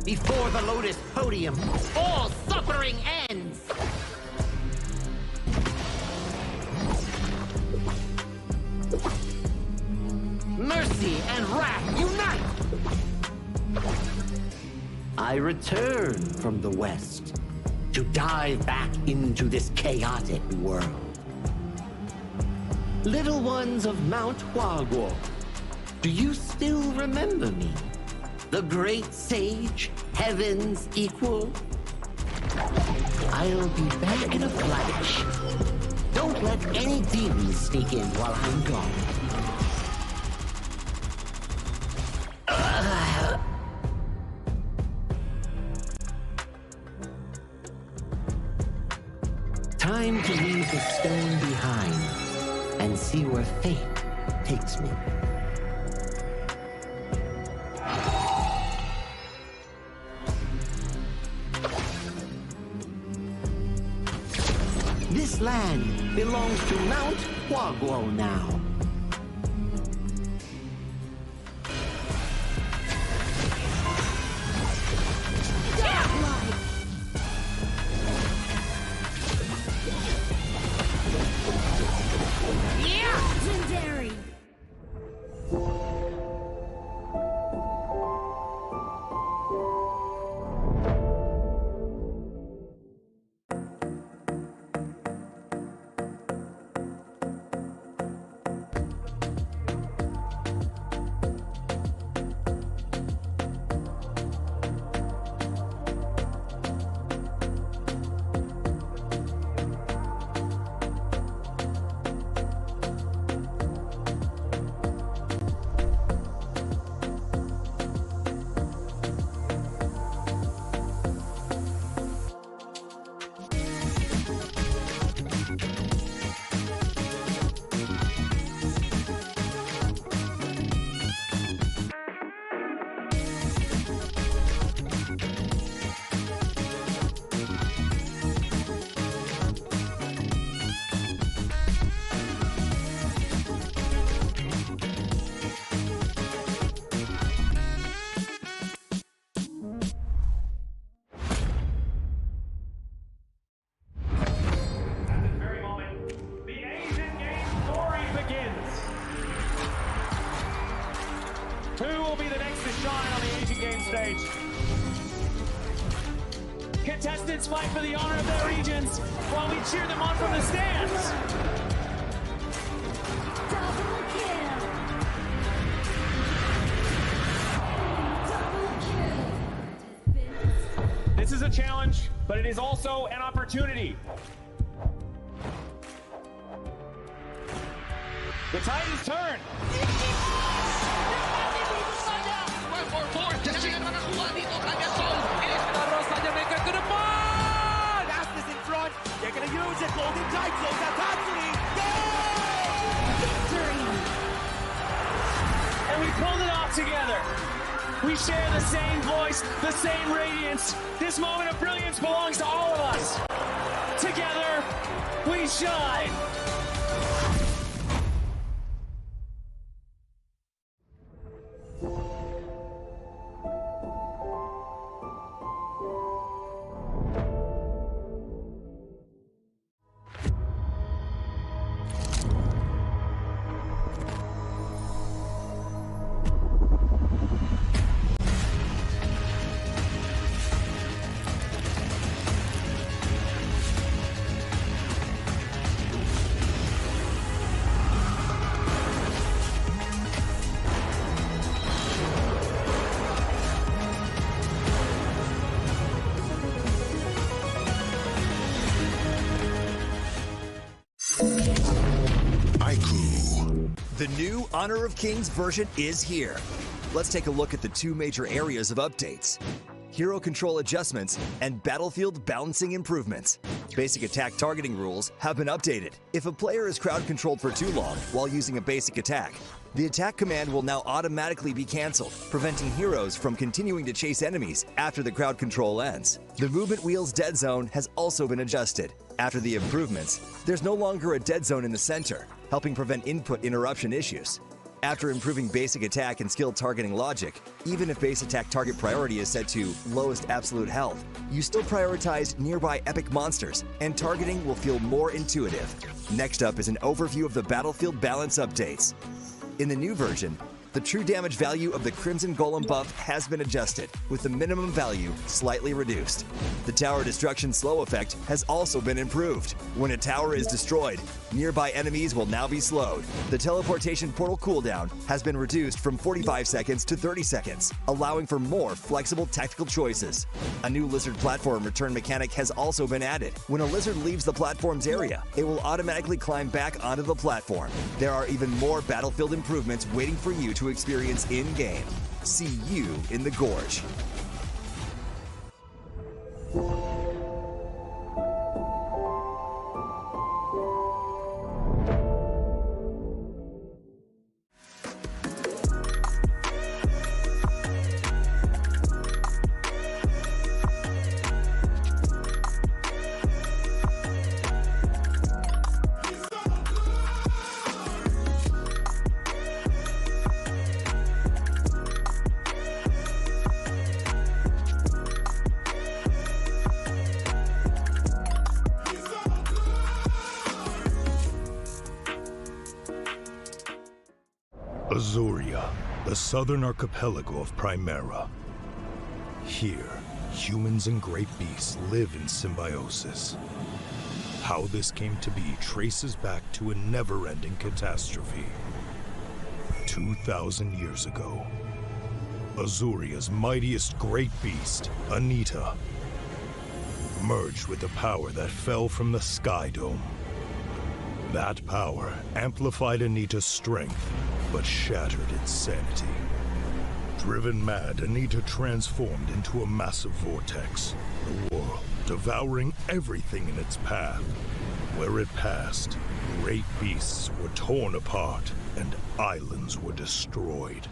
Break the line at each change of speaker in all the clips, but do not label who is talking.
Before the Lotus Podium, all suffering ends! Mercy and wrath unite! I return from the West to dive back into this chaotic world. Little ones of Mount Huaguo, do you still remember me? The great sage, heaven's equal? I'll be back in a flash. Don't let any demons sneak in while I'm gone. Time to leave the stone behind and see where fate takes me. This land belongs to Mount Huaguo now.
Legendary!
Who will be the next to shine on the Asian Games stage? Contestants fight for the honor of their regions while we cheer them on from the stands.
Double kill! Double kill!
This is a challenge, but it is also an opportunity. The tide is turned.
Aspas in front. They're going to use it. Golden Tide close out Tatsumi.
Victory!
And we pulled it off together. We share the same voice, the same radiance. This moment of brilliance belongs to all of us. Together, we shine.
The new Honor of Kings version is here. Let's take a look at the two major areas of updates: hero control adjustments and battlefield balancing improvements. Basic attack targeting rules have been updated. If a player is crowd controlled for too long while using a basic attack, the attack command will now automatically be cancelled, preventing heroes from continuing to chase enemies after the crowd control ends. The movement wheel's dead zone has also been adjusted. After the improvements, there's no longer a dead zone in the center, helping prevent input interruption issues. After improving basic attack and skill targeting logic, even if base attack target priority is set to lowest absolute health, you still prioritize nearby epic monsters, and targeting will feel more intuitive. Next up is an overview of the battlefield balance updates. In the new version, the true damage value of the Crimson Golem buff has been adjusted, with the minimum value slightly reduced. The tower destruction slow effect has also been improved. When a tower is destroyed, nearby enemies will now be slowed. The teleportation portal cooldown has been reduced from 45 seconds to 30 seconds, allowing for more flexible tactical choices. A new lizard platform return mechanic has also been added. When a lizard leaves the platform's area, it will automatically climb back onto the platform. There are even more battlefield improvements waiting for you to experience in-game. See you in the Gorge.
Azuria, the southern archipelago of Primera. Here, humans and great beasts live in symbiosis. How this came to be traces back to a never-ending catastrophe. 2,000 years ago, Azuria's mightiest great beast, Anita, merged with the power that fell from the Sky Dome. That power amplified Anita's strength, but shattered its sanity. Driven mad, Anita transformed into a massive vortex, the world devouring everything in its path. Where it passed, great beasts were torn apart and islands were destroyed.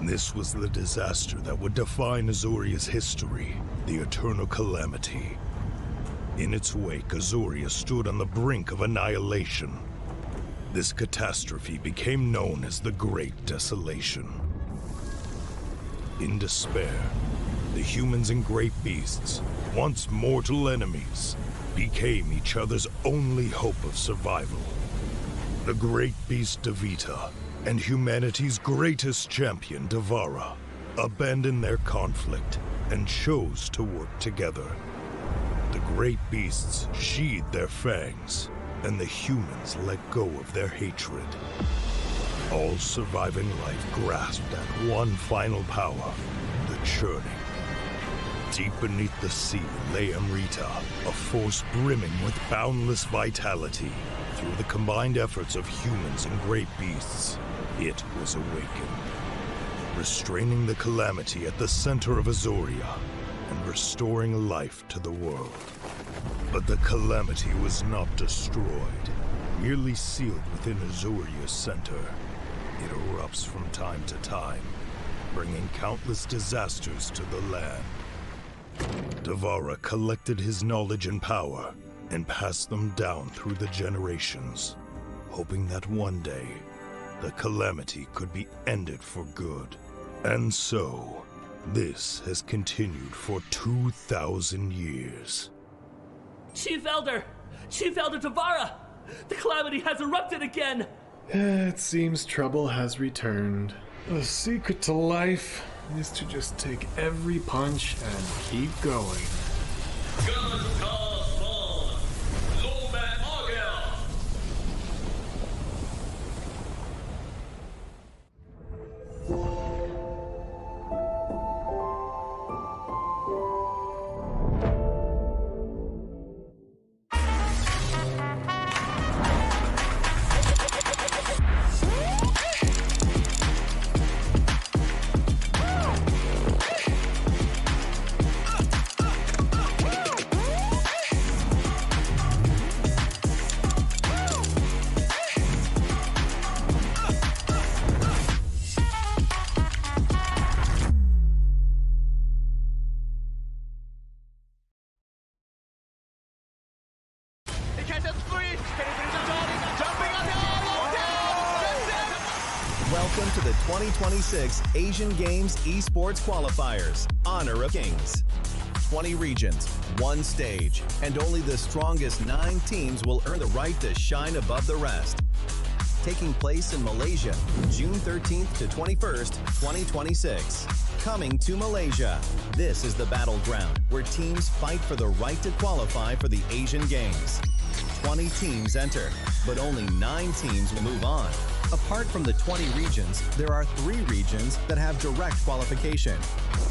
This was the disaster that would define Azuria's history, the Eternal Calamity. In its wake, Azuria stood on the brink of annihilation. This catastrophe became known as the Great Desolation. In despair, the humans and great beasts, once mortal enemies, became each other's only hope of survival. The great beast Devita and humanity's greatest champion, Devara, abandoned their conflict and chose to work together. The great beasts sheathed their fangs, and the humans let go of their hatred. All surviving life grasped at one final power, the churning. Deep beneath the sea lay Amrita, a force brimming with boundless vitality. Through the combined efforts of humans and great beasts, it was awakened, restraining the calamity at the center of Azuria and restoring life to the world. But the calamity was not destroyed, merely sealed within Azuria's center. It erupts from time to time, bringing countless disasters to the land. Devara collected his knowledge and power and passed them down through the generations, hoping that one day the calamity could be ended for good. And so, this has continued for 2,000 years.
Chief Elder Devara! The calamity has erupted again!
It seems trouble has returned. The secret to life is to just take every punch and keep going.
2026 Asian Games Esports Qualifiers, Honor of Kings. 20 regions, one stage, and only the strongest 9 teams will earn the right to shine above the rest. Taking place in Malaysia, June 13th to 21st, 2026. Coming to Malaysia, this is the battleground where teams fight for the right to qualify for the Asian Games. 20 teams enter, but only 9 teams will move on. Apart from the 20 regions, there are 3 regions that have direct qualification.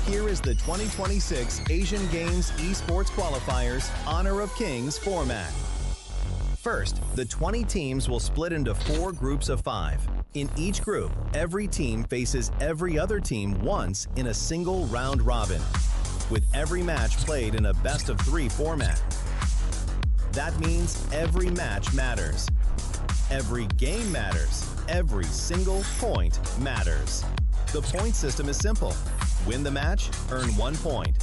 Here is the 2026 Asian Games Esports Qualifiers Honor of Kings format. First, the 20 teams will split into 4 groups of 5. In each group, every team faces every other team once in a single round robin, with every match played in a best-of-3 format. That means every match matters. Every game matters. Every single point matters. The point system is simple. Win the match, earn 1 point.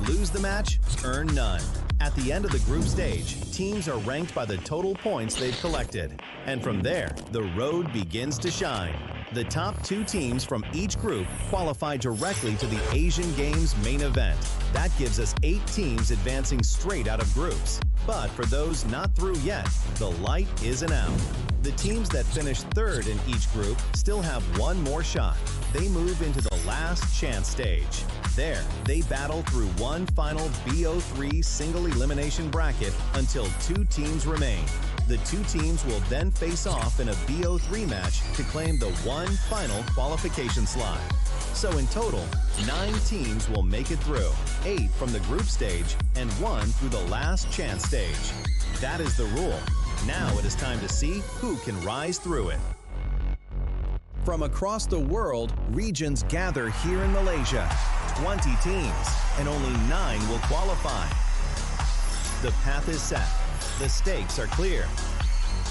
Lose the match, earn none. At the end of the group stage, teams are ranked by the total points they've collected. And from there, the road begins to shine. The top 2 teams from each group qualify directly to the Asian Games main event. That gives us 8 teams advancing straight out of groups. But for those not through yet, the light isn't out. The teams that finish 3rd in each group still have 1 more shot. They move into the last chance stage. There, they battle through one final BO3 single elimination bracket until 2 teams remain. The 2 teams will then face off in a BO3 match to claim the one final qualification slot. So in total, 9 teams will make it through, 8 from the group stage and 1 through the last chance stage. That is the rule. Now it is time to see who can rise through it. From across the world, regions gather here in Malaysia. 20 teams, and only 9 will qualify. The path is set. The stakes are clear.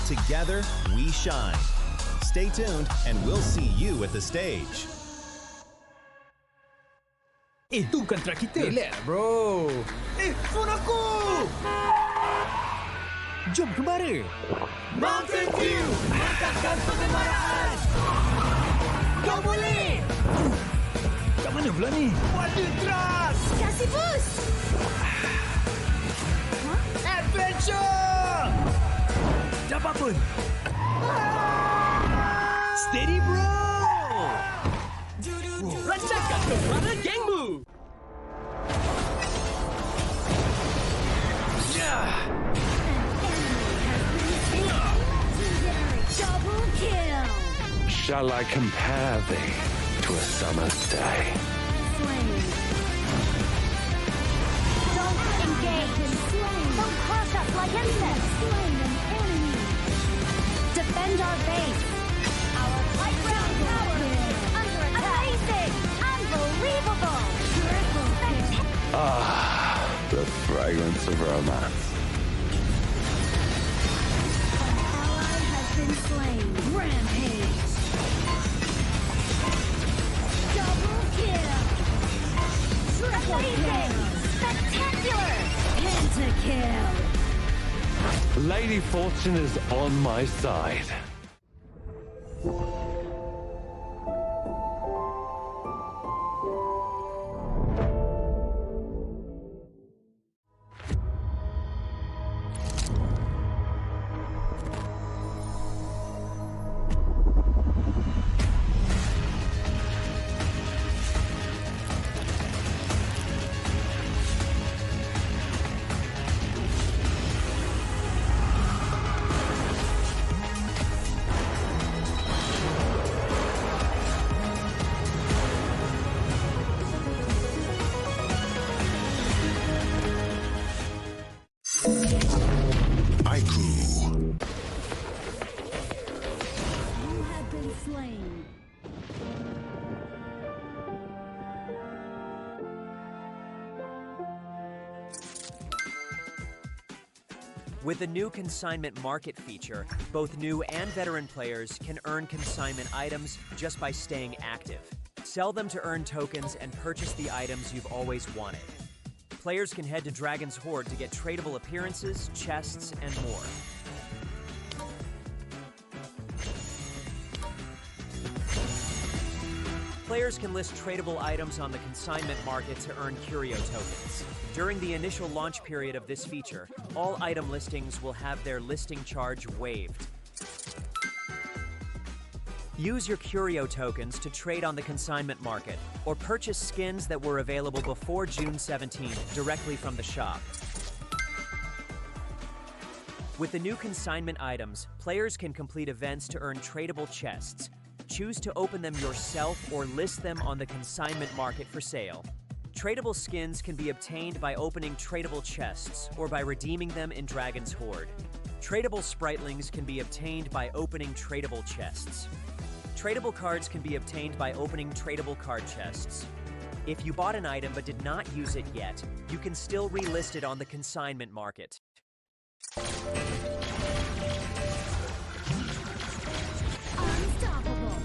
Together, we shine. Stay tuned, and we'll see you at the stage.
Itu kontra kita.
Relax, bro.
Phone aku!
Jom kembali.
Mountain Dew! Mantapkan pengembaraan! Kau boleh!
Kat mana pula ni?
Water Trust!
Kasih boost!
Adventure!
Dapat pun. Steady, bro.
Lancarkan kembara gengmu!
Double kill!
Shall I compare thee to a summer's day?
Slain. Don't engage. Slain. Don't crush us like insects. Slain an enemy. Defend our base. Our high ground tower is under attack. Amazing! Unbelievable! Triple kill.
Ah, the fragrance of romance.
An ally has been slain. Rampage. Double kill. Triple kill. Spectacular. Pentakill.
Lady Fortune is on my side.
With the new consignment market feature, both new and veteran players can earn consignment items just by staying active. Sell them to earn tokens and purchase the items you've always wanted. Players can head to Dragon's Hoard to get tradable appearances, chests, and more. Players can list tradable items on the consignment market to earn curio tokens. During the initial launch period of this feature, all item listings will have their listing charge waived. Use your curio tokens to trade on the consignment market, or purchase skins that were available before June 17th directly from the shop. With the new consignment items, players can complete events to earn tradable chests. Choose to open them yourself or list them on the consignment market for sale. Tradable skins can be obtained by opening tradable chests or by redeeming them in Dragon's Hoard. Tradable spritlings can be obtained by opening tradable chests. Tradable cards can be obtained by opening tradable card chests. If you bought an item but did not use it yet, you can still relist it on the consignment market.
Unstoppable.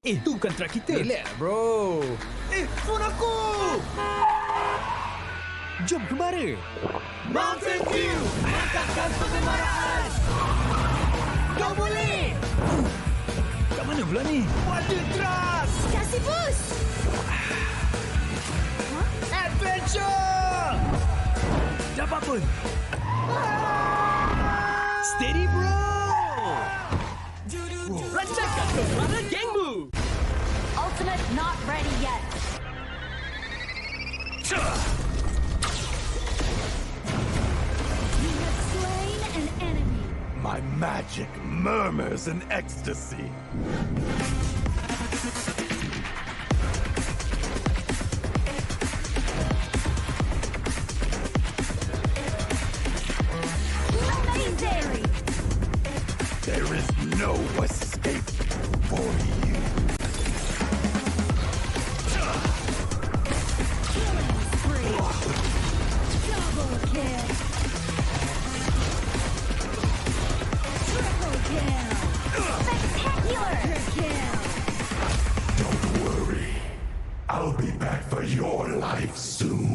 Itu bukan track kita. Relax, bro. Phone aku! Jom kembara.
Mountain Dew, mantapkan pengembaraan. Kau boleh.
Kat mana pula ni?
Water Trust.
Kasih boost.
Adventure.
Dapat pun. Steady, bro.
Rancangkan kembali gengmu.
Ultimate not ready yet. You have slain an enemy.
My magic murmurs in ecstasy.
Amazing.
There is no escape for you.
Killing spree. Double kill. Triple kill. Spectacular kill.
Don't worry. I'll be back for your life soon.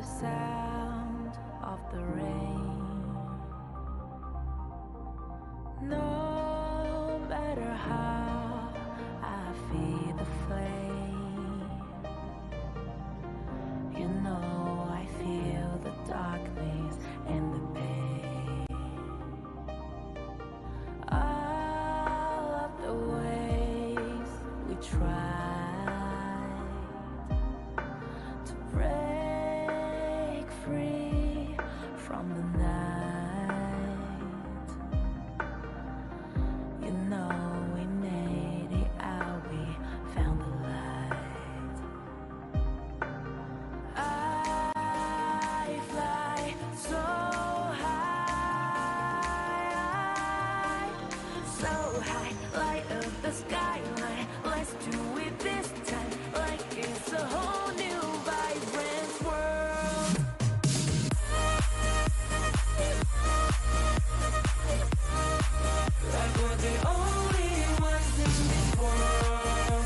Sound of the rain. No matter how I feed the flame, you know I feel the darkness and the pain. All of the ways we tried to break free from the night. You know we made it out, we found the light. I fly so high, light up the skyline. Let's do it this time, like it's a whole new vibrant world. Like we're the only ones in this world.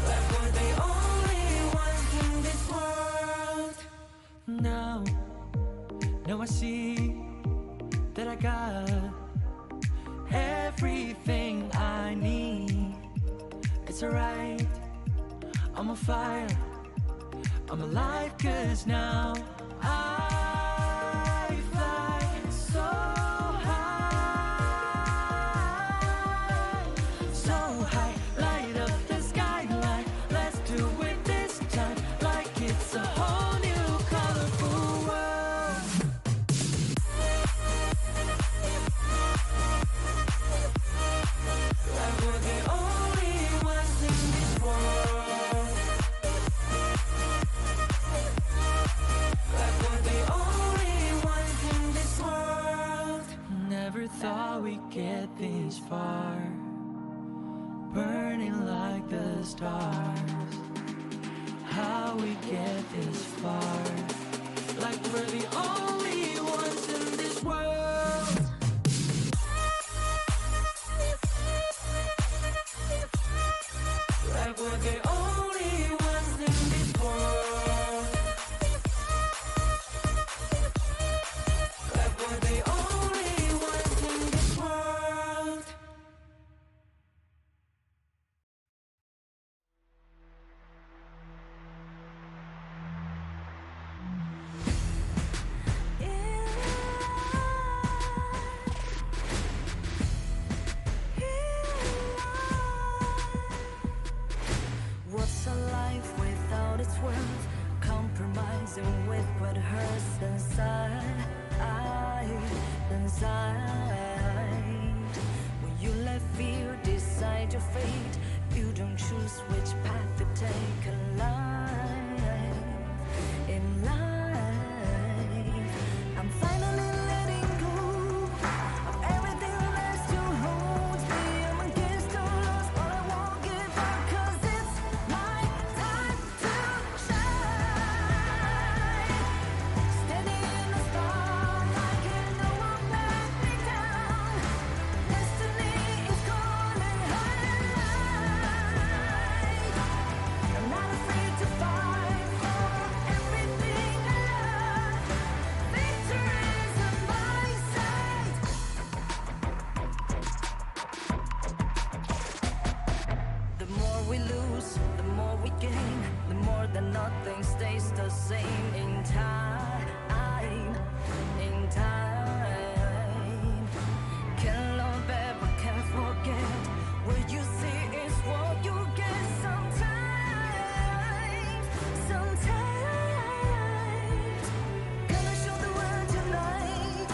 Like we're the only ones in this world. Now I see that I got everything I need. It's alright, I'm on fire, I'm alive, 'cause now I fly so high, light up the skyline. Let's do it this time, like it's a whole new colorful world.
we get this far, burning like the stars. How we get this far, like we're the only ones in this world. Like we're the only ones in this world. Like we're the only ones in this world. What's a life without its worth? Compromising with what hurts inside. When you let fear decide your fate, you don't choose which path to take in life. In life, I'm finally letting go of everything that still holds me. I'm against the odds, but I won't give up, 'cause it's my time to shine. Standing in the starlight, and no one let me down. Destiny is calling high. I'm not afraid to fight for everything I love. Victory's on my side. The more we lose, the more we gain. The more that nothing stays the same in time. In time. Can't love ever, can't forget. What you see is what you get sometimes. Sometimes. Gonna show the world tonight.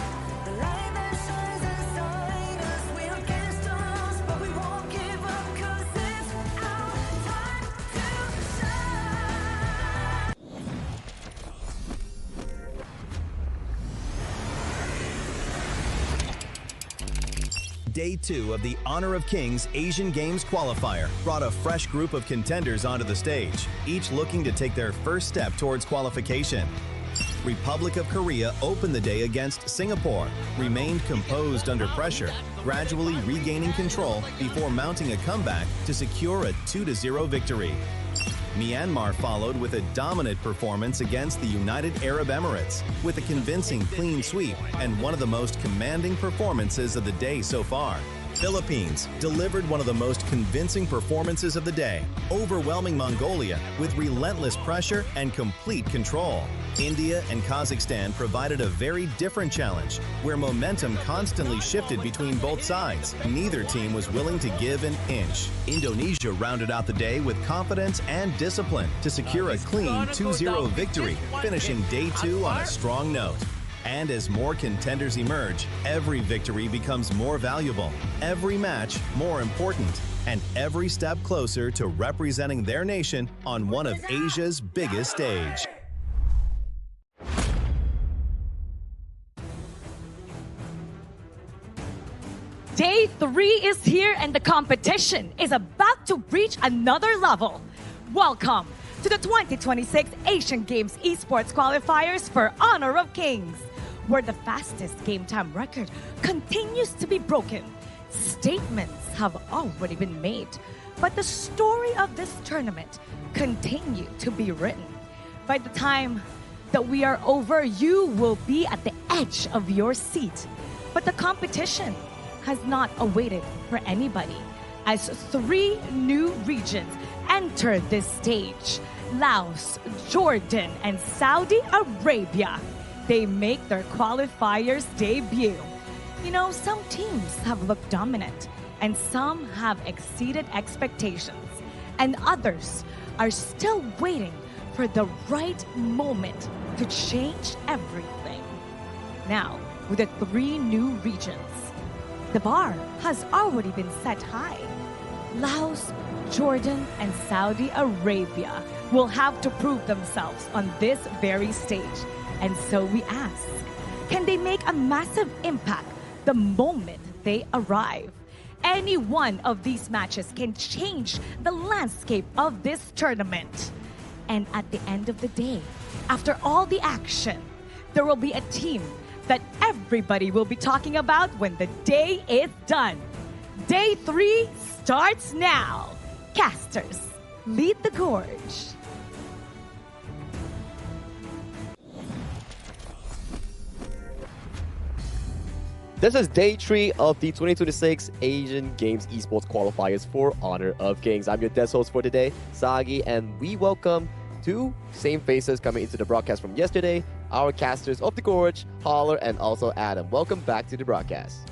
The light that shines inside us. We're against the odds, but we won't give up, 'cause it's our time to shine.
Day 2 of the Honor of Kings Asian Games Qualifier brought a fresh group of contenders onto the stage, each looking to take their first step towards qualification. Republic of Korea opened the day against Singapore, remained composed under pressure, gradually regaining control before mounting a comeback to secure a 2-0 victory. Myanmar followed with a dominant performance against the United Arab Emirates, with a convincing clean sweep and one of the most commanding performances of the day so far. Philippines delivered one of the most convincing performances of the day, overwhelming Mongolia with relentless pressure and complete control. India and Kazakhstan provided a very different challenge, where momentum constantly shifted between both sides. Neither team was willing to give an inch. Indonesia rounded out the day with confidence and discipline to secure a clean 2-0 victory, finishing day 2 on a strong note. And as more contenders emerge, every victory becomes more valuable, every match more important, and every step closer to representing their nation on one of Asia's biggest stage.
Day 3 is here and the competition is about to reach another level. Welcome to the 2026 Asian Games Esports Qualifiers for Honor of Kings, where the fastest game time record continues to be broken. Statements have already been made, but the story of this tournament continues to be written. By the time that we are over, you will be at the edge of your seat. But the competition has not awaited for anybody, as 3 new regions enter this stage: Laos, Jordan, and Saudi Arabia. They make their qualifiers debut. You know, some teams have looked dominant, and some have exceeded expectations, and others are still waiting for the right moment to change everything. Now, with the 3 new regions, the bar has already been set high. Laos, Jordan, and Saudi Arabia will have to prove themselves on this very stage. And so we ask, can they make a massive impact the moment they arrive. Any one of these matches can change the landscape of this tournament. And at the end of the day, after all the action, there will be a team that everybody will be talking about when the day is done. Day 3 starts now. Casters, lead the gorge.
This is day 3 of the 2026 Asian Games Esports Qualifiers for Honor of Kings. I'm your desk host for today, Sagi, and we welcome two same faces coming into the broadcast from yesterday, our casters of the Gorge, Holler, and also Adam. Welcome back to the broadcast.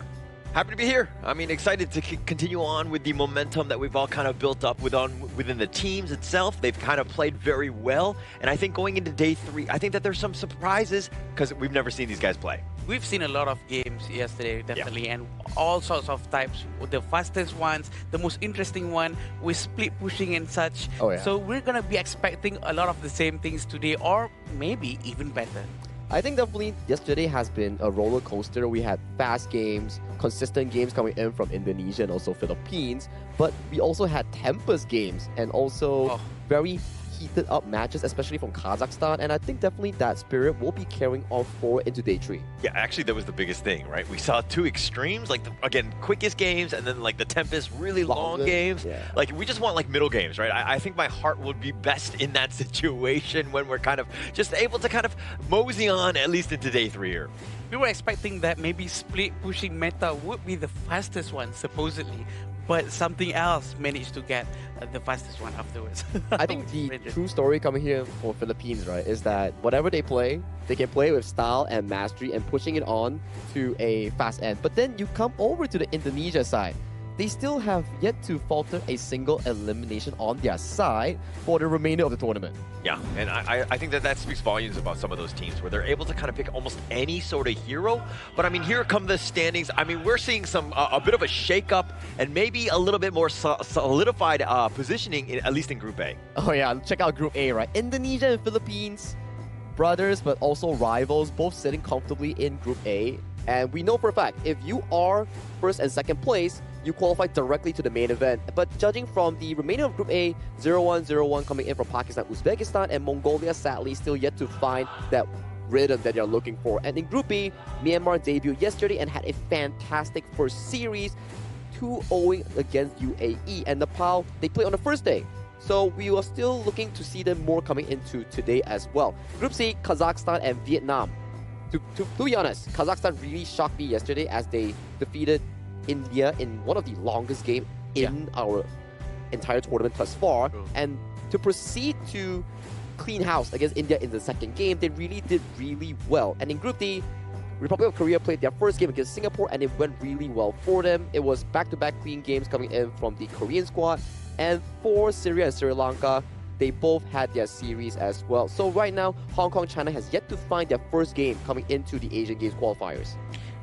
Happy to be here. I mean, excited to continue on with the momentum that we've all kind of built up within the teams itself. They've kind of played very well. And I think going into day 3, I think that there's some surprises because we've never seen these guys play.
We've seen a lot of games yesterday, definitely, and all sorts of types. The fastest ones, the most interesting one, with split pushing and such.
Oh, yeah.
So we're going to be expecting a lot of the same things today, or maybe even better.
I think definitely yesterday has been a roller coaster. We had fast games, consistent games coming in from Indonesia and also Philippines, but we also had tempest games and also very heated up matches, especially from Kazakhstan, and I think definitely that spirit will be carrying on forward into day 3.
Yeah, actually that was the biggest thing, right? We saw two extremes, like again, quickest games, and then like the tempest, really long games.
Yeah.
Like we just want like middle games, right? I think my heart would be best in that situation when we're kind of just able to kind of mosey on at least into day 3 here.
We were expecting that maybe split pushing meta would be the fastest one, supposedly, but something else managed to get the fastest one afterwards.
I think the true story coming here for Philippines, right, is that whatever they play, they can play with style and mastery and pushing it on to a fast end. But then you come over to the Indonesia side. They still have yet to falter a single elimination on their side for the remainder of the tournament.
Yeah, and I think that speaks volumes about some of those teams where they're able to kind of pick almost any sort of hero. But I mean, here come the standings. I mean, we're seeing a bit of a shake-up and maybe a little bit more solidified positioning, at least in Group A.
Oh yeah, check out Group A, right? Indonesia and Philippines, brothers, but also rivals, both sitting comfortably in Group A. And we know for a fact, if you are first and second place, you qualify directly to the main event. But judging from the remainder of Group A, 0-1, 0-1 coming in from Pakistan, Uzbekistan, and Mongolia, sadly, still yet to find that rhythm that they're looking for. And in Group B, Myanmar debuted yesterday and had a fantastic first series, 2-0 against UAE. And Nepal, they played on the first day. So we are still looking to see them more coming into today as well. Group C, Kazakhstan and Vietnam. To be honest, Kazakhstan really shocked me yesterday as they defeated India in one of the longest games in our entire tournament thus far. And to proceed to clean house against India in the second game, they really did really well. And in Group D, Republic of Korea played their first game against Singapore and it went really well for them. It was back-to-back clean games coming in from the Korean squad. And for Syria and Sri Lanka, they both had their series as well. So right now, Hong Kong, China has yet to find their first game coming into the Asian Games qualifiers.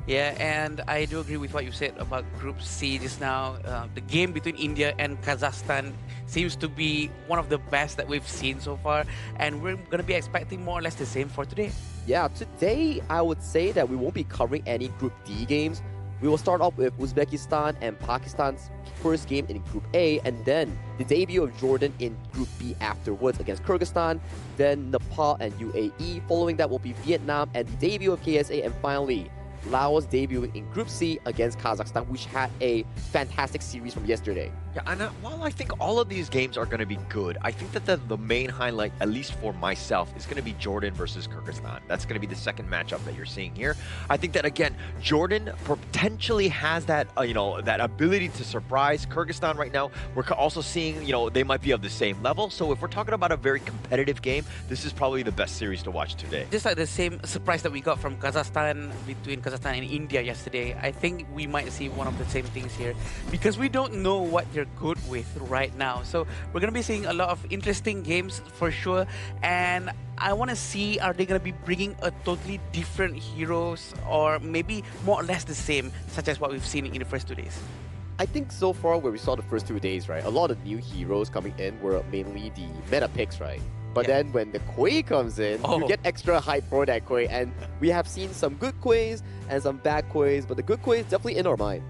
Yeah, and I do agree with what you said about Group C just now. The game between India and Kazakhstan seems to be one of the best that we've seen so far, and we're going to be expecting more or less the same for today.
Yeah, today I would say that we won't be covering any Group D games. We will start off with Uzbekistan and Pakistan's first game in Group A, and then the debut of Jordan in Group B afterwards against Kyrgyzstan, then Nepal and UAE. Following that will be Vietnam and the debut of KSA, and finally Laos debuting in Group C against Kazakhstan, which had a fantastic series from yesterday.
Yeah, and while I think all of these games are going to be good, I think that the main highlight, at least for myself, is going to be Jordan versus Kyrgyzstan. That's going to be the second matchup that you're seeing here. I think that, again, Jordan potentially has that, that ability to surprise Kyrgyzstan right now. We're also seeing, they might be of the same level. So if we're talking about a very competitive game, this is probably the best series to watch today.
Just like the same surprise that we got from Kazakhstan, between Kazakhstan and India yesterday, I think we might see one of the same things here because we don't know what they're good with right now. So we're going to be seeing a lot of interesting games for sure, and I want to see, are they going to be bringing a totally different heroes or maybe more or less the same, such as what we've seen in the first 2 days?
I think so far where we saw the first 2 days, right, a lot of new heroes coming in were mainly the meta picks, right? But then when the Quay comes in, you get extra hype for that Quay, and we have seen some good Quays and some bad Quays, but the good Quay is definitely in our mind.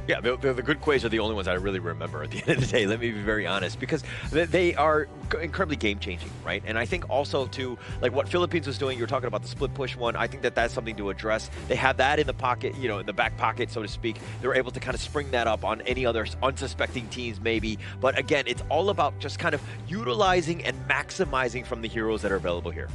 Yeah, the good Quays are the only ones I really remember at the end of the day, let me be very honest, because they are incredibly game-changing, right? And I think also, too, like what Philippines was doing, you were talking about the split push one, I think that that's something to address. They have that in the pocket, you know, in the back pocket, so to speak. They're able to kind of spring that up on any other unsuspecting teams, maybe. But again, it's all about just kind of utilizing and maximizing from the heroes that are available here.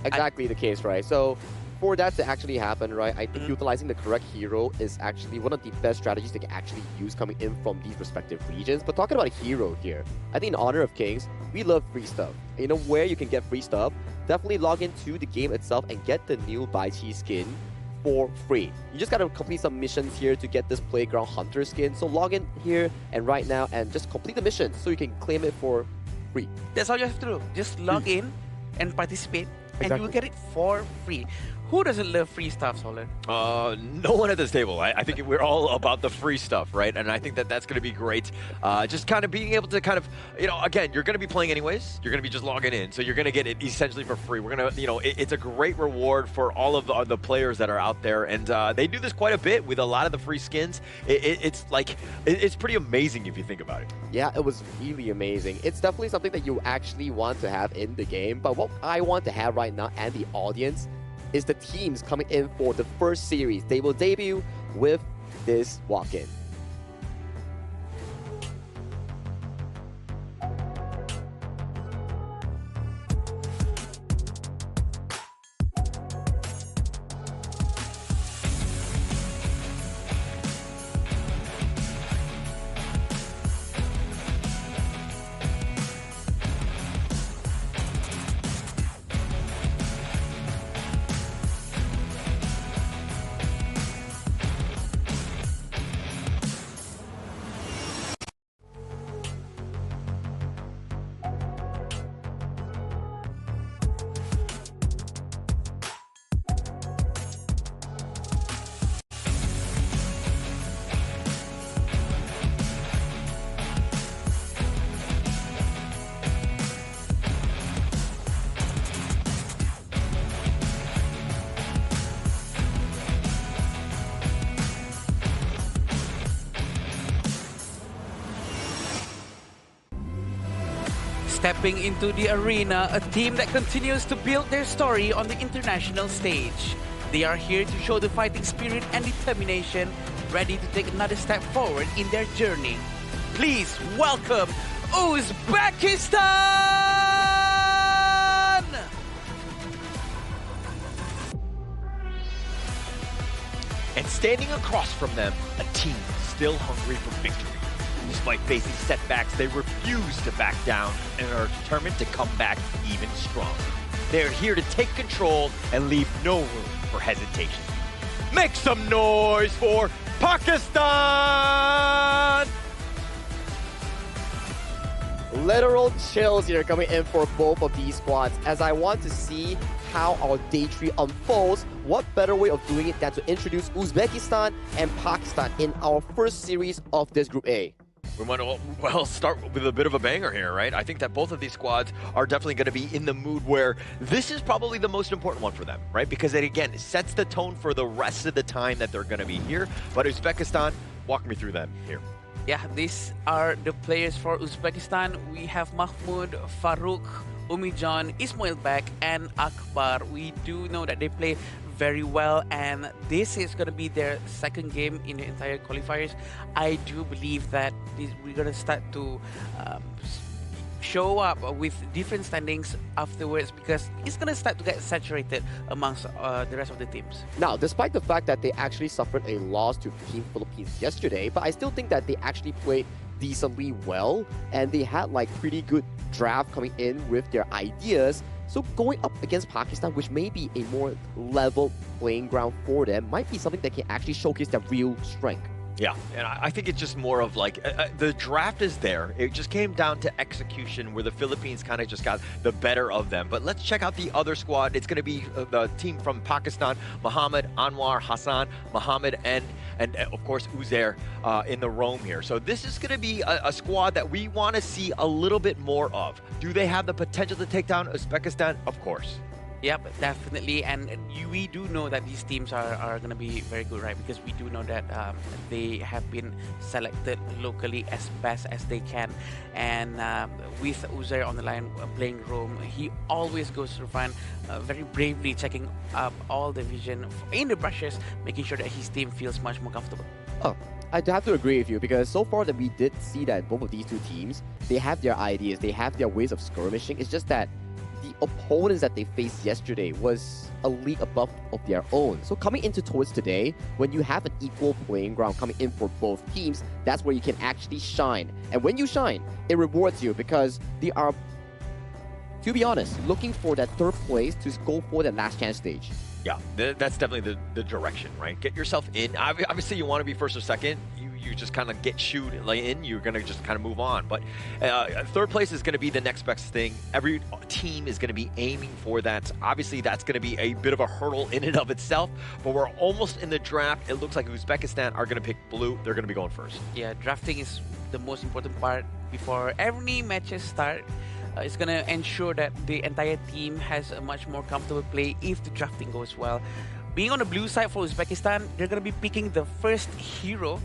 Exactly the case, right? So for that to actually happen, right, I think utilizing the correct hero is actually one of the best strategies they can actually use coming in from these respective regions. But talking about a hero here, I think in Honor of Kings, we love free stuff. You know where you can get free stuff? Definitely log into the game itself and get the new Bai Chi skin for free. You just gotta complete some missions here to get this Playground Hunter skin. So log in here and right now and just complete the mission so you can claim it for free.
That's all you have to do. Just log in and participate, and you will get it for free. Who doesn't love free stuff, Solar?
No one at this table. I think we're all about the free stuff, right? And I think that that's going to be great. Just kind of being able to kind of, you know, again, you're going to be playing anyways. You're going to be just logging in. So you're going to get it essentially for free. We're going to, you know, it's a great reward for all of the players that are out there. And they do this quite a bit with a lot of the free skins. It's like, it's pretty amazing if you think about it.
Yeah, it was really amazing. It's definitely something that you actually want to have in the game. But what I want to have right now and the audience is the teams coming in for the first series. They will debut with this walk-in.
Stepping into the arena, a team that continues to build their story on the international stage. They are here to show the fighting spirit and determination, ready to take another step forward in their journey. Please welcome Uzbekistan!
And standing across from them, a team still hungry for victory. Despite facing setbacks, they refuse to back down and are determined to come back even stronger. They're here to take control and leave no room for hesitation. Make some noise for Pakistan!
Literal chills here coming in for both of these squads, as I want to see how our day 3 unfolds. What better way of doing it than to introduce Uzbekistan and Pakistan in our first series of this Group A.
We want to, well, start with a bit of a banger here, right? I think that both of these squads are definitely going to be in the mood where this is probably the most important one for them, right? Because it, again, sets the tone for the rest of the time that they're going to be here. But Uzbekistan, walk me through them here.
Yeah, these are the players for Uzbekistan. We have Mahmoud, Farouk, Umijan, Ismail Bek, and Akbar. We do know that they play very well, and this is going to be their second game in the entire qualifiers. I do believe that we're going to start to show up with different standings afterwards, because it's going to start to get saturated amongst the rest of the teams.
Now, despite the fact that they actually suffered a loss to Team Philippines yesterday, but I still think that they actually played decently well, and they had like pretty good draft coming in with their ideas. So going up against Pakistan, which may be a more level playing ground for them, might be something that can actually showcase their real strength.
Yeah, and I think it's just more of like, the draft is there. It just came down to execution where the Philippines kind of just got the better of them. But let's check out the other squad. It's going to be the team from Pakistan, Muhammad, Anwar, Hassan, Muhammad, and of course Uzair in the roam here. So this is going to be a squad that we want to see a little bit more of. Do they have the potential to take down Uzbekistan? Of course.
Yep, definitely. And we do know that these teams are going to be very good, right? Because we do know that they have been selected locally as best as they can. And with Uzair on the line playing Rome, he always goes to the front, very bravely checking up all the vision in the brushes, making sure that his team feels much more comfortable.
Oh, I have to agree with you because so far that we did see that both of these two teams, they have their ideas, they have their ways of skirmishing. It's just that the opponents that they faced yesterday was a league above of their own. So coming into towards today, when you have an equal playing ground coming in for both teams, that's where you can actually shine. And when you shine, it rewards you because they are, to be honest, looking for that third place to go for that last chance stage.
Yeah, that's definitely the direction, right? Get yourself in. Obviously, you want to be first or second. You just kind of get shoot in. You're going to just kind of move on. But third place is going to be the next best thing. Every team is going to be aiming for that. Obviously, that's going to be a bit of a hurdle in and of itself. But we're almost in the draft. It looks like Uzbekistan are going to pick blue. They're going to be going first.
Yeah, drafting is the most important part before every matches start. It's going to ensure that the entire team has a much more comfortable play if the drafting goes well. Being on the blue side for Uzbekistan, they're going to be picking the first hero.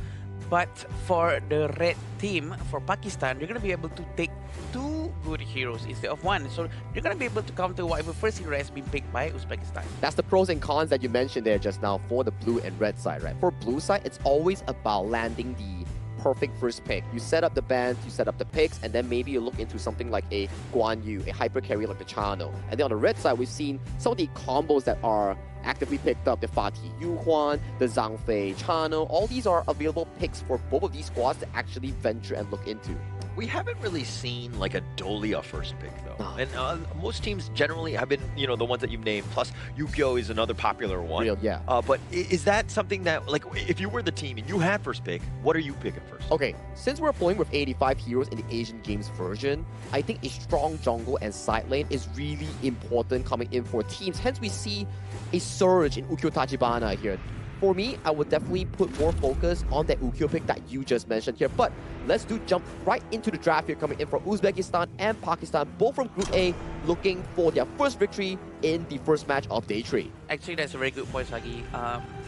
But for the red team, for Pakistan, they're going to be able to take two good heroes instead of one. So they're going to be able to counter whatever first hero has been picked by Uzbekistan.
That's the pros and cons that you mentioned there just now for the blue and red side, right? For blue side, it's always about landing the perfect first pick. You set up the bands, you set up the picks, and then maybe you look into something like a Guan Yu, a hyper carry like the Chano. And then on the red side, we've seen some of the combos that are actively picked up, the Fatih Yuhuan, the Zhang Fei Chano. All these are available picks for both of these squads to actually venture and look into.
We haven't really seen like a Dolia first pick though. And most teams generally have been, the ones that you've named, plus Yukio is another popular one.
Real, yeah.
But is that something that, like, if you were the team and you had first pick, what are you picking first?
Okay, since we're playing with 85 heroes in the Asian Games version, I think a strong jungle and side lane is really important coming in for teams. Hence, we see a surge in Ukyo Tachibana here. For me, I would definitely put more focus on that Ukyo pick that you just mentioned here. But let's jump right into the draft here coming in for Uzbekistan and Pakistan, both from Group A, looking for their first victory in the first match of Day 3.
Actually, that's a very good point, Sagi.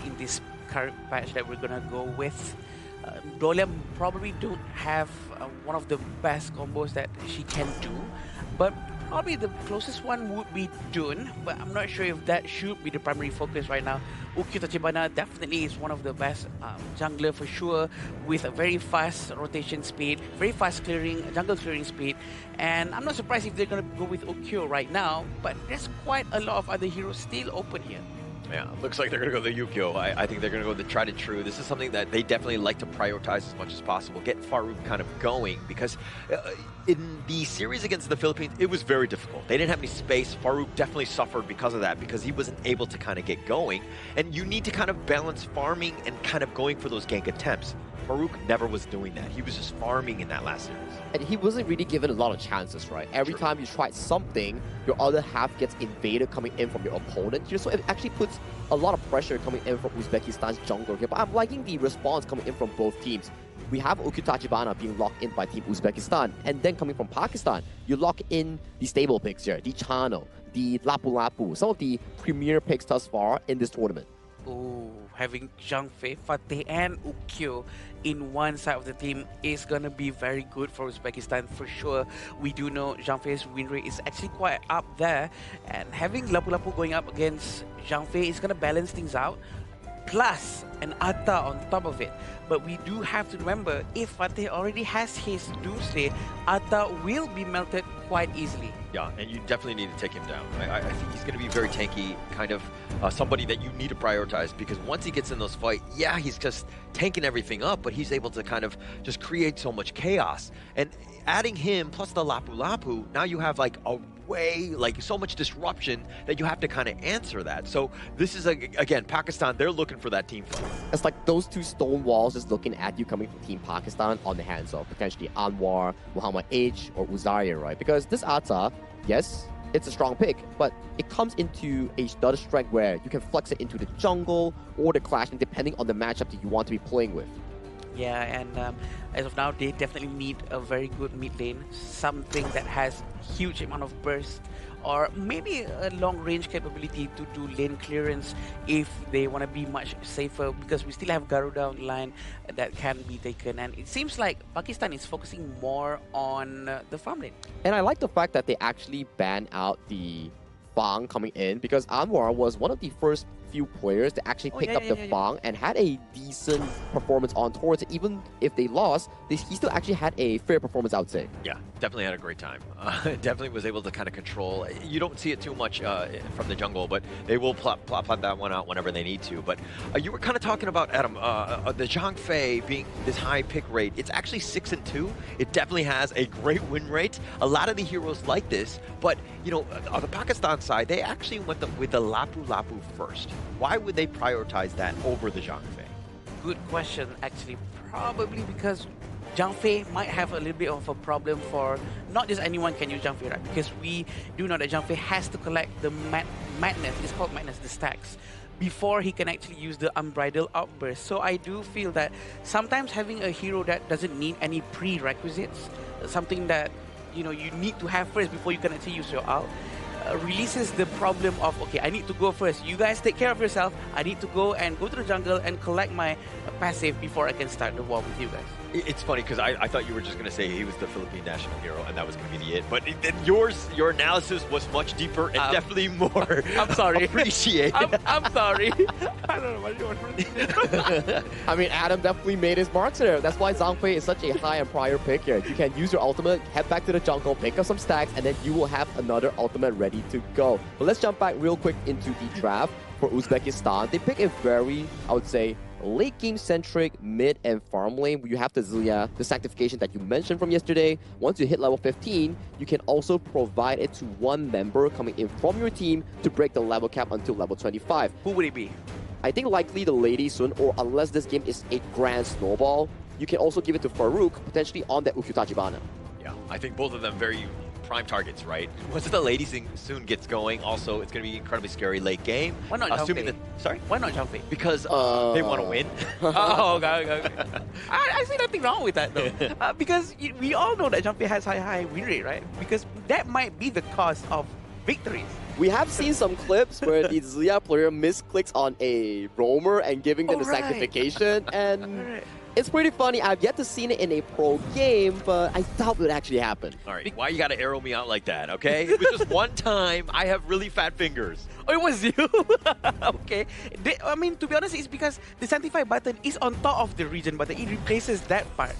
In this current patch that we're going to go with, Dolia probably don't have one of the best combos that she can do. But probably the closest one would be Dun, but I'm not sure if that should be the primary focus right now. Ukyo Tachibana definitely is one of the best jungler for sure, with a very fast rotation speed, very fast jungle clearing speed, and I'm not surprised if they're going to go with Ukyo right now, but there's quite a lot of other heroes still open here.
Yeah, looks like they're going to go the Yukio. I think they're going to go the tried and true. This is something that they definitely like to prioritize as much as possible. Get Farouk kind of going because in the series against the Philippines, it was very difficult. They didn't have any space. Farouk definitely suffered because of that, because he wasn't able to kind of get going. And you need to kind of balance farming and kind of going for those gank attempts. Farouk never was doing that. He was just farming in that last series.
And he wasn't really given a lot of chances, right? Every time you tried something, your other half gets invaded coming in from your opponent here. So it actually puts a lot of pressure coming in from Uzbekistan's jungler here. But I'm liking the response coming in from both teams. We have Ukyo Tachibana being locked in by Team Uzbekistan. And then coming from Pakistan, you lock in the stable picks here. The Chano, the Lapu Lapu, some of the premier picks thus far in this tournament.
Oh, having Zhang Fei, Fateh, and Ukyo in one side of the team is going to be very good for Uzbekistan for sure. We do know Zhang Fei's win rate is actually quite up there, and having Lapu Lapu going up against Zhang Fei is going to balance things out, plus an Atta on top of it. But we do have to remember, if Fateh already has his Doomsday, Atta will be melted quite easily.
Yeah, and you definitely need to take him down. I think he's going to be very tanky, kind of somebody that you need to prioritize, because once he gets in those fights, yeah, he's just tanking everything up, but he's able to kind of just create so much chaos. And adding him plus the Lapu Lapu, now you have like a way, like so much disruption that you have to kind of answer that. So this is, again, Pakistan, they're looking for that team fight.
It's like those two stone walls just looking at you coming from Team Pakistan on the hands of potentially Anwar, Muhammad H, or Uzair, right? Because this Atta, yes, it's a strong pick, but it comes into another strength where you can flex it into the jungle or the clash, and depending on the matchup that you want to be playing with.
Yeah, and as of now, they definitely need a very good mid lane, something that has huge amount of burst, or maybe a long-range capability to do lane clearance if they want to be much safer, because we still have Garuda on the line that can be taken, and it seems like Pakistan is focusing more on the farm lane.
And I like the fact that they actually banned out the Fang coming in, because Anwar was one of the first few players to actually pick up the Fang and had a decent performance on towards it. Even if they lost, he still actually had a fair performance, I would say.
Yeah, definitely had a great time. Definitely was able to kind of control. You don't see it too much from the jungle, but they will plot that one out whenever they need to. But you were kind of talking about, Adam, the Zhang Fei being this high pick rate. It's actually 6-2. It definitely has a great win rate. A lot of the heroes like this, but you know, on the Pakistan side, they actually went with the Lapu Lapu first. Why would they prioritize that over the Zhang Fei?
Good question, actually. Probably because Zhang Fei might have a little bit of a problem for not just anyone can use Zhang Fei, right? Because we do know that Zhang Fei has to collect the madness, it's called madness, the stacks, before he can actually use the unbridled outburst. So I do feel that sometimes having a hero that doesn't need any prerequisites, something that you need to have first before you can actually use your ult, releases the problem of, okay, I need to go first. You guys take care of yourself. I need to go to the jungle and collect my passive before I can start the war with you guys.
It's funny because I thought you were just going to say he was the Philippine national hero and that was going to be it. But your analysis was much deeper and definitely more
I'm sorry.
appreciated.
I'm sorry. I don't know what you want to
I mean, Adam definitely made his marks there. That's why Zhang Fei is such a high and prior pick here. You can use your ultimate, head back to the jungle, pick up some stacks, and then you will have another ultimate ready to go. But let's jump back real quick into the draft for Uzbekistan. They pick a very, I would say, late game centric mid and farm lane where you have the Zillia, the sanctification that you mentioned from yesterday. Once you hit level 15, you can also provide it to one member coming in from your team to break the level cap until level 25.
Who would it be?
I think likely the Lady Sun, or unless this game is a grand snowball, you can also give it to Farouk, potentially on that Ukyutachibana.
Yeah, I think both of them very prime targets, right? Once the Lady Soon gets going, also, it's going to be incredibly scary late game.
Why not Zhang Fei?
Sorry?
Why not Zhang Fei?
Because they want to win.
Oh, okay. I see nothing wrong with that, though. Because we all know that Zhang Fei has high win rate, right? Because that might be the cause of victories.
We have seen some clips where the Zillia player misclicks on a roamer and giving them the sanctification, and it's pretty funny. I've yet to see it in a pro game, but I doubt it would actually happen.
All right, why you gotta arrow me out like that, okay? It was just one time. I have really fat fingers.
Oh, it was you? Okay. I mean, to be honest, it's because the Sanctify button is on top of the region button. It replaces that part.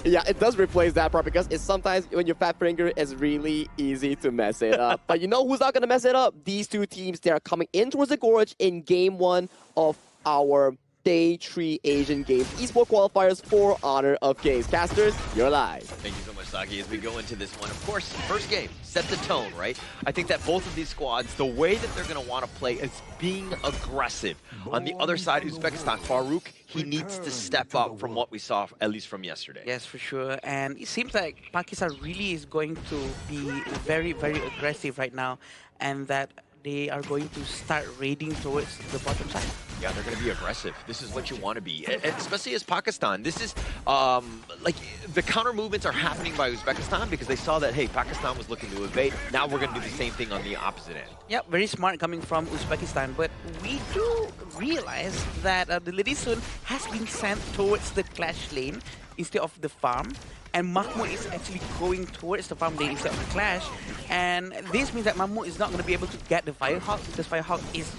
Yeah, it does replace that part because it's sometimes when your fat finger is really easy to mess it up. But you know who's not going to mess it up? These two teams, they are coming in towards the Gorge in Game 1 of our Day 3 Asian Games Esports Qualifiers for Honor of Kings. Casters, you're live.
Thank you so much, Saki. As we go into this one, of course, first game, set the tone, right? I think that both of these squads, the way that they're going to want to play is being aggressive. On the other side, Uzbekistan, Farouk, he needs to step up from what we saw, at least from yesterday.
Yes, for sure. And it seems like Pakistan really is going to be very, very aggressive right now, and that they are going to start raiding towards the bottom side.
Yeah, they're going to be aggressive. This is what you want to be, especially as Pakistan. This is, like, the counter movements are happening by Uzbekistan because they saw that, hey, Pakistan was looking to evade. Now we're going to do the same thing on the opposite end.
Yeah, very smart coming from Uzbekistan. But we do realize that the Lady Sun has been sent towards the clash lane instead of the farm. And Mahmoud is actually going towards the farm lane instead of the clash. And this means that Mahmoud is not going to be able to get the Firehawk because Firehawk is,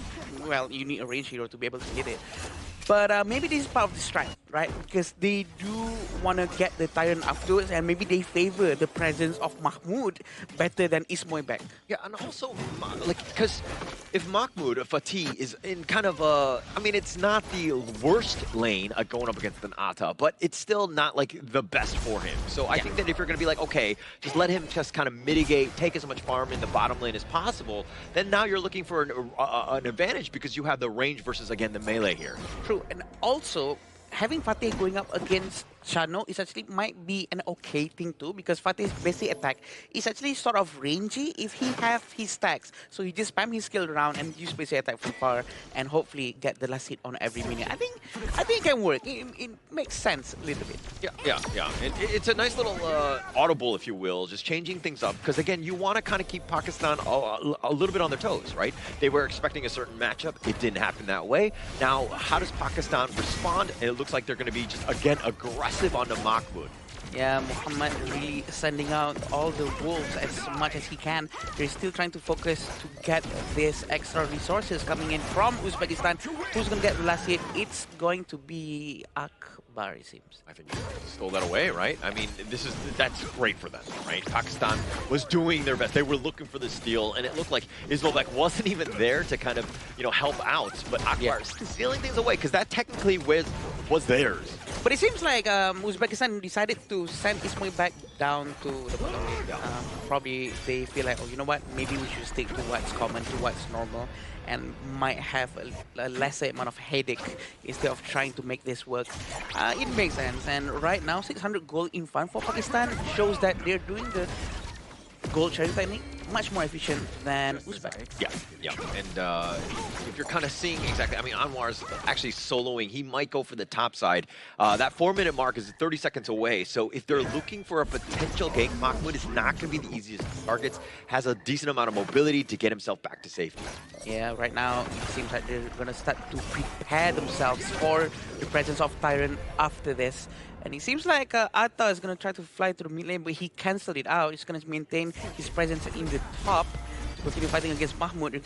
well, you need a range hero to be able to hit it. But maybe this is part of the strat, right? Because they do want to get the Tyrant afterwards, and maybe they favor the presence of Mahmoud better than Ismoy back.
Yeah, and also, like, because if Mahmoud, Fatih, is in kind of a, I mean, it's not the worst lane going up against an Atta, but it's still not, like, the best for him. So I think that if you're going to be like, okay, just let him just kind of mitigate, take as much farm in the bottom lane as possible, then now you're looking for an advantage because you have the range versus, again, the melee here.
True, and also, having Fatih going up against Shano is actually might be an okay thing too, because Fatih's basic attack is actually sort of rangy if he have his stacks. So he just spam his skill around and use basic attack from far and hopefully get the last hit on every minute. I think it can work. It makes sense a little bit.
Yeah. It's a nice little audible, if you will, just changing things up. Because again, you want to kind of keep Pakistan a little bit on their toes, right? They were expecting a certain matchup. It didn't happen that way. Now, how does Pakistan respond? And it looks like they're going to be just, again, aggressive on the Mahmoud.
Yeah, Muhammad really sending out all the wolves as much as he can. They're still trying to focus to get this extra resources coming in from Uzbekistan. Who's going to get the last hit? It's going to be Akbar, it seems.
I think you stole that away, right? I mean, that's great for them, right? Pakistan was doing their best. They were looking for the steal, and it looked like Ismailbek wasn't even there to kind of, help out. But Akbar is stealing things away because that technically was theirs.
But it seems like Uzbekistan decided to send Ismail back down to the bottom lane. Probably they feel like, oh, you know what? Maybe we should stick to what's common, to what's normal, and might have a lesser amount of headache instead of trying to make this work. It makes sense. And right now, 600 gold in front for Pakistan shows that they're doing the gold sharing technique much more efficient than Uzbek.
Yeah. And if you're kind of seeing exactly, I mean, Anwar's actually soloing. He might go for the top side. That 4-minute mark is 30 seconds away. So if they're looking for a potential gank, Mahmoud is not going to be the easiest targets. Has a decent amount of mobility to get himself back to safety.
Yeah, right now it seems like they're going to start to prepare themselves for the presence of Tyrant after this. And it seems like Atta is going to try to fly to the mid lane, but he cancelled it out. He's going to maintain his presence in the top to continue fighting against Mahmoud.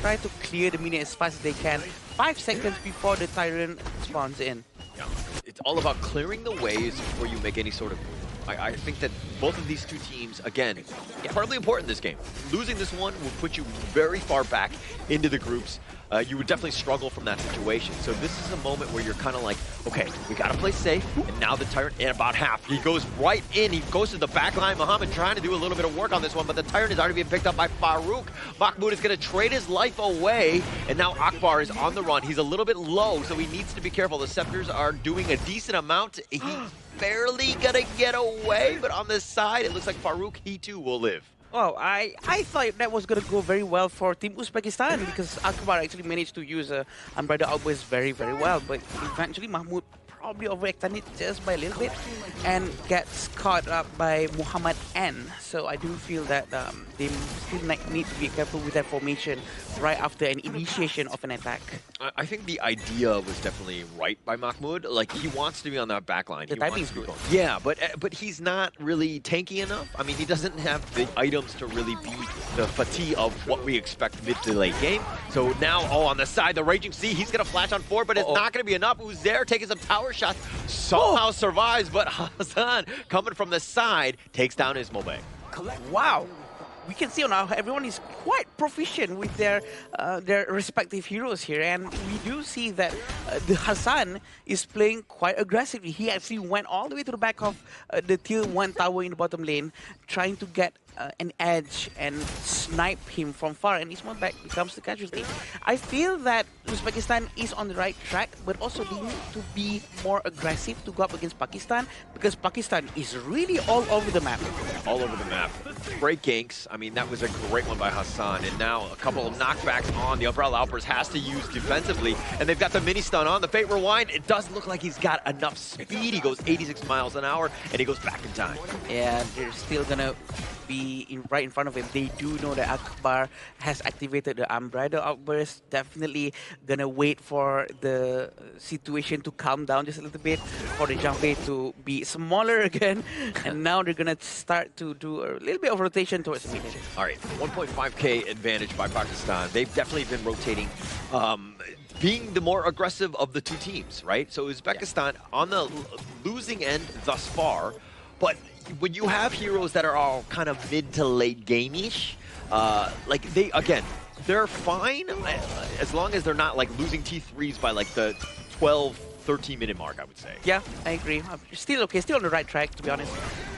Try to clear the minion as fast as they can, 5 seconds before the Tyrant spawns in.
Yeah. It's all about clearing the ways before you make any sort of move. I think that both of these two teams, again, partly important in this game. Losing this one will put you very far back into the groups. You would definitely struggle from that situation. So this is a moment where you're kind of like, okay, we got to play safe. And now the Tyrant, in about half, he goes right in. He goes to the back line. Muhammad trying to do a little bit of work on this one, but the Tyrant is already being picked up by Farouk. Mahmoud is going to trade his life away. And now Akbar is on the run. He's a little bit low, so he needs to be careful. The Scepters are doing a decent amount. He's barely going to get away, but on the side, it looks like Farouk, he too will live.
Wow, I thought that was going to go very well for Team Uzbekistan because Akbar actually managed to use Umbrella Outburst very, very well. But eventually, Mahmoud probably overextended just by a little bit and gets caught up by Muhammad N. So I do feel that they still need to be careful with that formation right after an initiation of an attack.
I think the idea was definitely right by Mahmoud. Like, he wants to be on that back line.
The timing's good.
Yeah, but he's not really tanky enough. I mean, he doesn't have the items to really be the fatigue of what we expect mid to late game. So now, on the side, the Raging Sea, he's going to flash on forward, but it's not going to be enough. Who's there taking some tower shots, somehow survives, but Hassan, coming from the side, takes down Ismailbek.
Wow. We can see now everyone is quite proficient with their respective heroes here, and we do see that the Hassan is playing quite aggressively. He actually went all the way to the back of the tier 1 tower in the bottom lane, trying to get an edge and snipe him from far, and Ismailbek becomes the casualty. I feel that Uzbekistan is on the right track, but also they need to be more aggressive to go up against Pakistan, because Pakistan is really all over the map.
All over the map. Great ganks. I mean, that was a great one by Hassan, and now a couple of knockbacks on. The Umbrella Outburst has to use defensively, and they've got the mini stun on. The Fate Rewind, it does look like he's got enough speed. He goes 86 miles an hour, and he goes back in time.
Yeah, they're still gonna be right in front of him. They do know that Akbar has activated the Umbrella Outburst. Definitely gonna wait for the situation to calm down just a little bit, for the Junpei to be smaller again, and now they're gonna start to do a little bit of rotation towards the mid.
All right, 1.5k advantage by Pakistan. They've definitely been rotating, being the more aggressive of the two teams, right? So Uzbekistan on the losing end thus far, but when you have heroes that are all kind of mid to late game-ish, like they're fine as long as they're not like losing T3s by like the 12, 13-minute mark, I would say.
Yeah, I agree. Still okay, still on the right track, to be honest.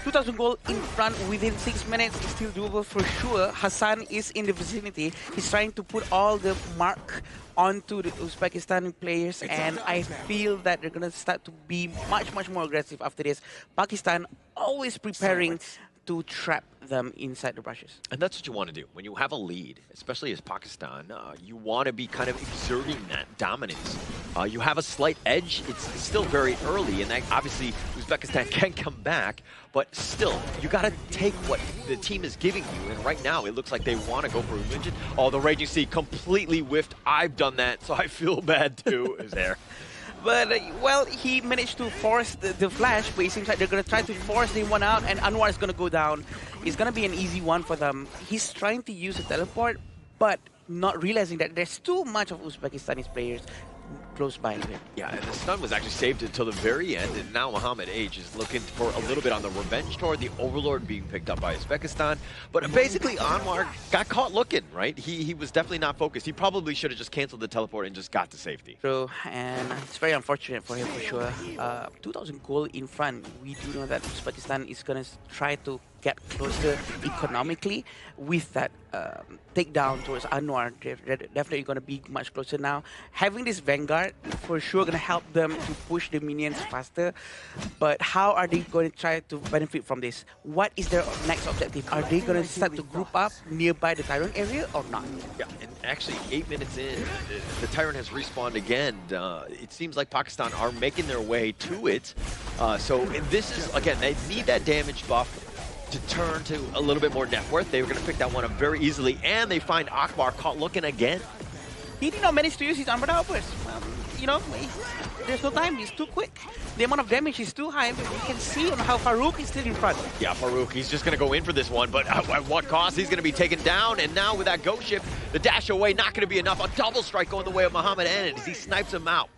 2,000 gold in front within 6 minutes is still doable for sure. Hassan is in the vicinity. He's trying to put all the mark onto the Uzbekistan players, and I feel that they're going to start to be much, much more aggressive after this. Pakistan always preparing to trap them inside the brushes.
And that's what you want to do. When you have a lead, especially as Pakistan, you want to be kind of exerting that dominance. You have a slight edge. It's still very early, and that obviously Uzbekistan can come back, but still, you got to take what the team is giving you, and right now it looks like they want to go for Umijin. Oh, the Raging Sea completely whiffed. I've done that, so I feel bad too, is there.
But, well, he managed to force the flash, but it seems like they're going to try to force the one out, and Anwar is going to go down. It's going to be an easy one for them. He's trying to use a teleport, but not realizing that there's too much of Uzbekistan's players close by him.
Yeah, and the stun was actually saved until the very end, and now Mohamed H is looking for a little bit on the revenge toward the Overlord being picked up by Uzbekistan. But basically, Anwar got caught looking, right? He was definitely not focused. He probably should have just canceled the teleport and just got to safety.
True, and it's very unfortunate for him for sure. 2,000 gold in front. We do know that Uzbekistan is going to try to get closer economically with that takedown towards Anwar. They're definitely going to be much closer now. Having this Vanguard for sure going to help them to push the minions faster. But how are they going to try to benefit from this? What is their next objective? Are they going to start to group up nearby the Tyrant area or not?
Yeah, and actually 8 minutes in, the Tyrant has respawned again. It seems like Pakistan are making their way to it. So this is, again, they need that damage buff to turn to a little bit more net worth. They were going to pick that one up very easily, and they find Akbar caught looking again.
He did not manage to use his Umbrella outburst. You know, there's no time. He's too quick. The amount of damage is too high. You can see on how Farouk is still in front.
Yeah, Farouk, he's just going to go in for this one, but at what cost? He's going to be taken down, and now with that ghost ship, the dash away not going to be enough. A double strike going the way of Mohamed N as he snipes him out.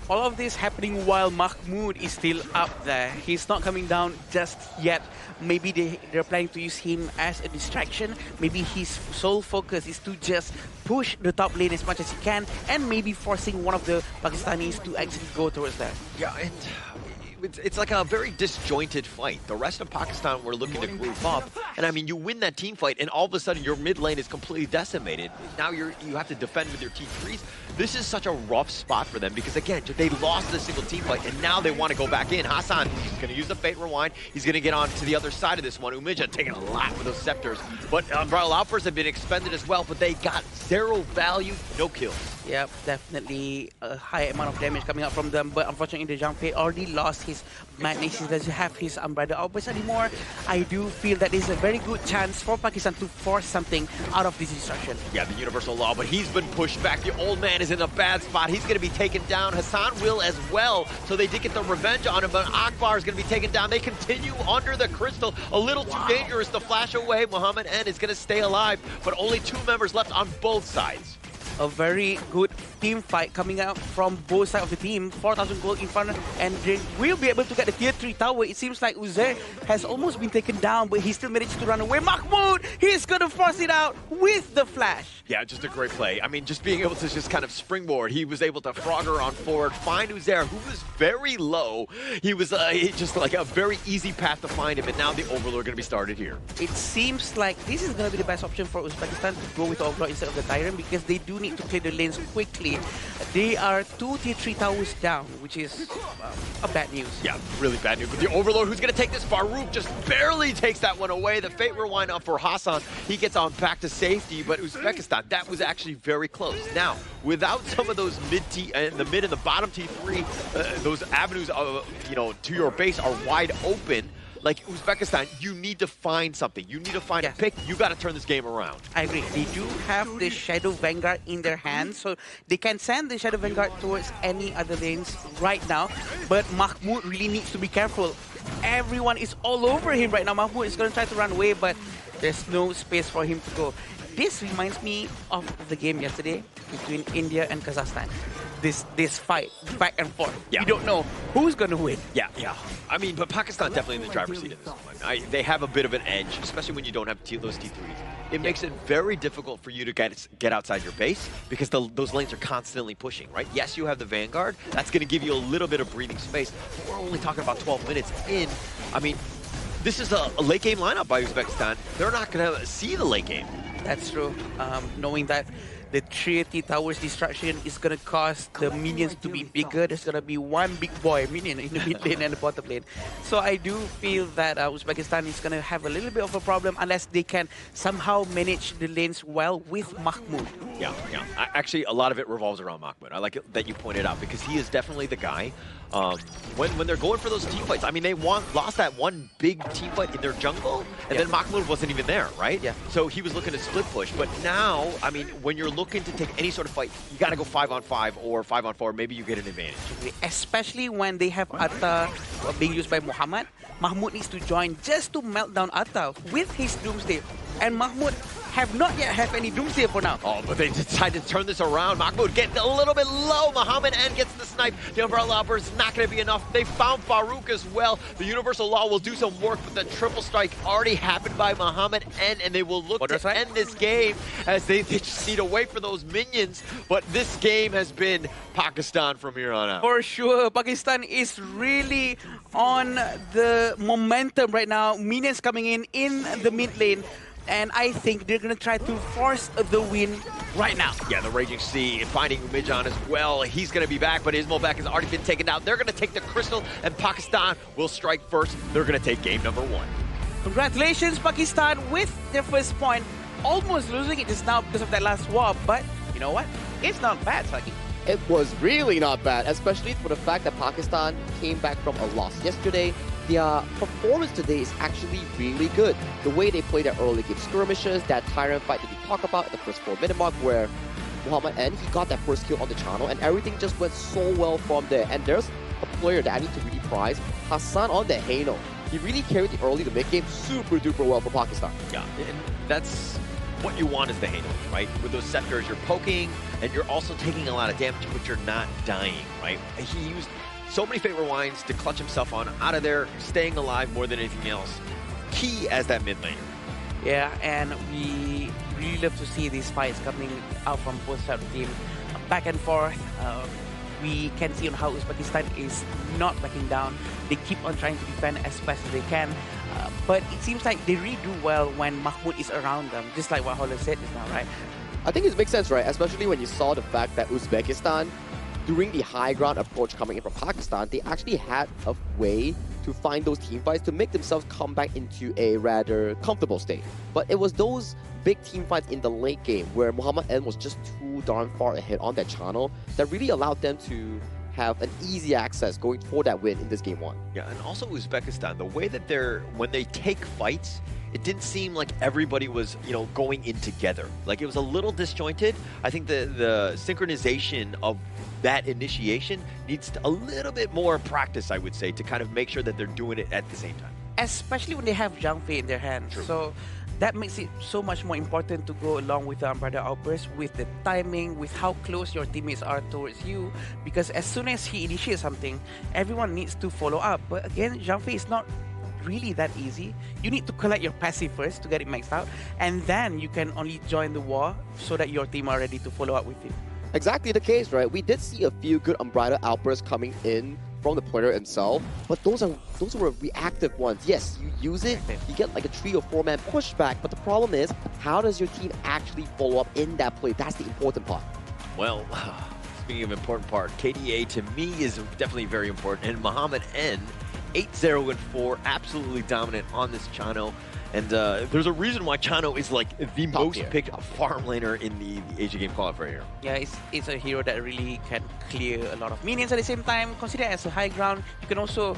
All of this happening while Mahmoud is still up there. He's not coming down just yet. Maybe they're planning to use him as a distraction. Maybe his sole focus is to just push the top lane as much as he can, and maybe forcing one of the Pakistanis to actually go towards that.
Yeah, and it's like a very disjointed fight. The rest of Pakistan were looking to group up, and I mean, you win that team fight, and all of a sudden your mid lane is completely decimated. Now you have to defend with your T3s. This is such a rough spot for them because, again, they lost the single team fight, and now they want to go back in. Hassan, he's going to use the Fate Rewind. He's going to get on to the other side of this one. Umijin taking a lot with those scepters, but Umbrella Outbursts have been expended as well, but they got 0 value, no kills.
Yep, definitely a high amount of damage coming out from them, but unfortunately the Zhang Fei already lost his madness. He doesn't have his Umbrella Outburst anymore. I do feel that is a very good chance for Pakistan to force something out of this destruction.
Yeah, the Universal Law, but he's been pushed back. The old man is in a bad spot. He's going to be taken down. Hassan will as well, so they did get the revenge on him, but Akbar is going to be taken down. They continue under the crystal. A little too dangerous to flash away. Mohamed N is going to stay alive, but only 2 members left on both sides.
A very good team fight coming out from both sides of the team. 4,000 gold in front, and they will be able to get the tier 3 tower. It seems like Uzair has almost been taken down, but he still managed to run away. Mahmoud, he's going to force it out with the flash.
Yeah, just a great play. I mean, just being able to just kind of springboard. He was able to Frogger on forward, find Uzair, who was very low. He was just like a very easy path to find him, and now the Overlord going to be started here.
It seems like this is going to be the best option for Uzbekistan to go with the Overlord instead of the Tyrant, because they do need to clear the lanes quickly. They are 2 tier 3 towers down, which is a bad news.
Yeah, really bad news. But the Overlord, who's going to take this? Farouk just barely takes that one away. The Fate Rewind up for Hassan. He gets on back to safety, but Uzbekistan, that was actually very close. Now, without some of those the mid and the bottom T3, those avenues, you know, to your base are wide open. Like Uzbekistan, you need to find something. You need to find a pick. You got to turn this game around.
I agree. They do have the Shadow Vanguard in their hands, so they can send the Shadow Vanguard towards any other lanes right now. But Mahmoud really needs to be careful. Everyone is all over him right now. Mahmoud is going to try to run away, but there's no space for him to go. This reminds me of the game yesterday between India and Kazakhstan. This fight, back and forth.
Yeah.
You don't know who's going to win.
Yeah. I mean, but Pakistan definitely in the driver's seat in this one. They have a bit of an edge, especially when you don't have those T3s. it makes it very difficult for you to get outside your base because those lanes are constantly pushing, right? Yes, you have the Vanguard. That's going to give you a little bit of breathing space. But we're only talking about 12 minutes in. I mean, this is a late game lineup by Uzbekistan. They're not going to see the late game.
That's true. Knowing that the Trinity Towers destruction is going to cause the minions to be bigger. There's going to be one big boy minion in the mid lane and the bottom lane. So I do feel that Uzbekistan is going to have a little bit of a problem unless they can somehow manage the lanes well with Mahmoud.
Yeah. Actually, a lot of it revolves around Mahmoud. I like it that you pointed out because he is definitely the guy. When they're going for those team fights, I mean, they lost that one big team fight in their jungle, and then Mahmoud wasn't even there, right?
Yeah.
So he was looking to split push. But now, I mean, when you're looking to take any sort of fight, you got to go 5-on-5 or 5-on-4. Maybe you get an advantage.
Especially when they have Atta being used by Muhammad. Mahmoud needs to join just to melt down Atta with his Doomsday. And Mahmoud have not yet have any Doomsday for now.
Oh, but they decided to turn this around. Mahmoud getting a little bit low. Muhammad N gets the snipe. The Umbrella Upper is not going to be enough. They found Farouk as well. The Universal Law will do some work, but the triple strike already happened by Muhammad N, and they will look to end this game as they just need to wait for those minions. But this game has been Pakistan from here on out.
For sure, Pakistan is really on the momentum right now. Minions coming in the mid lane. And I think they're going to try to force the win right now.
Yeah, the Raging Sea finding Umijan as well. He's going to be back, but Ismobek has already been taken down. They're going to take the Crystal, and Pakistan will strike first. They're going to take game number 1.
Congratulations, Pakistan, with their first point. Almost losing it just now because of that last war, but you know what? It's not bad, Saki.
It was really not bad, especially for the fact that Pakistan came back from a loss yesterday. Their performance today is actually really good. The way they play their early game skirmishes, that Tyrant fight that we talked about at the first 4-minute mark where Muhammad N, he got that first kill on the channel and everything just went so well from there. And there's a player that I need to really prize, Hassan on the Hano. He really carried the early to mid game super duper well for Pakistan.
Yeah, and that's what you want is the Hano, right? With those scepters, you're poking and you're also taking a lot of damage, but you're not dying, right? He used so many favorite wines to clutch himself on out of there, staying alive more than anything else. Key as that mid laner.
Yeah, and we really love to see these fights coming out from both sides of the team. Back and forth. We can see on how Uzbekistan is not backing down. They keep on trying to defend as fast as they can. But it seems like they really do well when Mahmoud is around them, just like what Holland said just now, right?
I think it makes sense, right? Especially when you saw the fact that Uzbekistan, during the high ground approach coming in from Pakistan, they actually had a way to find those team fights to make themselves come back into a rather comfortable state. But it was those big team fights in the late game where Muhammad N was just too darn far ahead on that channel that really allowed them to have an easy access going for that win in this game 1.
Yeah, and also Uzbekistan, the way that when they take fights, it didn't seem like everybody was, going in together. Like it was a little disjointed. I think the synchronization of that initiation needs a little bit more practice, I would say, to kind of make sure that they're doing it at the same time.
Especially when they have Zhang Fei in their hands.
True.
So that makes it so much more important to go along with the Umbrella Outburst, with the timing, with how close your teammates are towards you. Because as soon as he initiates something, everyone needs to follow up. But again, Zhang Fei is not really that easy. You need to collect your passive first to get it maxed out, and then you can only join the war so that your team are ready to follow up with you.
Exactly the case, right? We did see a few good Umbrella outbursts coming in from the player himself, but those were reactive ones. Yes, you use it, you get like a 3 or 4-man pushback, but the problem is, how does your team actually follow up in that play? That's the important part.
Well, speaking of important part, KDA to me is definitely very important, and Muhammad N, 8-0-4, absolutely dominant on this Chano. And there's a reason why Chano is like the most picked farm laner in the Asia Game Qualifier here.
Yeah, it's a hero that really can clear a lot of minions at the same time. Consider it as a high ground. You can also,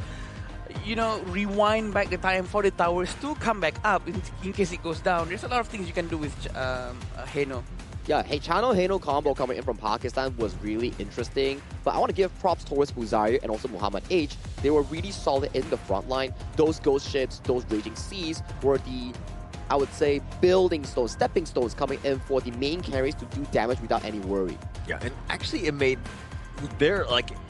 rewind back the time for the towers to come back up in case it goes down. There's a lot of things you can do with Hano.
Yeah, hey, Chano-Hano combo coming in from Pakistan was really interesting, but I want to give props towards Uzair and also Muhammad H. They were really solid in the front line. Those ghost ships, those raging seas were the, I would say, building stones, stepping stones coming in for the main carries to do damage without any worry.
Yeah, and actually it made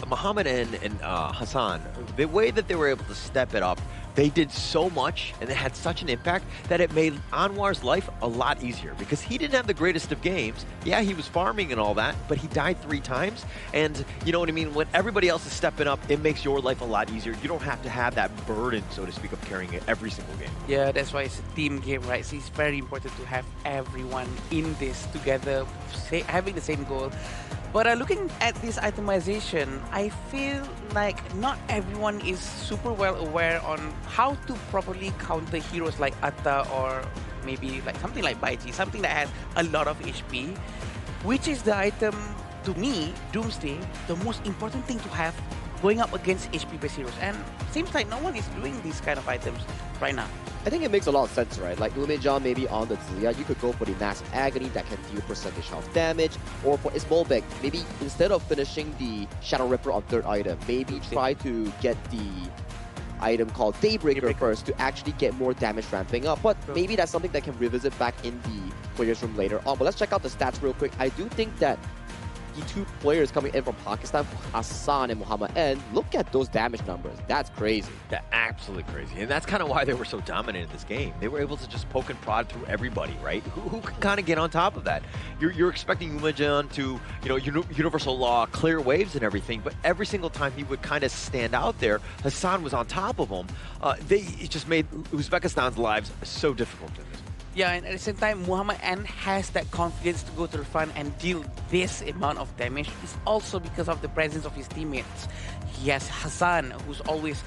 Muhammad and Hassan, the way that they were able to step it up They did so much and they had such an impact that it made Anwar's life a lot easier because he didn't have the greatest of games. Yeah, he was farming and all that, but he died 3 times. And you know what I mean? When everybody else is stepping up, it makes your life a lot easier. You don't have to have that burden, so to speak, of carrying it every single game.
Yeah, that's why it's a team game, right? So it's very important to have everyone in this together, having the same goal. But looking at this itemization, I feel like not everyone is super well aware on how to properly counter heroes like Atta or maybe like something like Baiji, something that has a lot of HP, which is the item, to me, Doomsday, the most important thing to have going up against HP-based heroes. And seems like no one is doing these kind of items right now.
I think it makes a lot of sense, right? Like Umejan maybe on the Zilia, you could go for the Massive Agony that can deal percentage health damage, or for Ismolbek, maybe instead of finishing the Shadow Ripper on 3rd item, maybe try to get the item called Daybreaker first to actually get more damage ramping up. But maybe that's something that can revisit back in the players room later on. But let's check out the stats real quick. I do think that the 2 players coming in from Pakistan, Hassan and Muhammad N, look at those damage numbers. That's crazy.
That's absolutely crazy. And that's kind of why they were so dominant in this game. They were able to just poke and prod through everybody, right? Who can kind of get on top of that? You're expecting Umejan to, you know, universal law, clear waves and everything, but every single time he would kind of stand out there, Hassan was on top of him. It just made Uzbekistan's lives so difficult in this.
Yeah, and at the same time, Muhammad N has that confidence to go to the front and deal this amount of damage. It's also because of the presence of his teammates. He has Hassan, who's always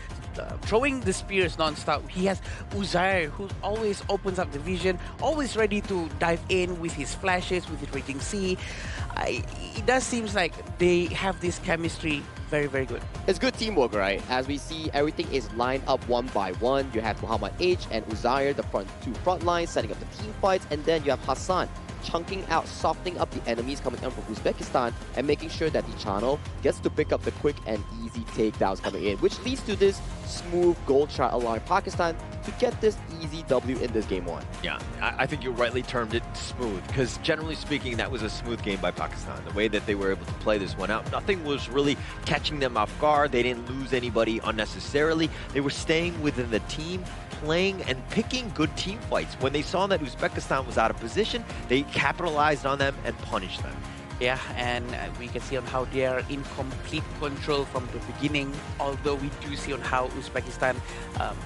throwing the spears non-stop. He has Uzair, who always opens up the vision, always ready to dive in with his flashes, with his Raging Sea. It does seem like they have this chemistry very, very good.
It's good teamwork, right? As we see, everything is lined up one by one. You have Muhammad H and Uzair, the two front lines, setting up the team fights, and then you have Hassan chunking out, softening up the enemies coming in from Uzbekistan, and making sure that the channel gets to pick up the quick and easy takedowns coming in, which leads to this smooth gold chart allowing Pakistan to get this easy W in this game 1.
Yeah, I think you rightly termed it smooth, because generally speaking, that was a smooth game by Pakistan. The way that they were able to play this one out, nothing was really catching them off guard. They didn't lose anybody unnecessarily. They were staying within the team, playing and picking good team fights. When they saw that Uzbekistan was out of position, they capitalized on them and punished them.
Yeah, and we can see on how they are in complete control from the beginning, although we do see on how Uzbekistan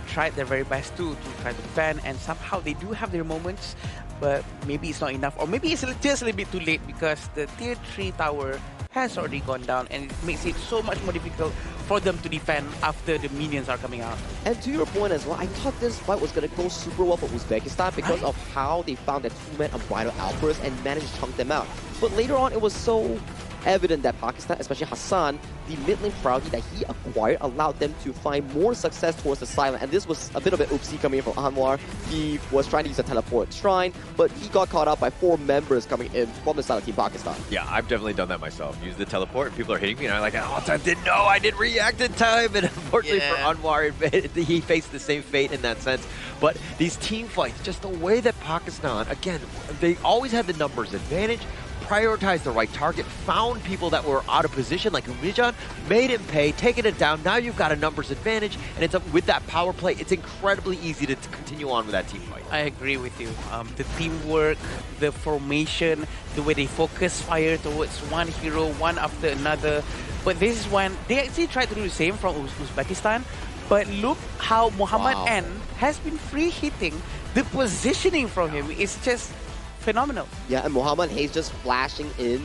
tried their very best to try to defend, and somehow they do have their moments, but maybe it's not enough, or maybe it's just a little bit too late because the tier 3 tower has already gone down, and it makes it so much more difficult for them to defend after the minions are coming out.
And to your point as well, I thought this fight was going to go super well for Uzbekistan because of how they found that 2-man Unbridled Outburst and managed to chunk them out. But later on, it was so evident that Pakistan, especially Hassan, the mid lane priority that he acquired allowed them to find more success towards the side lane. And this was a bit of an oopsie coming in from Anwar. He was trying to use a teleport shrine, but he got caught up by 4 members coming in from the side of Team Pakistan.
Yeah, I've definitely done that myself. Use the teleport, and people are hitting me, and I'm like, oh, I didn't know, I didn't react in time. And unfortunately for Anwar, he faced the same fate in that sense. But these team fights, just the way that Pakistan, again, they always had the numbers advantage, prioritized the right target, found people that were out of position like Umejan, made him pay, taking it down. Now you've got a numbers advantage, and it's with that power play, it's incredibly easy to continue on with that team fight.
I agree with you. The teamwork, the formation, the way they focus fire towards one hero, one after another. But this is when they actually tried to do the same from Uzbekistan. But look how Muhammad N has been free hitting. The positioning from him is just phenomenal.
Yeah, and Muhammad Hayes just flashing in,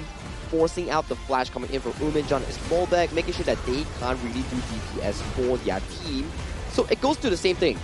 forcing out the flash coming in from Umejan and Smolbek, making sure that they can't really do DPS for their team. So it goes to the same thing.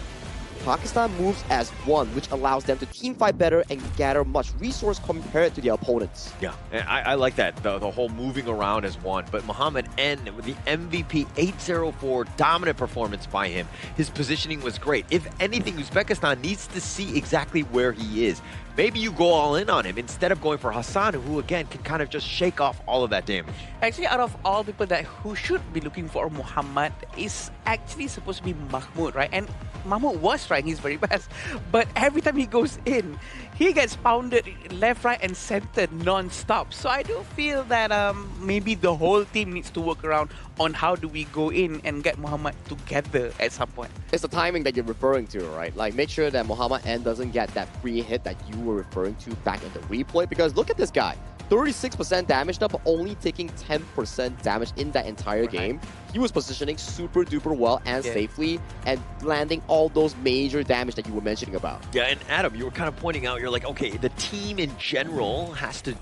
Pakistan moves as one, which allows them to team fight better and gather much resource compared to their opponents.
Yeah, and I like that, the whole moving around as one. But Muhammad N, with the MVP 804 dominant performance by him, his positioning was great. If anything, Uzbekistan needs to see exactly where he is. Maybe you go all in on him instead of going for Hassan, who again can kind of just shake off all of that damage.
Actually, out of all people who should be looking for Muhammad is actually supposed to be Mahmoud, right? And Mahmoud was trying his very best. But every time he goes in, he gets pounded left, right, and center non-stop. So I do feel that maybe the whole team needs to work around on how do we go in and get Muhammad together at some point.
It's the timing that you're referring to, right? Like, make sure that Muhammad N doesn't get that free hit that you were referring to back in the replay, because look at this guy. 36% damage now, but only taking 10% damage in that entire game. He was positioning super duper well and safely and landing all those major damage that you were mentioning about.
Yeah, and Adam, you were kind of pointing out, you're like, okay, the team in general has to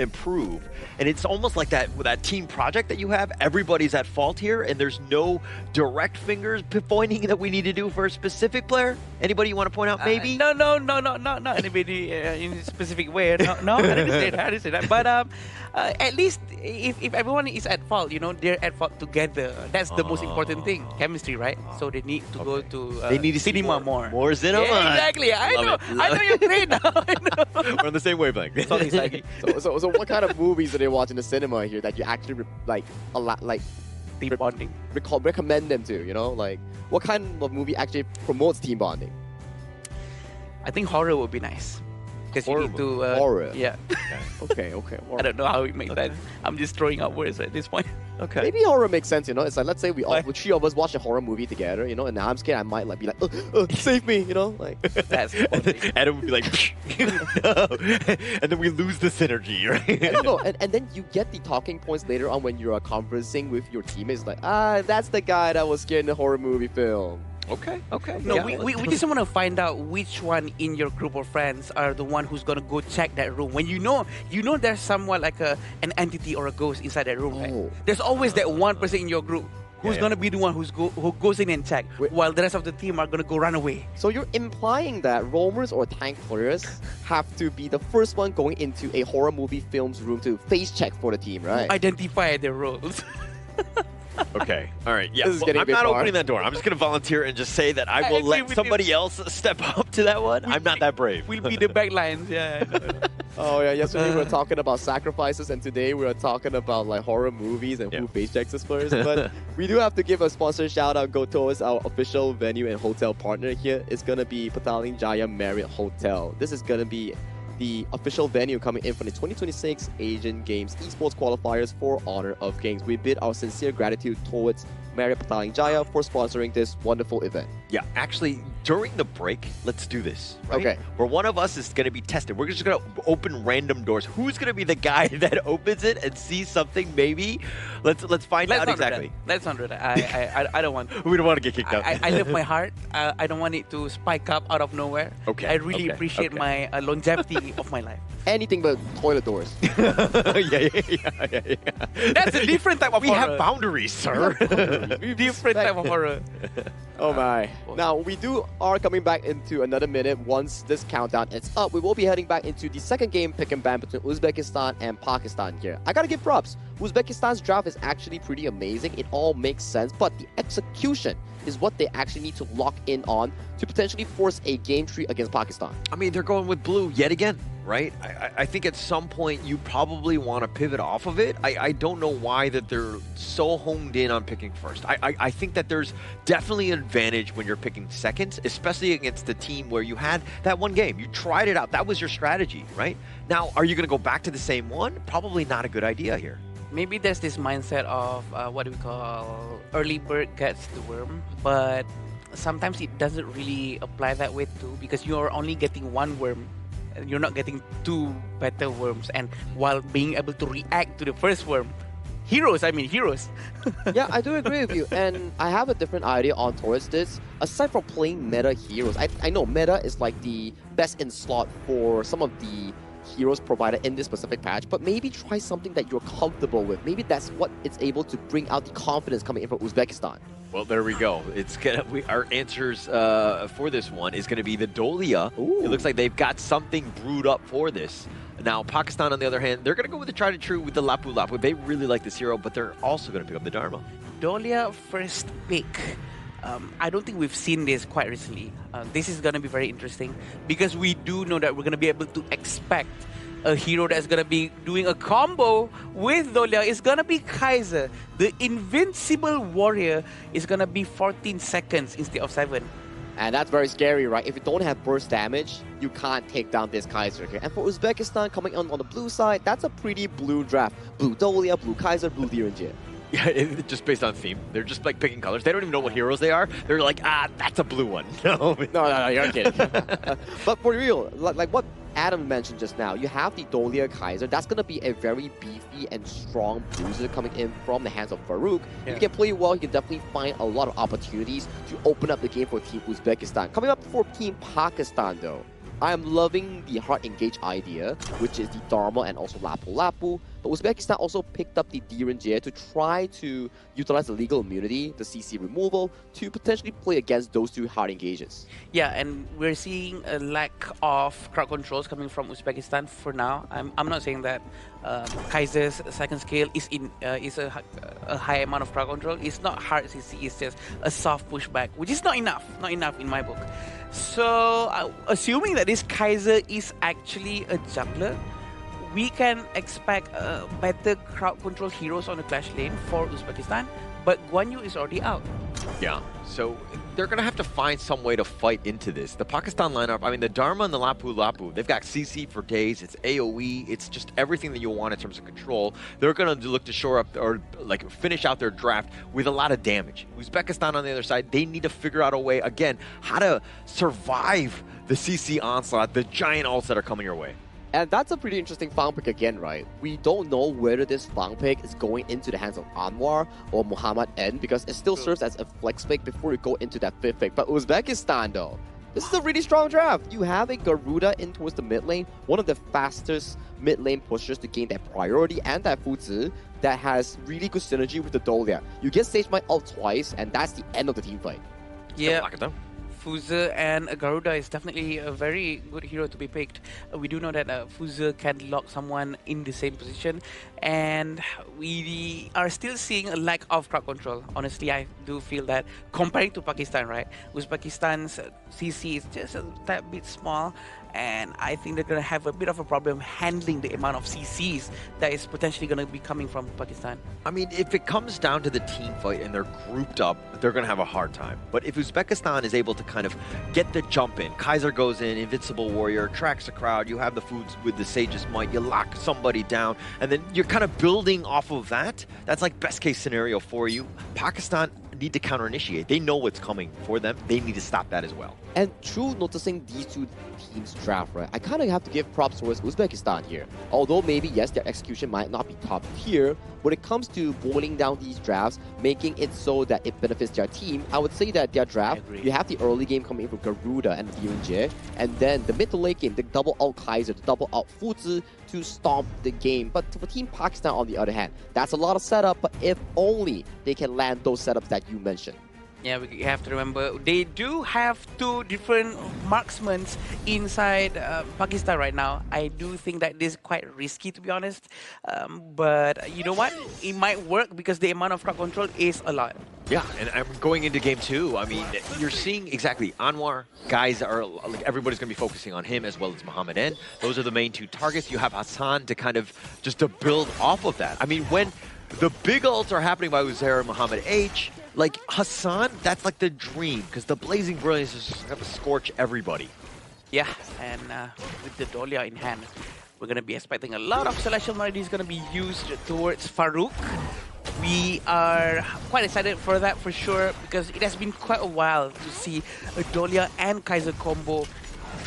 improve. And it's almost like that with that team project that you have, everybody's at fault here, and there's no direct fingers pointing that we need to do for a specific player. Anybody you want to point out, maybe?
No, not anybody in a specific way. No, I didn't say that. But at least if everyone is at fault, you know, they're at fault together. That's the most important thing. Chemistry, right? So they need to go to
they need to
cinema more.
More cinema.
Yeah, exactly. I know you're great now. I know.
We're on the same wavelength.
So what kind of movies do they watch in the cinema here that you actually
team bonding?
Recommend them to, you know? Like, what kind of movie actually promotes team bonding?
I think horror would be nice. Because you need to...
horror?
Yeah.
Okay.
I don't know how it makes sense. I'm just throwing out words at this point.
Okay.
Maybe horror makes sense, you know? It's like, let's say the three of us watch a horror movie together, you know? And I'm scared I might like be like, save me, you know? Like,
that's
Adam would be like, no. And then we lose the synergy, right?
No. And then you get the talking points later on when you're conversing with your teammates, like, that's the guy that was scared in the horror movie film.
Okay.
No, we just want to find out which one in your group of friends are the one who's gonna go check that room. When you know there's someone like an entity or a ghost inside that room, right? There's always that one person in your group who's gonna be the one who goes in and check, while the rest of the team are gonna go run away.
So you're implying that roamers or tank players have to be the first one going into a horror movie film's room to face check for the team, right?
Identify their roles.
Okay. All right. Yeah.
This is getting
I'm not
far.
opening that door. I'm just going to volunteer and just say that I will let somebody else step up to that one. I'm not that brave.
We'll be the back lines. Yeah.
Oh, yeah. Yesterday we were talking about sacrifices, and today we are talking about like horror movies and who face checks us first. But we do have to give a sponsor shout out. Go towards our official venue and hotel partner here. It's going to be Petaling Jaya Marriott Hotel. This is going to be the official venue coming in for the 2026 Asian Games Esports Qualifiers for Honor of Kings. We bid our sincere gratitude towards Marriott Petaling Jaya for sponsoring this wonderful event.
Yeah, actually, during the break, let's do this, right?
Okay.
Where one of us is going to be tested. We're just going to open random doors. Who's going to be the guy that opens it and sees something, maybe? Let's find out exactly.
Let's not do that. I don't want...
We don't want to get kicked out.
I love my heart. I don't want it to spike up out of nowhere.
Okay.
I really appreciate my longevity of my life.
Anything but toilet doors.
Yeah.
That's a different type of horror.
We have boundaries, sir.
Different type of horror.
Oh my. Now, we are coming back into another minute. Once this countdown is up, we will be heading back into the second game pick and ban between Uzbekistan and Pakistan here. I gotta give props. Uzbekistan's draft is actually pretty amazing. It all makes sense, but the execution is what they actually need to lock in on to potentially force a game tree against Pakistan.
I mean, they're going with blue yet again, right? I think at some point you probably want to pivot off of it. I don't know why that they're so honed in on picking first. I think that there's definitely an advantage when you're picking second, especially against the team where you had that one game. You tried it out. That was your strategy, right? Now, are you going to go back to the same one? Probably not a good idea here.
Maybe there's this mindset of what do we call early bird gets the worm, but sometimes it doesn't really apply that way too, because you're only getting one worm. You're not getting two better worms, and while being able to react to the first worm, heroes.
Yeah, I do agree with you, and I have a different idea on towards this. Aside from playing meta heroes, I know meta is like the best in slot for some of the heroes provided in this specific patch, but maybe try something that you're comfortable with. Maybe that's what it's able to bring out the confidence coming in from Uzbekistan.
Well, there we go. It's our answers for this one is going to be the Dolia. Ooh. It looks like they've got something brewed up for this. Now, Pakistan, on the other hand, they're going to go with the tried and true with the Lapu Lapu. They really like this hero, but they're also going to pick up the Dharma.
Dolia first pick. I don't think we've seen this quite recently. This is going to be very interesting because we do know that we're going to be able to expect a hero that's going to be doing a combo with Dolia. It's going to be Kaiser. The invincible warrior is going to be 14 seconds instead of 7.
And that's very scary, right? If you don't have burst damage, you can't take down this Kaiser here. And for Uzbekistan coming on the blue side, that's a pretty blue draft. Blue Dolia, blue Kaiser, blue Direnjie.
Yeah, just based on theme. They're just like picking colors. They don't even know what heroes they are. They're like, that's a blue one. No,
you're kidding. But for real, like what Adam mentioned just now, you have the Dolia Kaiser. That's going to be a very beefy and strong bruiser coming in from the hands of Farouk.
Yeah.
If you can play well, you can definitely find a lot of opportunities to open up the game for Team Uzbekistan. Coming up for Team Pakistan, though, I am loving the hard engage idea, which is the Dharma and also Lapu Lapu. But Uzbekistan also picked up the Direnjie to try to utilize the legal immunity, the CC removal, to potentially play against those two hard engages.
Yeah, and we're seeing a lack of crowd controls coming from Uzbekistan for now. I'm not saying that Kaiser's second scale is a high amount of crowd control. It's not hard CC, it's just a soft pushback, which is not enough in my book. So, assuming that this Kaiser is actually a juggler, we can expect better crowd control heroes on the Clash lane for Uzbekistan, but Guan Yu is already out.
Yeah, so they're going to have to find some way to fight into this. The Pakistan lineup, I mean, the Dharma and the Lapu Lapu, they've got CC for days, it's AoE, it's just everything that you want in terms of control. They're going to look to shore up or like finish out their draft with a lot of damage. Uzbekistan on the other side, they need to figure out a way, again, how to survive the CC onslaught, the giant ults that are coming your way.
And that's a pretty interesting farm pick again, right? We don't know whether this farm pick is going into the hands of Anwar or Muhammad N because it still serves as a flex pick before you go into that fifth pick. But Uzbekistan, though, this is a really strong draft. You have a Garuda in towards the mid lane, one of the fastest mid lane pushers to gain that priority, and that Fuzi that has really good synergy with the Dolia. You get Sage Might ult twice, and that's the end of the team fight.
Yeah. Fuzi and Garuda is definitely a very good hero to be picked. We do know that Fuzi can lock someone in the same position, and we are still seeing a lack of crowd control. Honestly, I do feel that comparing to Pakistan, right? Uzbekistan's CC is just a tad bit small, and I think they're going to have a bit of a problem handling the amount of CCs that is potentially going to be coming from Pakistan.
I mean, if it comes down to the team fight and they're grouped up, they're going to have a hard time. But if Uzbekistan is able to kind of get the jump in, Kaiser goes in, Invincible Warrior, tracks the crowd, you have the foods with the Sage's Might, you lock somebody down, and then you're kind of building off of that. That's like best case scenario for you. Pakistan need to counter-initiate. They know what's coming for them. They need to stop that as well.
And through noticing these two teams draft, right, I kind of have to give props towards Uzbekistan here. Although maybe, yes, their execution might not be top tier, when it comes to boiling down these drafts, making it so that it benefits their team, I would say that their draft, you have the early game coming in from Garuda and Direnjie, and then the mid to late game, the double out Kaiser, the double out Fuzi to stomp the game. But for Team Pakistan, on the other hand, that's a lot of setup, but if only they can land those setups that you mentioned.
Yeah, we have to remember, they do have two different marksmen inside Pakistan right now. I do think that this is quite risky, to be honest. But you know what? It might work because the amount of crowd control is a lot.
Yeah, and I'm going into game two. I mean, you're seeing exactly Anwar. Guys are like everybody's going to be focusing on him as well as Muhammad N. Those are the main two targets. You have Hassan to kind of just to build off of that. I mean, when the big ults are happening by Uzair and Muhammad H, like Hassan, that's like the dream because the Blazing Brilliance is just going to scorch everybody.
Yeah, and with the Dolia in hand, we're going to be expecting a lot of Celestial Melody is going to be used towards Farouk. We are quite excited for that for sure because it has been quite a while to see a Dolia and Kaiser combo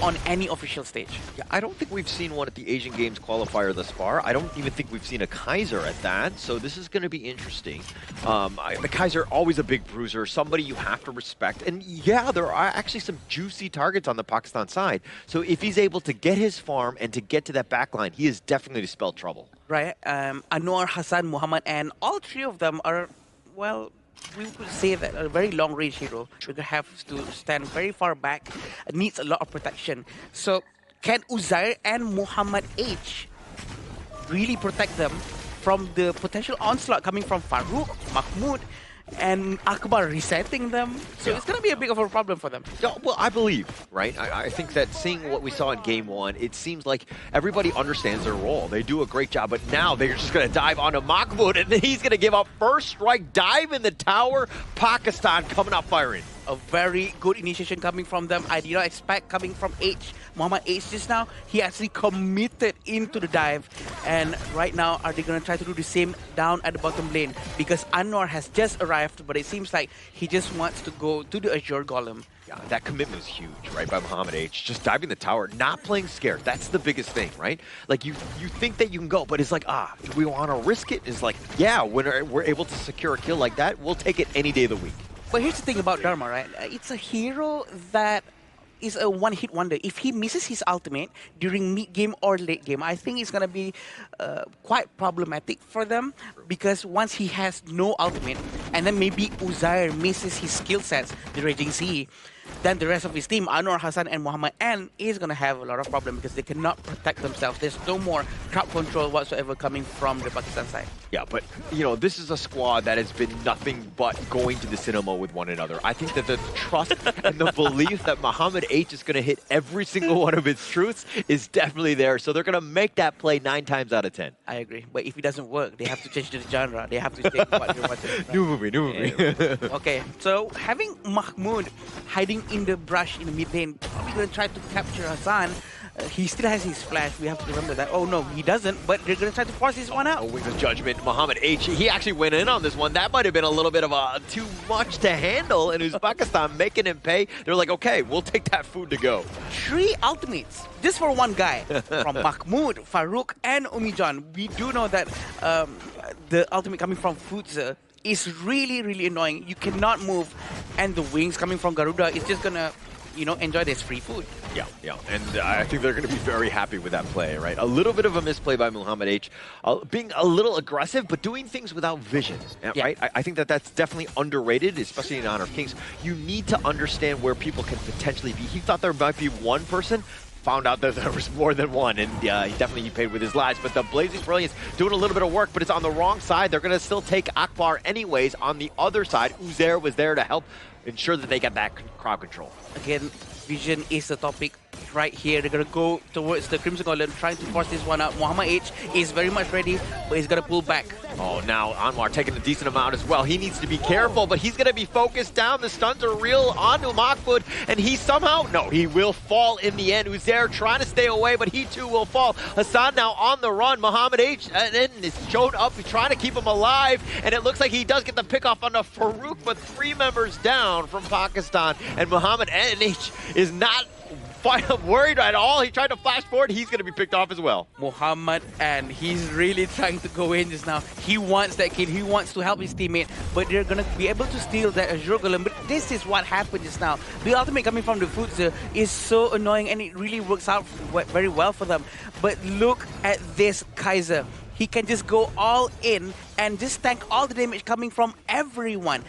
on any official stage.
Yeah, I don't think we've seen one at the Asian Games qualifier thus far. I don't even think we've seen a Kaiser at that, so this is going to be interesting. The Kaiser, always a big bruiser, somebody you have to respect. And yeah, there are actually some juicy targets on the Pakistan side. So if he's able to get his farm and to get to that backline, he is definitely to spell trouble.
Right, Anwar, Hassan, Muhammad, and all three of them are, well, we could say that a very long-range hero. We're going to have to stand very far back, needs a lot of protection. So can Uzair and Muhammad H really protect them from the potential onslaught coming from Farouk, Mahmoud, and Akbar resetting them? So it's going to be a big of a problem for them.
Yeah, well, I believe, right? I think that seeing what we saw in game one, it seems like everybody understands their role. They do a great job, but now they're just going to dive onto Mahmoud, and then he's going to give up first strike, dive in the tower. Pakistan coming out firing.
a very good initiation coming from them. I did not expect coming from Muhammad H just now. He actually committed into the dive. And right now, are they going to try to do the same down at the bottom lane? Because Anwar has just arrived, but it seems like he just wants to go to the Azure Golem.
Yeah, that commitment was huge, right, by Muhammad H. Just diving the tower, not playing scared. That's the biggest thing, right? Like, you think that you can go, but it's like, do we want to risk it? It's like, yeah, when we're able to secure a kill like that, we'll take it any day of the week.
But here's the thing about Dharma, right? It's a hero that is a one-hit wonder. If he misses his ultimate during mid-game or late game, I think it's going to be quite problematic for them, because once he has no ultimate, and then maybe Uzair misses his skill sets, the Raging Sea, then the rest of his team, Anwar, Hassan, and Muhammad N, is going to have a lot of problems because they cannot protect themselves. There's no more crowd control whatsoever coming from the Pakistan side.
Yeah, but, you know, this is a squad that has been nothing but going to the cinema with one another. I think that the trust and the belief that Muhammad H is going to hit every single one of its truths is definitely there. So they're going to make that play 9 times out of 10.
I agree. But if it doesn't work, they have to change the genre. They have to take what they want to. Right?
New movie.
Okay, so having Mahmoud hiding in the brush in the mid lane, probably going to try to capture Hassan. He still has his flash. We have to remember that. Oh no, he doesn't, but they're going to try to force this one out.
Wings of Judgment, Muhammad H, he actually went in on this one. That might have been a little bit of too much to handle, and Uzbekistan making him pay. They're like, okay, we'll take that food to go.
3 ultimates, just for one guy, from Mahmoud, Farouk, and Umijan. We do know that the ultimate coming from Futsa is really, really annoying. You cannot move, and the wings coming from Garuda is just going to, you know, enjoy this free food.
Yeah, and I think they're going to be very happy with that play, right? A little bit of a misplay by Muhammad H, being a little aggressive, but doing things without vision, right? I think that that's definitely underrated, especially in Honor of Kings. You need to understand where people can potentially be. He thought there might be one person, found out that there was more than one, and he paid with his lives. But the Blazing Brilliance doing a little bit of work, but it's on the wrong side. They're going to still take Akbar anyways. On the other side, Uzair was there to help ensure that they got that crowd control.
Again, vision is the topic right here. They're going to go towards the Crimson Golem, trying to force this one out. Muhammad H is very much ready, but he's going to pull back.
Oh, now Anwar taking a decent amount as well. He needs to be careful, but he's going to be focused down. The stuns are real onto Mahmoud, and he somehow, no, he will fall in the end. Uzair trying to stay away, but he too will fall. Hassan now on the run. Muhammad H is shown up, trying to keep him alive, and it looks like he does get the pick off on the Farouk, but 3 members down from Pakistan, and Muhammad H is not worried at all. He tried to flash forward. He's going to be picked off as well.
Muhammad, and he's really trying to go in just now. He wants that kill. He wants to help his teammate, but they're going to be able to steal that Azure Golem. But this is what happened just now. The ultimate coming from the Futsa is so annoying, and it really works out very well for them. But look at this Kaiser. He can just go all in and just tank all the damage coming from everyone.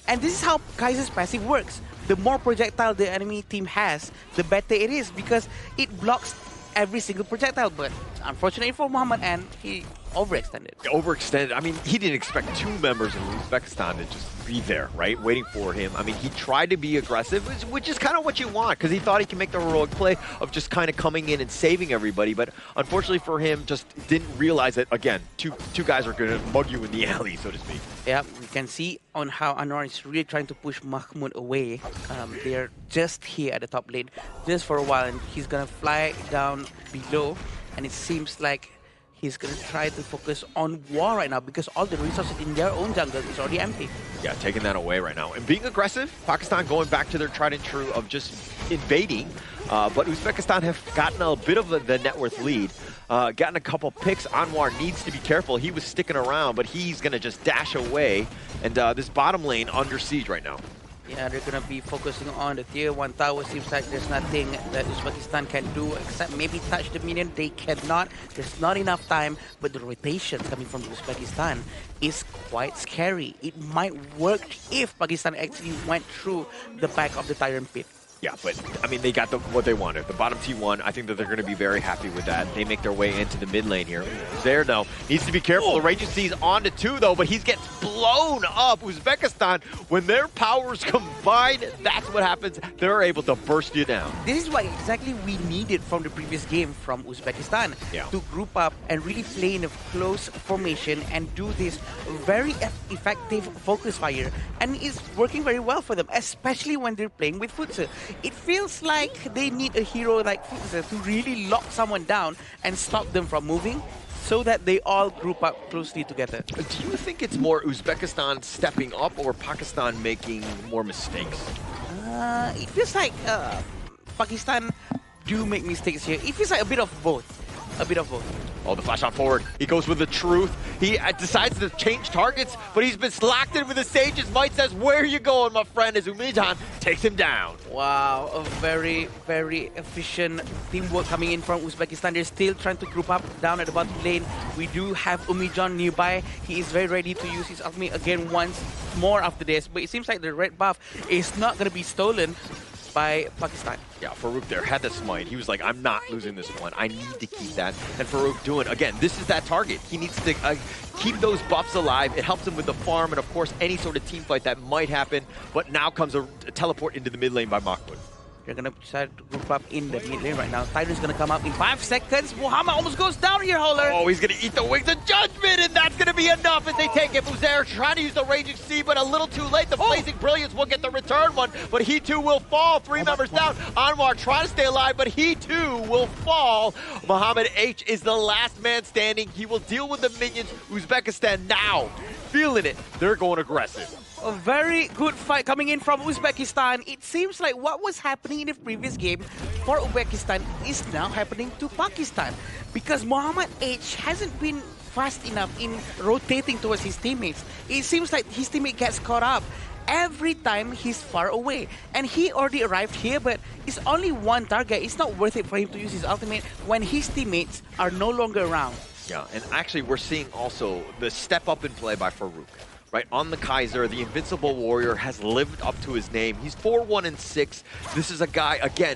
And this is how Kaiser's passive works. The more projectile the enemy team has, the better it is, because it blocks every single projectile. But unfortunately for Muhammad, and he overextended.
I mean, he didn't expect 2 members of Uzbekistan to just be there, right? Waiting for him. I mean, he tried to be aggressive, which is kind of what you want, because he thought he can make the heroic play of just kind of coming in and saving everybody. But unfortunately for him, just didn't realize that, again, two guys are going to mug you in the alley, so to speak.
Yeah, we can see on how Anwar is really trying to push Mahmoud away. They're just here at the top lane, just for a while, and he's going to fly down below, and it seems like he's going to try to focus on war right now, because all the resources in their own jungle is already empty.
Yeah, taking that away right now. And being aggressive, Pakistan going back to their tried and true of just invading. But Uzbekistan have gotten a bit of the net worth lead. Gotten a couple picks. Anwar needs to be careful. He was sticking around, but he's going to just dash away. And this bottom lane under siege right now.
Yeah, they're going to be focusing on the tier 1 tower. Seems like there's nothing that Uzbekistan can do except maybe touch the minion. They cannot. There's not enough time. But the rotation coming from Uzbekistan is quite scary. It might work if Pakistan actually went through the back of the Tyrant Pit.
Yeah, but I mean, they got what they wanted. The bottom T1, I think that they're going to be very happy with that. They make their way into the mid lane here. There, though, needs to be careful. The Raging Sea's on to 2, though, but he gets blown up. Uzbekistan, when their powers combine, that's what happens. They're able to burst you down.
This is what exactly we needed from the previous game from Uzbekistan.
Yeah.
To group up and really play in a close formation and do this very effective focus fire. And it's working very well for them, especially when they're playing with Futse. It feels like they need a hero like Futse to really lock someone down and stop them from moving so that they all group up closely together.
Do you think it's more Uzbekistan stepping up or Pakistan making more mistakes?
It feels like Pakistan do make mistakes here. It feels like a bit of both. A bit of both.
Oh, the flash on forward. He goes with the truth. He decides to change targets, but he's been slacked in with the Sage's might. Says, where are you going, my friend? As Umijan takes him down.
Wow, a very, very efficient teamwork coming in from Uzbekistan. They're still trying to group up down at the bottom lane. We do have Umijan nearby. He is very ready to use his ultimate again once more after this. But it seems like the red buff is not going to be stolen by Pakistan.
Yeah, Farouk there had the smite. He was like, I'm not losing this one. I need to keep that. And Farouk doing, again, this is that target. He needs to keep those buffs alive. It helps him with the farm and, of course, any sort of team fight that might happen. But now comes a teleport into the mid lane by Mahmoud.
They're going to decide to group up in the mid lane right now. Tyrant's going to come up in 5 seconds. Muhammad almost goes down here, Holler.
Oh, he's going to eat the Wings of Judgment, and that's going to be enough as they take it. Buzair trying to use the Raging Sea, but a little too late. The Blazing Brilliance will get the return one, but he too will fall. 3 members down. Anwar trying to stay alive, but he too will fall. Muhammad H is the last man standing. He will deal with the minions. Uzbekistan now feeling it. They're going aggressive.
A very good fight coming in from Uzbekistan. It seems like what was happening in the previous game for Uzbekistan is now happening to Pakistan because Muhammad H hasn't been fast enough in rotating towards his teammates. It seems like his teammate gets caught up every time he's far away. And he already arrived here, but it's only one target. It's not worth it for him to use his ultimate when his teammates are no longer around.
Yeah, and actually we're seeing also the step up in play by Farouk. Right, on the Kaiser, the Invincible Warrior has lived up to his name. He's 4-1-6. This is a guy, again,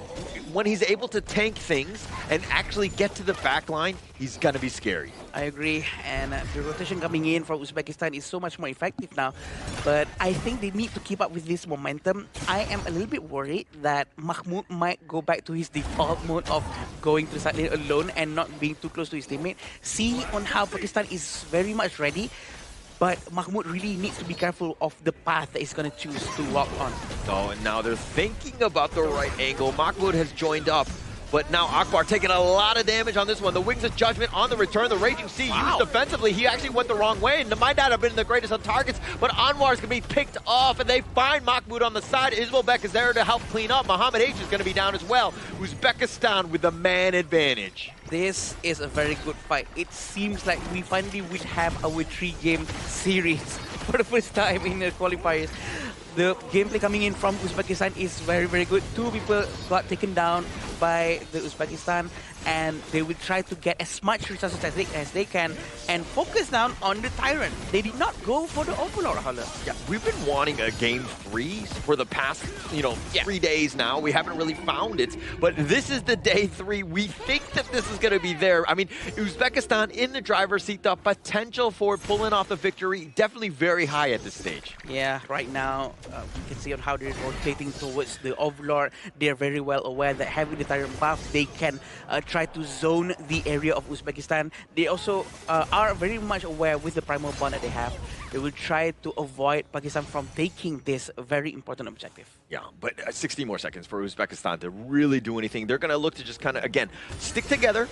when he's able to tank things and actually get to the back line, he's going to be scary.
I agree, and the rotation coming in from Uzbekistan is so much more effective now. But I think they need to keep up with this momentum. I am a little bit worried that Mahmoud might go back to his default mode of going to the side lane alone and not being too close to his teammate. See on how Pakistan is very much ready. But Mahmoud really needs to be careful of the path that he's going to choose to walk on.
Oh, and now they're thinking about the right angle. Mahmoud has joined up, but now Akbar taking a lot of damage on this one. The Wings of Judgment on the return. The Raging Sea used defensively. He actually went the wrong way, and might not have been the greatest on targets, but Anwar's going to be picked off, and they find Mahmoud on the side. Ismailbek is there to help clean up. Muhammad H is going to be down as well. Uzbekistan with the man advantage.
This is a very good fight. It seems like we finally will have our 3-game series for the first time in the qualifiers. The gameplay coming in from Uzbekistan is very, very good. 2 people got taken down by the Uzbekistan, and they will try to get as much resources as they can and focus down on the Tyrant. They did not go for the Overlord, Holler.
Yeah, we've been wanting a game 3 for the past, 3 days now. We haven't really found it, but this is the day 3. We think that this is going to be there. I mean, Uzbekistan in the driver's seat. The potential for pulling off the victory definitely very high at this stage.
Yeah, right now we can see on how they're rotating towards the Overlord. They're very well aware that having the Tyrant buff, they can try to zone the area of Uzbekistan. They also are very much aware with the primal bond that they have. They will try to avoid Pakistan from taking this very important objective.
Yeah, but 60 more seconds for Uzbekistan to really do anything. They're going to look to just kind of, again, stick together.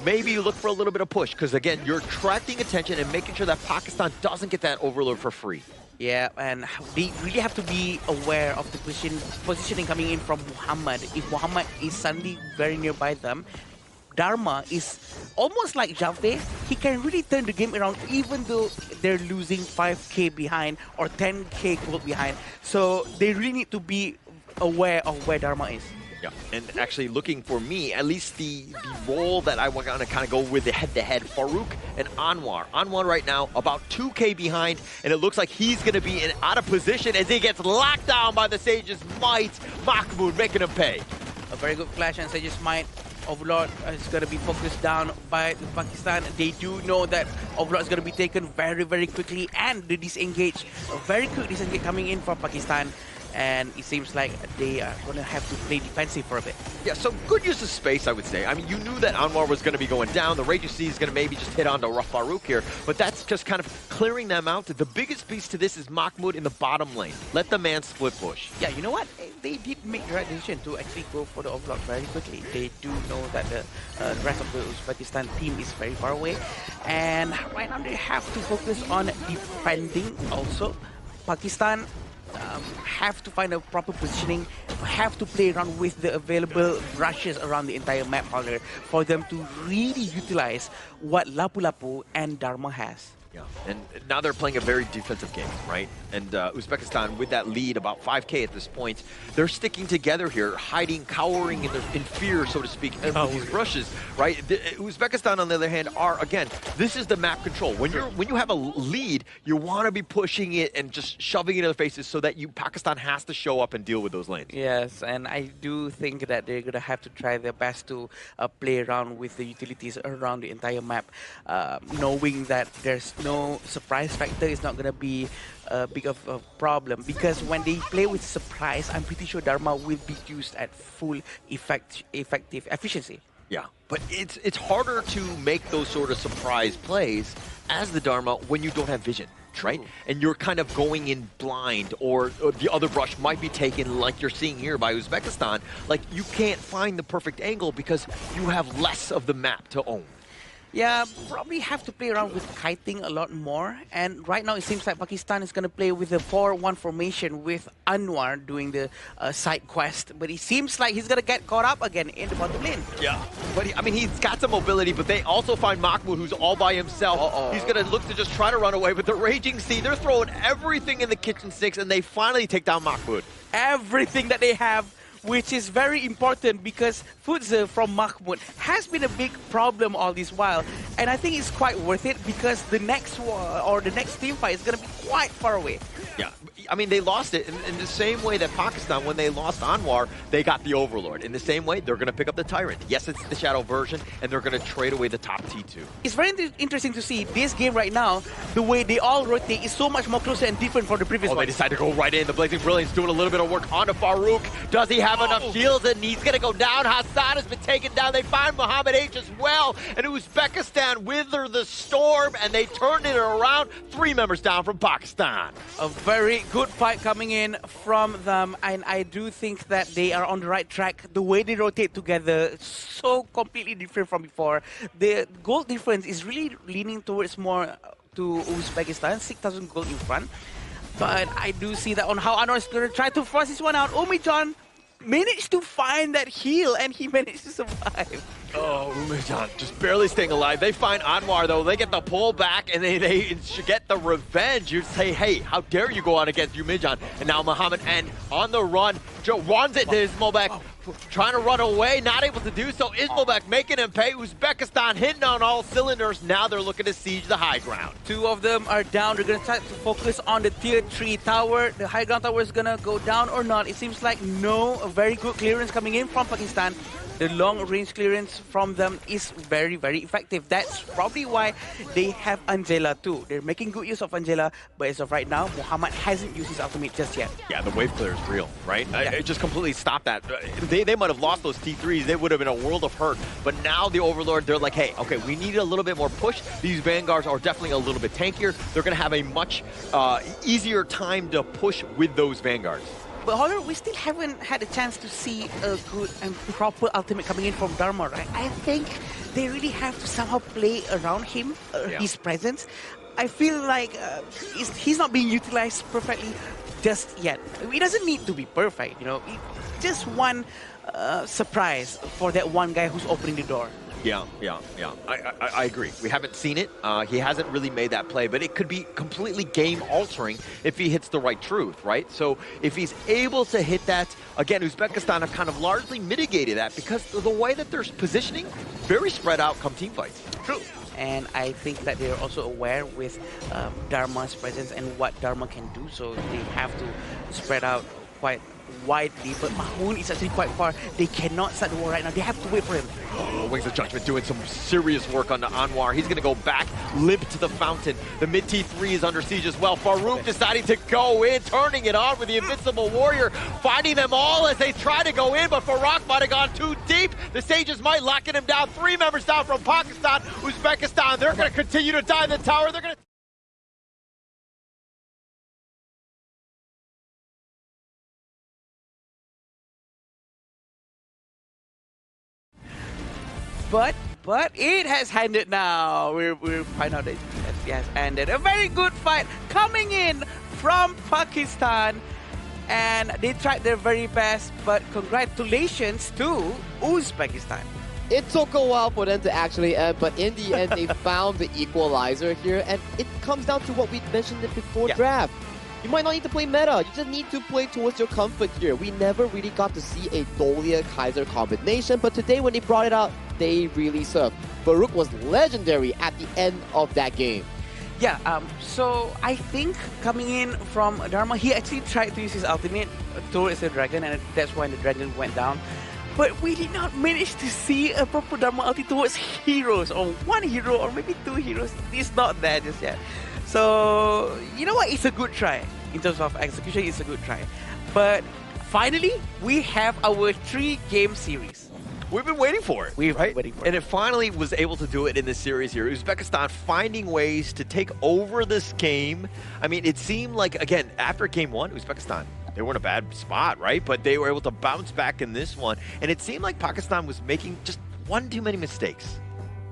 Maybe look for a little bit of push, because, again, you're attracting attention and making sure that Pakistan doesn't get that Overlord for free.
Yeah, and they really have to be aware of the positioning coming in from Muhammad. If Muhammad is suddenly very nearby them, Dharma is almost like Javde. He can really turn the game around even though they're losing 5k behind or 10k gold behind. So they really need to be aware of where Dharma is.
Yeah, and actually looking for me, at least the role that I want to kind of go with the head-to-head, Farouk and Anwar. Anwar right now about 2K behind, and it looks like he's going to be out of position as he gets locked down by the Sage's Might. Mahmoud making him pay.
A very good flash, and Sage's Might. Overlord is going to be focused down by Pakistan. They do know that Overlord is going to be taken very, very quickly, and the disengage, a very quick disengage coming in from Pakistan. And it seems like they are going to have to play defensive for a bit.
Yeah, so good use of space, I would say. I mean, you knew that Anwar was going to be going down. The Rage you see is going to maybe just hit onto Farouk here, but that's just kind of clearing them out. The biggest piece to this is Mahmoud in the bottom lane. Let the man split push.
Yeah, you know what? They did make the right decision to actually go for the Overlord very quickly. They do know that the rest of the Uzbekistan team is very far away. And right now they have to focus on defending also. Pakistan have to find a proper positioning, have to play around with the available brushes around the entire map for them to really utilize what Lapu Lapu and Dharma has.
Yeah, and now they're playing a very defensive game, right? And Uzbekistan, with that lead, about 5K at this point, they're sticking together here, hiding, cowering in fear, so to speak, with these brushes, right? Uzbekistan, on the other hand, are, again, this is the map control. When you have a lead, you want to be pushing it and just shoving it in their faces so that Pakistan has to show up and deal with those lanes.
Yes, and I do think that they're going to have to try their best to play around with the utilities around the entire map, knowing that there's no surprise factor is not going to be big of a problem, because when they play with surprise, I'm pretty sure Dharma will be used at full effective efficiency.
Yeah, but it's harder to make those sort of surprise plays as the Dharma when you don't have vision, right? And you're kind of going in blind, or the other brush might be taken like you're seeing here by Uzbekistan. Like, you can't find the perfect angle because you have less of the map to own.
Yeah, probably have to play around with kiting a lot more. And right now it seems like Pakistan is going to play with the 4-1 formation with Anwar doing the side quest. But it seems like he's going to get caught up again in the bottom lane.
Yeah, but he's got some mobility, but they also find Mahmoud, who's all by himself. He's going to look to just try to run away, but the Raging Sea, they're throwing everything in the kitchen sinks, and they finally take down Mahmoud.
Everything that they have, which is very important, because Futze from Mahmoud has been a big problem all this while, and I think it's quite worth it because the next team fight is going to be quite far away.
Yeah, I mean, they lost it in the same way that Pakistan, when they lost Anwar, they got the Overlord. In the same way, they're going to pick up the Tyrant. Yes, it's the Shadow version, and they're going to trade away the top T2.
It's very interesting to see this game right now. The way they all rotate is so much more closer and different from the previous one.
They decide to go right in. The Blazing Brilliance doing a little bit of work onto Farouk. Does he have enough shields? And he's going to go down. Hassan has been taken down. They find Muhammad H as well. And Uzbekistan wither the storm, and they turned it around. 3 members down from Pakistan.
A very good fight coming in from them, and I do think that they are on the right track. The way they rotate together, so completely different from before. The goal difference is really leaning towards more to Uzbekistan, 6,000 gold in front. But I do see that on how Anwar is going to try to force this one out. Umijan managed to find that heal, and he managed to survive.
Oh, Umijan just barely staying alive. They find Anwar, though. They get the pull back, and they get the revenge. You'd say, hey, how dare you go on against Umijan? And now Muhammad, and on the run, runs it to Ismobek, trying to run away, not able to do so. Ismobek making him pay. Uzbekistan hitting on all cylinders. Now they're looking to siege the high ground.
2 of them are down. They're going to try to focus on the tier 3 tower. The high ground tower is going to go down or not. It seems like no. A very good clearance coming in from Pakistan. The long-range clearance from them is very, very effective. That's probably why they have Angela too. They're making good use of Angela, but as of right now, Muhammad hasn't used his ultimate just yet.
Yeah, the wave clear is real, right? Yeah. It just completely stopped that. They might have lost those T3s. They would have been a world of hurt. But now the Overlord, they're like, hey, okay, we need a little bit more push. These Vanguards are definitely a little bit tankier. They're going to have a much easier time to push with those Vanguards.
But however, we still haven't had a chance to see a good and proper ultimate coming in from Dharma, right? I think they really have to somehow play around him, his presence. I feel like he's not being utilized perfectly just yet. He doesn't need to be perfect, you know. Just one surprise for that one guy who's opening the door.
Yeah. I agree. We haven't seen it. He hasn't really made that play, but it could be completely game-altering if he hits the right truth, right? So if he's able to hit that, again, Uzbekistan have kind of largely mitigated that because the way that they're positioning, very spread out come team fights.
True. And I think that they're also aware with Dharma's presence and what Dharma can do, so they have to spread out quite widely, but Mahmoud is actually quite far. They cannot start the war right now. They have to wait for him.
Oh, Wings of Judgment doing some serious work on the Anwar. He's going to go back, limp to the fountain. The mid T3 is under siege as well. Farouk deciding to go in, turning it on with the Invincible Warrior, finding them all as they try to go in, but Farouk might have gone too deep. The Sages might locking him down. 3 members down from Pakistan. Uzbekistan, they're going to continue to die in the tower. They're going to...
But it has ended now. We'll find out that it has ended. A very good fight coming in from Pakistan. And they tried their very best, but congratulations to Uzbekistan.
It took a while for them to actually end, but in the end, they found the equalizer here. And it comes down to what we mentioned before draft. You might not need to play meta, you just need to play towards your comfort here. We never really got to see a Dolia-Kaiser combination, but today when they brought it out, they really served. Farouk was legendary at the end of that game.
Yeah, so I think coming in from Dharma, he actually tried to use his ultimate towards the dragon, and that's why the dragon went down. But we did not manage to see a proper Dharma ulti towards heroes, or one hero, or maybe 2 heroes. It's not there just yet. So, you know what? It's a good try. In terms of execution, it's a good try. But finally, we have our 3-game series.
We've been waiting for it.
We've been waiting for it.
And it finally was able to do it in this series here. Uzbekistan finding ways to take over this game. I mean, it seemed like, again, after game 1, Uzbekistan, they were in a bad spot, right? But they were able to bounce back in this one. And it seemed like Pakistan was making just one too many mistakes.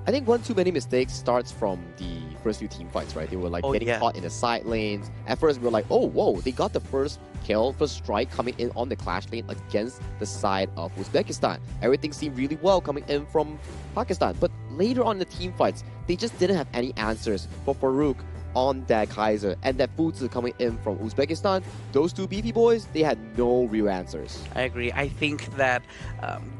I think one too many mistakes starts from the first few team fights, right? They were like getting caught in the side lanes. At first, we were like, oh, whoa, they got the first kill, first strike coming in on the clash lane against the side of Uzbekistan. Everything seemed really well coming in from Pakistan. But later on in the team fights, they just didn't have any answers for Farouk on that Kaiser and that Fuzi coming in from Uzbekistan. Those 2 beefy boys, they had no real answers.
I agree. I think that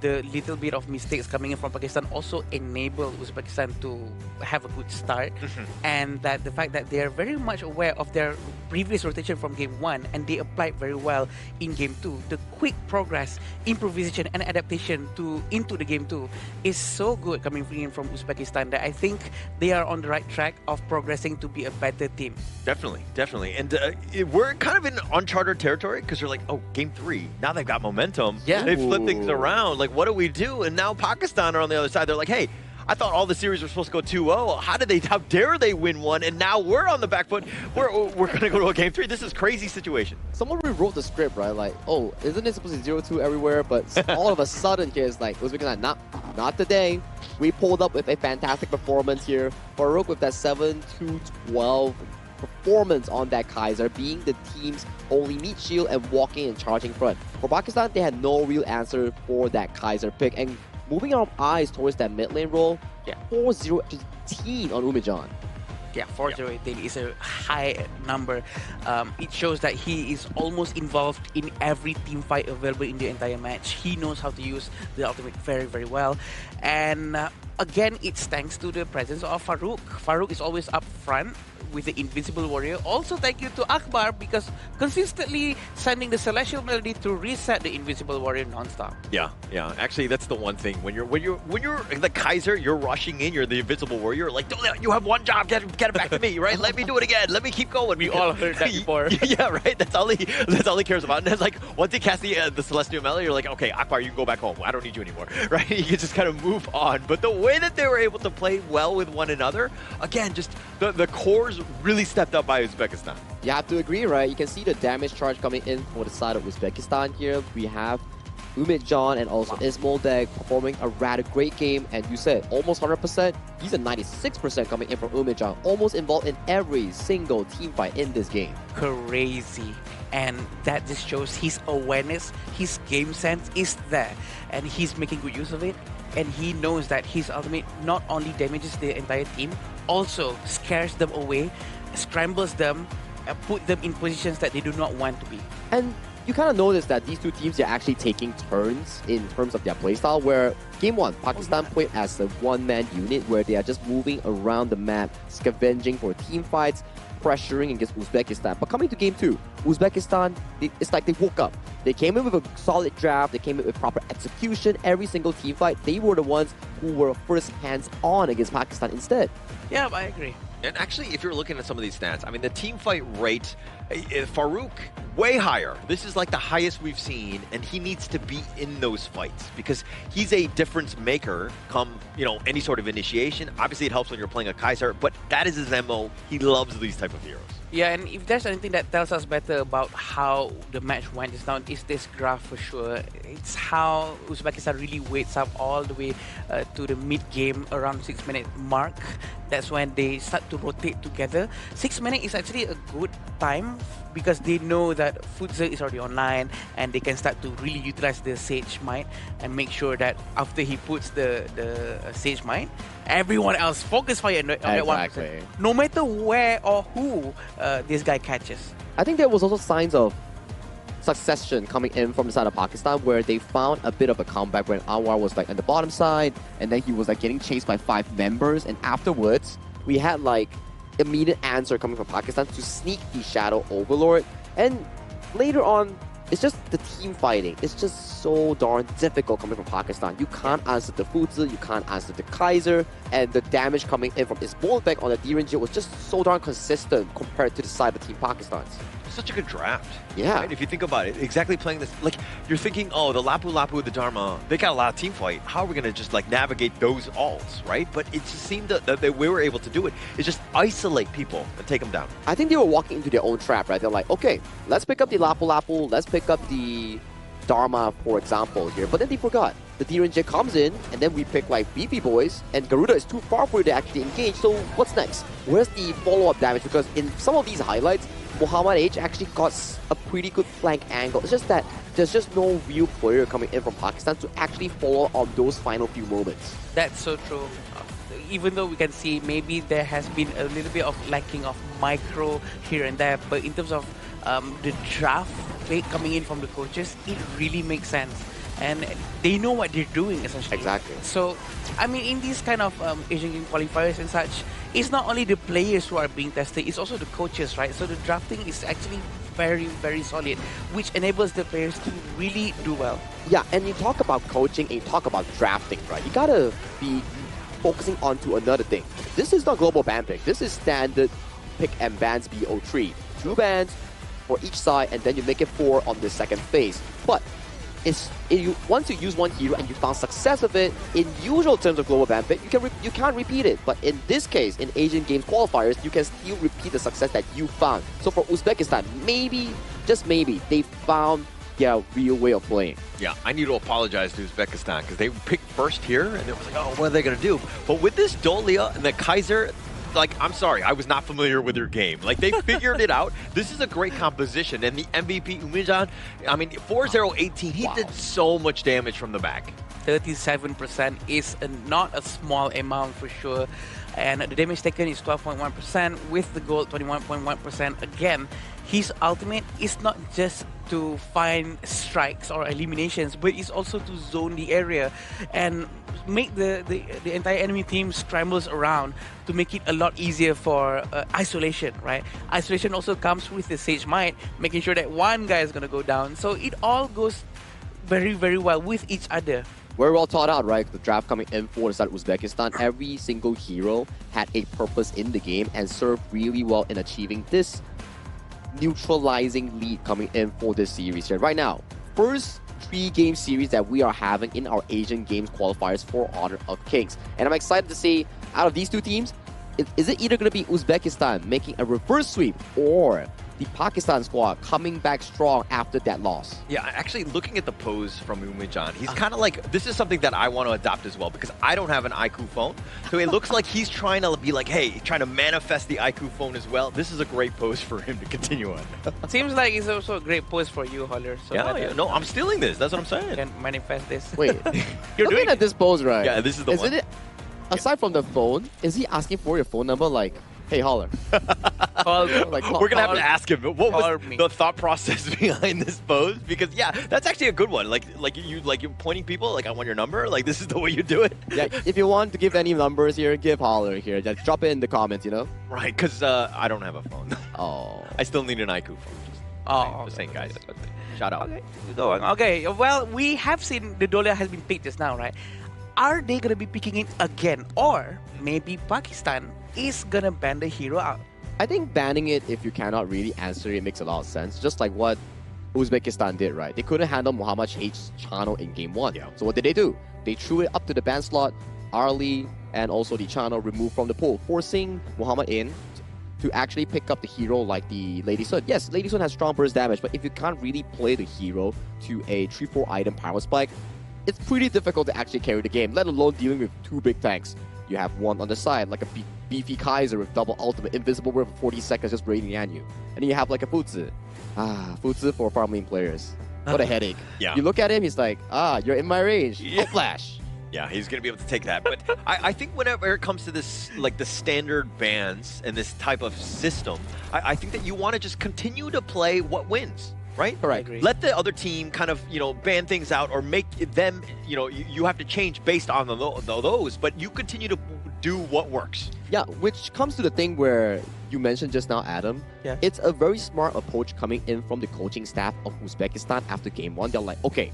the little bit of mistakes coming in from Pakistan also enabled Uzbekistan to have a good start, and that the fact that they are very much aware of their previous rotation from game 1 and they applied very well in game 2. The quick progress, improvisation and adaptation into the game 2 is so good coming in from Uzbekistan that I think they are on the right track of progressing to be a better team.
Definitely. And we're kind of in uncharted territory because you're like, oh, game 3, now they've got momentum.
Yeah.
They flip things around. Like, what do we do? And now Pakistan are on the other side. They're like, hey, I thought all the series were supposed to go 2-0. How dare they win one? And now we're on the back foot. We're going to go to a game 3. This is a crazy situation.
Someone rewrote the script, right? Like, oh, isn't it supposed to be 0-2 everywhere? But all of a sudden here, it's like, Uzbekistan, not today. We pulled up with a fantastic performance here. Farouk with that 7-2-12 performance on that Kaiser, being the team's only meat shield and walking and charging front. For Pakistan, they had no real answer for that Kaiser pick. And moving our eyes towards that mid lane role, 4-0-18 on Umejan.
Yeah, 4-0-18 is a high number. It shows that he is almost involved in every team fight available in the entire match. He knows how to use the ultimate very, very well. And again, it's thanks to the presence of Farouk. Farouk is always up front with the Invincible Warrior. Also thank you to Akbar because consistently sending the Celestial Melody to reset the Invincible Warrior non-stop.
Yeah. Actually, that's the one thing. When you're the Kaiser, you're rushing in. You're the Invincible Warrior. Like, you have one job. Get it back to me, right? Let me do it again. Let me keep going.
We all heard that before.
Yeah, right. That's all he cares about. And then, like, once he casts the Celestial Melody, you're like, okay, Akbar, you can go back home. I don't need you anymore, right? You can just kind of move on. But the way that they were able to play well with one another, again, just the cores really stepped up by Uzbekistan.
You have to agree, right? You can see the damage charge coming in for the side of Uzbekistan here. We have Umejan and also Ismoldeg performing a rather great game. And you said almost 100%. He's a 96% coming in from Umejan. Almost involved in every single team fight in this game.
Crazy. and that just shows his awareness, his game sense is there, and he's making good use of it. And he knows that his ultimate not only damages the entire team, also scares them away, scrambles them, put them in positions that they do not want to be.
And you kind of notice that these two teams are actually taking turns in terms of their playstyle, where Game 1, Pakistan played as a one-man unit where they are just moving around the map, scavenging for team fights, pressuring against Uzbekistan. But coming to Game 2, Uzbekistan, it's like they woke up. They came in with a solid draft, they came in with proper execution, every single team fight. They were the ones who were first hands-on against Pakistan instead.
Yeah, I agree.
And actually, if you're looking at some of these stats, I mean, the team fight rate, Farouk, way higher. This is like the highest we've seen, and he needs to be in those fights because he's a difference maker come, any sort of initiation. Obviously, it helps when you're playing a Kaiser, but that is his MO. He loves these type of heroes.
Yeah, and if there's anything that tells us better about how the match went, it's this graph for sure. It's how Uzbekistan really waits up all the way to the mid-game around 6-minute mark. That's when they start to rotate together. 6 minutes is actually a good time because they know that Futzer is already online and they can start to really utilize the Sage Might and make sure that after he puts the Sage Might, everyone else focus fire on that 1%. No matter where or who this guy catches.
I think there was also signs of succession coming in from the side of Pakistan where they found a bit of a comeback when Anwar was like on the bottom side and then he was like getting chased by 5 members, and afterwards we had like immediate answer coming from Pakistan to sneak the Shadow Overlord, and later on it's just the team fighting. It's just so darn difficult coming from Pakistan. You can't answer the Futzer, you can't answer the Kaiser, and the damage coming in from Isbolbek on the D-Ranger was just so darn consistent compared to the side of Team Pakistan's.
Such a good draft.
Yeah.
Right? If you think about it, exactly playing this, like, you're thinking, oh, the Lapu Lapu, the Dharma, they got a lot of team fight. How are we going to just, like, navigate those alts, right? But it just seemed that we were able to do it. Is just isolate people and take them down.
I think they were walking into their own trap, right? They're like, okay, let's pick up the Lapu Lapu, let's pick up the Dharma, for example, here. But then they forgot. The D-Ranger comes in, and then we pick, like, Beefy Boys, and Garuda is too far for you to actually engage, so what's next? Where's the follow-up damage? Because in some of these highlights, Muhammad H actually got a pretty good flank angle. It's just that there's just no real player coming in from Pakistan to actually follow on those final few moments.
That's so true. Even though we can see maybe there has been a little bit of lacking of micro here and there, but in terms of the draft coming in from the coaches, it really makes sense. And they know what they're doing, essentially.
Exactly.
So, I mean, in these kind of Asian Game qualifiers and such, it's not only the players who are being tested, it's also the coaches, right? So the drafting is actually very, very solid, which enables the players to really do well.
Yeah, and you talk about coaching and you talk about drafting, right? You gotta be focusing on to another thing. This is not global ban pick. This is standard pick and bans BO3. 2 bans for each side, and then you make it 4 on the second phase. But once you use one hero and you found success of it, in usual terms of global ban pick, you can't repeat it. But in this case, in Asian Games qualifiers, you can still repeat the success that you found. So for Uzbekistan, maybe, just maybe, they found their real way of playing.
Yeah, I need to apologize to Uzbekistan because they picked first here and it was like, oh, what are they going to do? But with this Dolia and the Kaiser, like, I'm sorry, I was not familiar with their game. Like, they figured it out. This is a great composition. And the MVP, Umijan, I mean, 4-0-18, he did so much damage from the back.
37% is not a small amount for sure. And the damage taken is 12.1%, with the gold 21.1%. Again, his ultimate is not just to find strikes or eliminations, but it's also to zone the area and make the entire enemy team scrambles around to make it a lot easier for isolation, right? Isolation also comes with the Sage Might, making sure that one guy is going to go down. So it all goes very, very well with each other.
Very well thought out, right? The draft coming in for the side of Uzbekistan, every single hero had a purpose in the game and served really well in achieving this neutralizing lead coming in for this series here. Right now, first 3-game series that we are having in our Asian Games qualifiers for Honor of Kings. And I'm excited to see, out of these two teams, is it either going to be Uzbekistan making a reverse sweep or the Pakistan squad coming back strong after that loss.
Yeah, actually looking at the pose from Umejan, he's kind of like, this is something that I want to adopt as well because I don't have an iQOO phone. So it looks like he's trying to be like, hey, trying to manifest the iQOO phone as well. This is a great pose for him to continue on.
Seems like it's also a great pose for you, Holler. So
Yeah, no, I'm stealing this. That's what I'm saying.
Can manifest this.
Wait,
You're
looking
doing
at this pose, right?
Yeah, this is the one.
Isn't it, aside from the phone, is he asking for your phone number like, hey, Holler?
We're gonna have to ask him. What was the thought process behind this pose? Because yeah, that's actually a good one. Like you're pointing people. Like I want your number. Like this is the way you do it.
Yeah. If you want to give any numbers here, give Holler here. Just drop it in the comments. You know.
Right. Because I don't have a phone.
Oh.
I still need an iQOO phone. Just saying, guys. Shout out.
Okay. Well, we have seen the Dolia has been picked just now, right? Are they gonna be picking it again, or maybe Pakistan is gonna ban the hero out?
I think banning it if you cannot really answer it makes a lot of sense. Just like what Uzbekistan did, right? They couldn't handle Muhammad Shahid's channel in game 1. Yeah. So what did they do? They threw it up to the ban slot. Arlie and also the channel removed from the pool, forcing Muhammad in to actually pick up the hero like the Lady Sun. Yes, Lady Sun has strong burst damage, but if you can't really play the hero to a 3-4 item power spike, it's pretty difficult to actually carry the game, let alone dealing with 2 big tanks. You have one on the side, like a beefy Kaiser with double ultimate, invisible for 40 seconds just raiding at you. And then you have like a Futsu. Futsu for farm lane players. What a headache.
Yeah.
You look at him, he's like, you're in my range. Yeah. Flash.
Yeah, he's going to be able to take that. But I think whenever it comes to this, like the standard bans and this type of system, I think that you want to just continue to play what wins. Right?
Correct.
Let the other team kind of, ban things out or make them, you have to change based on those, but you continue to do what works.
Yeah, which comes to the thing where you mentioned just now, Adam.
Yeah.
It's a very smart approach coming in from the coaching staff of Uzbekistan after game 1. They're like, okay,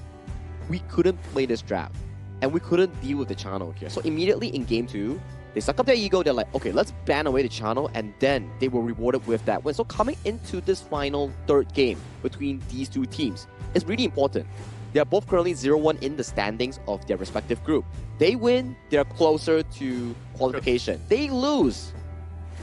we couldn't play this draft and we couldn't deal with the channel here. So immediately in game 2, they suck up their ego. They're like, okay, let's ban away the channel, and then they were rewarded with that win. So coming into this final 3rd game between these 2 teams is really important. They are both currently 0-1 in the standings of their respective group. They win, they're closer to qualification. They lose.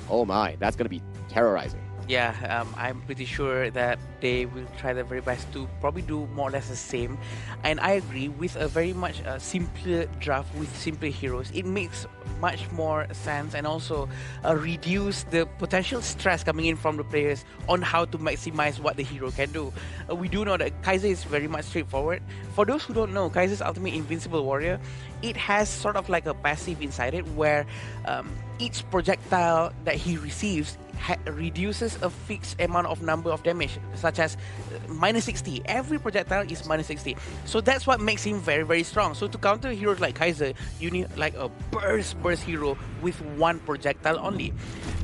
Oh my, that's going to be terrorizing.
Yeah, I'm pretty sure that they will try their very best to probably do more or less the same. And I agree, with a very much simpler draft with simpler heroes, it makes much more sense and also reduce the potential stress coming in from the players on how to maximize what the hero can do. We do know that Kaiser is very much straightforward. For those who don't know, Kaiser's ultimate Invincible Warrior, it has sort of like a passive inside it where each projectile that he receives reduces a fixed amount of number of damage, such as minus 60. Every projectile is minus 60. So that's what makes him very, very strong. So to counter heroes like Kaiser, you need like a burst hero with 1 projectile only.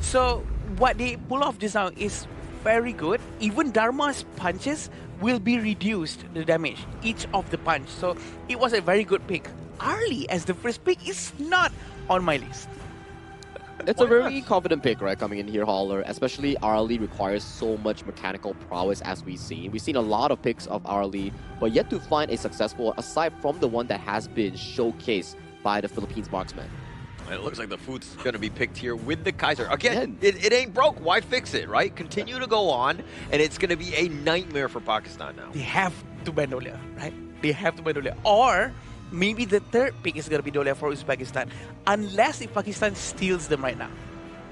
So what they pull off just now is very good. Even Dharma's punches will be reduced, the damage, each of the punch. So it was a very good pick. Arlie as the first pick is not on my list.
It's a very confident pick, right, coming in here, Holler. Especially Arlie requires so much mechanical prowess as we've seen. We've seen a lot of picks of Arlie, but yet to find a successful, aside from the one that has been showcased by the Philippines marksman.
It looks like the food's going to be picked here with the Kaiser. Again, it ain't broke. Why fix it, right? Continue to go on, and it's going to be a nightmare for Pakistan now.
They have to ban Dolia, right? They have to ban Dolia. Or maybe the 3rd pick is going to be Dolia for Uzbekistan, unless if Pakistan steals them right now.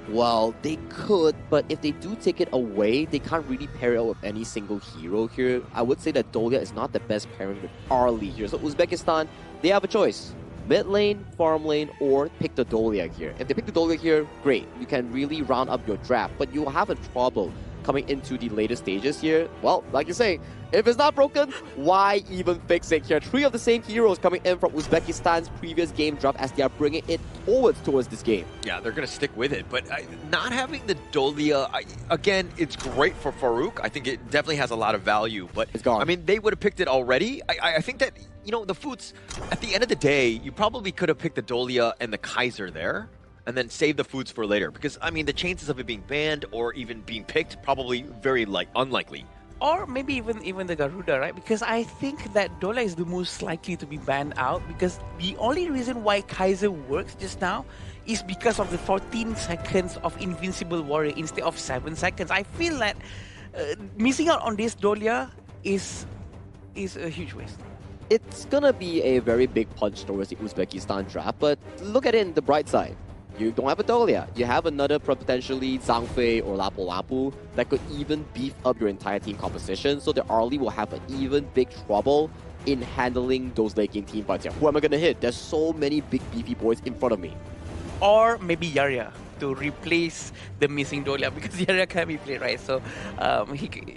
Well, they could, but if they do take it away, they can't really pair it up with any single hero here. I would say that Dolia is not the best pairing with Arlie here. So Uzbekistan, they have a choice. Mid lane, farm lane, or pick the Dolia here. If they pick the Dolia here, great. You can really round up your draft, but you'll have a trouble coming into the later stages here. Well, like you say, if it's not broken, why even fix it here? 3 of the same heroes coming in from Uzbekistan's previous game draft as they are bringing it towards this game.
Yeah, they're going to stick with it, but not having the Dolia, again, it's great for Farouk. I think it definitely has a lot of value, but
it's gone.
I mean, they would have picked it already. I think that, the Foots, at the end of the day, you probably could have picked the Dolia and the Kaiser there, and then save the Foods for later. Because, I mean, the chances of it being banned or even being picked, probably very unlikely.
Or maybe even the Garuda, right? Because I think that Dolia is the most likely to be banned out, because the only reason why Kaiser works just now is because of the 14 seconds of Invincible Warrior instead of 7 seconds. I feel that missing out on this Dolia is a huge waste.
It's gonna be a very big punch towards the Uzbekistan draft, but look at it in the bright side. You don't have a Dolia. You have another potentially Zhangfei or Lapu Lapu that could even beef up your entire team composition, so the early will have an even big trouble in handling those late game team fights here. Who am I gonna hit? There's so many big beefy boys in front of me.
Or maybe Yarya to replace the missing Dolia, because Yarya can be played, right? So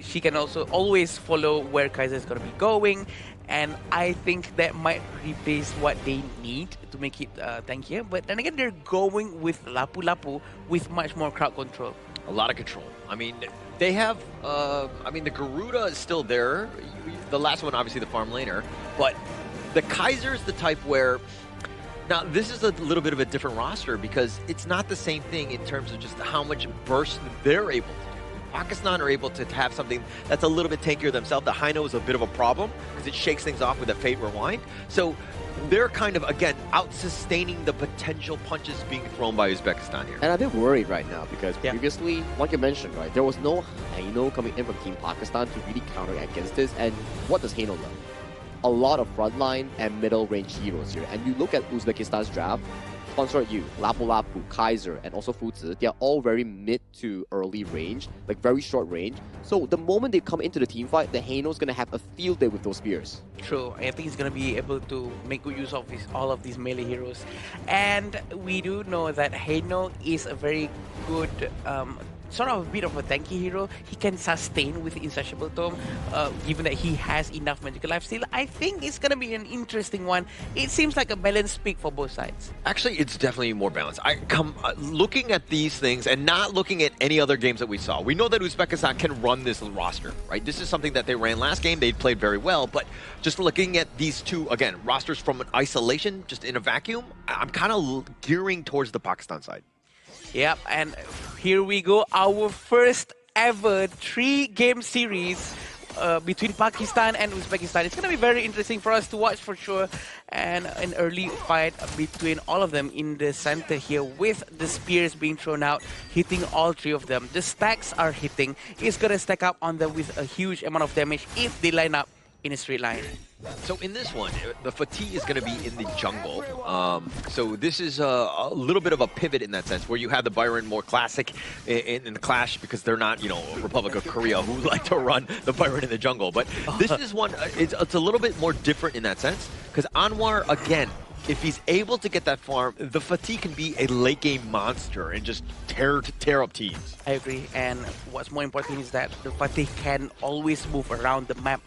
she can also always follow where Kaiser is going to be going, and I think that might replace what they need to make it tankier. But then again, they're going with Lapu Lapu with much more crowd control.
A lot of control. I mean, they have, the Garuda is still there. The last one, obviously, the farm laner. But the Kaiser is the type where... Now, this is a little bit of a different roster because it's not the same thing in terms of just how much burst they're able to do. Pakistan are able to have something that's a little bit tankier themselves. The Hino is a bit of a problem because it shakes things off with a Fate Rewind. So they're kind of, again, out-sustaining the potential punches being thrown by Uzbekistan here.
And I'm a bit worried right now because previously, like you mentioned, right, there was no Hino coming in from Team Pakistan to really counter against this. And what does Hino learn? A lot of frontline and middle range heroes here. And you look at Uzbekistan's draft, Sponsor You, Lapu Lapu, Kaiser, and also Fuzi, they're all very mid to early range, like very short range. So the moment they come into the team fight, the Hano's gonna have a field day with those spears.
True, I think he's gonna be able to make good use of all of these melee heroes. And we do know that Hano is a very good sort of a bit of a tanky hero. He can sustain with the Insatiable Tome, given that he has enough magical life steal. I think it's going to be an interesting one. It seems like a balanced pick for both sides.
Actually, it's definitely more balanced. Looking at these things and not looking at any other games that we saw, we know that Uzbekistan can run this roster, right? This is something that they ran last game. They played very well, but just looking at these two, again, rosters from an isolation, just in a vacuum, I'm kind of gearing towards the Pakistan side.
Yep, and here we go, our first ever 3-game series between Pakistan and Uzbekistan. It's going to be very interesting for us to watch for sure, and an early fight between all of them in the center here with the spears being thrown out, hitting all three of them. The stacks are hitting. It's going to stack up on them with a huge amount of damage if they line up in a straight line.
So in this one, the Fatih is going to be in the jungle. So this is a little bit of a pivot in that sense, where you have the Byron more classic in the Clash, because they're not, Republic of Korea, who like to run the Byron in the jungle. But this is one, it's a little bit more different in that sense, because Anwar, again, if he's able to get that farm, the Fatih can be a late game monster and just tear up teams.
I agree, and what's more important is that the Fatih can always move around the map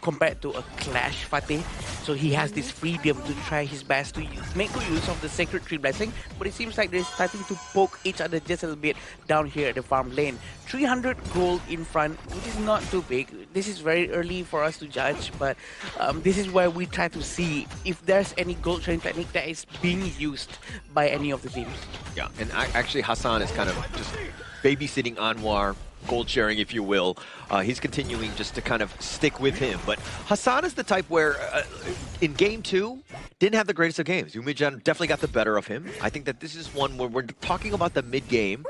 compared to a Clash Fatih. So he has this freedom to try his best to make good use of the Sacred Tree Blessing, but it seems like they're starting to poke each other just a little bit down here at the farm lane. 300 gold in front, which is not too big. This is very early for us to judge, but this is where we try to see if there's any gold sharing technique that is being used by any of the teams.
Yeah, and actually Hassan is kind of just babysitting Anwar, gold sharing, if you will. He's continuing just to kind of stick with him. But Hassan is the type where, in game 2, didn't have the greatest of games. Umijan definitely got the better of him. I think that this is one where we're talking about the mid-game,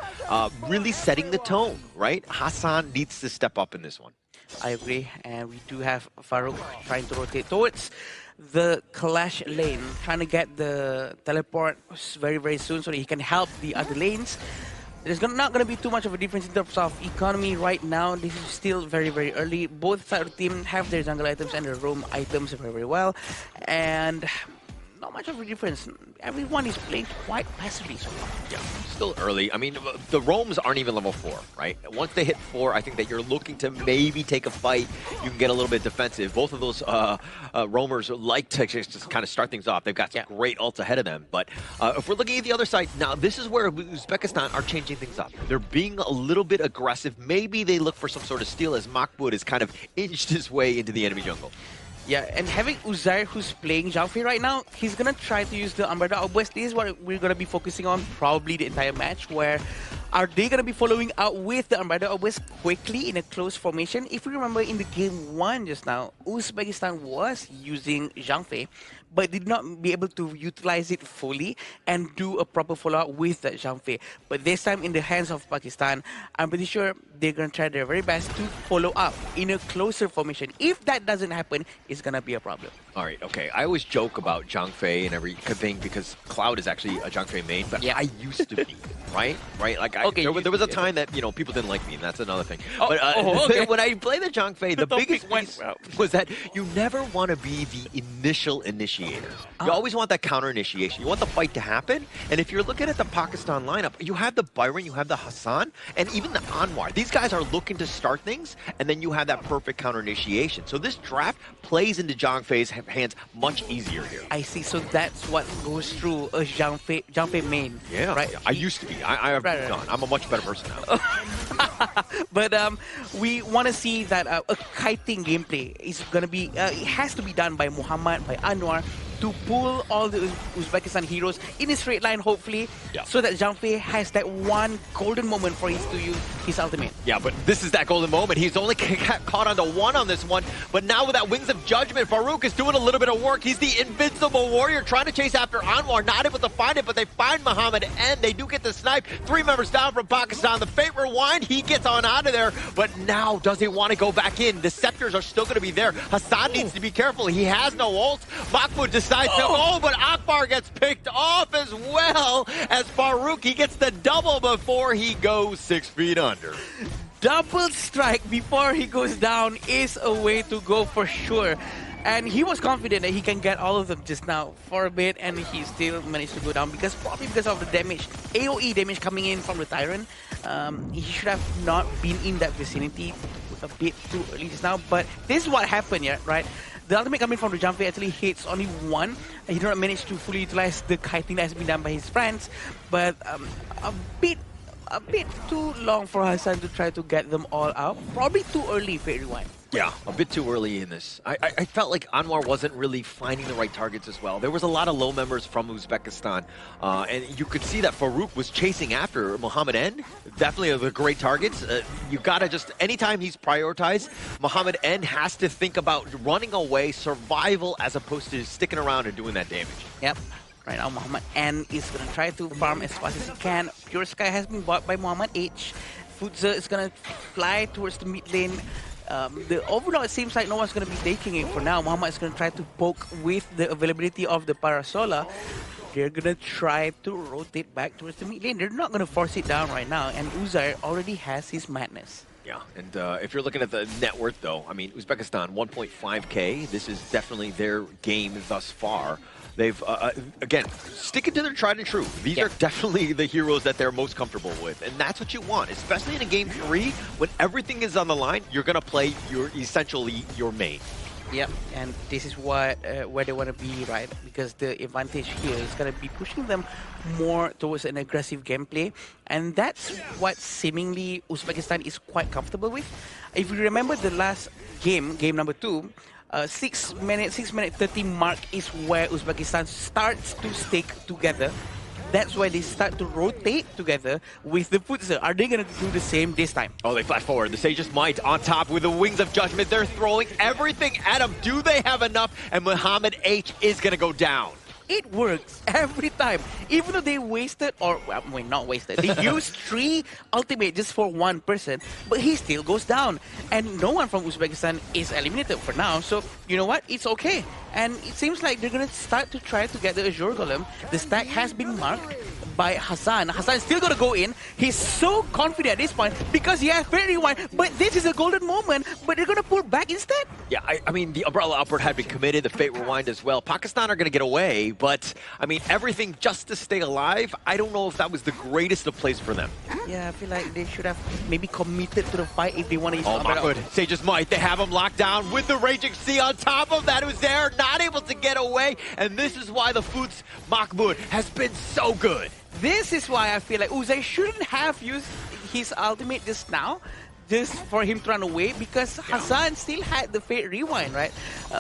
really setting the tone, right? Hassan needs to step up in this one.
I agree, and we do have Farouk trying to rotate towards the Clash lane, trying to get the teleport very, very soon so that he can help the other lanes. There's not going to be too much of a difference in terms of economy right now. This is still very, very early. Both sides of the team have their jungle items and their roam items very, very well. And not much of a difference. Everyone is playing quite passively so far.
Yeah, still early. I mean, the roams aren't even level 4, right? Once they hit 4, I think that you're looking to maybe take a fight. You can get a little bit defensive. Both of those roamers like to just kind of start things off. They've got some great ults ahead of them. But if we're looking at the other side, now this is where Uzbekistan are changing things up. They're being a little bit aggressive. Maybe they look for some sort of steal as Makbud has kind of inched his way into the enemy jungle.
Yeah, and having Uzair, who's playing Zhangfei right now, he's going to try to use the Umbrella Outburst. This is what we're going to be focusing on probably the entire match, where Are they going to be following out with the Unbridled Outburst quickly in a close formation? If you remember in the game 1 just now, Uzbekistan was using Zhang Fei, but did not be able to utilize it fully and do a proper follow-up with that Zhang Fei. But this time in the hands of Pakistan, I'm pretty sure they're going to try their very best to follow up in a closer formation. If that doesn't happen, it's going to be a problem.
All right, okay. I always joke about Zhang Fei and everything because Cloud is actually a Zhang Fei main, but I used to be, right? Like there was a time that people didn't like me, and that's another thing. But when I play the Zhang Fei, the biggest piece was that you never want to be the initial initiator. You always want that counter initiation. You want the fight to happen, and if you're looking at the Pakistan lineup, you have the Byron, you have the Hassan, and even the Anwar. These guys are looking to start things, and then you have that perfect counter initiation. So this draft plays into Zhang Fei's hands much easier here.
I see. So that's what goes through a Zhang Fei main.
Yeah, right. I used to be. I've moved on. I'm a much better person now.
But we want to see that a kiting gameplay is going to be, it has to be done by Muhammad, by Anwar, to pull all the Uzbekistan heroes in a straight line, hopefully, so that Zhang Fei has that one golden moment for to use his ultimate.
Yeah, but this is that golden moment. He's only caught on to one on this one, but now with that Wings of Judgment, Farouk is doing a little bit of work. He's the invincible warrior trying to chase after Anwar, not able to find it, but they find Muhammad, and they do get the snipe. 3 members down from Pakistan. The Fate Rewind, he gets on out of there, but now does he want to go back in? The scepters are still going to be there. Hassan needs to be careful. He has no ult. Mahmoud decides to, but Akbar gets picked off as well as Farouk. He gets the double before he goes 6 feet under.
Double strike before he goes down is a way to go for sure. And he was confident that he can get all of them just now for a bit, and he still managed to go down probably because of the damage, AoE damage coming in from the Tyrant. He should have not been in that vicinity a bit too early just now, but this is what happened, right? The ultimate coming from the Zhang Fei actually hits only one. He did not manage to fully utilize the kiting that has been done by his friends, but a bit too long for Hassan to try to get them all out. Probably too early, Fate Rewind.
Yeah, a bit too early in this. I felt like Anwar wasn't really finding the right targets as well. There was a lot of low members from Uzbekistan, and you could see that Farouk was chasing after Muhammad N. Definitely the great targets. You gotta just, anytime he's prioritized, Muhammad N has to think about running away, survival, as opposed to sticking around and doing that damage.
Yep. Right now, Muhammad N is going to try to farm as fast as he can. Pure Sky has been bought by Muhammad H. Futza is going to fly towards the mid lane. The overall, it seems like no one's going to be taking it for now. Muhammad is going to try to poke with the availability of the Parasola. They're going to try to rotate back towards the mid lane. They're not going to force it down right now. And Uzair already has his madness.
Yeah, and if you're looking at the net worth, though, I mean, Uzbekistan, 1.5K. This is definitely their game thus far. They've, again, sticking to their tried and true. These are definitely the heroes that they're most comfortable with. And that's what you want, especially in a game 3, when everything is on the line, you're going to play essentially your main.
Yep, and this is what where they want to be, right? Because the advantage here is going to be pushing them more towards an aggressive gameplay. And that's what seemingly Uzbekistan is quite comfortable with. If you remember the last game number 2, 6 minute 30 mark is where Uzbekistan starts to stick together. That's why they start to rotate together with the Futzer. Are they going to do the same this time?
Oh, they flash forward. The Sage's Might on top with the Wings of Judgment. They're throwing everything at him. Do they have enough? And Muhammad H is going to go down.
It works every time. Even though they wasted, or well, not wasted, they used 3 ultimate just for one person, but he still goes down. And no one from Uzbekistan is eliminated for now, so you know what? It's okay. And it seems like they're going to start to try to get the Azure Golem. The stack has been marked by Hassan. Hassan is still going to go in. He's so confident at this point because he has Fate Rewind, but this is a golden moment, but they're going to pull back instead.
Yeah, I mean, the Umbrella Upward had been committed, the Fate Rewind as well. Pakistan are going to get away, but, I mean, everything just to stay alive, I don't know if that was the greatest of plays for them.
Yeah, I feel like they should have maybe committed to the fight if they want to use
Mahmoud, Sage's Might, they have him locked down with the Raging Sea on top of that. Who's there, not able to get away, and this is why the Foots Mahmoud has been so good.
This is why I feel like Uzair shouldn't have used his ultimate just now. just for him to run away because Hassan still had the Fate Rewind, right?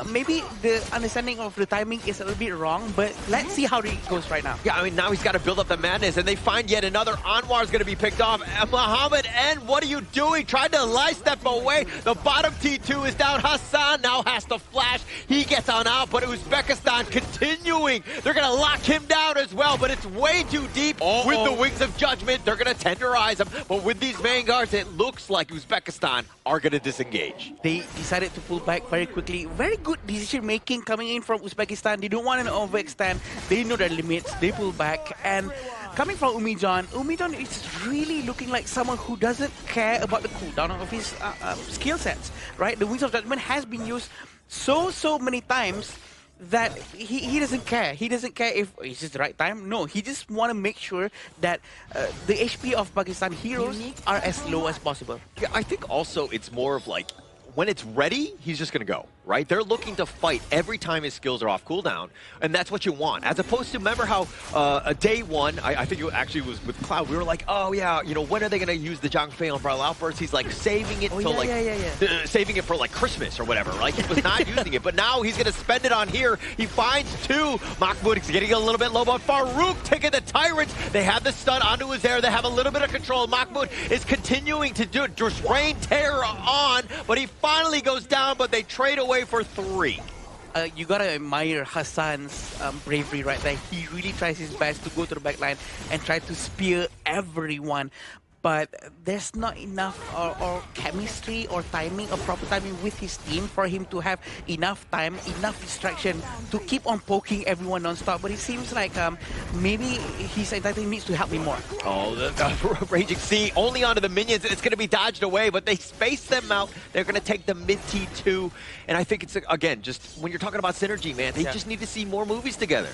Maybe the understanding of the timing is a little bit wrong, but let's see how it goes right now.
Yeah, I mean, now he's got to build up the madness, and they find yet another. Anwar is going to be picked off. Muhammad N, what are you doing? Tried to light step away. The bottom T2 is down. Hassan now has to flash. He gets on out, but Uzbekistan continuing. They're going to lock him down as well, but it's way too deep with the Wings of Judgment. They're going to tenderize him, but with these Vanguards, it looks like Uzbekistan are going to disengage.
They decided to pull back very quickly. Very good decision-making coming in from Uzbekistan. They don't want to overextend. They know their limits. They pull back. And coming from Umijan is really looking like someone who doesn't care about the cooldown of his skill sets, right? The Wings of Judgment has been used so many times that he doesn't care. He doesn't care if it's just the right time. No, he just want to make sure that the HP of Pakistan heroes are as low as possible.
Yeah, I think also it's more of like, when it's ready, he's just going to go, right? They're looking to fight every time his skills are off cooldown, and that's what you want. As opposed to, remember how day one, I think it actually was with Cloud, we were like, oh yeah, you know, when are they going to use the Zhang Fei Umbrella Outburst? He's like saving it saving it for like Christmas or whatever. Like he was not using it, but now he's going to spend it on here. He finds two. Mahmoud is getting a little bit low, but Farouk taking the Tyrants. They have the stun onto his air. They have a little bit of control. Mahmoud is continuing to do it. Just rain terror on, but he finally goes down, but they trade away for 3.
You gotta admire Hassan's bravery right there. He really tries his best to go to the back line and try to spear everyone. But there's not enough or chemistry or timing or proper timing with his team for him to have enough time, enough distraction to keep on poking everyone non-stop. But it seems like maybe his entire team needs to help him more.
Oh, the Raging Sea only onto the minions. It's going to be dodged away, but they space them out. They're going to take the mid T2. And I think it's, again, just when you're talking about synergy, man, they just need to see more movies together.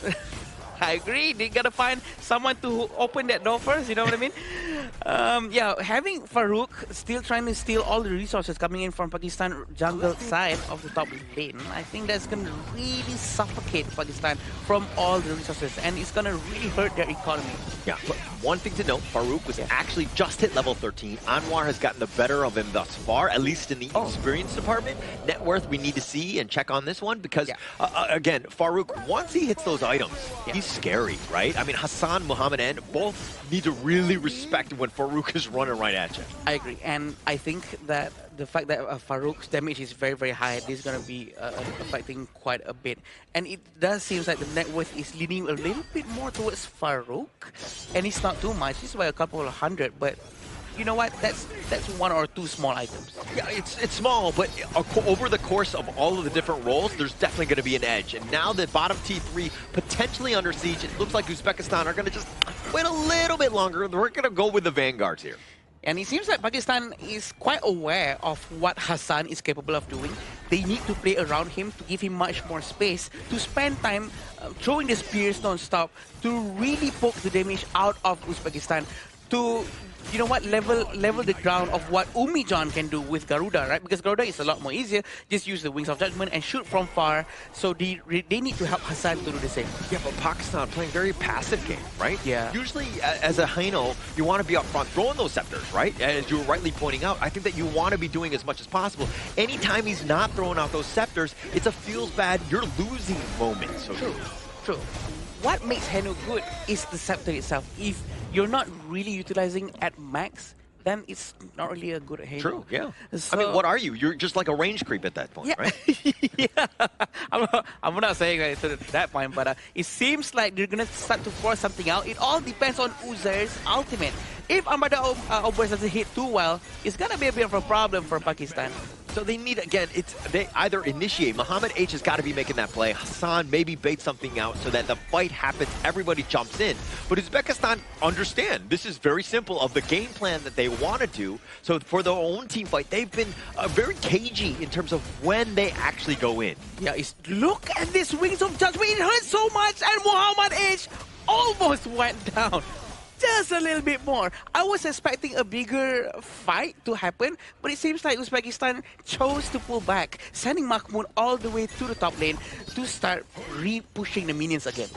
I agree. They gotta find someone to open that door first, you know what I mean? Yeah, having Farouk still trying to steal all the resources coming in from Pakistan jungle side of the top lane, I think that's gonna really suffocate Pakistan from all the resources, and it's gonna really hurt their economy.
Yeah, but one thing to note, Farouk was actually just hit level 13. Anwar has gotten the better of him thus far, at least in the experience department. Net worth, we need to see and check on this one because, again, Farouk, once he hits those items, he's scary, right? I mean, Hassan, Muhammad, and both need to really respect when Farouk is running right at you.
I agree, and I think that the fact that Farouk's damage is very high, this is going to be affecting quite a bit. And it does seem like the net worth is leaning a little bit more towards Farouk, and it's not too much. It's by a couple of hundred, but you know what? That's 1 or 2 small items.
Yeah, it's small, but over the course of all of the different roles, there's definitely going to be an edge. And now the bottom T3 potentially under siege, it looks like Uzbekistan are going to just wait a little bit longer. We're going to go with the Vanguards here.
And it seems like Pakistan is quite aware of what Hassan is capable of doing. They need to play around him to give him much more space, to spend time throwing the spears non-stop, to really poke the damage out of Uzbekistan, to, you know what, level the ground of what Umijan can do with Garuda, right? Because Garuda is a lot more easier. Just use the Wings of Judgment and shoot from far. So they need to help Hassan to do the same.
Yeah, but Pakistan playing very passive game, right?
Yeah.
Usually, as a Haino, you want to be up front throwing those scepters, right? As you were rightly pointing out, I think that you want to be doing as much as possible. Anytime he's not throwing out those scepters, it's a feels bad, you're losing moment. So
True. What makes Haino good is the scepter itself. If you're not really utilizing at max, then it's not really a good Haino.
True, yeah.
So,
I mean, what are you? You're just like a range creep at that point, right?
Yeah. I'm not saying that to that point, but it seems like they're going to start to force something out. It all depends on Uzer's ultimate. If Armada Obers doesn't hit too well, it's going to be a bit of a problem for Pakistan.
So they need, again, they either initiate. Muhammad H has got to be making that play. Hassan maybe bait something out so that the fight happens, everybody jumps in. But Uzbekistan understand, this is very simple of the game plan that they want to do. So for their own team fight, they've been very cagey in terms of when they actually go in.
Yeah, look at this Wings of Judgment. It hurts so much, and Muhammad H almost went down. Just a little bit more. I was expecting a bigger fight to happen, but it seems like Uzbekistan chose to pull back, sending Mahmoud all the way to the top lane to start re-pushing the minions again.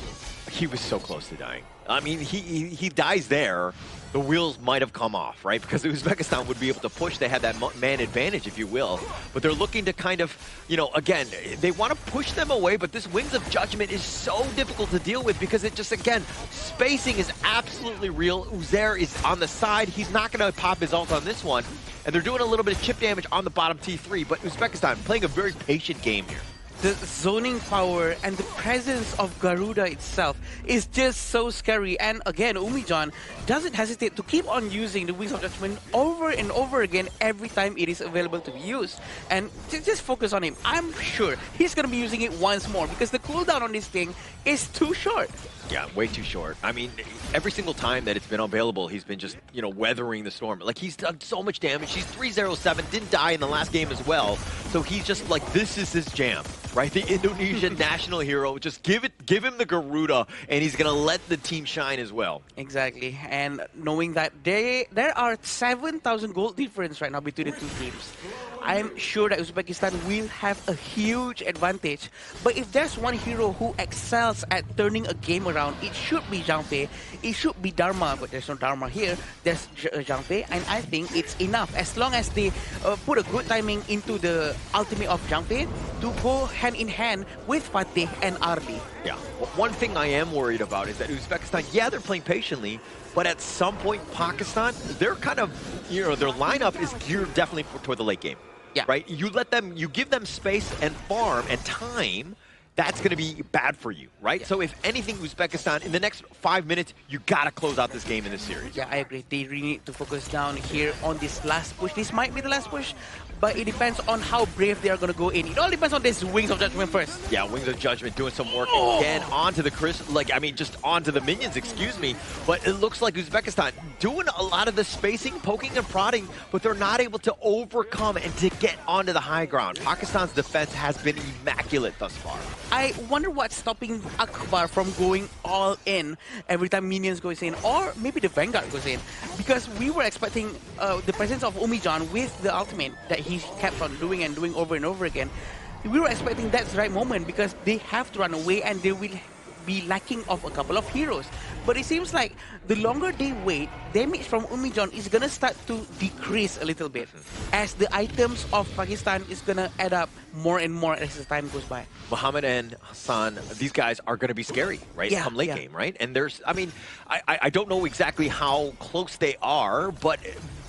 He was so close to dying. I mean, he dies there. The wheels might have come off, right? Because Uzbekistan would be able to push. They had that man advantage, if you will. But they're looking to kind of, you know, again, they want to push them away, but this Wings of Judgment is so difficult to deal with because it just, again, spacing is absolutely real. Uzair is on the side. He's not going to pop his ult on this one. And they're doing a little bit of chip damage on the bottom T3, but Uzbekistan playing a very patient game here.
The zoning power and the presence of Garuda itself is just so scary. And again, Umijan doesn't hesitate to keep on using the Wings of Judgment over and over again every time it is available to be used. And just focus on him. I'm sure he's going to be using it once more because the cooldown on this thing is too short.
Yeah, way too short. I mean, every single time that it's been available, he's been just, you know, weathering the storm. Like, he's done so much damage. He's 307, didn't die in the last game as well. So he's just like, this is his jam, right? The Indonesian national hero. Just give him the Garuda, and he's going to let the team shine as well.
Exactly. And knowing that there are 7,000 gold difference right now between the two teams, I'm sure that Uzbekistan will have a huge advantage. But if there's one hero who excels at turning a game around, it should be Zhang Fei. It should be Dharma, but there's no Dharma here. There's Zhang Fei, and I think it's enough. As long as they put a good timing into the ultimate of Zhang Fei to go hand in hand with Fatih and Arli.
Yeah. One thing I am worried about is that Uzbekistan, yeah, they're playing patiently, but at some point, Pakistan, they're kind of, you know, their lineup is geared definitely toward the late game.
Yeah.
Right? You give them space and farm and time, that's going to be bad for you, right? Yeah. So if anything, Uzbekistan, in the next 5 minutes, you got to close out this game in this series.
Yeah, I agree. They really need to focus down here on this last push. This might be the last push, but it depends on how brave they are going to go in. It all depends on this Wings of Judgment first.
Yeah, Wings of Judgment doing some work again onto the just onto the minions, excuse me. But it looks like Uzbekistan doing a lot of the spacing, poking and prodding, but they're not able to overcome and to get onto the high ground. Pakistan's defense has been immaculate thus far.
I wonder what's stopping Akbar from going all in every time minions goes in, or maybe the Vanguard goes in, because we were expecting the presence of Umijan with the ultimate that he kept on doing and doing over and over again. We were expecting that's the right moment because they have to run away and they will be lacking of a couple of heroes. But it seems like the longer they wait, damage from Umijan is gonna start to decrease a little bit as the items of Pakistan is gonna add up more and more as the time goes by.
Muhammad and Hassan, these guys are going to be scary, right?
Yeah,
come late game, right? And there's, I mean, I don't know exactly how close they are, but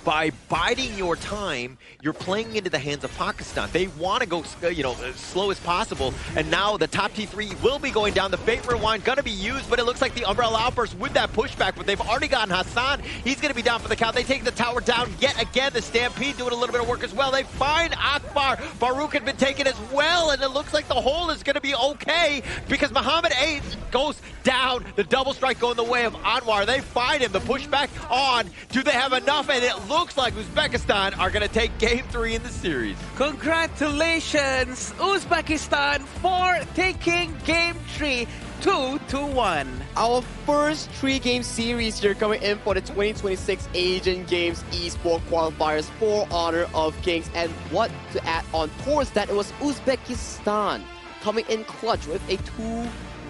by biding your time, you're playing into the hands of Pakistan. They want to go, you know, as slow as possible. And now the top T3 will be going down. The Fate Rewind going to be used, but it looks like the Umbrella Outburst with that pushback. But they've already gotten Hassan. He's going to be down for the count. They take the tower down yet again. The Stampede doing a little bit of work as well. They find Akbar. Baruch had been taken as well, and it looks like the hole is going to be okay because Muhammad A goes down. The double strike going the way of Anwar. They find him. The pushback on. Do they have enough? And it looks like Uzbekistan are going to take game 3 in the series.
Congratulations, Uzbekistan, for taking game 3 2-1.
Our first 3-game series here coming in for the 2026 Asian Games Esports Qualifiers for Honor of Kings. And what to add on towards that, it was Uzbekistan coming in clutch with a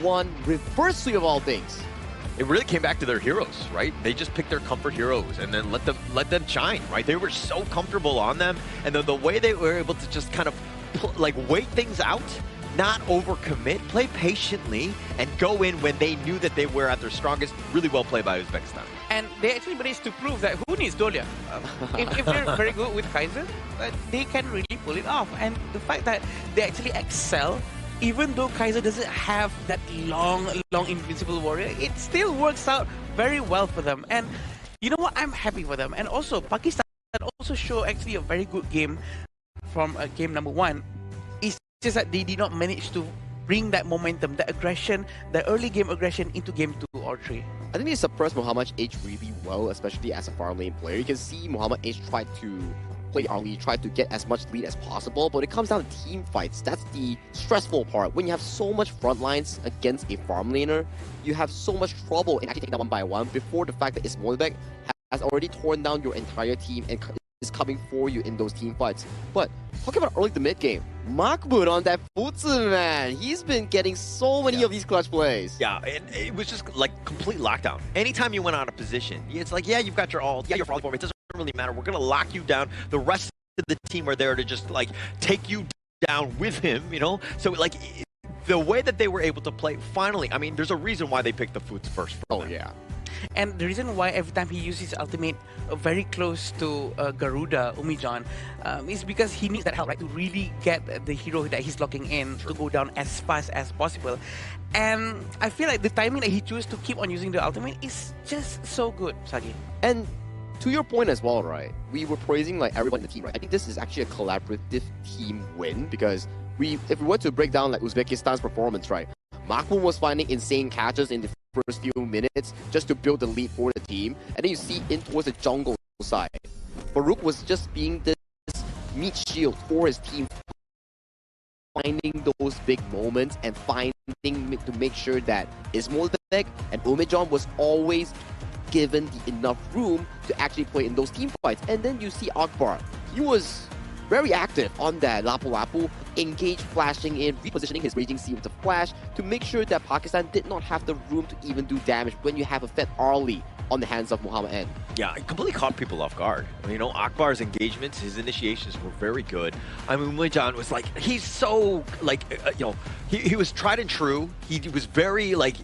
2-1 reverse sweep of all things.
It really came back to their heroes, right? They just picked their comfort heroes and then let them shine, right? They were so comfortable on them, and then the way they were able to just kind of like wait things out, not overcommit, play patiently, and go in when they knew that they were at their strongest. Really well played by Uzbekistan.
And they actually managed to prove that who needs Dolia? If they're very good with Kaiser, they can really pull it off. And the fact that they actually excel, even though Kaiser doesn't have that long invincible warrior, it still works out very well for them. And you know what? I'm happy for them. And also, Pakistan also show actually a very good game from game number 1. It's just that they did not manage to bring that momentum, that aggression, the early game aggression into game 2 or 3.
I think they suppressed Muhammad H really well, especially as a farm lane player. You can see Muhammad H try to play early, try to get as much lead as possible, but it comes down to team fights. That's the stressful part. When you have so much front lines against a farm laner, you have so much trouble in actually taking that one by one before the fact that Ismoilbek has already torn down your entire team and coming for you in those team fights. But talking about early to mid game, Mahmoud on that Futsu, man. He's been getting so many of these clutch plays.
Yeah, it was just like complete lockdown. Anytime you went out of position, it's like, yeah, you've got your ult, yeah, your frog form. It doesn't really matter. We're going to lock you down. The rest of the team are there to just like take you down with him, you know? So like the way that they were able to play, finally, I mean, there's a reason why they picked the Futs first.
Yeah.
And the reason why every time he uses his ultimate very close to Garuda, Umijan, is because he needs that help, right? To really get the hero that he's locking in to go down as fast as possible. And I feel like the timing that he chose to keep on using the ultimate is just so good, Sagi.
And to your point as well, right? We were praising like everyone in the team, right? I think this is actually a collaborative team win because if we were to break down like Uzbekistan's performance, right? Mahmoud was finding insane catches in the first few minutes just to build the lead for the team. And then you see in towards the jungle side, Farouk was just being this meat shield for his team, finding those big moments and finding to make sure that Ismolbek and Umejan was always given the enough room to actually play in those team fights. And then you see Akbar. He was very active on that Lapu-Lapu, engaged, flashing in, repositioning his Raging Sea with the flash to make sure that Pakistan did not have the room to even do damage when you have a Fed early on the hands of Muhammad N.
Yeah, it completely caught people off guard. You know, Akbar's engagements, his initiations were very good. I mean, Umejan was like, he's so, like, you know, he was tried and true. He was very, like,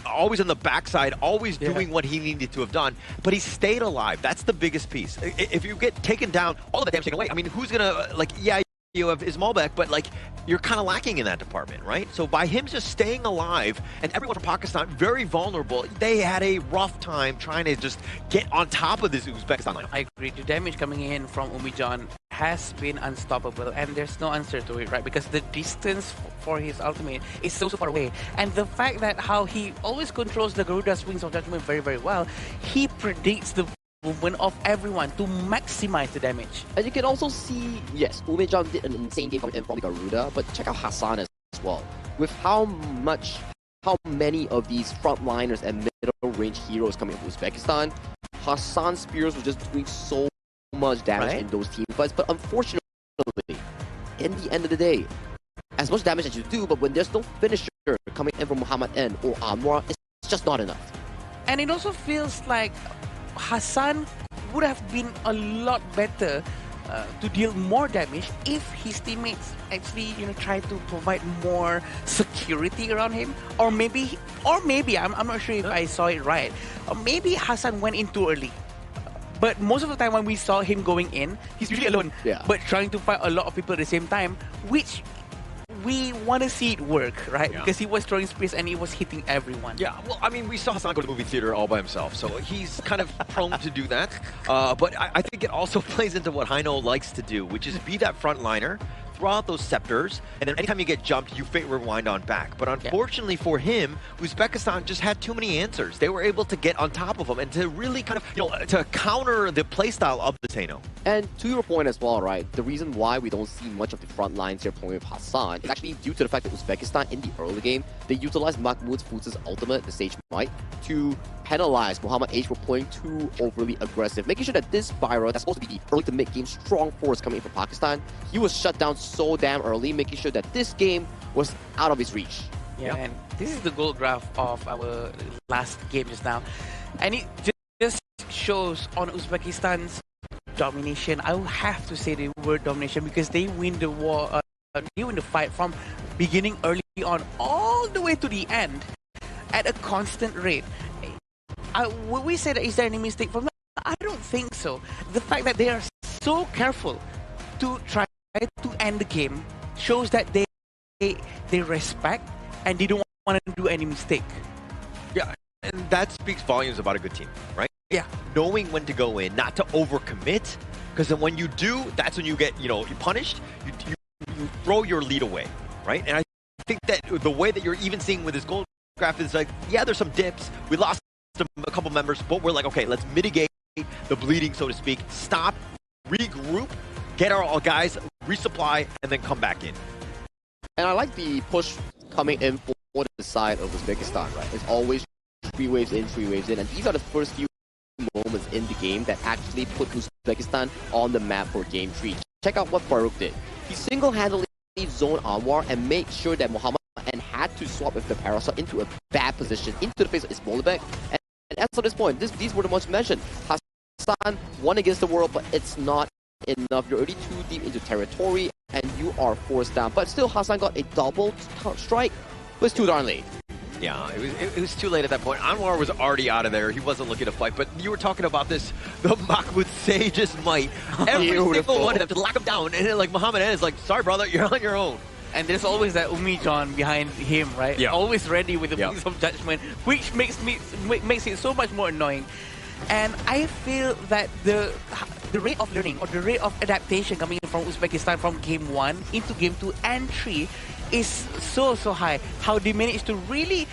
always on the backside, always doing what he needed to have done. But he stayed alive. That's the biggest piece. If you get taken down, all of the damage taken away. I mean, who's going to, like, yeah, you have Ismailbek, but like you're kind of lacking in that department, right? So by him just staying alive and everyone from Pakistan very vulnerable, they had a rough time trying to just get on top of this Uzbekistan lineup.
I agree. The damage coming in from Umijan has been unstoppable, and there's no answer to it, right? Because the distance for his ultimate is so far away, and the fact that how he always controls the Garuda's Wings of Judgment very, very well, he predicts the movement of everyone to maximize the damage.
And you can also see, yes, Umejan did an insane game from the Garuda, but check out Hassan as well. With how many of these frontliners and middle-range heroes coming from Uzbekistan, Hassan's spears were just doing so much damage in those team fights. But unfortunately, in the end of the day, as much damage as you do, but when there's no finisher coming in from Muhammad N or Anwar, it's just not enough.
And it also feels like Hassan would have been a lot better to deal more damage if his teammates actually, you know, try to provide more security around him, or maybe I'm not sure if I saw it right, or maybe Hassan went in too early. But most of the time when we saw him going in, he's usually alone, but trying to fight a lot of people at the same time, which we want to see it work, right? Because he was throwing spears and he was hitting everyone.
Yeah, well, I mean, we saw Hassan go to the movie theater all by himself, so he's kind of prone to do that. But I think it also plays into what Heino likes to do, which is be that frontliner, throw out those scepters, and then anytime you get jumped, you fate rewind on back. But unfortunately for him, Uzbekistan just had too many answers. They were able to get on top of him and to really kind of, you know, to counter the playstyle of the Tano.
And to your point as well, right, the reason why we don't see much of the front lines here playing with Hassan is actually due to the fact that Uzbekistan in the early game, they utilized Mahmoud's Futsu's ultimate, the Sage Might, to penalize Muhammad H for playing too overly aggressive, making sure that this Byra, that's supposed to be the early to mid-game strong force coming in from Pakistan, he was shut down so damn early, making sure that this game was out of his reach.
Yeah, and this is the goal graph of our last game just now. And it just shows on Uzbekistan's domination. I will have to say the word domination because they win the war, they win the fight from beginning early on all the way to the end at a constant rate. Would we say that is there any mistake from that? I don't think so. The fact that they are so careful to try to end the game shows that they respect and they don't want to do any mistake.
Yeah, and that speaks volumes about a good team, right?
Yeah.
Knowing when to go in, not to overcommit, because then when you do, that's when you get, you know, punished. You throw your lead away, right? And I think that the way that you're even seeing with this goal graph is like, yeah, there's some dips. We lost a couple members, but we're like, okay, let's mitigate the bleeding, so to speak. Stop, regroup, get our guys, resupply, and then come back in.
And I like the push coming in for the side of Uzbekistan, right? It's always 3 waves in, 3 waves in, and these are the first few moments in the game that actually put Uzbekistan on the map for Game 3. Check out what Farouk did. He single-handedly zoned Anwar and made sure that Muhammad and had to swap with the Parasol into a bad position, into the face of Ismolabek. And as of this point, these were the ones mentioned. Hassan won against the world, but it's not enough. You're already too deep into territory, and you are forced down. But still, Hassan got a double strike, but it's too darn late.
Yeah, it was too late at that point. Anwar was already out of there. He wasn't looking to fight. But you were talking about this, the Mahmoud Sage's might. Every single one of them to lock him down. And then, like, Muhammad is like, sorry, brother, you're on your own.
And there's always that Umi-chan behind him, right?
Yeah.
Always ready with the wings of judgment, which makes it so much more annoying. And I feel that the rate of learning or the rate of adaptation coming in from Uzbekistan from Game 1 into Game 2 and 3 is so high. How they managed to really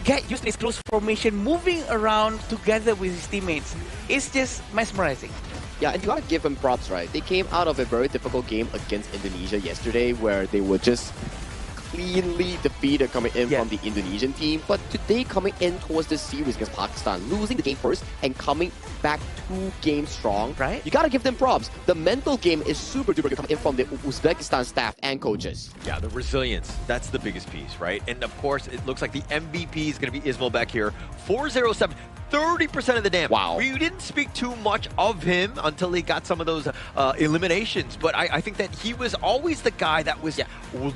get used to this close formation, moving around together with his teammates. It's just mesmerizing.
Yeah, and you gotta give them props, right? They came out of a very difficult game against Indonesia yesterday where they were just cleanly defeated coming in from the Indonesian team. But today, coming in towards this series against Pakistan, losing the game first and coming back 2 games strong,
right?
You gotta give them props. The mental game is super duper good coming in from the Uzbekistan staff and coaches.
Yeah, the resilience, that's the biggest piece, right? And of course, it looks like the MVP is going to be Ismailbek here. 407. 30% of the damage.
Wow.
We didn't speak too much of him until he got some of those eliminations, but I think that he was always the guy that was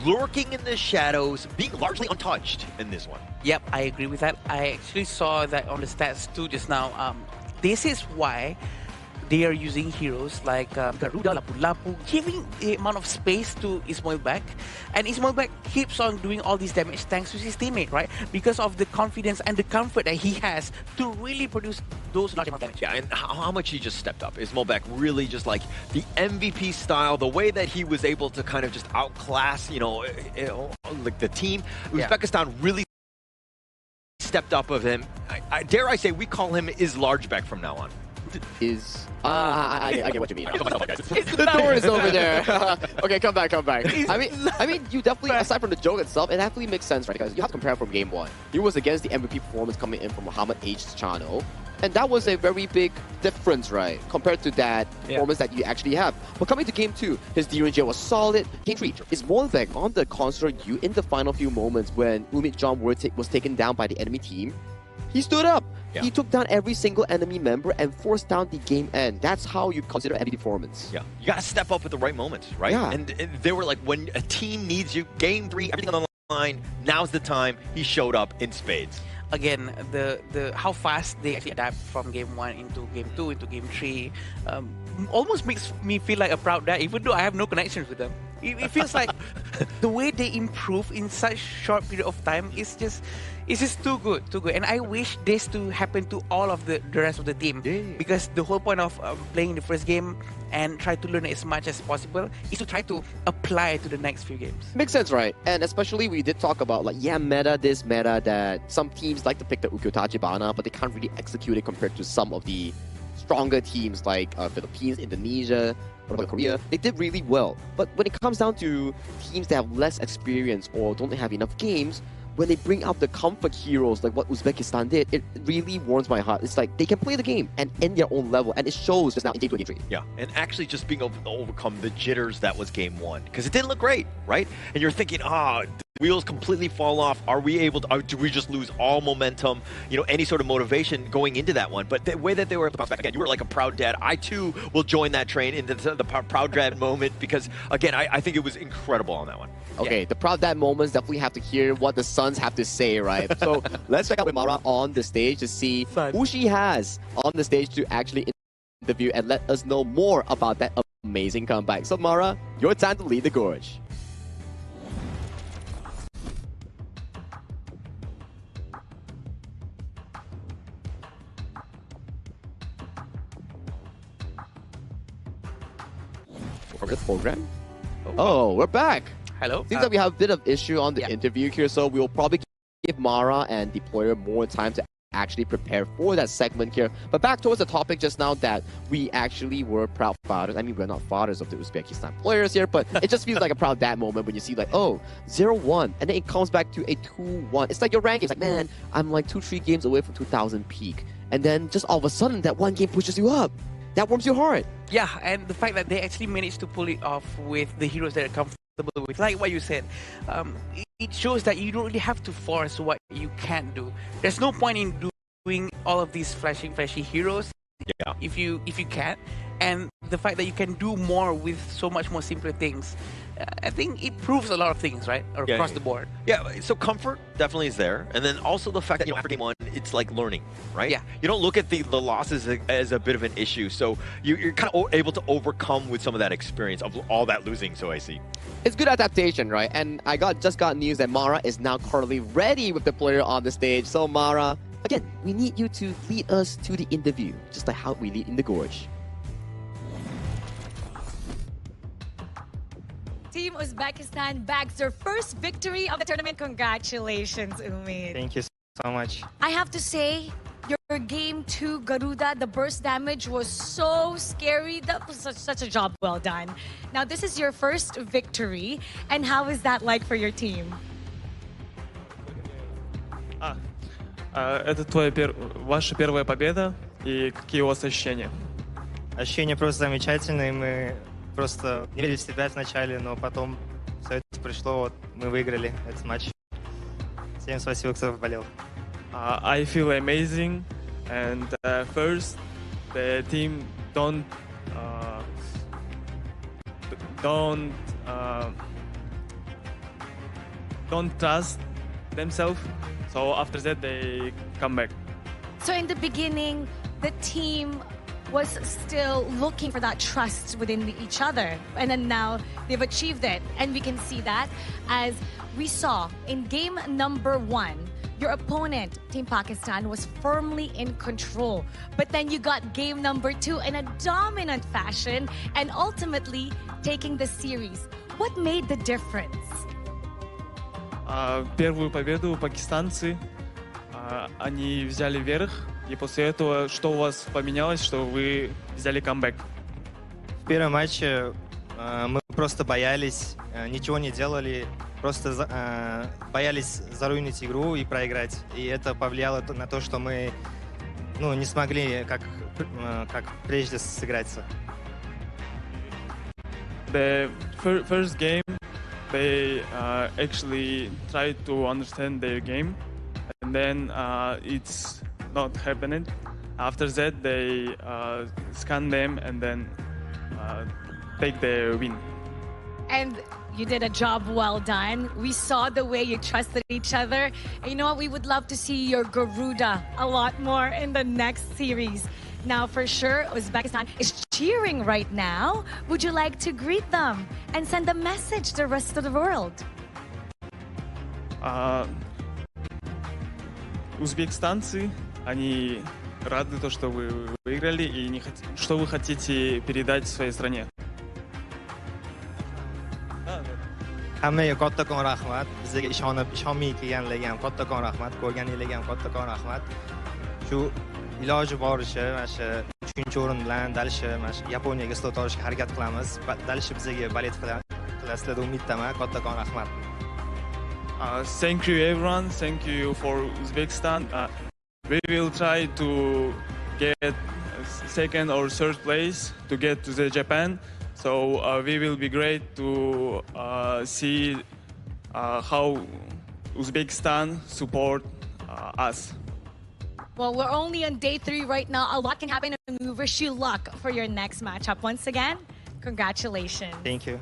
lurking in the shadows, being largely untouched in this one.
Yep, I agree with that. I actually saw that on the stats too just now. This is why they are using heroes like Garuda, Lapu-Lapu, giving the amount of space to Ismailbek. And Ismailbek keeps on doing all this damage thanks to his teammate, right? Because of the confidence and the comfort that he has to really produce those large amount of damage.
Yeah, and how much he just stepped up. Ismailbek really just like the MVP style, the way that he was able to kind of just outclass, like the team. Uzbekistan really stepped up of him. Dare I say, we call him Islargebek from now on.
I get what you mean. The door is over there. Okay, come back. I mean, you definitely, aside from the joke itself, it definitely makes sense, right? Because you have to compare from Game 1. He was against the MVP performance coming in from Muhammad H. Chano. And that was a very big difference, right? Compared to that performance that you actually have. But coming to Game 2, his DRNG was solid. Game 3 is Ismailbek on the console you in the final few moments when Umit John was taken down by the enemy team. He stood up.
Yeah.
He took down every single enemy member and forced down the game end. That's how you consider MVP performance.
Yeah, you gotta step up at the right moments, right?
Yeah.
And they were like, when a team needs you, Game 3, everything on the line, now's the time. He showed up in spades.
Again, the how fast they actually adapt from Game 1 into Game 2 into Game 3 almost makes me feel like a proud dad, even though I have no connections with them. It feels like the way they improve in such short period of time is just too good. And I wish this to happen to all of the rest of the team, because the whole point of playing the first game and try to learn as much as possible is to try to apply it to the next few games.
Makes sense, right? And especially we did talk about meta this, meta that. Some teams like to pick the Ukyo Tachibana, but they can't really execute it compared to some of the stronger teams like Philippines, Indonesia, Korea. They did really well. But when it comes down to teams that have less experience or don't have enough games, when they bring out the comfort heroes like what Uzbekistan did, it really warms my heart. It's like they can play the game and in their own level, and it shows just now in Game 2 and Game 3.
Yeah, and actually just being able to overcome the jitters that was Game 1, because it didn't look great, right? And you're thinking, the wheels completely fall off. Are we able to, do we just lose all momentum, any sort of motivation going into that one? But the way that they were able to bounce back, again, you were like a proud dad. I too will join that train into the proud dad moment, because again, I think it was incredible on that one.
Okay, the proud dad moments definitely have to hear what the Suns have to say, right? So let's check out Mara on the stage to see who she has on the stage to actually interview and let us know more about that amazing comeback. So Mara, your time to lead the gorge. Program? Oh, we're back.
Hello.
Seems like we have a bit of issue on the interview here, so we'll probably give Mara and Deployer more time to actually prepare for that segment here. But back towards the topic just now that we actually were proud fathers. I mean, we're not fathers of the Uzbekistan players here, but it just feels like a proud dad moment when you see 0-1, and then it comes back to a 2-1. It's like your ranking. It's like, man, I'm like 2-3 games away from 2000 peak. and then just all of a sudden that one game pushes you up. That warms your heart.
Yeah, and the fact that they actually managed to pull it off with the heroes that are comfortable with, like what you said, it shows that you don't really have to force what you can do. There's no point in doing all of these flashy heroes if you can't. And the fact that you can do more with so much more simpler things, I think it proves a lot of things, right? Across the board.
Yeah, so comfort definitely is there. And then also the fact that, after game one, it's like learning, right?
Yeah.
You don't look at the losses as a bit of an issue. So you're kind of able to overcome with some of that experience of all that losing, so I see.
It's good adaptation, right? And I just got news that Mara is now currently ready with the player on the stage. So Mara, again, we need you to lead us to the interview, just like how we lead in the Gorge.
Team Uzbekistan bags their first victory of the tournament. Congratulations, Umid.
Thank you so much.
I have to say, your game 2 Garuda, the burst damage was so scary. That was such a job well done. Now, this is your first victory. And how is that like for your team?
Это ваша первая победа, и какие у вас ощущения? Ощущения просто замечательные. Мы просто не верили в себя вначале, но потом все это пришло, вот мы выиграли этот матч. Всем спасибо, кто болел. I feel amazing, and first the team don't trust themselves, so after that they come back.
So in the beginning, the team was still looking for that trust within each other. And then now they've achieved it. And we can see that as we saw in game number 1, your opponent, Team Pakistan, was firmly in control. But then you got game number 2 in a dominant fashion and ultimately taking the series. What made the difference?
Первую победу пакистанцы, они взяли верх. И после этого, что у вас поменялось, что вы взяли камбэк? В первом матче мы просто боялись, ничего не делали, просто боялись заруинить игру и проиграть. И это повлияло на то, что мы не смогли как прежде сыграться. The first game, they actually tried to understand their game, and then it's not happening. After that, they scan them and then take the win.
And you did a job well done. We saw the way you trusted each other. And you know what? We would love to see your Garuda a lot more in the next series. Now, for sure, Uzbekistan is cheering right now. Would you like to greet them and send a message to the rest of the world?
Узбекистанцы, они рады то, что вы выиграли, и что вы хотите передать своей стране? Hammaga kattakon rahmat. Bizga ishonmay kelganlarga ham kattakon rahmat. Ko'rganinglarga ham kattakon rahmat. Shu iloji boricha mana shu 3-o'rin bilan dalishi mana shu Yaponiyaga slot olishga harakat qilamiz. Dalishi bizga balet qilasizlar deb umiddaman. Kattakon rahmat. Thank you everyone. Thank you for Uzbekistan. We will try to get second or third place to get to the Japan. So we will be great to see how Uzbekistan support us.
Well, we're only on day 3 right now. A lot can happen, and we wish you luck for your next matchup. Once again, congratulations.
Thank you.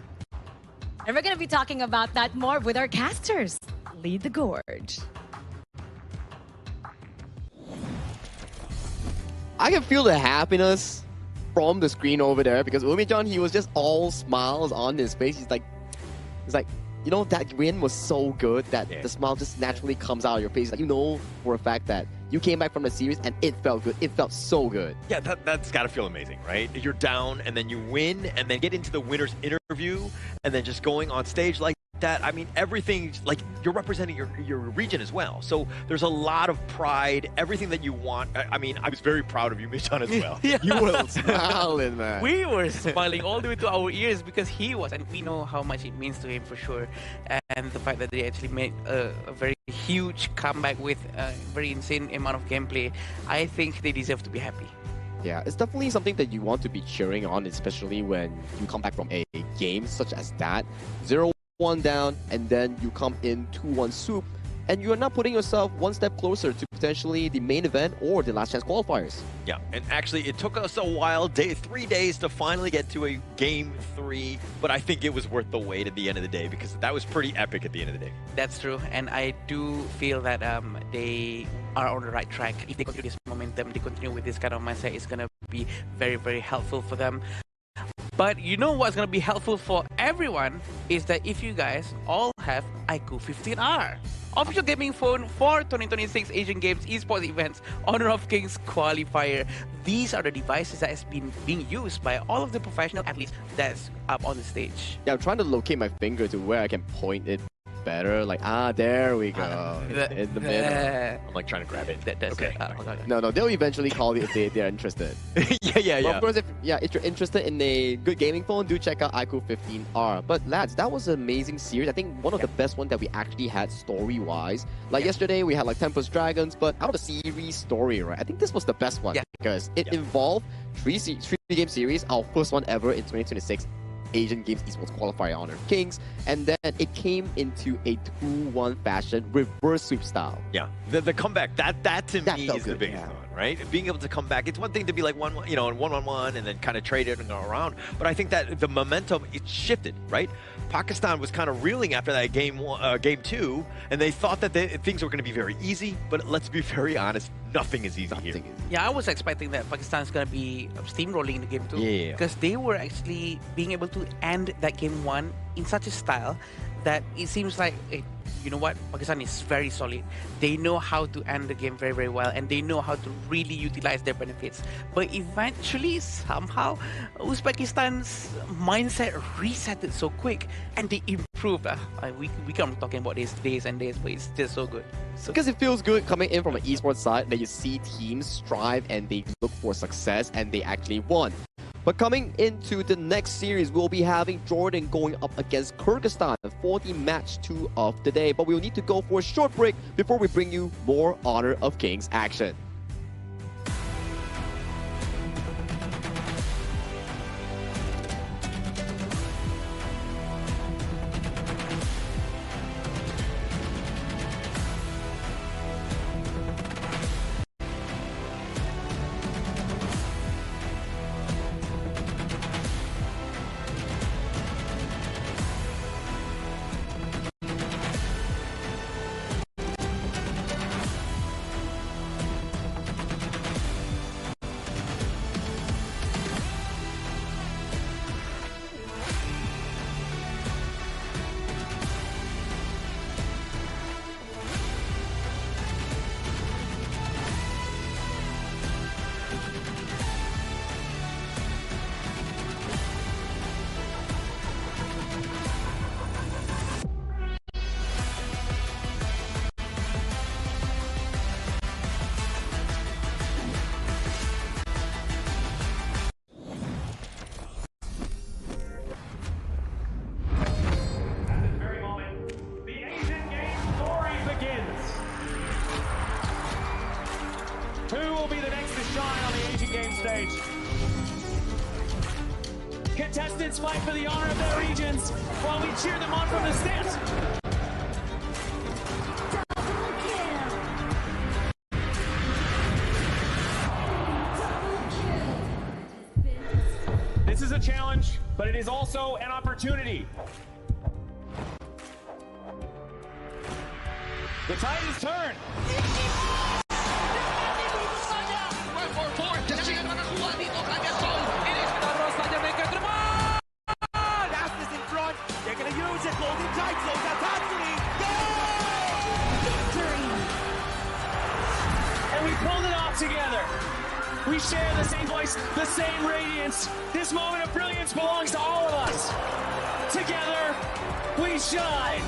And we're going to be talking about that more with our casters. Lead the Gorge.
I can feel the happiness from the screen over there because Umijan, he was just all smiles on his face. He's like, you know, that win was so good that the smile just naturally comes out of your face. Like, you know for a fact that you came back from the series and it felt good. It felt so good.
Yeah, that's got to feel amazing, right? You're down and then you win and then get into the winner's interview and then just going on stage like that, I mean, everything, like, you're representing your region as well. So there's a lot of pride, everything that you want. I mean, I was very proud of you, Michan, as well.
Yeah.
You were smiling, man.
We were smiling all the way to our ears because he was, and we know how much it means to him for sure. And the fact that they actually made a very huge comeback with a very insane amount of gameplay, I think they deserve to be happy.
Yeah, it's definitely something that you want to be cheering on, especially when you come back from a game such as that. 0-1 down, and then you come in 2-1 swoop, and you are now putting yourself one step closer to potentially the main event or the last chance qualifiers.
Yeah, and actually it took us a while, 3 days to finally get to a game 3, but I think it was worth the wait at the end of the day because that was pretty epic at the end of the day.
That's true, and I do feel that they are on the right track. If they continue this momentum, they continue with this kind of mindset, it's going to be very, very helpful for them. But you know what's going to be helpful for everyone is that if you guys all have iQOO 15R, official gaming phone for 2026 Asian Games Esports events, Honor of Kings Qualifier. These are the devices that has been being used by all of the professional athletes that's up on the stage.
Yeah, I'm trying to locate my finger to where I can point it better. Like, there we go. In the middle.
I'm like trying to grab it.
That's
okay.
No, they'll eventually call it if they're interested.
yeah.
Well, of course, if you're interested in a good gaming phone, do check out iQOO 15R. But lads, that was an amazing series. I think one of the best ones that we actually had story-wise. Like yesterday, we had like Tempest Dragons, but out of the series story, right? I think this was the best one because it involved three-game series, our first one ever in 2026. Asian Games Esports Qualifier Honor of Kings, and then it came into a 2-1 fashion, reverse sweep style.
Yeah, the comeback, that to me is the biggest one, right? Being able to come back, it's one thing to be like 1-1-1 and then kind of trade it and go around, but I think that the momentum, it shifted, right? Pakistan was kind of reeling after that game 2, and they thought that things were going to be very easy, but let's be very honest, nothing is easy here.
Yeah, I was expecting that Pakistan's going to be steamrolling in the game 2.
Yeah.
Because they were actually being able to end that game 1 in such a style that it seems like, you know what, Pakistan is very solid. They know how to end the game very, very well, and they know how to really utilize their benefits. But eventually, somehow, Uzbekistan's mindset resetted so quick, and they improved. We come talking about this days and days, but it's just so good.
Because it feels good coming in from an esports side that you see teams strive and they look for success and they actually won. But coming into the next series, we'll be having Jordan going up against Kyrgyzstan for the match 2 of the day. But we'll need to go for a short break before we bring you more Honor of Kings action.
Contestants fight for the honor of their regions while we cheer them on from the stands. This is a challenge, but it is also an opportunity. The tide is turned. Together, we share the same voice, the same radiance. This moment of brilliance belongs to all of us. Together, we shine!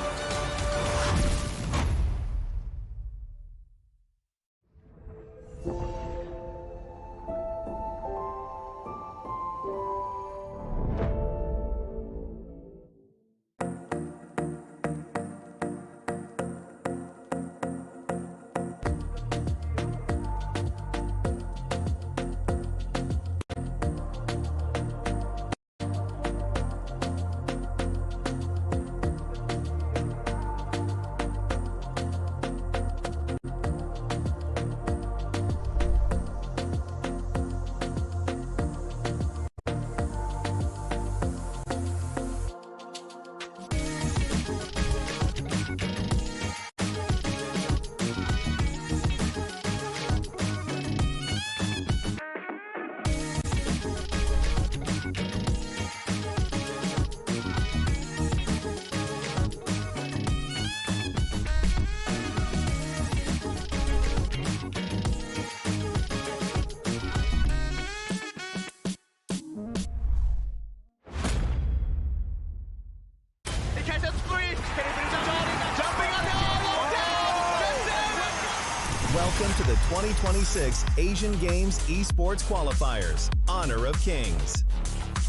Welcome to the 2026 Asian Games Esports Qualifiers, Honor of Kings.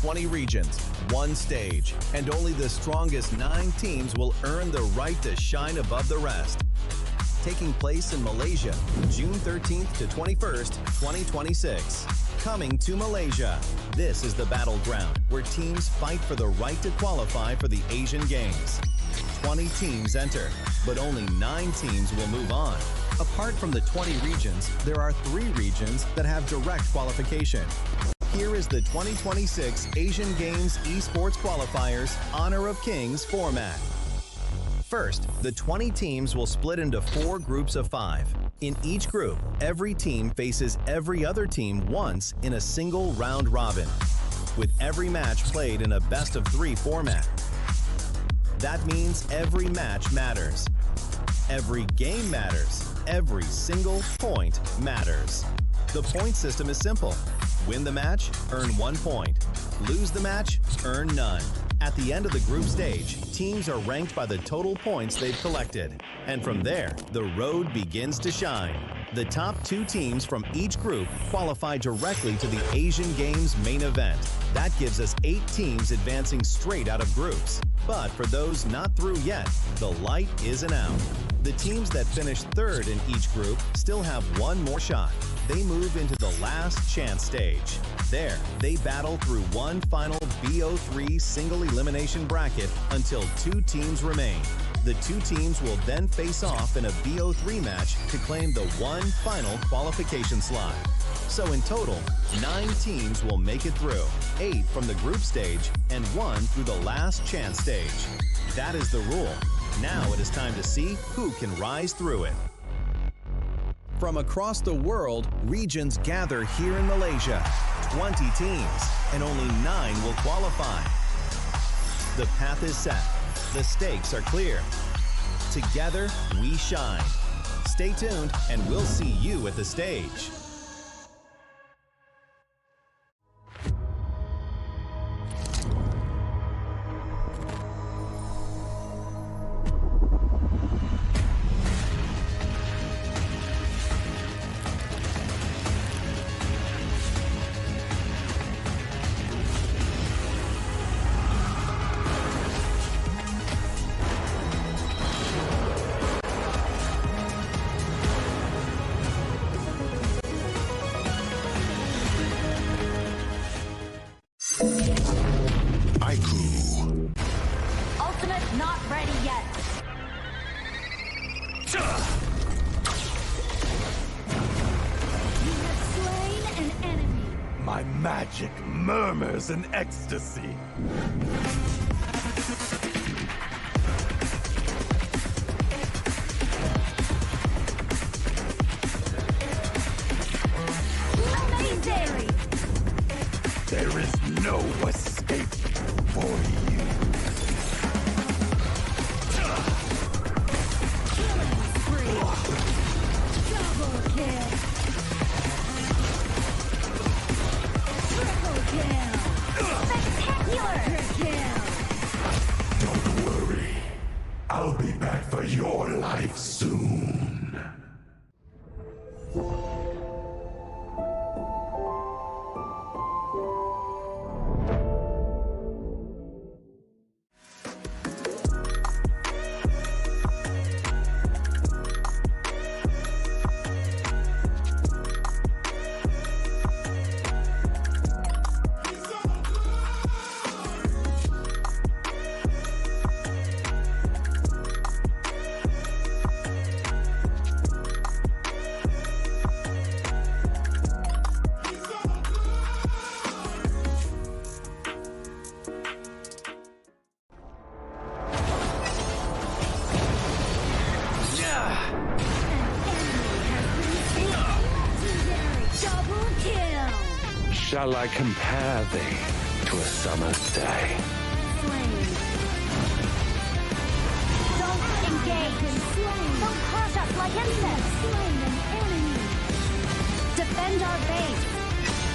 20 regions, one stage, and only the strongest 9 teams will earn the right to shine above the rest. Taking place in Malaysia, June 13th to 21st, 2026. Coming to Malaysia, this is the battleground where teams fight for the right to qualify for the Asian Games. 20 teams enter, but only 9 teams will move on. Apart from the 20 regions, there are 3 regions that have direct qualification. Here is the 2026 Asian Games Esports Qualifiers Honor of Kings format. First, the 20 teams will split into 4 groups of 5. In each group, every team faces every other team once in a single round robin, with every match played in a best-of-3 format. That means every match matters. Every game matters. Every single point matters. The point system is simple. Win the match, earn 1 point. Lose the match, earn none. At the end of the group stage, teams are ranked by the total points they've collected. And from there, the road begins to shine. The top 2 teams from each group qualify directly to the Asian Games main event. That gives us 8 teams advancing straight out of groups. But for those not through yet, the light isn't out. The teams that finish 3rd in each group still have 1 more shot. They move into the last chance stage. There, they battle through one final BO3 single elimination bracket until 2 teams remain. The 2 teams will then face off in a BO3 match to claim the one final qualification slot. So in total, 9 teams will make it through, 8 from the group stage and 1 through the last chance stage. That is the rule. Now it is time to see who can rise through it. From across the world, regions gather here in Malaysia. 20 teams, and only 9 will qualify. The path is set. The stakes are clear. Together, we shine. Stay tuned, and we'll see you at the stage.
Ultimate not ready yet. You have slain an enemy.
My magic murmurs in ecstasy.
Amazing!
There is no escape for you.
Double kill. Triple kill. Spectacular. Kill.
Don't worry.
shall I compare thee to a summer's day?
Don't engage. Don't crush us like insects. Defend our base.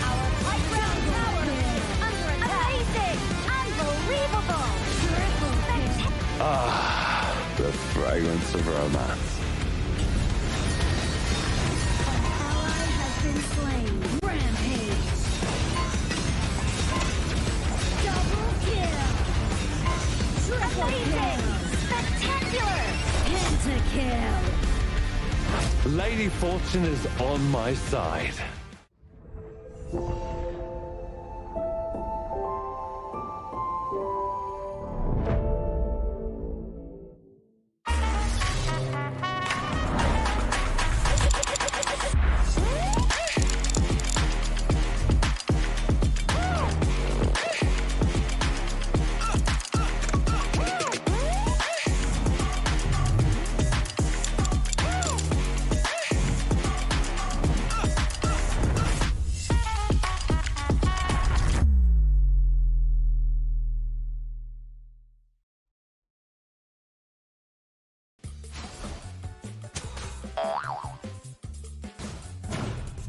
Our high ground tower under attack. Amazing! Unbelievable!
Ah, the fragrance of romance.
Ally has been slain. Rampage. Double kill. Triple kill. Spectacular. Pentakill.
Lady Fortune is on my side.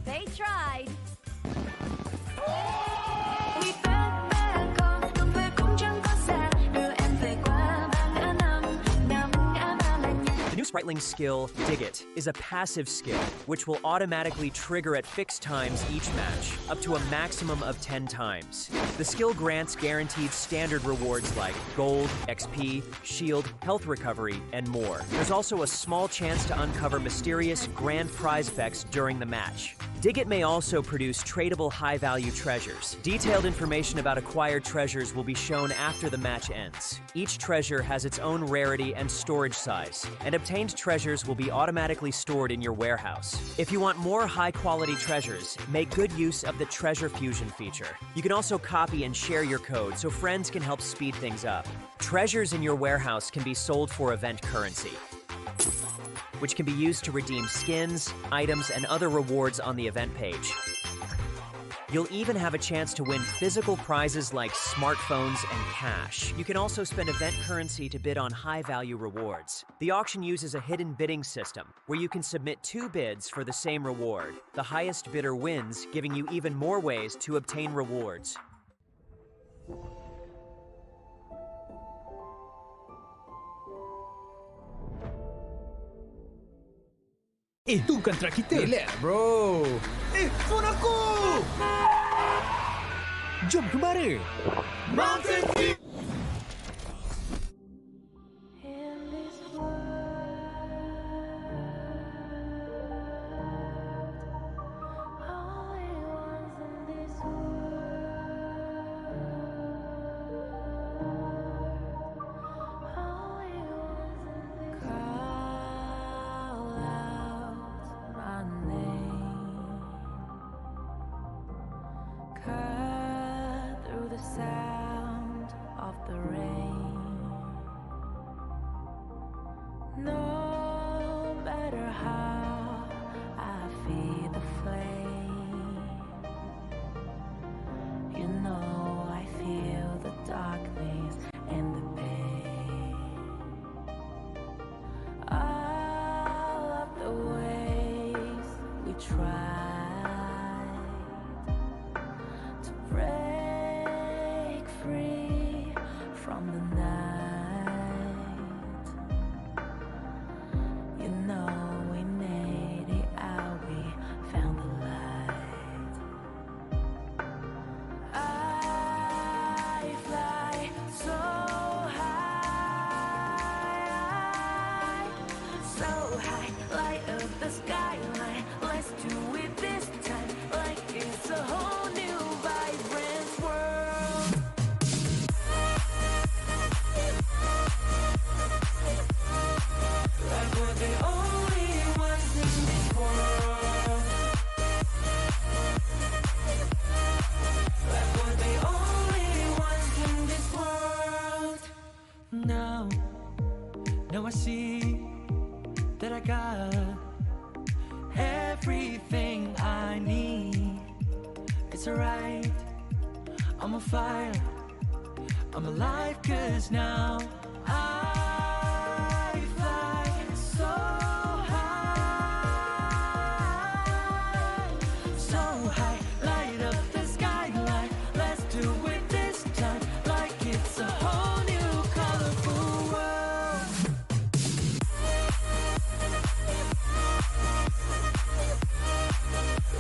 They tried.
The new Spriteling skill, Dig It, is a passive skill, which will automatically trigger at fixed times each match, up to a maximum of 10 times. The skill grants guaranteed standard rewards like gold, XP, shield, health recovery, and more. There's also a small chance to uncover mysterious grand prize effects during the match. Dig It may also produce tradable high-value treasures. Detailed information about acquired treasures will be shown after the match ends. Each treasure has its own rarity and storage size, and obtained treasures will be automatically stored in your warehouse. If you want more high-quality treasures, make good use of the Treasure Fusion feature. You can also copy and share your code so friends can help speed things up. Treasures in your warehouse can be sold for event currency, which can be used to redeem skins, items, and other rewards on the event page. You'll even have a chance to win physical prizes like smartphones and cash. You can also spend event currency to bid on high-value rewards. The auction uses a hidden bidding system, where you can submit 2 bids for the same reward. The highest bidder wins, giving you even more ways to obtain rewards.
Itu bukan track kita. Relax, bro. Phone aku! Jom ke mana? Mountain View!
it's alright. I'm on fire, I'm alive, cause now I fly so high, so high. Light up the skyline, let's do it this time, like it's a whole new colorful world.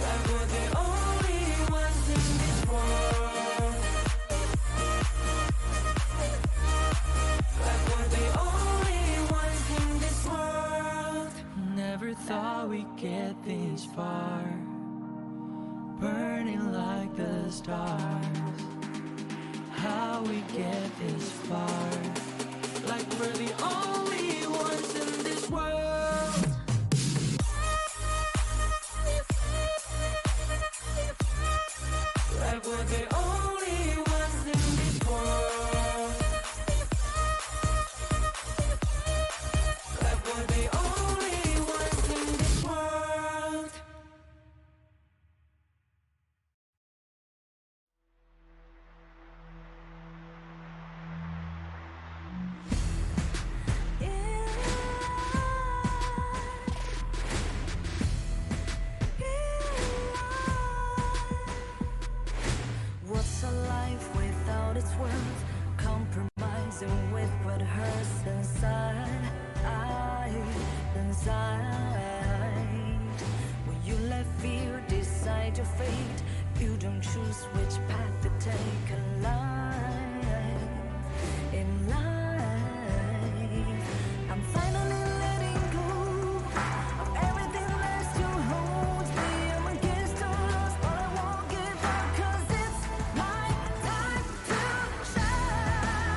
Like we're the only ones in this world. Like we're the only ones in this world. Never thought we'd get this far, burning like the stars. How we get this far? Like we're the only ones in this world. Like we're the only ones in this world. Like we're the only ones in this world. What's a life without its worth? Compromising with what hurts inside. When you let fear decide your fate, you don't choose which path to take alive. In life, I'm finally letting go of everything that still holds me. I'm against the odds, but I won't give up, 'cause it's my time to shine.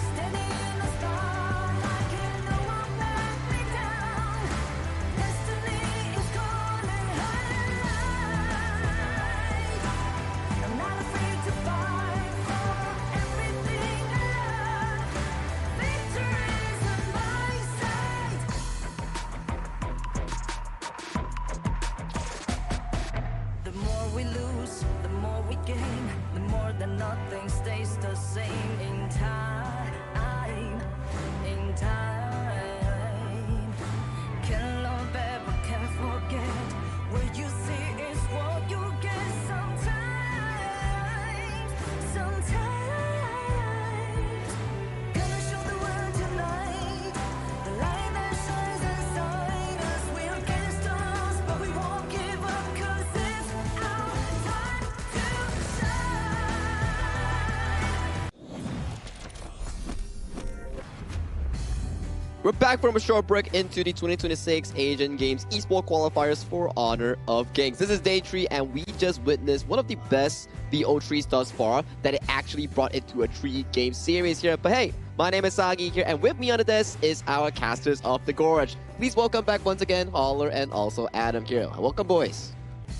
Standing in the starlight, can no one back me down. Destiny is calling high. I'm not afraid to fight for everything I love. Victory's on my side. The more we lose, the more we gain. The more that nothing stays the same in time. In time. Can't love ever, can't forget. What you see is what you get sometimes. Sometimes. Gonna show the world tonight. The light that shines inside us. We're against us, but we won't give up, 'cause it's our time to
We're back from a short break into the 2026 Asian Games Esports Qualifiers for Honor of Kings. This is day 3, and we just witnessed one of the best BO3s thus far that it actually brought it to a 3-game series here. But hey, my name is Sagi here, and with me on the desk is our casters of the Gorge. Please welcome back once again Holler and also Adam here. Welcome, boys.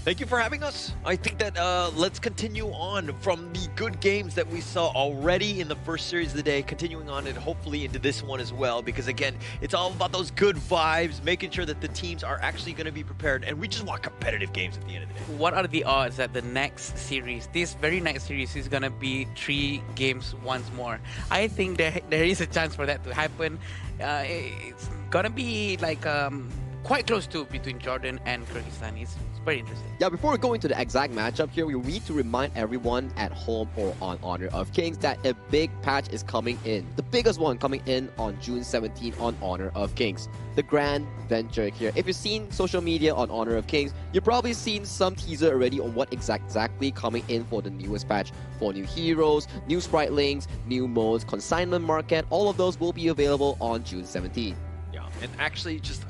Thank you for having us. I think that let's continue on from the good games that we saw already in the first series of the day, continuing on and hopefully into this one as well, because again, it's all about those good vibes, making sure that the teams are actually going to be prepared, and we just want competitive games at the end of the day.
What are the odds that the next series, this very next series, is going to be 3 games once more? I think there is a chance for that to happen. It's going to be like quite close to between Jordan and Kyrgyzstan. It's very interesting.
Yeah, before we go into the exact matchup here, we need to remind everyone at home or on Honor of Kings that a big patch is coming in. The biggest one coming in on June 17 on Honor of Kings. The grand venture here. If you've seen social media on Honor of Kings, you've probably seen some teaser already on what exactly coming in for the newest patch. For new heroes, new sprite links, new modes, consignment market, all of those will be available on June 17.
Yeah, and actually just...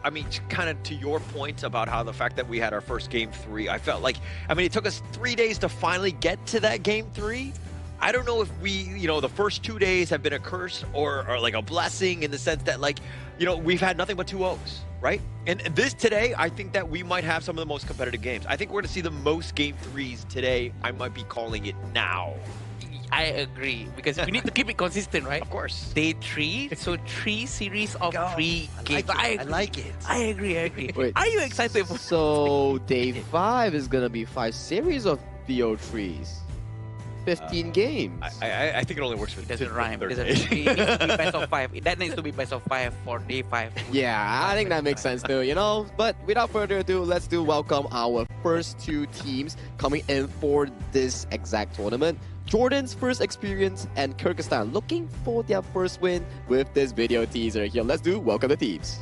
I mean, kind of to your point about how the fact that we had our first game 3, I felt like, I mean, it took us 3 days to finally get to that game 3. I don't know if we, you know, the first 2 days have been a curse or like a blessing in the sense that, like, you know, we've had nothing but 2-0s, right? And this today, I think that we might have some of the most competitive games. I think we're going to see the most game 3s today. I might be calling it now.
I agree, because we need to keep it consistent, right?
Of course.
Day 3, so 3 series of 3 games.
I like it.
I agree.
Wait,
Are you excited for
So day 5 is gonna be 5 series of BO3s. 15 games.
I think it only works for
It doesn't rhyme. It
third
doesn't.
day.
It needs to be best of 5. That needs to be best of 5 for day 5.
Yeah, I think that makes sense too, you know? But without further ado, let's welcome our first 2 teams coming in for this exact tournament. Jordan's first experience and Kyrgyzstan looking for their first win with this video teaser here. Let's welcome the teams.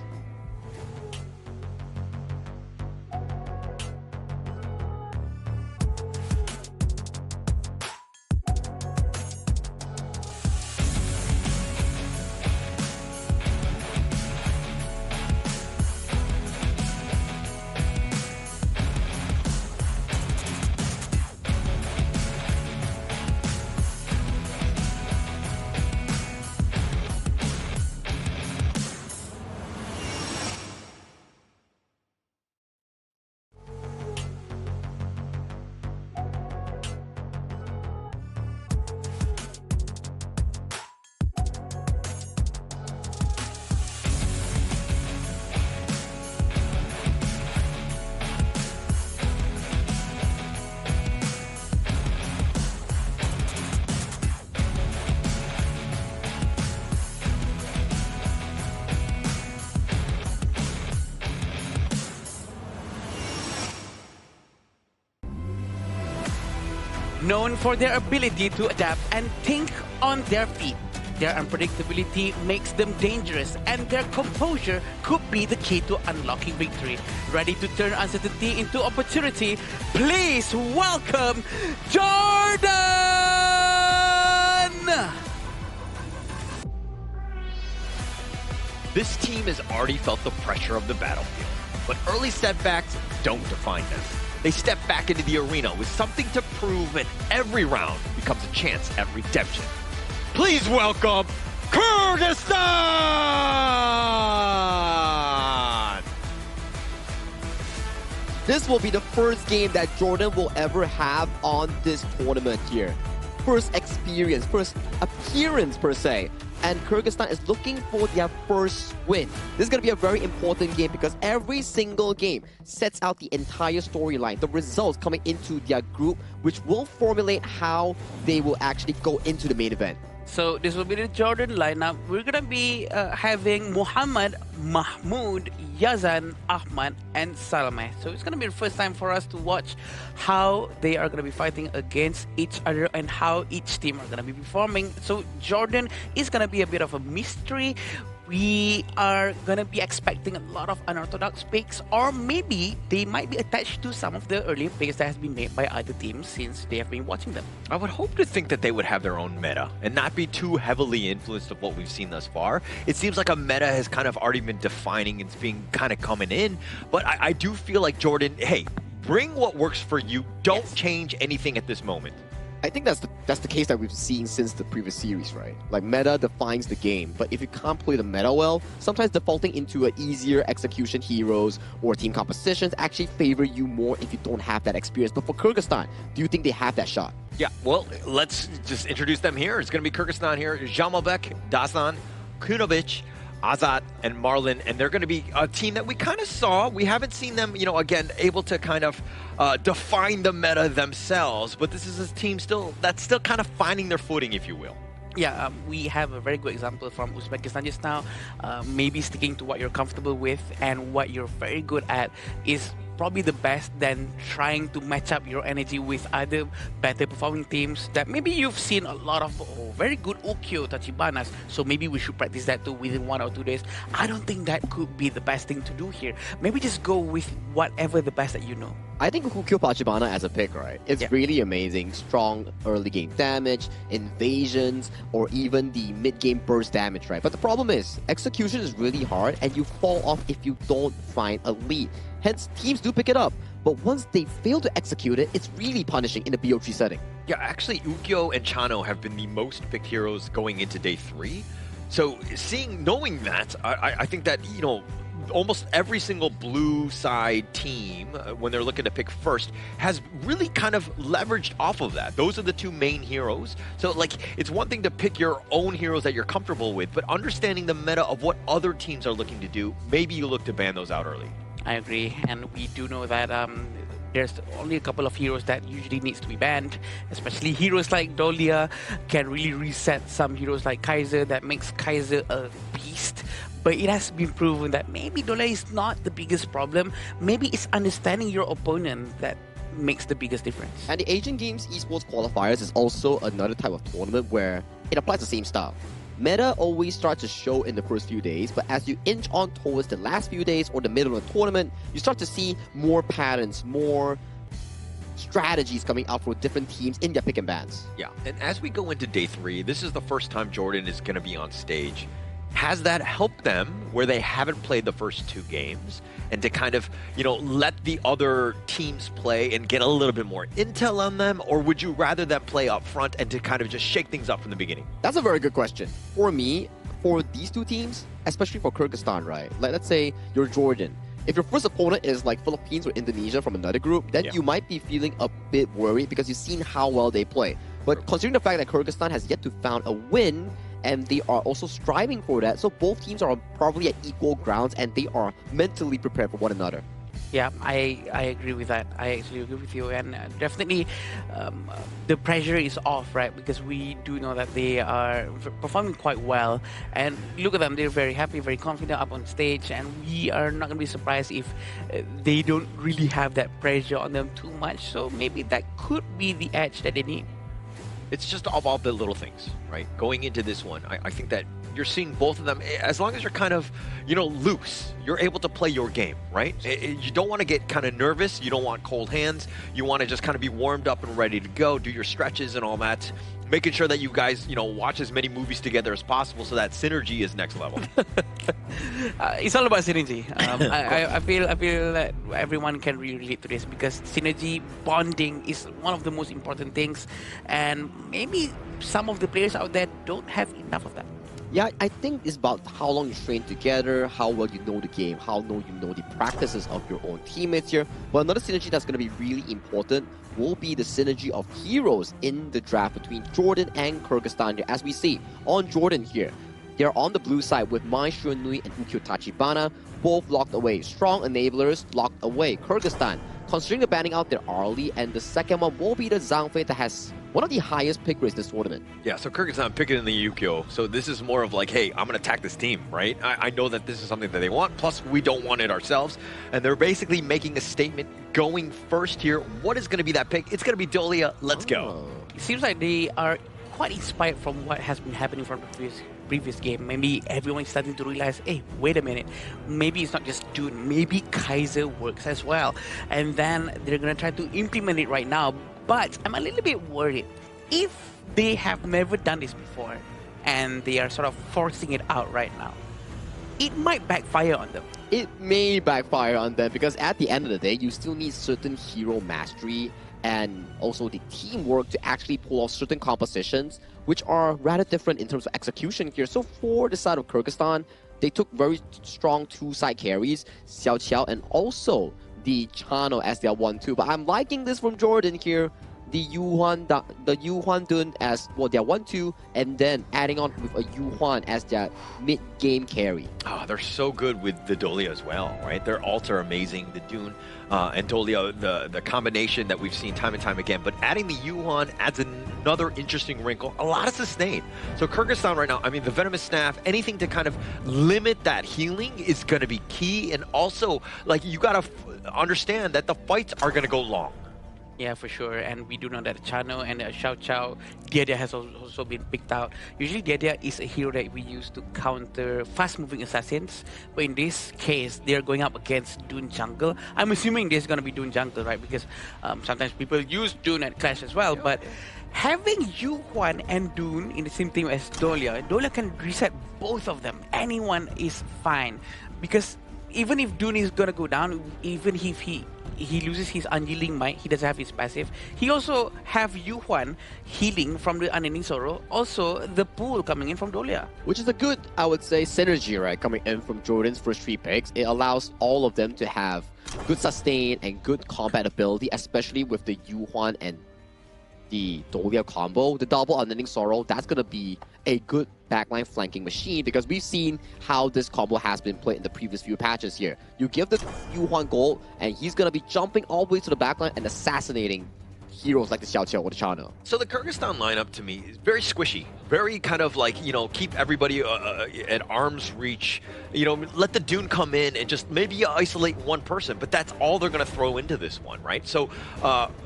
Known for their ability to adapt and think on their feet, their unpredictability makes them dangerous, and their composure could be the key to unlocking victory. Ready to turn uncertainty into opportunity? Please welcome Jordan!
This team has already felt the pressure of the battlefield, but early setbacks don't define them. They step back into the arena with something to prove, and every round becomes a chance at redemption. Please welcome Kyrgyzstan!
This will be the first game that Jordan will ever have on this tournament here. First experience, first appearance per se. And Kyrgyzstan is looking for their first win. This is going to be a very important game because every single game sets out the entire storyline, the results coming into their group, which will formulate how they will actually go into the main event.
So this will be the Jordan lineup. We're gonna be having Muhammad, Mahmoud, Yazan, Ahmad, and Salmeh. So it's gonna be the first time for us to watch how they are gonna be fighting against each other and how each team are gonna be performing. So Jordan is gonna be a bit of a mystery. We are gonna be expecting a lot of unorthodox picks, or maybe they might be attached to some of the earlier picks that has been made by other teams since they have been watching them.
I would hope to think that they would have their own meta and not be too heavily influenced of what we've seen thus far. It seems like a meta has kind of already been defining, it's being kind of coming in, but I do feel like Jordan, hey, bring what works for you. Don't change anything at this moment.
I think that's the case that we've seen since the previous series, right? Like, meta defines the game, but if you can't play the meta well, sometimes defaulting into an easier execution heroes or team compositions actually favor you more if you don't have that experience. But for Kyrgyzstan, do you think they have that shot?
Yeah, well, let's just introduce them here. It's going to be Kyrgyzstan here. Jamalbek, Dastan, Kunovic, Azat, and Marlon, and they're going to be a team that we kind of saw. We haven't seen them, you know, again, able to kind of define the meta themselves, but this is a team that's still kind of finding their footing, if you will.
Yeah, we have a very good example from Uzbekistan just now. Maybe sticking to what you're comfortable with and what you're very good at is probably the best than trying to match up your energy with other better performing teams that maybe you've seen a lot of very good Ukyo Tachibanas, so maybe we should practice that too within 1 or 2 days. I don't think that could be the best thing to do here. Maybe just go with whatever the best that you know.
I think Ukyo Tachibana as a pick, right? It's really amazing. Strong early game damage, invasions, or even the mid-game burst damage, right? But the problem is, execution is really hard and you fall off if you don't find a lead. Hence, teams do pick it up, but once they fail to execute it, it's really punishing in the BO3 setting.
Yeah, actually, Ukyo and Chano have been the most picked heroes going into day 3. So knowing that, I think that, you know, almost every single blue side team, when they're looking to pick first, has really kind of leveraged off of that. Those are the two main heroes. So, like, it's one thing to pick your own heroes that you're comfortable with, but understanding the meta of what other teams are looking to do, maybe you look to ban those out early.
I agree, and we do know that there's only a couple of heroes that usually needs to be banned, especially heroes like Dolia can really reset some heroes like Kaiser that makes Kaiser a beast. But it has been proven that maybe Dolia is not the biggest problem. Maybe it's understanding your opponent that makes the biggest difference.
And the Asian Games Esports Qualifiers is also another type of tournament where it applies the same style. Meta always starts to show in the first few days, but as you inch on towards the last few days or the middle of the tournament, you start to see more patterns, more strategies coming out for different teams in their pick and bans.
Yeah, and as we go into day 3, this is the first time Jordan is going to be on stage. Has that helped them where they haven't played the first 2 games and to kind of, you know, let the other teams play and get a little bit more intel on them? Or would you rather them play up front and to kind of just shake things up from the beginning?
That's a very good question. For me, for these 2 teams, especially for Kyrgyzstan, right? Like, let's say you're Jordan. If your first opponent is like Philippines or Indonesia from another group, then you might be feeling a bit worried because you've seen how well they play. But considering the fact that Kyrgyzstan has yet to found a win, and they are also striving for that, so both teams are probably at equal grounds and they are mentally prepared for one another.
Yeah, I agree with that. I actually agree with you, and definitely the pressure is off, right? Because we do know that they are performing quite well, and look at them, they're very happy, very confident up on stage, and we are not going to be surprised if they don't really have that pressure on them too much, so maybe that could be the edge that they need.
It's just about the little things, right? Going into this one, I think that you're seeing both of them, as long as you're kind of, you know, loose, you're able to play your game, right? You don't want to get kind of nervous. You don't want cold hands. You want to just kind of be warmed up and ready to go, do your stretches and all that. Making sure that you guys, you know, watch as many movies together as possible so that synergy is next level.
It's all about synergy. I feel that everyone can really relate to this because synergy, bonding is one of the most important things, and maybe some of the players out there don't have enough of that.
Yeah, I think it's about how long you train together, how well you know the game, how well you know the practices of your own teammates here. But another synergy that's going to be really important will be the synergy of heroes in the draft between Jordan and Kyrgyzstan here. As we see on Jordan here, they're on the blue side with Mai Shunui and Ukyo Tachibana, both locked away. Strong enablers locked away. Kyrgyzstan, considering the banning out their early, and the second one will be the Zhangfei that has one of the highest pick rates this tournament.
Yeah, so Kyrgyzstan picking in the Ukyo. So this is more of like, hey, I'm going to attack this team, right? I know that this is something that they want, plus we don't want it ourselves. And they're basically making a statement going first here. What is going to be that pick? It's going to be Dolia. Let's go.
It seems like they are quite inspired from what has been happening from the previous game. Maybe everyone's starting to realize, hey, wait a minute, maybe it's not just Dune, maybe Kaiser works as well. And then they're going to try to implement it right now. But I'm a little bit worried. If they have never done this before and they are sort of forcing it out right now, it might backfire on them.
It may backfire on them because at the end of the day, you still need certain hero mastery and also the teamwork to actually pull off certain compositions, which are rather different in terms of execution here. So for the side of Kyrgyzstan, they took very strong 2 side carries, Xiao Qiao and also the Chano as their 1-2. But I'm liking this from Jordan here. The Yuhuan Dun as well, their 1-2, and then adding on with a Yuhuan as their mid-game carry.
Oh, they're so good with the Dolia as well, right? Their ults are amazing. The Dune and Dolia, the combination that we've seen time and time again. But adding the Yuhuan adds another interesting wrinkle. A lot of sustain. So Kyrgyzstan right now, I mean, the Venomous Staff, anything to kind of limit that healing is going to be key. And also, like, you got to understand that the fights are going to go long.
Yeah, for sure. And we do know that Chano and Xiao Qiao, Diadia has also been picked out. Usually Diadia is a hero that we use to counter fast-moving assassins. But in this case, they're going up against Dune Jungle. I'm assuming this is going to be Dune Jungle, right? Because sometimes people use Dune at Clash as well. But having Yuhuan and Dune in the same team as Dolia can reset both of them. Anyone is fine. Because even if Dune is going to go down, even if he he loses his unyielding might. He doesn't have his passive. He also have Yuhuan healing from the Unending Sorrow. Also, the pool coming in from Dolia.
Which is a good, I would say, synergy, right? Coming in from Jordan's first 3 picks. It allows all of them to have good sustain and good combat ability, especially with the Yuhuan and the Dolia combo. The double Unending Sorrow, that's going to be a good backline flanking machine, because we've seen how this combo has been played in the previous few patches here. You give the Yuhuan gold, and he's going to be jumping all the way to the backline and assassinating heroes like the Xiao Qiao or the Chano.
So the Kyrgyzstan lineup to me is very squishy, very kind of like, you know, keep everybody at arm's reach. You know, let the Dune come in and just maybe isolate one person, but that's all they're going to throw into this one, right? So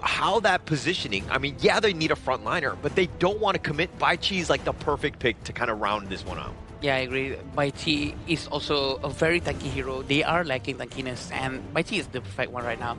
how that positioning, I mean, yeah, they need a frontliner, but they don't want to commit. Bai Chi is like the perfect pick to kind of round this one out.
Yeah, I agree. Bai Chi is also a very tanky hero. They are lacking tankiness, and Bai Chi is the perfect one right now.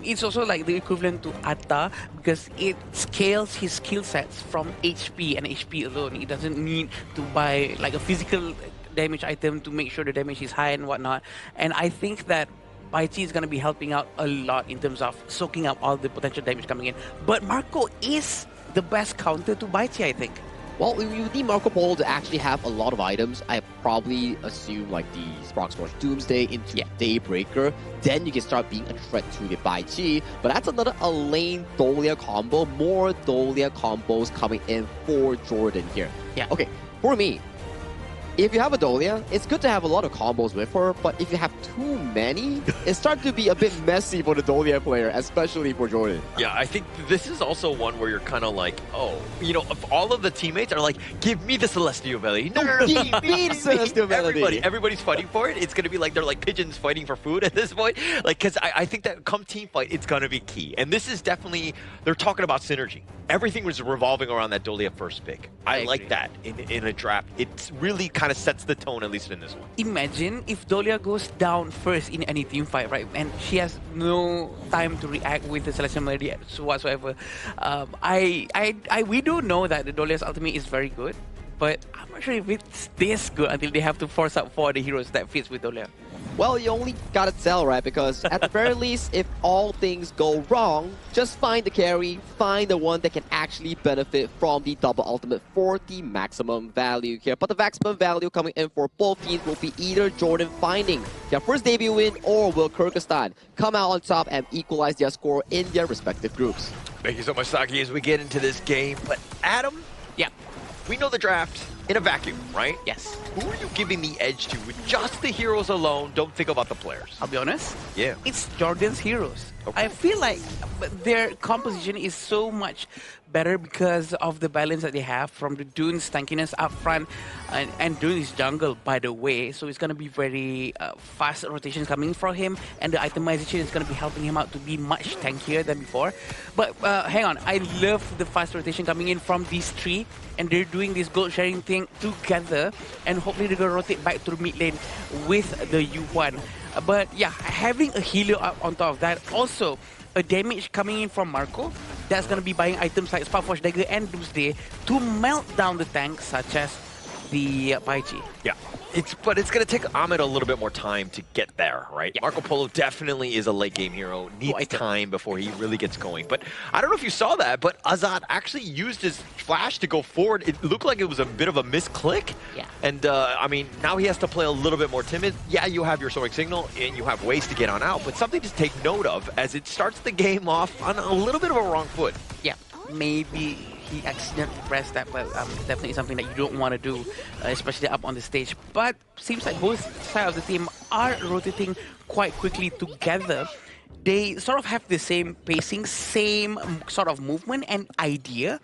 It's also like the equivalent to Atta, because it scales his skill sets from HP and HP alone. It doesn't need to buy like a physical damage item to make sure the damage is high and whatnot. And I think that Bai Chi is going to be helping out a lot in terms of soaking up all the potential damage coming in. But Marco is the best counter to Bai Chi, I think.
Well, you need Marco Polo to actually have a lot of items. I probably assume like the Sprox Doomsday into Daybreaker. Then you can start being a threat to the Bai Chi. But that's another Elaine Dolia combo. More Dolia combos coming in for Jordan here.
Yeah.
Okay, for me, if you have a Dolia, it's good to have a lot of combos with her, but if you have too many, it starts to be a bit messy for the Dolia player, especially for Jordan.
Yeah, I think this is also one where you're kind of like, oh, you know, if all of the teammates are like, give me the Celestial Melody. No,
give me the Celestial Melody.
Everybody's fighting for it. It's going to be like, they're like pigeons fighting for food at this point. Like, because I think that come team fight, it's going to be key. And this is definitely, they're talking about synergy. Everything was revolving around that Dolia first pick. I like that in a draft. It really kind of sets the tone, at least in this one.
Imagine if Dolia goes down first in any team fight, right? And she has no time to react with the Celestial Melody whatsoever. We do know that the Dolia's ultimate is very good, but I'm not sure if it's this good until they have to force out for the heroes that fits with Dolia.
Well, you only gotta tell, right? Because at the very least, if all things go wrong, just find the carry, find the one that can actually benefit from the double ultimate for the maximum value here. But the maximum value coming in for both teams will be either Jordan finding their first debut win, or will Kyrgyzstan come out on top and equalize their score in their respective groups.
Thank you so much, Saki, as we get into this game. But Adam, we know the draft in a vacuum, right?
Yes.
Who are you giving the edge to with just the heroes alone? Don't think about the players.
I'll be honest.
Yeah.
It's Jordan's heroes. Okay. I feel like their composition is so much better because of the balance that they have from the Dune's tankiness up front, and Dune is jungle, by the way, so it's going to be very fast rotations coming from him, and the itemization is going to be helping him out to be much tankier than before. But hang on, I love the fast rotation coming in from these three, and they're doing this gold sharing thing together, and hopefully they're going to rotate back to the mid lane with the Yuhuan. But yeah, having a healer up on top of that, also a damage coming in from Marco, that's going to be buying items like Sparkforge Dagger and Doomsday to melt down the tank, such as the Bai Chi.
Yeah. But it's going to take Ahmed a little bit more time to get there, right? Yeah. Marco Polo definitely is a late game hero. Needs time before he really gets going. But I don't know if you saw that, but Azad actually used his flash to go forward. It looked like it was a bit of a misclick.
Yeah.
And I mean, now he has to play a little bit more timid. Yeah, you have your Sonic Signal and you have ways to get on out, but something to take note of as it starts the game off on a little bit of a wrong foot.
Yeah, maybe he accidentally pressed that, but definitely something that you don't want to do, especially up on the stage. But seems like both sides of the team are rotating quite quickly together. They sort of have the same pacing, same sort of movement and idea.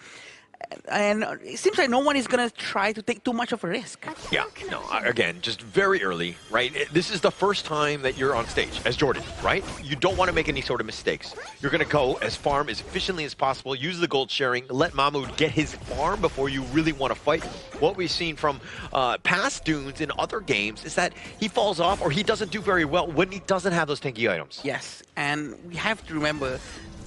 And it seems like no one is going to try to take too much of a risk.
Yeah, no, again, just very early, right? This is the first time that you're on stage as Jordan, right? You don't want to make any sort of mistakes. You're going to go as farm as efficiently as possible, use the gold sharing, let Mahmoud get his farm before you really want to fight. What we've seen from past Dunes in other games is that he falls off or he doesn't do very well when he doesn't have those tanky items.
Yes, and we have to remember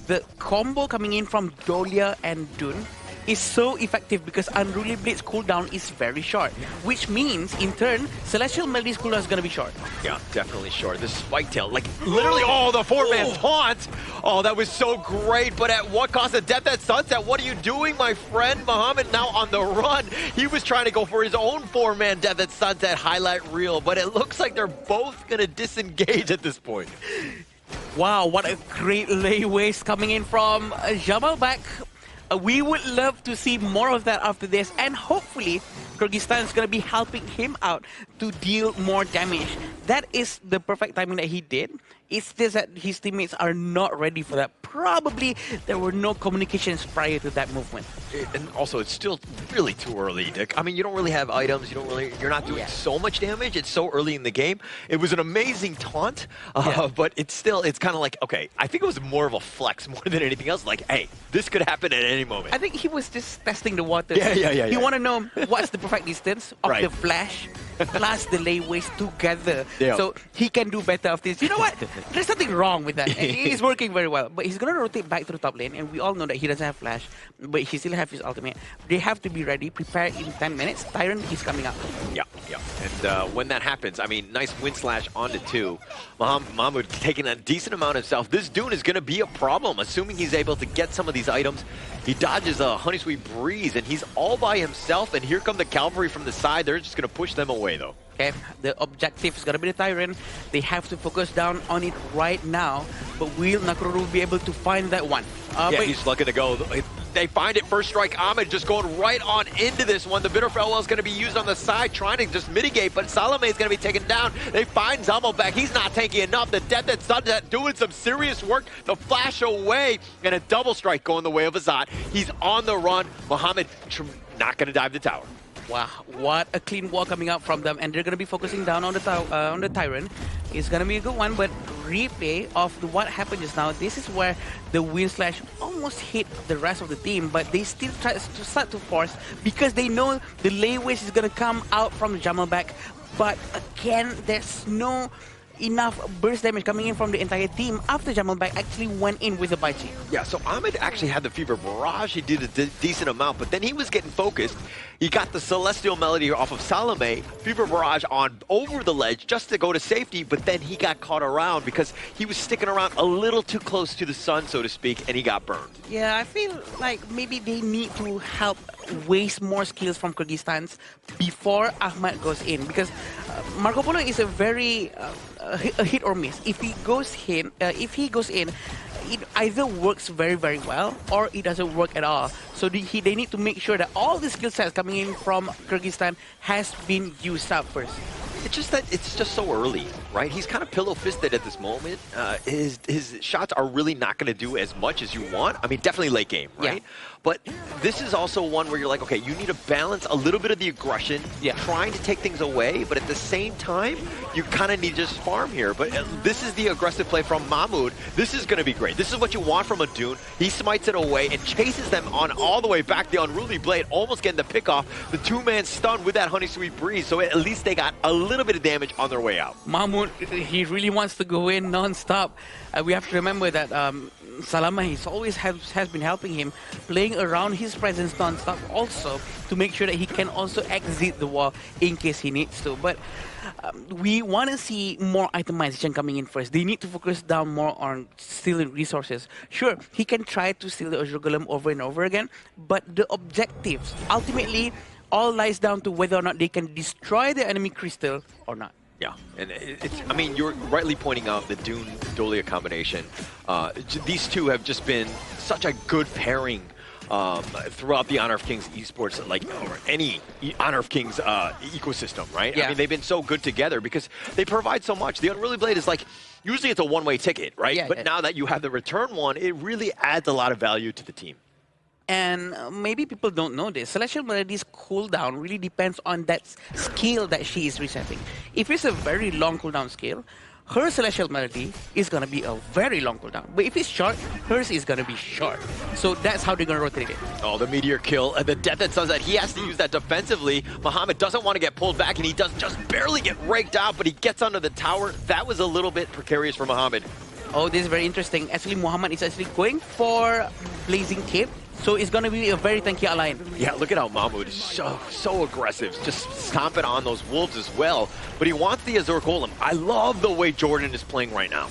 the combo coming in from Dolia and Dune is so effective because Unruly Blade's cooldown is very short, which means, in turn, Celestial Melody's cooldown is going to be short.
Yeah, definitely short. This Spike Tail, like, literally, oh, the four-man taunt! Oh, that was so great, but at what cost? The Death at Sunset, what are you doing, my friend? Muhammad now on the run. He was trying to go for his own four-man Death at Sunset highlight reel, but it looks like they're both going to disengage at this point.
Wow, what a great layways coming in from Jamalback. We would love to see more of that after this, and hopefully Kyrgyzstan is going to be helping him out to deal more damage. That is the perfect timing that he did. It's just that his teammates are not ready for that. Probably there were no communications prior to that movement.
And also, it's still really too early, Dick. I mean, you don't really have items. You're not doing so much damage. It's so early in the game. It was an amazing taunt, but it's kind of like, okay, I think it was more of a flex more than anything else. Like, hey, this could happen at any moment.
I think he was just testing the waters.
Yeah.
He want to know what's the perfect distance of the flash plus the layways together.
Yeah.
So he can do better of this. You know what? There's nothing wrong with that. He's working very well. But he's going to rotate back to the top lane, and we all know that he doesn't have flash, but he still has his ultimate. They have to be ready, prepare in 10 minutes. Tyrant is coming up.
Yeah. And when that happens, I mean, nice wind slash onto 2. Mahmoud taking a decent amount himself. This Dune is going to be a problem, assuming he's able to get some of these items. He dodges a Honey Sweet Breeze, and he's all by himself, and here come the cavalry from the side. They're just going to push them away, though.
Okay, the objective is going to be the Tyrant. They have to focus down on it right now, but will Nakoruru be able to find that one?
He's looking to go. They find it. First strike. Ahmed just going right on into this one. The Bitter Farewell is going to be used on the side, trying to just mitigate, but Salome is going to be taken down. They find Zamelback. He's not tanky enough. The Death at Sunset doing some serious work. The flash away, and a double strike going the way of Azad. He's on the run. Muhammad not going to dive the tower.
Wow, what a clean wall coming out from them, and they're going to be focusing down on the Tyrant. It's going to be a good one, but replay of what happened just now, this is where the wind slash almost hit the rest of the team, but they still try to start to force because they know the layways is going to come out from Jamalback, but again, there's no enough burst damage coming in from the entire team after Jamalback actually went in with a Baichi.
Yeah, so Ahmed actually had the Fever Barrage. He did a decent amount, but then he was getting focused. He got the Celestial Melody off of Salome, Fever Barrage on over the ledge just to go to safety, but then he got caught around because he was sticking around a little too close to the sun, so to speak, and he got burned.
Yeah, I feel like maybe they need to help waste more skills from Kyrgyzstan's before Ahmed goes in, because Marco Polo is a very a hit or miss. If he goes in, it either works very, very well or it doesn't work at all. So they need to make sure that all the skill sets coming in from Kyrgyzstan has been used up first.
It's just that it's just so early, right? He's kind of pillow-fisted at this moment. His shots are really not going to do as much as you want. I mean, definitely late game, right? Yeah. But this is also one where you're like, okay, you need to balance a little bit of the aggression, trying to take things away, but at the same time, you kind of need to just farm here. But this is the aggressive play from Mahmoud. This is going to be great. This is what you want from a Dune. He smites it away and chases them on all the way back. The Unruly Blade almost getting the pick off. The two-man stun with that Honey Sweet Breeze, so at least they got a little bit of damage on their way out.
Mahmoud, he really wants to go in non-stop. We have to remember that Salama always has been helping him, playing around his presence non-stop also to make sure that he can also exit the wall in case he needs to. But we want to see more itemization coming in first. They need to focus down more on stealing resources. Sure, he can try to steal the Azure Golem over and over again, but the objectives ultimately all lies down to whether or not they can destroy the enemy crystal or not.
Yeah, and I mean, you're rightly pointing out the Dune Dolia combination. These two have just been such a good pairing throughout the Honor of Kings esports, or any Honor of Kings ecosystem, right?
Yeah.
I mean, they've been so good together because they provide so much. The Unruly Blade is usually it's a one-way ticket, right?
Yeah,
but now that you have the return one, it really adds a lot of value to the team.
And maybe people don't know this. Celestial Melody's cooldown really depends on that skill that she is resetting. If it's a very long cooldown skill, her Celestial Melody is going to be a very long cooldown. But if it's short, hers is going to be short. So that's how they're going to rotate it.
Oh, the Meteor kill. And the Death that Sunset, he has to use that defensively. Muhammad doesn't want to get pulled back, and he does just barely get raked out, but he gets under the tower. That was a little bit precarious for Muhammad.
Oh, this is very interesting. Actually, Muhammad is actually going for Blazing Cape. So it's going to be a very tanky line.
Yeah, look at how Mahmoud is so aggressive, just stomping on those wolves as well. But he wants the Azure Golem. I love the way Jordan is playing right now.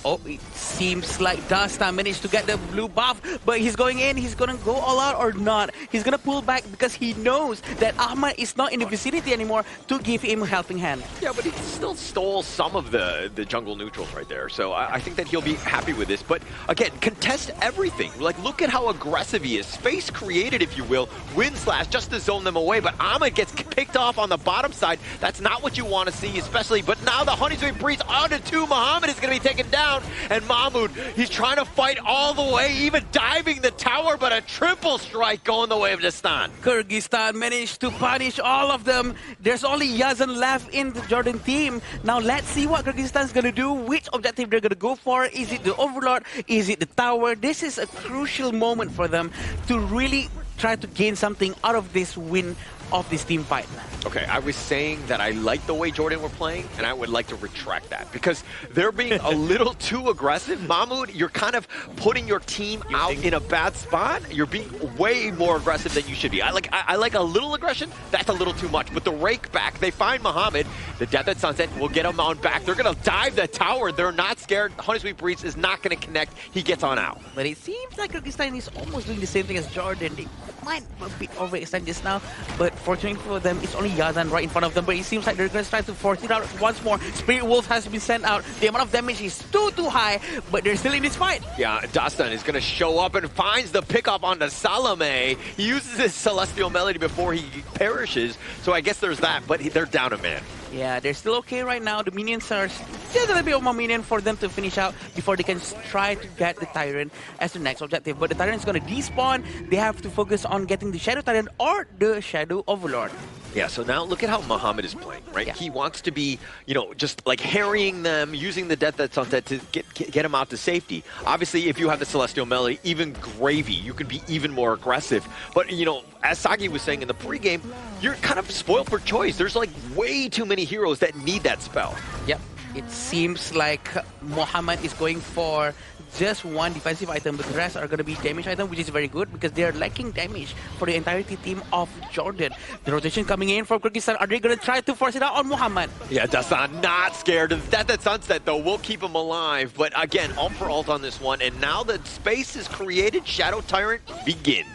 Oh, it seems like Dasta managed to get the blue buff, but he's going in. He's going to go all out or not. He's going to pull back because he knows that Ahmad is not in the vicinity anymore to give him a helping hand.
Yeah, but he still stole some of the jungle neutrals right there. So I think that he'll be happy with this. But again, contest everything. Like, look at how aggressive he is. Space created, if you will. Wind slash just to zone them away. But Ahmad gets picked off on the bottom side. That's not what you want to see, especially. But now the Honeysweet Breeze onto 2. Muhammad is going to be taken down. And Mahmoud, he's trying to fight all the way, even diving the tower, but a triple strike going the way of Dastan.
Kyrgyzstan managed to punish all of them. There's only Yazan left in the Jordan team. Now let's see what Kyrgyzstan is going to do, which objective they're going to go for. Is it the Overlord? Is it the tower? This is a crucial moment for them to really try to gain something out of this win of this team fight.
Okay, I was saying that I like the way Jordan were playing, and I would like to retract that because they're being a little too aggressive. Mahmoud, you're kind of putting your team out in a bad spot. You're being way more aggressive than you should be. I like a little aggression. That's a little too much. But the rake back, they find Muhammad. The Death at Sunset will get him on back. They're going to dive the tower. They're not scared. Honeysweet Breeze is not going to connect. He gets on out.
But it seems like Kyrgyzstan is almost doing the same thing as Jordan. They might a bit overextend just now, but fortunately for them, it's only Yazan right in front of them. But it seems like they're going to try to force it out once more. Spirit Wolf has been sent out. The amount of damage is too high, but they're still in this fight.
Yeah, Dastan is going to show up and finds the pickup onto Salome. He uses his Celestial Melody before he perishes, so I guess there's that, but they're down a man.
Yeah, they're still okay right now. The minions are still a little bit of more minion for them to finish out before they can try to get the Tyrant as the next objective. But the Tyrant is going to despawn. They have to focus on getting the Shadow Tyrant or the Shadow Overlord.
Yeah, so now look at how Muhammad is playing, right? Yeah. He wants to be, you know, just like harrying them, using the Death at Sunset to get him out to safety. Obviously, if you have the Celestial Melody, even Gravy, you can be even more aggressive. But, you know, as Sagi was saying in the pregame, you're kind of spoiled for choice. There's like way too many heroes that need that spell.
Yep, it seems like Muhammad is going for just one defensive item, but the rest are going to be damage item, which is very good because they are lacking damage for the entirety team of Jordan. The rotation coming in from Kyrgyzstan. Are they going to try to force it out on Muhammad?
Yeah, Dastan not scared. Death at Sunset, though, will keep him alive. But again, ult for ult on this one. And now that space is created, Shadow Tyrant begins.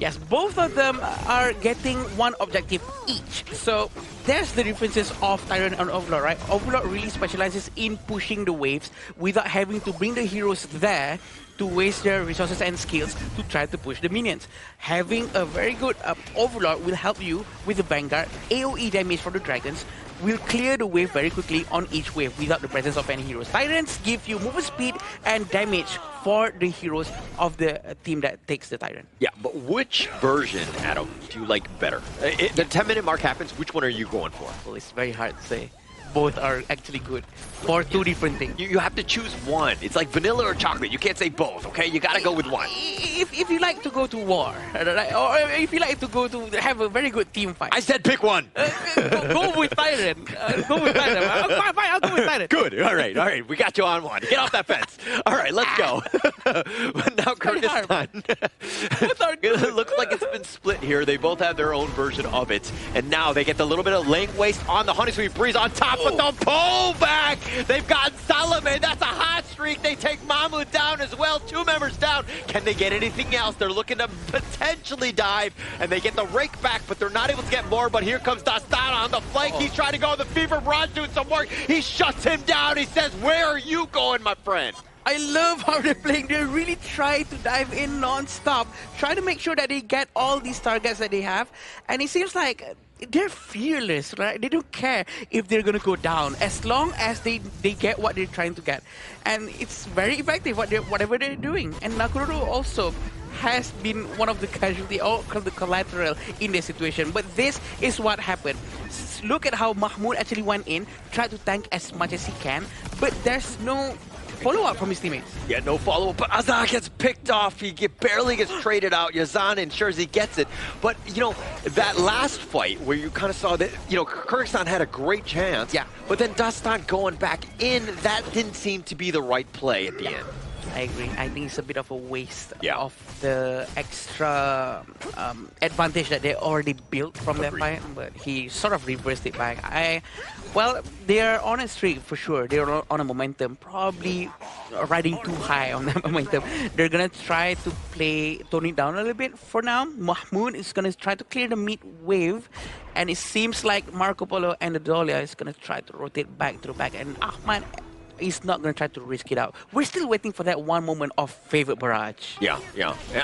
Yes, both of them are getting one objective each. So there's the differences of Tyrant and Overlord, right? Overlord really specializes in pushing the waves without having to bring the heroes there to waste their resources and skills to try to push the minions. Having a very good Overlord will help you with the Vanguard. AoE damage for the dragons will clear the wave very quickly on each wave without the presence of any heroes. Tyrants give you movement speed and damage for the heroes of the team that takes the Tyrant.
Yeah, but which version, Adam, do you like better? The 10-minute mark happens, which one are you going for?
Well, it's very hard to say. Both are actually good for two different things.
You have to choose one. It's like vanilla or chocolate. You can't say both, okay? You gotta go with one.
If you like to go to war, or if you like to go to have a very good team fight.
I said pick one.
Go with Tyrant. Go with Tyrant. Fine, I'll go with Tyrant.
Good. All right. We got you on one. Get off that fence. All right, let's go. But now Kyrgyzstan. It looks like it's been split here. They both have their own version of it. And now they get the little bit of lane waste on the Honeysweet Breeze on top. But the pull back! They've got Salome. That's a hot streak. They take Mahmoud down as well. 2 members down. Can they get anything else? They're looking to potentially dive. And they get the rake back, but they're not able to get more. But here comes Dastan on the flank. He's trying to go on the Fever Bronze doing some work. He shuts him down. He says, where are you going, my friend?
I love how they're playing. They really try to dive in non-stop. Try to make sure that they get all these targets that they have. And it seems like they're fearless, right? They don't care if they're going to go down as long as they get what they're trying to get. And it's very effective whatever they're doing. And Nakururu also has been one of the casualty or the collateral in this situation. But this is what happened. Look at how Mahmoud actually went in, tried to tank as much as he can, but there's no follow-up from his teammates.
Yeah, no follow-up, but Azan gets picked off. He barely gets traded out. Yazan ensures he gets it. But, you know, that last fight where you kind of saw that, you know, Kyrgyzstan had a great chance.
Yeah.
But then Dastan going back in, that didn't seem to be the right play at the end.
I agree. I think it's a bit of a waste
Yeah.
of the extra advantage that they already built from their fight, but he sort of reversed it back. Well, they're on a streak for sure. They're on a momentum, probably riding too high on that momentum. They're gonna try to tone it down a little bit for now. Mahmoud is gonna try to clear the mid wave, and it seems like Marco Polo and Adolia is gonna try to rotate back to the back, and Ahmad is not going to try to risk it out. We're still waiting for that one moment of favorite barrage.
Yeah.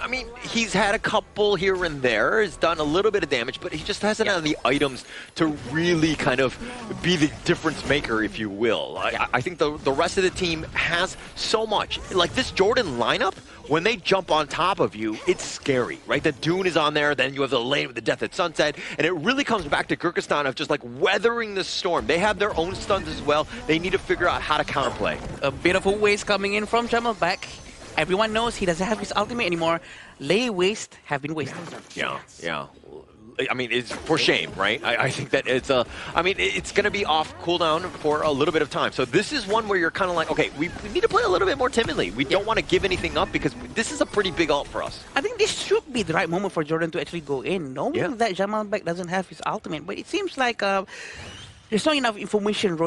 I mean, he's had a couple here and there. He's done a little bit of damage, but he just hasn't had the items to really kind of be the difference maker, if you will. I think the rest of the team has so much. Like this Jordan lineup, when they jump on top of you, it's scary, right? The Dune is on there, then you have the lane with the Death at Sunset, and it really comes back to Kyrgyzstan of just like weathering the storm. They have their own stuns as well. They need to figure out how to counterplay.
A bit of a waste coming in from Jamal back. Everyone knows he doesn't have his ultimate anymore. Lay waste have been wasted.
Yeah. I mean, it's for shame, right? I think that it's it's going to be off cooldown for a little bit of time. So this is one where you're kind of like, okay, we need to play a little bit more timidly. We don't want to give anything up because this is a pretty big ult for us.
I think this should be the right moment for Jordan to actually go in, knowing that Jamal back doesn't have his ultimate. But it seems like there's not enough information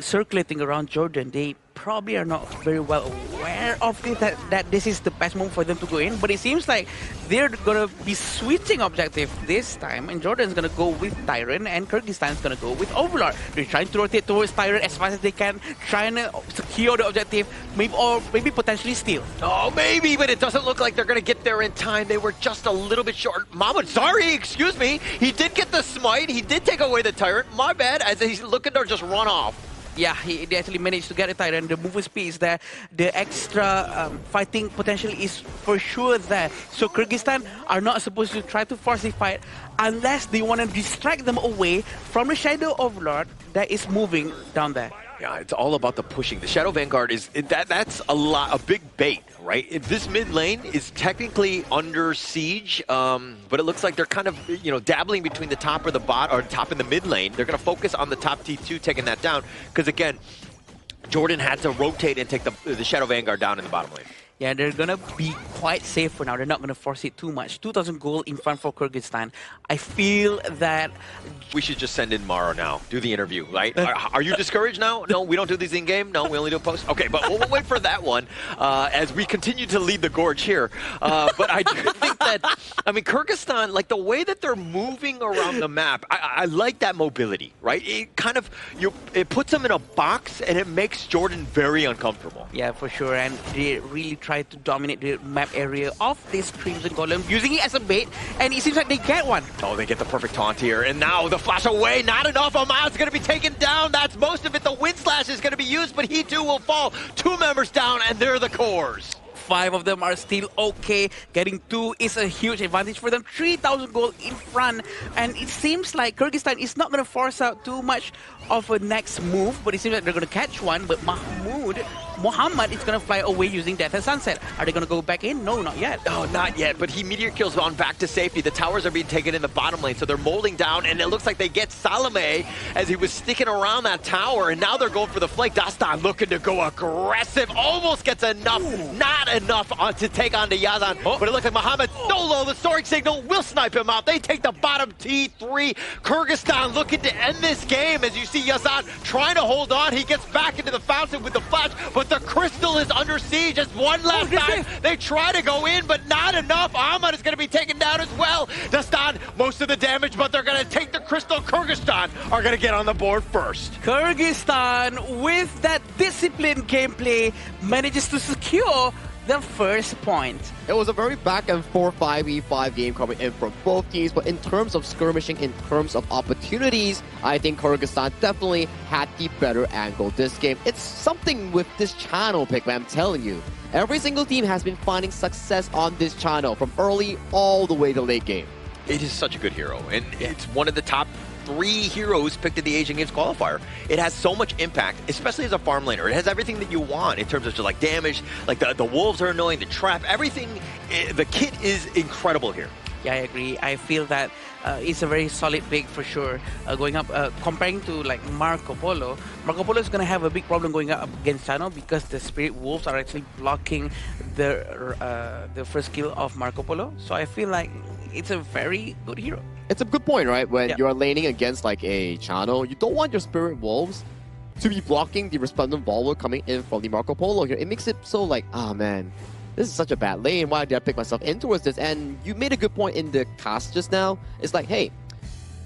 circulating around Jordan. They probably are not very well aware of it, that this is the best moment for them to go in. But it seems like they're going to be switching objective this time, and Jordan's going to go with Tyrant, and Kyrgyzstan's going to go with Overlord. They're trying to rotate towards Tyrant as fast as they can, trying to secure the objective, maybe potentially steal.
Oh, maybe, but it doesn't look like they're going to get there in time. They were just a little bit short. Mahmoud, sorry, excuse me. He did get the smite. He did take away the Tyrant. My bad, as he's looking to just run off.
Yeah, he actually managed to get a Tyrant. The movement speed is there. The extra fighting potential is for sure there. So Kyrgyzstan are not supposed to try to force the fight unless they want to distract them away from the Shadow Overlord that is moving down there.
Yeah, it's all about the pushing. The Shadow Vanguard that's a big bait, right? This mid lane is technically under siege, but it looks like they're kind of dabbling between the top or the top and the mid lane. They're going to focus on the top T2, taking that down, because again, Jordan had to rotate and take the Shadow Vanguard down in the bottom lane.
Yeah, they're going to be quite safe for now. They're not going to force it too much. 2,000 gold in front for Kyrgyzstan. I feel that...
We should just send in Maro now. Do the interview, right? Are you discouraged now? No, we don't do these in-game? No, we only do post? Okay, but we'll wait for that one as we continue to lead the gorge here. But I do think that, Kyrgyzstan, like the way that they're moving around the map, I like that mobility, right? It kind of, it puts them in a box and it makes Jordan very uncomfortable.
Yeah, for sure. And they really try to dominate the map area of this Crimson Golem, using it as a bait, and it seems like they get one.
Oh, they get the perfect taunt here, and now the flash away, not enough. Ahmad's going to be taken down. That's most of it. The wind slash is going to be used, but he too will fall. 2 members down, and they're the cores.
5 of them are still okay. Getting 2 is a huge advantage for them. 3,000 gold in front. And it seems like Kyrgyzstan is not going to force out too much of a next move, but it seems like they're going to catch one. But Muhammad is going to fly away using Death and Sunset. Are they going to go back in? No, not yet.
No, not yet. But he meteor kills on back to safety. The towers are being taken in the bottom lane, so they're molding down, and it looks like they get Salome as he was sticking around that tower, and now they're going for the flank. Dastan looking to go aggressive. Almost gets enough. Not enough to take on the Yazan, but it looks like Muhammad solo the storing signal will snipe him out. They take the bottom T3. Kyrgyzstan looking to end this game as you see Yazan trying to hold on. He gets back into the fountain with the flash, but the crystal is under siege. Just one last time they try to go in, but not enough. Ahmad is going to be taken down as well. Dastan most of the damage, but they're going to take the crystal. Kyrgyzstan are going to get on the board first.
Kyrgyzstan, with that disciplined gameplay, manages to secure the first point.
It was a very back and forth 5v5 game coming in from both teams, but in terms of skirmishing, in terms of opportunities, I think Kyrgyzstan definitely had the better angle this game. It's something with this channel pick, man, I'm telling you. Every single team has been finding success on this channel from early all the way to late game.
It is such a good hero, and it's one of the top 3 heroes picked at the Asian Games qualifier. It has so much impact, especially as a farm laner. It has everything that you want in terms of just like damage, like the wolves are annoying, the trap, everything. The kit is incredible here.
Yeah, I agree. I feel that it's a very solid pick for sure. Going up, comparing to like Marco Polo is going to have a big problem going up against Chano because the Spirit Wolves are actually blocking the first skill of Marco Polo. So I feel like it's a very good hero.
It's a good point, right? When you're laning against like a Chano, you don't want your Spirit Wolves to be blocking the Resplendent Volvo coming in from the Marco Polo here. It makes it so like, ah man, this is such a bad lane. Why did I pick myself in towards this? And you made a good point in the cast just now. It's like, hey,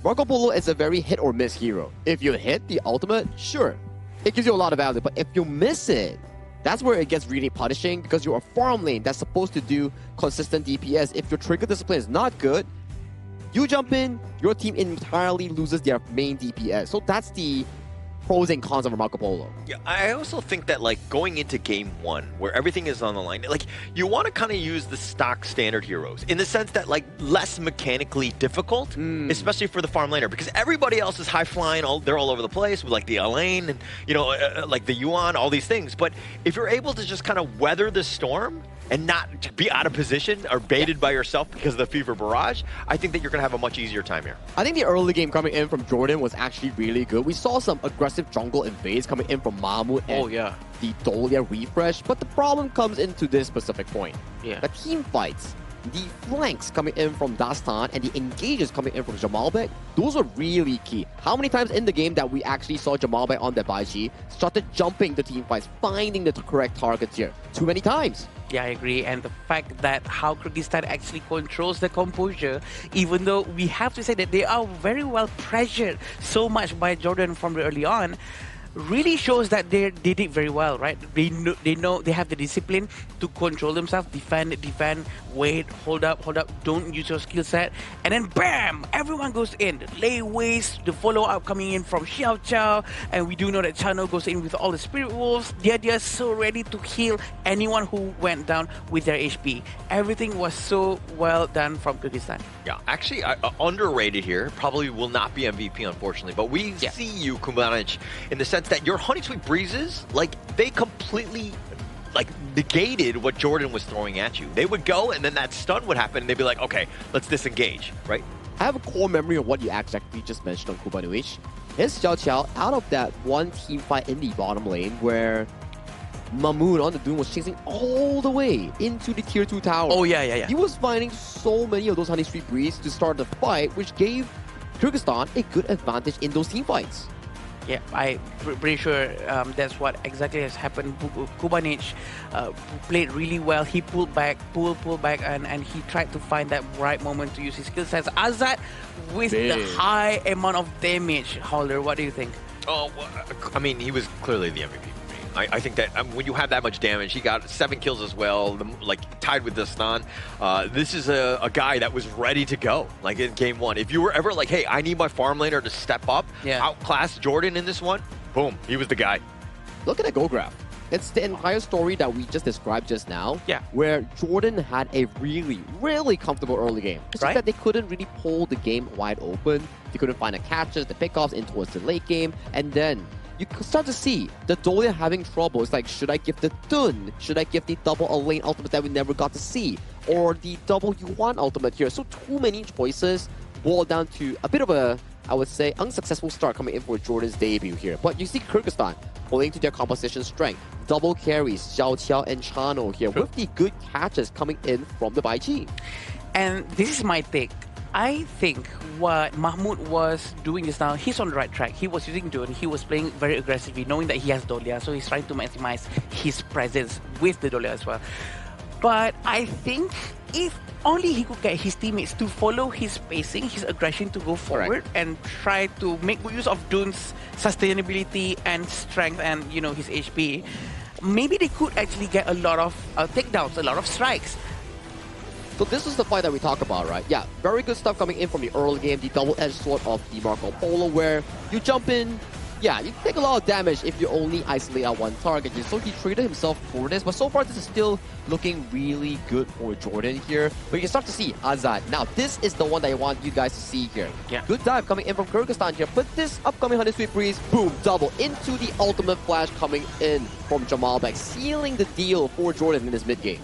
Marco Polo is a very hit or miss hero. If you hit the ultimate, sure, it gives you a lot of value. But if you miss it, that's where it gets really punishing because you're a farm lane that's supposed to do consistent DPS. If your trigger discipline is not good, you jump in, your team entirely loses their main DPS. So that's the pros and cons of Marco Polo.
Yeah, I also think that like going into game 1 where everything is on the line, like you want to kind of use the stock standard heroes in the sense that like less mechanically difficult, especially for the farm laner, because everybody else is high flying, they're all over the place with like the Elaine and like the Yuan, all these things. But if you're able to just kind of weather the storm and not be out of position or baited by yourself because of the Fever Barrage, I think that you're going to have a much easier time here.
I think the early game coming in from Jordan was actually really good. We saw some aggressive jungle invades coming in from Mahmoud and the Dolia refresh, but the problem comes into this specific point. The team fights, the flanks coming in from Dastan and the engages coming in from Jamalbek, those are really key. How many times in the game that we actually saw Jamalbek on the Baiji started jumping the team fights, finding the correct targets here? Too many times.
Yeah, I agree. And the fact that how Kyrgyzstan actually controls the composure, even though we have to say that they are very well pressured so much by Jordan from early on, really shows that they did it very well, right? They know they have the discipline to control themselves, defend, wait, hold up, don't use your skill set, and then bam, everyone goes in. The layaways, the follow-up coming in from Xiao Chao, and we do know that Chano goes in with all the Spirit Wolves. They're just so ready to heal anyone who went down with their HP. Everything was so well done from Kyrgyzstan.
Yeah, actually, underrated here. Probably will not be MVP, unfortunately, but we see you, Kumanic, in the sense that your Honey Sweet Breezes, like, they completely like negated what Jordan was throwing at you. They would go and then that stun would happen and they'd be like, okay, let's disengage, right?
I have a core memory of what you exactly just mentioned on Kubanuich. His Xiao Chao out of that one team fight in the bottom lane where Mahmoud on the Doom was chasing all the way into the tier 2 tower.
Oh yeah.
He was finding so many of those Honey Sweet Breeze to start the fight, which gave Kyrgyzstan a good advantage in those team fights.
Yeah, I'm pretty sure that's what exactly has happened. Kubanic played really well. He pulled back, and he tried to find that right moment to use his skill sets. Azad with the high amount of damage. Holder, what do you think?
Oh, I mean, he was clearly the MVP. I think that when you have that much damage, he got 7 kills as well, like tied with Dastan. This is a guy that was ready to go, like in game 1. If you were ever like, hey, I need my farm laner to step up, outclass Jordan in this one, boom, he was the guy.
Look at that goal graph. It's the entire story that we just described just now, where Jordan had a really, really comfortable early game. It's just that they couldn't really pull the game wide open. They couldn't find the catches, the pickoffs in towards the late game, and then you start to see the Dolia having trouble. It's like, should I give the Dun? Should I give the double Elaine ultimate that we never got to see? Or the double Yuan ultimate here? So too many choices boiled down to a bit of a, I would say, unsuccessful start coming in for Jordan's debut here. But you see Kyrgyzstan pulling to their composition strength. Double carries, Xiao Qiao and Chano here with the good catches coming in from the Baiji.
And this is my take. I think what Mahmoud was doing just now, he's on the right track. He was using Dun, he was playing very aggressively, knowing that he has Dolia, so he's trying to maximize his presence with the Dolia as well. But I think if only he could get his teammates to follow his spacing, his aggression to go forward and try to make good use of Dun's sustainability and strength and, you know, his HP, maybe they could actually get a lot of takedowns, a lot of strikes.
So this is the fight that we talk about, right? Yeah, very good stuff coming in from the early game, the double-edged sword of the Marco Polo, where you jump in, Yeah, you take a lot of damage if you only isolate out one target. So he traded himself for this, but so far this is still looking really good for Jordan here. But you can start to see Azad. Now, this is the one that I want you guys to see here.
Yeah.
Good dive coming in from Kyrgyzstan here, but this upcoming 100 Sweet Breeze, boom, double into the ultimate flash coming in from Jamalbek, sealing the deal for Jordan in this mid game.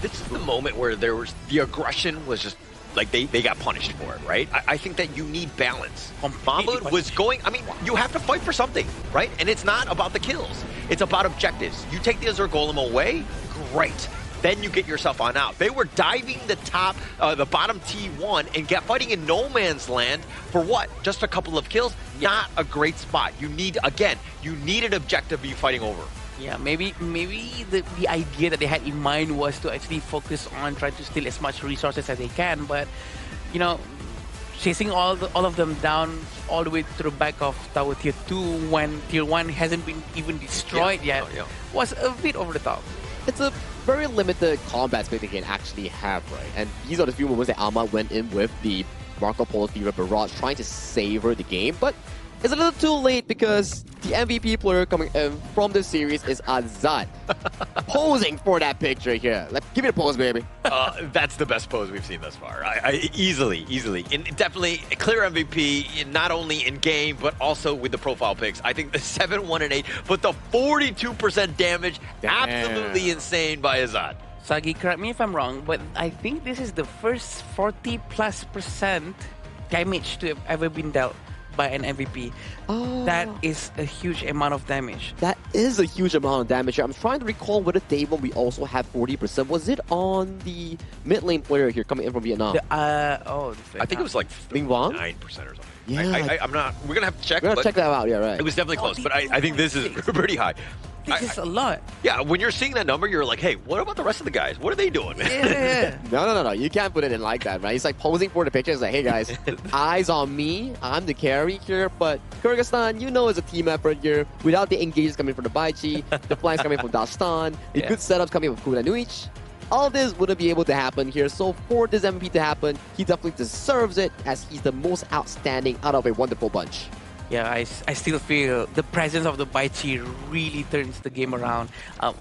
This is the moment where there was the aggression was just like they got punished for it, right? I think that you need balance. Mahmoud was going, I mean, you have to fight for something, right? And it's not about the kills. It's about objectives. You take the Azure Golem away, great. Then you get yourself on out. They were diving the bottom T1 and fighting in no man's land for what? Just a couple of kills? Not a great spot. You need, again, you need an objective you fighting over.
Yeah, maybe the idea that they had in mind was to actually focus on trying to steal as much resources as they can, but you know, chasing all of them down all the way to the back of Tower Tier 2 when Tier 1 hasn't been even destroyed yet was a bit over the top.
It's a very limited combat space they can actually have, right? And these are the few moments that Ahmad went in with the Marco Polo Fever Barrage trying to savor the game, but it's a little too late because the MVP player coming in from this series is Azad. Posing for that picture here. Give me the pose, baby.
That's the best pose we've seen thus far. Easily. And definitely a clear MVP, not only in game, but also with the profile picks. I think the 7, 1, and 8, but the 42% damage, absolutely insane by Azad.
Sagi, correct me if I'm wrong, but I think this is the first 40+% damage to have ever been dealt by an MVP. That is a huge amount of damage.
That is a huge amount of damage. I'm trying to recall whether day one we also had 40%. Was it on the mid lane player here coming in from Vietnam?
I think it was like 9% or something.
Yeah,
I'm not. We're gonna have to check.
We're gonna check that out. Yeah, right.
It was definitely close, but I think this is pretty high.
This is a lot.
Yeah, when you're seeing that number, you're like, hey, what about the rest of the guys? What are they doing?
No. You can't put it in like that, right? He's like posing for the picture. It's like, hey guys, eyes on me. I'm the carry here. But Kyrgyzstan, you know, it's a team effort here. Without the engages coming from the Baichi, the flanks coming from Dastan, the good setups coming from Kudanuich. All of this wouldn't be able to happen here. So for this MVP to happen, he definitely deserves it as he's the most outstanding out of a wonderful bunch.
Yeah, I still feel the presence of the Baichi really turns the game around.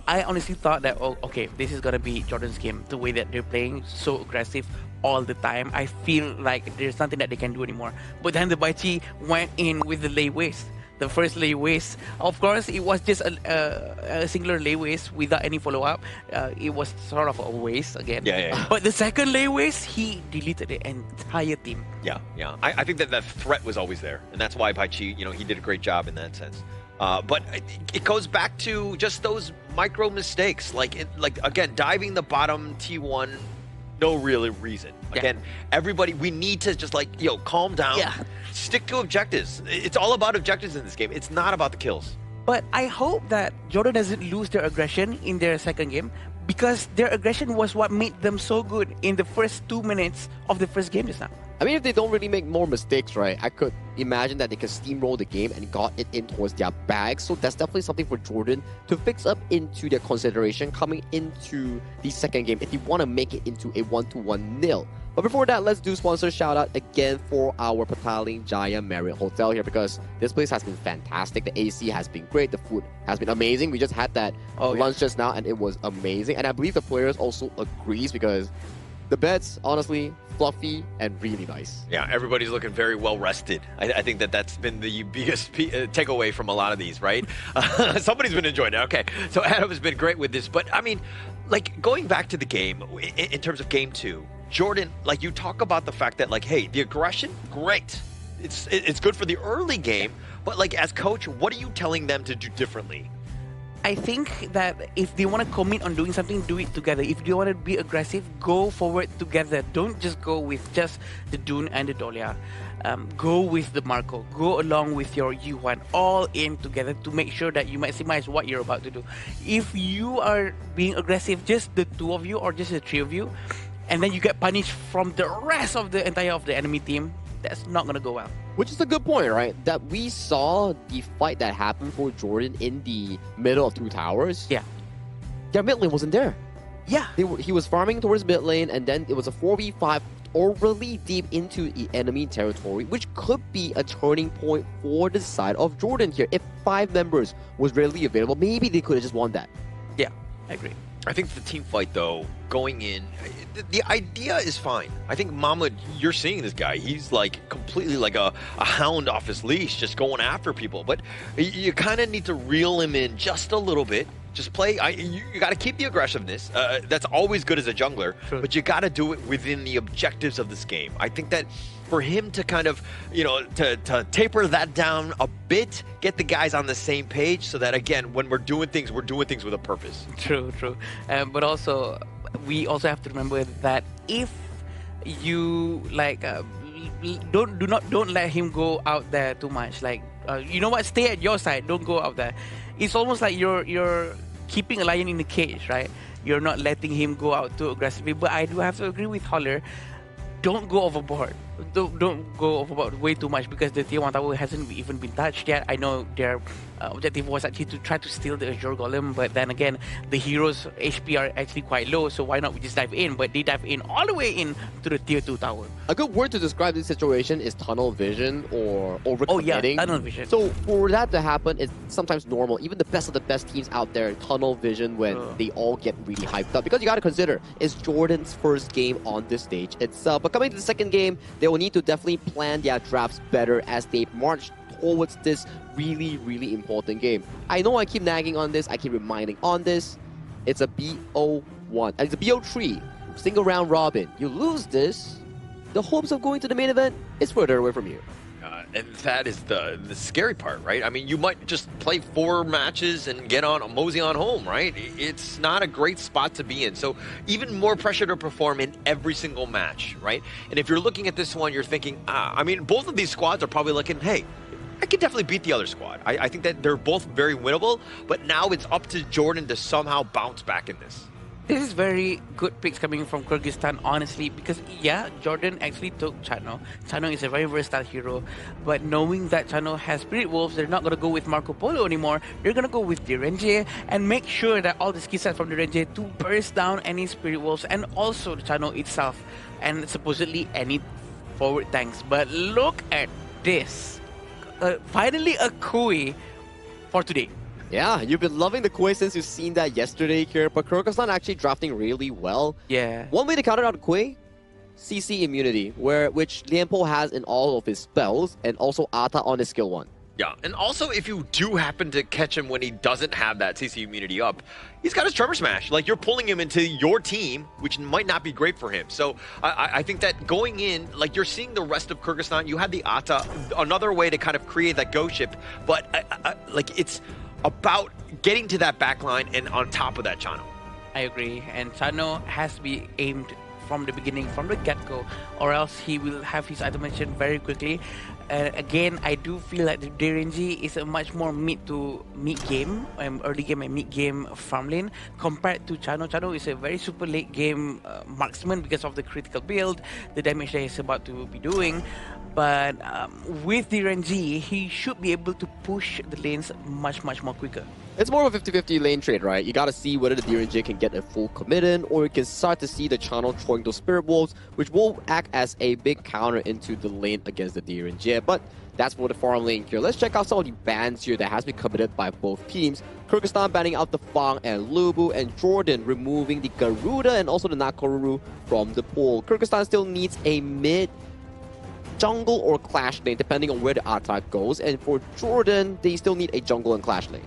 I honestly thought that, okay, this is going to be Jordan's game. The way that they're playing, so aggressive all the time. I feel like there's nothing that they can do anymore. But then the Baichi went in with the lay waste. The first lay waste, of course, it was just a singular lay waste without any follow-up. It was sort of a waste again.
Yeah.
But the second lay waste, he deleted the entire team.
Yeah. I think that threat was always there, and that's why Baichi, he did a great job in that sense. But it goes back to just those micro mistakes, like again, diving the bottom T1, no real reason. Again, everybody, we need to just calm down.
Yeah.
Stick to objectives. It's all about objectives in this game. It's not about the kills.
But I hope that Jordan doesn't lose their aggression in their second game, because their aggression was what made them so good in the first 2 minutes of the first game just now.
I mean, if they don't really make more mistakes, right, I could imagine that they could steamroll the game and got it in towards their bag. So that's definitely something for Jordan to fix up into their consideration coming into the second game if you want to make it into a 1-1 nil. But before that, let's do sponsor shout out again for our Pataling Jaya Marriott Hotel here, because this place has been fantastic. The AC has been great. The food has been amazing. We just had that lunch just now and it was amazing. And I believe the players also agrees, because the beds, honestly, fluffy and really nice.
Yeah, everybody's looking very well rested. I think that's been the biggest takeaway from a lot of these, right? Somebody's been enjoying it. Okay, so Adam has been great with this. But, I mean, going back to the game, in terms of game 2, Jordan, you talk about the fact that, hey, the aggression, great. It's good for the early game. But, as coach, what are you telling them to do differently?
I think that if they want to commit on doing something, do it together. If you want to be aggressive, go forward together. Don't just go with just the Dune and the Dolia. Go with the Marco. Go along with your Yuan. All in together to make sure that you maximize what you're about to do. If you are being aggressive, just the 2 of you or just the 3 of you, and then you get punished from the rest of the entire of the enemy team, that's not going to go well.
Which is a good point, right? That we saw the fight that happened for Jordan in the middle of 2 towers.
Yeah.
Their mid lane wasn't there.
Yeah.
He was farming towards mid lane, and then it was a 4v5 already deep into the enemy territory, which could be a turning point for the side of Jordan here. If 5 members was readily available, maybe they could have just won that.
Yeah, I agree.
I think the team fight, though, going in, the idea is fine. I think Mahmoud, you're seeing this guy. He's like completely like a hound off his leash, just going after people. But you kind of need to reel him in just a little bit. Just play. You got to keep the aggressiveness. That's always good as a jungler, but you got to do it within the objectives of this game. I think that for him to kind of, to taper that down a bit, get the guys on the same page, so that again, when we're doing things with a purpose.
True. But also, we also have to remember that if you don't let him go out there too much. Like, you know what? Stay at your side. Don't go out there. It's almost like you're keeping a lion in the cage, right? You're not letting him go out too aggressively. But I do have to agree with Holler. Don't go overboard. Don't go overboard way too much, because the tier 1 tower hasn't even been touched yet. I know their objective was actually to try to steal the Azure Golem, but then again, the heroes' HP are actually quite low, so why not we just dive in? But they dive in all the way in to the tier 2 tower.
A good word to describe this situation is tunnel vision or overcommitting.
Oh yeah, tunnel vision.
So for that to happen, it's sometimes normal. Even the best of the best teams out there, tunnel vision when they all get really hyped up. Because you got to consider, it's Jordan's first game on this stage itself. But coming to the second game, they will need to definitely plan their drafts better as they march towards this really, really important game. I know I keep nagging on this, I keep reminding on this. It's a BO1, it's a BO3, single round robin. You lose this, the hopes of going to the main event is further away from you.
And that is the scary part, right? I mean, you might just play 4 matches and get on mosey on home, right? It's not a great spot to be in. So even more pressure to perform in every single match, right? And if you're looking at this one, you're thinking, I mean, both of these squads are probably looking, hey, I could definitely beat the other squad. I think that they're both very winnable, but now it's up to Jordan to somehow bounce back in this.
This is very good picks coming from Kyrgyzstan, honestly, because yeah, Jordan actually took Chano. Chano is a very versatile hero, but knowing that Chano has Spirit Wolves, they're not going to go with Marco Polo anymore. They're going to go with Direnje and make sure that all the skill sets from Direnje to burst down any Spirit Wolves and also the Chano itself, and supposedly any forward tanks. But look at this. Finally a Kui for today.
Yeah, you've been loving the Kui since you've seen that yesterday here, but Kyrgyzstan actually drafting really well.
Yeah.
One way to counter out Kui, CC immunity, which Lianpo has in all of his spells, and also Ata on his skill 1.
Yeah, and also if you do happen to catch him when he doesn't have that CC immunity up, he's got his Tremor Smash. Like, you're pulling him into your team, which might not be great for him. So I think that going in, like, you're seeing the rest of Kyrgyzstan, you had the Ata, another way to kind of create that ghost ship, but like, it's about getting to that backline and on top of that Chano.
I agree, and Chano has to be aimed from the beginning, from the get-go, or else he will have his automation very quickly. Again, I do feel like the Direnji is a much more mid to mid game, early game and mid game farm lane compared to Chano. Chano is a very super late game marksman because of the critical build, the damage that he's about to be doing. But with Direnji, he should be able to push the lanes much more quicker.
It's more of a 50-50 lane trade, right? You gotta see whether the Direnji can get a full commit in, or you can start to see the Chano throwing those Spirit Wolves, which will act as a big counter into the lane against the Direnji. But that's for the farm lane here. Let's check out some of the bans here that has been committed by both teams. Kyrgyzstan banning out the Fang and Lubu, and Jordan removing the Garuda and also the Nakoruru from the pool. Kyrgyzstan still needs a mid jungle or clash lane, depending on where the attack goes. And for Jordan, they still need a jungle and clash lane.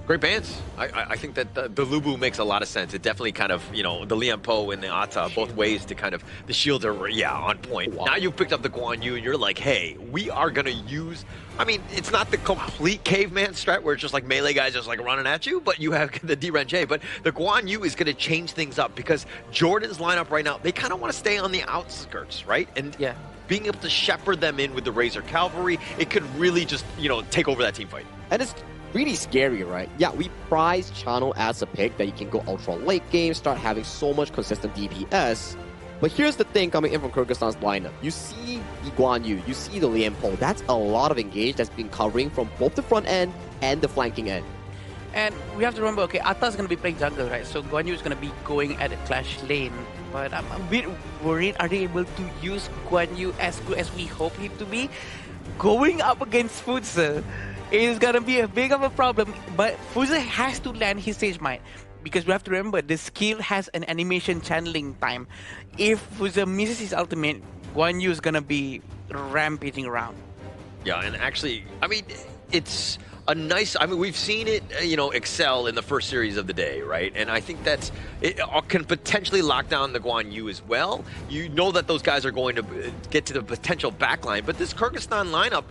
Great bans. I think that the Lubu makes a lot of sense. It definitely kind of, you know, the Lianpo and the Ata, both ways to kind of, the shields are, yeah, on point. Wow. Now you've picked up the Guan Yu and you're like, hey, we are going to use, I mean, it's not the complete caveman strat where it's just like melee guys just like running at you, but you have the Direnje. But the Guan Yu is going to change things up because Jordan's lineup right now, they kind of want to stay on the outskirts, right? And yeah, being able to shepherd them in with the Razor Cavalry, it could really just, you know, take over that team fight.
And it's really scary, right? Yeah, we prize Chano as a pick that you can go ultra late game, start having so much consistent DPS. But here's the thing coming in from Kyrgyzstan's lineup. You see the Guan Yu, you see the Lianpo. That's a lot of engage that's been covering from both the front end and the flanking end.
And we have to remember, okay, Atta's going to be playing jungle, right? So Guan Yu is going to be going at the Clash lane. But I'm a bit worried, are they able to use Guan Yu as good as we hope him to be? Going up against Fuzi is going to be a big of a problem. But Fuzi has to land his Sage Might. Because we have to remember, the skill has an animation channeling time. If Fuzi misses his ultimate, Guan Yu is going to be rampaging around.
Yeah, and actually, I mean, it's a nice, I mean, we've seen it, you know, excel in the first series of the day, right? And I think that's, it can potentially lock down the Guan Yu as well. You know that those guys are going to get to the potential backline, but this Kyrgyzstan lineup,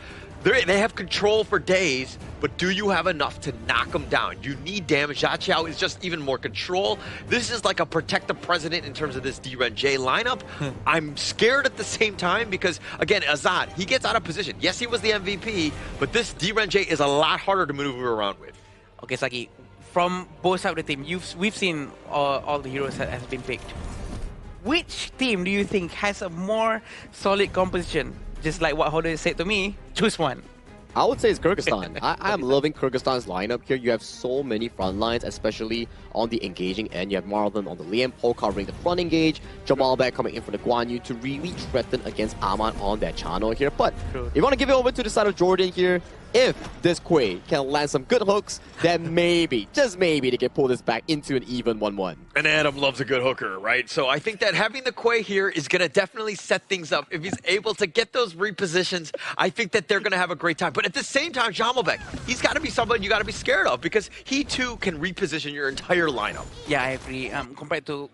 they have control for days, but do you have enough to knock them down? You need damage. Xiao is just even more control. This is like a protect the president in terms of this D-Ren-J lineup. I'm scared at the same time because, again, Azad, he gets out of position. Yes, he was the MVP, but this D-Ren-J is a lot harder to maneuver around with.
Okay, Saki, from both sides of the team, we've seen all the heroes that have been picked. Which team do you think has a more solid composition? Just like what Hodor said to me, choose one.
I would say it's Kyrgyzstan. I am loving Kyrgyzstan's lineup here. You have so many front lines, especially on the engaging end. You have Marlon on the Liam pole covering the front engage, Jamalbek coming in for the Guan Yu to really threaten against Ahmad on that channel here. But if you want to give it over to the side of Jordan here, if this Quay can land some good hooks, then maybe, just maybe, they can pull this back into an even 1-1.
And Adam loves a good hooker, right? So I think that having the Quay here is going to definitely set things up. If he's able to get those repositions, I think that they're going to have a great time. But at the same time, Jamalbek, he's got to be somebody you got to be scared of because he too can reposition your entire lineup.
Yeah, I agree. Compared to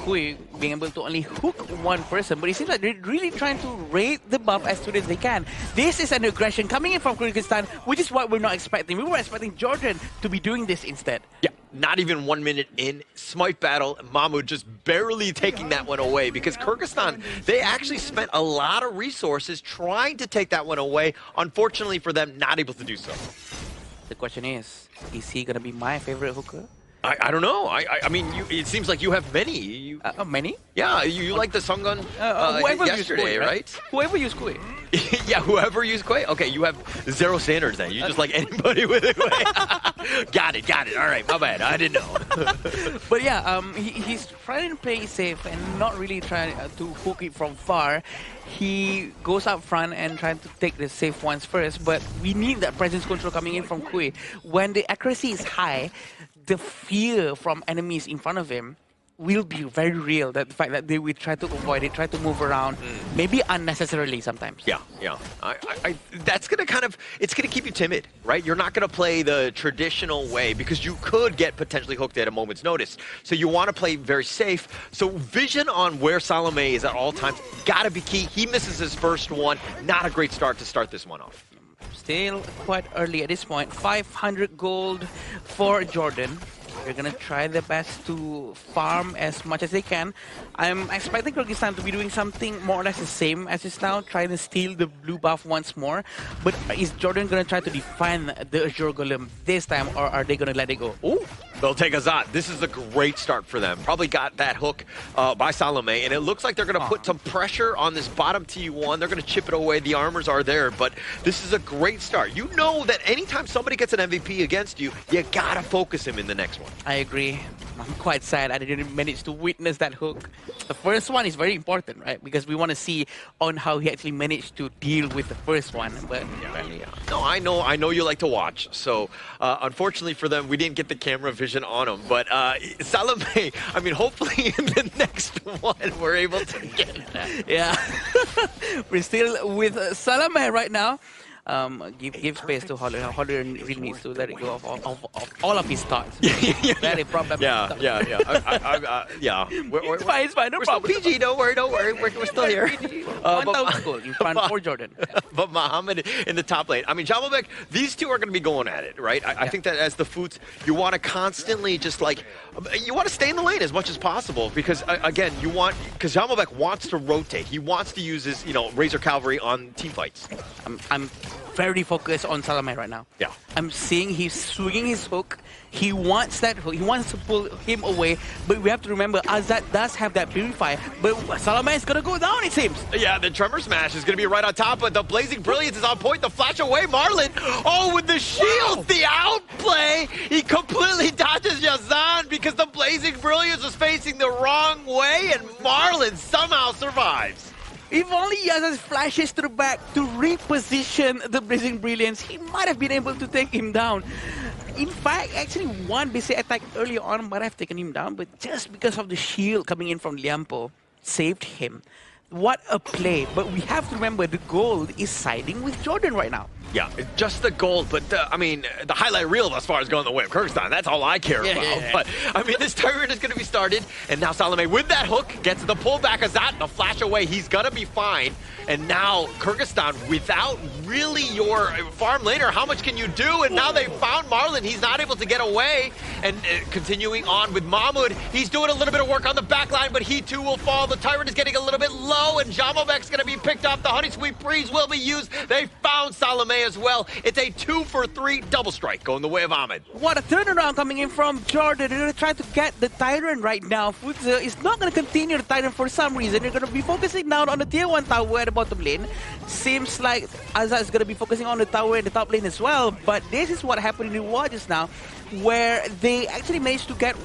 Quay being able to only hook one person, but it seems like they're really trying to raid the buff as soon as they can. This is an aggression coming in from Kyrgyzstan, which is what we're not expecting. We were expecting Jordan to be doing this instead.
Yeah, not even 1 minute in. Smite battle, Mahmoud just barely taking that one away because Kyrgyzstan, they actually spent a lot of resources trying to take that one away. Unfortunately for them, not able to do so.
The question is he going to be my favorite hooker?
I don't know. I mean, it seems like you have many.
Many?
Yeah, you like the Sungun yesterday,
Quay,
right?
Whoever used Quay.
Yeah, whoever used Quay. Okay, you have zero standards then. You just like anybody with a Quay. Got it. All right, my bad. I didn't know.
But yeah, he's trying to play safe and not really trying to hook it from far. He goes up front and trying to take the safe ones first, but we need that presence control coming in from Quay. When the accuracy is high, the fear from enemies in front of him will be very real. That the fact that they will try to avoid it, try to move around, maybe unnecessarily sometimes.
Yeah. That's gonna it's gonna keep you timid, right? You're not gonna play the traditional way because you could get potentially hooked at a moment's notice. So you want to play very safe. So vision on where Salome is at all times gotta be key. He misses his first one. Not a great start to start this one off.
Still quite early at this point. 500 gold for Jordan. They're gonna try their best to farm as much as they can. I'm expecting Kyrgyzstan to be doing something more or less the same as it's now, trying to steal the blue buff once more. But is Jordan gonna try to defend the Azure Golem this time, or are they gonna let it go?
Oh, they'll take Azad. This is a great start for them. Probably got that hook by Salome, and it looks like they're gonna put some pressure on this bottom T1. They're gonna chip it away. The armors are there, but this is a great start. You know that anytime somebody gets an MVP against you, you gotta focus him in the next one.
I agree. I'm quite sad I didn't manage to witness that hook. The first one is very important, right? Because we want to see on how he actually managed to deal with the first one. But
yeah. No, I know you like to watch. So unfortunately for them, we didn't get the camera vision on him. But Salome, I mean, hopefully in the next one we're able to get that.
Yeah, we're still with Salome right now. Give space to Hodor. Hodor really needs to let it go of all of his thoughts. Very problematic.
Yeah.
It's fine, no problem.
PG, don't worry. We're still here.
1,000 gold in front for Jordan.
But Mohammed in the top lane. I mean, Jamalbek, these two are going to be going at it, right? I think that as the Foots, you want to constantly just like, you want to stay in the lane as much as possible because, again, because Jamalbek wants to rotate. He wants to use his, Razor Cavalry on team fights.
I'm very focused on Salome right now.
Yeah.
I'm seeing he's swinging his hook. He wants that hook. He wants to pull him away. But we have to remember, Azad does have that Purify. But Salome is going to go down, it seems.
Yeah, the Tremor Smash is going to be right on top, but the Blazing Brilliance is on point. The flash away, Marlon. Oh, with the shields, the outplay. He completely dodges Yazan because the Blazing Brilliance was facing the wrong way, and Marlon somehow survives.
If only Yazan flashes to the back to reposition the Blazing Brilliance, he might have been able to take him down. In fact, actually one basic attack earlier on might have taken him down, but just because of the shield coming in from Liampo, saved him. What a play, but we have to remember the gold is siding with Jordan right now.
Yeah, just the gold, but I mean, the highlight reel as far as going the way of Kyrgyzstan, that's all I care about.
Yeah.
But, I mean, this Tyrant is going to be started, and now Salome with that hook gets the pullback of that, the flash away, he's going to be fine. And now Kyrgyzstan, without really your farm laner, how much can you do? And now they found Marlon, he's not able to get away. And continuing on with Mahmoud, he's doing a little bit of work on the back line, but he too will fall. The Tyrant is getting a little bit low, and Jamovek's going to be picked up. The Honey Sweet Breeze will be used. They found Salome as well. It's a 2-for-3 double strike going the way of Ahmed.
What a turnaround coming in from Jordan. They're going to try to get the Tyrant right now. Futsa is not going to continue the Tyrant for some reason. They're going to be focusing down on the tier 1 tower at the bottom lane. Seems like Azaz is going to be focusing on the tower in the top lane as well. But this is what happened in the war just now, where they actually managed to get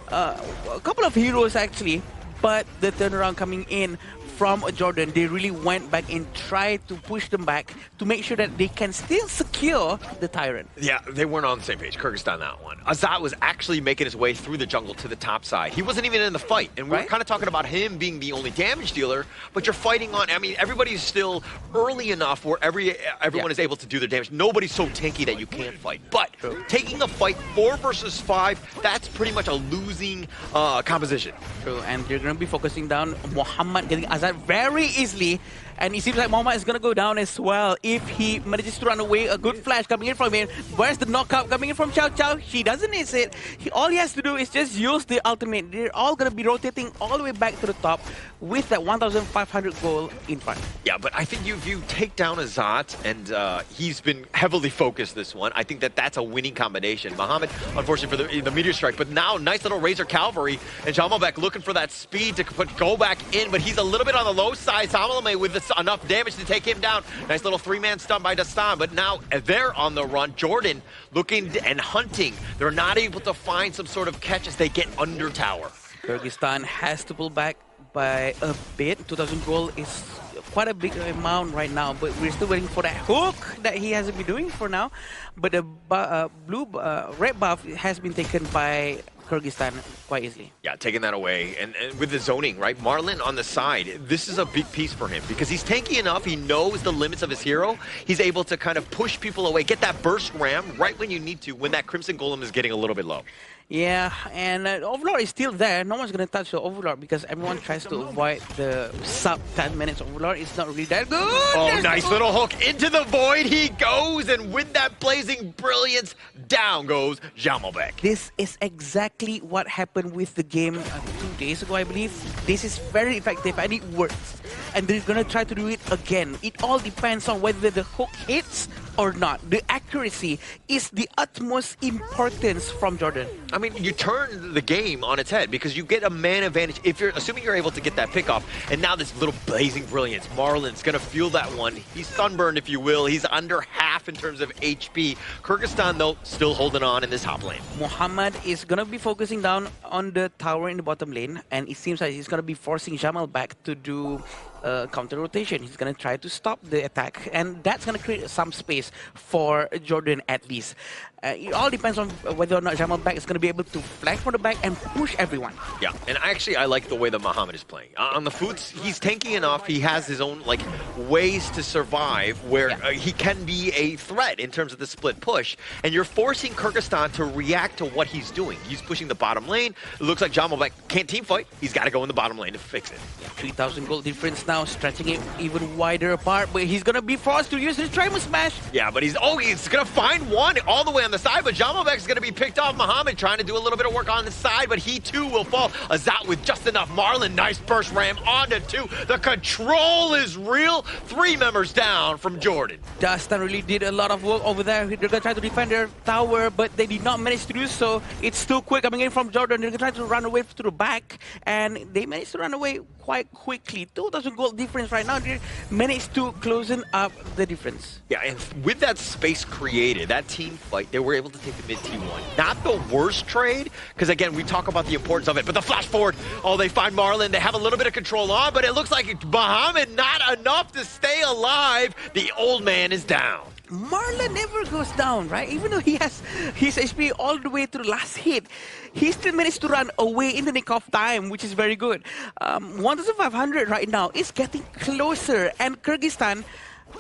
a couple of heroes actually, but the turnaround coming in from Jordan, they really went back and tried to push them back to make sure that they can still secure the Tyrant.
Yeah, they weren't on the same page. Kyrgyzstan that one. Azat was actually making his way through the jungle to the top side. He wasn't even in the fight, and we were kind of talking about him being the only damage dealer, but you're fighting on, I mean, everybody's still early enough where everyone is able to do their damage. Nobody's so tanky that you can't fight. But taking a fight 4 versus 5, that's pretty much a losing composition.
True, and they're going to be focusing down Muhammad getting Azad very easily, and it seems like Muhammad is going to go down as well if he manages to run away. A good flash coming in from him. Where's the knockout coming in from Chow Chow? He doesn't miss it. All he has to do is just use the ultimate. They're all going to be rotating all the way back to the top with that 1,500 gold in front.
Yeah, but I think if you take down Azat, and he's been heavily focused this one, I think that's a winning combination. Muhammad, unfortunately for the Meteor Strike, but now nice little Razor Cavalry, and Jamalbek looking for that speed to go back in, but he's a little bit on the low side. Samalame with enough damage to take him down. Nice little 3-man stun by Dastan, but now they're on the run. Jordan looking and hunting. They're not able to find some sort of catch as they get under tower.
Kyrgyzstan has to pull back by a bit. 2,000 gold is quite a big amount right now, but we're still waiting for that hook that he hasn't been doing for now. But the red buff has been taken by Kyrgyzstan quite easily.
Yeah, taking that away. And with the zoning, right? Marlon on the side, this is a big piece for him because he's tanky enough. He knows the limits of his hero. He's able to kind of push people away, get that burst ram right when you need to, when that Crimson Golem is getting a little bit low.
Yeah, and Overlord is still there. No one's going to touch the Overlord because everyone tries to avoid the sub 10 minutes Overlord. It's not really that good.
Oh, nice little hook into the void. He goes, and with that Blazing Brilliance, down goes Jamalbek.
This is exactly what happened with the game 2 days ago, I believe. This is very effective and it works. And they're going to try to do it again. It all depends on whether the hook hits or not. The accuracy is the utmost importance from Jordan.
I mean, you turn the game on its head because you get a man advantage if you're assuming you're able to get that pick off. And now this little Blazing Brilliance. Marlon's going to feel that one. He's sunburned, if you will. He's under half in terms of HP. Kyrgyzstan, though, still holding on in this top lane.
Muhammad is going to be focusing down on the tower in the bottom lane. And it seems like he's going to be forcing Jamal back to do counter rotation. He's going to try to stop the attack, and that's going to create some space for Jordan at least. It all depends on whether or not Jamal Bek is going to be able to flank from the back and push everyone.
Yeah, and I like the way that Muhammad is playing. On the Foots, he's tanky enough. He has his own ways to survive where he can be a threat in terms of the split push, and you're forcing Kyrgyzstan to react to what he's doing. He's pushing the bottom lane. It looks like Jamal Bek can't team fight. He's got to go in the bottom lane to fix it.
Yeah, 3,000 gold difference now. now, stretching it even wider apart, but he's gonna be forced to use his Triumph Smash.
Yeah, but he's gonna find one all the way on the side, but Jamalbek is gonna be picked off. Muhammad trying to do a little bit of work on the side, but he too will fall. Azat with just enough. Marlon, nice burst ram onto 2. The control is real. 3 members down from Jordan.
Dustin really did a lot of work over there. They're gonna try to defend their tower, but they did not manage to do so. It's too quick coming in from Jordan. They're gonna try to run away to the back, and they managed to run away quite quickly. 2,000 gold difference right now. They managed to closing up the difference.
Yeah, and with that space created, that team fight, they were able to take the mid T1. Not the worst trade, because again, we talk about the importance of it, but the flash forward, oh, they find Marlon, they have a little bit of control on, but it looks like Muhammad not enough to stay alive. The old man is down.
Marlon never goes down, right? Even though he has his HP all the way to the last hit, he still managed to run away in the nick of time, which is very good. 1,500 right now is getting closer, and Kyrgyzstan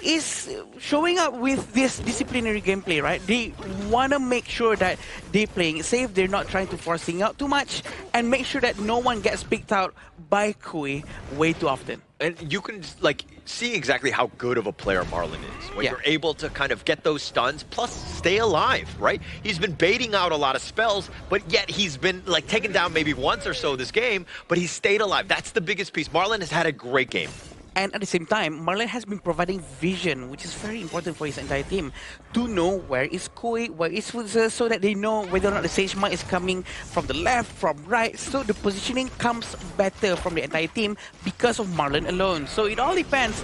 is showing up with this disciplinary gameplay, right? They want to make sure that they're playing it safe, they're not trying to forcing out too much, and make sure that no one gets picked out by Kui way too often.
And you can like see exactly how good of a player Marlon is when you're able to kind of get those stuns plus stay alive, right? He's been baiting out a lot of spells, but yet he's been like taken down maybe once or so this game, but he's stayed alive. That's the biggest piece. Marlon has had a great game.
And at the same time, Marlon has been providing vision, which is very important for his entire team, to know where is Kui, where is Fuza, so that they know whether or not the Sage Mine is coming from the left, from right. So the positioning comes better from the entire team because of Marlon alone. So it all depends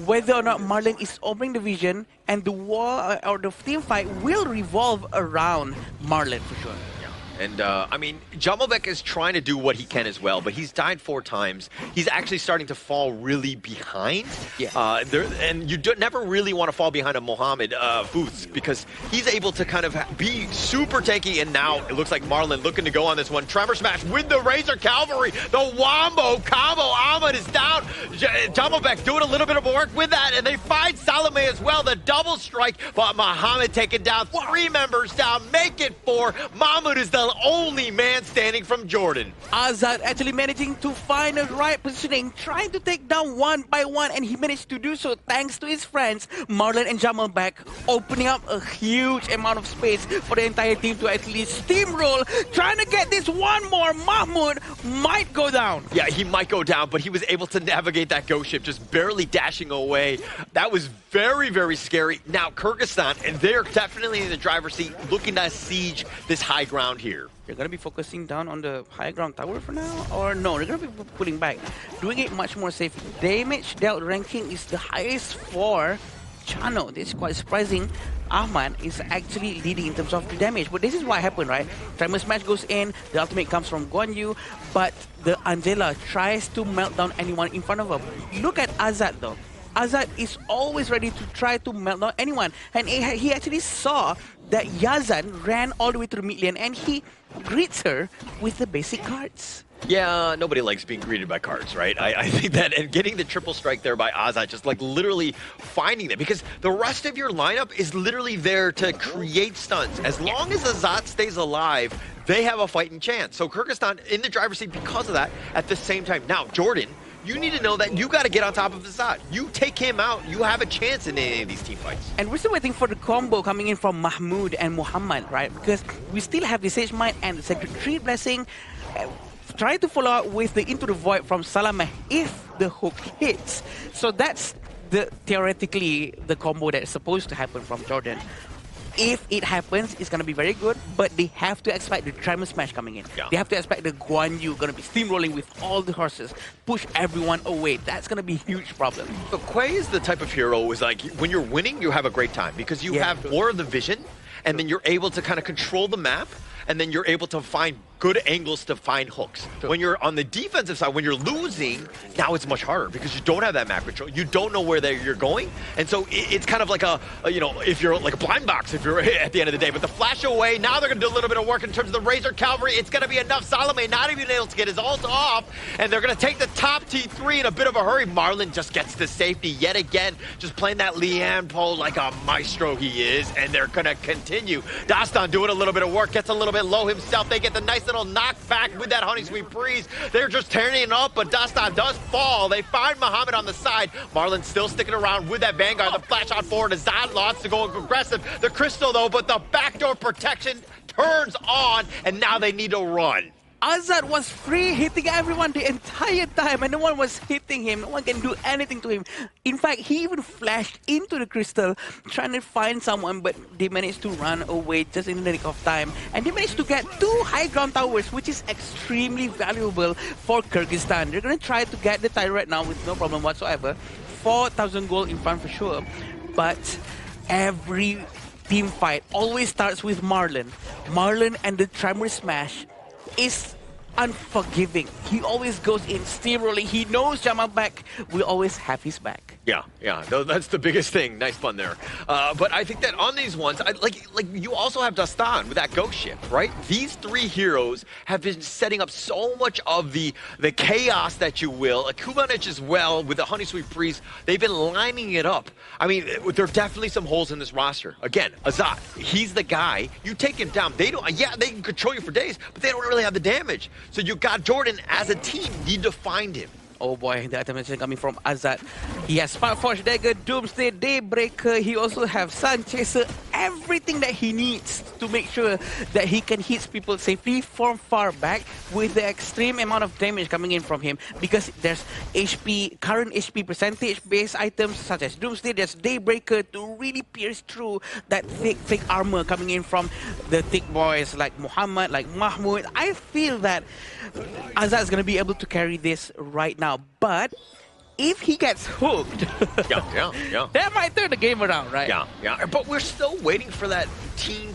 whether or not Marlon is opening the vision, and the war or the team fight will revolve around Marlon for sure.
And, I mean, Jamalbek is trying to do what he can as well, but he's died 4 times. He's actually starting to fall really behind.
Yeah.
And you never really want to fall behind a Mohamed Boots, because he's able to kind of be super tanky, and now it looks like Marlon looking to go on this one. Tremor Smash with the Razor Cavalry. The Wombo combo. Ahmed is down. Jamalbek doing a little bit of work with that, and they find Salome as well. The double strike, but Mohamed taken down. 3 members down. Make it 4. Mahmoud is the only man standing from Jordan.
Azad actually managing to find the right positioning, trying to take down one by one, and he managed to do so thanks to his friends, Marlon and Jamalbek, opening up a huge amount of space for the entire team to at least steamroll, trying to get this one more. Mahmoud might go down.
Yeah, he might go down, but he was able to navigate that ghost ship, just barely dashing away. That was very, very scary. Now, Kyrgyzstan, and they're definitely in the driver's seat, looking to siege this high ground here.
They're going to be focusing down on the high ground tower for now? Or no, they're going to be pulling back. Doing it much more safe. Damage dealt ranking is the highest for Chano. This is quite surprising. Ahmad is actually leading in terms of the damage. But this is what happened, right? Tremor Smash goes in, the ultimate comes from Guan Yu, but the Angela tries to melt down anyone in front of her. Look at Azad though. Azad is always ready to try to melt down anyone. And he actually saw that Yazan ran all the way to the mid lane, and he greets her with the basic cards.
Yeah, nobody likes being greeted by cards, right? I think that, and getting the triple strike there by Azad, just like literally finding them, because the rest of your lineup is literally there to create stuns. As long as Azad stays alive, they have a fighting chance. So Kyrgyzstan in the driver's seat because of that. At the same time, now Jordan, you need to know that you got to get on top of Azad. You take him out, you have a chance in any of these team fights.
And we're still waiting for the combo coming in from Mahmoud and Muhammad, right? Because we still have the Sage Mine and the Sacred Tree Blessing. Try to follow up with the Into the Void from Salameh if the hook hits. So that's theoretically the combo that's supposed to happen from Jordan. If it happens, it's going to be very good, but they have to expect the Tremor Smash coming in. Yeah. They have to expect the Guan Yu going to be steamrolling with all the horses, push everyone away. That's going to be a huge problem.
But Quay is the type of hero who is like, when you're winning, you have a great time because you have more of the vision, and then you're able to kind of control the map, and then you're able to find good angles to find hooks. Sure. When you're on the defensive side, when you're losing, now it's much harder because you don't have that map control. You don't know where you're going. And so it's kind of like you know, if you're like a blind box, if you're at the end of the day. But the flash away, now they're going to do a little bit of work in terms of the Razor Cavalry. It's going to be enough. Salome not even able to get his ult off. And they're going to take the top T3 in a bit of a hurry. Marlon just gets the safety yet again, just playing that Lian pole like a maestro he is. And they're going to continue. Dastan doing a little bit of work, gets a little bit low himself. They get the nice little knockback with that Honey Sweet Breeze. They're just tearing it up, but Dastan does fall. They find Muhammad on the side. Marlon still sticking around with that Vanguard. The flash out forward. Azad wants to go aggressive. The Crystal, though, but the backdoor protection turns on, and now they need to run.
Azad was free, hitting everyone the entire time, and no one was hitting him. No one can do anything to him. In fact, he even flashed into the Crystal, trying to find someone, but they managed to run away just in the nick of time. And they managed to get 2 high ground towers, which is extremely valuable for Kyrgyzstan. They're going to try to get the tile right now with no problem whatsoever. 4,000 gold in front for sure. But every team fight always starts with Marlon. Marlon and the Tremor Smash is unforgiving. He always goes in steamrolling. He knows Jamalbek will always have his back.
Yeah, no, that's the biggest thing. Nice pun there. But I think that on these ones, like you also have Dastan with that ghost ship, right? These 3 heroes have been setting up so much of the chaos that you will. Kubanich as well with the Honey Sweet Breeze. They've been lining it up. I mean, there are definitely some holes in this roster. Again, Azad, he's the guy. You take him down. They don't. Yeah, they can control you for days, but they don't really have the damage. So you got Jordan as a team. Need to find him.
Oh boy, the attention coming from Azad. He has Spark Forge Dagger, Doomsday, Daybreaker. He also has Sun Chaser. Everything that he needs to make sure that he can hit people safely from far back with the extreme amount of damage coming in from him. Because there's current HP percentage based items such as Doomsday, there's Daybreaker to really pierce through that thick armor coming in from the thick boys like Muhammad, like Mahmoud. I feel that Azad is going to be able to carry this right now. But if he gets hooked, that might turn the game around, right?
Yeah. But we're still waiting for that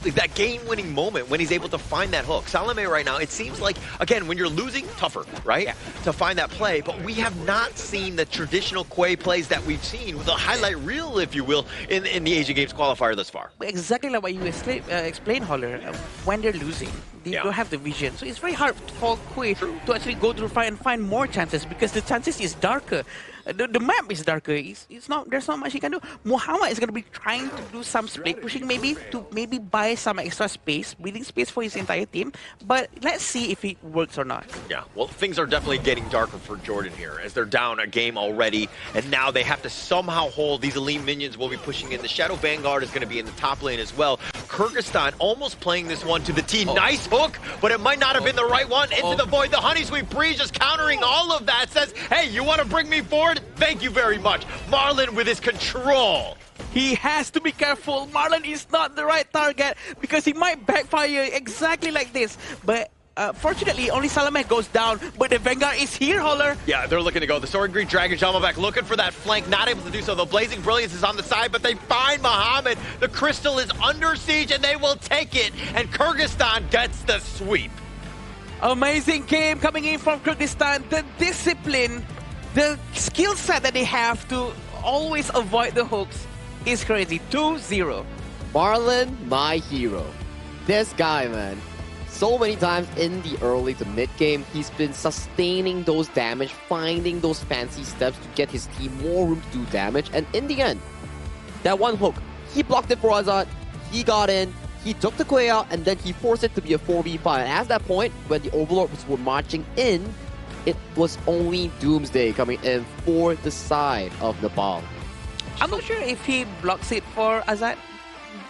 that game-winning moment when he's able to find that hook. Salome right now, it seems like, again, when you're losing, tougher, right? Yeah. To find that play, but we have not seen the traditional Quay plays that we've seen with a highlight reel, if you will, in the Asian Games qualifier thus far.
Exactly like what you explained, Holler. When they're losing, they don't have the vision. So it's very hard for Quay to actually go through and find more chances because the chances is darker. The map is darker. It's not. There's not much he can do. Muhammad is going to be trying to do some split pushing, maybe to buy some extra space, breathing space for his entire team. But let's see if it works or not.
Yeah. Well, things are definitely getting darker for Jordan here as they're down a game already, and now they have to somehow hold. These elite minions will be pushing in. The Shadow Vanguard is going to be in the top lane as well. Kyrgyzstan almost playing this one to the T. Nice hook, but it might not have been the right one. Into the void. The Honey Sweet Breeze just countering all of that. Says, hey, you want to bring me forward? Thank you very much. Marlon with his control.
He has to be careful. Marlon is not the right target because he might backfire exactly like this. But fortunately, only Salamek goes down, but the Vanguard is here, Holler.
Yeah, they're looking to go. The Sword Green Dragon Jamalbek looking for that flank, not able to do so. The Blazing Brilliance is on the side, but they find Muhammad. The Crystal is under siege, and they will take it. And Kyrgyzstan gets the sweep.
Amazing game coming in from Kyrgyzstan. The discipline, the skill set that they have to always avoid the hooks is crazy. 2-0.
Marlon, my hero. This guy, man. So many times in the early to mid game, he's been sustaining those damage, finding those fancy steps to get his team more room to do damage. And in the end, that one hook, he blocked it for Azad, he got in, he took the Quay out, and then he forced it to be a 4v5. And at that point, when the Overlords were marching in, it was only Doomsday coming in for the side of Nepal.
I'm not sure if he blocks it for Azad.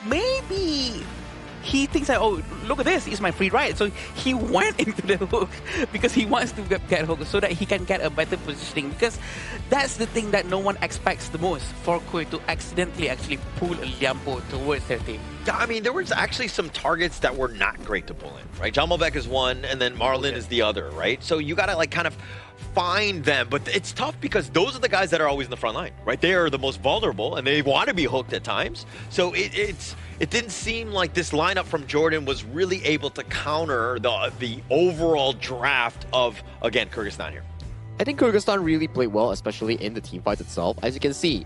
Maybe he thinks that, oh, look at this, it's my free ride. So he went into the hook because he wants to get hooked so that he can get a better positioning. Because that's the thing that no one expects the most, for Quay to accidentally actually pull a Liampo towards their team.
Yeah, I mean, there was actually some targets that were not great to pull in, right? Jamalbek is one, and then Marlon is the other, right? So you got to, like, kind of find them. But it's tough because those are the guys that are always in the front line, right? They are the most vulnerable, and they want to be hooked at times. So it didn't seem like this lineup from Jordan was really able to counter the overall draft of, again, Kyrgyzstan here.
I think Kyrgyzstan really played well, especially in the team fights itself. As you can see,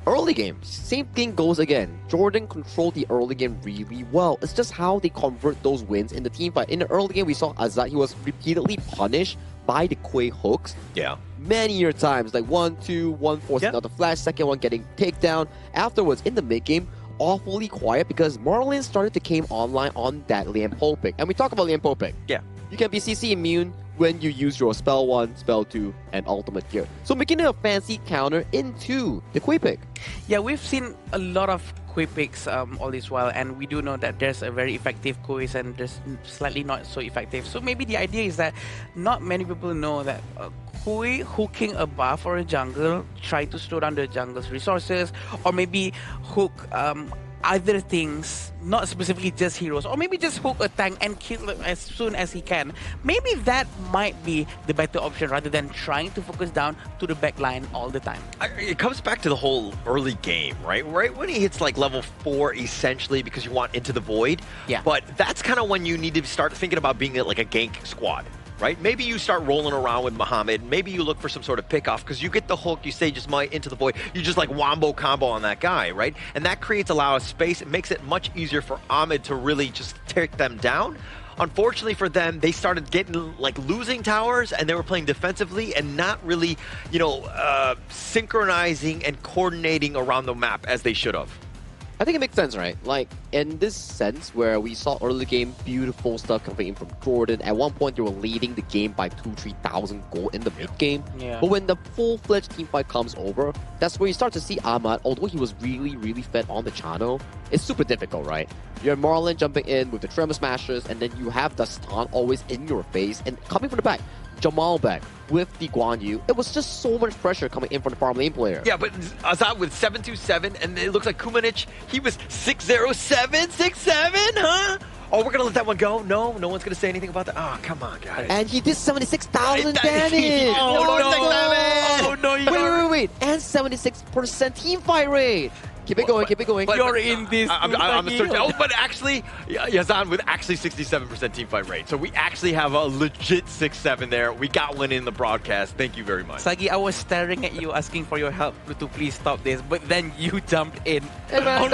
early game, same thing goes again. Jordan controlled the early game really well. It's just how they convert those wins in the team fight. In the early game, we saw Azad, he was repeatedly punished by the Quay hooks.
Yeah.
Many times, like 1-2, one forcing out the flash, second one getting takedown. Afterwards, in the mid game, awfully quiet because Marlon started to came online on that Liam Popik. And we talk about Liam Popik.
Yeah.
you can be CC immune when you use your Spell 1, Spell 2, and Ultimate Gear. So making it a fancy counter into the Kui pick.
Yeah, we've seen a lot of Kui picks all this while, and we do know that there's a very effective Kuis and there's slightly not so effective. So maybe the idea is that not many people know that Kui hooking a buff or a jungle, try to slow down the jungle's resources, or maybe hook other things, not specifically just heroes, or maybe just hook a tank and kill it as soon as he can. Maybe that might be the better option rather than trying to focus down to the back line all the time.
It comes back to the whole early game, right? Right when he hits like level 4, essentially, because you want Into the Void.
Yeah.
But that's kind of when you need to start thinking about being like a gank squad. Right? Maybe you start rolling around with Muhammad. Maybe you look for some sort of pickoff because you get the hook, you say just might Into the Void, you just like wombo combo on that guy, right? And that creates a lot of space. It makes it much easier for Ahmed to really just take them down. Unfortunately for them, they started getting like losing towers and they were playing defensively and not really, you know, synchronizing and coordinating around the map as they should have.
I think it makes sense, right? Like, in this sense, where we saw early game beautiful stuff coming in from Jordan. At one point, they were leading the game by 2,000-3,000 gold in the mid game.
Yeah.
But when the full-fledged teamfight comes over, that's where you start to see Ahmad, although he was really, really fed on the channel, it's super difficult, right? You have Marlon jumping in with the Tremor Smashers, and then you have the stun always in your face, and coming from the back, Jamal back with the Guan Yu. It was just so much pressure coming in from the farm lane player.
Yeah, but Azad with 727, and it looks like Kumanich, he was 607, 67, huh? Oh, we're gonna let that one go? No one's gonna say anything about that. Oh, come on, guys.
And he did 76,000 damage.
Oh, no,
Wait. And 76% team fight rate. Keep it going, keep it going.
You're in this.
I'm certain. Oh, but actually, Yazan with actually 67% team fight rate. So we actually have a legit 6-7 there. We got one in the broadcast. Thank you very much.
Sagi, I was staring at you asking for your help to please stop this, but then you jumped in.
Hey man,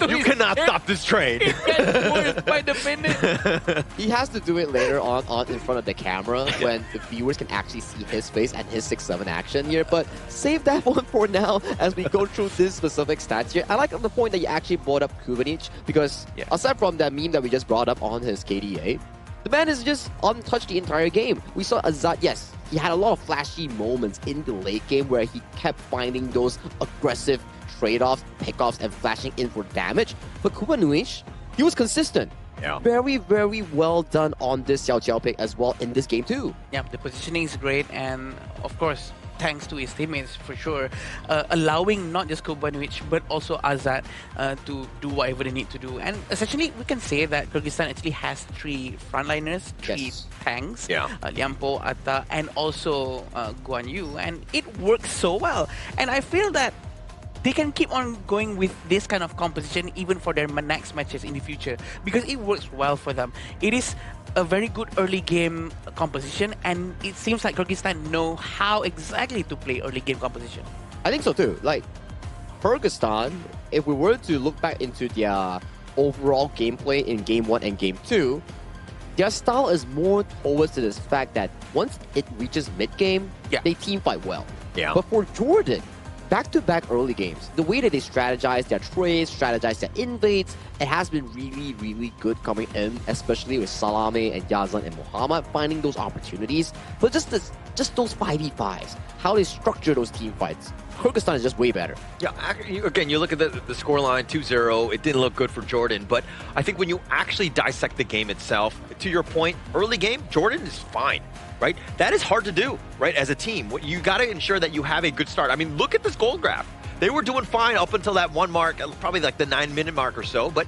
you cannot stop this train.
It gets worse by the minute.
He has to do it later on in front of the camera when the viewers can actually see his face and his 6-7 action here. But save that one for now as we go through this specific stats here. I like the point that you actually brought up Kubanich because aside from that meme that we just brought up on his KDA, the man is just untouched the entire game. We saw Azad, yes, he had a lot of flashy moments in the late game where he kept finding those aggressive trade-offs, pickoffs, and flashing in for damage. But Kubanuish, he was consistent.
Yeah.
Very, very well done on this Xiao Xiao pick as well in this game too.
Yeah, the positioning is great, and of course, thanks to his teammates for sure, allowing not just Kubanuic but also Azad to do whatever they need to do. And essentially, we can say that Kyrgyzstan actually has 3 frontliners, 3 tanks, Liampo, Atta, and also Guan Yu, and it works so well. And I feel that they can keep on going with this kind of composition even for their next matches in the future because it works well for them. It is a very good early game composition, and it seems like Kyrgyzstan know how exactly to play early game composition.
I think so too. Like, Kyrgyzstan, if we were to look back into their overall gameplay in Game 1 and Game 2, their style is more towards to this fact that once it reaches mid-game, they teamfight well.
Yeah.
But for Jordan, back-to-back early games, the way that they strategize their trades, strategize their invades, it has been really, really good coming in, especially with Salame and Yazan and Muhammad finding those opportunities. But just those 5v5s, how they structure those team fights, Kyrgyzstan is just way better.
Yeah, again, you look at the scoreline, 2-0, it didn't look good for Jordan, but I think when you actually dissect the game itself, to your point, early game, Jordan is fine. Right? That is hard to do, right? As a team, you got to ensure that you have a good start. I mean, look at this goal graph. They were doing fine up until that one mark, probably like the 9-minute mark or so, but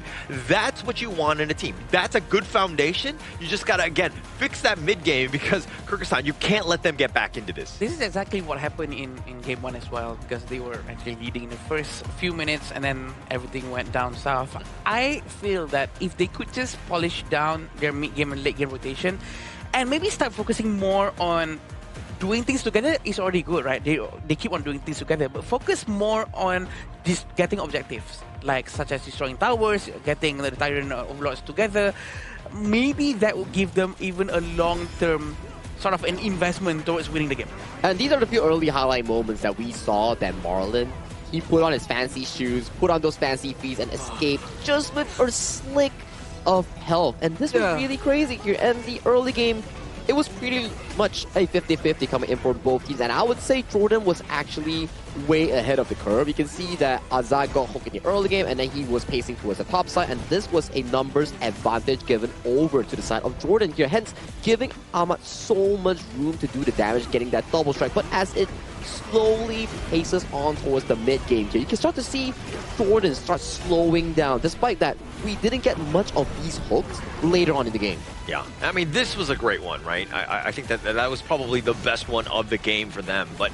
that's what you want in a team. That's a good foundation. You just got to, again, fix that mid-game because Kyrgyzstan, you can't let them get back into this.
This is exactly what happened in Game 1 as well, because they were actually leading in the first few minutes and then everything went down south. I feel that if they could just polish down their mid-game and late-game rotation, and maybe start focusing more on doing things together is already good, right? They keep on doing things together, but focus more on just getting objectives, like such as destroying towers, getting the Tyrant Overlords together. Maybe that will give them even a long-term sort of an investment towards winning the game.
And these are the few early highlight moments that we saw that Marlon, he put on his fancy shoes, put on those fancy feet and escaped just with a slick of health. And this was really crazy here. And the early game, it was pretty much a 50-50 coming in for both teams. And I would say Jordan was actually way ahead of the curve. You can see that Azad got hooked in the early game and then he was pacing towards the top side. And this was a numbers advantage given over to the side of Jordan here. Hence, giving Ahmad so much room to do the damage, getting that double strike. But as it slowly paces on towards the mid game here, you can start to see Jordan start slowing down. Despite that, we didn't get much of these hooks later on in the game.
Yeah, I mean, this was a great one, right? I think that was probably the best one of the game for them. But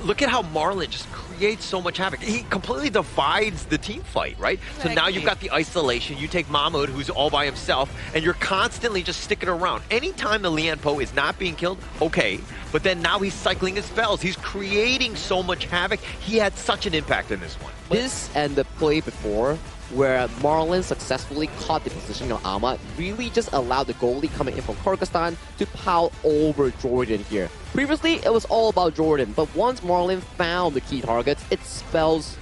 look at how Marlon just creates so much havoc. He completely divides the team fight, right? Exactly. So now you've got the isolation. You take Mahmoud, who's all by himself, and you're constantly just sticking around. Anytime the Lian Po is not being killed, okay. But then now he's cycling his spells. He's creating so much havoc. He had such an impact in this one.
This and the play before, where Marlon successfully caught the position of Ahmad, really just allowed the goalie coming in from Kyrgyzstan to pile over Jordan here. Previously, it was all about Jordan, but once Marlon found the key targets, it spells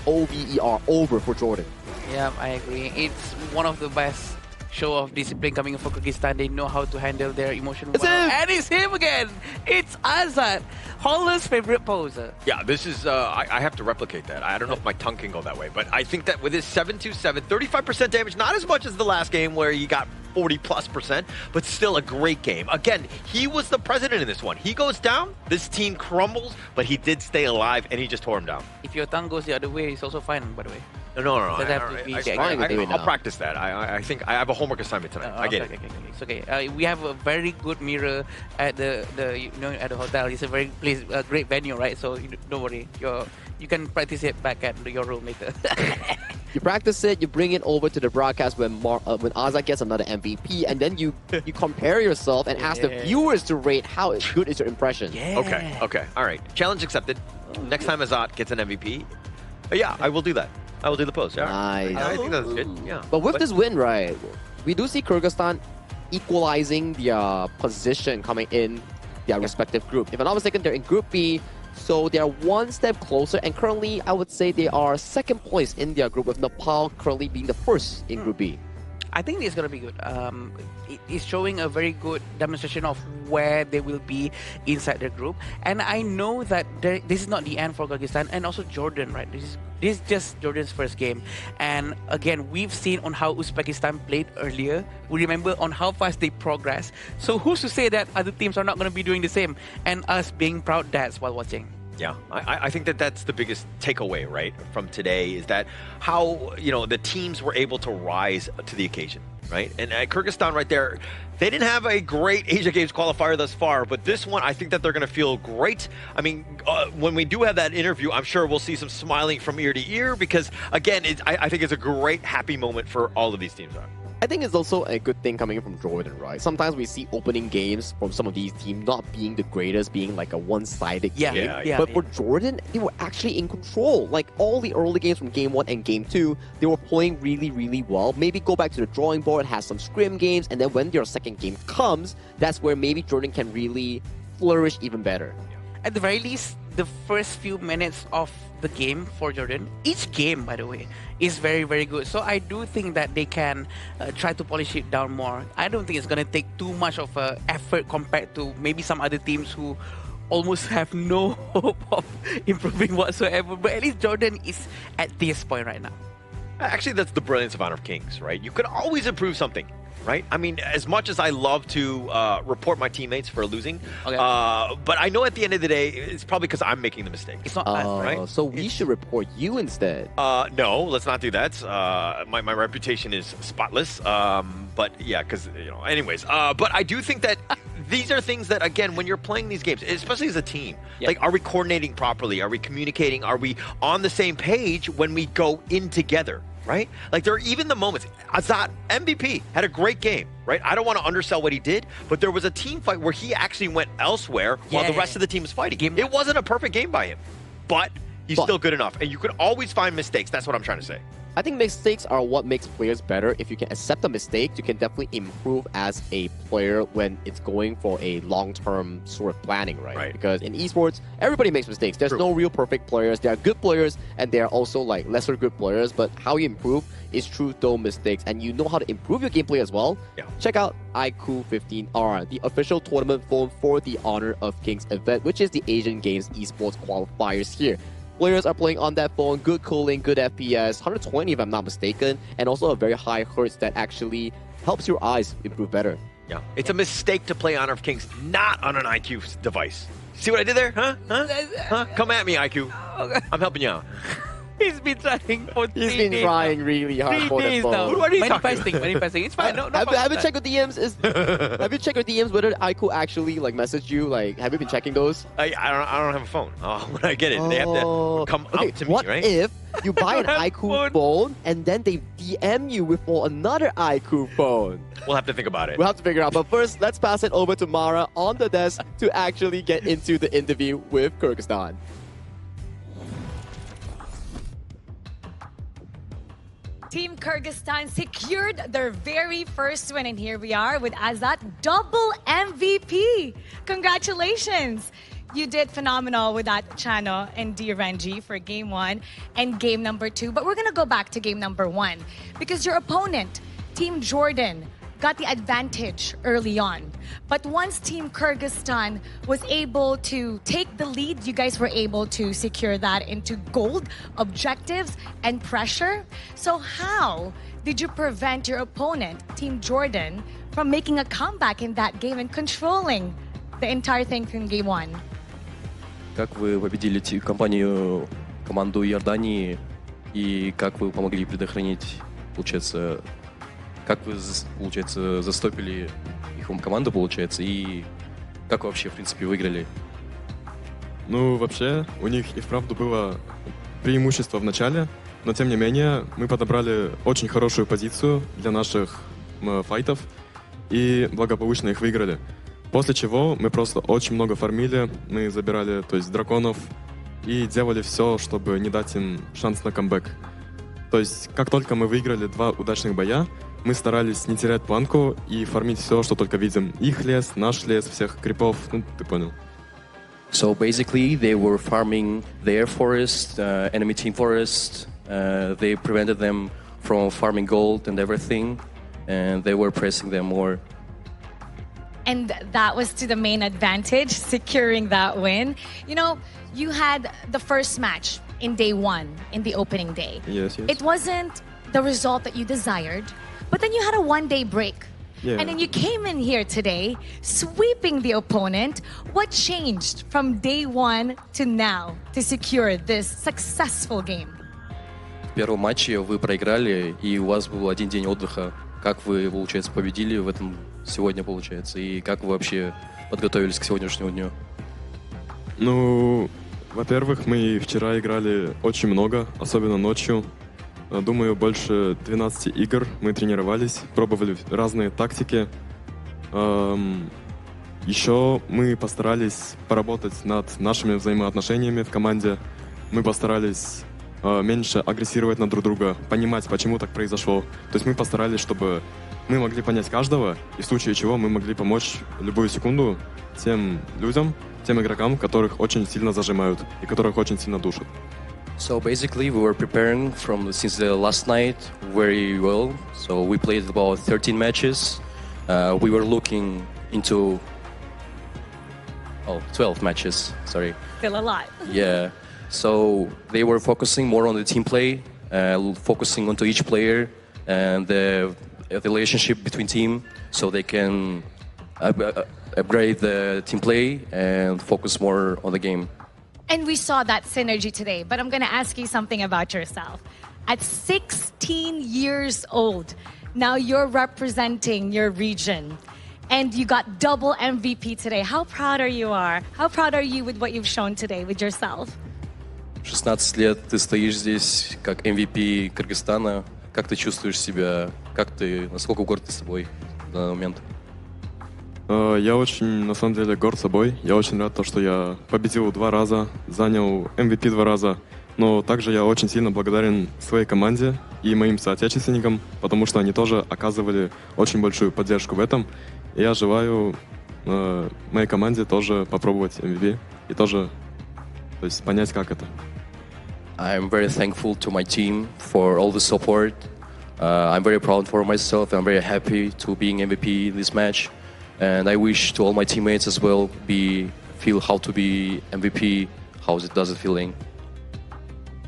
OVER, over for Jordan.
Yeah, I agree. It's one of the best show of discipline coming from Kyrgyzstan. They know how to handle their emotion well. And it's him again! It's Azad, Holler's favorite poser.
Yeah, this is, I have to replicate that. I don't know if my tongue can go that way, but I think that with his 727, 35% damage, not as much as the last game where he got 40+%, but still a great game. Again, he was the president in this one. He goes down, this team crumbles, but he did stay alive and he just tore him down.
If your tongue goes the other way, it's also fine, by the way.
No.
I'll
practice that. I think I have a homework assignment tonight. I get it.
Okay. It's okay. We have a very good mirror at the at the hotel. It's a very great venue, right? So don't worry. You can practice it back at your room later.
You practice it, you bring it over to the broadcast when Azad gets another MVP, and then you compare yourself and ask the viewers to rate how good is your impression.
Yeah.
Okay. All right. Challenge accepted. Next time Azad gets an MVP, yeah, I will do that. I will do the post. Yeah.
Nice.
I think that's good. Yeah.
But with this win, right, we do see Kyrgyzstan equalizing their position coming in their respective group. If I'm not mistaken, they're in Group B, so they're one step closer. And currently, I would say they are second place in their group, with Nepal currently being the first in Group B.
I think it's going to be good. It is showing a very good demonstration of where they will be inside their group. And I know that this is not the end for Kyrgyzstan and also Jordan, right? This is just Jordan's first game. And again, we've seen on how Uzbekistan played earlier. We remember on how fast they progress. So who's to say that other teams are not going to be doing the same? And us being proud dads while watching.
Yeah, I think that's the biggest takeaway, right, from today, is that how, the teams were able to rise to the occasion, right? And Kyrgyzstan right there, they didn't have a great Asia Games qualifier thus far, but this one, I think that they're going to feel great. I mean, when we do have that interview, I'm sure we'll see some smiling from ear to ear because, again, I think it's a great, happy moment for all of these teams.
I think it's also a good thing coming from Jordan, right? Sometimes we see opening games from some of these teams not being the greatest, being like a one-sided game. But for Jordan, they were actually in control. Like all the early games from Game 1 and Game 2, they were playing really, really well. Maybe go back to the drawing board, have some scrim games, and then when their second game comes, that's where maybe Jordan can really flourish even better.
At the very least, the first few minutes of the game for Jordan, each game, by the way, is very, very good. So I do think that they can try to polish it down more. I don't think it's going to take too much of effort compared to maybe some other teams who almost have no hope of improving whatsoever. But at least Jordan is at this point right now.
Actually, that's the brilliance of Honor of Kings, right? You can always improve something. Right? I mean, as much as I love to report my teammates for losing, but I know at the end of the day, it's probably because I'm making the mistake.
It's not us,
right?
So we should report you instead.
No, let's not do that. My reputation is spotless. But yeah, because, anyways. But I do think that these are things that, again, when you're playing these games, especially as a team, like, are we coordinating properly? Are we communicating? Are we on the same page when we go in together? Right? Like, there are even the moments. Azad, MVP, had a great game, right? I don't want to undersell what he did, but there was a team fight where he actually went elsewhere while the rest of the team was fighting. It wasn't a perfect game by him, but he's still good enough. And you could always find mistakes. That's what I'm trying to say.
I think mistakes are what makes players better. If you can accept a mistake, you can definitely improve as a player when it's going for a long-term sort of planning, right? Because in esports, everybody makes mistakes. There's no real perfect players. There are good players, and there are also like lesser good players. But how you improve is through those mistakes, and you know how to improve your gameplay as well. Check out IQ15R, the official tournament phone for the Honor of Kings event, which is the Asian Games Esports Qualifiers here. Players are playing on that phone, good cooling, good FPS, 120 if I'm not mistaken, and also a very high hertz that actually helps your eyes improve better.
Yeah, it's a mistake to play Honor of Kings not on an IQ device. See what I did there? Huh? Come at me, IQ. I'm helping you out.
He's been trying for 3 days.
He's been trying really hard for that phone.
What are you talking about?
Manifesting. It's fine.
Have you checked your DMs? Have you checked your DMs whether Aiko actually like messaged you? Like, have you been checking those?
I don't have a phone. When I get it, they have to come out to me, right?
What if you buy an Aiku phone and then they DM you with another Aiku phone?
We'll have to think about it.
We'll have to figure out. But first, let's pass it over to Mara on the desk to actually get into the interview with Kyrgyzstan.
Team Kyrgyzstan secured their very first win, and here we are with Azat, double MVP. Congratulations. You did phenomenal with that Chano and DRNG for game 1 and game number 2. But we're going to go back to game number 1 because your opponent, Team Jordan, got the advantage early on. But once Team Kyrgyzstan was able to take the lead, you guys were able to secure that into gold, objectives, and pressure. So how did you prevent your opponent, Team Jordan, from making a comeback in that game and controlling the entire thing from game 1?
Как вы победили команду Иордании, и как вы помогли предохранить, получается, как вы, получается, застопили их команду, получается, и как вообще, в принципе, выиграли?
Ну, вообще, у них и вправду было преимущество в начале, но тем не менее мы подобрали очень хорошую позицию для наших файтов и благополучно их выиграли. После чего мы просто очень много фармили, мы забирали, то есть, драконов и делали все, чтобы не дать им шанс на камбэк. То есть, как только мы выиграли 2 удачных боя, мы старались не терять планку и фармить все, что только видим. Их лес, наш лес, всех крипов, ну, ты понял.
So basically, they were farming their forest, enemy team forest. They prevented them from farming gold and everything, and they were pressing them more.
And that was to the main advantage, securing that win. You know, you had the first match in day 1, in the opening day.
Yes.
It wasn't the result that you desired, but then you had a 1-day break.
Yeah.
And then you came in here today, sweeping the opponent. What changed from day 1 to now to secure this successful game?
В первом матче вы проиграли, и у вас был 1 день отдыха. Как вы, получается, победили в этом сегодня, получается, и как вы вообще подготовились к сегодняшнему дню?
Ну, во-первых, мы вчера играли очень много, особенно ночью. Думаю, больше 12 игр мы тренировались, пробовали разные тактики. Еще мы постарались поработать над нашими взаимоотношениями в команде. Мы постарались меньше агрессировать на друг друга, понимать, почему так произошло. То есть мы постарались, чтобы мы могли понять каждого, и в случае чего мы могли помочь любую секунду тем людям, тем игрокам, которых очень сильно зажимают и которых очень сильно душат.
So basically, we were preparing since the last night very well. So we played about 13 matches. We were looking into 12 matches. Sorry.
Still a lot.
Yeah. So they were focusing more on the team play, focusing onto each player and the relationship between team, so they can upgrade the team play and focus more on the game.
And we saw that synergy today, but I'm going to ask you something about yourself. At 16 years old, now you're representing your region, and you got double MVP today. How proud are you? How proud are you with what you've shown today with yourself?
16 лет ты стоишь здесь как MVP Кыргызстана. Как ты чувствуешь себя? Насколько горд ты собой в данный момент?
Я очень, на самом деле, горд собой. Я очень рад, что я победил 2 раза, занял MVP 2 раза. Но также я очень сильно благодарен своей команде и моим соотечественникам, потому что они тоже оказывали очень большую поддержку в этом. И я желаю моей команде тоже попробовать MVP и тоже, то есть, понять, как это.
I'm very thankful to my team for all the support. I'm very proud for myself. I'm very happy to being MVP in this match. And I wish to all my teammates as well feel how to be MVP, how does it feeling.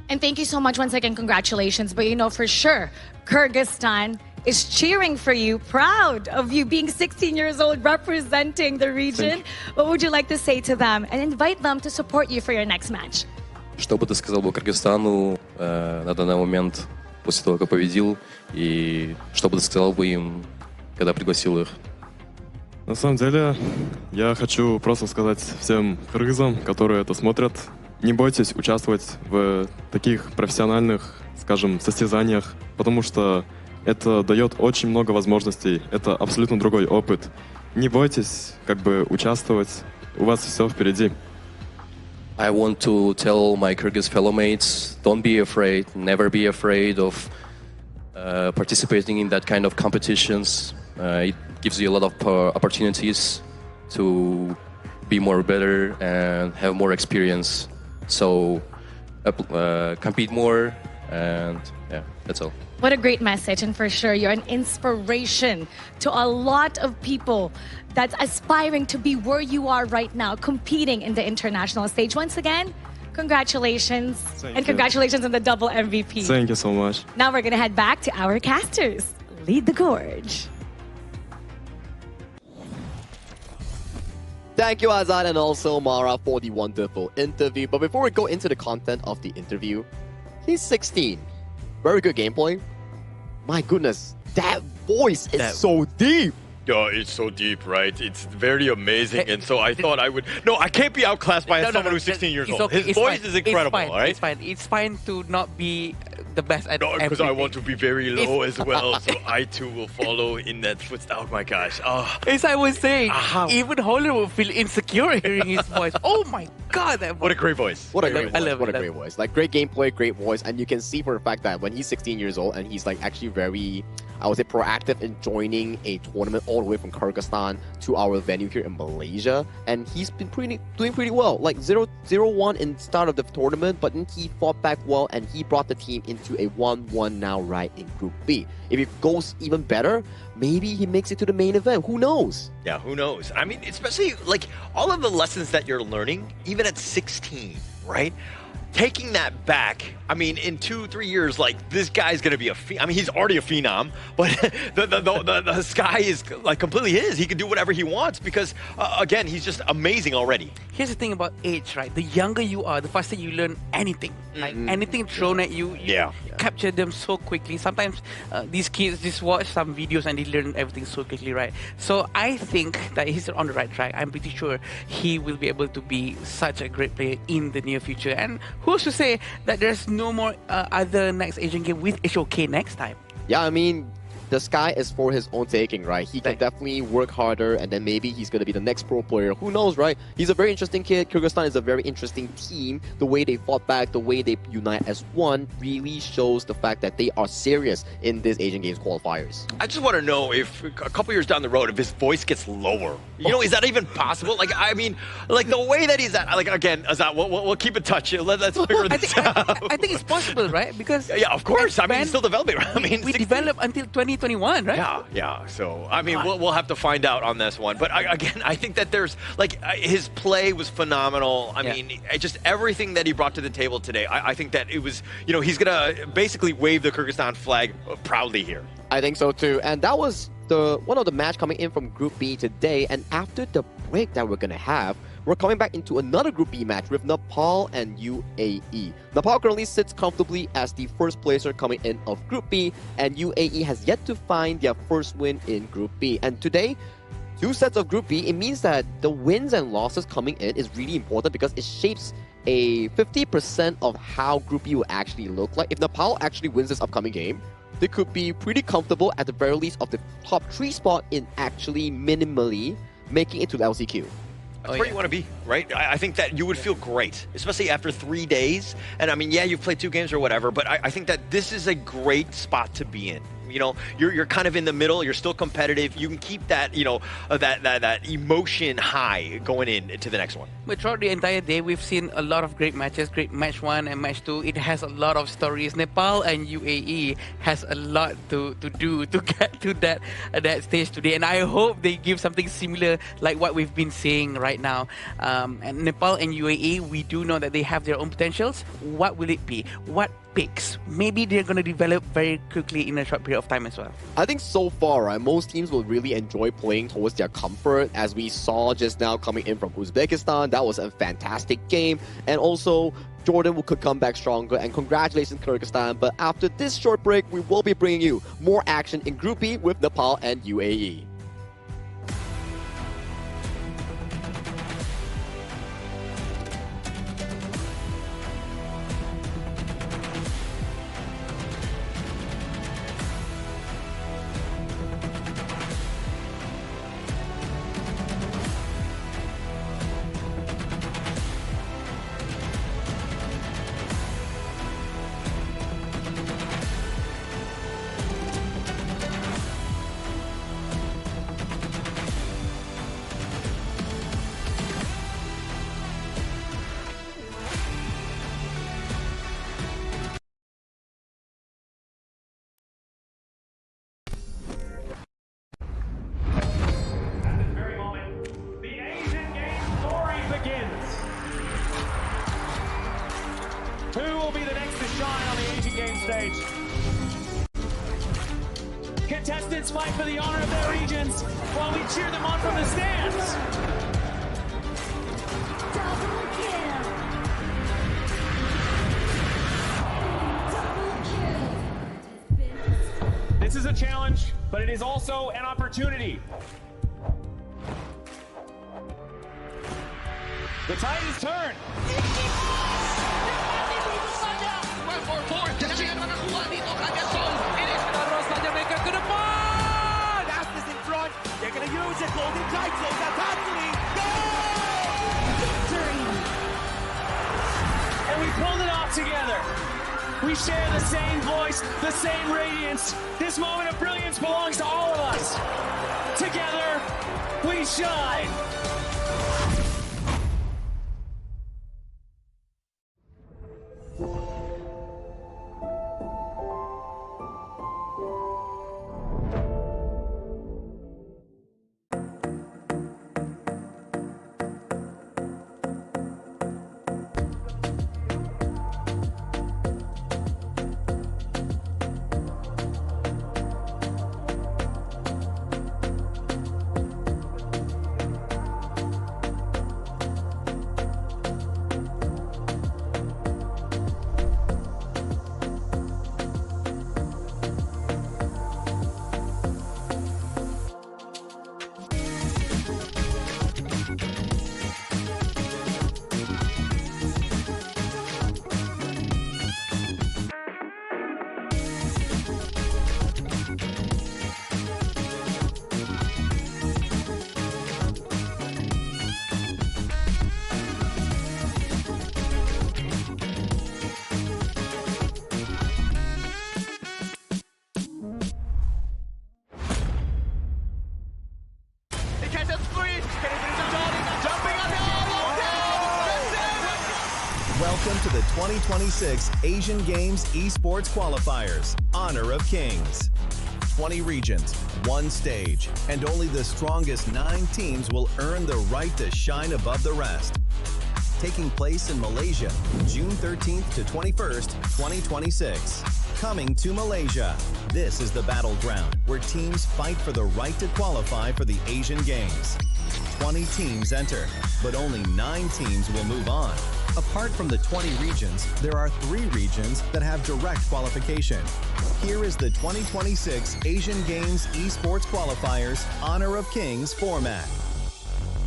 And thank you so much once again. Congratulations. But you know for sure, Kyrgyzstan is cheering for you, proud of you being 16 years old, representing the region. What would you like to say to them and invite them to support you for your next match?
Что бы ты сказал бы Кыргызстану на данный момент после того, как победил, и что бы ты сказал бы им, когда пригласил их?
На самом деле, я хочу просто сказать всем кыргызам, которые это смотрят, не бойтесь участвовать в таких профессиональных, скажем, состязаниях, потому что это дает очень много возможностей, это абсолютно другой опыт. Не бойтесь участвовать, у вас все впереди.
I want to tell my Kyrgyz fellow mates, don't be afraid, never be afraid of participating in that kind of competitions. It gives you a lot of opportunities to be more better and have more experience. So compete more, and yeah, that's all.
What a great message, and for sure you're an inspiration to a lot of people that's aspiring to be where you are right now, competing in the international stage. Once again, congratulations.
Thank
and
you.
Congratulations on the double MVP.
Thank you so much.
Now we're going to head back to our casters. Lead the gorge.
Thank you, Azad, and also Mara for the wonderful interview. But before we go into the content of the interview, he's 16. Very good gameplay. My goodness, that voice is so deep.
Oh, it's so deep, right? It's very amazing, and so I thought I would... No, I can't be outclassed by someone who's 16 years old.
Okay,
His voice is incredible, right?
It's fine. It's fine to not be the best at everything.
Because I want to be very low as well, so I too will follow in that footstep. Oh my gosh. Oh.
As I was saying, even Holler will feel insecure hearing his voice. Oh my god, that voice.
What a great voice.
What a great voice. What a great voice. Like, great gameplay, great voice, and you can see for the fact that when he's 16 years old and he's like actually very, I would say, proactive in joining a tournament all the way from Kyrgyzstan to our venue here in Malaysia, and he's been doing pretty well. Like 0-1 in start of the tournament, but then he fought back well and he brought the team into a 1-1 now right in Group B. If it goes even better, maybe he makes it to the main event. Who knows?
Yeah, who knows? I mean, especially like all of the lessons that you're learning, even at 16, right? Taking that back, I mean, in 2-3 years, like, this guy's going to be I mean, he's already a phenom, but the sky is, like, completely his. He can do whatever he wants because, again, he's just amazing already.
Here's the thing about age, right? The younger you are, the faster you learn anything. Like, anything thrown at you, you capture them so quickly. Sometimes these kids just watch some videos and they learn everything so quickly, right? So I think that he's on the right track. I'm pretty sure he will be able to be such a great player in the near future. And who's to say that there's no more other next Asian game with HOK next time?
Yeah, I mean, the sky is for his own taking, right? He can definitely work harder, and then maybe he's going to be the next pro player. Who knows, right? He's a very interesting kid. Kyrgyzstan is a very interesting team. The way they fought back, the way they unite as one really shows the fact that they are serious in this Asian Games qualifiers.
I just want to know if a couple years down the road, if his voice gets lower. You know, is that even possible? Like, I mean, like the way that he's at, like, again, Azat, we'll keep in touch. Let's figure this out.
I think it's possible, right? Because
yeah, of course. I mean, he's still developing. I mean,
we develop until 2021, right?
Yeah. So, I mean, we'll have to find out on this one. But again, I think that there's, like, his play was phenomenal. I mean, just everything that he brought to the table today, I think that it was, you know, he's going to basically wave the Kyrgyzstan flag proudly here.
I think so too. And that was one of the match coming in from Group B today. And after the break that we're going to have, we're coming back into another Group B match with Nepal and UAE. Nepal currently sits comfortably as the first placer coming in of Group B, and UAE has yet to find their first win in Group B. And today, 2 sets of Group B, it means that the wins and losses coming in is really important because it shapes a 50% of how Group B will actually look like. If Nepal actually wins this upcoming game, they could be pretty comfortable at the very least of the top 3 spot in actually minimally making it to the LCQ.
That's where you want to be, right? I think that you would feel great, especially after 3 days. And I mean, yeah, you've played 2 games or whatever, but I think that this is a great spot to be in. You know, you're kind of in the middle. You're still competitive. You can keep that, you know, that emotion high going into the next one.
But throughout the entire day, we've seen a lot of great matches, great match 1 and match 2. It has a lot of stories. Nepal and UAE has a lot to do to get to that stage today. And I hope they give something similar like what we've been seeing right now. And Nepal and UAE, we do know that they have their own potentials. What will it be? What picks? Maybe they're going to develop very quickly in a short period of time as well.
I think so far, right, most teams will really enjoy playing towards their comfort, as we saw just now coming in from Uzbekistan. That was a fantastic game. And also, Jordan could come back stronger, and congratulations Kyrgyzstan. But after this short break, we will be bringing you more action in Group B with Nepal and UAE.
Who will be the next to shine on the Asian Games stage? Contestants fight for the honor of their regions while we cheer them on from the stands.
Double kill.
This is a challenge, but it is also an opportunity. The tide is turned.
Aspas in front. They're going to use it. Golden title. That's Anthony. Go!
Victory!
And we pulled it off together. We share the same voice, the same radiance. This moment of brilliance belongs to all of us. Together, we shine.
Welcome to the 2026 Asian Games Esports Qualifiers, Honor of Kings. 20 regions, 1 stage, and only the strongest 9 teams will earn the right to shine above the rest. Taking place in Malaysia, June 13th to 21st, 2026. Coming to Malaysia, this is the battleground where teams fight for the right to qualify for the Asian Games. 20 teams enter, but only 9 teams will move on. Apart from the 20 regions, there are 3 regions that have direct qualification. Here is the 2026 Asian Games Esports Qualifiers Honor of Kings format.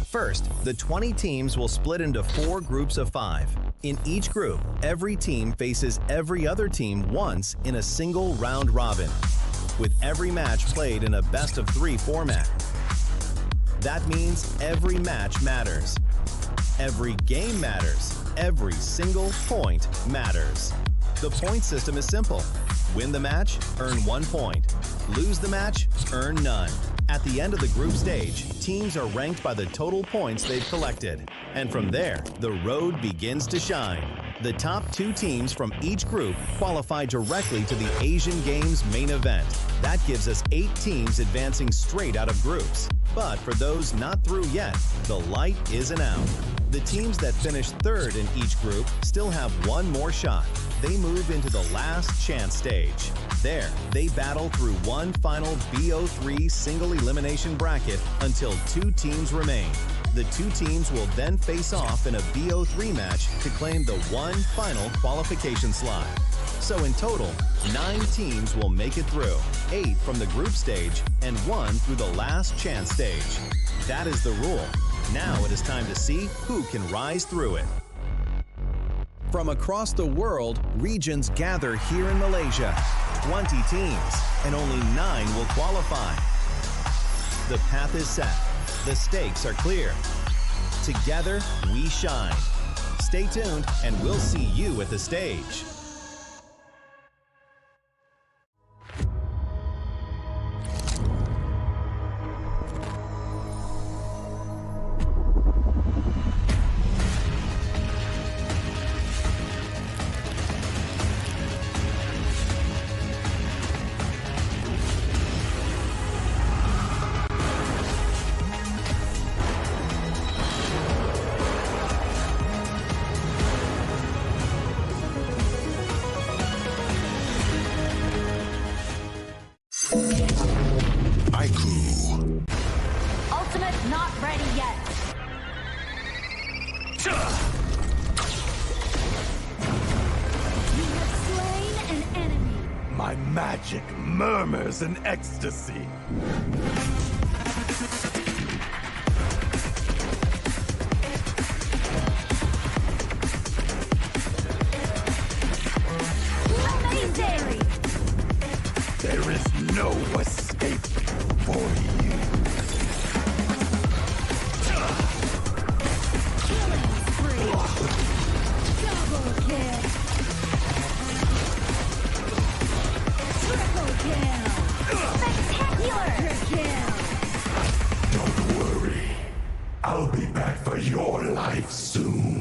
First, the 20 teams will split into 4 groups of 5. In each group, every team faces every other team once in a single round robin, with every match played in a best-of-3 format. That means every match matters. Every game matters. Every single point matters. The point system is simple. Win the match, earn 1 point. Lose the match, earn none. At the end of the group stage, teams are ranked by the total points they've collected. And from there, the road begins to shine. The top 2 teams from each group qualify directly to the Asian Games main event. That gives us 8 teams advancing straight out of groups. But for those not through yet, the light isn't out. The teams that finish 3rd in each group still have 1 more shot. They move into the last chance stage. There, they battle through one final BO3 single elimination bracket until 2 teams remain. The 2 teams will then face off in a BO3 match to claim the one final qualification slot. So in total, 9 teams will make it through, 8 from the group stage and 1 through the last chance stage. That is the rule. Now it is time to see who can rise through it. From across the world, regions gather here in Malaysia. 20 teams, and only 9 will qualify. The path is set. The stakes are clear. Together, we shine. Stay tuned, and we'll see you at the stage.
Ultimate not ready yet. You have slain an enemy.
My magic murmurs in ecstasy.
Amazing!
There is no escape for you.
Killing spree. Double kill. Triple kill. Spectacular kill.
Don't worry. I'll be back for your life soon.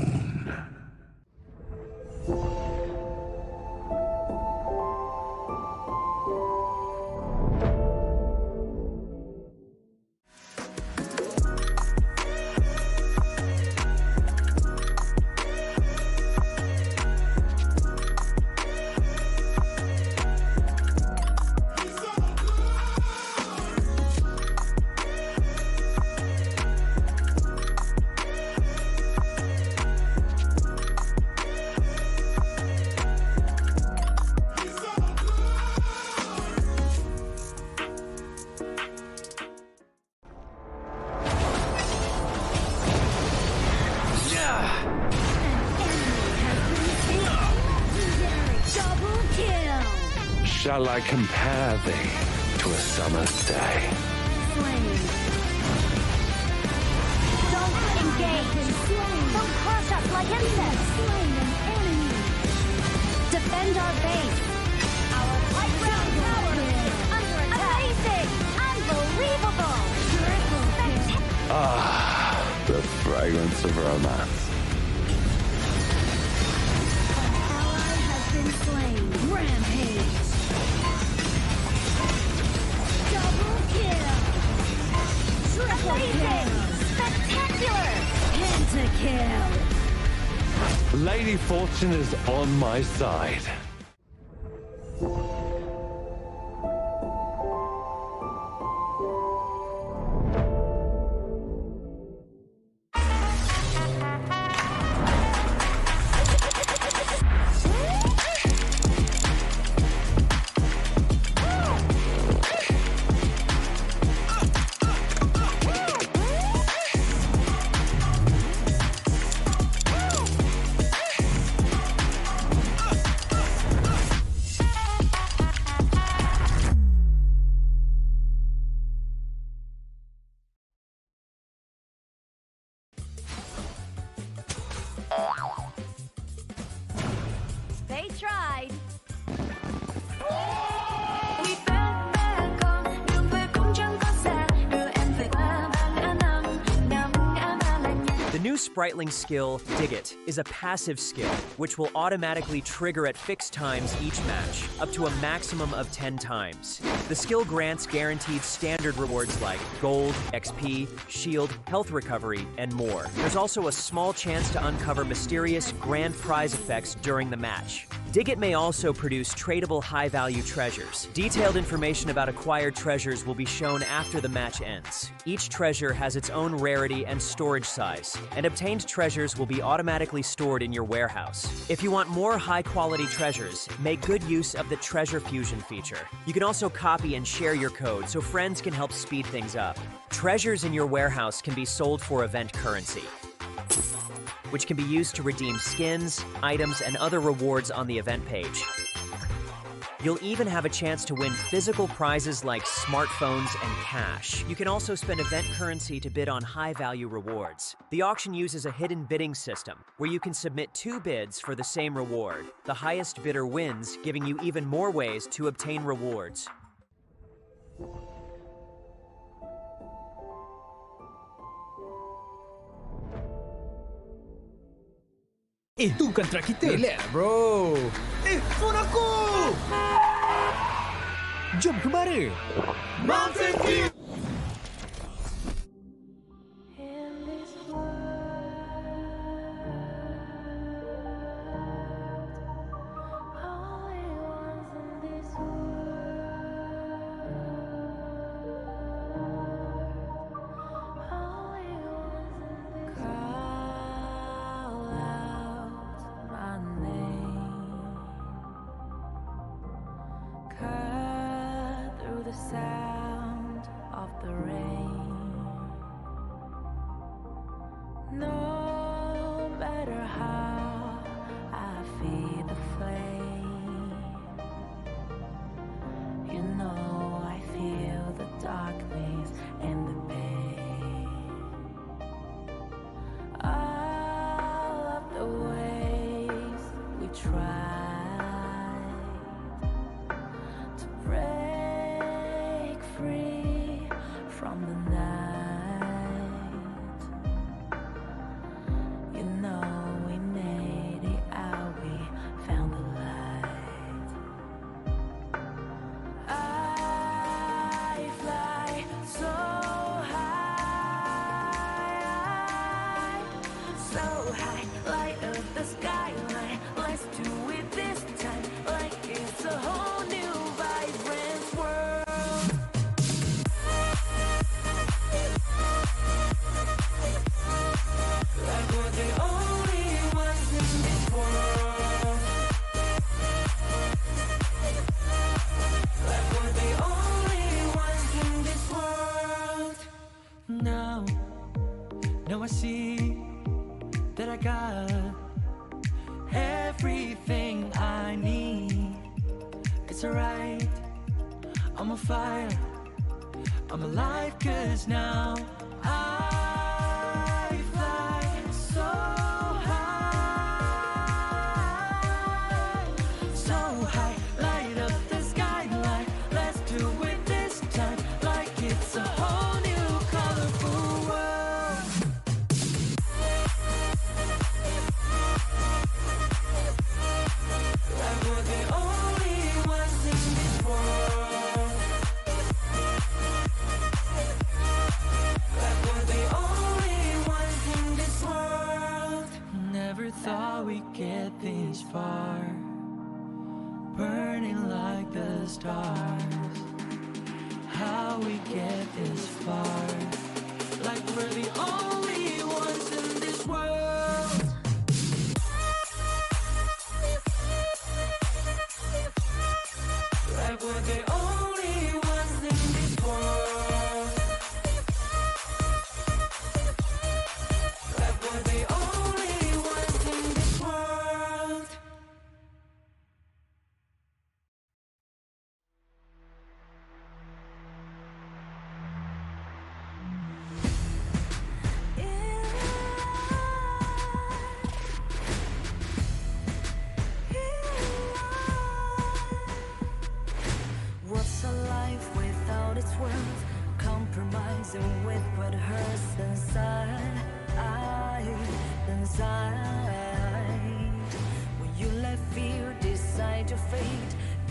Shall I compare thee to a summer's day?
Slain. Don't engage. Slain. Don't crush us like insects. Slain an enemy. Defend our base. Our high ground tower is under attack. Amazing. Unbelievable.
Ah, the fragrance of romance.
An ally has been slain. Rampage. Double kill. Triple kill. Spectacular. Pentakill.
Lady Fortune is on my side.
Spriteling skill, Dig It, is a passive skill, which will automatically trigger at fixed times each match, up to a maximum of 10 times. The skill grants guaranteed standard rewards like gold, XP, shield, health recovery, and more. There's also a small chance to uncover mysterious grand prize effects during the match. Dig It may also produce tradable high-value treasures. Detailed information about acquired treasures will be shown after the match ends. Each treasure has its own rarity and storage size, and obtained treasures will be automatically stored in your warehouse. If you want more high-quality treasures, make good use of the Treasure Fusion feature. You can also copy and share your code so friends can help speed things up. Treasures in your warehouse can be sold for event currency, which can be used to redeem skins, items, and other rewards on the event page. You'll even have a chance to win physical prizes like smartphones and cash. You can also spend event currency to bid on high-value rewards. The auction uses a hidden bidding system, where you can submit 2 bids for the same reward. The highest bidder wins, giving you even more ways to obtain rewards.
Itu kontra kita. Relax, bro. Phone aku! Jom ke mana? Mountain Dew!
Now I see that I got everything I need. It's alright, I'm on fire, I'm alive, 'cause now I fly so high, so high, light up the skyline. Let's do it this time, like it's a whole new colorful world. Like we're the only ones in this world. Like we're the only ones in this world. Never thought we'd get this far, burning like the stars. How we get this far, like we're the only ones in this world. Like we're the only ones in this world. Like we're the only ones in this world.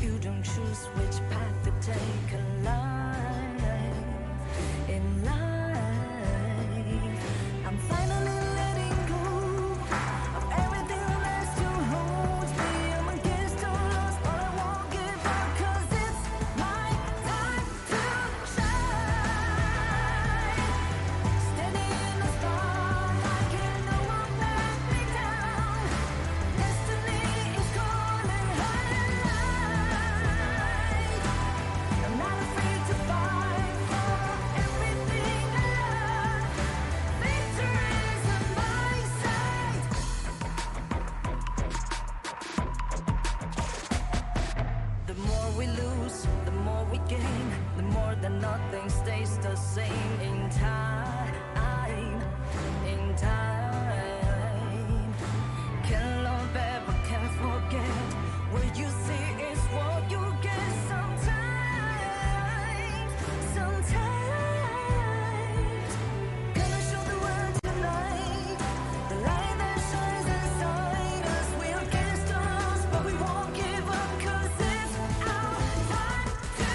You don't choose which path to take alive. In life, I'm finally letting go of everything that still holds me. I'm against all odds, but I won't give up, 'cause it's my time to shine. Standing in the spotlight, can no one let me down. Destiny is calling high and light. I'm not afraid to fight for everything I love. Victory's on my side. The more we lose, the more we gain. The more that nothing stays the same. In time, can love ever, can't forget. What you see is what you get. Sometimes, gonna show the world tonight. The light that shines inside us. We're against all odds, but we won't give up, 'cause it's our time to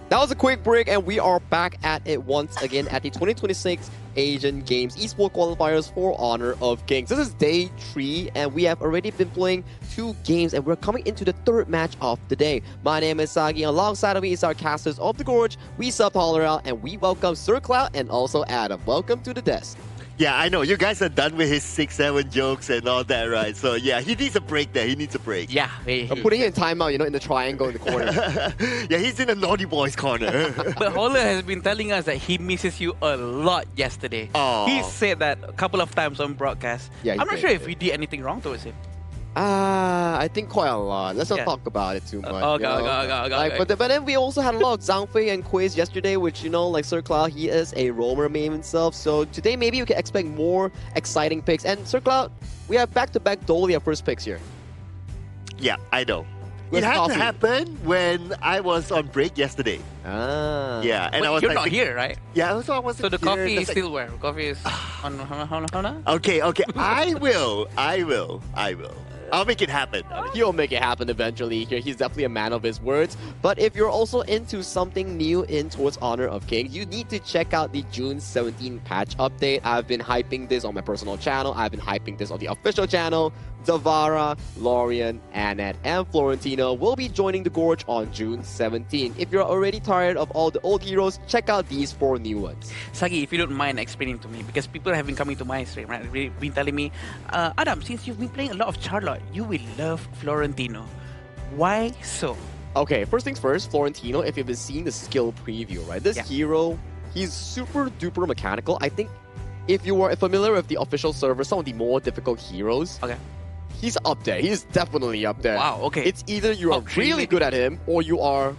That was a quick break, and we are back at it once again at the 2026 Asian Games Esports Qualifiers for Honor of Kings. This is day 3, and we have already been playing 2 games, and we're coming into the 3rd match of the day. My name is Sagi, and alongside of me is our casters of the Gorge. We subtitle out, and we welcome Sir Cloud and also Adam. Welcome to the desk.
Yeah, I know. You guys are done with his 6-7 jokes and all that, right? So yeah, he needs a break there. He needs a break.
Yeah.
I'm putting it in timeout, you know, in the triangle in the corner.
Yeah, he's in the naughty boys corner.
But Holler has been telling us that he misses you a lot yesterday.
Aw.
He said that a couple of times on broadcast.
Yeah, he
I'm not
did,
sure
he
if we did anything wrong towards him.
I think quite a lot. Let's not
Yeah.
talk about it too much.
Okay,
you know?
okay.
Like, but then we also had a lot of Zhangfei and Quiz yesterday, which, you know, like Sir Cloud, he is a roamer main himself. So today maybe we can expect more exciting picks. And Sir Cloud, we have back-to-back Dolia first picks here.
Yeah, I know.
Where's
It had
coffee?
to happen when I was on break yesterday.
Ah.
Yeah, and
But
I was
you're
like,
not here, right?
Yeah, so I wasn't
So the
here.
coffee is
That's
still where? Coffee is on.
Okay, I will. I'll make it happen.
He'll make it happen eventually here. He's definitely a man of his words. But if you're also into something new in towards Honor of Kings, you need to check out the June 17 patch update. I've been hyping this on my personal channel. I've been hyping this on the official channel. Zavara, Lorian, Annette, and Florentino will be joining the Gorge on June 17. If you're already tired of all the old heroes, check out these 4 new ones.
Sagi, if you don't mind explaining to me, because people have been coming to my stream, right? They've been telling me, Adam, since you've been playing a lot of Charlotte, you will love Florentino. Why so?
Okay, first things first, Florentino, if you've been seeing the skill preview, right? This hero, he's super duper mechanical. I think if you are familiar with the official server, some of the more difficult heroes, he's up there. He's definitely up there.
Wow, okay.
It's either you are really good at him or you are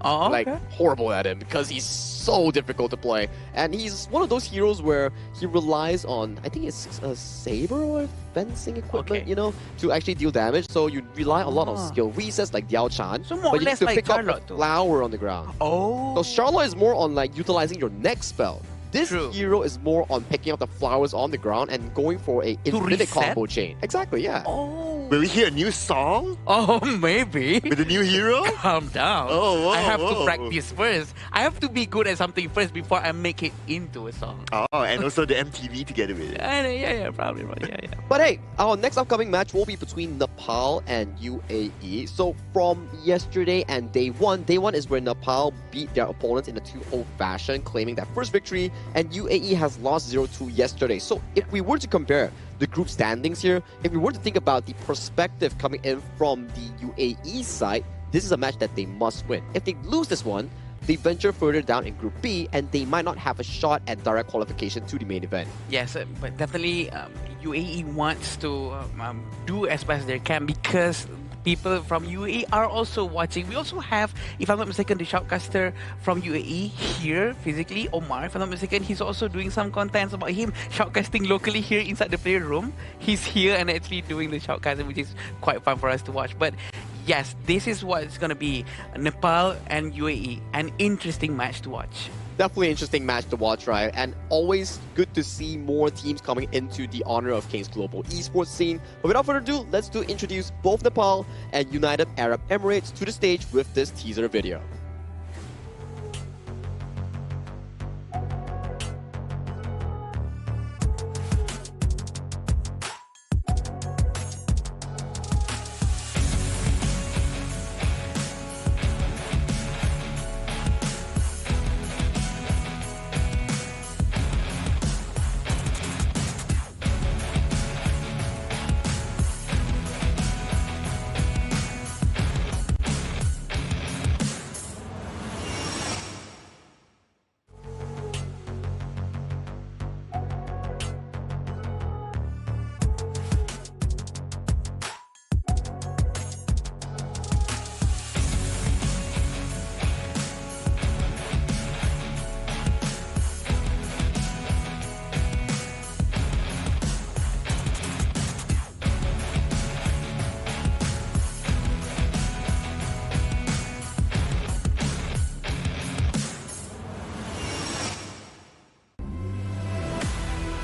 like
okay.
horrible at him because he's so difficult to play. And he's one of those heroes where he relies on, I think it's a saber or fencing equipment, you know, to actually deal damage. So you rely a lot on skill resets like Diao Chan,
So more
but
or
you need
less
to
like
pick up
Charlotte
the
too.
flower on the ground.
Oh.
So Charlotte is more on like utilizing your next spell. This hero is more on picking up the flowers on the ground and going for a infinite
reset?
combo chain. Exactly, yeah.
Oh.
Will we hear a new song?
Oh, maybe.
With a new hero?
Calm down.
Oh, whoa,
I have
whoa.
to practice first. I have to be good at something first before I make it into a song.
Oh, and also the MTV together with it.
Yeah, probably right. Yeah.
But hey, our next upcoming match will be between Nepal and UAE. So from yesterday and day one is where Nepal beat their opponents in a 2-0 fashion, claiming that first victory, and UAE has lost 0-2 yesterday. So if we were to compare the group standings here, if we were to think about the perspective coming in from the UAE side, this is a match that they must win. If they lose this one, they venture further down in Group B, and they might not have a shot at direct qualification to the main event.
Yes, but definitely UAE wants to do as best they can because people from UAE are also watching. We also have, if I'm not mistaken, the shoutcaster from UAE here physically, Omar. If I'm not mistaken, he's also doing some contents about him shoutcasting locally here inside the player room. He's here and actually doing the shoutcasting, which is quite fun for us to watch. But yes, this is what it's going to be. Nepal and UAE, an interesting match to watch.
Definitely interesting match to watch, right? And always good to see more teams coming into the Honor of Kings global esports scene. But without further ado, let's introduce both Nepal and United Arab Emirates to the stage with this teaser video.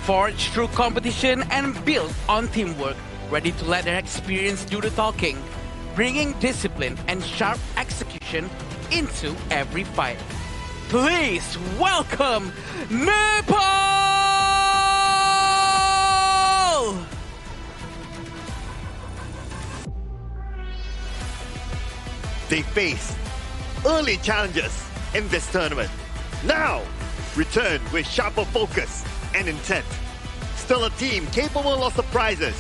Forged through competition and built on teamwork, ready to let their experience do the talking, bringing discipline and sharp execution into every fight. Please welcome Nepal!
They face early challenges in this tournament. Now, return with sharper focus and intent. Still a team capable of surprises,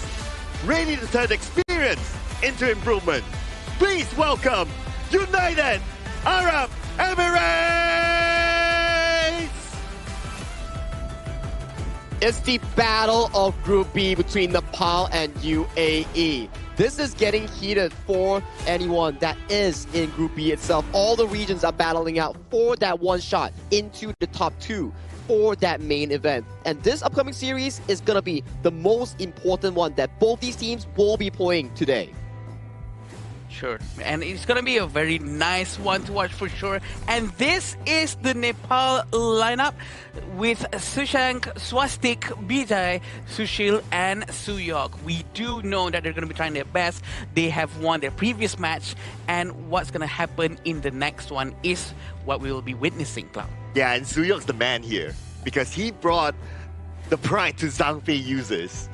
ready to turn experience into improvement. Please welcome United Arab Emirates!
It's the battle of Group B between Nepal and UAE. This is getting heated for anyone that is in Group B itself. All the regions are battling out for that one shot into the top 2 for that main event. And this upcoming series is going to be the most important one that both these teams will be playing today.
Sure, and it's gonna be a very nice one to watch for sure. And this is the Nepal lineup with Sushank, Swastik, Bijay, Sushil, and Suyok. We do know that they're gonna be trying their best. They have won their previous match, and what's gonna happen in the next one is what we will be witnessing, Cloud.
Yeah, and Suyok's the man here because he brought the pride to Zhangfei users.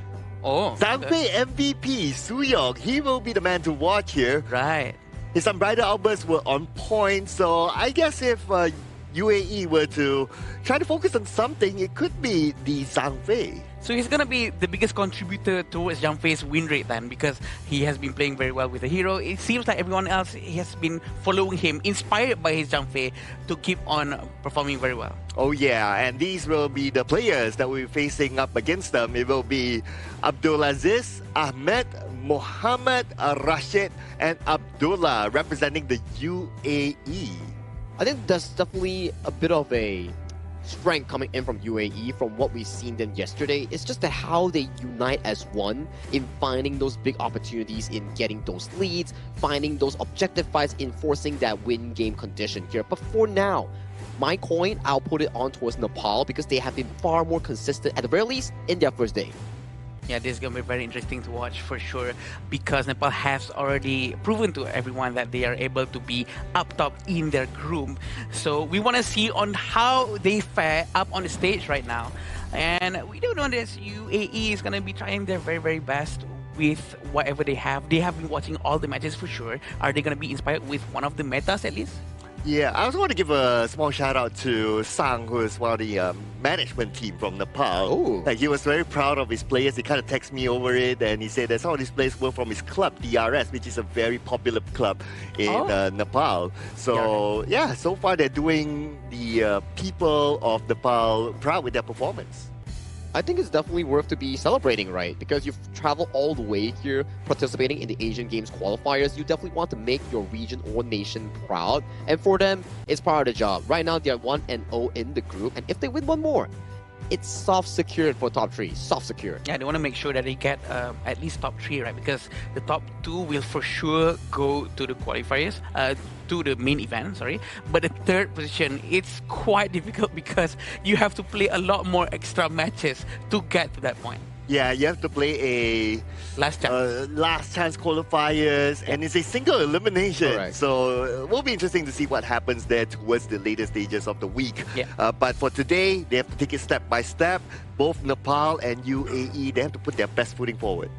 Oh,
Zhangfei MVP, Suyok, he will be the man to watch here.
Right.
His unbridled outbursts were on point, so I guess if UAE were to try to focus on something, it could be the Zhangfei.
So he's going to be the biggest contributor towards Zhangfei's win rate then, because he has been playing very well with the hero. It seems like everyone else has been following him, inspired by his Zhangfei to keep on performing very well.
Oh yeah, and these will be the players that we're facing up against them. It will be Abdulaziz, Ahmed, Mohammed, Rashid, and Abdullah representing the UAE.
I think there's definitely a bit of a strength coming in from UAE from what we've seen them yesterday. It's just that how they unite as one in finding those big opportunities in getting those leads, finding those objective fights, enforcing that win game condition here. But for now, my coin, I'll put it on towards Nepal because they have been far more consistent, at the very least, in their first day.
Yeah, this is going to be very interesting to watch for sure, because Nepal has already proven to everyone that they are able to be up top in their group. So we want to see on how they fare up on the stage right now. And we do know that UAE is going to be trying their very, very best with whatever they have. They have been watching all the matches for sure. Are they going to be inspired with one of the metas at least?
Yeah, I also want to give a small shout out to Sang, who is one of the management team from Nepal.
Ooh.
Like, he was very proud of his players. He kind of texted me over it, and he said that some of these players were from his club, DRS, which is a very popular club in Nepal. So yeah, so far they're doing the people of Nepal proud with their performance.
I think it's definitely worth to be celebrating, right? Because you've traveled all the way here participating in the Asian Games qualifiers. You definitely want to make your region or nation proud. And for them, it's part of the job. Right now, they're 1-0 in the group. And if they win one more, it's soft secured for top 3. Soft secure.
Yeah, they want to make sure that they get at least top 3, right? Because the top 2 will for sure go to the qualifiers, to the main event, sorry. But the third position, it's quite difficult because you have to play a lot more extra matches to get to that point.
Yeah, you have to play a
last
chance qualifiers, and it's a single elimination.
Correct.
So it will be interesting to see what happens there towards the later stages of the week.
Yeah.
But for today, they have to take it step by step. Both Nepal and UAE, they have to put their best footing forward.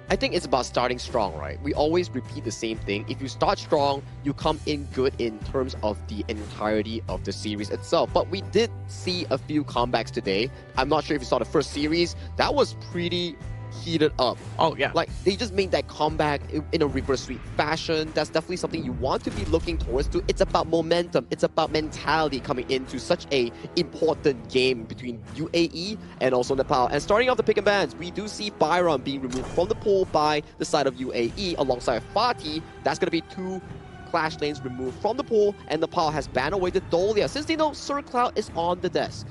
I think it's about starting strong, right? We always repeat the same thing. If you start strong, you come in good in terms of the entirety of the series itself. But we did see a few comebacks today. I'm not sure if you saw the first series. That was pretty heated up.
Oh, yeah.
Like, they just made that comeback in a reverse sweep fashion. That's definitely something you want to be looking towards to. It's about momentum. It's about mentality coming into such a important game between UAE and also Nepal. And starting off the pick and bans, we do see Byron being removed from the pool by the side of UAE alongside Fatih. That's going to be 2 clash lanes removed from the pool, and Nepal has banned away the Dolia since they know Sir Cloud is on the desk.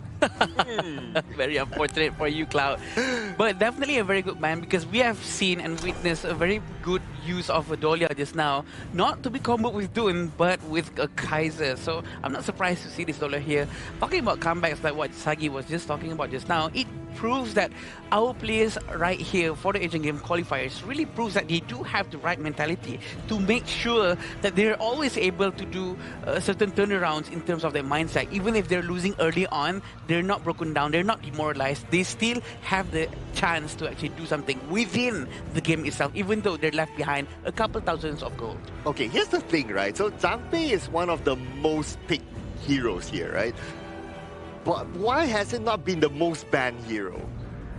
Very unfortunate for you, Cloud. But definitely a very good man, because we have seen and witnessed a very good use of Adolia just now. Not to be comboed with Dune, but with a Kaiser. So I'm not surprised to see this Dolia here. Talking about comebacks like what Sagi was just talking about just now, it proves that our players right here for the Asian Game qualifiers really proves that they do have the right mentality to make sure that they're always able to do certain turnarounds in terms of their mindset. Even if they're losing early on, they're not broken down, they're not demoralized. They still have the chance to actually do something within the game itself, even though they're left behind a couple thousands of gold.
Okay, here's the thing, right? So Zhang Fei is one of the most picked heroes here, right? But why has it not been the most banned hero?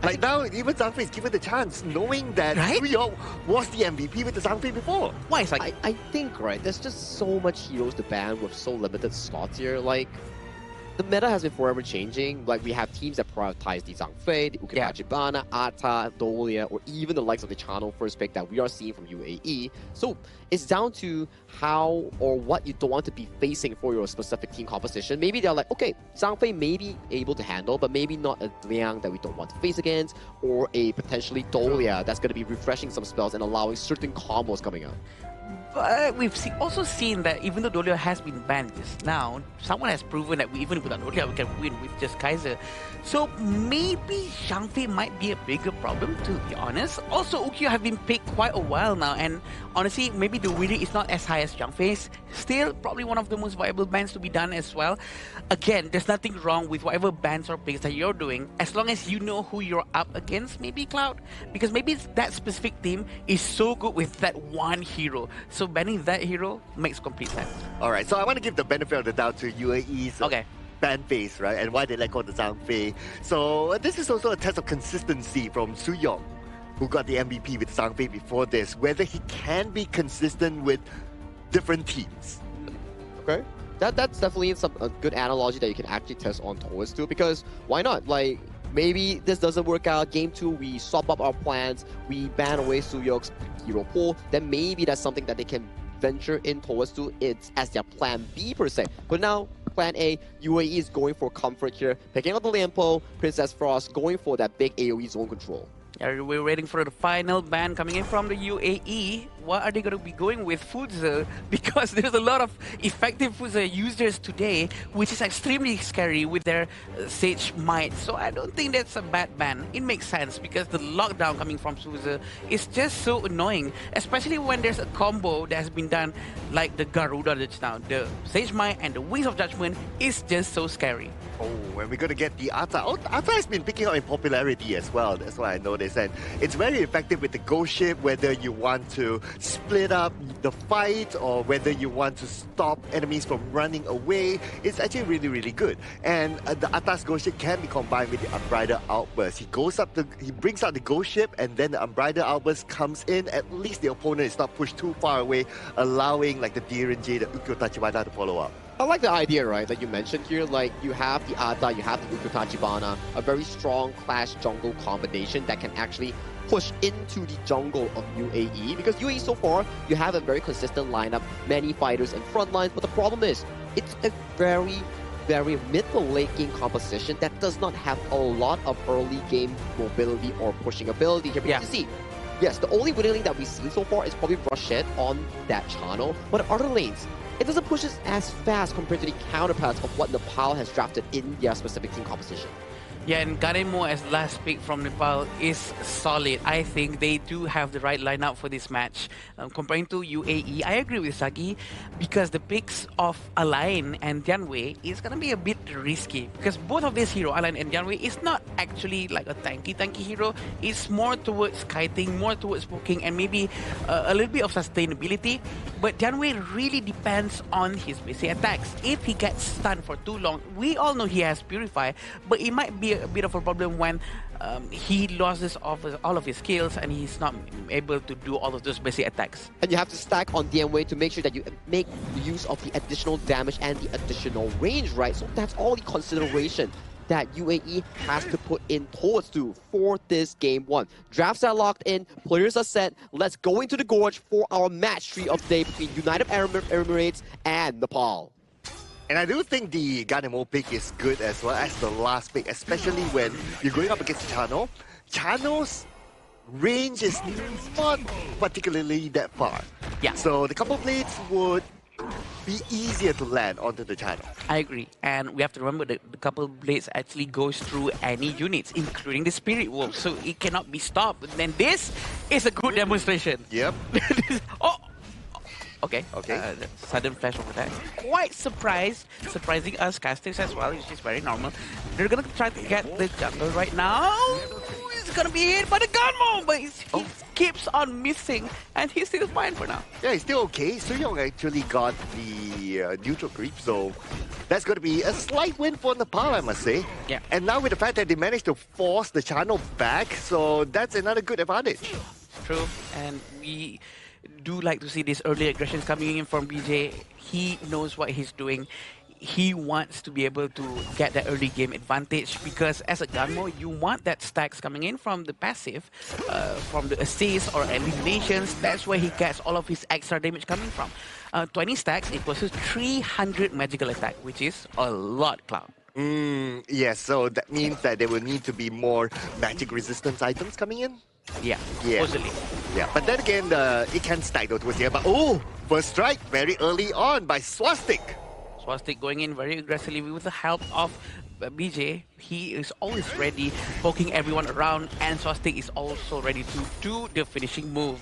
Like now, even Zhang Fei is given the chance, knowing that Suyok was the MVP with the Zhang Fei before.
Why? It's like
I think, right, there's just so much heroes to ban with so limited slots here. Like, the meta has been forever changing. Like, we have teams that prioritize the Zhang Fei, the Ukitachibana, Atta, Dolia, or even the likes of the Channel first pick that we are seeing from UAE. So it's down to how or what you don't want to be facing for your specific team composition. Maybe they're like, okay, Zhang Fei may be able to handle, but maybe not a Liang that we don't want to face against, or a potentially Dolia that's going to be refreshing some spells and allowing certain combos coming out.
But we've also seen that even though Dolia has been banned just now, someone has proven that even without Dolia, we can win with just Kaiser. So maybe Zhang Fei might be a bigger problem, to be honest. Also, Ukyo have been picked quite a while now, and honestly, maybe the winner is not as high as Zhang Fei's. Still, probably one of the most viable bans to be done as well. Again, there's nothing wrong with whatever bans or picks that you're doing, as long as you know who you're up against, maybe, Cloud. Because maybe that specific team is so good with that one hero. So banning that hero makes complete sense.
All right, so I want to give the benefit of the doubt to UAE's ban phase, right? And why they let go of the Zhang Fei. So this is also a test of consistency from Suyok, who got the MVP with Zhang Fei before this, whether he can be consistent with different teams.
Okay. That's definitely a good analogy that you can actually test on towards too, because why not? Like, maybe this doesn't work out. Game 2, we swap up our plans, we ban away Suyok's hero pool, then maybe that's something that they can venture in towards to it as their plan B per se. But now, plan A, UAE is going for comfort here, picking up the Lampo, Princess Frost, going for that big AoE zone control.
We're waiting for the final ban coming in from the UAE. What are they going to be going with? Fuzi? Because there's a lot of effective Fuzi users today, which is extremely scary with their Sage Might. So I don't think that's a bad ban. It makes sense because the lockdown coming from Fuzi is just so annoying, especially when there's a combo that has been done like the Garuda just now. The Sage Might and the Wings of Judgment is just so scary.
Oh, and we're going to get the Atta. Oh, Atta has been picking up in popularity as well. That's why I noticed. And it's very effective with the ghost ship, whether you want to split up the fight or whether you want to stop enemies from running away. It's actually really, really good. And the Atta's ghost ship can be combined with the Unbridled Outburst. He brings out the ghost ship, and then the Unbridled Outburst comes in. At least the opponent is not pushed too far away, allowing like the Direnji, the Ukyo Tachibana to follow up.
I like the idea, right, that you mentioned here. Like, you have the Atta, you have the Ukitachibana, a very strong clash jungle combination that can actually push into the jungle of UAE. Because UAE so far, you have a very consistent lineup, many fighters and front lines, but the problem is, it's a very very mid to late game composition that does not have a lot of early game mobility or pushing ability here. Because you see, yes, the only winning lane that we've seen so far is probably Rashid on that channel, but other lanes, it doesn't push us as fast compared to the counterparts of what Nepal has drafted in their specific team composition.
Yeah, and Garemo as last pick from Nepal is solid. I think they do have the right lineup for this match. Comparing to UAE, I agree with Sagi because the picks of Align and Dianwei is going to be a bit risky because both of these heroes, Align and Dianwei, is not actually like a tanky hero. It's more towards kiting, more towards poking, and maybe a little bit of sustainability. But Dianwei really depends on his basic attacks. If he gets stunned for too long, we all know he has Purify, but it might be a bit of a problem when he loses all of his skills and he's not able to do all of those basic attacks.
And you have to stack on DMWay to make sure that you make use of the additional damage and the additional range, right? So that's all the consideration that UAE has to put in towards to for this game one. Drafts are locked in, players are set. Let's go into the gorge for our match 3 of the day between United Arab Emirates and Nepal.
And I do think the Garemo pick is good as well as the last pick, especially when you're going up against Chano. Chano's range is not particularly that far.
Yeah.
So the couple blades would be easier to land onto the Chano.
I agree. And we have to remember that the couple blades actually goes through any units, including the Spirit Wolf. So it cannot be stopped. And this is a good demonstration.
Yep.
Oh! Okay.
Okay.
Sudden flash over that. Quite surprising us casters as well, which is very normal. They're gonna try to get the jungle right now. It's gonna be hit by the Gunmo, but he keeps on missing, and he's still fine for now.
Yeah, he's still okay. Suyong actually got the neutral creep, so that's going to be a slight win for Nepal, I must say.
Yeah.
And now with the fact that they managed to force the channel back, so that's another good advantage.
True, and we do like to see these early aggressions coming in from BJ. He knows what he's doing. He wants to be able to get that early game advantage because as a Gunmo, you want that stacks coming in from the passive, from the assists or eliminations. That's where he gets all of his extra damage coming from. 20 stacks equals to 300 magical attack, which is a lot, Cloud.
Yes, so that means that there will need to be more magic resistance items coming in?
Yeah,
yeah.
supposedly.
Yeah, but then again, it can stack though towards here. But first strike very early on by Swastik.
Swastik going in very aggressively with the help of BJ. He is always ready, poking everyone around, and Swastik is also ready to do the finishing move.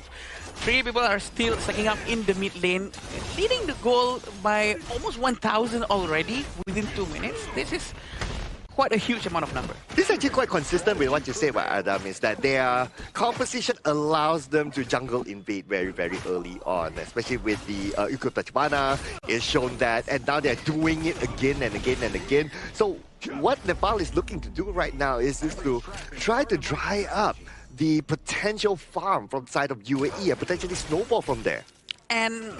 3 people are still stacking up in the mid lane, leading the goal by almost 1,000 already within 2 minutes. This is quite a huge amount of number.
This is actually quite consistent with what you say about Adam, is that their composition allows them to jungle invade very, very early on, especially with the Uko Tachibana. It's shown that, and now they're doing it again and again and again. So what Nepal is looking to do right now is to try to dry up the potential farm from the side of UAE and potentially snowball from there.
And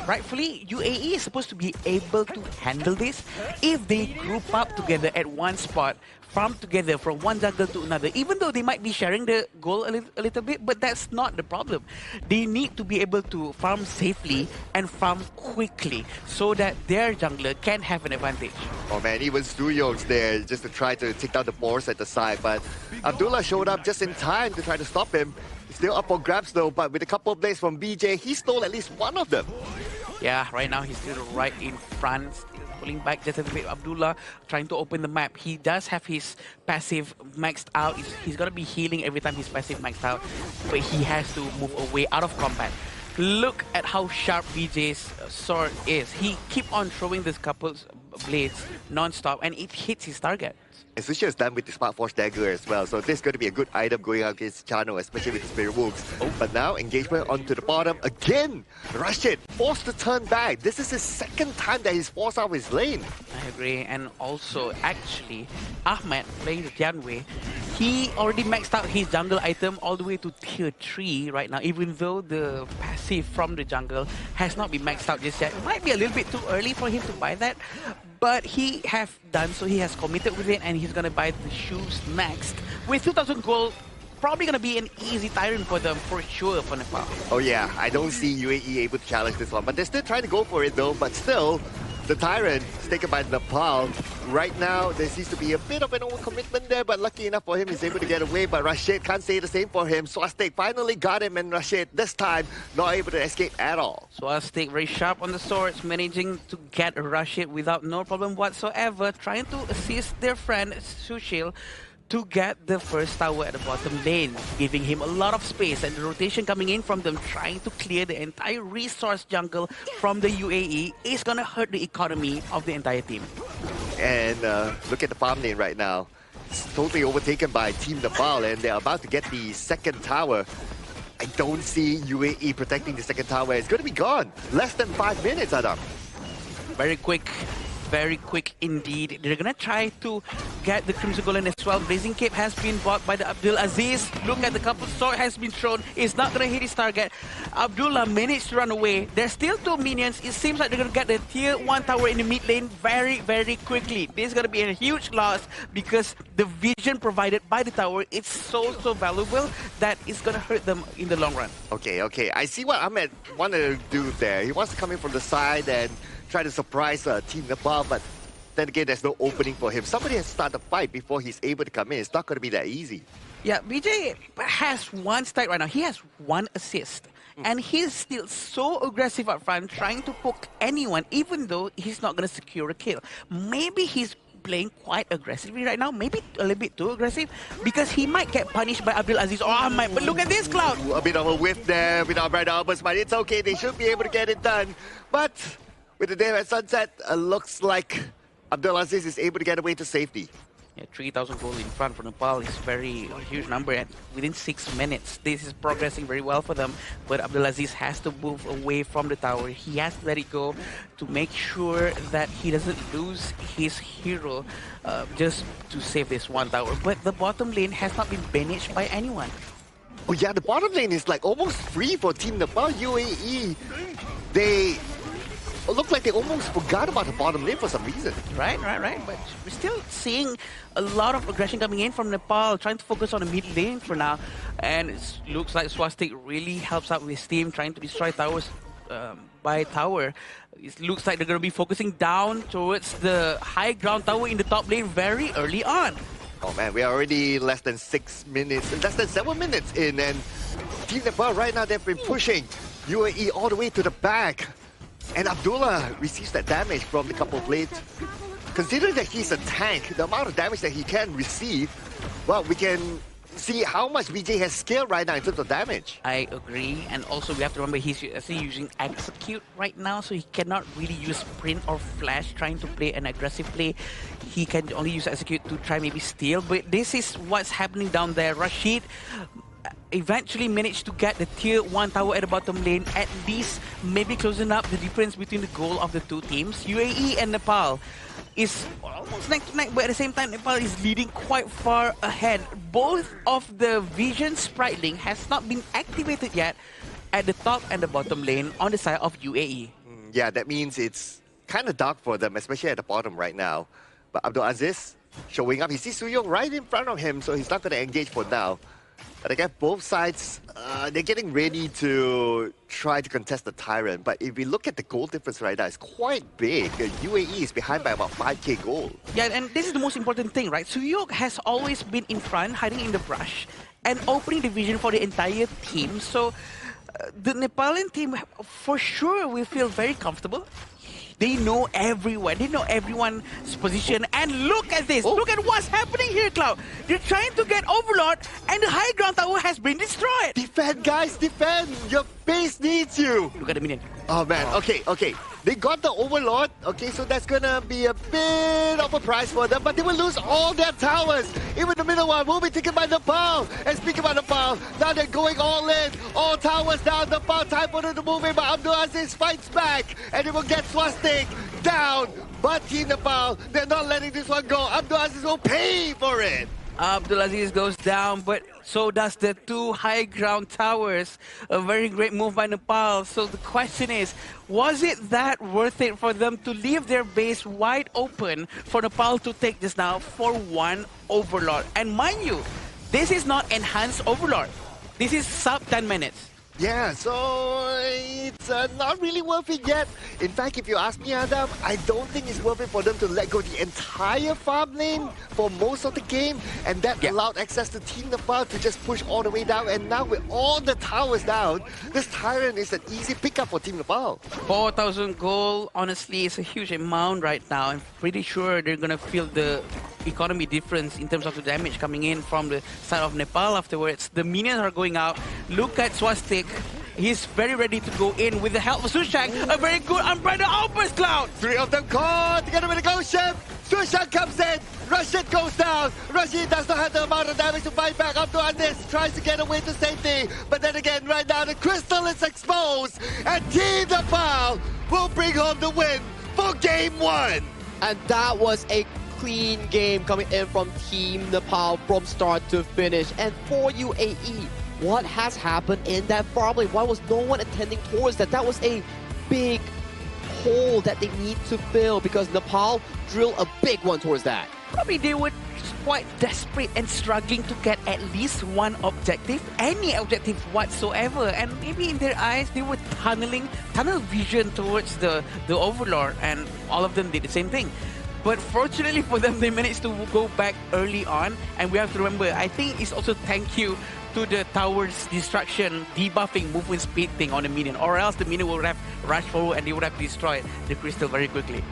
rightfully, UAE is supposed to be able to handle this if they group up together at one spot, farm together from one jungle to another, even though they might be sharing the goal a little bit, but that's not the problem. They need to be able to farm safely and farm quickly so that their jungler can have an advantage.
Oh man, even Suyong's there just to try to take down the boars at the side, but Abdullah showed up just in time to try to stop him. Still up for grabs though, but with a couple of plays from BJ, he stole at least one of them.
Yeah, right now he's still right in front, still pulling back just a bit. Abdullah trying to open the map. He does have his passive maxed out. He's gonna be healing every time his passive maxed out, but he has to move away out of combat. Look at how sharp BJ's sword is. He keep on throwing this couple's blades non-stop and it hits his target.
And Sushi is done with the Smart Force Dagger as well, so this is going to be a good item going out against Chano, especially with the Spirit Wolves. But now, engagement onto the bottom again. Rashid forced to turn back. This is his second time that he's forced out of his lane.
I agree, and also, actually, Ahmed playing the Tianwei, he already maxed out his jungle item all the way to tier 3 right now, even though the passive from the jungle has not been maxed out just yet. It might be a little bit too early for him to buy that, but he have done so. He has committed with it, and he's gonna buy the shoes next. With 2,000 gold, probably gonna be an easy tyrant for them for sure for Nepal.
Oh yeah, I don't see UAE able to challenge this one, but they're still trying to go for it though. But still, The Tyrant is taken by Nepal. Right now, there seems to be a bit of an overcommitment there, but lucky enough for him, he's able to get away. But Rashid can't say the same for him. Swastik finally got him, and Rashid, this time, not able to escape at all.
Swastik very sharp on the swords, managing to get Rashid without no problem whatsoever, trying to assist their friend Sushil to get the first tower at the bottom lane, giving him a lot of space, and the rotation coming in from them, trying to clear the entire resource jungle from the UAE is gonna hurt the economy of the entire team.
And look at the farm lane right now. It's totally overtaken by Team Nepal, and they're about to get the second tower. I don't see UAE protecting the second tower. It's gonna be gone. Less than 5 minutes, Adam.
Very quick indeed. They're gonna try to get the Crimson Golem as well. Blazing Cape has been bought by the Abdul Aziz. Look at the couple sword has been thrown. It's not gonna hit his target. Abdullah managed to run away. There's still 2 minions. It seems like they're gonna get the tier 1 tower in the mid lane very quickly. This is gonna be a huge loss because the vision provided by the tower is so valuable that it's gonna hurt them in the long run.
Okay. I see what Ahmed wanted to do there. He wants to come in from the side and try to surprise Team Nepal, but then again, there's no opening for him. Somebody has to start the fight before he's able to come in. It's not going to be that easy.
Yeah, BJ has 1 stack right now. He has 1 assist. And he's still so aggressive up front, trying to poke anyone, even though he's not going to secure a kill. Maybe he's playing quite aggressively right now, maybe a little bit too aggressive, because he might get punished by Abdul Aziz or Ahmad. But look at this, Cloud!
A bit of a whiff there with our Bright Albers, but it's okay. They should be able to get it done. But with the day at sunset, looks like Abdulaziz is able to get away to safety.
Yeah, 3,000 gold in front for Nepal is a huge number, and within 6 minutes, this is progressing very well for them. But Abdulaziz has to move away from the tower. He has to let it go to make sure that he doesn't lose his hero just to save this 1 tower. But the bottom lane has not been managed by anyone.
Oh yeah, the bottom lane is like almost free for Team Nepal. UAE, they look like they almost forgot about the bottom lane for some reason.
Right. But we're still seeing a lot of aggression coming in from Nepal, trying to focus on the mid lane for now. And it looks like Swastik really helps out with his team, trying to destroy towers by tower. It looks like they're going to be focusing down towards the high ground tower in the top lane very early on.
Oh man, we are already less than 6 minutes, less than 7 minutes in, and Team Nepal right now, they've been pushing UAE all the way to the back. And Abdullah receives that damage from the couple blades. Considering that he's a tank, the amount of damage that he can receive, well, we can see how much BJ has scaled right now in terms of damage.
I agree, and also we have to remember he's using Execute right now, so he cannot really use Sprint or Flash trying to play an aggressive play. He can only use Execute to try maybe steal, but this is what's happening down there. Rashid eventually managed to get the tier 1 tower at the bottom lane, at least maybe closing up the difference between the goal of the 2 teams. UAE and Nepal is almost neck to neck, but at the same time Nepal is leading quite far ahead. Both of the Vision Sprite Link has not been activated yet at the top and the bottom lane on the side of UAE.
Yeah, that means it's kind of dark for them, especially at the bottom right now. But Abdul Aziz showing up. He sees Suyong right in front of him, so he's not going to engage for now. But again, both sides, they're getting ready to try to contest the Tyrant. But if we look at the goal difference right now, it's quite big. UAE is behind by about 5k gold.
Yeah, and this is the most important thing, right? Suyong has always been in front, hiding in the brush, and opening the vision for the entire team. So the Nepalian team, for sure, will feel very comfortable. They know everyone. They know everyone's position. And look at this. Look at what's happening here, Cloud. They're trying to get Overlord, and the high ground tower has been destroyed.
Defend, guys, defend. Your base needs you.
Look at the minion.
Oh, man. Okay. They got the Overlord. Okay, so that's going to be a bit of a prize for them. But they will lose all their towers. Even the middle one will be taken by Nepal. And speaking about Nepal, now they're going all in. All towers down. Nepal, time for them to move in. But Abdul Aziz fights back. And they will get Swastik down. But Team Nepal, they're not letting this one go. Abdul Aziz will pay for it.
Abdulaziz goes down, but so does the 2 high ground towers. A very great move by Nepal. So the question is, was it that worth it for them to leave their base wide open for Nepal to take this now for 1 Overlord? And mind you, this is not enhanced Overlord. This is sub 10 minutes.
Yeah, so it's not really worth it yet. In fact, if you ask me, Adam, I don't think it's worth it for them to let go the entire farm lane for most of the game, and that allowed access to Team Nepal to just push all the way down. And now with all the towers down, this Tyrant is an easy pickup for Team Nepal.
4,000 gold, honestly, is a huge amount right now. I'm pretty sure they're gonna feel the economy difference in terms of the damage coming in from the side of Nepal afterwards. The minions are going out. Look at Swastik. He's very ready to go in with the help of Sushang. A very good Umbrella outburst cloud.
3 of them caught together with the ghost ship. Sushang comes in. Rashid goes down. Rashid does not have the amount of damage to fight back up to Andis. Tries to get away to safety. But then again, right now, the crystal is exposed. And Team Nepal will bring home the win for Game 1.
And that was a clean game coming in from Team Nepal from start to finish. And for UAE, what has happened in that farm lane? Why was no one attending towards that? That was a big hole that they need to fill because Nepal drilled a big one towards that.
Probably they were quite desperate and struggling to get at least one objective, any objective whatsoever. And maybe in their eyes, they were tunnel vision towards the Overlord, and all of them did the same thing. But fortunately for them, they managed to go back early on. And we have to remember, I think it's also thank you to the tower's destruction, debuffing movement speed thing on the minion. Or else the minion would have rushed forward and they would have destroyed the crystal very quickly.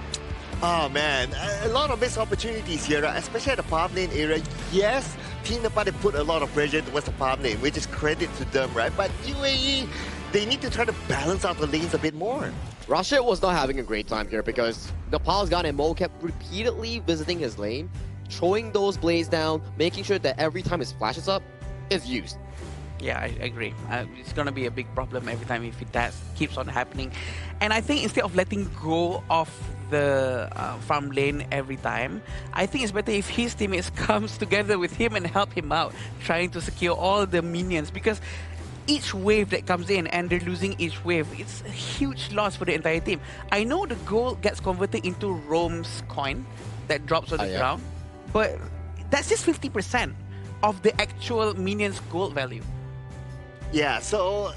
Oh man, a lot of missed opportunities here, especially at the farm lane area. Yes, Team Nepal put a lot of pressure towards the farm lane, which is credit to them, right? But UAE, they need to try to balance out the lanes a bit more.
Rashid was not having a great time here because Nepal's Ganemo kept repeatedly visiting his lane, throwing those blades down, making sure that every time his flash is up, it's used.
Yeah, I agree. It's going to be a big problem every time if that keeps on happening. And I think instead of letting go of the farm lane every time, I think it's better if his teammates comes together with him and help him out, trying to secure all the minions, because each wave that comes in and they're losing each wave, it's a huge loss for the entire team. I know the gold gets converted into Rome's coin that drops on the ground, but that's just 50% of the actual minions' gold value.
Yeah, so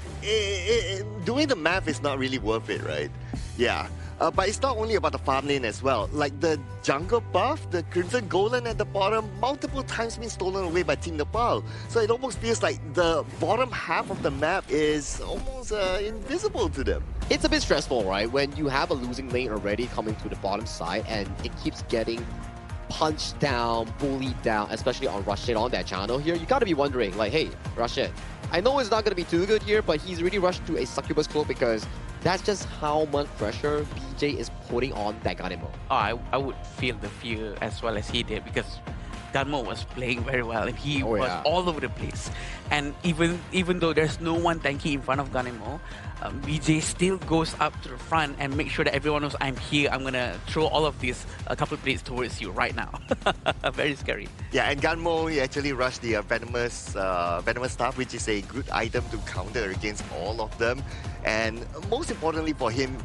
doing the math is not really worth it, right? Yeah. But it's not only about the farm lane as well. Like the jungle buff, the Crimson Golem at the bottom, multiple times been stolen away by Team Nepal. So it almost feels like the bottom half of the map is almost invisible to them.
It's a bit stressful, right? When you have a losing lane already coming to the bottom side and it keeps getting punched down, bullied down, especially on Rashid on that channel here, you gotta be wondering, like, hey, Rashid, I know it's not gonna be too good here, but he's really rushed to a Succubus Cloak because that's just how much pressure BJ is putting on that Ganemo.
Oh, I would feel the fear as well as he did, because Ganemo was playing very well and he was all over the place. And even though there's no one tanky in front of Ganemo, BJ still goes up to the front and make sure that everyone knows, I'm here, I'm gonna throw all of these a couple of blades towards you right now. Very scary.
Yeah, and Ganmo, he actually rushed the venomous staff, which is a good item to counter against all of them. And most importantly for him,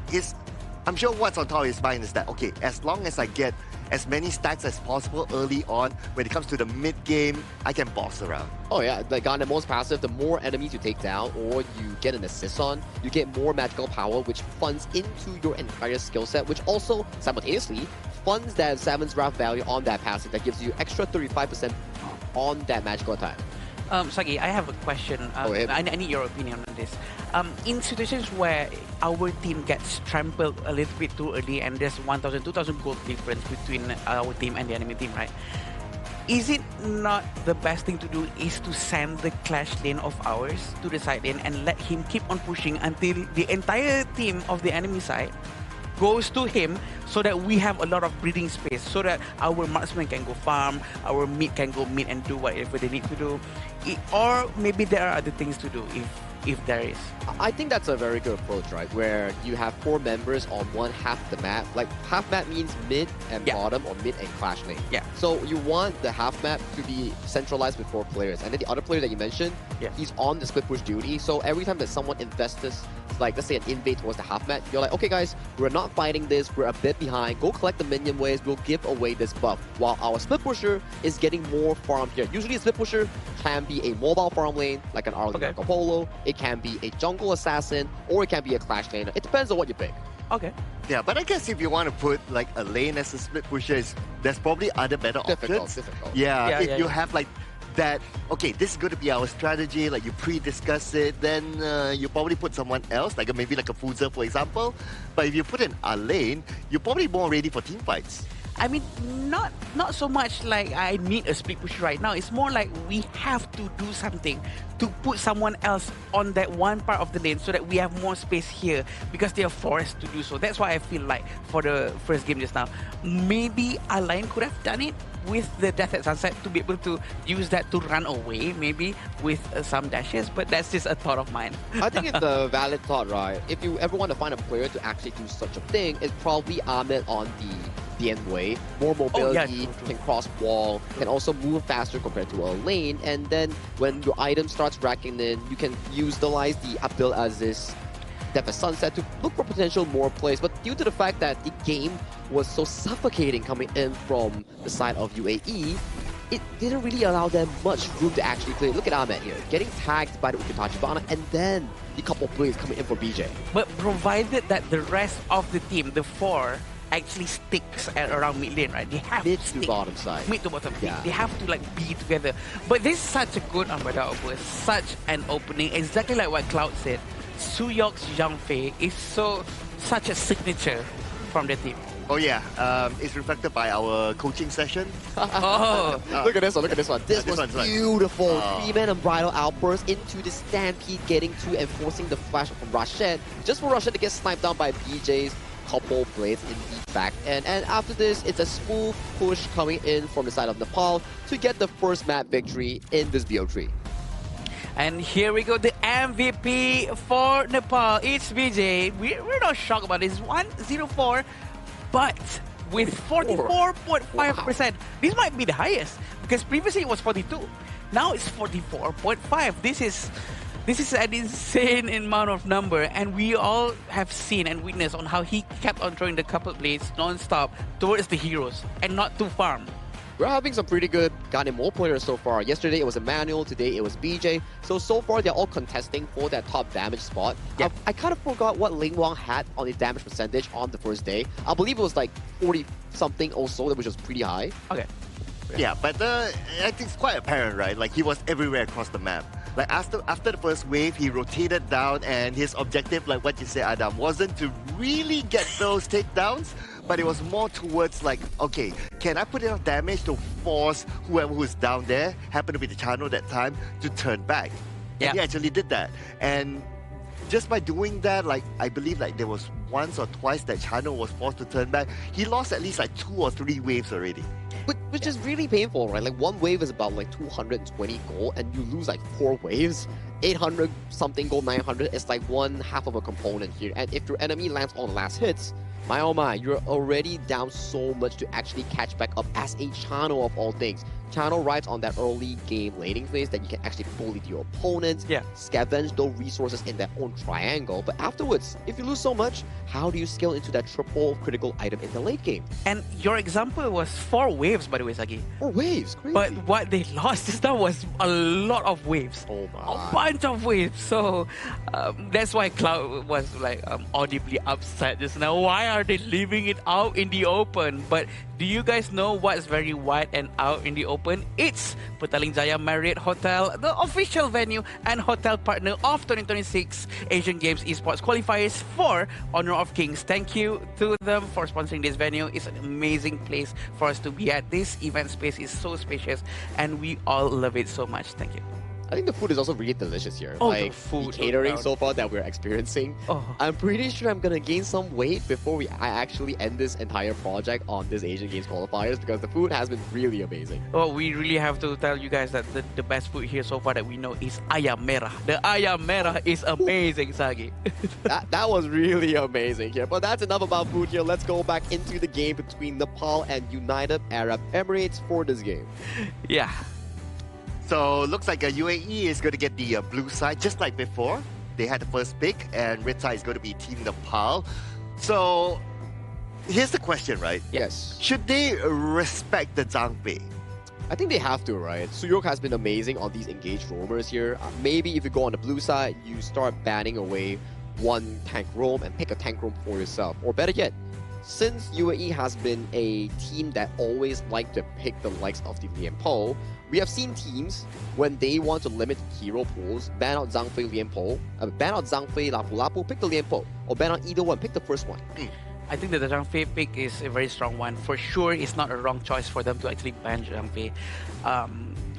I'm sure what's on top of his mind is that, okay, as long as I get as many stacks as possible early on, when it comes to the mid-game, I can boss around.
Oh yeah, like Ganemo's passive, the more enemies you take down or you get an assist on, you get more magical power, which funds into your entire skill set, which also simultaneously funds that 7's Wrath value on that passive that gives you extra 35% on that magical attack.
Sagi, I have a question. I need your opinion on this. In situations where our team gets trampled a little bit too early and there's 1,000, 2,000 gold difference between our team and the enemy team, right? Is it not the best thing to do is to send the clash lane of ours to the side lane and let him keep on pushing until the entire team of the enemy side goes to him, so that we have a lot of breathing space, so that our marksman can go farm, our mid can go mid and do whatever they need to do. Or maybe there are other things to do if there is.
I think that's a very good approach, right? Where you have 4 members on one half of the map. Like half map means mid and bottom, or mid and clash lane.
Yeah.
So you want the half map to be centralized with 4 players. And then the other player that you mentioned, he's on the split push duty. So every time that someone invests like let's say an invade towards the half mat, you're like, okay guys, we're not fighting this, we're a bit behind, go collect the minion waves, we'll give away this buff. While our split pusher is getting more farm here. Usually a split pusher can be a mobile farm lane, like an Arlene Marco Polo, it can be a jungle assassin, or it can be a clash laner. It depends on what you pick.
Okay.
Yeah, but I guess if you want to put like a lane as a split pusher, there's probably other better options.
Difficult.
Yeah, if you have like that, okay, this is going to be our strategy, like you pre-discuss it, then you probably put someone else, like maybe like a Fuzer, for example. But if you put in a lane, you're probably more ready for team fights.
I mean, not so much like I need a split push right now. It's more like we have to do something to put someone else on that one part of the lane so that we have more space here because they are forced to do so. That's why I feel like for the first game just now, maybe Align could have done it with the Death at Sunset to be able to use that to run away, maybe with some dashes, but that's just a thought of mine.
I think it's a valid thought, right? If you ever want to find a player to actually do such a thing, it's probably Ahmed on the end way. More mobility, can cross wall, can also move faster compared to a lane, and then when your item starts racking in, you can utilize the Abdul Aziz Death at Sunset to look for potential more plays. But due to the fact that the game was so suffocating coming in from the side of UAE, it didn't really allow them much room to actually play. Look at Ahmed here, getting tagged by the Ukitachibana, and then the couple plays coming in for BJ.
But provided that the rest of the team, the four, actually sticks at around mid lane, right? They have
mid
to
to bottom side.
Mid to bottom. Yeah. They have to like be together. But this is such a good Umbrella Opus, such an opening. Exactly like what Cloud said. Suyok's Zhangfei is such a signature from the team.
Oh yeah, it's reflected by our coaching session.
Look at this one, look at this one. This was beautiful.
Like,
Three-man Unbridled Outburst into the Stampede, getting to and forcing the flash from Rashid. Just for Rashid to get sniped down by BJ's couple blades in the back end. And after this, it's a smooth push coming in from the side of Nepal to get the first map victory in this BO3.
And here we go, the MVP for Nepal. It's BJ. We're not shocked about this. 104, but with 44.5%. This might be the highest because previously it was 42. Now it's 44.5. This is an insane amount of number, and we all have seen and witnessed on how he kept on throwing the couple blades non-stop towards the heroes and not to farm.
We're having some pretty good Ganemo players so far. Yesterday it was Emmanuel, today it was BJ. So far they're all contesting for that top damage spot. Yeah. I kind of forgot what Ling Wang had on the damage percentage on the first day. I believe it was like 40-something also, which was pretty high.
Okay.
Yeah, but I think it's quite apparent, right? Like he was everywhere across the map. Like after the first wave, he rotated down, and his objective, like what you said, Adam, wasn't to really get those takedowns, but it was more towards like, okay, can I put enough damage to force whoever who's down there, happened to be the Chano that time, to turn back? And he actually did that. And just by doing that, like I believe like there was once or twice that Chano was forced to turn back. He lost at least like 2 or 3 waves already.
Which is really painful, right? Like one wave is about like 220 gold, and you lose like 4 waves. 800 something gold, 900 is like one half of a component here. And if your enemy lands on last hits, my oh my, you're already down so much to actually catch back up as a Chano of all things. Chano rides on that early game laning phase that you can actually bully your opponents, scavenge those resources in their own triangle. But afterwards, if you lose so much, how do you scale into that triple critical item in the late game?
And your example was 4 waves, by the way, Sagi.
4 waves, crazy.
But what they lost just now was a lot of waves.
Oh my.
A bunch of waves. So that's why Cloud was like audibly upset just now. Why are they leaving it out in the open? But do you guys know what's very wide and out in the open? It's Petaling Jaya Marriott Hotel, the official venue and hotel partner of 2026 Asian Games Esports Qualifiers for Honor of Kings. Thank you to them for sponsoring this venue. It's an amazing place for us to be at. This event space is so spacious and we all love it so much. Thank you.
I think the food is also really delicious here.
Oh,
like
the food,
the catering so far that we're experiencing. I'm pretty sure I'm gonna gain some weight before I actually end this entire project on this Asian Games Qualifiers, because the food has been really amazing.
Oh, we really have to tell you guys that the best food here so far that we know is ayam merah. The ayam merah is amazing, Sagi.
that was really amazing here. But that's enough about food here. Let's go back into the game between Nepal and United Arab Emirates for this game.
Yeah.
So looks like UAE is going to get the blue side just like before. they had the first pick, and red side is going to be Team Nepal. So here's the question, right?
Yes.
Should they respect the Zhang Fei?
I think they have to, right? Suyok has been amazing on these engaged roamers here. Maybe if you go on the blue side, you start banning away one tank roam and pick a tank roam for yourself. Or better yet, since UAE has been a team that always like to pick the likes of the Lian Po, we have seen teams, when they want to limit hero pools, ban out Zhang Fei Lian Po, ban out Zhang Fei Lapu Lapu, pick the Lian Po, or ban out either one, pick the first one.
I think that the Zhang Fei pick is a very strong one. For sure, it's not a wrong choice for them to actually ban Zhang Fei.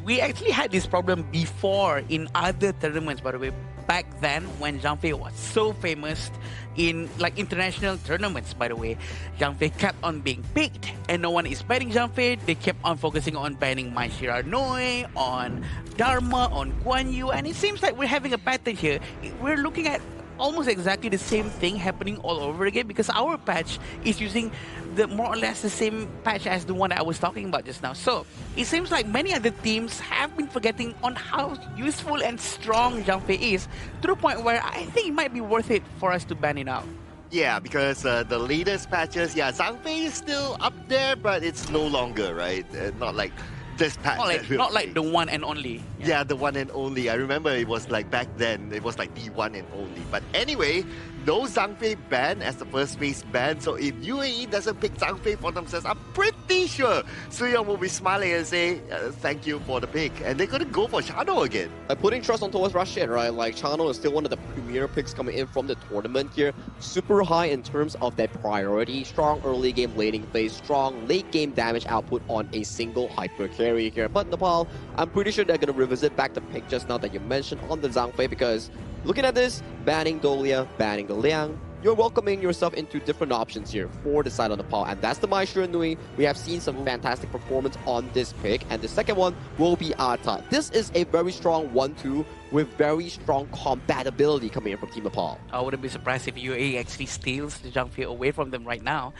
We actually had this problem before in other tournaments, by the way. Back then, when Zhang Fei was so famous in like international tournaments, by the way, Zhang Fei kept on being picked, and no one is banning Zhang Fei. They kept on focusing on banning Mai Shiranui, on Dharma, on Guan Yu, and it seems like we're having a pattern here. We're looking at almost exactly the same thing happening all over again, because our patch is using the more or less the same patch as the one that I was talking about just now. So it seems like many other teams have been forgetting on how useful and strong Zhang Fei is, to the point where I think it might be worth it for us to ban it out.
Yeah, because the latest patches, Zhang Fei is still up there, but it's no longer, right? Not like this patch.
Not like the one and only.
Yeah, the one and only. I remember it was like back then, it was like the one and only. But anyway, no Zhang Fei ban as the first phase ban. So if UAE doesn't pick Zhang Fei for themselves, I'm pretty sure Suyong will be smiling and say, thank you for the pick. And they're going to go for Chano again.
Putting trust on towards Rashid, right? Like, Chano is still one of the premier picks coming in from the tournament here. Super high in terms of that priority. Strong early game laning phase, strong late game damage output on a single hyper carry here. But Nepal, I'm pretty sure they're going to revisit back the pick just now that you mentioned on the Zhang Fei, because looking at this, banning Dolia, banning the Liang, you're welcoming yourself into different options here for the side of Nepal. And that's the Mai Shiranui. We have seen some fantastic performance on this pick. And the second one will be Ata. This is a very strong 1-2 with very strong compatibility coming in from Team Nepal.
I wouldn't be surprised if UAE actually steals the Zhang Fei away from them right now.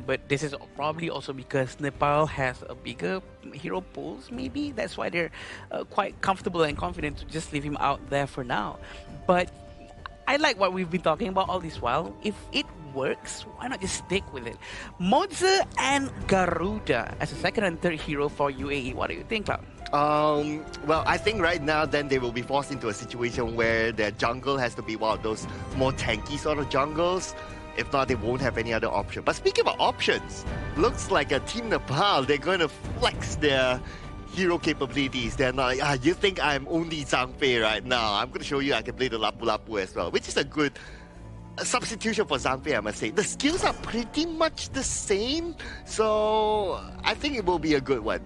But this is probably also because Nepal has a bigger hero pools, maybe. That's why they're quite comfortable and confident to just leave him out there for now. But I like what we've been talking about all this while. If it works, why not just stick with it? Moza and Garuda as a second and third hero for UAE. What do you think, Cloud?
Well, I think right now then they will be forced into a situation where their jungle has to be one of those more tanky sort of jungles. If not, they won't have any other option. But speaking about options, looks like a Team Nepal, they're going to flex their hero capabilities. They're not like, you think I'm only Zhang Fei right now. I'm going to show you I can play the Lapu Lapu as well, which is a good substitution for Zhang Fei, I must say. The skills are pretty much the same, so I think it will be a good one.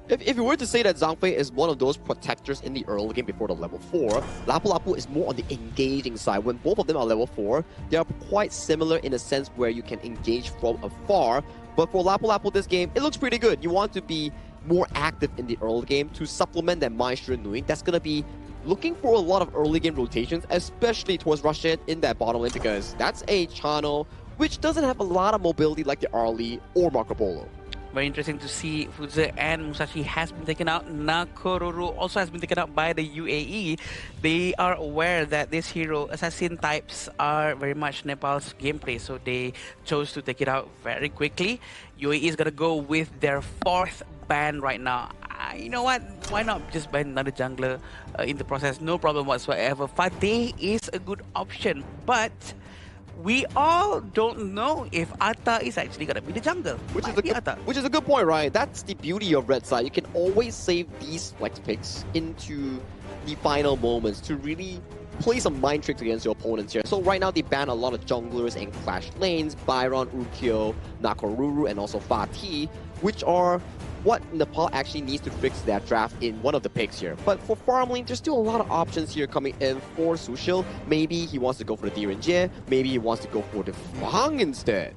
If you were to say that Zhang Fei is one of those protectors in the early game before the level 4, Lapu Lapu is more on the engaging side. When both of them are level 4, they are quite similar in a sense where you can engage from afar. But for Lapu Lapu this game, it looks pretty good. You want to be more active in the early game to supplement that Mai Shiranui. That's going to be looking for a lot of early game rotations, especially towards Rashid in that bottom lane, because that's a channel which doesn't have a lot of mobility like the Arlie or Marco Polo.
Very interesting to see Fuze and Musashi has been taken out. Nakoruru also has been taken out by the UAE. They are aware that this hero assassin types are very much Nepal's gameplay, so they chose to take it out very quickly. UAE is going to go with their fourth ban right now. You know what? Why not just ban another jungler in the process? No problem whatsoever. Fateh is a good option, but we all don't know if Atta is actually going to be the jungle.
Which is a good point, right? That's the beauty of Red Side. You can always save these flex picks into the final moments to really play some mind tricks against your opponents here. So right now they ban a lot of junglers and clash lanes, Byron, Ukyo, Nakoruru, and also Fatih, which are what Nepal actually needs to fix their draft in one of the picks here. But for farm lane, there's still a lot of options here coming in for Sushil. Maybe he wants to go for the Direnjie, maybe he wants to go for the Fang instead.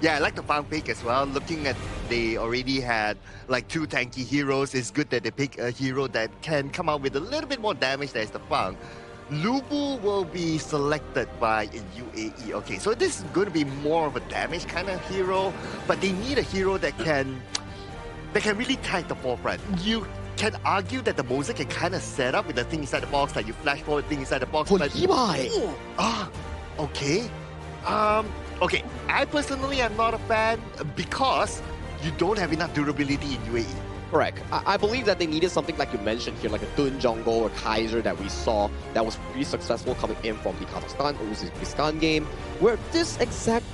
Yeah, I like the Fang pick as well. Looking at, they already had like 2 tanky heroes. It's good that they pick a hero that can come out with a little bit more damage. That is the Fang. Lubu will be selected by UAE. Okay, so this is going to be more of a damage kind of hero, but they need a hero that can really tag the forefront. You can argue that the Moses can kind of set up with the thing inside the box, like you flash forward thing inside the box.
For
but
Levi.
Okay. Okay. I personally am not a fan because you don't have enough durability in UAE.
Correct. I believe that they needed something like you mentioned here, like a Dun Jungle or Kaiser that we saw that was pretty successful coming in from the Kazakhstan or Uzbekistan game, where this exact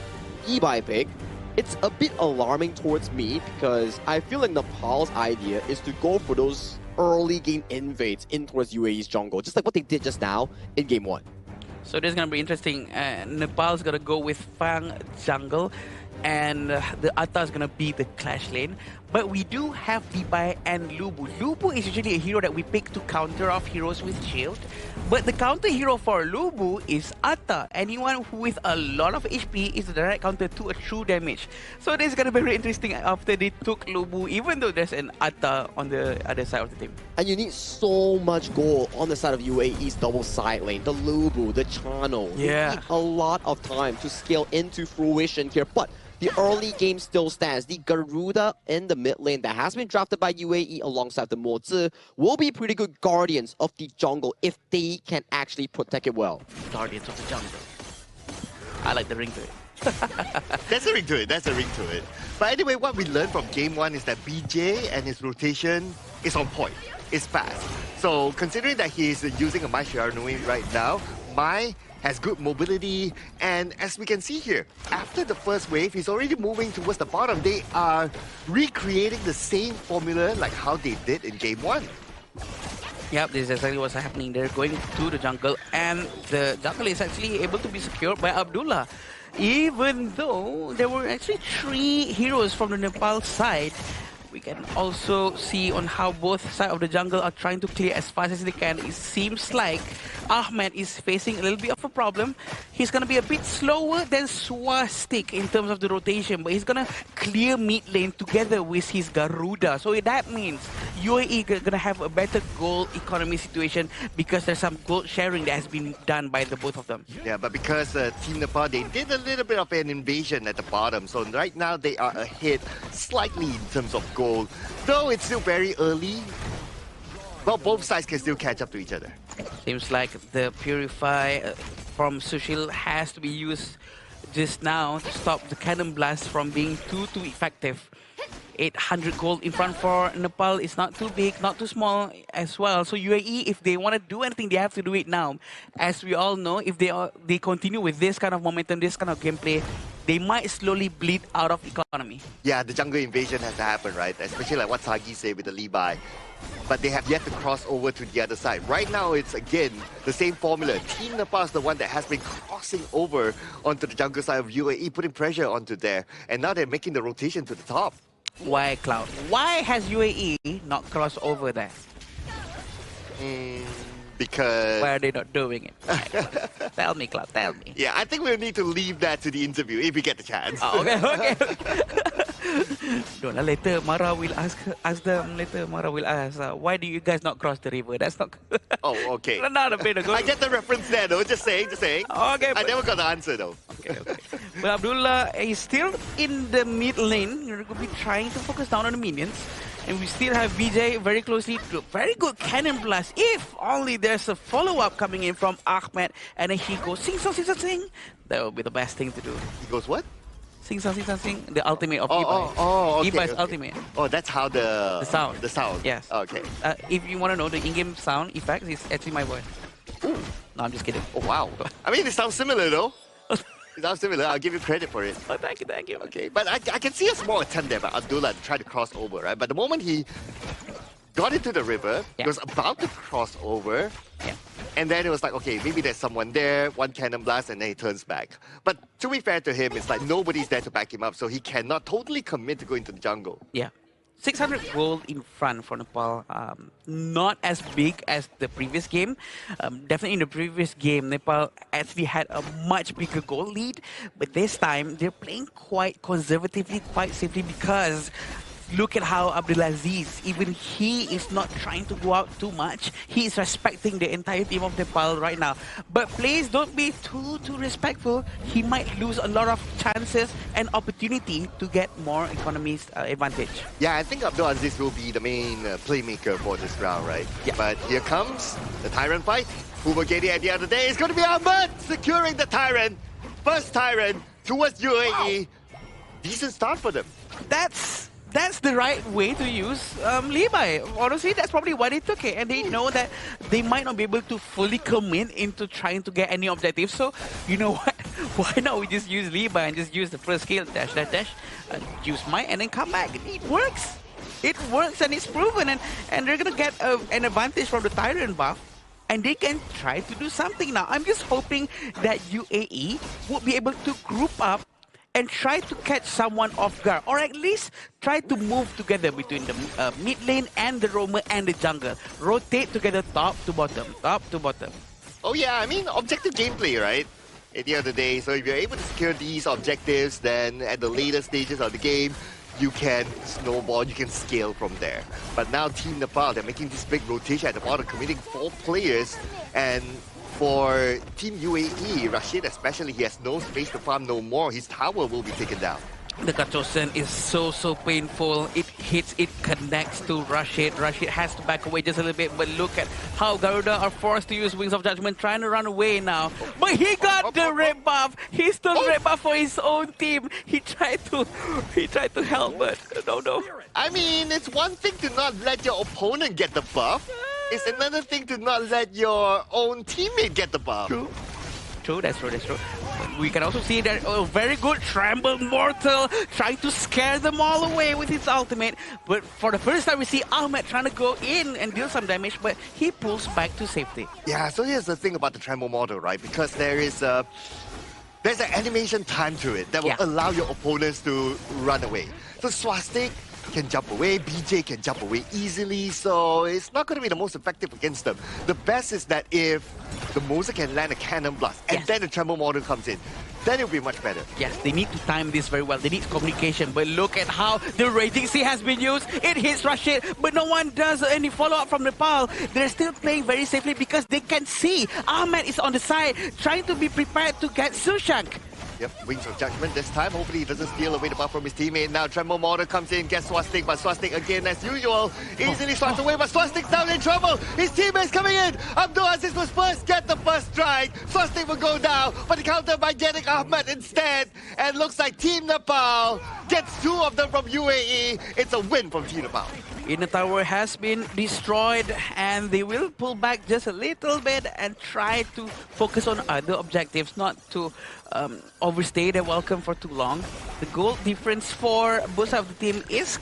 Levi pick, it's a bit alarming towards me because I feel like Nepal's idea is to go for those early game invades in towards UAE's jungle, just like what they did just now in game 1.
So this is going to be interesting. Nepal's going to go with Fang jungle, and the Atta is going to be the clash lane. But we do have Levi and Lubu. Lubu is usually a hero that we pick to counter off heroes with shield. But the counter hero for Lubu is Atta. Anyone who with a lot of HP is the direct counter to a true damage. So this is going to be very interesting after they took Lubu, even though there's an Atta on the other side of the team.
And you need so much gold on the side of UAE's double side lane. The Lubu, the Chano.
Yeah.
They need a lot of time to scale into fruition here. But the early game still stands. The Garuda in the mid lane that has been drafted by UAE alongside the Mozi will be pretty good guardians of the jungle if they can actually protect it well.
Guardians of the jungle. I like the ring to it.
That's a ring to it. That's a ring to it. But anyway, what we learned from game 1 is that BJ and his rotation is on point. It's fast. So considering that he is using a Mai Shiranui right now, Mai has good mobility, and as we can see here, after the first wave, he's already moving towards the bottom. They are recreating the same formula like how they did in game 1.
Yep, this is exactly what's happening. They're going to the jungle, and the jungle is actually able to be secured by Abdullah. Even though there were actually 3 heroes from the Nepal side, we can also see on how both sides of the jungle are trying to clear as fast as they can. It seems like Ahmed is facing a little bit of a problem. He's going to be a bit slower than Swastik in terms of the rotation, but he's going to clear mid lane together with his Garuda. So that means UAE going to have a better gold economy situation because there's some gold sharing that has been done by the both of them.
Yeah, but because Team Nepal, they did a little bit of an invasion at the bottom. So right now they are ahead slightly in terms of gold. Though it's still very early, well, both sides can still catch up to each other.
Seems like the Purify from Sushil has to be used just now to stop the Cannon Blast from being too effective. 800 gold in front for Nepal is not too big, not too small as well. So UAE, if they want to do anything, they have to do it now. As we all know, if they continue with this kind of momentum, this kind of gameplay, they might slowly bleed out of economy.
Yeah, the jungle invasion has to happen, right? Especially like what Sagi said with the Levi. But they have yet to cross over to the other side. Right now, it's again the same formula. Team Nepal is the one that has been crossing over onto the jungle side of UAE, putting pressure onto there. And now they're making the rotation to the top.
Why, Cloud? Why has UAE not crossed over there?
Because...
Why are they not doing it? Tell me, Cloud, tell me.
Yeah, I think we'll need to leave that to the interview if we get the chance.
Oh, okay. Don't later Mara will ask them. Later Mara will ask, why do you guys not cross the river? That's not.
Oh, okay.
Not a bit ago.
I get the reference there, though. Just saying.
Okay.
I never got the answer, though.
Okay. But Abdullah is still in the mid lane. You're going to be trying to focus down on the minions. And we still have BJ very closely to very good cannon blast. If only there's a follow-up coming in from Ahmed and then he goes sing, song, sing, song, sing. That would be the best thing to do.
He goes what?
Sing, song, sing, song, sing. The ultimate of Ibai.
Okay,
Ibai's
okay.
ultimate.
Oh, that's how the sound. The sound.
Yes.
Okay.
If you want to know the in-game sound effects, it's actually my voice.
Ooh.
No, I'm just kidding.
Oh, wow. I mean, it sounds similar, though. It sounds similar. I'll give you credit for it.
Oh, thank you.
Okay, but I can see a small attempt there by Abdullah to try to cross over, right? But the moment he got into the river, he was about to cross over, and then it was like, okay, maybe there's someone there, one cannon blast, and then he turns back. But to be fair to him, it's like nobody's there to back him up, so he cannot totally commit to going to the jungle.
Yeah. 600 gold in front for Nepal. Not as big as the previous game. Definitely in the previous game, Nepal actually had a much bigger goal lead. But this time, they're playing quite conservatively, quite safely because look at how Abdulaziz, even he is not trying to go out too much. He is respecting the entire team of Nepal right now. But please don't be too respectful. He might lose a lot of chances and opportunity to get more economies advantage.
Yeah, I think Abdulaziz will be the main playmaker for this round, right? Yeah. But here comes the Tyrant fight. Who will get it at the end of the day? It's going to be Ahmed securing the Tyrant. First Tyrant towards UAE. Decent start for them.
That's the right way to use Levi. Honestly, that's probably why they took it. And they know that they might not be able to fully commit into trying to get any objectives. So, you know what? Why not we just use Levi and just use the first skill, dash, use Might, and then come back. It works. It works and it's proven. And they're going to get an advantage from the Tyrant buff. And they can try to do something now. I'm just hoping that UAE will be able to group up and try to catch someone off guard, or at least try to move together between the mid lane and the roamer and the jungle. Rotate together top to bottom.
Oh yeah, I mean, objective gameplay, right? At the end of the day, so if you're able to secure these objectives, then at the later stages of the game, you can snowball, you can scale from there. But now Team Nepal, they're making this big rotation at the bottom, committing 4 players, and for Team UAE, Rashid especially, he has no space to farm no more. His tower will be taken down.
The Katosen is so painful. It hits, it connects to Rashid. Rashid has to back away just a little bit, but look at how Garuda are forced to use Wings of Judgment, trying to run away now. But he got the red buff. He stole red buff for his own team. He tried to help, but no.
I mean, it's one thing to not let your opponent get the buff. It's another thing to not let your own teammate get the buff.
True, that's true. We can also see that very good Tremble Mortal trying to scare them all away with his ultimate. But for the first time, we see Ahmed trying to go in and deal some damage, but he pulls back to safety.
Yeah, so here's the thing about the Tremble Mortal, right? Because there's an animation time to it that will allow your opponents to run away. So Swastik can jump away, BJ can jump away easily, so it's not going to be the most effective against them. The best is that if the Moser can land a Cannon Blast and then the Tremble Mortal comes in, then it'll be much better.
Yes, they need to time this very well. They need communication, but look at how the Raging Sea has been used. It hits Rashid, but no one does any follow-up from Nepal. They're still playing very safely because they can see Ahmed is on the side, trying to be prepared to get Sushank.
Yep, Wings of Judgment this time. Hopefully he doesn't steal away the buff from his teammate. Now Tremble Mortar comes in, gets Swastik, but Swastik again as usual. Easily swats away, but Swastik's down in trouble. His teammate's coming in. Abdulaziz was first, get the first strike. Swastik will go down, but countered by getting Ahmed instead. And looks like Team Nepal gets 2 of them from UAE. It's a win from Team Nepal.
Inner Tower has been destroyed, and they will pull back just a little bit and try to focus on other objectives, not to overstay their welcome for too long. The goal difference for both of the team is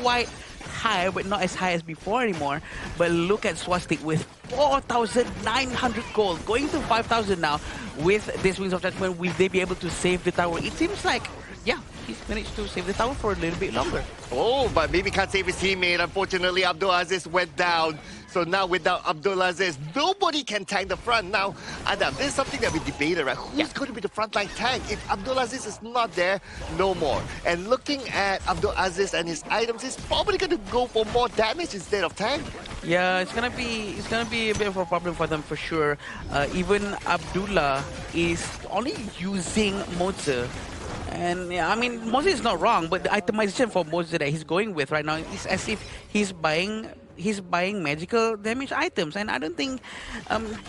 quite high, but not as high as before anymore. But look at Swastik with 4,900 gold, going to 5,000 now. With this Wings of Judgment, will they be able to save the tower? It seems like, yeah, he's managed to save the tower for a little bit longer.
Oh, but maybe can't save his teammate. Unfortunately, Abdulaziz went down. So now without Abdulaziz, nobody can tank the front. Now, Adam, this is something that we debated, right? Who's going to be the frontline tank? If Abdulaziz is not there, no more. And looking at Abdulaziz and his items, he's probably going to go for more damage instead of tank.
Yeah, it's gonna be a bit of a problem for them for sure. Even Abdullah is only using Mozer. And yeah, I mean, Mozer is not wrong, but the itemization for Mozer that he's going with right now is as if he's buying magical damage items, and I don't think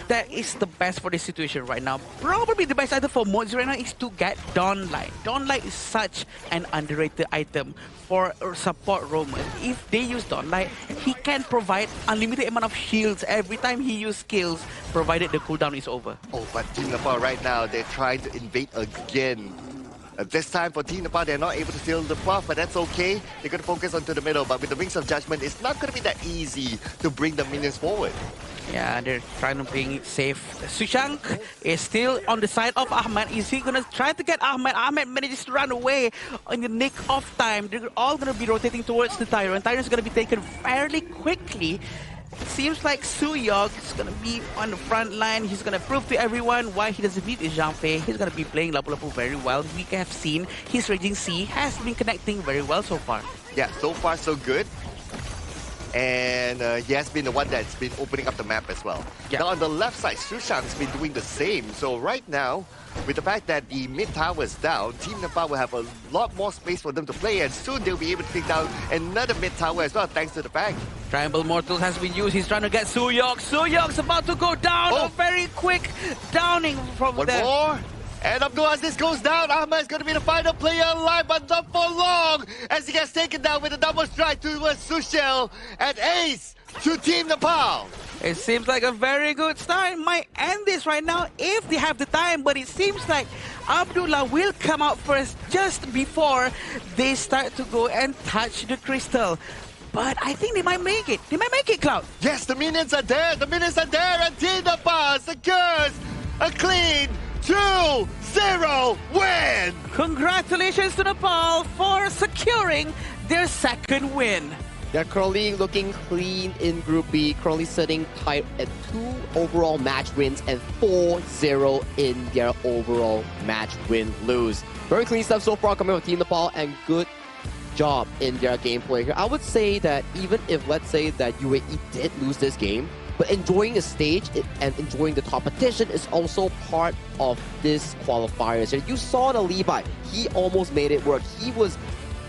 that is the best for this situation right now. Probably the best item for Mozer right now is to get Dawnlight. Dawnlight is such an underrated item for support roamers. If they use Dawnlight, he can provide unlimited amount of shields every time he uses skills, provided the cooldown is over.
Oh, but Team Nepal right now, they're trying to invade again. This time for Team Nepal, they're not able to steal the buff, but that's okay. They're going to focus onto the middle, but with the Wings of Judgment, it's not going to be that easy to bring the minions forward.
Yeah, they're trying to play it safe. Sushank is still on the side of Ahmed. Is he going to try to get Ahmed? Ahmed manages to run away in the nick of time. They're all going to be rotating towards the Tyrant. Tyrant's going to be taken fairly quickly. seems like Suyog is going to be on the front line. He's going to prove to everyone why he doesn't need Zhang Fei. He's going to be playing Lapu Lapu very well. We have seen his Raging Sea has been connecting very well so far.
Yeah, so far so good. And he has been the one that's been opening up the map as well.
Yeah.
Now on the left side, Sushang's been doing the same. So right now, with the fact that the mid tower is down, Team Nepal will have a lot more space for them to play, and soon they'll be able to take down another mid tower as well, thanks to the fact.
Triangle Mortal has been used. He's trying to get Suyog. Suyog's about to go down. A very quick downing from there.
One more. And Abdulaziz goes down. Ahmed is going to be the final player alive, but not for long, as he gets taken down with a double strike towards Sushel and Ace to Team Nepal.
It seems like a very good start. Might end this right now if they have the time, but it seems like Abdullah will come out first just before they start to go and touch the crystal. But I think they might make it. They might make it, Cloud.
Yes, the minions are there. The minions are there, and Team Nepal secures a clean 2-0 win.
Congratulations to Nepal for securing their second win.
They're currently looking clean in Group B, currently sitting tight at 2 overall match wins and 4-0 in their overall match win-lose. Very clean stuff so far coming from Team Nepal, and good job in their gameplay here. I would say that even if, let's say, that UAE did lose this game, but enjoying the stage and enjoying the competition is also part of this qualifiers. You saw the Levi, he almost made it work. He was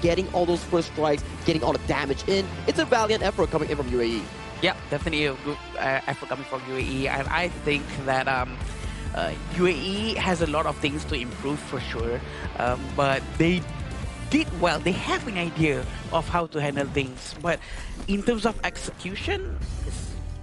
getting all those first strikes, getting all the damage in. It's a valiant effort coming in from UAE.
Yeah, definitely a good effort coming from UAE, and I think that UAE has a lot of things to improve for sure, but they did well. They have an idea of how to handle things, but in terms of execution,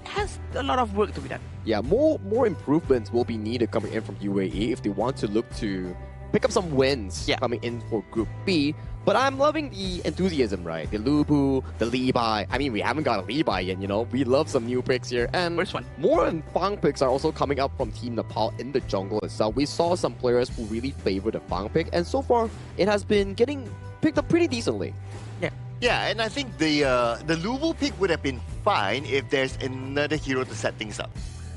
has a lot of work to be done.
Yeah, more improvements will be needed coming in from UAE if they want to look to pick up some wins coming in for Group B. But I'm loving the enthusiasm, right? The Lubu, the Levi. I mean, we haven't got a Levi yet, you know? We love some new picks here. And
first one.
More and Fang picks are also coming up from Team Nepal in the jungle itself. We saw some players who really favor the Fang pick, and so far, it has been getting picked up pretty decently.
Yeah, and I think the Lubu pick would have been fine if there's another hero to set things up.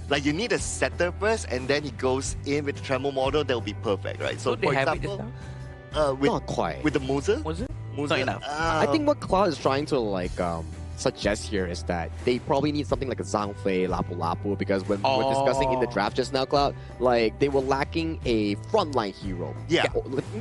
Like, you need a setter first, and then he goes in with the Tremor model, that will be perfect, right? So, for example,
not quite.
With the Moza?
Was it?
Not
enough.
I think what Cloud is trying to suggest here is that they probably need something like a Zhang Fei, Lapu Lapu, because when we were discussing in the draft just now, Cloud, like they were lacking a frontline hero.
Yeah.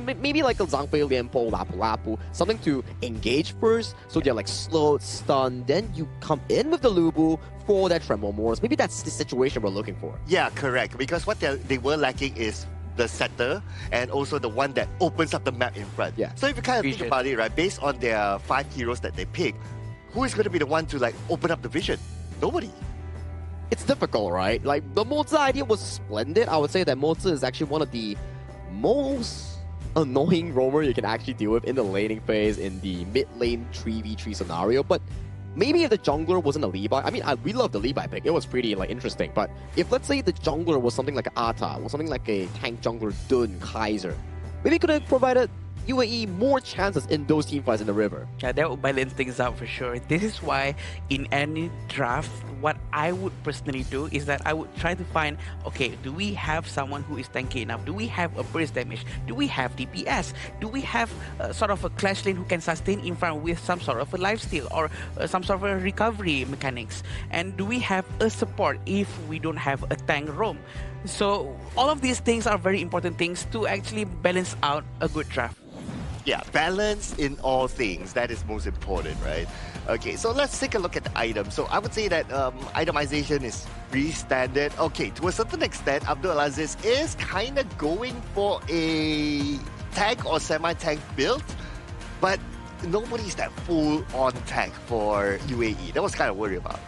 Maybe like a Zhang Fei, Lianpo, Lapu Lapu, something to engage first, so they're like slowed, stunned, then you come in with the Lubu for that Tremor Morse. Maybe that's the situation we're looking for.
Yeah, correct. Because what they were lacking is the setter and also the one that opens up the map in front.
Yeah.
So if you kind of think about it, right, based on their 5 heroes that they pick, who is going to be the one to like open up the vision? Nobody.
It's difficult, right? Like the Moza idea was splendid. I would say that Moza is actually one of the most annoying roamer you can actually deal with in the laning phase in the mid lane 3v3 scenario. But maybe if the jungler wasn't a Levi, I mean, we love the Levi pick. It was pretty interesting. But if let's say the jungler was something like an Ata, or something like a tank jungler Dun, Kaiser, maybe it could have provided UAE more chances in those team fights in the river.
Yeah, that would balance things out for sure. This is why in any draft, what I would personally do is that I would try to find, okay, do we have someone who is tanky enough? Do we have a burst damage? Do we have DPS? Do we have sort of a clash lane who can sustain in front with some sort of a lifesteal or some sort of a recovery mechanics? And do we have a support if we don't have a tank roam? So all of these things are very important things to actually balance out a good draft.
Yeah, balance in all things. That is most important, right? Okay, so let's take a look at the items. So I would say that itemization is pretty standard. Okay, to a certain extent, Abdulaziz is kind of going for a tank or semi-tank build, but nobody's that full-on tank for UAE. That was kind of worried about.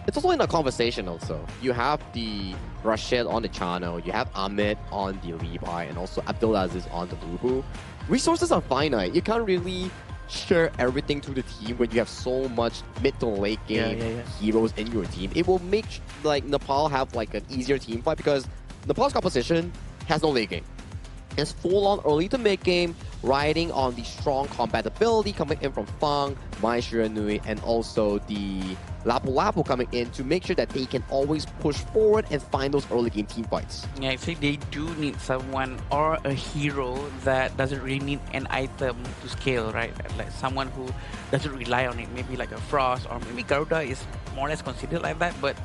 It's also in a conversation also. You have the Rashid on the channel, you have Ahmed on the Levi, and also Abdulaziz on the Lubu. Resources are finite. You can't really share everything to the team when you have so much mid to late game heroes in your team. It will make like Nepal have like an easier team fight because Nepal's composition has no late game. It's full on early to mid game, riding on the strong compatibility coming in from Fang, Mai Shiranui, and also the Lapu coming in to make sure that they can always push forward and find those early game team fights.
Yeah, actually they do need someone or a hero that doesn't really need an item to scale, right? Like someone who doesn't rely on it, maybe like a Frost, or maybe Garuda is more or less considered like that, but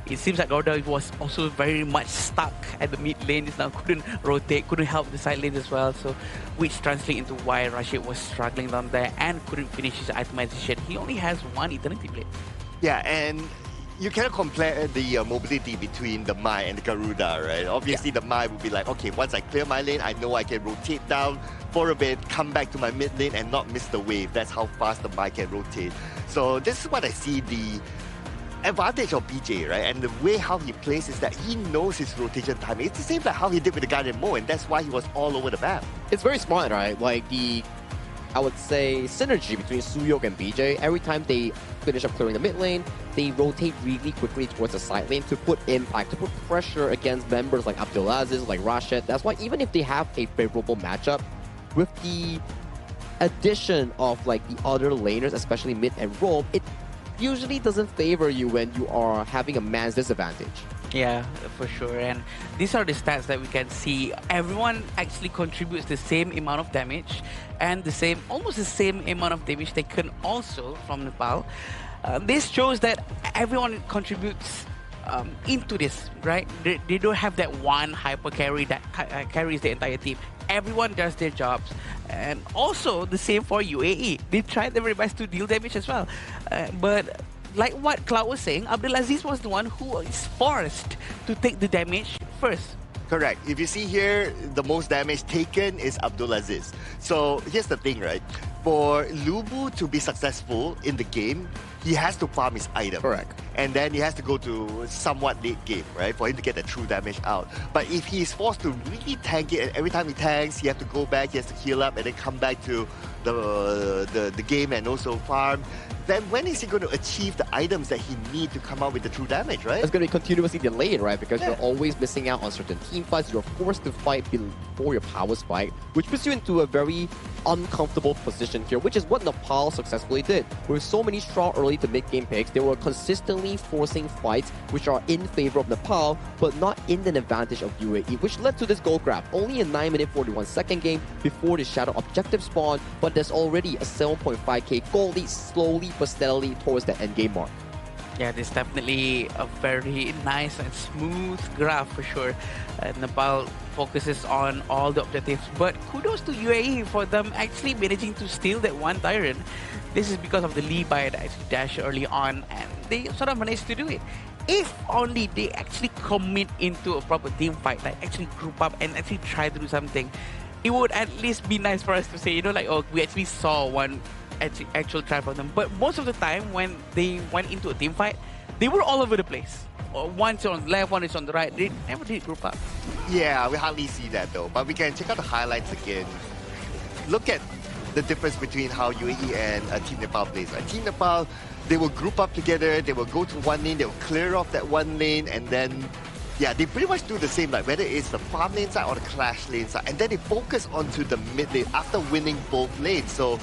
it seems like Garuda was also very much stuck at the mid lane. Just now couldn't rotate, couldn't help the side lane as well, so which translates into why Rashid was struggling down there and couldn't finish his itemization. He only has one Eternity Blade.
Yeah, and you cannot compare the mobility between the Mai and the Garuda, right? Obviously, the Mai would be like, okay, once I clear my lane, I know I can rotate down for a bit, come back to my mid lane and not miss the wave. That's how fast the Mai can rotate. So this is what I see the advantage of BJ, right? And the way how he plays is that he knows his rotation time. It's the same like how he did with the Guardian Mo, and that's why he was all over the map.
It's very smart, right? Like I would say, synergy between Suyok and BJ. Every time they finish up clearing the mid lane, they rotate really quickly towards the side lane to put impact, to put pressure against members like Abdulaziz, like Rashid. That's why even if they have a favorable matchup, with the addition of like the other laners, especially mid and roam, it usually doesn't favor you when you are having a man's disadvantage.
Yeah, for sure. And these are the stats that we can see. Everyone actually contributes the same amount of damage and almost the same amount of damage taken also from Nepal. This shows that everyone contributes into this, right? They don't have that one hyper carry that carries the entire team. Everyone does their jobs. And also the same for UAE. They tried their very best to deal damage as well. But like what Cloud was saying, Abdulaziz was the one who is forced to take the damage first.
Correct. If you see here, the most damage taken is Abdulaziz. So here's the thing, right? For Lubu to be successful in the game, he has to farm his item.
Correct.
And then he has to go to somewhat late game, right? For him to get the true damage out. But if he is forced to really tank it, and every time he tanks, he has to go back, he has to heal up, and then come back to the game and also farm, then when is he going to achieve the items that he needs to come out with the true damage, right?
It's going to be continuously delayed, right? Because you're always missing out on certain team fights. You're forced to fight before your power spike, which puts you into a very uncomfortable position here, which is what Nepal successfully did. With so many strong early to mid-game picks, they were consistently forcing fights which are in favor of Nepal, but not in the advantage of UAE, which led to this gold grab. Only a 9-minute 41-second game before the Shadow objective spawn, but there's already a 7.5k gold lead slowly but steadily towards the endgame mark.
Yeah, this is definitely a very nice and smooth graph for sure. Nepal focuses on all the objectives, but kudos to UAE for them actually managing to steal that one Tyrant. This is because of the Lee buy that actually dashed early on, and they sort of managed to do it. If only they actually commit into a proper team fight, like actually group up and actually try to do something, it would at least be nice for us to say, you know, like, oh, we actually saw one actual try from them. But most of the time when they went into a team fight, they were all over the place. One is on the left, one is on the right. They never did group up.
Yeah, we hardly see that though. But we can check out the highlights again. Look at the difference between how UAE and Team Nepal plays. Right? Team Nepal, they will group up together, they will go to one lane, they will clear off that one lane, and then yeah, they pretty much do the same, like whether it's the farm lane side or the clash lane side, and then they focus onto the mid lane after winning both lanes. So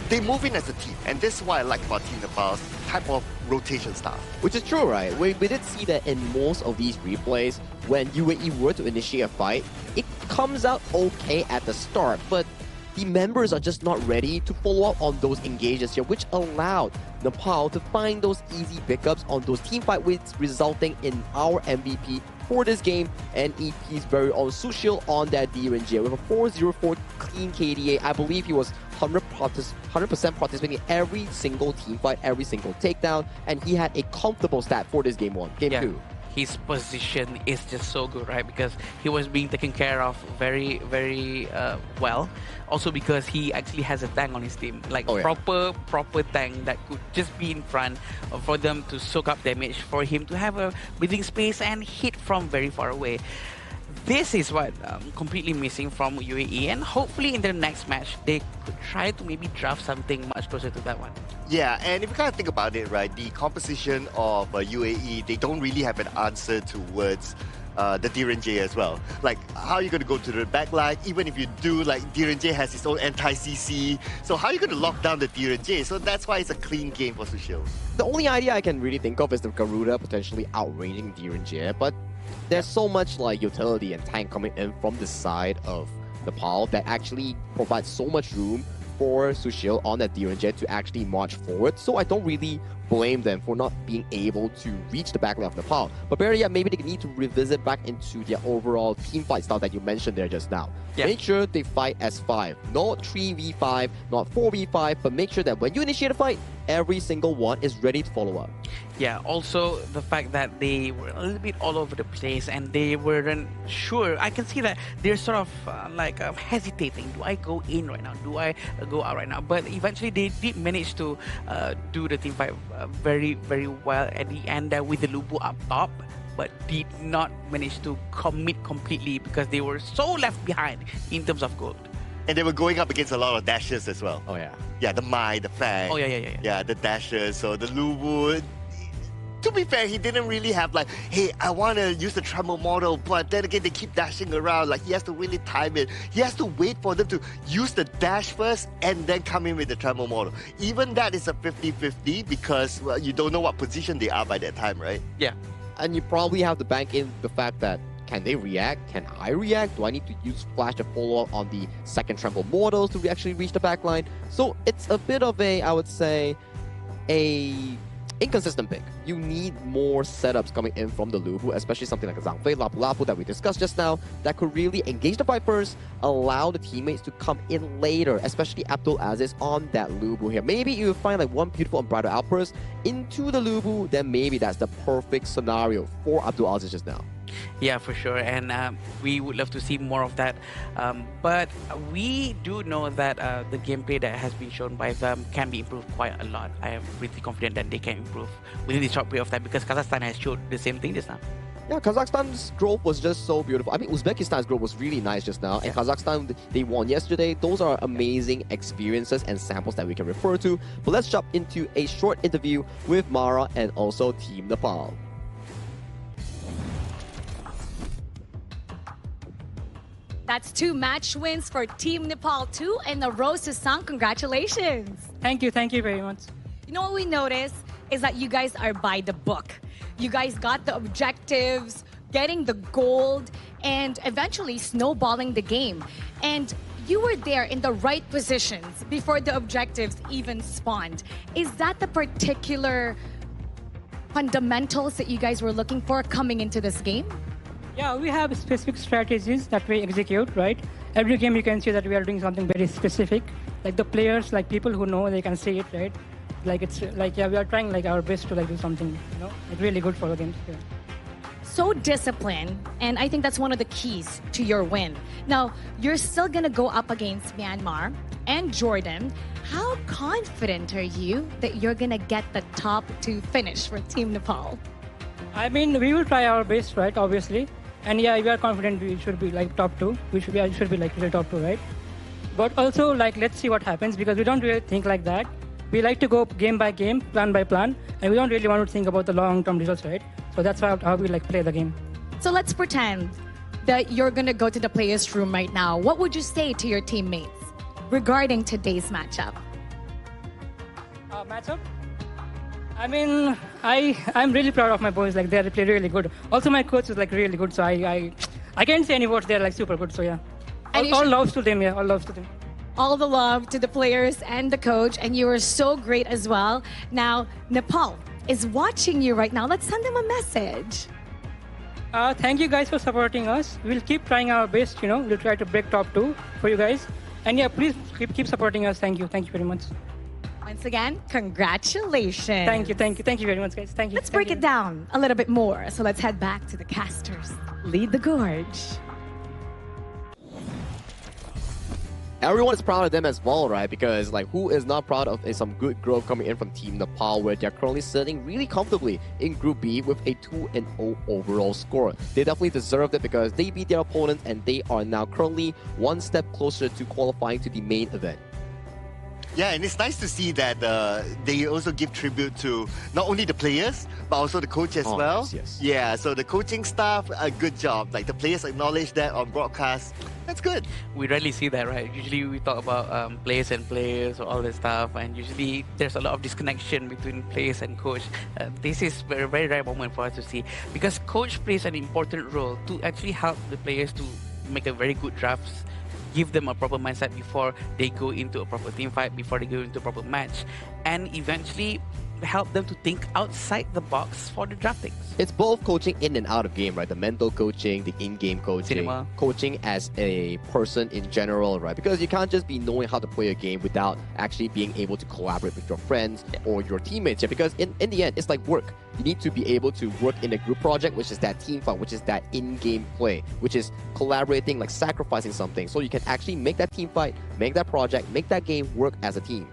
they move in as a team, and this is what I like about Team Nepal's type of rotation style.
Which is true, right? We did see that in most of these replays, when UAE were to initiate a fight, it comes out okay at the start, but the members are just not ready to follow up on those engages here, which allowed Nepal to find those easy pickups on those team fight wins, resulting in our MVP for this game and EP's very own Sushil on that DRNG with a 404 clean KDA. I believe he was 100% participating in every single team fight, every single takedown, and he had a comfortable stat for this game 2.
His position is just so good, right? Because he was being taken care of very, very well. Also because he actually has a tank on his team, like proper tank that could just be in front for them to soak up damage, for him to have a breathing space and hit from very far away. This is what completely missing from UAE, and hopefully in their next match they could try to maybe draft something much closer to that one.
Yeah, and if you kind of think about it, right, the composition of UAE, they don't really have an answer towards the DRNJ as well. Like, how are you going to go to the back line? Even if you do, like, DRNJ has its own anti-CC. So how are you going to lock down the DRNJ? So that's why it's a clean game for Sushil.
The only idea I can really think of is the Garuda potentially outranging DRNJ, but there's so much like utility and tank coming in from the side of Nepal that actually provides so much room for Sushil on that DRNJ to actually march forward. So I don't really blame them for not being able to reach the back line of Nepal. But better yet, maybe they need to revisit back into their overall team fight style that you mentioned there just now. Yeah. Make sure they fight as 5, not 3v5, not 4v5, but make sure that when you initiate a fight, every single one is ready to follow up.
Yeah, also the fact that they were a little bit all over the place and they weren't sure. I can see that they're sort of hesitating. Do I go in right now? Do I go out right now? But eventually they did manage to do the team fight very, very well at the end with the Lubu up top, but did not manage to commit completely because they were so left behind in terms of gold.
And they were going up against a lot of dashers as well.
Oh, yeah.
Yeah, the Mai, the Fang.
Oh, yeah.
Yeah, the dashers. So the Lubu. To be fair, he didn't really have like, hey, I want to use the tremble model, but then again, they keep dashing around. Like, he has to really time it. He has to wait for them to use the dash first and then come in with the tremble model. Even that is a 50-50 because well, you don't know what position they are by that time, right?
Yeah.
And you probably have to bank in the fact that can they react? Can I react? Do I need to use Flash to follow up on the second tremble models to actually reach the backline? So it's a bit of a, I would say, inconsistent pick. You need more setups coming in from the Lubu, especially something like a Zhangfei, Lapu Lapu that we discussed just now, that could really engage the fight first, allow the teammates to come in later, especially Abdul Aziz on that Lubu here. Maybe you find like one beautiful Unbridled Outburst into the Lubu, then maybe that's the perfect scenario for Abdul Aziz just now.
Yeah, for sure, and we would love to see more of that. But we do know that the gameplay that has been shown by them can be improved quite a lot. I am pretty confident that they can improve within this short period of time because Kazakhstan has showed the same thing just now.
Yeah, Kazakhstan's growth was just so beautiful. I mean, Uzbekistan's growth was really nice just now. And Kazakhstan, they won yesterday. Those are amazing experiences and samples that we can refer to. But let's jump into a short interview with Mara and also Team Nepal.
That's 2 match wins for Team Nepal 2 in a row. Susang, congratulations.
Thank you very much.
You know what we noticed is that you guys are by the book. You guys got the objectives, getting the gold, and eventually snowballing the game. And you were there in the right positions before the objectives even spawned. Is that the particular fundamentals that you guys were looking for coming into this game?
Yeah, we have specific strategies that we execute, right? Every game you can see that we are doing something very specific. Like the players, like people who know, they can see it, right? Like it's like, yeah, we are trying like our best to like do something, you know, like really good for the games. Yeah.
So disciplined, and I think that's one of the keys to your win. Now, you're still gonna go up against Myanmar and Jordan. How confident are you that you're gonna get the top 2 finish for Team Nepal?
I mean, we will try our best, right, obviously. And yeah, we are confident we should be like top 2. We should be like the top 2, right? But also, like, let's see what happens because we don't really think like that. We like to go game by game, plan by plan, and we don't really want to think about the long-term results, right? So that's how we like play the game.
So let's pretend that you're gonna go to the players' room right now. What would you say to your teammates regarding today's matchup?
Matchup? I mean, I'm really proud of my boys. Like, they play really good. Also, my coach is like really good, so I can't say any words. They're like super good. So yeah, all loves to them. Yeah, all loves to them.
All the love to the players and the coach, and you are so great as well. Now, Nepal is watching you right now. Let's send them a message.
Thank you guys for supporting us. We'll keep trying our best. You know, we'll try to break top 2 for you guys. And yeah, please keep supporting us. Thank you very much.
Once again, congratulations.
Thank you very much, guys. Thank you.
Let's break it down a little bit more. So let's head back to the casters. Lead the gorge.
Everyone is proud of them as well, right? Because like, who is not proud of some good growth coming in from Team Nepal, where they're currently sitting really comfortably in Group B with a 2-0 overall score. They definitely deserved it because they beat their opponents and they are now currently 1 step closer to qualifying to the main event.
Yeah, and it's nice to see that they also give tribute to not only the players, but also the coach as well.
Yes.
Yeah, so the coaching staff, a good job. Like the players acknowledge that on broadcast. That's good.
We rarely see that, right? Usually we talk about players and players or all that stuff, and usually there's a lot of disconnection between players and coach. This is a very, very rare moment for us to see, because coach plays an important role to actually help the players to make a very good drafts, give them a proper mindset before they go into a proper team fight, before they go into a proper match, and eventually help them to think outside the box for the draftings.
It's both coaching in and out of game, right? The mental coaching, the in-game coaching,
Cinema.
coaching as a person in general, right? Because you can't just be knowing how to play a game without actually being able to collaborate with your friends or your teammates. Yeah, because in the end, it's like work. You need to be able to work in a group project, which is that team fight, which is that in-game play, which is collaborating, like sacrificing something, so you can actually make that team fight, make that project, make that game work as a team.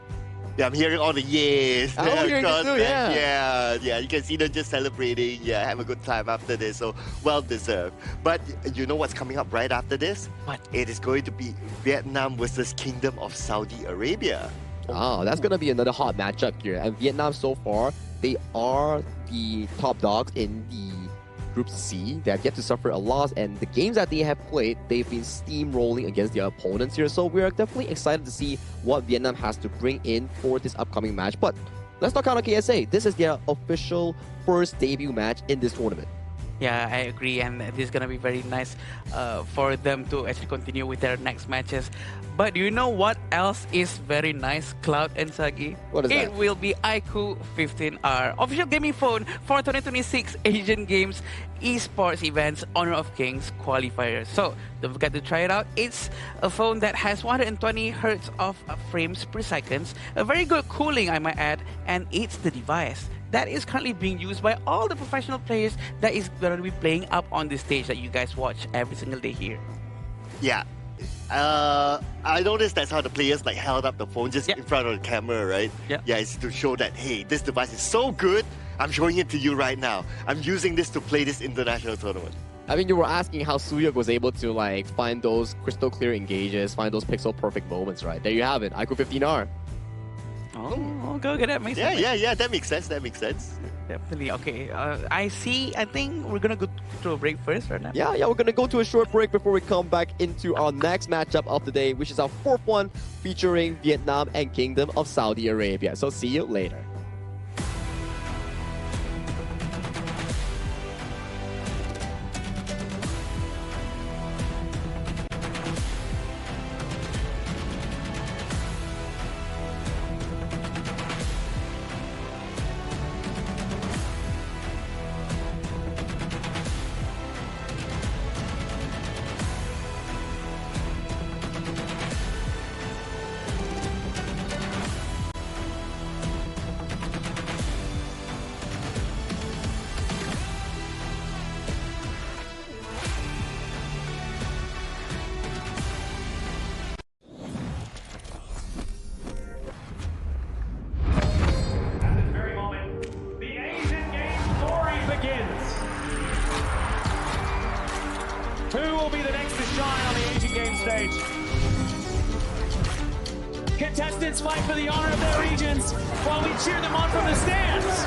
Yeah, I'm hearing all the yes.
I'm hearing it too,
yeah. You can see them just celebrating. Yeah, have a good time after this. So well deserved. But you know what's coming up right after this?
What?
It is going to be Vietnam versus Kingdom of Saudi Arabia.
Oh, that's going to be another hot matchup here. And Vietnam so far, they are the top dogs in the Group C. They have yet to suffer a loss, and the games that they have played, they've been steamrolling against their opponents here. So we are definitely excited to see what Vietnam has to bring in for this upcoming match. But let's not count on KSA. This is their official first debut match in this tournament.
Yeah, I agree, and this is gonna be very nice for them to actually continue with their next matches. But do you know what else is very nice, Cloud and Sagi?
What is that?
It will be iQOO 15R, official gaming phone for 2026 Asian Games Esports Events Honor of Kings Qualifiers. So don't forget to try it out. It's a phone that has 120 hertz of frames per second, a very good cooling, I might add, and it's the device that is currently being used by all the professional players that is going to be playing up on the stage that you guys watch every single day here.
Yeah. I noticed that's how the players like held up the phone just in front of the camera, right? Yeah, it's to show that, hey, this device is so good, I'm showing it to you right now. I'm using this to play this international tournament.
I mean, you were asking how Suyuk was able to like find those crystal clear engages, find those pixel perfect moments, right? There you have it, iQOO 15R.
Oh, go get that.
Yeah, that makes sense.
Definitely. Okay, I think we're gonna go to a break first right now.
Yeah, we're gonna go to a short break before we come back into our next matchup of the day, which is our fourth one featuring Vietnam and Kingdom of Saudi Arabia. So see you later.
Who will be the next to shine on the Asian Games stage? Contestants fight for the honor of their regions while we cheer them on from the stands.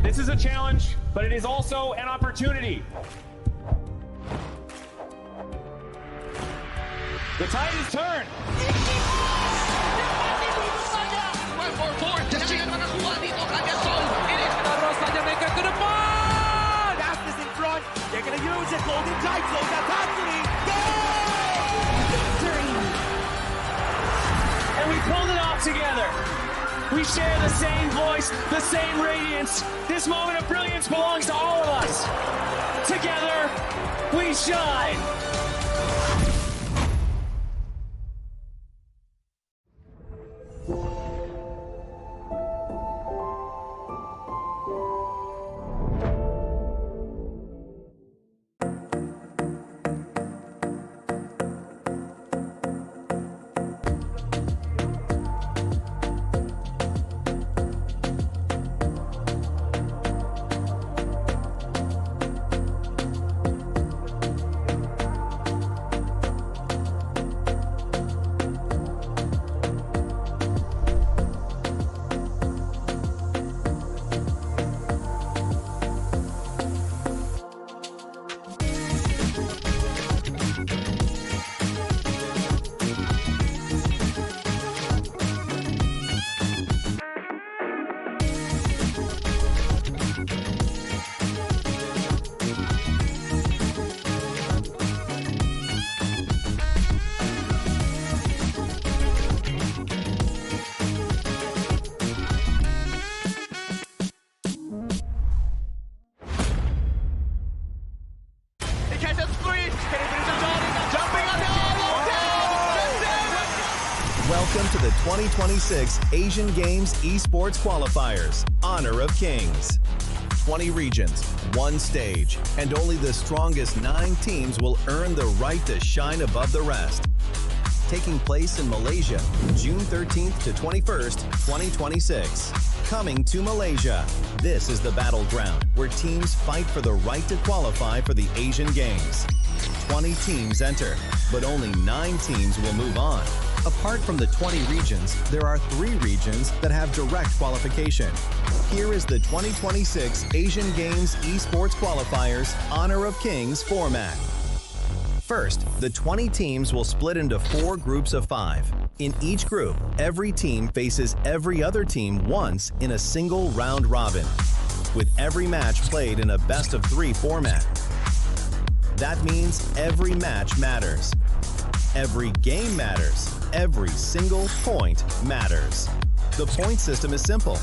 This is a challenge, but it is also an opportunity. The tide is turned.
Fastest in front. They're going to use it. Golden titles. Anthony.
And we pulled it off together. We share the same voice, the same radiance. This moment of brilliance belongs to all of us. Together, we shine.
Welcome to the 2026 Asian Games Esports Qualifiers, Honor of Kings. 20 regions, one stage, and only the strongest 9 teams will earn the right to shine above the rest. Taking place in Malaysia, June 13th to 21st, 2026. Coming to Malaysia, this is the battleground where teams fight for the right to qualify for the Asian Games. 20 teams enter, but only 9 teams will move on. Apart from the 20 regions, there are 3 regions that have direct qualification. Here is the 2026 Asian Games Esports Qualifiers Honor of Kings format. First, the 20 teams will split into 4 groups of 5. In each group, every team faces every other team once in a single round robin, with every match played in a best-of-3 format. That means every match matters. Every game matters. Every single point matters. The point system is simple.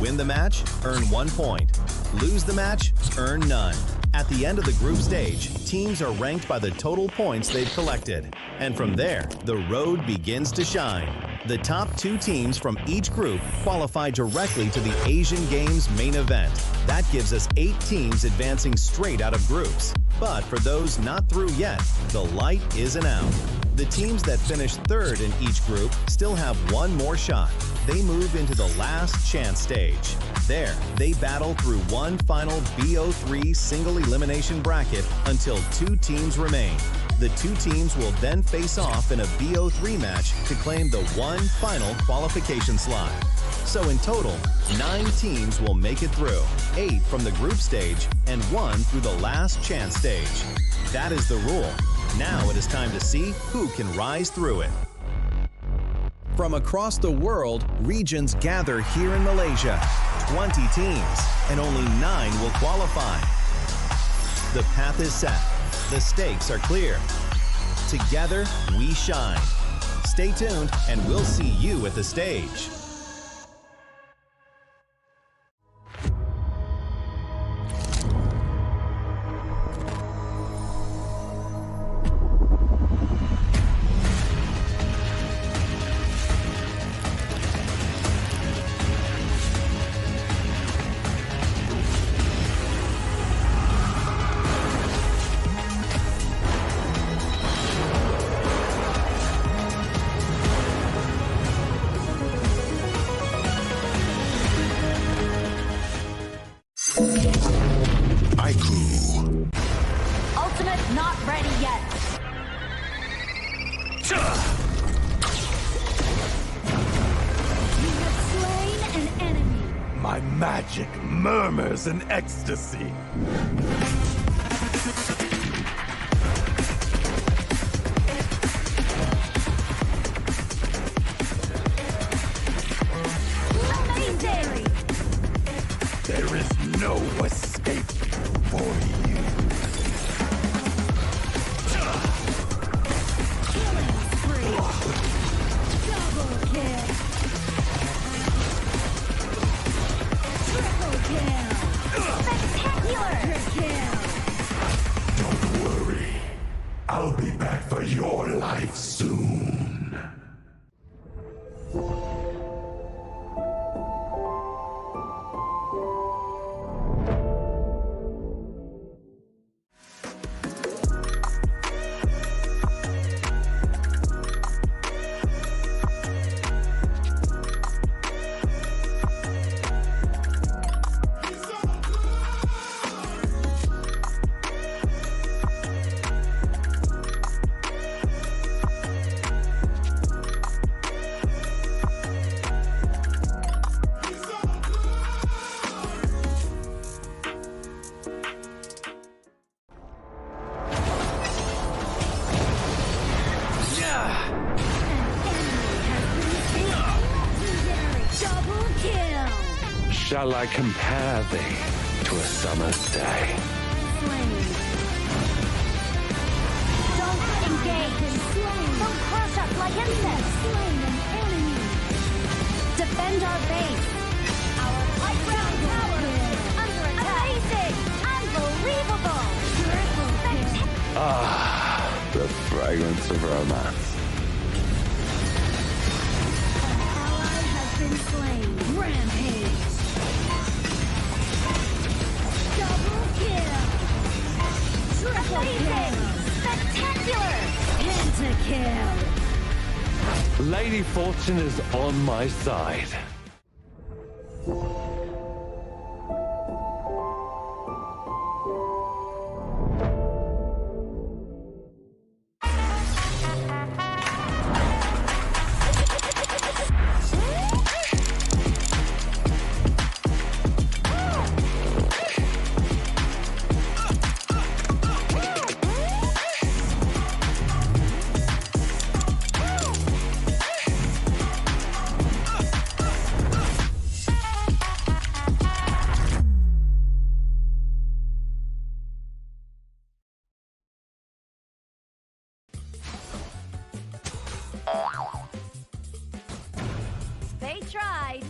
Win the match, earn 1 point. Lose the match, earn none. At the end of the group stage, teams are ranked by the total points they've collected. And from there, the road begins to shine. The top 2 teams from each group qualify directly to the Asian Games main event. That gives us 8 teams advancing straight out of groups. But for those not through yet, the light isn't out. The teams that finish 3rd in each group still have 1 more shot. They move into the last chance stage. There, they battle through one final BO3 single elimination bracket until 2 teams remain. The 2 teams will then face off in a BO3 match to claim the one final qualification slot. So in total, 9 teams will make it through, 8 from the group stage and 1 through the last chance stage. That is the rule. Now it is time to see who can rise through it. From across the world, regions gather here in Malaysia. 20 teams, and only 9 will qualify. The path is set. The stakes are clear. Together, we shine. Stay tuned, and we'll see you at the stage.
Ultimate not ready yet. You have slain an enemy.
My magic murmurs in ecstasy.
Amazing!
There is no escape for you.
Killing spree. Double kill. Triple kill. Spectacular kill.
Don't worry. I'll be back for your life soon.
Double kill.
Shall I compare thee to a summer's day?
Slain. Don't engage. Slain. Don't crush us like insects. Slain an enemy. Defend our base. Our high ground tower under attack. Amazing. Unbelievable. Triple kill.
Ah, the fragrance of romance. Lady Fortune is on my side.
They tried.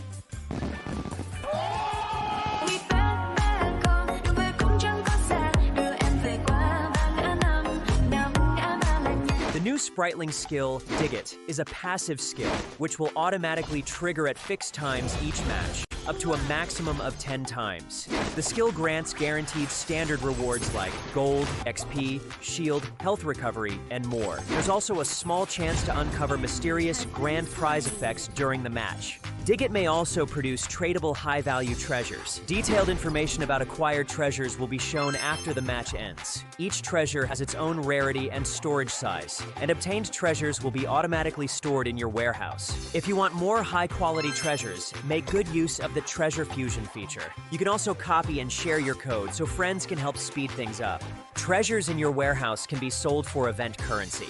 The new Spritling skill, Dig It, is a passive skill, which will automatically trigger at fixed times each match, up to a maximum of 10 times. The skill grants guaranteed standard rewards like gold, XP, shield, health recovery, and more. There's also a small chance to uncover mysterious grand prize effects during the match. Dig It may also produce tradable high-value treasures. Detailed information about acquired treasures will be shown after the match ends. Each treasure has its own rarity and storage size, and obtained treasures will be automatically stored in your warehouse. If you want more high-quality treasures, make good use of the Treasure Fusion feature. You can also copy and share your code so friends can help speed things up. Treasures in your warehouse can be sold for event currency,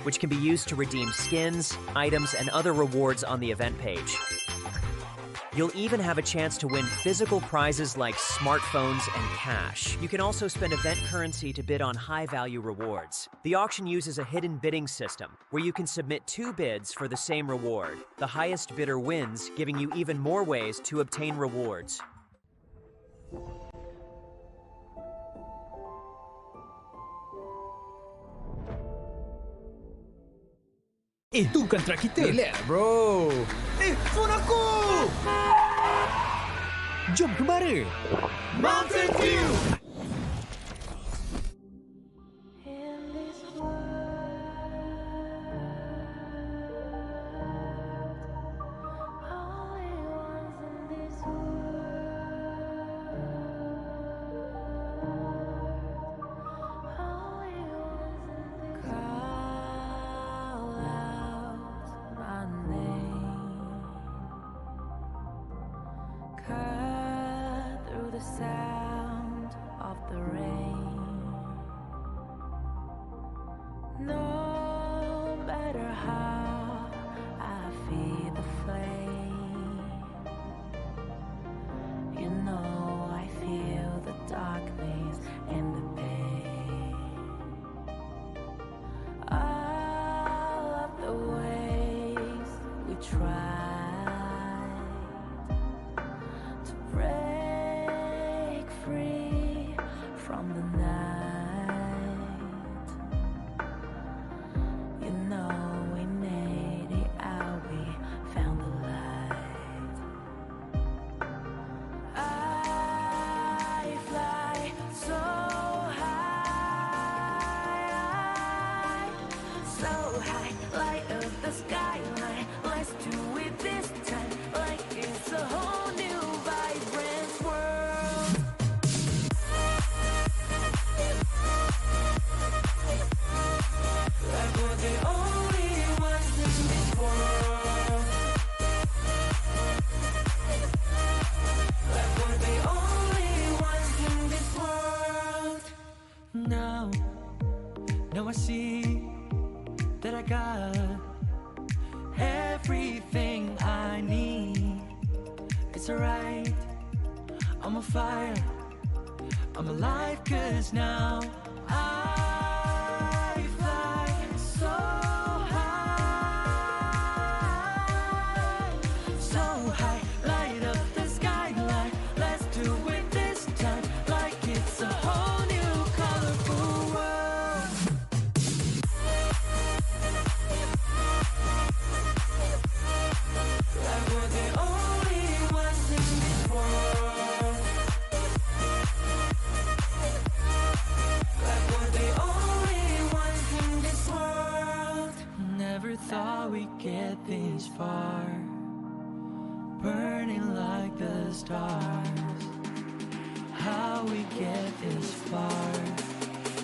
which can be used to redeem skins, items, and other rewards on the event page. You'll even have a chance to win physical prizes like smartphones and cash. You can also spend event currency to bid on high-value rewards. The auction uses a hidden bidding system, where you can submit 2 bids for the same reward. The highest bidder wins, giving you even more ways to obtain rewards.
Itu kontra kita. Relax, bro. Phone aku! Jom kemara. Mountain View!
Sound of the rain. No matter how I feed the flame, you know I feel the darkness and the pain. All of the ways we tried to break free from the night. You know we made it out, we found the light. I fly so high, light up the skyline. Let's do it this time, like it's a whole new vibrant world. Like we're the only ones in this world. Like we're the only ones in this world.
Now I see that I got everything I need. It's alright, I'm on fire, I'm alive, 'cause now I fly so high, light up the skyline. Let's do it this time, like it's a whole new colorful world. Like we're the only ones in this world. Like Never thought we'd get this far, burning like the stars. How we get this far,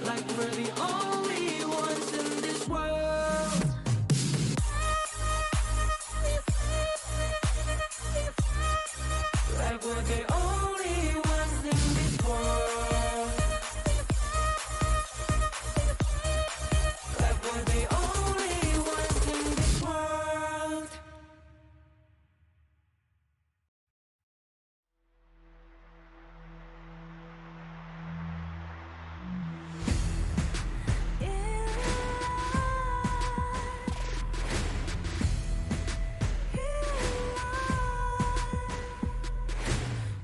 like we're the only ones in this world. Like we're the only ones in this world. Like we're the only ones in this world.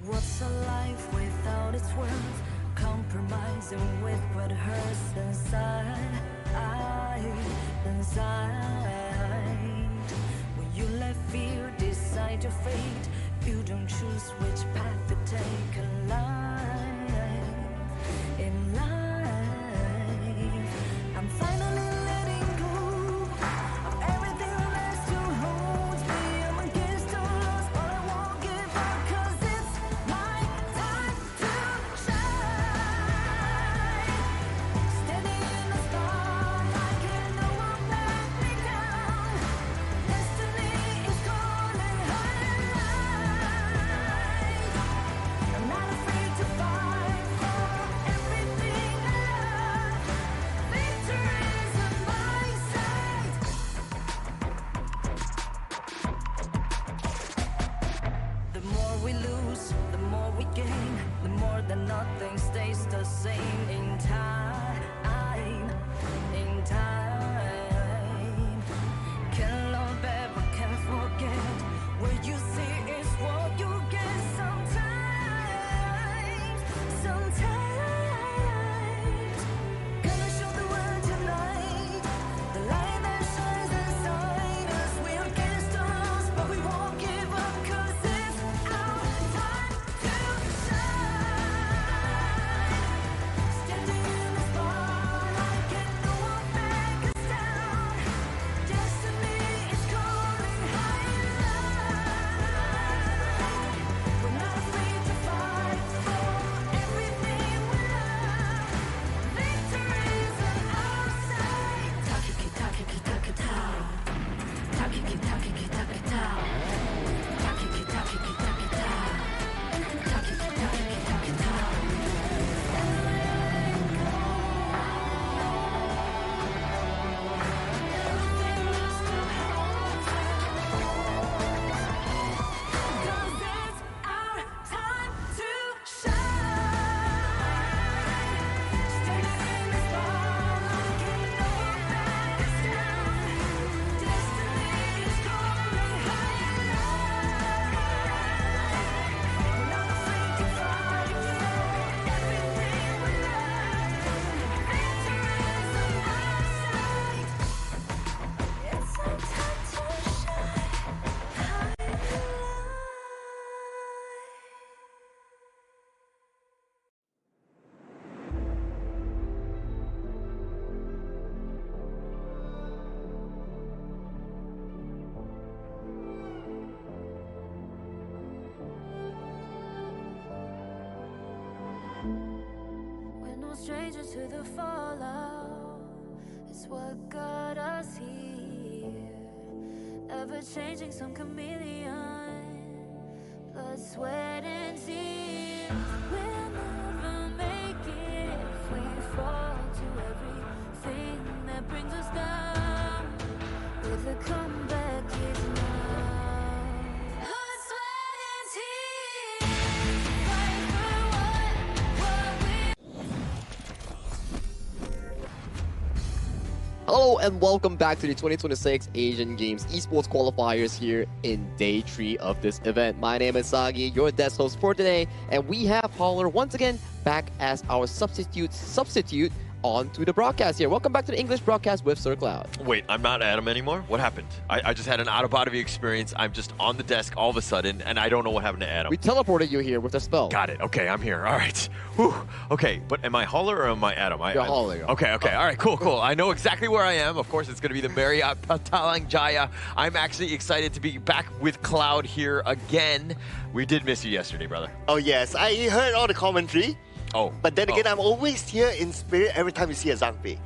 What's a life without its worth? Compromising with what hurts inside, inside. When you let fear decide your fate, you don't choose which path to take in life. In life, I'm finally letting go of everything that still holds me. I'm against the odds, but I won't give up, 'cause it's my time to shine. Standing in the spotlight, can no one let me down. Destiny is calling high and light. I'm not afraid to fight for everything I love. Victory's on my side. The more we lose, the more we gain. The more that nothing stays the same. In time, in time. Can't love ever, can't forget. What you see is what you get. Sometimes, sometimes. Gonna show the world tonight. The light that shines inside us. We're against the odds, but we won't give up, 'cause it's our time to shine. Standing in the spotlight, can no one back us down. Destiny is calling high and light. We're not afraid to fight for everything we love. Victory's on our side. Takiki takiki takita. Takiki takiki takita. Takiki takiki takita. Takiki takiki takita. Cause it's our time to shine. Standing in the spotlight, can no one back us down. Destiny is calling high and light. We're not afraid to fight for everything we love. Victory's on our side. It's our time to shine. High and light. We're no strangers to the fallout. It's what got us here. Ever changing, some chameleon. Blood, sweat, and tears. We'll never make it if we fall to everything that brings us down. But the comeback is now. Blood, sweat, and tears. Fight for what we
Hello and welcome back to the 2026 Asian Games Esports Qualifiers here in day 3 of this event. My name is Sagi, your desk host for today, and we have Holler once again back as our substitute on to the broadcast here. Welcome back to the English broadcast with Sir Cloud.
Wait, I'm not Adam anymore? What happened? I just had an out-of-body experience. I'm just on the desk all of a sudden, and I don't know what happened to Adam.
We teleported you here with a spell.
Got it. Okay, I'm here. All right. Whew. Okay, but am I Holler or am I Adam?
You're Holler.
Okay. All right, cool. I know exactly where I am. Of course, it's going to be the Marriott Patalang Jaya. I'm actually excited to be back with Cloud here again. We did miss you yesterday, brother.
Oh, yes. I heard all the commentary.
Oh.
But then again, I'm always here in spirit every time you see a Zhangfei.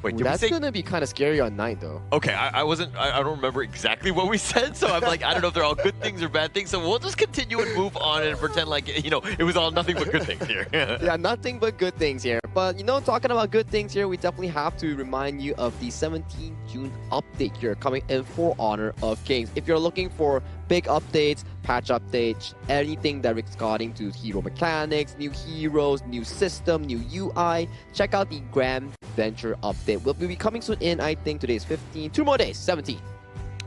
Wait,
that's gonna be kind of scary on night, though.
Okay, I don't remember exactly what we said, so I'm like, I don't know if they're all good things or bad things, so we'll just continue and move on and pretend like, it was all nothing but good things here.
Yeah, nothing but good things here. But, talking about good things here, we definitely have to remind you of the 17th June update here coming in for Honor of Kings. If you're looking for big updates, patch updates, anything that regarding to hero mechanics, new heroes, new system, new UI, check out the Grand Venture update. Will be coming soon in, I think today is 15, 2 more days, 17.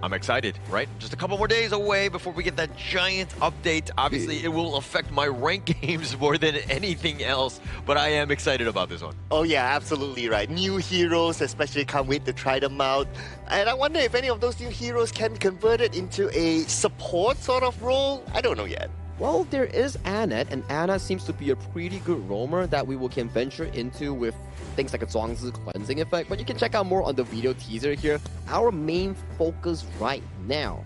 I'm excited, right? Just a couple more days away before we get that giant update. Obviously, it will affect my rank games more than anything else, but I am excited about this one.
Oh yeah, absolutely right. New heroes, especially can't wait to try them out. And I wonder if any of those new heroes can be converted into a support sort of role. I don't know yet.
Well, there is Annette, and Anna seems to be a pretty good roamer that we can venture into with things like a Zhuangzi cleansing effect, but you can check out more on the video teaser here. Our main focus right now,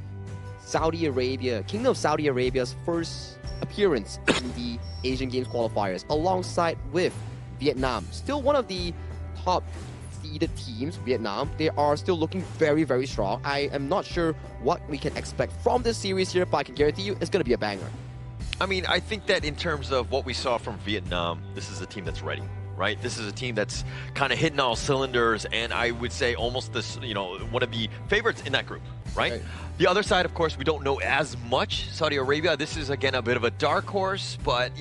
Saudi Arabia, Kingdom of Saudi Arabia's first appearance in the Asian Games qualifiers, alongside with Vietnam. Still one of the top seeded teams, Vietnam. They are still looking very, very strong. I am not sure what we can expect from this series here, but I can guarantee you it's going to be a banger.
I mean, I think that in terms of what we saw from Vietnam, this is a team that's ready, right? This is a team that's kind of hitting all cylinders, and I would say almost this, one of the favorites in that group, right? The other side, of course, we don't know as much. Saudi Arabia, this is, again, a bit of a dark horse, but,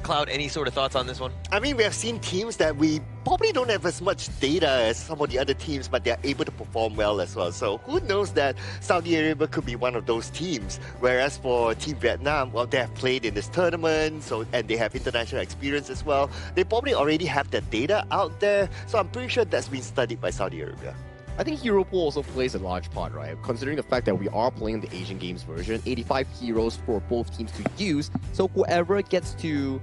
Cloud, any sort of thoughts on this one?
I mean, we have seen teams that we probably don't have as much data as some of the other teams, but they're able to perform well as well. So who knows that Saudi Arabia could be one of those teams. Whereas for Team Vietnam, well, they have played in this tournament, and they have international experience as well. They probably already have that data out there. So I'm pretty sure that's been studied by Saudi Arabia.
I think hero pool also plays a large part, right? Considering the fact that we are playing the Asian Games version, 85 heroes for both teams to use. So whoever gets to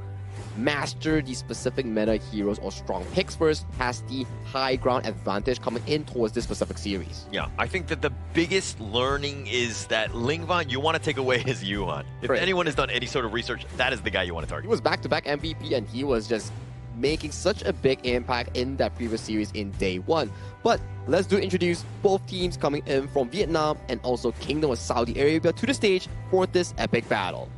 master the specific meta heroes or strong picks first has the high ground advantage coming in towards this specific series.
Yeah, I think that the biggest learning is that Lingvan, you want to take away his Yuan. If anyone has done any sort of research, that is the guy you want to target.
He was back-to-back MVP, and he was just making such a big impact in that previous series in day one. But let's introduce both teams coming in from Vietnam and also Kingdom of Saudi Arabia to the stage for this epic battle.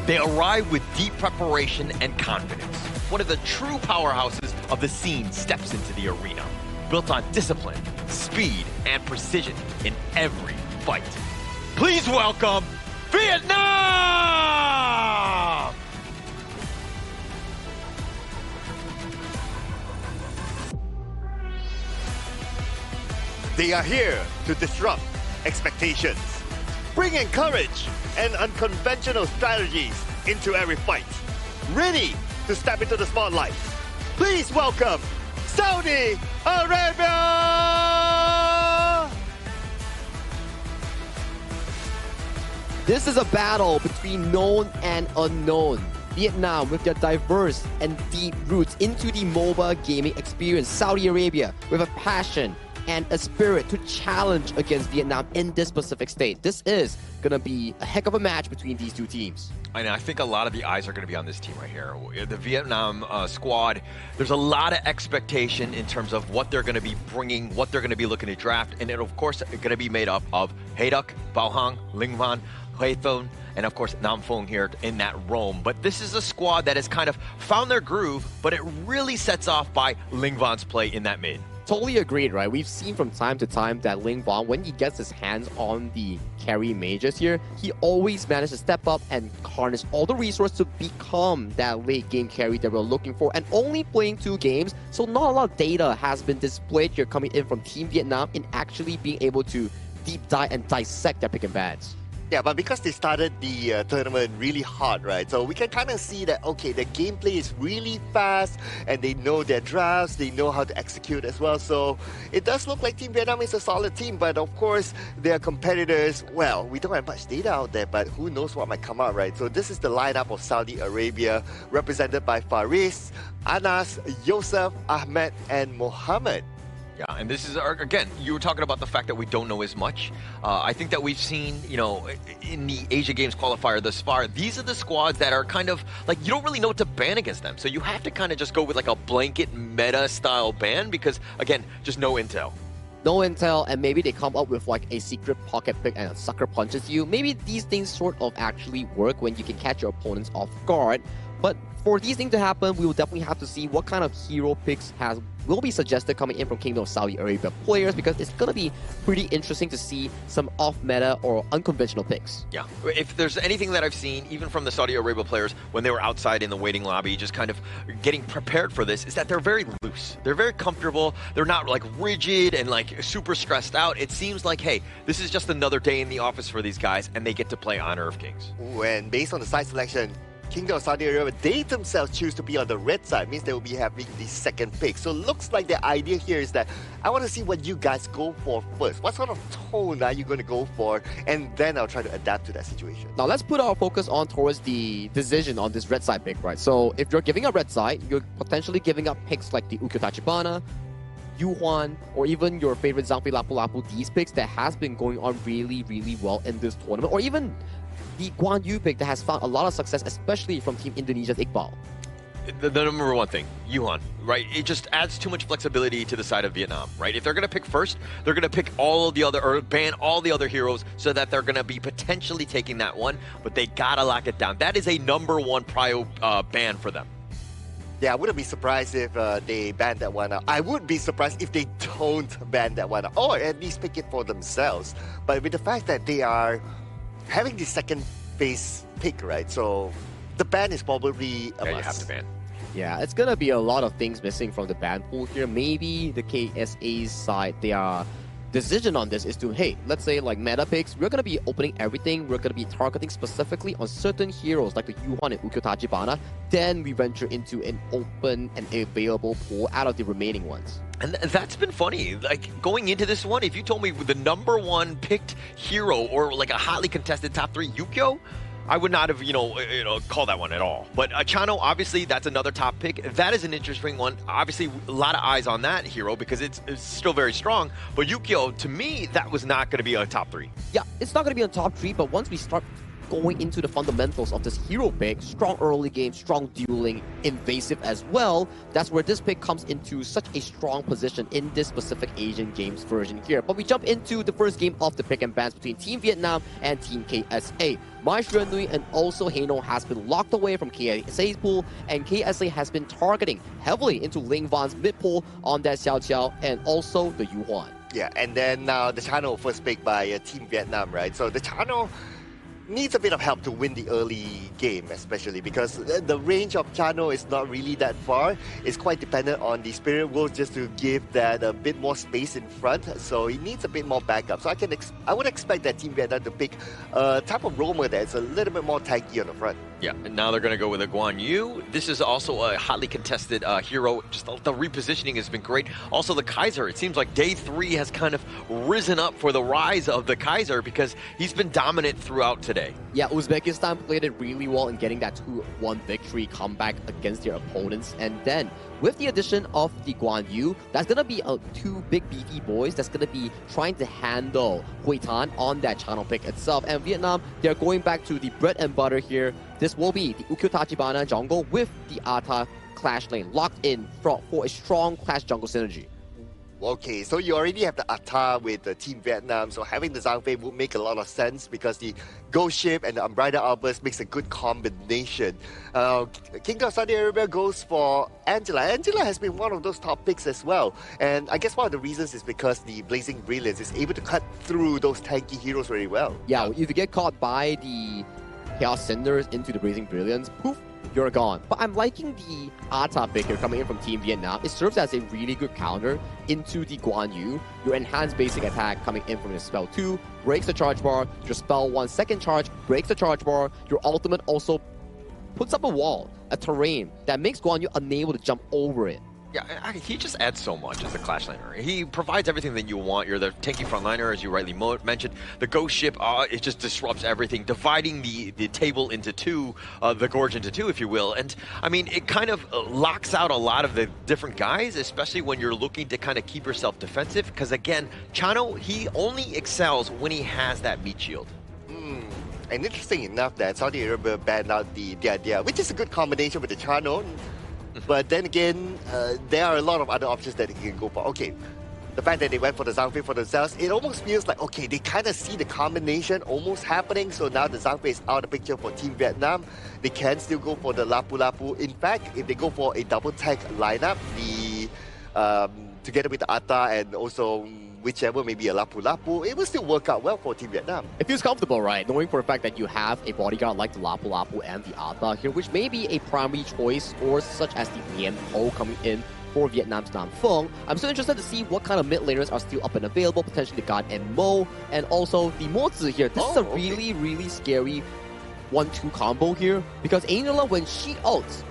They arrive with deep preparation and confidence. One of the true powerhouses of the scene steps into the arena, built on discipline, speed, and precision in every fight. Please welcome Vietnam!
They are here to disrupt expectations, bring in courage and unconventional strategies into every fight. Ready to step into the spotlight. Please welcome Saudi Arabia!
This is a battle between known and unknown. Vietnam, with their diverse and deep roots into the mobile gaming experience. Saudi Arabia, with a passion and a spirit to challenge against Vietnam in this specific state. This is going to be a heck of a match between these two teams.
I think a lot of the eyes are going to be on this team right here. The Vietnam squad, there's a lot of expectation in terms of what they're going to be bringing, what they're going to be looking to draft, and it, of course, going to be made up of Hayduk, Bao Hang, Ling Van, Hui Thon, and of course Nam Phong here in that Rome. But this is a squad that has kind of found their groove, but it really sets off by Ling Van's play in that mid.
Totally agreed, right? We've seen from time to time that Ling Van, when he gets his hands on the carry mages here, he always manages to step up and harness all the resources to become that late game carry that we're looking for. And only playing 2 games, so not a lot of data has been displayed here coming in from Team Vietnam in actually being able to deep dive and dissect their pick and bans.
Yeah, but because they started the tournament really hard, right? So we can kind of see that, okay, the gameplay is really fast and they know their drafts, they know how to execute as well. So it does look like Team Vietnam is a solid team, but of course, their competitors, well, we don't have much data out there, but who knows what might come out, right? So this is the lineup of Saudi Arabia, represented by Faris, Anas, Yosef, Ahmed, and Mohammed.
Yeah, and this is, again, you were talking about the fact that we don't know as much. I think that we've seen, you know, in the Asia Games qualifier thus far, these are the squads that are kind of, like, you don't really know what to ban against them. So you have to kind of just go with, like, a blanket meta-style ban because, again, just no intel.
No intel, and maybe they come up with, like, a secret pocket pick and a sucker punches you. Maybe these things sort of actually work when you can catch your opponents off guard. But for these things to happen, we will definitely have to see what kind of hero picks will be suggested coming in from Kingdom of Saudi Arabia players, because it's going to be pretty interesting to see some off-meta or unconventional picks.
Yeah, if there's anything that I've seen, even from the Saudi Arabia players, when they were outside in the waiting lobby, just kind of getting prepared for this, is that they're very loose. They're very comfortable. They're not like rigid and like super stressed out. It seems like, hey, this is just another day in the office for these guys, and they get to play Honor of Kings.
Ooh, and based on the side selection, Kingdom of Saudi Arabia, they themselves choose to be on the red side, means they will be having the second pick. So it looks like the idea here is that I want to see what you guys go for first. What sort of tone are you going to go for? And then I'll try to adapt to that situation.
Now let's put our focus on towards the decision on this red side pick, right? So if you're giving up red side, you're potentially giving up picks like the Ukyo Tachibana, Yuhuan, or even your favorite Zhangfei Lapu Lapu, these picks that has been going on really, really well in this tournament, or even the Guan Yu pick that has found a lot of success, especially from Team Indonesia's Iqbal.
The number one thing, Yuhuan, right? It just adds too much flexibility to the side of Vietnam, right? If they're going to pick first, they're going to pick all of the other, or ban all the other heroes so that they're going to be potentially taking that one, but they got to lock it down. That is a number one prio ban for them.
Yeah, I wouldn't be surprised if they ban that one out. I would be surprised if they don't ban that one out, or at least pick it for themselves. But with the fact that they are having the second phase pick, right? So the ban is probably a must.
You have to ban.
Yeah, it's gonna be a lot of things missing from the ban pool here. Maybe the KSA's side, their decision on this is to, hey, let's say like meta picks, we're gonna be opening everything. We're gonna be targeting specifically on certain heroes like the Yuhuan and Ukyo Tachibana. Then we venture into an open and available pool out of the remaining ones.
And that's been funny. Like, going into this one, if you told me the number one picked hero or like a hotly contested top 3 Ukyo, I would not have, called that one at all. But Chano, obviously, that's another top pick. That is an interesting one. Obviously, a lot of eyes on that hero because it's still very strong. But Ukyo, to me, that was not going to be a top 3.
Yeah, it's not going to be on top 3, but once we start going into the fundamentals of this hero pick, strong early game, strong dueling, invasive as well, that's where this pick comes into such a strong position in this specific Asian Games version here. But we jump into the first game of the pick and bans between Team Vietnam and Team KSA. Mai Xuanui and also Haino has been locked away from KSA's pool, and KSA has been targeting heavily into Ling Van's mid pool on that Xiao Qiao and also the Yuhuan.
Yeah, and then now the Chano first pick by Team Vietnam, right? So the Chano needs a bit of help to win the early game, especially because the range of Chano is not really that far. It's quite dependent on the Spirit Wolf just to give that a bit more space in front, so he needs a bit more backup. So I would expect that Team Vietnam to pick a type of roamer that's a little bit more tanky on the front.
Yeah, and now they're going to go with a Guan Yu. This is also a hotly contested hero. Just the repositioning has been great. Also, the Kaiser. It seems like day 3 has kind of risen up for the rise of the Kaiser because he's been dominant throughout today.
Yeah, Uzbekistan played it really well in getting that 2-1 victory comeback against their opponents. And then, with the addition of the Guan Yu, that's going to be 2 big beefy boys that's going to be trying to handle Hui Tan on that channel pick itself. And Vietnam, they're going back to the bread and butter here. This will be the Ukyo Tachibana jungle with the Ata Clash lane locked in for a strong Clash jungle synergy.
Okay, so you already have the Ata with the Team Vietnam, so having the Zhang Fei would make a lot of sense because the Ghost Ship and the Umbrella Outburst makes a good combination. King of Saudi Arabia goes for Angela. Angela has been one of those top picks as well, and I guess one of the reasons is because the Blazing Brilliance is able to cut through those tanky heroes very well.
Yeah, if you get caught by the Chaos Cinders into the Blazing Brilliance, poof, you're gone. But I'm liking the Ata pick here coming in from Team Vietnam. It serves as a really good counter into the Guan Yu. Your enhanced basic attack coming in from your spell 2 breaks the charge bar. Your spell 1 second charge breaks the charge bar. Your ultimate also puts up a wall, a terrain that makes Guan Yu unable to jump over it.
Yeah, he just adds so much as a Clash laner. He provides everything that you want. You're the tanky frontliner, as you rightly mentioned. The Ghost Ship, it just disrupts everything, dividing the table into 2, the Gorge into 2, if you will. And, I mean, it kind of locks out a lot of the different guys, especially when you're looking to kind of keep yourself defensive. Because, again, Chano, he only excels when he has that meat shield.
And interesting enough that Saudi Arabia banned out the Dia, which is a good combination with the Chano. But then again, there are a lot of other options that he can go for. Okay, the fact that they went for the Zhang Fei for themselves, it almost feels like, okay, they kind of see the combination almost happening, so now the Zhang Fei is out of the picture for Team Vietnam. They can still go for the Lapu Lapu. In fact, if they go for a double tag lineup, together with the Ata and also whichever, maybe a Lapu Lapu, it will still work out well for Team Vietnam.
It feels comfortable, right? Knowing for a fact that you have a bodyguard like the Lapu Lapu and the Ata here, which may be a primary choice, or such as the Lien Po coming in for Vietnam's Nam Feng. I'm still interested to see what kind of mid laners are still up and available, potentially the God and Mo, and also the Mo Zi here. This is a really, really scary 1-2 combo here, because Angela, when she ults,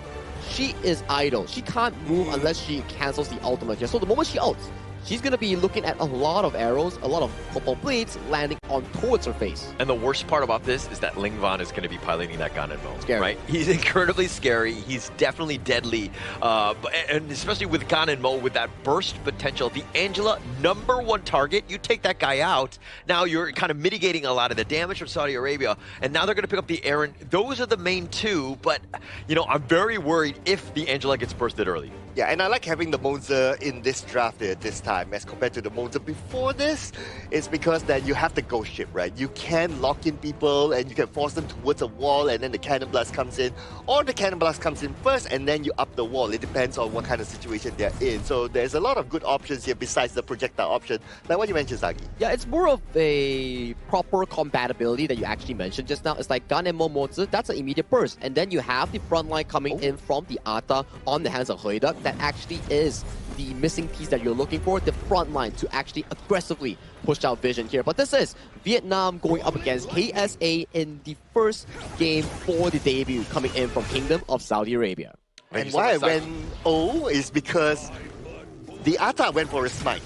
she is idle. She can't move unless she cancels the ultimate here. So the moment she ults, she's going to be looking at a lot of arrows, a lot of purple blades landing on towards her face.
And the worst part about this is that Ling Van is going to be piloting that Gan and Mo.
Scary.
Right? He's incredibly scary. He's definitely deadly. And especially with Gan and Mo, with that burst potential. The Angela, #1 target. You take that guy out. Now you're kind of mitigating a lot of the damage from Saudi Arabia. And now they're going to pick up the Aaron. Those are the main 2. But, you know, I'm very worried if the Angela gets bursted early.
Yeah, and I like having the Monza in this draft at this time as compared to the Monza before this. It's because that you have the Ghost Ship, right? You can lock in people and you can force them towards a wall, and then the Cannon Blast comes in, or the Cannon Blast comes in first and then you up the wall. It depends on what kind of situation they're in. So there's a lot of good options here besides the projectile option, like what you mentioned, Zagi.
Yeah, it's more of a proper compatibility that you actually mentioned just now. It's like Gan and Mo Mozi, that's an immediate burst. And then you have the front line coming in from the Ata on the hands of Huida. That actually is the missing piece that you're looking for, the front line to actually aggressively push out Vision here. But this is Vietnam going up against KSA in the first game for the debut, coming in from Kingdom of Saudi Arabia.
And why I went O is because the Ata went for a smite.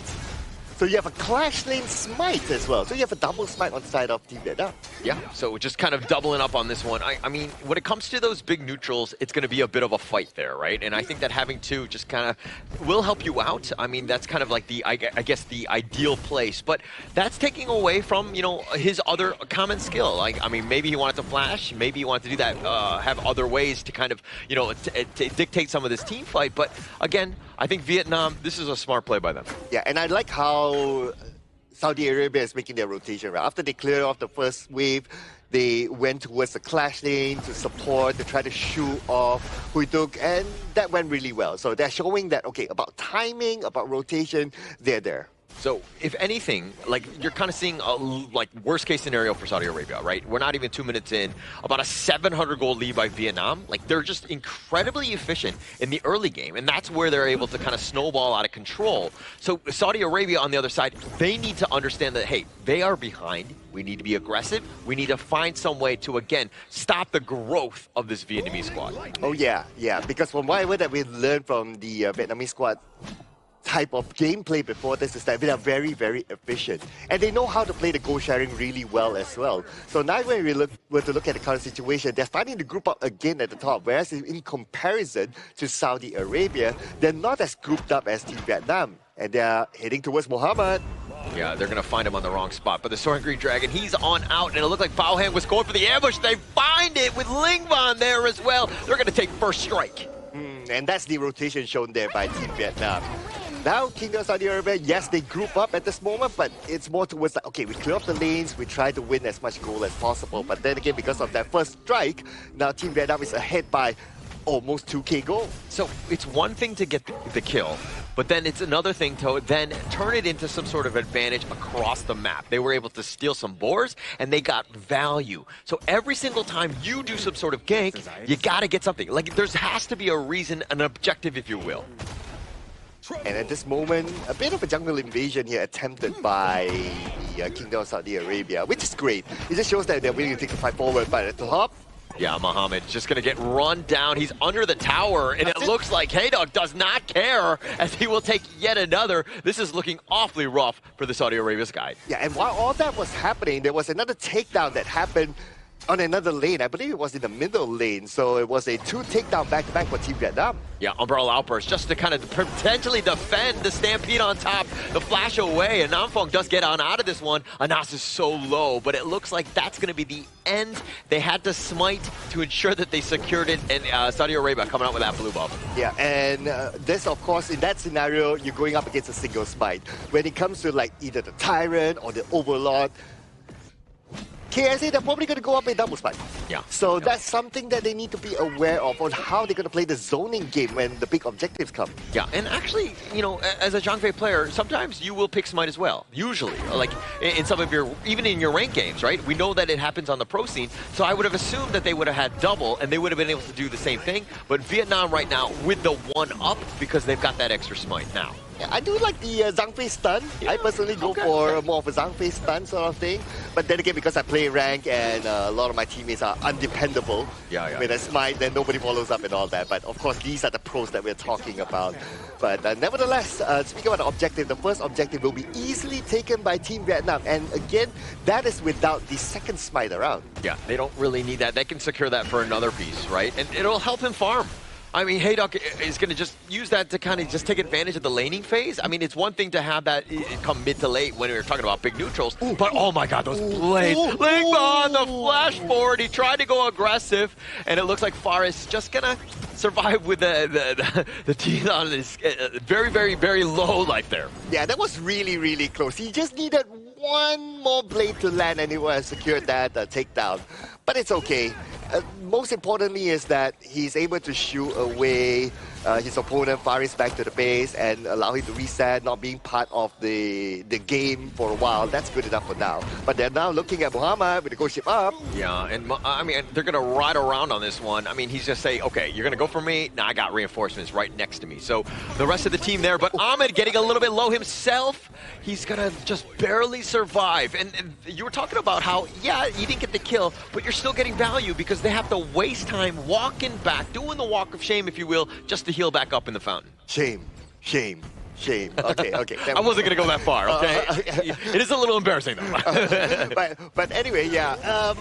So you have a Clash Lane smite as well. So you have a double smite on the side of Team Vietnam.
Yeah, so just kind of doubling up on this one. I mean, when it comes to those big neutrals, it's going to be a bit of a fight there, right? And I think that having 2 just kind of will help you out. I mean, that's kind of like the, I guess, the ideal place. But that's taking away from, you know, his other common skill. Like, I mean, maybe he wanted to flash. Maybe he wanted to do that, have other ways to kind of, you know, dictate some of this team fight. But again, I think Vietnam, this is a smart play by them.
Yeah, and I like how Saudi Arabia is making their rotation, right? After they cleared off the first wave, they went towards the Clash Lane to support, to try to shoot off Huiduk, and that went really well. So they're showing that, okay, about timing, about rotation, they're there.
So, if anything, like you're kind of seeing a like worst case scenario for Saudi Arabia, right? We're not even 2 minutes in, about a 700 goal lead by Vietnam. Like they're just incredibly efficient in the early game, and that's where they're able to kind of snowball out of control. So Saudi Arabia on the other side, they need to understand that hey, they are behind. We need to be aggressive. We need to find some way to again stop the growth of this Vietnamese squad.
Oh yeah, because from whatever that we learned from the Vietnamese squad type of gameplay before this is that they are very, very efficient. And they know how to play the goal sharing really well as well. So now when we were to look at the current situation, they're starting to group up again at the top, whereas in comparison to Saudi Arabia, they're not as grouped up as Team Vietnam. And they're heading towards Mohammed.
Yeah, they're going to find him on the wrong spot. But the Soaring Green Dragon, he's on out, and it looked like Bao Han was going for the ambush. They find it with Lingvan there as well. They're going to take first strike.
And that's the rotation shown there by Team Vietnam. Now, Kingdom of Saudi Arabia, yes, they group up at this moment, but it's more towards like, okay, we clear off the lanes, we try to win as much goal as possible. But then again, because of that first strike, now Team Vietnam is ahead by almost 2K goal.
So it's one thing to get the kill, but then it's another thing to then turn it into some sort of advantage across the map. They were able to steal some boars, and they got value. So every single time you do some sort of gank, you gotta get something. Like, there has to be a reason, an objective, if you will.
And at this moment, a bit of a jungle invasion here attempted by the Kingdom of Saudi Arabia, which is great. It just shows that they're willing to take the fight forward, but at the top,
yeah, Mohammed just going to get run down. He's under the tower, and it looks like Haydog does not care as he will take yet another. This is looking awfully rough for the Saudi Arabia sky.
Yeah, and while all that was happening, there was another takedown that happened on another lane. I believe it was in the middle lane, so it was a 2 takedown back-to-back for Team Vietnam.
Yeah, Umbrella Outburst just to kind of potentially defend the Stampede on top, the flash away, and Namfong does get on out of this one. Anas is so low, but it looks like that's going to be the end. They had to smite to ensure that they secured it, and Saudi Arabia coming out with that blue buff.
Yeah, and this, of course, in that scenario, you're going up against a single smite. When it comes to like either the Tyrant or the Overlord, KSA, they're probably going to go up in double spike.
Yeah.
So that's something that they need to be aware of on how they're going to play the zoning game when the big objectives come.
Yeah, and actually, you know, as a Zhangfei player, sometimes you will pick Smite as well. Usually, like in some of your, even in your rank games, right? We know that it happens on the pro scene, so I would have assumed that they would have had double and they would have been able to do the same thing. But Vietnam right now with the 1-up because they've got that extra Smite now.
Yeah, I do like the Zhangfei stun. Yeah, I personally go for more of a Zhangfei stun sort of thing. But then again, because I play rank and a lot of my teammates are undependable. With a smite, then nobody follows up and all that. But of course, these are the pros that we're talking about. But nevertheless, speaking about the objective, the first objective will be easily taken by Team Vietnam. And again, that is without the second smite around.
Yeah, they don't really need that. They can secure that for another piece, right? And it'll help him farm. I mean, Haydog is going to just use that to kind of just take advantage of the laning phase. I mean, it's one thing to have that come mid to late when we were talking about big neutrals, but oh my god, those blades. Lingvan, the flash forward, he tried to go aggressive, and it looks like Faris just going to survive with the teeth on his very, very, very low life there.
Yeah, that was really, really close. He just needed one more blade to land and he would have secured that takedown. But it's okay. Most importantly is that he's able to shoot away his opponent Faris back to the base and allow him to reset, not being part of the game for a while. That's good enough for now. But they're now looking at Muhammad with the ghost ship up.
Yeah, and I mean, they're going to ride around on this one. I mean, he's just saying, okay, you're going to go for me? Now I got reinforcements right next to me. So the rest of the team there, but Ahmed getting a little bit low himself. He's going to just barely survive. And you were talking about how, yeah, you didn't get the kill, but you're still getting value because they have to waste time walking back, doing the walk of shame, if you will, just to heal back up in the fountain.
Shame, shame, shame. Okay, okay.
I wasn't going to go that far, okay? It is a little embarrassing, though.
but anyway, yeah.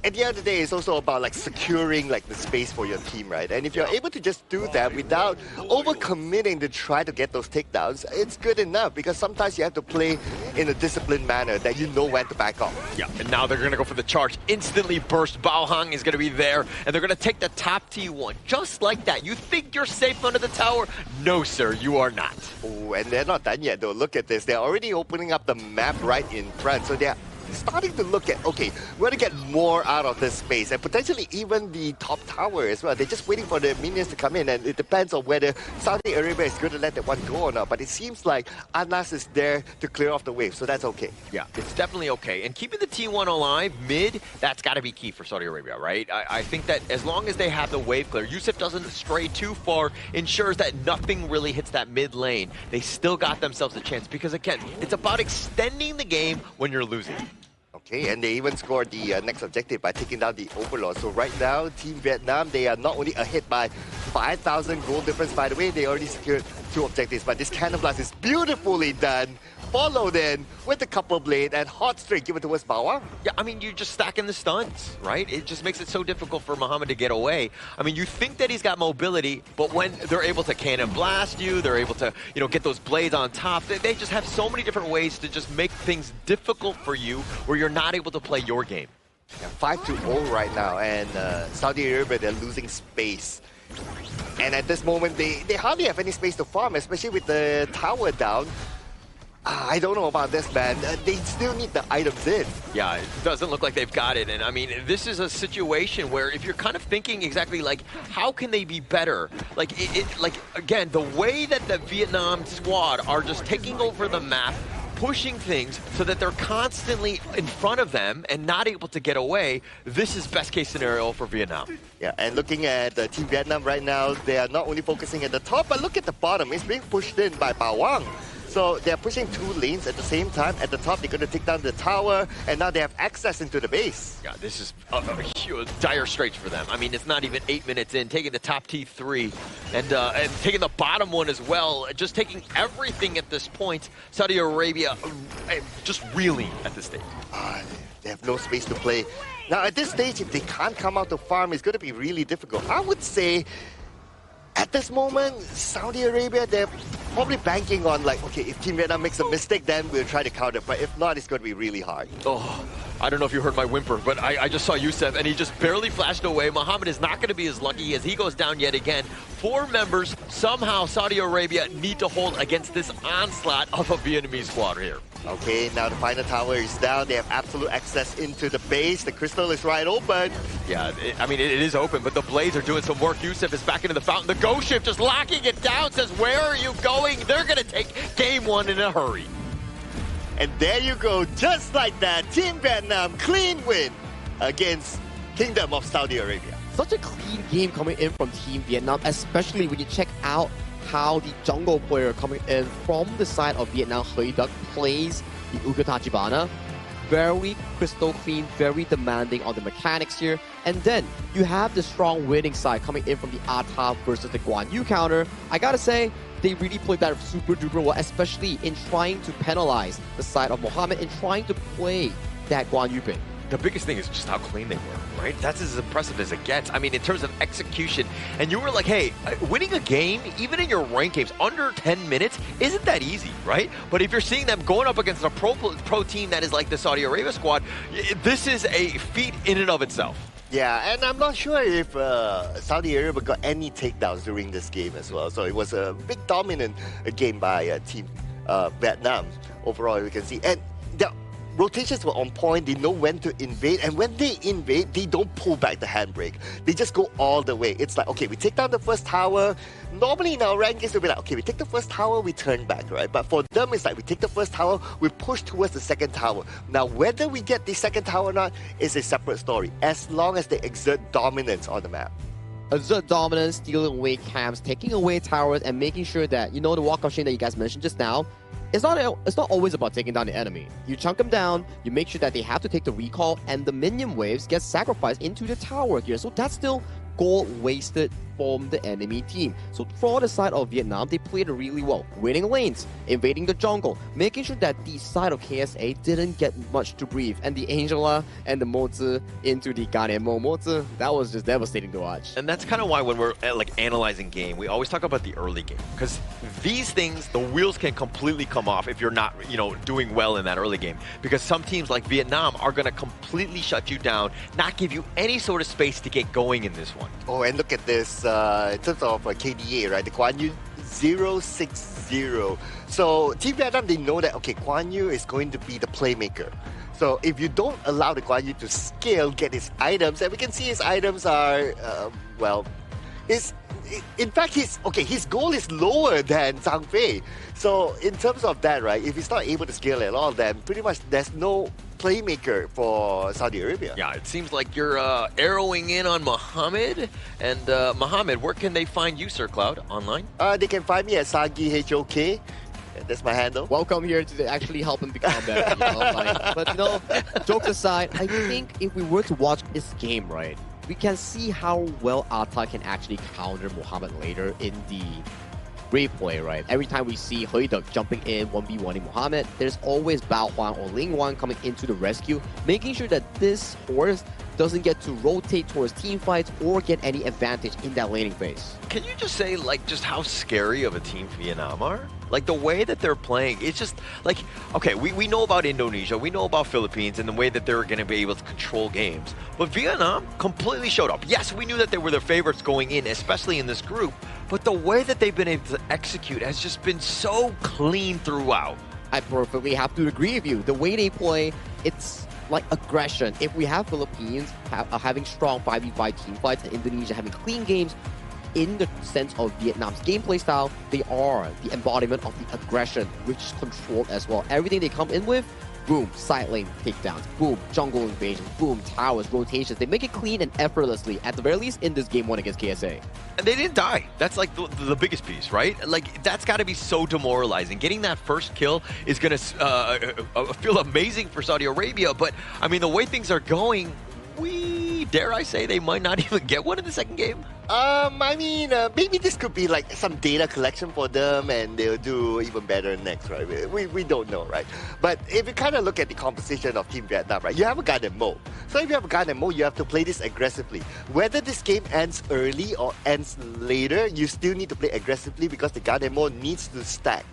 At the end of the day, it's also about like securing like the space for your team, right? And if you're able to just do that without overcommitting to try to get those takedowns, it's good enough because sometimes you have to play in a disciplined manner that you know when to back off.
Yeah, and now they're going to go for the charge. Instantly burst. Bao Han is going to be there, and they're going to take the top T1 just like that. You think you're safe under the tower? No, sir, you are not.
Oh, and they're not done yet, though. Look at this. They're already opening up the map right in front, so they're starting to look at, okay, we're going to get more out of this space and potentially even the top tower as well. They're just waiting for the minions to come in, and it depends on whether Saudi Arabia is going to let that one go or not. But it seems like Anas is there to clear off the wave, so that's okay.
Yeah, it's definitely okay. And keeping the T1 alive mid, that's got to be key for Saudi Arabia, right? I think that as long as they have the wave clear, Yusuf doesn't stray too far, ensures that nothing really hits that mid lane. They still got themselves a chance because, again, it's about extending the game when you're losing.
Okay, and they even scored the next objective by taking down the Overlord. So right now, Team Vietnam, they are not only ahead by 5,000 gold difference, by the way, they already secured 2 objectives, but this Cannon Blast is beautifully done. Followed in with the couple blade and hot straight given towards Bawang.
Yeah, I mean, you're just stacking the stunts, right? It just makes it so difficult for Muhammad to get away. I mean, you think that he's got mobility, but when they're able to cannon blast you, they're able to, you know, get those blades on top, they just have so many different ways to just make things difficult for you where you're not able to play your game.
Yeah, 5-0 right now, and Saudi Arabia, they're losing space. And at this moment, they hardly have any space to farm, especially with the tower down. I don't know about this, man. They still need the items in.
Yeah, it doesn't look like they've got it. And I mean, this is a situation where if you're kind of thinking exactly like, how can they be better? Like, like again, the way that the Vietnam squad are just taking over the map, pushing things so that they're constantly in front of them and not able to get away, this is best case scenario for Vietnam.
Yeah, and looking at Team Vietnam right now, they are not only focusing at the top, but look at the bottom. It's being pushed in by Bawang. So they're pushing 2 lanes at the same time. At the top, they're going to take down the tower, and now they have access into the base.
Yeah, this is a huge, dire straits for them. I mean, it's not even 8 minutes in, taking the top T3 and taking the bottom one as well, just taking everything at this point. Saudi Arabia just reeling at this stage.
They have no space to play. Now, at this stage, if they can't come out to farm, it's going to be really difficult. I would say, at this moment, Saudi Arabia, they're probably banking on like, okay, if Team Vietnam makes a mistake, then we'll try to counter. But if not, it's going to be really hard.
Oh, I don't know if you heard my whimper, but I just saw Yusuf, and he just barely flashed away. Muhammad is not going to be as lucky as he goes down yet again. 4 members, somehow Saudi Arabia need to hold against this onslaught of a Vietnamese squad here.
Okay, now the final tower is down. They have absolute access into the base. The crystal is right open.
Yeah, I mean, it is open, but the blades are doing some work. Yusuf is back into the fountain. The ghost ship just locking it down, says, where are you going? They're going to take game 1 in a hurry.
And there you go, just like that, Team Vietnam, clean win against Kingdom of Saudi Arabia.
Such a clean game coming in from Team Vietnam, especially when you check out how the jungle player coming in from the side of Vietnam, Hui Duck, plays the Ukatachibana. Very crystal clean, very demanding on the mechanics here. And then you have the strong winning side coming in from the Ata versus the Guan Yu counter. I gotta say, they really played that super duper well, especially in trying to penalize the side of Mohammed and trying to play that Guan Yu pick.
The biggest thing is just how clean they were, right? That's as impressive as it gets. I mean, in terms of execution, and you were like, hey, winning a game, even in your ranked games, under 10 minutes, isn't that easy, right? But if you're seeing them going up against a pro team that is like the Saudi Arabia squad, this is a feat in and of itself.
Yeah, and I'm not sure if Saudi Arabia got any takedowns during this game as well. So it was a big dominant game by Team Vietnam overall, we can see. And the rotations were on point. They know when to invade, and when they invade, they don't pull back the handbrake. They just go all the way. It's like, okay, we take down the first tower. Normally in our rankings, we'll be like, okay, we take the first tower, we turn back, right? But for them, it's like we take the first tower, we push towards the second tower. Now, whether we get the second tower or not is a separate story, as long as they exert dominance on the map.
Exert dominance, stealing away camps, taking away towers, and making sure that, you know, the walk-off chain that you guys mentioned just now, it's not always about taking down the enemy. You chunk them down, you make sure that they have to take the recall, and the minion waves get sacrificed into the tower here. So that's still gold wasted from the enemy team. So for the side of Vietnam, they played really well, winning lanes, invading the jungle, making sure that the side of KSA didn't get much to breathe. And the Angela and the Mozi into the Ganemo Mozi, that was just devastating to watch.
And that's kind of why when we're like analyzing game, we always talk about the early game, because these things, the wheels can completely come off if you're not, you know, doing well in that early game. Because some teams like Vietnam are going to completely shut you down, not give you any sort of space to get going in this one.
Oh, and look at this. In terms of KDA, right? The Guan Yu 0-6-0. So Team Vietnam, they know that, okay, Guan Yu is going to be the playmaker. So if you don't allow the Guan Yu to scale, get his items, and we can see his items are, in fact, his goal is lower than Zhang Fei. So in terms of that, right, if he's not able to scale at all, then pretty much there's no playmaker for Saudi Arabia.
Yeah, it seems like you're arrowing in on Mohammed. And Mohammed, where can they find you, Sir Cloud, online?
They can find me at Sagi HOK. That's my handle.
Welcome here to actually help him become better. But jokes aside, I think if we were to watch this game, right, we can see how well Ata can actually counter Mohammed later in the replay, right? Every time we see Heiduk jumping in 1v1ing Mohammed, there's always Bao Huang or Ling Wan coming into the rescue, making sure that this horse doesn't get to rotate towards team fights or get any advantage in that laning phase.
Can you just say, like, just how scary of a team Vietnam are? Like, the way that they're playing, it's just, like, okay, we know about Indonesia, we know about Philippines, and the way that they're going to be able to control games. But Vietnam completely showed up. Yes, we knew that they were the favorites going in, especially in this group, but the way that they've been able to execute has just been so clean throughout.
I perfectly have to agree with you. The way they play, it's like aggression. If we have Philippines having strong 5v5 team fights and Indonesia having clean games, in the sense of Vietnam's gameplay style, they are the embodiment of the aggression, which is controlled as well. Everything they come in with, boom, side lane takedowns, boom, jungle invasion, boom, towers, rotations. They make it clean and effortlessly, at the very least in this game 1 against KSA.
And they didn't die. That's like the biggest piece, right? Like, that's got to be so demoralizing. Getting that first kill is going to feel amazing for Saudi Arabia, but I mean, the way things are going, dare I say they might not even get one in the second game?
I mean, maybe this could be like some data collection for them and they'll do even better next, right? We don't know, right? But if you kind of look at the composition of Team Vietnam, right, you have a Garden mode. So if you have a Garden mode, you have to play this aggressively. Whether this game ends early or ends later, you still need to play aggressively because the Garden mode needs to stack.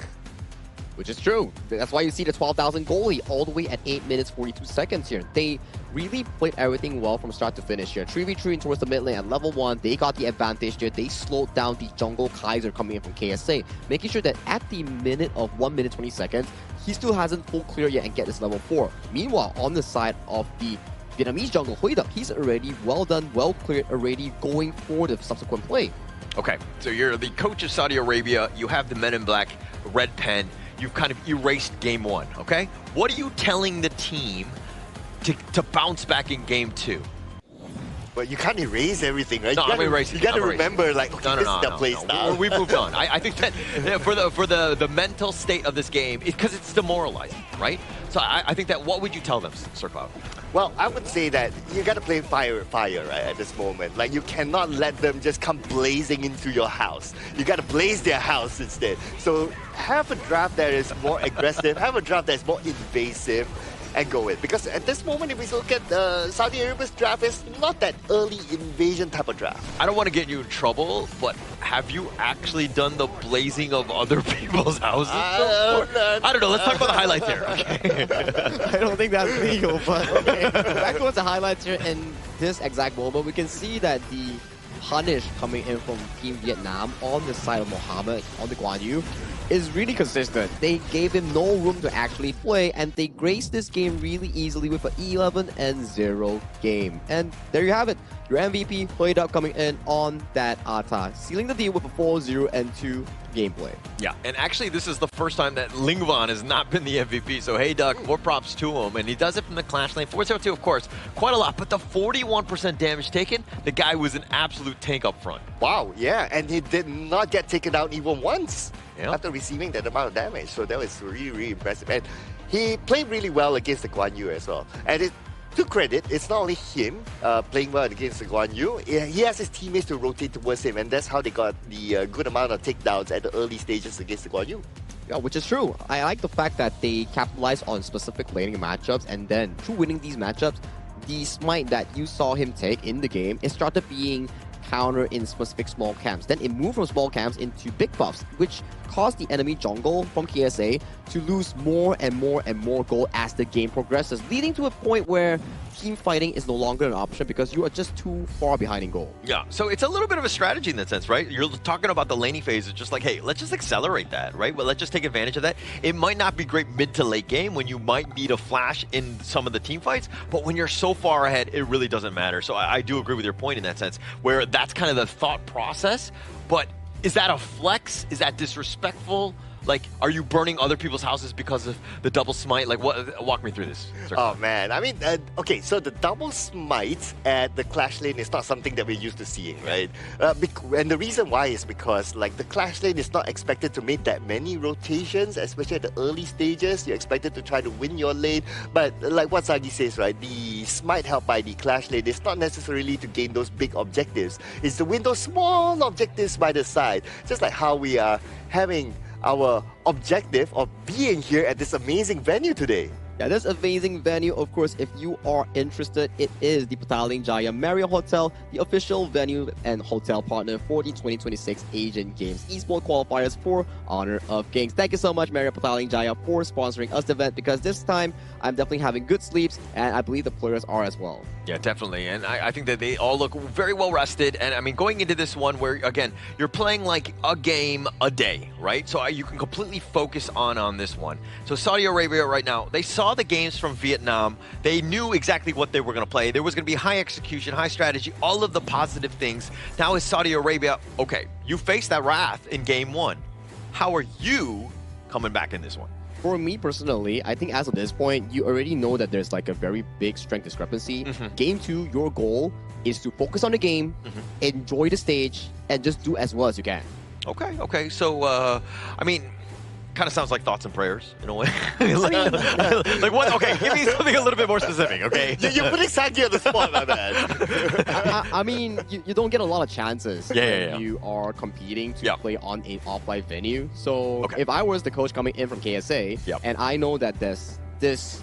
Which is true. That's why you see the 12,000 goalie all the way at 8 minutes 42 seconds here. They really played everything well from start to finish here. 3v3 towards the mid lane at level 1. They got the advantage here. They slowed down the jungle Kaiser coming in from KSA, making sure that at the minute of 1 minute 20 seconds, he still hasn't full clear yet and get this level 4. Meanwhile, on the side of the Vietnamese jungle, Heiduk, he's already well done, well cleared, already going for the subsequent play.
Okay, so you're the coach of Saudi Arabia. You have the Men in Black red pen. You've kind of erased game 1, okay? What are you telling the team to bounce back in game 2?
But you can't erase everything, right?
No, I'm erasing.
You got to remember, like, okay, this is the play style.
We've moved on. I think that for the mental state of this game, because it's demoralizing, right? So I think that, what would you tell them, Sir Cloud?
Well, I would say that you got to play fire, right, at this moment. Like, you cannot let them just come blazing into your house. You got to blaze their house instead. So have a draft that is more aggressive, have a draft that's more invasive, and go with. Because at this moment, if we look at Saudi Arabia's draft, it's not that early invasion type of draft.
I don't want to get you in trouble, but have you actually done the blazing of other people's houses? I don't know. Let's talk about the highlights here. Okay.
I don't think that's legal, but okay. Back towards the highlights here in this exact moment, we can see that the punish coming in from Team Vietnam on the side of Mohammed, on the Guan Yu, is really consistent. They gave him no room to actually play, and they graced this game really easily with an 11-0 game. And there you have it. Your MVP played up coming in on that Ata, sealing the deal with a 4-0-2 gameplay.
Yeah, and actually this is the first time that Lingvan has not been the MVP, so hey Duck, more props to him, and he does it from the Clash lane. 4-0-2, of course, quite a lot, but the 41% damage taken, the guy was an absolute tank up front.
Wow, yeah, and he did not get taken out even once
after
receiving that amount of damage, so that was really, really impressive. And he played really well against the Guan Yu as well. And to credit, it's not only him playing well against the Guan Yu, he has his teammates to rotate towards him, and that's how they got the good amount of takedowns at the early stages against the Guan Yu.
Yeah, which is true. I like the fact that they capitalized on specific laning matchups, and then through winning these matchups, the smite that you saw him take in the game, it started being counter in specific small camps. Then it moved from small camps into big buffs, which caused the enemy jungle from KSA to lose more and more and more gold as the game progresses, leading to a point where team fighting is no longer an option because you are just too far behind in gold.
Yeah, so it's a little bit of a strategy in that sense, right? You're talking about the laning phase. It's just like, hey, let's just accelerate that, right? Well, let's just take advantage of that. It might not be great mid to late game when you might need a flash in some of the team fights, but when you're so far ahead, it really doesn't matter. So I do agree with your point in that sense, where that's kind of the thought process. But is that a flex? Is that disrespectful? Like, are you burning other people's houses because of the double smite? Like, what? Walk me through this.
Oh man, I mean, okay, so the double smite at the Clash lane is not something that we're used to seeing, right? And the reason why is because, like, the Clash lane is not expected to make that many rotations, especially at the early stages. You're expected to try to win your lane, but like what Sagi says, right? The smite held by the Clash lane is not necessarily to gain those big objectives. It's to win those small objectives by the side, just like how we are having our objective of being here at this amazing venue today.
Yeah, this amazing venue, of course, if you are interested, it is the Petaling Jaya Marriott Hotel, the official venue and hotel partner for the 2026 Asian Games Esports Qualifiers for Honor of Kings. Thank you so much, Marriott Petaling Jaya, for sponsoring us the event, because this time I'm definitely having good sleeps, and I believe the players are as well.
Yeah, definitely. And I think that they all look very well rested. And I mean, going into this one where, again, you're playing like a game a day, right? So you can completely focus on this one. So Saudi Arabia right now, they saw the games from Vietnam. They knew exactly what they were going to play. There was going to be high execution, high strategy, all of the positive things. Now is Saudi Arabia, okay, you faced that wrath in game one. How are you coming back in this one?
For me personally, I think as of this point, you already know that there's like a very big strength discrepancy. Game 2, your goal is to focus on the game, enjoy the stage, and just do as well as you can.
Okay. So, I mean, kind of sounds like thoughts and prayers in a way. like what? Okay, give me something a little bit more specific, okay?
You're putting Sagi on the spot, my man.
I mean, you don't get a lot of chances
when
you are competing to play on an offline venue. So if I was the coach coming in from KSA, and I know that there's this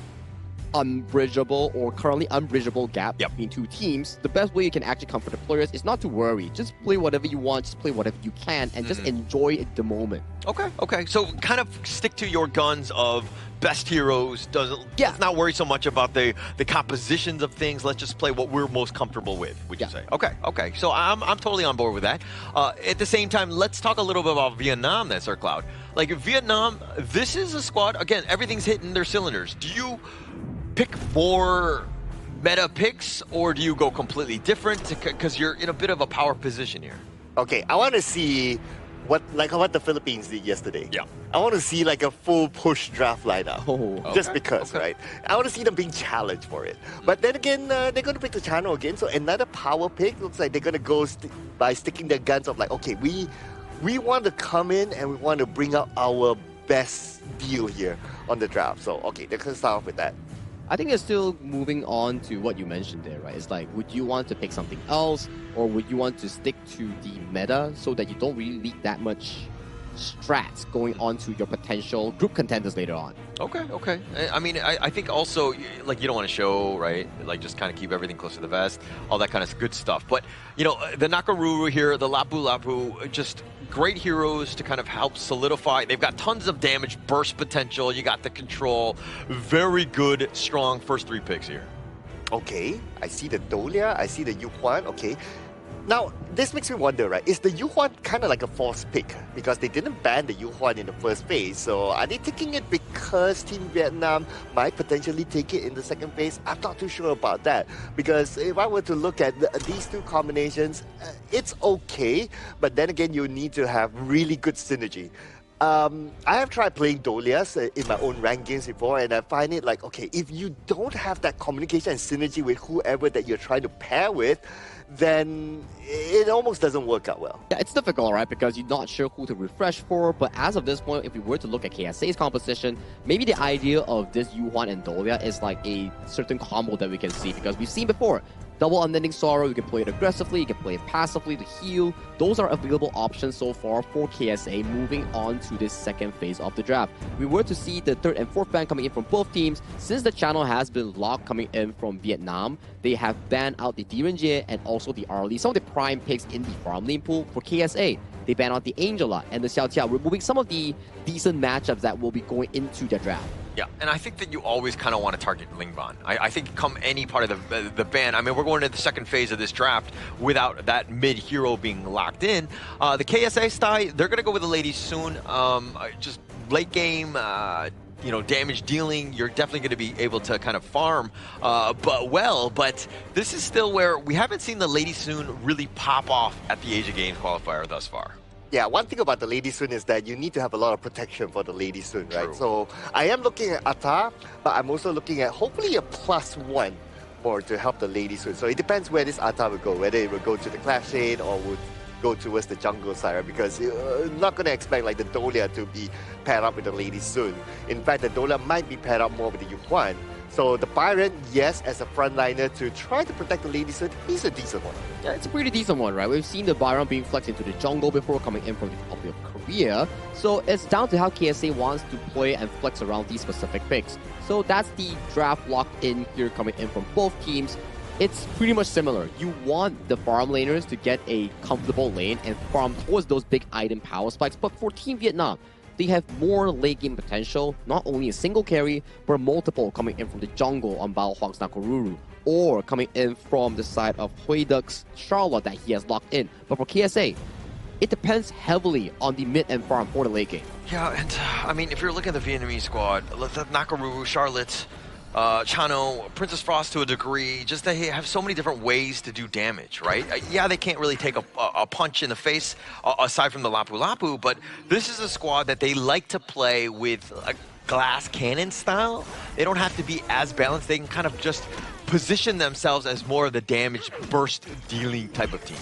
unbridgeable or currently unbridgeable gap between two teams, the best way you can actually comfort the players is not to worry. Just play whatever you want, just play whatever you can, and just enjoy the moment.
Okay. So kind of stick to your guns of best heroes. Let's not worry so much about the compositions of things. Let's just play what we're most comfortable with, would you say? Okay. So I'm totally on board with that. At the same time, let's talk a little bit about Vietnam then, Sir Cloud. Like Vietnam, this is a squad, again, everything's hitting their cylinders. Do you pick more meta picks, or do you go completely different? Because you're in a bit of a power position here.
Okay, I want to see what the Philippines did yesterday.
Yeah.
I want to see like a full push draft lineup. Just because, right? I want to see them being challenged for it. But then again, they're going to pick the channel again. So another power pick. Looks like they're going to go by sticking their guns of like, okay, we want to come in and we want to bring out our best deal here on the draft. So, okay, they're going to start off with that.
I think it's still moving on to what you mentioned there, right? It's like, would you want to pick something else, or would you want to stick to the meta so that you don't really leak that much strats going on to your potential group contenders later on?
Okay. I mean, I think also, like, you don't want to show, right? Like, just kind of keep everything close to the vest, all that kind of good stuff. But, you know, the Nakaruru here, the Lapu, just great heroes to kind of help solidify. They've got tons of damage, burst potential. You got the control. Very good, strong first three picks here.
Okay, I see the Dolia, I see the Yuhuan, okay. Now, this makes me wonder, right? Is the Yuhuan kind of like a false pick? Because they didn't ban the Yuhuan in the first phase. So are they taking it because Team Vietnam might potentially take it in the second phase? I'm not too sure about that. Because if I were to look at these two combinations, it's okay. But then again, you need to have really good synergy. I have tried playing Dolias in my own ranked games before, and I find it like, okay, if you don't have that communication and synergy with whoever that you're trying to pair with, then it almost doesn't work out well.
Yeah, it's difficult, right? Because you're not sure who to refresh for. But as of this point, if we were to look at KSA's composition, maybe the idea of this Yuhuan and Dolia is like a certain combo that we can see. Because we've seen before, double Unending Sorrow, you can play it aggressively, you can play it passively to heal. Those are available options so far for KSA moving on to this second phase of the draft. We were to see the third and fourth ban coming in from both teams. Since the channel has been locked coming in from Vietnam, they have banned out the Direnjie and also the Arlie, some of the prime picks in the farm lane pool for KSA. They ban out the Angela and the Xiao Tia, removing some of the decent matchups that will be going into their draft.
Yeah, and I think that you always kind of want to target Lingban. I think come any part of the ban, I mean, we're going into the second phase of this draft without that mid-hero being locked in. The KSA style, they're going to go with the ladies soon. Just late game, damage dealing, you're definitely going to be able to kind of farm but this is still where we haven't seen the Lady Soon really pop off at the Asia Games qualifier thus far.
Yeah, one thing about the Lady Soon is that you need to have a lot of protection for the Lady Soon, right? True. So I am looking at Ata, but I'm also looking at hopefully a +1 more to help the Lady Soon. So it depends where this Ata will go, whether it will go to the Clash Shade or would go towards the jungle side, right? Because you're not going to expect like the Dolia to be paired up with the Lady Soon. In fact, the Dolia might be paired up more with the Yuhuan. So the Byron, yes, as a frontliner to try to protect the Lady Soon, he's a decent one.
Yeah, it's a pretty decent one, right? We've seen the Byron being flexed into the jungle before coming in from the Republic of Korea. So it's down to how KSA wants to play and flex around these specific picks. So that's the draft locked in here coming in from both teams. It's pretty much similar. You want the farm laners to get a comfortable lane and farm towards those big item power spikes, but for Team Vietnam, they have more late game potential, not only a single carry, but multiple coming in from the jungle on Bao Huang's Nakoruru, or coming in from the side of Hui Duck's Charlotte that he has locked in. But for KSA, it depends heavily on the mid and farm for the late game.
Yeah, and I mean, if you're looking at the Vietnamese squad, Nakoruru, Charlotte, Chano, Princess Frost to a degree, just they have so many different ways to do damage, right? Yeah, they can't really take a punch in the face aside from the Lapu Lapu, but this is a squad that they like to play with a glass cannon style. They don't have to be as balanced. They can kind of just position themselves as more of the damage burst dealing type of team.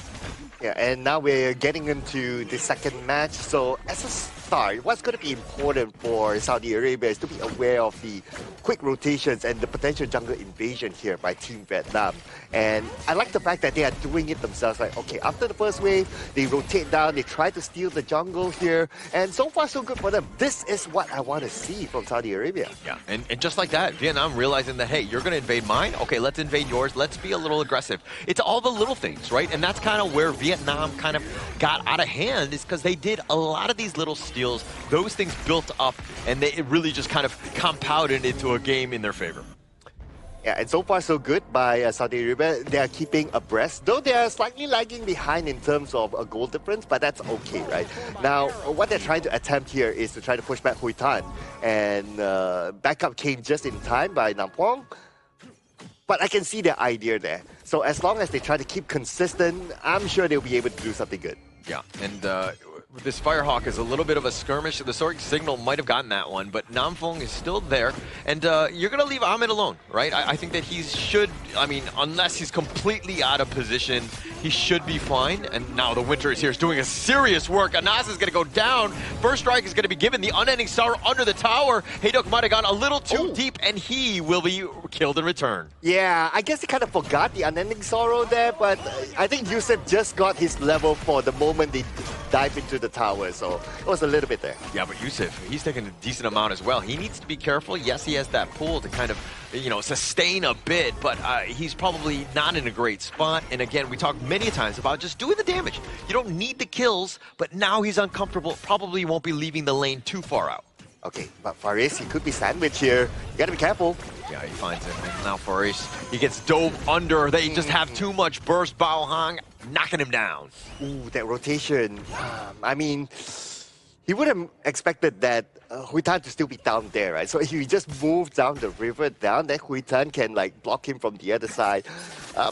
Yeah, and now we're getting into the second match. So as a start, what's going to be important for Saudi Arabia is to be aware of the quick rotations and the potential jungle invasion here by Team Vietnam. And I like the fact that they are doing it themselves. Like, okay, after the first wave, they rotate down, they try to steal the jungle here, and so far so good for them. This is what I want to see from Saudi Arabia.
Yeah, and just like that, Vietnam realizing that, hey, you're going to invade mine? Okay, let's invade yours. Let's be a little aggressive. It's all the little things, right? And that's kind of where Vietnam kind of got out of hand, is because they did a lot of these little steals. Those things built up, and it really just kind of compounded into a game in their favor.
Yeah, and so far so good by Saudi Arabia. They are keeping abreast, though they are slightly lagging behind in terms of a goal difference, but that's okay, right? Now, what they're trying to attempt here is to try to push back Hui Tan, and backup came just in time by Nam Quang. But I can see their idea there. So as long as they try to keep consistent, I'm sure they'll be able to do something good.
Yeah, and this Firehawk is a little bit of a skirmish. The Sorg Signal might have gotten that one, but Nam Fong is still there. And you're going to leave Ahmed alone, right? I think that he should, I mean, unless he's completely out of position, he should be fine. And now the Winter is here, is doing a serious work. Anas is going to go down. First strike is going to be given. The Unending Sorrow under the tower. Hayduk might have gone a little too deep, and he will be killed in return.
Yeah, I guess he kind of forgot the Unending Sorrow there, but I think Yusuf just got his level for the moment they dive into the tower, so it was a little bit there.
Yeah, but Yusuf, he's taking a decent amount as well. He needs to be careful. Yes, he has that pull to kind of, sustain a bit, but he's probably not in a great spot. And again, we talked many times about just doing the damage. You don't need the kills, but now he's uncomfortable. Probably won't be leaving the lane too far out.
Okay, but Faris, he could be sandwiched here. You gotta be careful.
Yeah, he finds him. And now Faris, he gets dove under. They just have too much burst. Bao Hang knocking him down.
Ooh, that rotation. I mean, he would have expected that Hui Tan to still be down there, right? So if he just moves down the river down, then Hui Tan can like block him from the other side.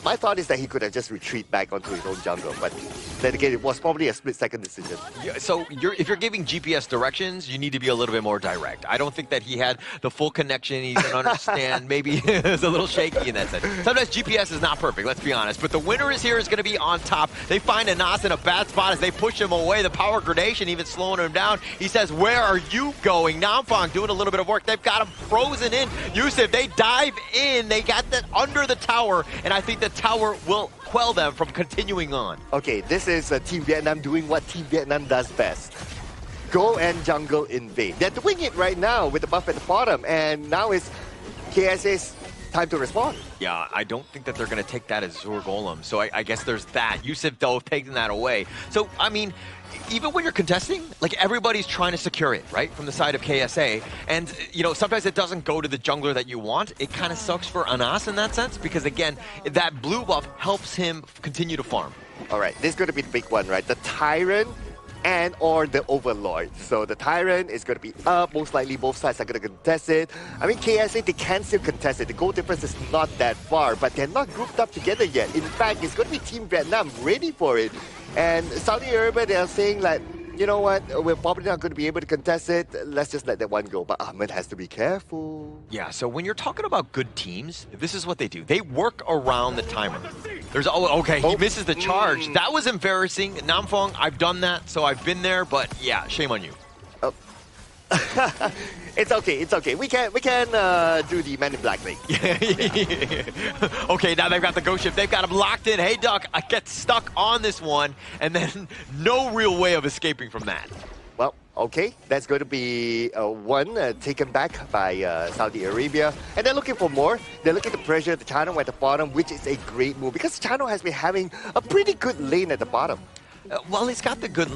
My thought is that he could have just retreated back onto his own jungle, but then again, it was probably a split-second decision.
Yeah, so if you're giving GPS directions, you need to be a little bit more direct. I don't think that he had the full connection. He didn't understand. Maybe it's a little shaky in that sense. Sometimes GPS is not perfect, let's be honest. But the winner is here, is going to be on top. They find Anas in a bad spot as they push him away. The power gradation even slowing him down. He says, "Where are you going?" Namfang doing a little bit of work. They've got him frozen in. Yusuf, they dive in. They got that under the tower, and I think the tower will quell them from continuing on.
Okay, this is Team Vietnam doing what Team Vietnam does best. Go and jungle invade. They're doing it right now with the buff at the bottom, and now it's KSA's time to respond.
Yeah, I don't think that they're going to take that as Zur Golem. So I guess there's that. Yusuf, though, taking that away. So, I mean, even when you're contesting, like, everybody's trying to secure it, right, from the side of KSA. And, you know, sometimes it doesn't go to the jungler that you want. It kind of sucks for Anas in that sense because, again, that blue buff helps him continue to farm.
All right, this is going to be the big one, right? The Tyrant and or the Overlord. So the Tyrant is going to be up. Most likely both sides are going to contest it. I mean, KSA, they can still contest it. The goal difference is not that far, but they're not grouped up together yet. In fact, it's going to be Team Vietnam ready for it. And Saudi Arabia, they are saying, like, you know what, we're probably not going to be able to contest it. Let's just let that one go. But Ahmed has to be careful.
Yeah, so when you're talking about good teams, this is what they do. They work around the timer. There's, okay, he misses the charge. That was embarrassing. Namfong, I've done that, so I've been there, but yeah, shame on you.
It's okay, it's okay. We can do the Men in Black thing.
Okay, now they've got the ghost ship. They've got him locked in. Hey, Duck, I get stuck on this one, and then no real way of escaping from that.
Well, okay, that's going to be one taken back by Saudi Arabia. And they're looking for more. They're looking to pressure the Chano at the bottom, which is a great move because Chano has been having a pretty good lane at the bottom.
Well, he's got the good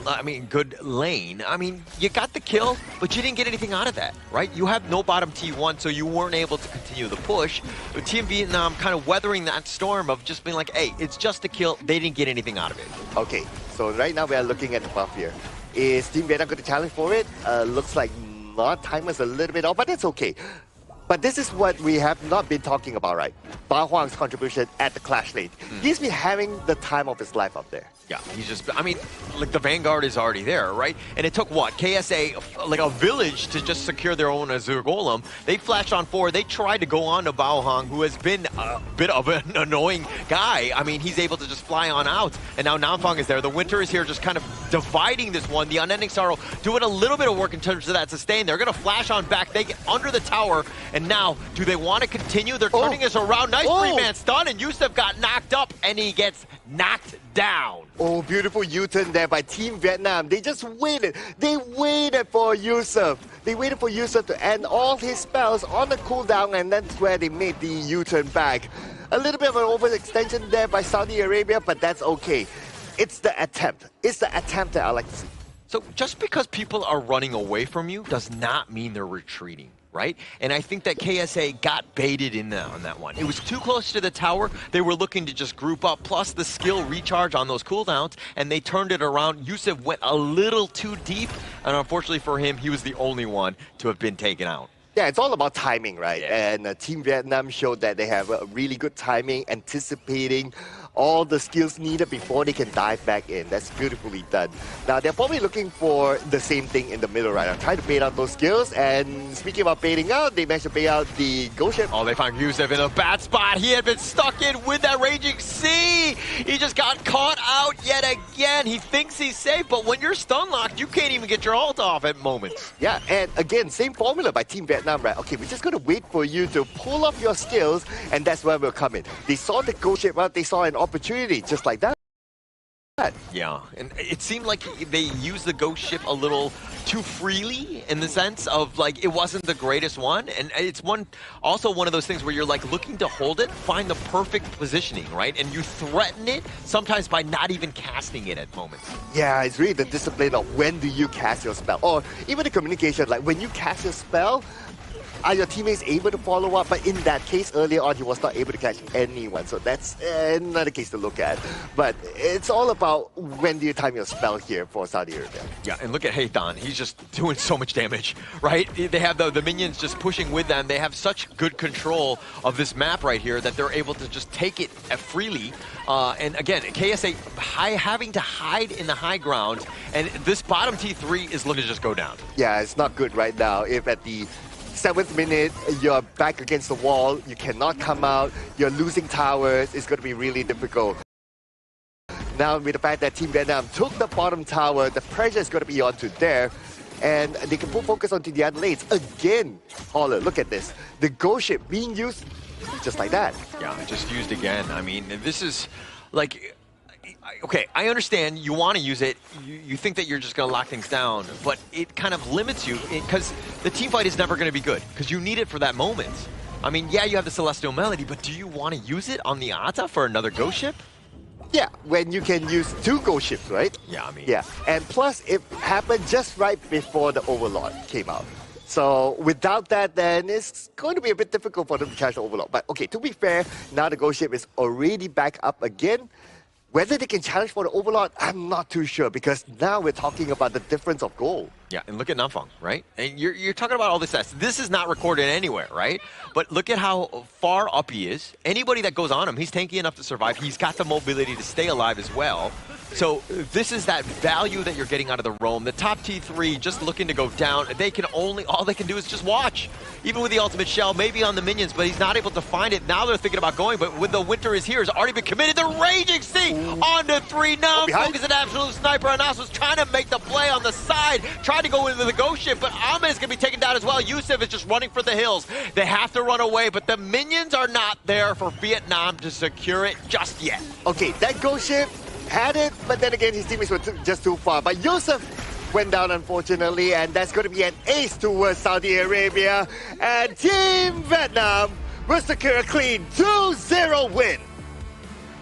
lane. I mean, you got the kill, but you didn't get anything out of that, right? You have no bottom T1, so you weren't able to continue the push. But Team Vietnam kind of weathering that storm of just being like, hey, it's just a kill. They didn't get anything out of it.
Okay, so right now we are looking at the buff here. Is Team Vietnam going to challenge for it? Looks like not. Timer's a little bit off, but that's okay. But this is what we have not been talking about, right? Ba Huang's contribution at the Clash lane. He's been having the time of his life up there.
Yeah, he's just, I mean, like the Vanguard is already there, right? And it took what? KSA, like a village to just secure their own Azure Golem. They flashed on forward. They tried to go on to Bao Hong, who has been a bit of an annoying guy. I mean, he's able to just fly on out. And now Namfong is there. The Winter is here just kind of dividing this one. The Unending Sorrow doing a little bit of work in terms of that sustain. They're going to flash on back. They get under the tower. And now, do they want to continue? They're turning us around. Nice three-man stun. And Yusuf got knocked up. And he gets knocked down.
Oh, beautiful U-turn there by Team Vietnam. They just waited. They waited for Yusuf. They waited for Yusuf to end all his spells on the cooldown, and that's where they made the U-turn back. A little bit of an overextension there by Saudi Arabia, but that's okay. It's the attempt. It's the attempt that I like to see.
So just because people are running away from you does not mean they're retreating, right? And I think that KSA got baited in on that one. It was too close to the tower. They were looking to just group up, plus the skill recharge on those cooldowns, and they turned it around. Yusuf went a little too deep, and unfortunately for him, he was the only one to have been taken out.
Yeah, it's all about timing, right? Yeah. And Team Vietnam showed that they have a really good timing, anticipating all the skills needed before they can dive back in. That's beautifully done. Now, they're probably looking for the same thing in the middle, right? I'm trying to bait out those skills, and speaking about baiting out, they managed to bait out the Ghost Ship.
Oh, they found Yusuf in a bad spot. He had been stuck in with that Raging Sea. He just got caught out yet again. He thinks he's safe, but when you're stun locked, you can't even get your ult off at moments.
Yeah, and again, same formula by Team Vietnam, right? Okay, we're just going to wait for you to pull up your skills, and that's where we'll come in. They saw the Ghost Ship out, they saw an opportunity, just like that.
Yeah, and it seemed like they used the Ghost Ship a little too freely in the sense of, like, it wasn't the greatest one. And it's also one of those things where you're, like, looking to hold it, find the perfect positioning, right? And you threaten it sometimes by not even casting it at moments.
Yeah, it's really the discipline of when do you cast your spell. Or even the communication, like when you cast your spell, are your teammates able to follow up? But in that case, earlier on, he was not able to catch anyone. So that's another case to look at. But it's all about when do you time your spell here for Saudi Arabia.
Yeah, and look at Haython. He's just doing so much damage, right? They have the minions just pushing with them. They have such good control of this map right here that they're able to just take it freely. And again, KSA having to hide in the high ground. And this bottom T3 is looking to just go down.
Yeah, it's not good right now. If at the 7th minute, you're back against the wall, you cannot come out, you're losing towers, it's going to be really difficult. Now, with the fact that Team Vietnam took the bottom tower, the pressure is going to be onto there, and they can put focus onto the other lanes. Again, Holler, look at this. The Ghost Ship being used just like that.
Yeah, just used again. I mean, this is like... Okay, I understand you want to use it, you think that you're just going to lock things down, but it kind of limits you because the team fight is never going to be good because you need it for that moment. I mean, yeah, you have the Celestial Melody, but do you want to use it on the Ata for another ghost ship?
Yeah, when you can use 2 ghost ships, right?
Yeah, I mean...
Yeah, and plus it happened just right before the Overlord came out. So without that, then it's going to be a bit difficult for them to catch the Overlord. But okay, to be fair, now the ghost ship is already back up again. Whether they can challenge for the Overlord, I'm not too sure, because now we're talking about the difference of goal.
Yeah, and look at Namfeng, right? And you're talking about all this stats. This is not recorded anywhere, right? But look at how far up he is. Anybody that goes on him, he's tanky enough to survive. He's got the mobility to stay alive as well. So this is that value that you're getting out of the roam. The top T3 just looking to go down. They can only, all they can do is just watch. Even with the ultimate shell, maybe on the minions, but he's not able to find it. Now they're thinking about going, but with the winter is here, has already been committed. The Raging Sea on to 3 now. Focus an absolute sniper. Anas was trying to make the play on the side, tried to go into the ghost ship, but Ahmed is going to be taken down as well. Yusuf is just running for the hills. They have to run away, but the minions are not there for Vietnam to secure it just yet.
Okay, that ghost ship had it, but then again, his teammates were just too far. But Yusuf went down, unfortunately, and that's going to be an ace towards Saudi Arabia. And Team Vietnam will secure a clean 2-0 win.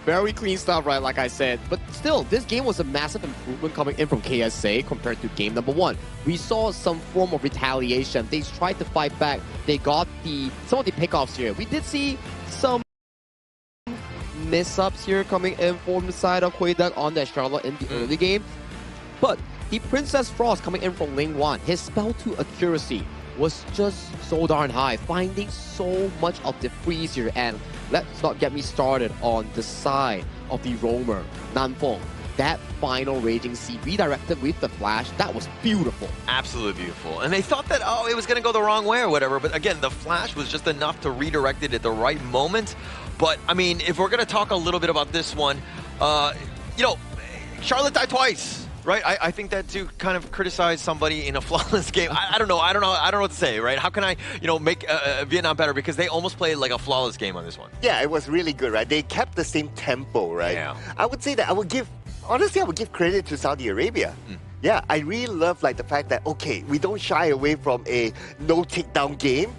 Very clean stuff, right, like I said. But still, this game was a massive improvement coming in from KSA compared to game number 1. We saw some form of retaliation. They tried to fight back. They got some of the pickoffs here. We did see some miss-ups here coming in from the side of Huidak on that Charlotte in the early game. But the Princess Frost coming in from Ling Wan, his spell to accuracy was just so darn high, finding so much of the freeze here. And let's not get me started on the side of the roamer, Nanfeng. That final Raging Sea redirected with the flash, that was beautiful.
Absolutely beautiful. And they thought that, oh, it was going to go the wrong way or whatever. But again, the flash was just enough to redirect it at the right moment. But, I mean, if we're going to talk a little bit about this one, you know, Charlotte died twice. Right, I think that to kind of criticize somebody in a flawless game, I don't know what to say, right? How can I, you know, make Vietnam better, because they almost played like a flawless game on this one.
Yeah, it was really good, right? They kept the same tempo, right?
Yeah.
I would say that honestly, I would give credit to Saudi Arabia. Yeah, I really love like the fact that, okay, we don't shy away from a no takedown game.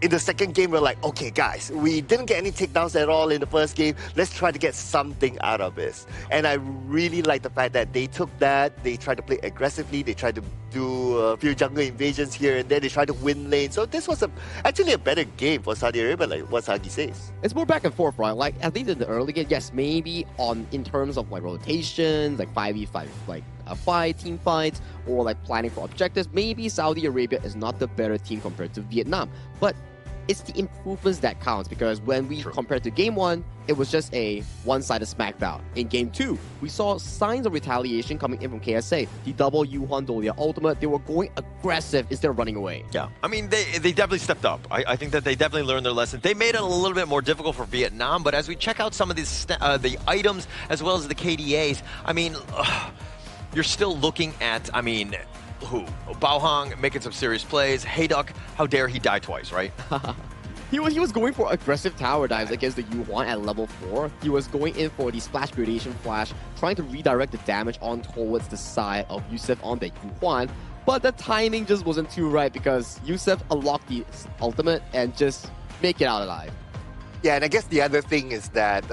In the second game, we're like, okay, guys, we didn't get any takedowns at all in the first game. Let's try to get something out of this. And I really like the fact that they took that, they tried to play aggressively, they tried to do a few jungle invasions here and there, they tried to win lane. So this was actually a better game for Saudi Arabia, like what Sagi says.
It's more back and forth, right? Like, at least in the early game, yes, maybe in terms of like rotations, like 5v5, like a fight, team fights, or like planning for objectives, maybe Saudi Arabia is not the better team compared to Vietnam. But it's the improvements that counts, because when we compared to game 1, it was just a one-sided smackdown. In game 2, we saw signs of retaliation coming in from KSA. The double Yuhan Dolia ultimate, they were going aggressive instead of running away.
Yeah, I mean, they definitely stepped up. I think that they definitely learned their lesson. They made it a little bit more difficult for Vietnam, but as we check out some of these the items as well as the KDAs, I mean, you're still looking at, I mean, who? Bao Hong making some serious plays. Hayduk, how dare he die twice, right?
He was going for aggressive tower dives against the Yuan at level 4. He was going in for the splash gradation flash, trying to redirect the damage on towards the side of Yusuf on the Yuan. But the timing just wasn't too right, because Yusuf unlocked the ultimate and just make it out alive.
Yeah, and I guess the other thing is that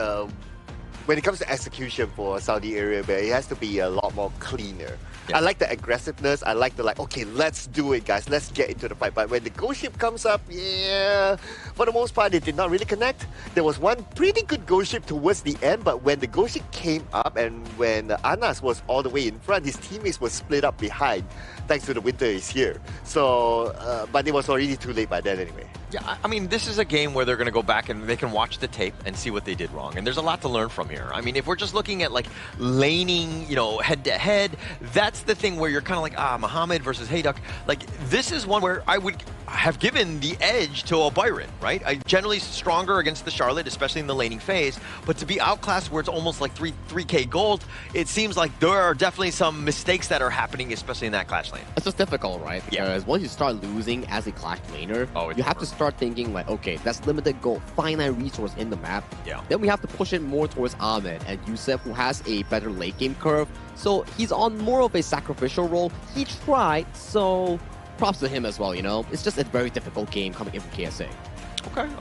when it comes to execution for Saudi Arabia, it has to be a lot more cleaner. Yeah. I like the aggressiveness. I like the okay, let's do it, guys. Let's get into the fight. But when the ghost ship comes up, yeah, for the most part, it did not really connect. There was one pretty good ghost ship towards the end, but when the ghost ship came up and when Anas was all the way in front, his teammates were split up behind, thanks to the winter is here. So, but it was already too late by then anyway.
Yeah, I mean, this is a game where they're going to go back and they can watch the tape and see what they did wrong. And there's a lot to learn from here. I mean, if we're just looking at like laning, you know, head to head, that's the thing where you're kind of like, Muhammad versus Hayduk. Like, this is one where I would have given the edge to a Byron, right? I generally stronger against the Charlotte, especially in the laning phase. But to be outclassed where it's almost like 3K gold, it seems like there are definitely some mistakes that are happening, especially in that clash lane.
It's just difficult, right? Because once you start losing as a clash laner, you have to start thinking like, okay, that's limited gold, finite resource in the map.
Yeah.
Then we have to push it more towards Ahmed and Yusuf, who has a better late game curve. So he's on more of a sacrificial role. He tried, so props to him as well, you know? It's just a very difficult game coming in from KSA.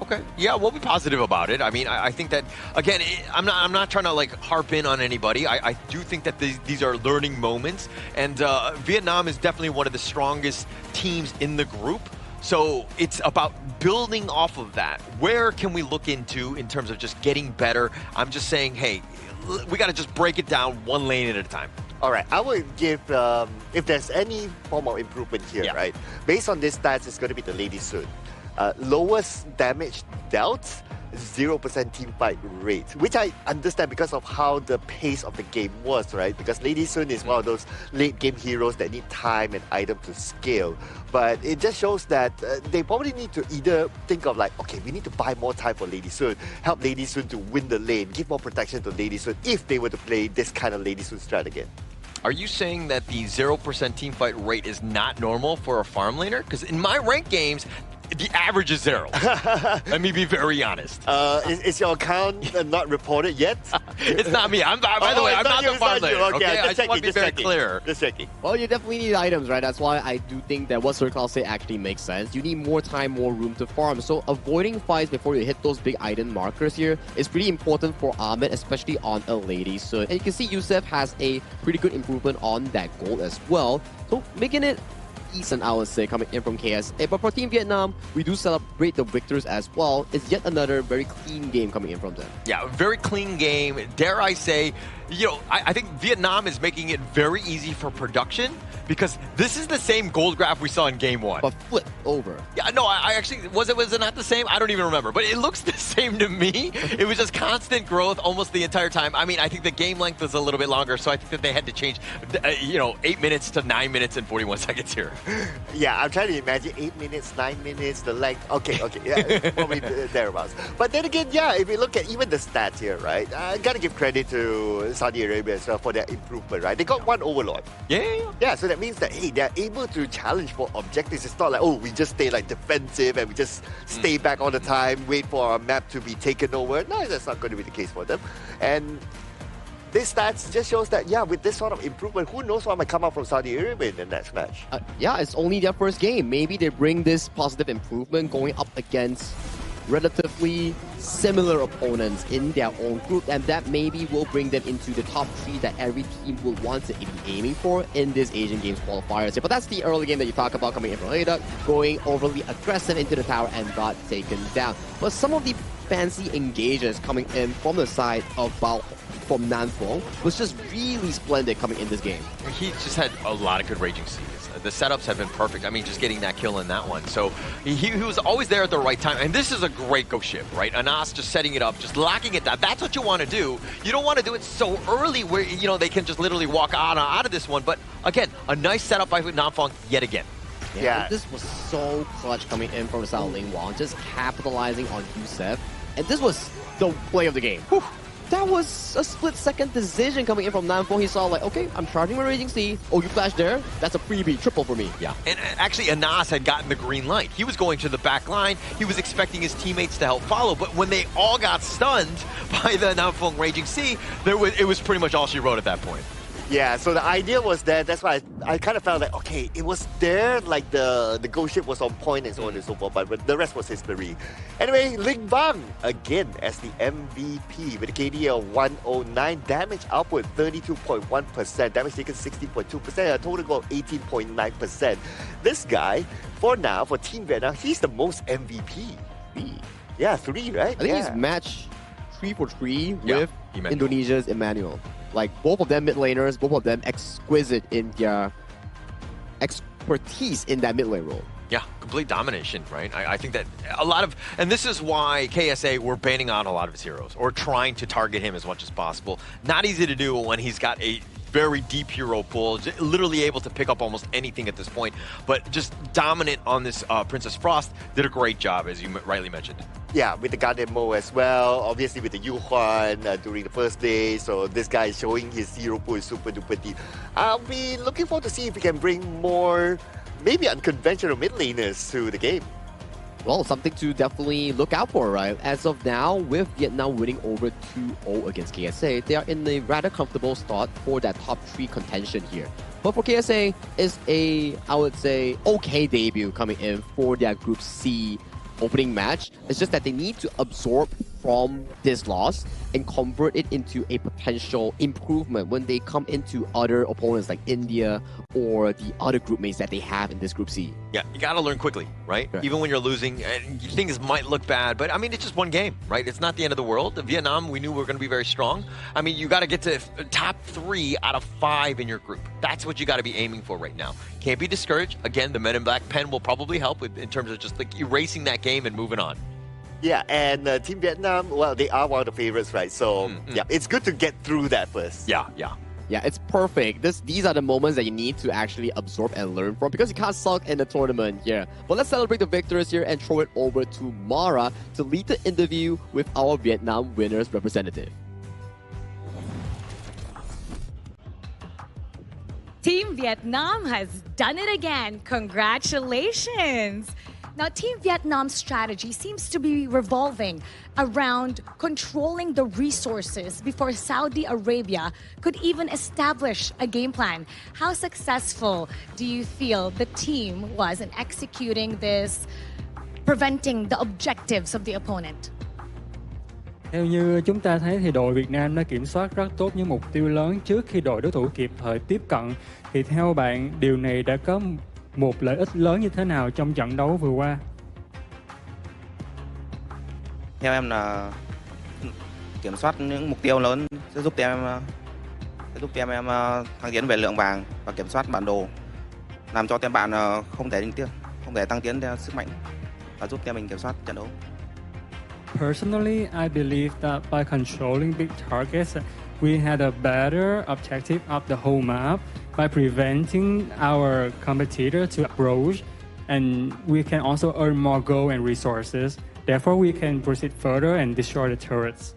Okay. Yeah, we'll be positive about it. I mean, I think that, again, I'm not trying to like harp in on anybody. I do think that these are learning moments, and Vietnam is definitely one of the strongest teams in the group. So it's about building off of that. Where can we look into in terms of just getting better? I'm just saying, hey, we got to just break it down one lane at a time.
All right, I will give, if there's any form of improvement here, right? Based on this stats, it's going to be the Lady Sun. Lowest damage dealt, 0% team fight rate, which I understand because of how the pace of the game was, right? Because Lady Sun is one of those late game heroes that need time and item to scale. But it just shows that they probably need to either think of like, okay, we need to buy more time for Lady Sun, help Lady Sun to win the lane, give more protection to Lady Sun if they were to play this kind of Lady Sun strat again.
Are you saying that the 0% team fight rate is not normal for a farm laner? Because in my ranked games, the average is 0. Let me be very honest.
Is your account not reported yet?
It's not me. By the way, I'm not the farm laner.
Okay,
I just want to be very clear.
Just checking.
Well, you definitely need items, right? That's why I do think that what Circle say actually makes sense. You need more time, more room to farm. So avoiding fights before you hit those big item markers here is pretty important for Ahmed, especially on a Lady Sun. And you can see Youssef has a pretty good improvement on that goal as well. So making it decent, I would say, coming in from KSA. But for Team Vietnam, we do celebrate the victors as well. It's yet another very clean game coming in from them.
Yeah, very clean game. Dare I say, you know, I think Vietnam is making it very easy for production because this is the same gold graph we saw in game 1.
But flip over.
Yeah, no, I actually, was it not the same? I don't even remember, but it looks the same to me. It was just constant growth almost the entire time. I mean, I think the game length was a little bit longer, so I think that they had to change, 8 minutes to 9 minutes and 41 seconds here.
Yeah, I'm trying to imagine 8 minutes, 9 minutes, the length. Okay, yeah, probably thereabouts. But then again, yeah, if we look at even the stats here, right, I gotta give credit to Saudi Arabia as well for their improvement, right? They got one Overlord.
Yeah,
so that means that, hey, they're able to challenge for objectives. It's not like, oh, we just stay like defensive and we just stay back all the time, wait for our map to be taken over. No, that's not going to be the case for them. And this stats just shows that, yeah, with this sort of improvement, who knows what might come out from Saudi Arabia in the next match.
Yeah, it's only their first game. Maybe they bring this positive improvement going up against relatively similar opponents in their own group, and that maybe will bring them into the top 3 that every team will want to be aiming for in this Asian Games qualifiers. But that's the early game that you talk about coming in from Ada, going overly aggressive into the tower and got taken down. But some of the fancy engages coming in from the side of Bao from Nanfong was just really splendid coming in this game.
He just had a lot of good Raging Seas. The setups have been perfect. I mean, just getting that kill in that one. So he was always there at the right time. And this is a great go ship, right? Anas just setting it up, just locking it down. That's what you want to do. You don't want to do it so early where, they can just literally walk out of this one. But again, a nice setup by Nanfong yet again.
Yeah, this was so clutch coming in from the South Lane Wong, just capitalizing on Youssef. And this was the play of the game. Whew. That was a split-second decision coming in from Nanfong. He saw like, okay, I'm charging my Raging Sea. Oh, you flash there? That's a freebie, triple for me.
Yeah, and actually Anas had gotten the green light. He was going to the back line. He was expecting his teammates to help follow, but when they all got stunned by the Nanfong Raging Sea, it was pretty much all she wrote at that point.
Yeah, so the idea was there. That's why I kind of felt like, okay, it was there, like the ghost ship was on point and so on and so forth, but the rest was history. Anyway, Ling Bang, again, as the MVP with a KD of 109, damage output 32.1%, damage taken 60.2%, a total goal of 18.9%. This guy, for now, for Team Vietnam, he's the most MVP. 3. Yeah, 3, right?
I think he's matched 3 for 3 with Indonesia's Emmanuel. Like, both of them mid laners, both of them exquisite in their expertise in that mid lane role.
Yeah, complete domination, right? I think that a lot of, and this is why KSA were banning out a lot of his heroes, or trying to target him as much as possible. Not easy to do when he's got a very deep hero pool, literally able to pick up almost anything at this point, but just dominant on this Princess Frost, did a great job, as you rightly mentioned.
Yeah, with the Garden Mo as well, obviously with the Yu Huan during the first day, so this guy is showing his hero pool is super duper deep. I'll be looking forward to see if we can bring more, maybe unconventional mid laners to the game.
Well, something to definitely look out for, right? As of now, with Vietnam winning over 2-0 against KSA, they are in a rather comfortable start for that top 3 contention here. But for KSA, it's a, I would say, okay debut coming in for their Group C opening match. It's just that they need to absorb from this loss and convert it into a potential improvement when they come into other opponents like India or the other group mates that they have in this Group C.
Yeah, you got to learn quickly, right? Even when you're losing, and things might look bad, but I mean, it's just one game, right? It's not the end of the world. Vietnam, we knew we were going to be very strong. I mean, you got to get to top 3 out of 5 in your group. That's what you got to be aiming for right now. Can't be discouraged. Again, the Men in Black pen will probably help in terms of just like erasing that game and moving on.
Yeah, and Team Vietnam, well, they are one of the favorites, right? So, yeah, it's good to get through that first.
Yeah.
Yeah, it's perfect. These are the moments that you need to actually absorb and learn from because you can't suck in the tournament here. But let's celebrate the victors here and throw it over to Mara to lead the interview with our Vietnam winners representative.
Team Vietnam has done it again. Congratulations. Now, Team Vietnam's strategy seems to be revolving around controlling the resources before Saudi Arabia could even establish a game plan. How successful do you feel the team was in executing this, preventing the objectives of the opponent?
Theo như chúng ta thấy thì đội Việt Nam đã kiểm soát rất tốt những mục tiêu lớn trước khi đội đối thủ kịp thời tiếp cận. Thì theo bạn, điều này đã có một lợi ích lớn như thế nào trong trận đấu vừa qua?
Theo em là kiểm soát những mục tiêu lớn sẽ giúp team em thăng tiến về lượng vàng và kiểm soát bản đồ, làm cho team bạn không thể tăng tiến theo sức mạnh và giúp team mình kiểm soát trận đấu.
Personally, I believe that by controlling big targets, we had a better objective of the whole map by preventing our competitor to approach, and we can also earn more gold and resources. Therefore, we can proceed further and destroy the turrets.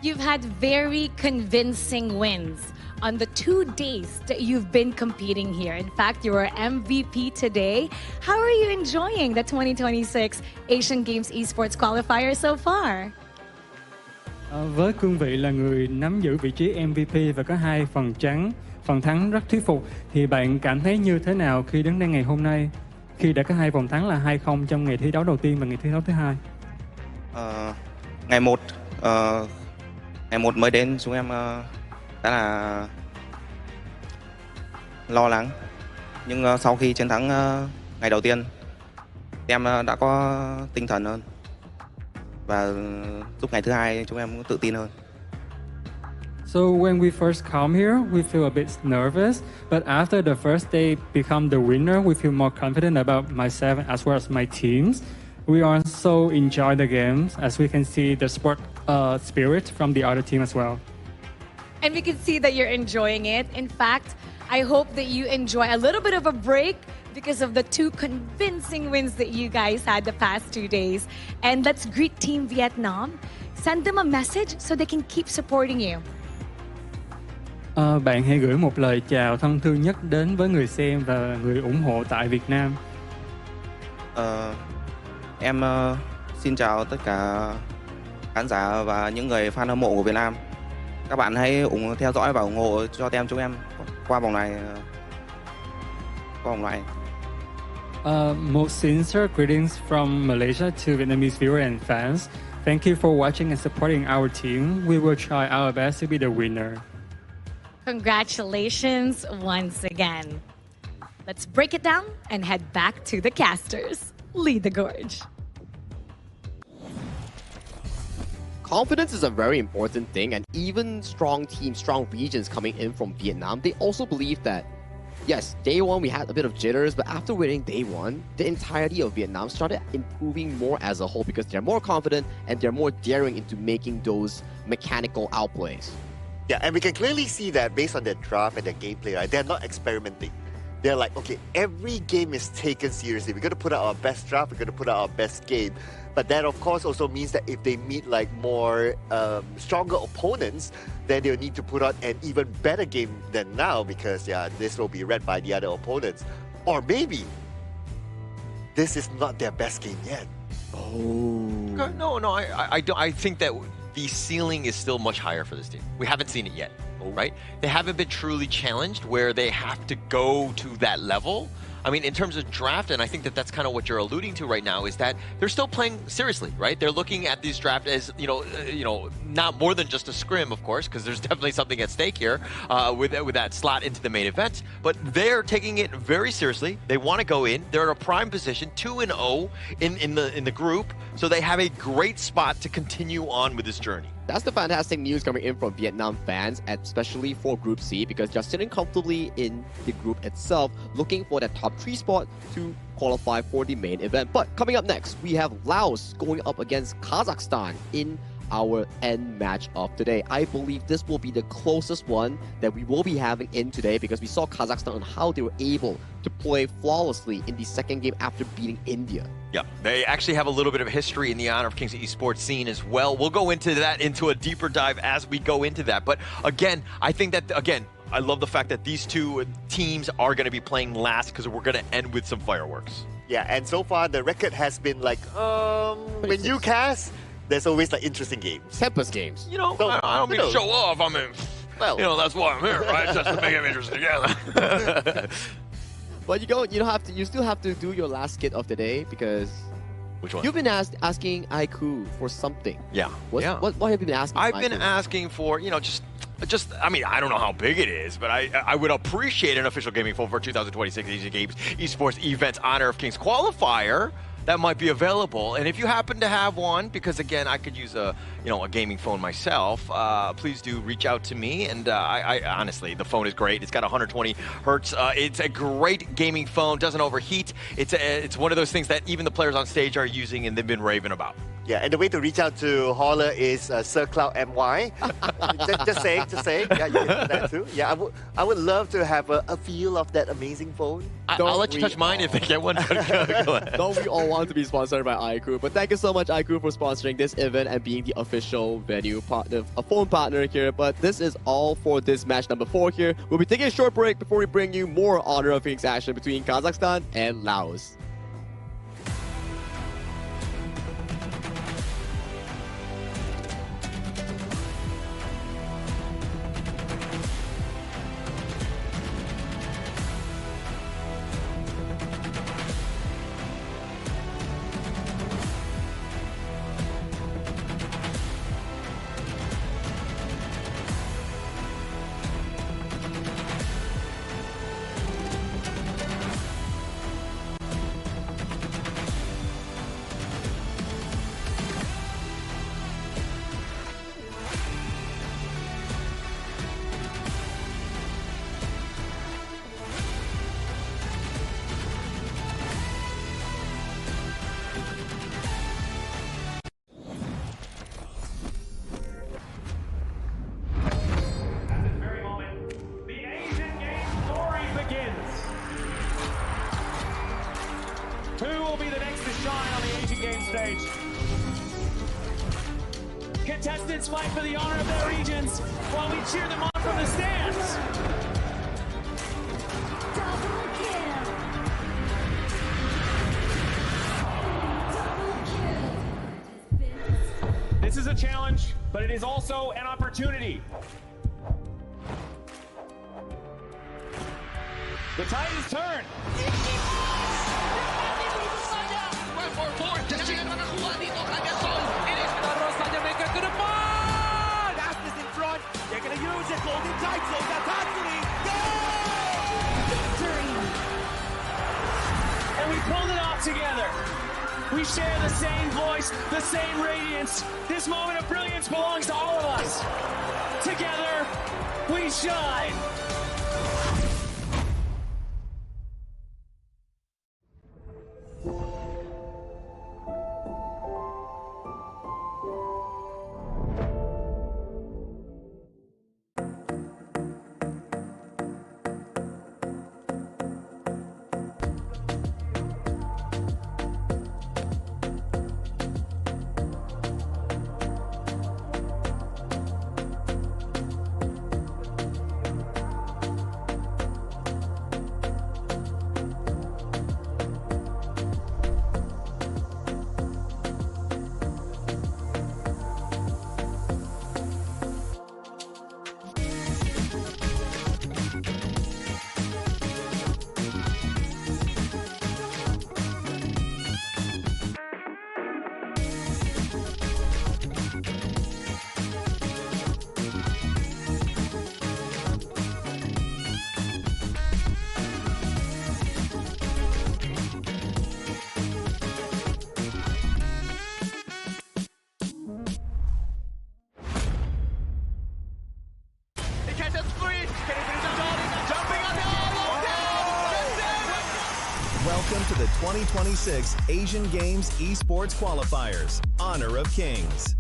You've had very convincing wins on the 2 days that you've been competing here. In fact, you were MVP today. How are you enjoying the 2026 Asian Games Esports Qualifiers so far?
Với cương vị là người nắm giữ vị trí MVP và có 2 phần thắng rất thuyết phục, thì bạn cảm thấy như thế nào khi đến đây ngày hôm nay, khi đã có 2 vòng thắng là 2-0 trong ngày thi đấu đầu tiên và ngày thi đấu thứ 2?
Ngày một mới đến chúng em đã là lo lắng, nhưng sau khi chiến thắng ngày đầu tiên, em đã có tinh thần hơn và giúp ngày thứ 2 chúng em cũng tự tin hơn.
So when we first come here, we feel a bit nervous, but after the first day become the winner, we feel more confident about myself as well as my teams. We also enjoy the games as we can see the sport spirit from the other team as well.
And we can see that you're enjoying it. In fact, I hope that you enjoy a little bit of a break because of the 2 convincing wins that you guys had the past 2 days. And let's greet Team Vietnam. Send them a message so they can keep supporting you.
Bạn hãy gửi một lời chào thân thương nhất đến với người xem và người ủng hộ tại Việt Nam.
Em xin chào tất cả khán giả và những người fan hâm mộ của Việt Nam. Các bạn hãy theo dõi và ủng hộ cho team chúng em qua vòng này.
Most sincere greetings from Malaysia to Vietnamese viewers and fans. Thank you for watching and supporting our team. We will try our best to be the winner.
Congratulations once again. Let's break it down and head back to the casters. Lead the gorge.
Confidence is a very important thing, and even strong teams, strong regions coming in from Vietnam, they also believe that, yes, day one we had a bit of jitters, but after winning day one, the entirety of Vietnam started improving more as a whole because they're more confident and they're more daring into making those mechanical outplays.
Yeah, and we can clearly see that based on their draft and their gameplay, right? They're not experimenting. They're like, okay, every game is taken seriously. We're going to put out our best draft. We're going to put out our best game. But that, of course, also means that if they meet like more stronger opponents, then they'll need to put out an even better game than now because, yeah, this will be read by the other opponents. Or maybe this is not their best game yet.
Oh.
No, I don't. I think that the ceiling is still much higher for this team. We haven't seen it yet, right? They haven't been truly challenged where they have to go to that level. I mean, in terms of draft, and I think that that's kind of what you're alluding to right now, is that they're still playing seriously, right? They're looking at these draft as, not more than just a scrim, of course, because there's definitely something at stake here with that slot into the main event. But they're taking it very seriously. They want to go in. They're in a prime position, 2-0 in the group, so they have a great spot to continue on with this journey.
That's the fantastic news coming in from Vietnam fans, especially for Group C, because they're sitting comfortably in the group itself, looking for that top 3 spot to qualify for the main event. But coming up next, we have Laos going up against Kazakhstan in our end match of today. I believe this will be the closest one that we will be having in today, because we saw Kazakhstan and how they were able to play flawlessly in the second game after beating India.
Yeah, they actually have a little bit of history in the Honor of Kings esports scene as well. We'll go into that, into a deeper dive as we go into that. But again, I think that, I love the fact that these two teams are going to be playing last, because we're going to end with some fireworks.
Yeah, and so far the record has been like, when you cast, there's always like interesting games.
Tempest games.
So, I don't mean to show off. I mean, well, that's why I'm here, right? Just to make them interesting. Yeah.
But you still have to do your last skit of the day, because
which one?
You've been asking Aiku for something.
Yeah.
What have you been asking?
I've been asking for, just I mean, I don't know how big it is, but I would appreciate an official gaming phone for 2026 Asian Games Esports Events Honor of Kings qualifier that might be available. And if you happen to have one, because again, I could use a gaming phone myself, please do reach out to me. And I honestly, the phone is great. It's got 120 hertz. It's a great gaming phone, doesn't overheat. It's one of those things that even the players on stage are using and they've been raving about.
Yeah, and the way to reach out to Holler is SirCloudMY. just saying. Yeah, you can do that too. Yeah, I would love to have a feel of that amazing phone.
I'll let you touch mine if they get one. Go ahead.
Don't we all want to be sponsored by Aiku? But thank you so much, Aiku, for sponsoring this event and being the official venue partner, a phone partner here. But this is all for this match number 4 here. We'll be taking a short break before we bring you more Honor of Kings action between Kazakhstan and Laos.
Who will be the next to shine on the Asian Games stage? Contestants fight for the honor of their regions while we cheer them on from the stands. This is a challenge, but it is also an opportunity. The tide is turned.
Fastest in front. They're going to use it. Golden tight zone. That's Anthony.
And we pulled it off together. We share the same voice, the same radiance. This moment of brilliance belongs to all of us. Together, we shine.
2026 Asian Games Esports Qualifiers, Honor of Kings.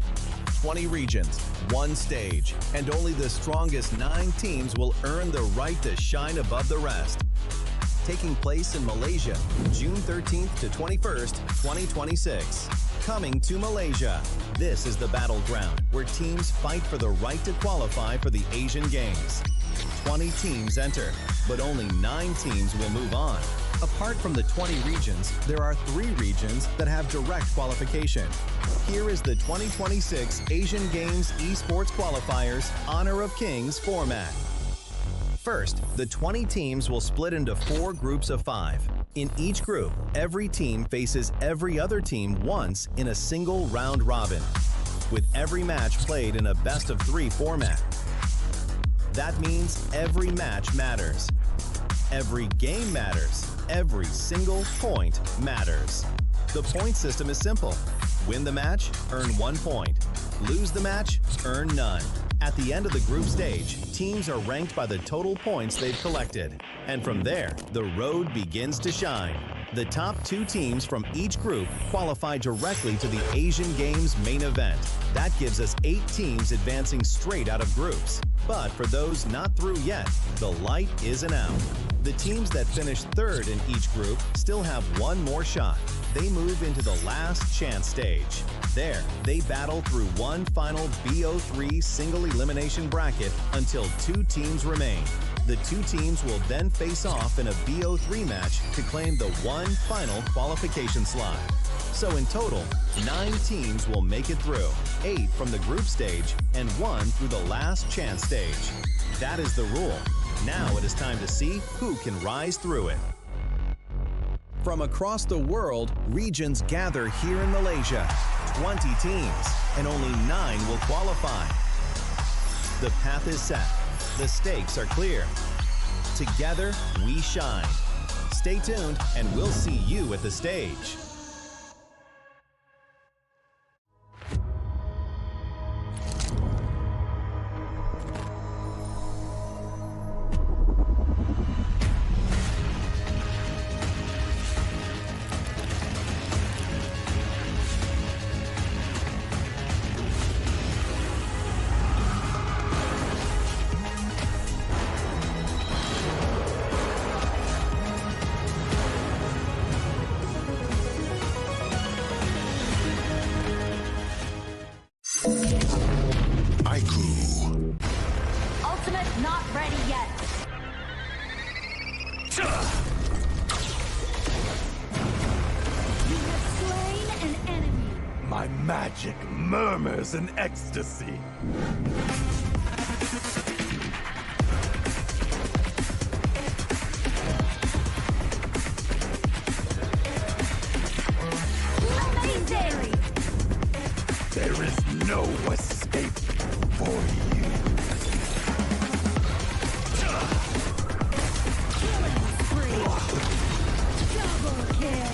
20 regions, one stage, and only the strongest 9 teams will earn the right to shine above the rest. Taking place in Malaysia, June 13th to 21st, 2026. Coming to Malaysia, this is the battleground where teams fight for the right to qualify for the Asian Games. 20 teams enter, but only 9 teams will move on. Apart from the 20 regions, there are 3 regions that have direct qualification. Here is the 2026 Asian Games Esports Qualifiers Honor of Kings format. First, the 20 teams will split into 4 groups of 5. In each group, every team faces every other team once in a single round robin, with every match played in a best-of-3 format. That means every match matters. Every game matters. Every single point matters. The point system is simple. Win the match, earn 1 point. Lose the match, earn none. At the end of the group stage, teams are ranked by the total points they've collected. And from there, the road begins to shine. The top 2 teams from each group qualify directly to the Asian Games main event. That gives us 8 teams advancing straight out of groups. But for those not through yet, the light isn't out. The teams that finish 3rd in each group still have 1 more shot. They move into the last chance stage. There, they battle through one final BO3 single elimination bracket until 2 teams remain. The 2 teams will then face off in a BO3 match to claim the one final qualification slot. So in total, 9 teams will make it through, 8 from the group stage and 1 through the last chance stage. That is the rule. Now it is time to see who can rise through it. From across the world, regions gather here in Malaysia. 20 teams, and only 9 will qualify. The path is set. The stakes are clear. Together, we shine. Stay tuned, and we'll see you at the stage.
Ultimate not ready yet. You have slain an enemy.
My magic murmurs in ecstasy.
Amazing!
There is no escape for you.
Double kill.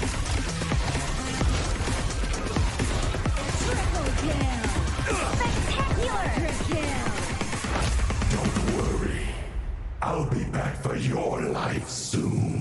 Triple kill. Spectacular. Kill.
Don't worry. I'll be back for your life soon.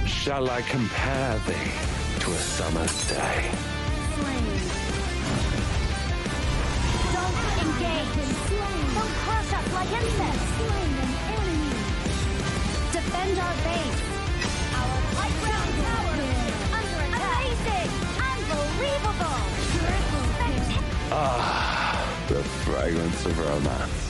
Shall I compare thee to a summer's day?
Don't engage. Don't crush us like insects. Slain an enemy. Defend our base. Our high ground tower under attack. Amazing. Unbelievable.
Ah, the fragrance of romance.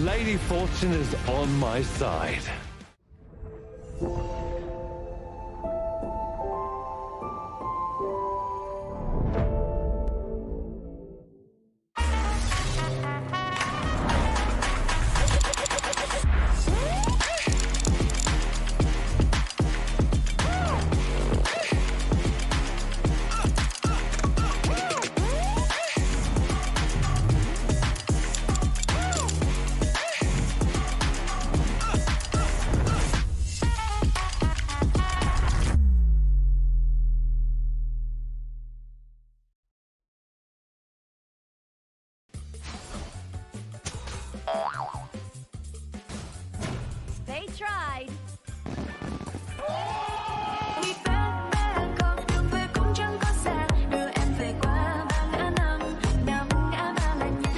Lady Fortune is on my side.
They tried.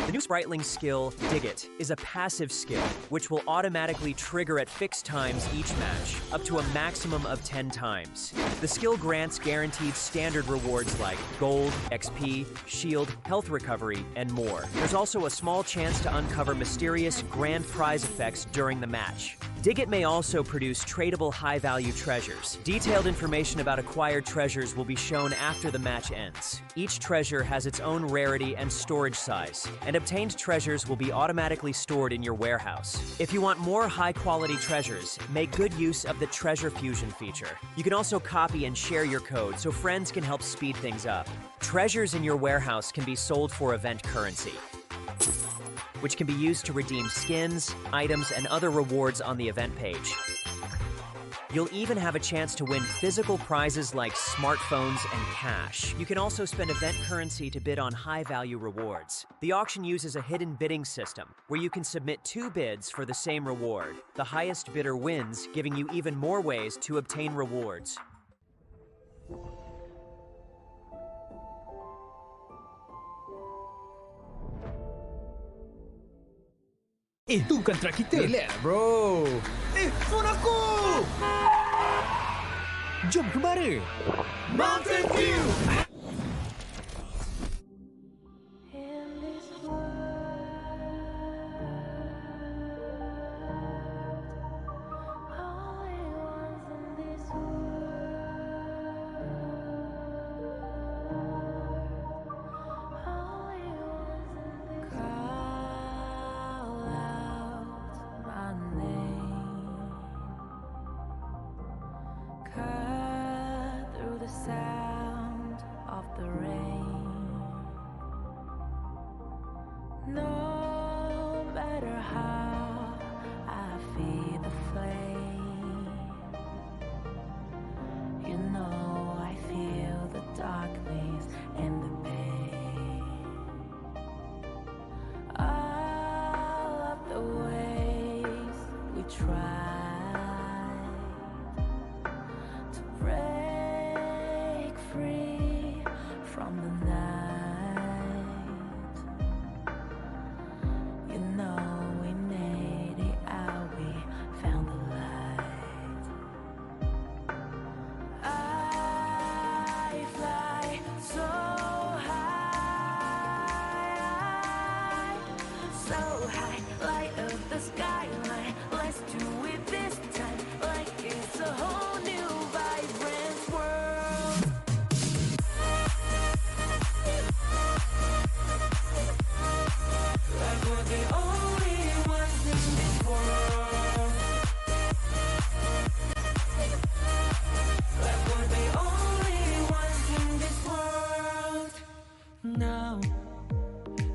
The new Spriteling skill, Dig It, is a passive skill which will automatically trigger at fixed times each match, up to a maximum of 10 times. The skill grants guaranteed standard rewards like gold, XP, shield, health recovery, and more. There's also a small chance to uncover mysterious grand prize effects during the match. Dig It may also produce tradable high-value treasures. Detailed information about acquired treasures will be shown after the match ends. Each treasure has its own rarity and storage size, and obtained treasures will be automatically stored in your warehouse. If you want more high-quality treasures, make good use of the Treasure Fusion feature. You can also copy and share your code so friends can help speed things up. Treasures in your warehouse can be sold for event currency, which can be used to redeem skins, items, and other rewards on the event page. You'll even have a chance to win physical prizes like smartphones and cash. You can also spend event currency to bid on high-value rewards. The auction uses a hidden bidding system, where you can submit 2 bids for the same reward. The highest bidder wins, giving you even more ways to obtain rewards.
Itu kan track kita. Relax, bro. Phone aku! Jom ke bara. Mountain View!
No matter how I feed the flame, you know I feel the darkness and the pain. All of the ways we tried to break free from the night.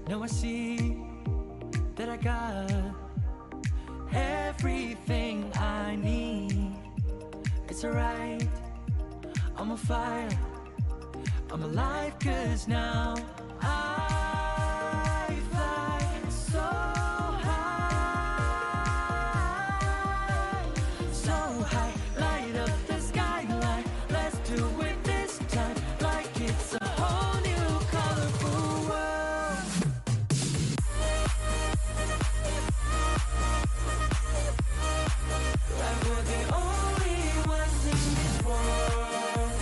Now I see that I got everything I need. It's alright, I'm on fire, I'm alive, 'cause now I fly so high, so high, light up the skyline. Let's do it this time, like it's a whole new colorful world. Like we're the only ones in this world.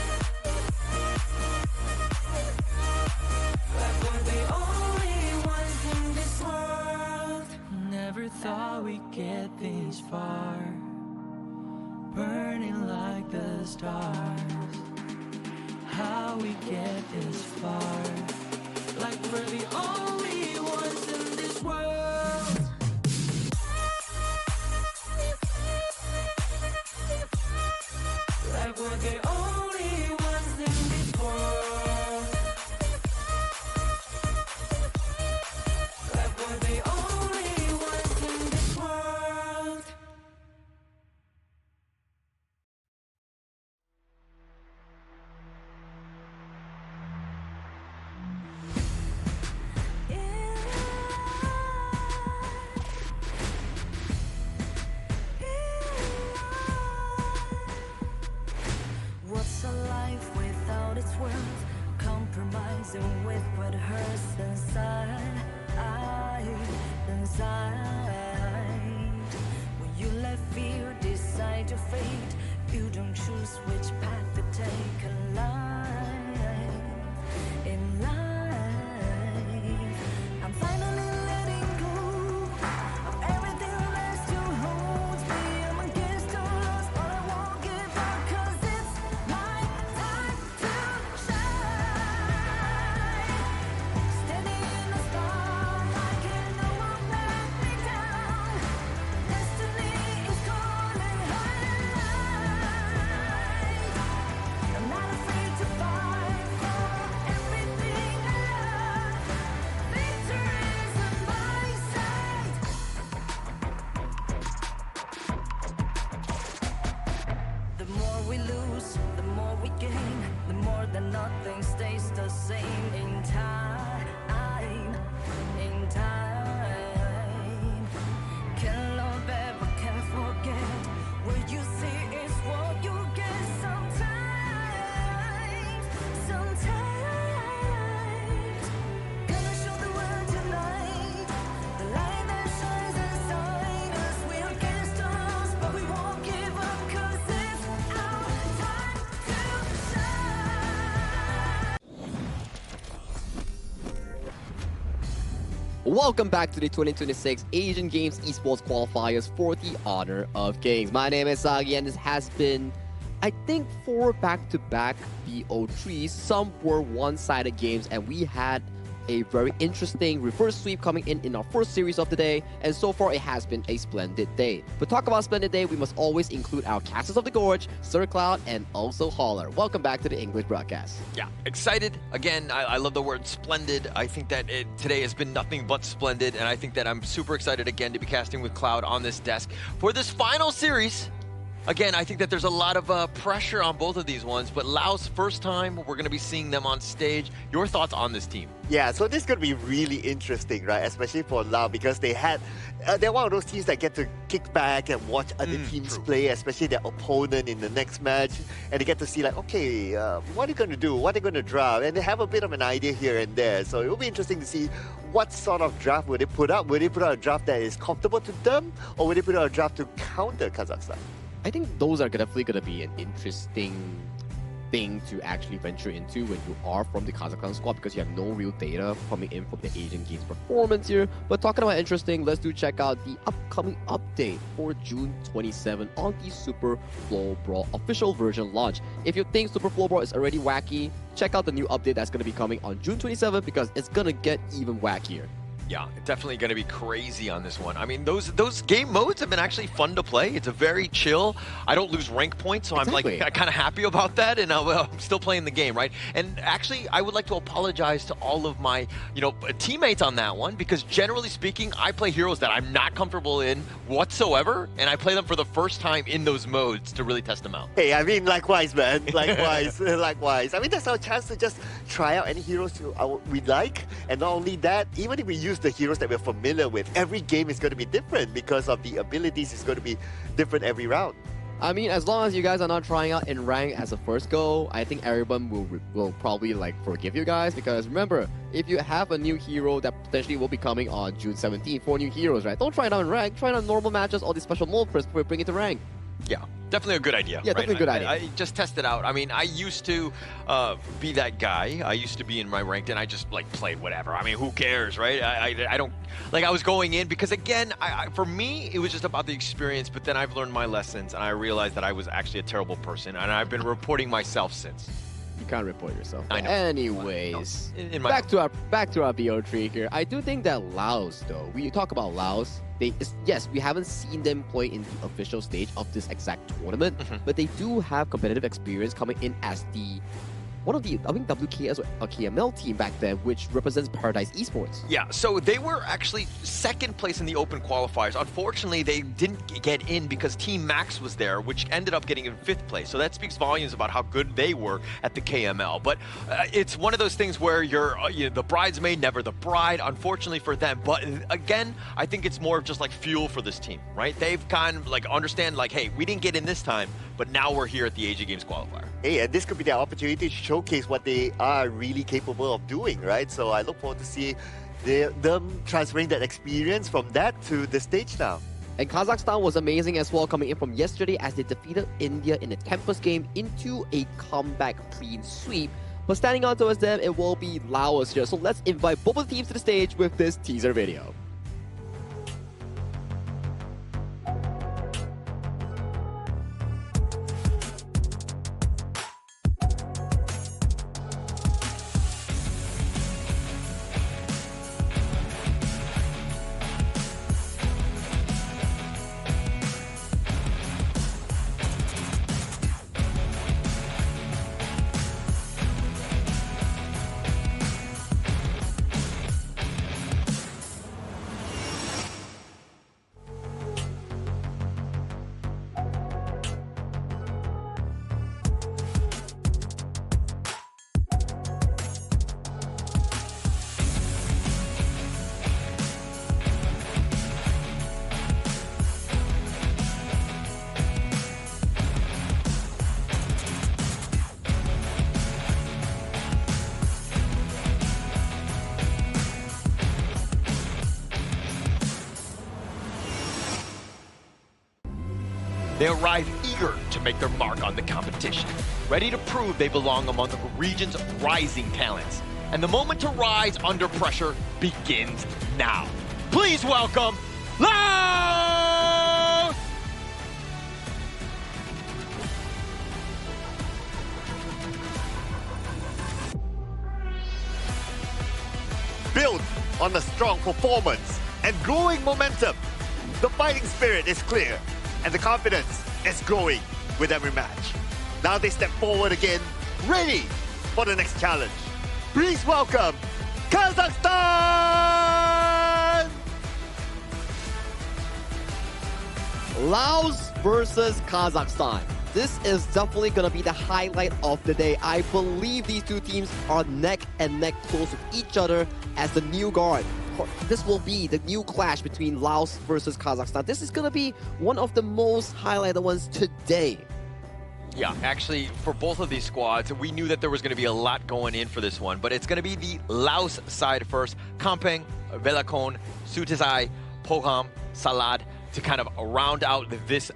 stars. How we get this far, like we're the only ones in this world. Like we're the only ones in this world. Like we're the only ones in this world. What's a life without its worth? Compromising with what hurts inside. When you let fear decide your fate, you don't choose which path to take alive. In life, I'm finally letting go of everything that still holds me. I'm against all odds, but I won't give up, 'cause it's my time to shine. Standing in the spotlight, and no one let me down. Destiny is calling high. I'm not afraid to fight for everything I love. Victory is on my side. The more we lose, the more we gain. The more that nothing stays the same. In time, can love ever, can forget. What you see is what you get. Sometimes, gonna show the world tonight. The light that shines inside us. We're against all odds, but we won't give up, 'cause it's our time to shine.
Welcome back to the 2026 Asian Games Esports Qualifiers for the Honor of Kings. My name is Sagi, and this has been, I think, 4 back-to-back BO3s. Some were one-sided games, and we had a very interesting reverse sweep coming in our first series of the day, and so far it has been a splendid day. But talk about splendid day, we must always include our casters of the Gorge, Sir Cloud, and also Holler. Welcome back to the English broadcast.
Yeah, excited. Again, I love the word splendid. I think that today has been nothing but splendid, and I think that I'm super excited again to be casting with Cloud on this desk for this final series. Again, I think that there's a lot of pressure on both of these ones, but Lao's first time, we're going to be seeing them on stage. Your thoughts on this team?
Yeah, so this is going to be really interesting, right? Especially for Lao, because they're one of those teams that get to kick back and watch other teams play, especially their opponent in the next match, and they get to see like, okay, what are they going to do? What are they going to draft? And they have a bit of an idea here and there. So it will be interesting to see what sort of draft will they put up. Will they put out a draft that is comfortable to them, or will they put out a draft to counter Kazakhstan?
I think those are definitely going to be an interesting thing to actually venture into when you are from the Kazakhstan squad, because you have no real data coming in from the Asian Games performance here. But talking about interesting, let's check out the upcoming update for June 27 on the Super Flow Brawl official version launch. If you think Super Flow Brawl is already wacky, check out the new update that's going to be coming on June 27 because it's going to get even wackier.
Yeah, definitely going to be crazy on this one. I mean, those game modes have been actually fun to play. It's a very chill. I don't lose rank points, so
Exactly.
I'm like kind of happy about that, and I'm still playing the game, right? And actually, I would like to apologize to all of my, teammates on that one, because generally speaking, I play heroes that I'm not comfortable in whatsoever, and I play them for the first time in those modes to really test them out.
Hey, I mean, likewise, man. Likewise, likewise. I mean, that's our chance to just try out any heroes we like, and not only that, even if we use the heroes that we're familiar with, every game is going to be different because of the abilities is going to be different every round.
I mean, as long as you guys are not trying out in rank as a first go, I think everyone will probably forgive you guys, because remember, if you have a new hero that potentially will be coming on June 17th, 4 new heroes, right? Don't try it out in rank, try it out in normal matches or the special mode first before you bring it to rank.
Yeah, definitely a good idea.
Yeah, definitely a good idea.
I just test it out. I mean, I used to be that guy. I used to be in my ranked, and I just like played whatever. I mean, who cares, right? I don't like. I was going in because again, for me, it was just about the experience. But then I've learned my lessons, and I realized that I was actually a terrible person, and I've been reporting myself since.
You can't report yourself.
I know.
Anyways,
in my
back to our BO3 here. I do think that Laos, though, we talk about Laos. Yes, we haven't seen them play in the official stage of this exact tournament, but they do have competitive experience coming in as one of the, I think, WKS or KML team back then, which represents Paradise Esports.
Yeah, so they were actually second place in the open qualifiers. Unfortunately, they didn't get in because Team Max was there, which ended up getting in 5th place. So that speaks volumes about how good they were at the KML. But it's one of those things where you're the bridesmaid, never the bride, unfortunately for them. But again, I think it's more of just like fuel for this team, right? They've kind of like understand like, hey, we didn't get in this time, but now we're here at the AG Games qualifier.
Hey, and this could be their opportunity to showcase what they are really capable of doing, right? So I look forward to see them transferring that experience from that to the stage now.
And Kazakhstan was amazing as well, coming in from yesterday as they defeated India in a campus game into a comeback clean sweep. But standing on towards them, it will be Laos here. So let's invite both of the teams to the stage with this teaser video.
They arrive eager to make their mark on the competition, ready to prove they belong among the region's rising talents. And the moment to rise under pressure begins now. Please welcome Laos!
Built on a strong performance and growing momentum, the fighting spirit is clear and the confidence is growing with every match. Now they step forward again, ready for the next challenge. Please welcome Kazakhstan!
Laos versus Kazakhstan. This is definitely going to be the highlight of the day. I believe these two teams are neck and neck close with each other as the new guard. This will be the new clash between Laos versus Kazakhstan. This is going to be one of the most highlighted ones today.
Yeah, actually, for both of these squads, we knew that there was going to be a lot going in for this one, but it's going to be the Laos side first. Kampeng, Velakon, Sutizai, Poham, Salad, to kind of round out this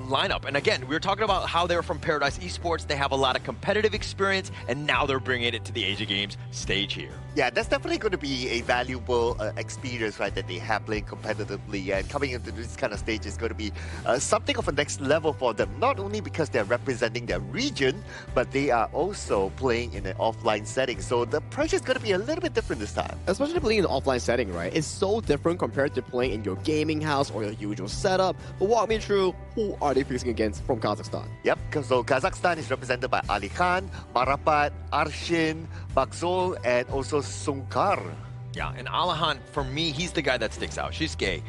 lineup. And again, we were talking about how they're from Paradise Esports. They have a lot of competitive experience, and now they're bringing it to the Asia Games stage here.
Yeah, that's definitely going to be a valuable experience, right, that they have playing competitively. And coming into this kind of stage is going to be something of a next level for them, not only because they're representing their region, but they are also playing in an offline setting. So the pressure is going to be a little bit different this time.
Especially playing in an offline setting, right? It's so different compared to playing in your gaming house or your usual setup. But walk me through, who are they facing against from Kazakhstan?
Yep, so Kazakhstan is represented by Ali Khan, Marapat, Arshin, Bakzol, and also Sunkar.
Yeah, and Alahan, for me, he's the guy that sticks out. She's gay.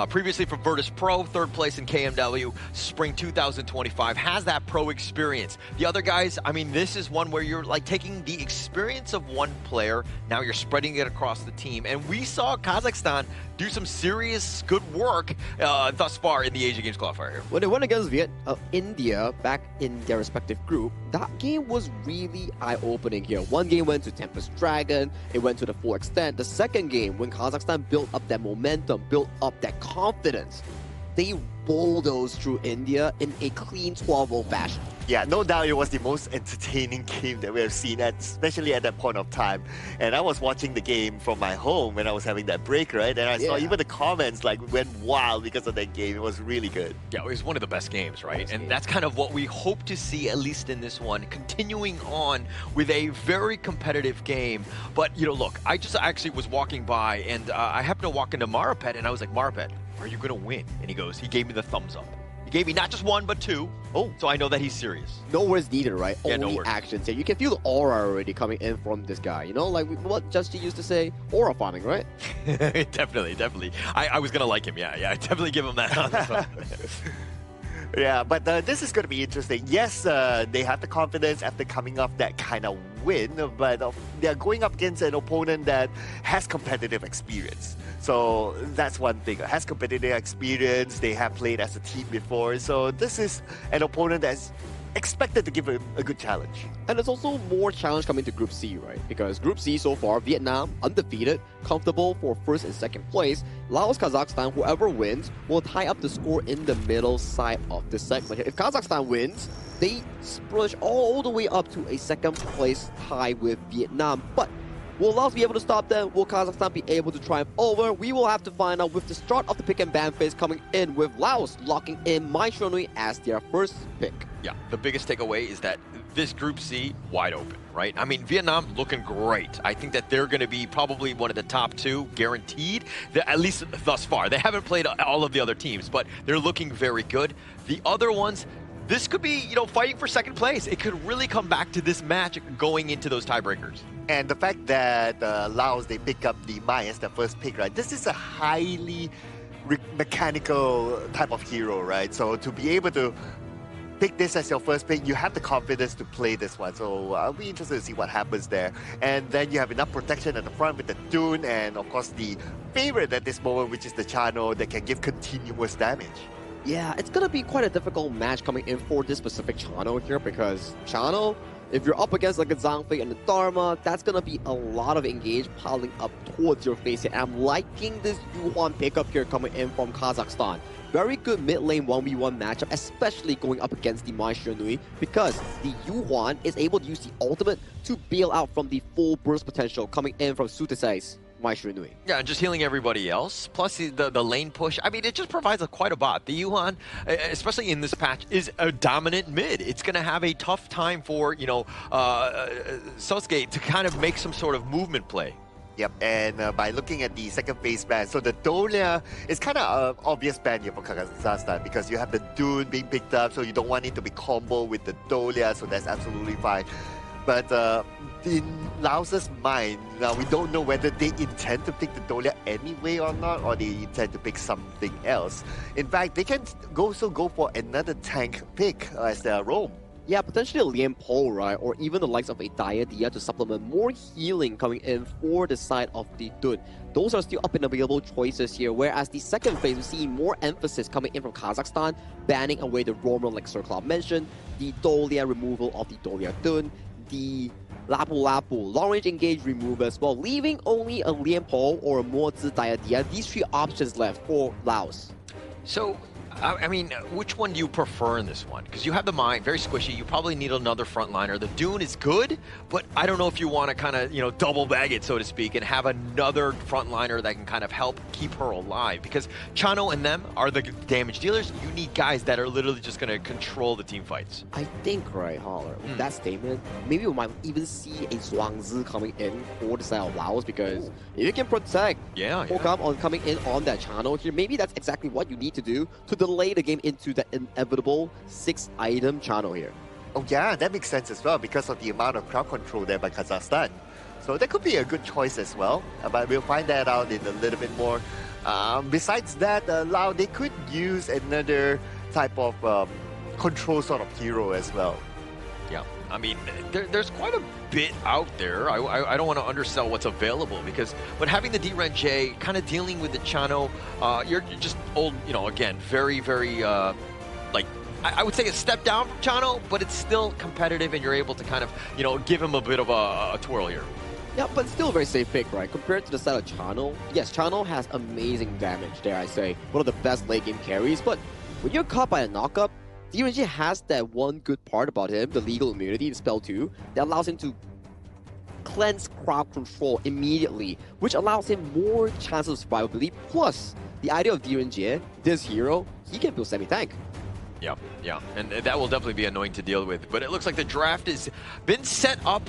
Previously from Virtus Pro, 3rd place in KMW, Spring 2025, has that pro experience. The other guys, I mean, this is one where you're like taking the experience of one player, now you're spreading it across the team. And we saw Kazakhstan do some serious good work thus far in the Asia Games qualifier here.
When they went against India back in their respective group, that game was really eye-opening here. One game went to Tempest Dragon, it went to the full extent. The second game, when Kazakhstan built up that momentum, built up that confidence, they bulldozed through India in a clean 12-0 fashion.
Yeah, no doubt it was the most entertaining game that we have seen, especially at that point of time. And I was watching the game from my home when I was having that break, right? And I saw even the comments like went wild because of that game. It was really good.
Yeah, it was one of the best games, right? And that's kind of what we hope to see, at least in this one, continuing on with a very competitive game. But, you know, look, I just actually was walking by and I happened to walk into Maripet and I was like, Maripet, are you going to win? And he gave me the thumbs up. He gave me not just one, but two. Oh, so I know that he's serious.
No words needed, right?
Yeah,
Only
no words.
actions here. You can feel the aura already coming in from this guy. You know, like what Justy used to say, aura farming, right?
Definitely. I was going to like him, yeah. I definitely give him that.
Yeah, but this is going to be interesting. Yes, they have the confidence after coming off that kind of win, but they're going up against an opponent that has competitive experience. So that's one thing. Has competitive experience. They have played as a team before. So this is an opponent that's expected to give a good challenge.
And there's also more challenge coming to Group C, right? Because Group C so far, Vietnam, undefeated, comfortable for first and second place. Laos, Kazakhstan, whoever wins, will tie up the score in the middle side of the segment. If Kazakhstan wins, they splurge all the way up to a second place tie with Vietnam. But will Laos be able to stop them? Will Kazakhstan be able to triumph over? We will have to find out with the start of the pick and ban phase coming in, with Laos locking in Mai Shunui as their first pick.
Yeah, the biggest takeaway is that this Group C, wide open, right? I mean, Vietnam looking great. I think that they're going to be probably one of the top two, guaranteed, at least thus far. They haven't played all of the other teams, but they're looking very good. The other ones, this could be, you know, fighting for second place. It could really come back to this match going into those tiebreakers.
And the fact that Laos, they pick up the Mai as their first pick, right? This is a highly mechanical type of hero, right? So to be able to pick this as your first pick, you have the confidence to play this one. So I'll be interested to see what happens there. And then you have enough protection at the front with the Dune, and of course the favorite at this moment, which is the Chano, that can give continuous damage.
Yeah, it's going to be quite a difficult match coming in for this specific Chano here, because Chano, if you're up against like a Zhangfei and a Dharma, that's going to be a lot of engage piling up towards your face here. And I'm liking this Yuan pickup here coming in from Kazakhstan. Very good mid lane 1v1 matchup, especially going up against the Mai Shunui, because the Yuan is able to use the ultimate to bail out from the full burst potential coming in from Sutasai's Mai Shunui.
Yeah, just healing everybody else. Plus the lane push. I mean, it just provides quite a bot. The Yuan, especially in this patch, is a dominant mid. It's going to have a tough time for, you know, Sosuke to kind of make some sort of movement play.
Yep, and by looking at the second phase ban, so the Dolia is kind of an obvious ban here for Kazakhstan, because you have the Dune being picked up, so you don't want it to be combo with the Dolia, so that's absolutely fine. But in Laos's mind, now we don't know whether they intend to pick the Dolia anyway or not, or they intend to pick something else. In fact, they can also go for another tank pick as their roam.
Yeah, potentially a Lian Po, right? Or even the likes of a Diadia to supplement more healing coming in for the side of the Dun. Those are still up and available choices here, whereas the second phase, we see more emphasis coming in from Kazakhstan, banning away the Roamer like Sir Cloud mentioned, the Dolia removal of the Dolia Dun, the Lapu Lapu long-range engage remove as well, leaving only a Lian Po or a Mozi Diadia. These three options left for Laos.
So, I mean, which one do you prefer in this one? Because you have the Mai, very squishy. You probably need another frontliner. The Dune is good, but I don't know if you want to kind of, you know, double bag it, so to speak, and have another frontliner that can kind of help keep her alive. Because Chano and them are the damage dealers. You need guys that are literally just going to control the team fights.
I think, right, Holler, with that statement, maybe we might even see a Zhuangzi coming in for the side of Laos, because if you can protect Hokam on coming in on that channel here, maybe that's exactly what you need to do to delay the game into that inevitable 6-item channel here.
Oh yeah, that makes sense as well because of the amount of crowd control there by Kazakhstan. So that could be a good choice as well, but we'll find that out in a little bit more. Besides that, Lao, they could use another type of control sort of hero as well.
Yeah, I mean, there's quite a bit out there. I don't want to undersell what's available, because but having the D-Ren J, kind of dealing with the Chano, you're just old, you know, again, very, very, like, I would say a step down from Chano, but it's still competitive and you're able to kind of, you know, give him a bit of a twirl here.
Yeah, but still a very safe pick, right? Compared to the side of Chano, yes, Chano has amazing damage, dare I say. One of the best late game carries, but when you're caught by a knockup, DRNG has that one good part about him, the legal immunity in Spell 2, that allows him to cleanse crowd control immediately, which allows him more chances of survivability. Plus, the idea of DRNG, this hero, he can build semi-tank.
Yeah, and that will definitely be annoying to deal with. But it looks like the draft has been set up.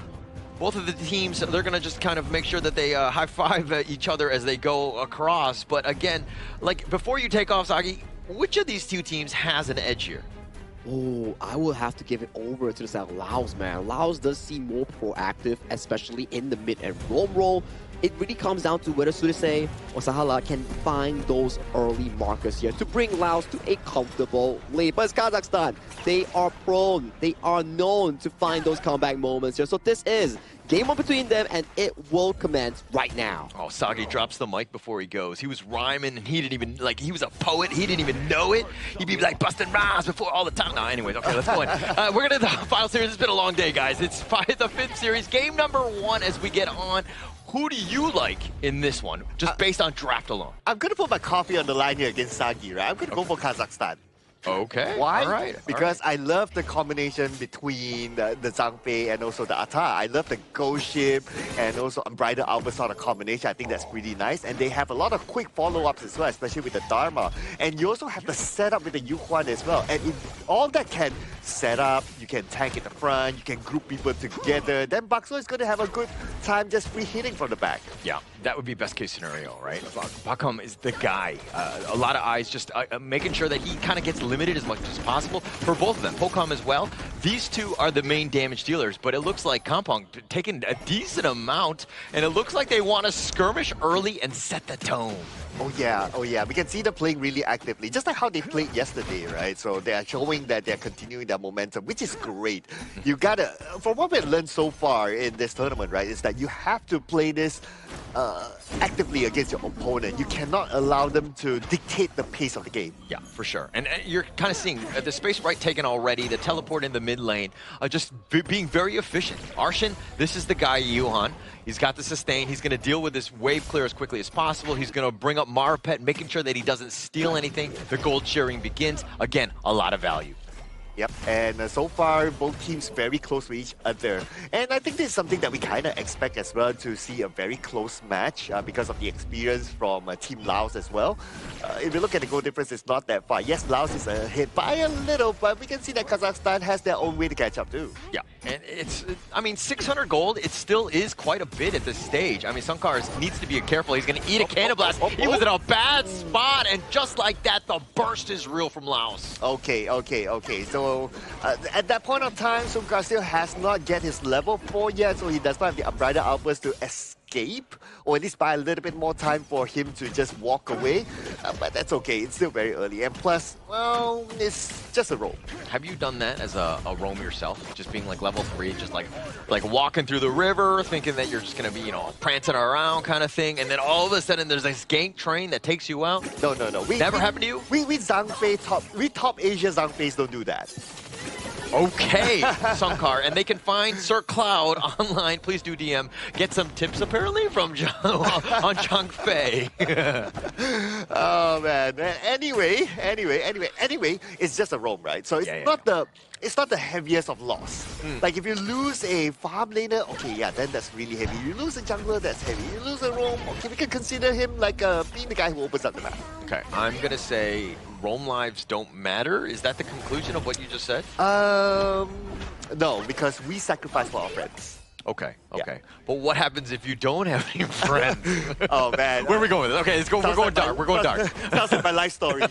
Both of the teams, they're going to just kind of make sure that they high-five each other as they go across. But again, like, before you take off, Sagi, which of these two teams has an edge here?
Oh, I will have to give it over to the side of Laos, man. Laos does seem more proactive, especially in the mid and roam. It really comes down to whether Surisei or Sahala can find those early markers here to bring Laos to a comfortable lead. But it's Kazakhstan. They are prone. They are known to find those comeback moments here. So this is game one between them, and it will commence right now.
Oh, Sagi drops the mic before he goes. He was rhyming, and he didn't even, like, he was a poet. He didn't even know it. He'd be, like, busting rhymes before all the time. No, anyways, okay, let's go on. We're going to the final series. It's been a long day, guys. It's the 5th series. Game number 1 as we get on. Who do you like in this one, just based on draft alone?
I'm going to put my coffee on the line here against Sagi, right? I'm going to go for Kazakhstan.
Okay.
Why?
All right.
Because I love the combination between the Zhang Fei and also the Ata. I love the Ghost Ship and also Unbridled Alpha sort of combination. I think that's pretty nice. And they have a lot of quick follow-ups as well, especially with the Dharma. And you also have the setup with the Yuhuan as well. And if all that can set up, you can tank in the front, you can group people together, then Bakso is going to have a good time just free hitting from the back.
Yeah, that would be best case scenario, right? Bakham is the guy. A lot of eyes just making sure that he kind of gets limited as much as possible for both of them. Pocom as well. These two are the main damage dealers, but it looks like Kampong taking a decent amount, and it looks like they want to skirmish early and set the tone.
Oh yeah. We can see them playing really actively, just like how they played yesterday, right? So they are showing that they're continuing their momentum, which is great. You gotta, from what we've learned so far in this tournament, right, is that you have to play this actively against your opponent. You cannot allow them to dictate the pace of the game.
Yeah, for sure. And you're kind of seeing the space right taken already, the teleport in the mid lane, just being very efficient. Arshin, this is the guy, Yuhan. He's got the sustain. He's going to deal with this wave clear as quickly as possible. He's going to bring up Marpet, making sure that he doesn't steal anything. The gold sharing begins. Again, a lot of value.
Yep, and so far, both teams very close to each other. And I think this is something that we kind of expect as well, to see a very close match because of the experience from Team Laos as well. If you look at the goal difference, it's not that far. Yes, Laos is ahead by a little, but we can see that Kazakhstan has their own way to catch up too.
Yeah, and I mean, 600 gold, it still is quite a bit at this stage. I mean, Sunkar needs to be careful. He's going to eat a Cannon Blast. He was in a bad spot, and just like that, the burst is real from Laos.
Okay. So at that point of time, Sunkar still has not get his level 4 yet, so he does not have the Unbridled Outburst to escape, or at least buy a little bit more time for him to just walk away. But that's okay, it's still very early. And plus, well, it's just a roam.
Have you done that as a roam yourself? Just being like level 3, just like walking through the river, thinking that you're just going to be, prancing around kind of thing, and then all of a sudden there's this gank train that takes you out?
No.
Never happened to you?
We Zhang Fei top Asia Zhang Feis don't do that.
Okay, Sunkar, and they can find Sir Cloud online. Please do DM. Get some tips apparently from on Zhang Fei.
Oh man. Anyway, it's just a roam, right? So it's not the heaviest of loss. Like if you lose a farm laner, okay, yeah, then that's really heavy. You lose a jungler, that's heavy. You lose a roam, okay, we can consider him like being the guy who opens up the map.
Okay, I'm gonna say roam lives don't matter. Is that the conclusion of what you just said?
No, because we sacrifice for our friends.
Okay. But what happens if you don't have any friends?
Oh man.
Where are we going with it? Okay, we're going dark. We're going dark.
Sounds like my life story.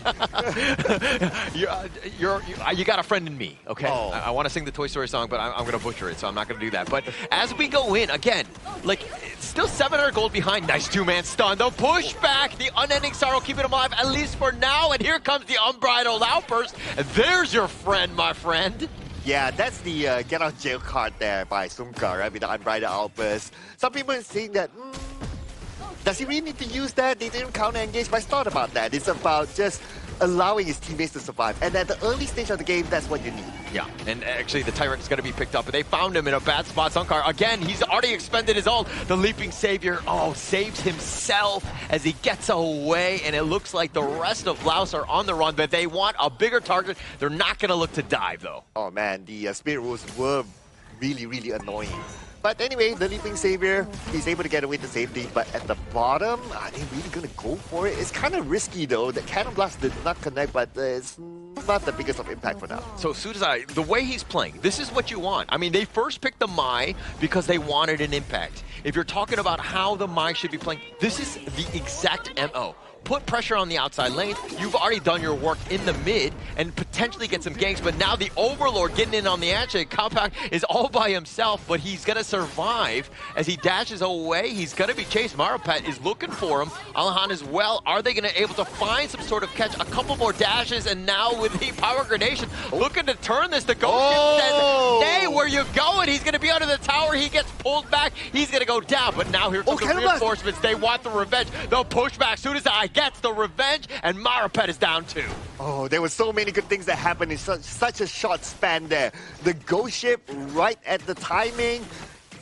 You got a friend in me, okay?
Oh.
I want to sing the Toy Story song, but I'm going to butcher it, so I'm not going to do that. But as we go in, again, like, it's still 700 gold behind. Nice two-man stun. The pushback, the unending sorrow keeping him alive, at least for now. And here comes the Unbridled Outburst. And there's your friend, my friend.
Yeah, that's the get out jail card there by Sunkar, right, with the Unbridled Outburst. Some people are saying that, does he really need to use that? They didn't counter engage, but it's not about that. It's about just allowing his teammates to survive. And at the early stage of the game, that's what you need.
Yeah, and actually the Tyrant is going to be picked up, but they found him in a bad spot. Sunkar, again, he's already expended his ult. The Leaping Savior, saves himself as he gets away, and it looks like the rest of Laos are on the run, but they want a bigger target. They're not going to look to dive, though.
Oh man, the Spirit Wolves were really, really annoying. But anyway, the Leaping Savior, he's able to get away to safety, but at the bottom, are they really going to go for it? It's kind of risky though. The Cannon Blast did not connect, but it's not the biggest of impact for now.
So Sudazai, the way he's playing, this is what you want. I mean, they first picked the Mai because they wanted an impact. If you're talking about how the Mai should be playing, this is the exact MO. Put pressure on the outside lanes. You've already done your work in the mid and potentially get some ganks, but now the Overlord getting in on the action. Compact is all by himself, but he's going to survive as he dashes away. He's going to be chased. Marapet is looking for him. Alahan as well. Are they going to able to find some sort of catch? A couple more dashes, and now with the power grenation, looking to turn this. The Ghost Ship says, "Nay, where you going?" He's going to be under the tower. He gets pulled back. He's going to go down, but now here comes the reinforcements. They want the revenge. They'll push back. Sudazai gets the revenge, and Marapet is down too.
Oh, there were so many good things that happened in such a short span there. The Ghost Ship right at the timing.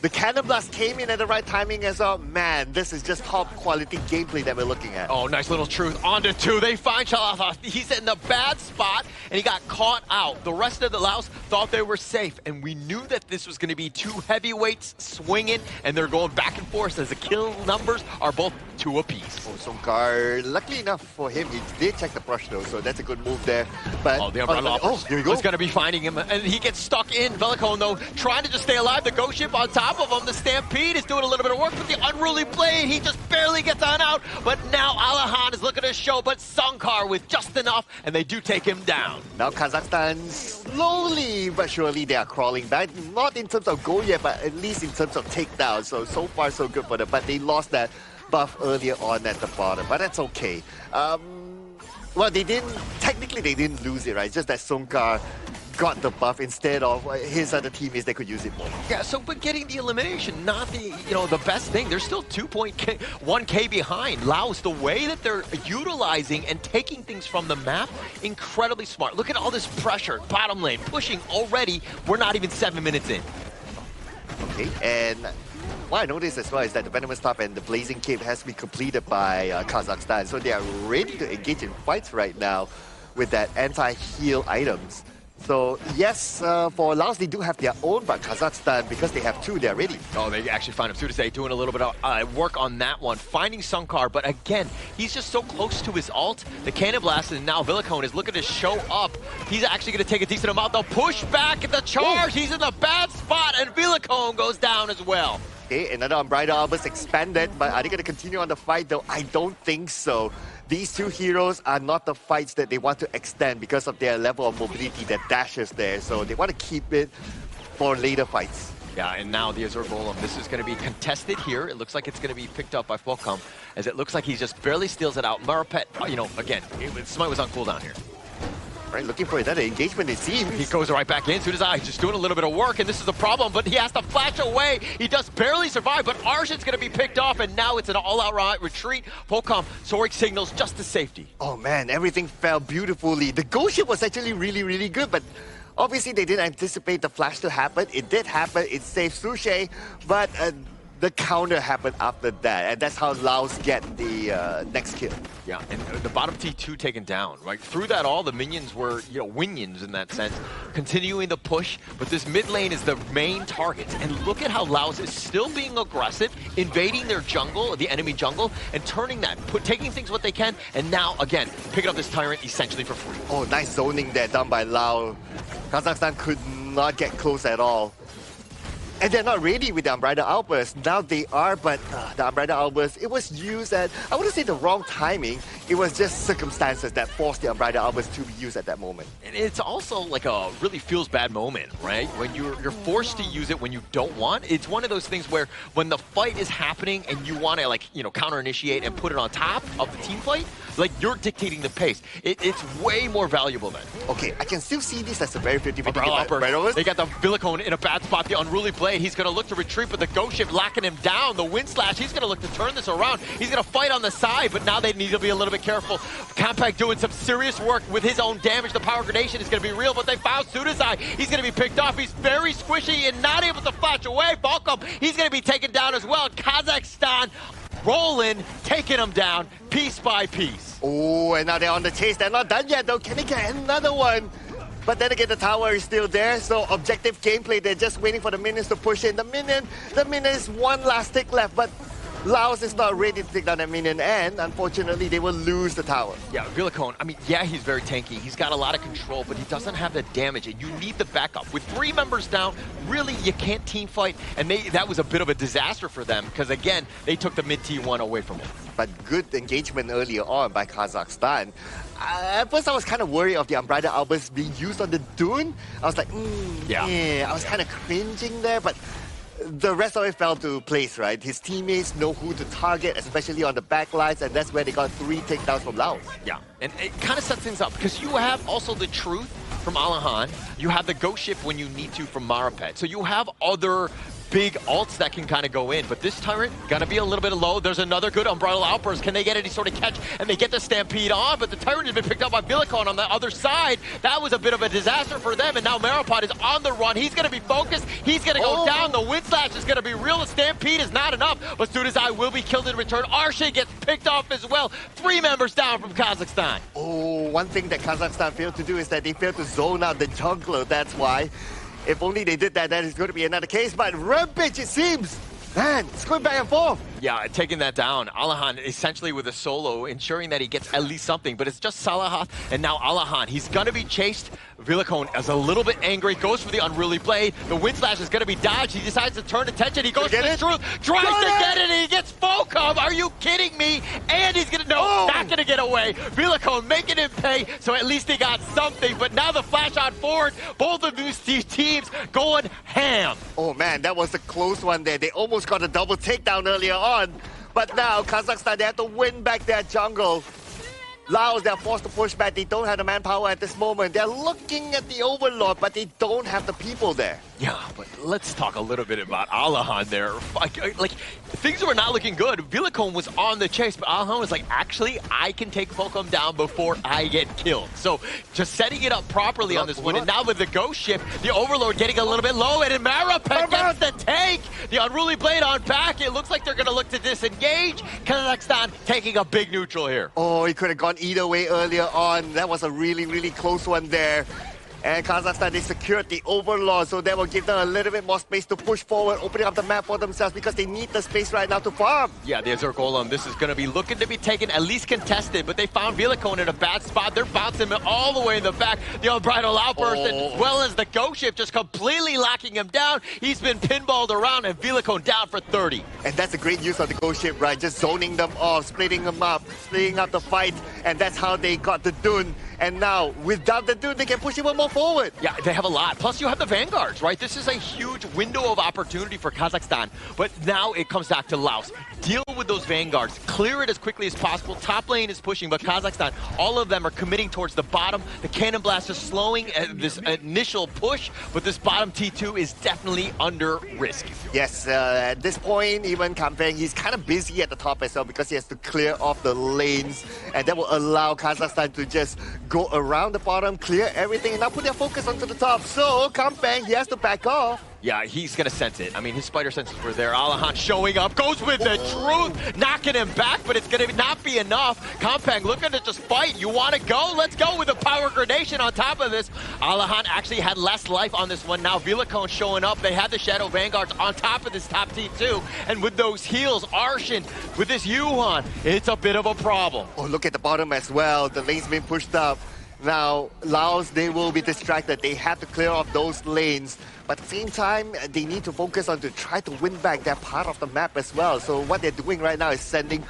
The Cannon Blast came in at the right timing as well. Man, this is just top quality gameplay that we're looking at.
Oh, nice little truth. On to two. They find Shalatha. He's in the bad spot, and he got caught out. The rest of the Laos thought they were safe, and we knew that this was going to be two heavyweights swinging, and they're going back and forth as the kill numbers are both 2 apiece.
Oh, Sunkar, luckily enough for him, he did check the brush though, so that's a good move there. But
the Umbrella
here we go.
He's going to be finding him, and he gets stuck in. Velicone, though, trying to just stay alive. The Ghost Ship on top of him. The Stampede is doing a little bit of work with the Unruly Blade. He just barely gets on out, but now Alahan is looking to show, but Sunkar with just enough, and they do take him down.
Now Kazakhstan, slowly but surely, they are crawling back. Not in terms of goal yet, but at least in terms of takedown. So far so good for them, but they lost that buff earlier on at the bottom, but that's okay. Well, technically they didn't lose it, right? It's just that Sunkar got the buff instead of his other teammates that could use it more.
Yeah, so but getting the elimination, not the best thing. They're still 2.1k behind. Laos, the way that they're utilizing and taking things from the map, incredibly smart. Look at all this pressure, bottom lane, pushing already. We're not even 7 minutes in.
Okay, and what I noticed as well is that the Venomous Top and the Blazing Cape has been completed by Kazakhstan, so they are ready to engage in fights right now with that anti-heal items. So yes, for Laos, they do have their own, but Kazakhstan, because they have 2, they're ready.
Oh, they actually find him. Sudazai doing a little bit of work on that one, finding Sunkar, but again, he's just so close to his ult. The Cannon Blast, and now Velicone is looking to show up. He's actually going to take a decent amount. They'll push back at the charge. He's in the bad spot, and Velicone goes down as well.
Okay, another Unbridled Albus expanded, but are they going to continue on the fight though? I don't think so. These 2 heroes are not the fights that they want to extend because of their level of mobility that dashes there, so they want to keep it for later fights.
Yeah, and now the Azure Golem, this is going to be contested here. It looks like it's going to be picked up by Fulcom, as it looks like he just barely steals it out. Marapet, again, Smite was on cooldown here.
Right, looking for another engagement, it seems.
He goes right back in. Sudazai just doing a little bit of work, and this is the problem, but he has to flash away. He does barely survive, but Arshan's going to be picked off, and now it's an all-out retreat. Fulcom, Sorik signals just to safety.
Oh man, everything fell beautifully. The Ghost Ship was actually really, really good, but obviously they didn't anticipate the flash to happen. It did happen, it saved Sushi, but the counter happened after that, and that's how Laos get the next kill.
Yeah, and the bottom T2 taken down, right? Through that all, the minions were, winions in that sense, continuing the push, but this mid lane is the main target. And look at how Laos is still being aggressive, invading their jungle, the enemy jungle, and turning that, taking things what they can, and now, again, picking up this Tyrant essentially for free.
Oh, nice zoning there done by Lao. Kazakhstan could not get close at all. And they're not ready with the Unbridled Outburst. Now they are, but the Unbridled Outburst, it was used at, I wouldn't say the wrong timing, it was just circumstances that forced the Unbridled Outburst to be used at that moment.
And it's also like a really feels bad moment, right? When you're forced to use it when you don't want. It's one of those things where when the fight is happening and you want to counter-initiate and put it on top of the team fight, like you're dictating the pace. It's way more valuable then.
Okay, I can still see this as a very 50-50
They got the Velicone in a bad spot, the Unruly Blade. Blade. He's going to look to retreat, but the Ghost Ship locking him down. The Wind Slash, he's going to look to turn this around. He's going to fight on the side, but now they need to be a little bit careful. Compact doing some serious work with his own damage. The Power Gradation is going to be real, but they found Sudazai. He's going to be picked off. He's very squishy and not able to flash away. Balcom, he's going to be taken down as well. Kazakhstan rolling, taking him down piece by piece.
Oh, and now they're on the chase. They're not done yet, though. Can they get another one? But then again, the tower is still there, so objective gameplay. They're just waiting for the minions to push in. The minion is one last tick left, but Laos is not ready to take down that minion, and unfortunately, they will lose the tower.
Yeah, Villicone, I mean, yeah, he's very tanky. He's got a lot of control, but he doesn't have the damage, and you need the backup. With 3 members down, really, you can't team fight, and that was a bit of a disaster for them, because again, they took the mid T1 away from him.
But good engagement earlier on by Kazakhstan. At first, I was kind of worried of the Unbridled Outburst being used on the Dune. I was like, yeah. I was kind of cringing there, but the rest of it fell to place, right? His teammates know who to target, especially on the backlines, and that's where they got 3 takedowns from Laos.
Yeah, and it kind of sets things up, because you have also the Truth from Alahan. You have the Ghost Ship when you need to from Maripet. So you have other big ults that can kind of go in, but this turret gonna be a little bit low. There's another good Unbridled Outburst. Can they get any sort of catch? And they get the Stampede on, but the turret has been picked up by Villicone on the other side. That was a bit of a disaster for them, and now Maripot is on the run. He's gonna be focused. He's gonna go down. The Wind Slash is gonna be real. The Stampede is not enough, but Sudazai will be killed in return. Arshay gets picked off as well. 3 members down from Kazakhstan.
Oh, one thing that Kazakhstan failed to do is that they failed to zone out the jungler. That's why. If only they did that, that is going to be another case. But Rampage, it seems, man, it's going back and forth.
Yeah, taking that down. Alahan essentially with a solo, ensuring that he gets at least something, but it's just Salahath and now Alahan. He's going to be chased. Villicone is a little bit angry, goes for the Unruly Blade. The Wind Slash is going to be dodged. He decides to turn attention. He goes for the Truth, tries to get it, and he gets Focum. Are you kidding me? And he's going to, not going to get away. Villicone making him pay, so at least he got something, but now the flash on forward. Both of these teams going ham.
Oh man, that was a close one there. They almost got a double takedown earlier on. But now, Kazakhstan, they have to win back their jungle. Laos, they're forced to push back. They don't have the manpower at this moment. They're looking at the Overlord, but they don't have the people there.
Yeah, but let's talk a little bit about Alahan there. Like, things were not looking good. Villicone was on the chase, but Alahan was like, actually, I can take Focum down before I get killed. So, just setting it up properly on this one. And now with the Ghost Ship, the Overlord getting a little bit low, and Maripet gets the take. The Unruly Blade on back. It looks like they're going to look to disengage. Kazakhstan taking a big neutral here.
Oh, he could have gone either way earlier on. That was a really, really close one there. And Kazakhstan, they secured the Overlord, so that will give them a little bit more space to push forward, opening up the map for themselves because they need the space right now to farm.
Yeah, the Azure Golem, this is going to be looking to be taken, at least contested, but they found Villicone in a bad spot. They're bouncing him all the way in the back. The Unbridled Outburst, as well as the Ghost Ship, just completely locking him down. He's been pinballed around, and Villicone down for 30.
And that's a great use of the Ghost Ship, right? Just zoning them off, splitting them up, splitting up the fight, and that's how they got the Dune. And now, without the Dune, they can push even more forward.
Yeah, they have a lot. Plus, you have the Vanguards, right? This is a huge window of opportunity for Kazakhstan. But now it comes back to Laos. Deal with those Vanguards. Clear it as quickly as possible. Top lane is pushing, but Kazakhstan, all of them are committing towards the bottom. The Cannon Blast is slowing this initial push, but this bottom T2 is definitely under risk.
Yes, at this point, even Kampeng, he's kind of busy at the top as well because he has to clear off the lanes, and that will allow Kazakhstan to just go around the bottom, clear everything, and now put their focus onto the top. So, Kampeng, he has to back off.
Yeah, he's going to sense it. I mean, his spider senses were there. Alahan showing up, goes with the Truth, knocking him back, but it's going to not be enough. Kampeng looking to just fight. You want to go? Let's go with a Power Gradation on top of this. Alahan actually had less life on this one. Now Villicone showing up. They had the Shadow Vanguards on top of this top T2. And with those heals, Arshin, with this Yuan, it's a bit of a problem.
Oh, look at the bottom as well. The lane's been pushed up. Now, Laos, they will be distracted. They have to clear off those lanes. But at the same time, they need to focus on to try to win back that part of the map as well. So what they're doing right now is sending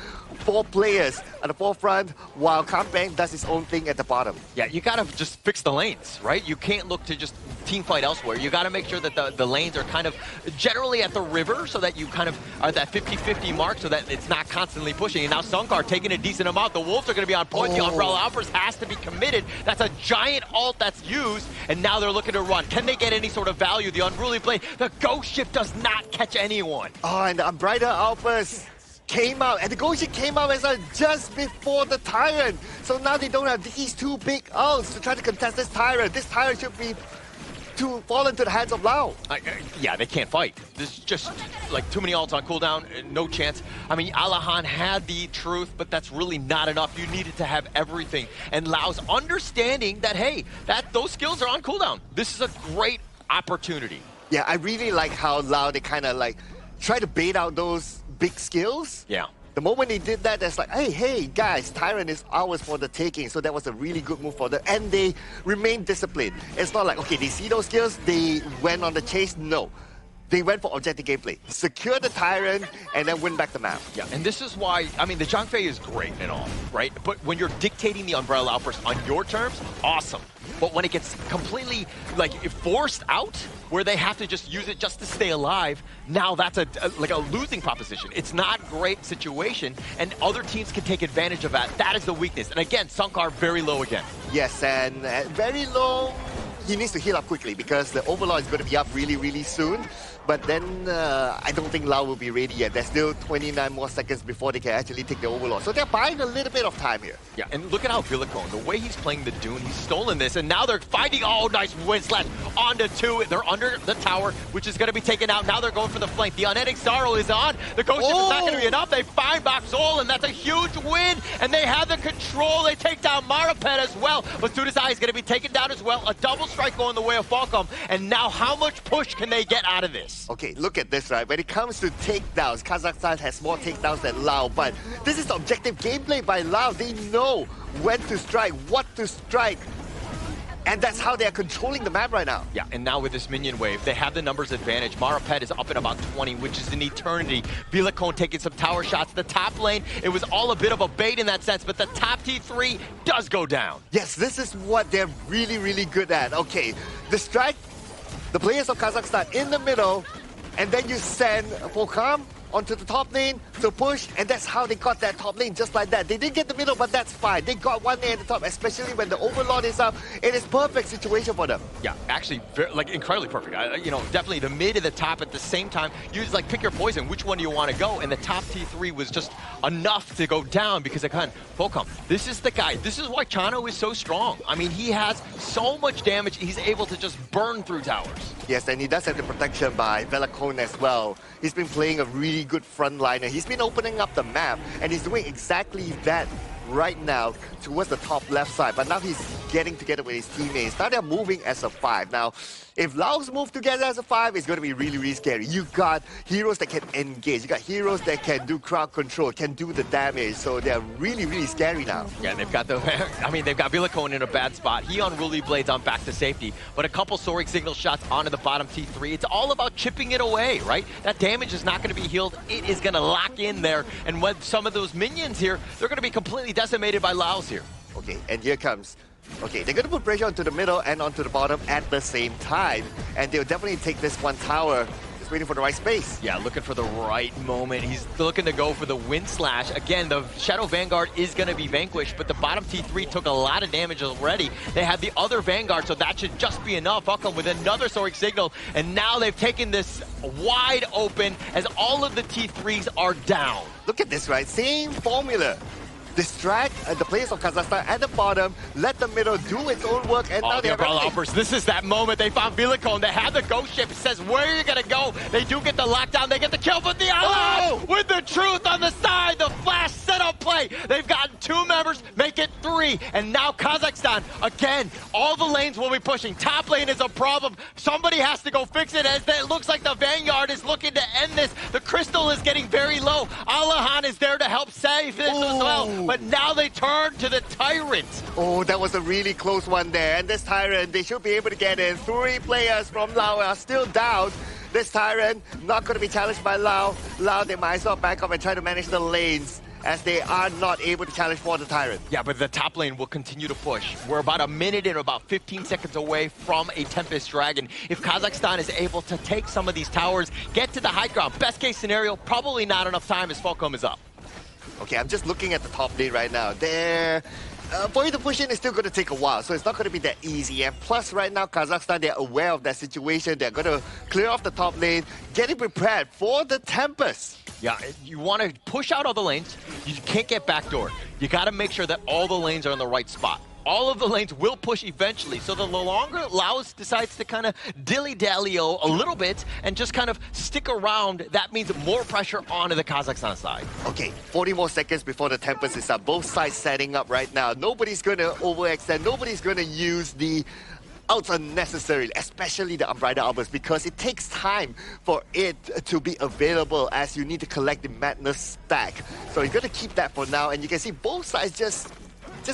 4 players at the forefront, while Campbell does his own thing at the bottom.
Yeah, you gotta just fix the lanes, right? You can't look to just team fight elsewhere. You gotta make sure that the lanes are kind of generally at the river so that you kind of are at that 50-50 mark so that it's not constantly pushing. And now Sunkar taking a decent amount. The Wolves are gonna be on point. The Umbrella Outburst has to be committed. That's a giant ult that's used, and now they're looking to run. Can they get any sort of value? The Unruly Blade, the Ghost Ship does not catch anyone.
Oh, and the Umbrella Outburst came out, and the Ghost Ship came out as just before the Tyrant. So now they don't have these 2 big ults to try to contest this Tyrant. This Tyrant should be to fall into the hands of Lau.
Yeah, they can't fight. There's just like too many ults on cooldown, no chance. I mean, Alahan had the truth, but that's really not enough. You needed to have everything. And Lau's understanding that, hey, those skills are on cooldown. This is a great opportunity.
Yeah, I really like how Lau, they kind of like try to bait out those big skills.
Yeah.
The moment they did that, that's like, hey, guys, Tyrant is ours for the taking. So that was a really good move for them. And they remained disciplined. It's not like, okay, they see those skills, they went on the chase. No. They went for objective gameplay. Secure the Tyrant, and then win back the map.
Yeah, and this is why, I mean, the Zhang Fei is great and all, right? But when you're dictating the Umbrella Outburst on your terms, awesome. But when it gets completely, like, forced out, where they have to just use it just to stay alive, now that's like a losing proposition. It's not a great situation, and other teams can take advantage of that. That is the weakness. And again, Sunkar very low again.
Yes, and very low. He needs to heal up quickly because the Overlord is going to be up really, really soon. But then I don't think Lau will be ready yet. There's still 29 more seconds before they can actually take the Overlord. So they're buying a little bit of time here.
Yeah, and look at how Villicone, the way he's playing the Dune, he's stolen this, and now they're finding, nice win slash onto 2. They're under the tower, which is going to be taken out. Now they're going for the flank. The Unending Sorrow is on. The Ghost Ship is not going to be enough. They find Boxol, and that's a huge win, and they have the control. They take down Maripet as well, but Sudasai is going to be taken down as well. A double strike going the way of Falcom, and now how much push can they get out of this?
Okay, look at this, right? When it comes to takedowns, Kazakhstan has more takedowns than Lau, but this is objective gameplay by Lau. They know when to strike, what to strike, and that's how they're controlling the map right now.
Yeah, and now with this minion wave, they have the numbers advantage. Maripet is up at about 20, which is an eternity. Villicone taking some tower shots. The top lane, it was all a bit of a bait in that sense, but the top T3 does go down.
Yes, this is what they're really, really good at. Okay, the strike, the players of Kazakhstan in the middle, and then you send Fokam onto the top lane to push, and that's how they got that top lane, just like that. They didn't get the middle, but that's fine. They got one lane at the top, especially when the Overlord is up. It is perfect situation for them.
Yeah, actually, like incredibly perfect. Definitely the mid and the top at the same time. You just pick your poison. Which one do you want to go? And the top T3 was just enough to go down because again, Fokam, this is the guy. This is why Chano is so strong. I mean, he has so much damage. He's able to just burn through towers.
Yes, and he does have the protection by Velacone as well. He's been playing a really good frontliner. He's been opening up the map, and he's doing exactly that right now towards the top left side. But now he's getting together with his teammates. Now they're moving as a 5. Now, if Laos move together as a 5, it's going to be really, really scary. You got heroes that can engage. You got heroes that can do crowd control, can do the damage. So they're really, really scary now.
Yeah, and they've got they've got Villicone in a bad spot. He Unruly Blades on back to safety, but a couple soaring signal shots onto the bottom T3. It's all about chipping it away, right? That damage is not going to be healed. It is going to lock in there. And when some of those minions here, they're going to be completely decimated by Laos here.
Okay, and here comes. Okay, they're going to put pressure onto the middle and onto the bottom at the same time. And they'll definitely take this one tower. Just waiting for the right space.
Yeah, looking for the right moment. He's looking to go for the Wind Slash. Again, the Shadow Vanguard is going to be vanquished, but the bottom T3 took a lot of damage already. They have the other Vanguard, so that should just be enough. Falcom with another soaring signal, and now they've taken this wide open as all of the T3s are down.
Look at this, right? Same formula. Distract the players of Kazakhstan at the bottom, let the middle do its own work, and now
the Umbrella Outburst. This is that moment. They found Villicone. They have the Ghost Ship. It says, where are you going to go? They do get the lockdown. They get the kill, but the Outlaw with the truth on the side. The flash setup play. They've gotten 2 members, make it 3. And now Kazakhstan, again, all the lanes will be pushing. Top lane is a problem. Somebody has to go fix it as it looks like the Vanguard is looking to end this. The Crystal is getting very low. Alahan is there to help save this as well. But now they turn to the Tyrant.
Oh, that was a really close one there. And this Tyrant, they should be able to get in. 3 players from Lao are still down. This Tyrant not going to be challenged by Lao. Lao, they might as well back up and try to manage the lanes. as they are not able to challenge for the Tyrant.
Yeah, but the top lane will continue to push. We're about a minute and about 15 seconds away from a Tempest Dragon. If Kazakhstan is able to take some of these towers, get to the high ground, best case scenario, probably not enough time as Falcom is up.
Okay, I'm just looking at the top lane right now. There, for you to push in, it's still going to take a while, so it's not going to be that easy. And plus, right now, Kazakhstan, they're aware of that situation. They're going to clear off the top lane, getting prepared for the Tempest.
Yeah, you want to push out all the lanes. You can't get backdoored. You got to make sure that all the lanes are in the right spot. All of the lanes will push eventually, so the longer Laos decides to kind of dilly-dally-o a little bit and just kind of stick around, that means more pressure onto the Kazakhstan side.
Okay, 40 more seconds before the Tempest is up. Both sides setting up right now. Nobody's going to overextend. Nobody's going to use the outs unnecessarily, especially the Unbridled Outburst, because it takes time for it to be available as you need to collect the Madness stack. So you're going to keep that for now, and you can see both sides just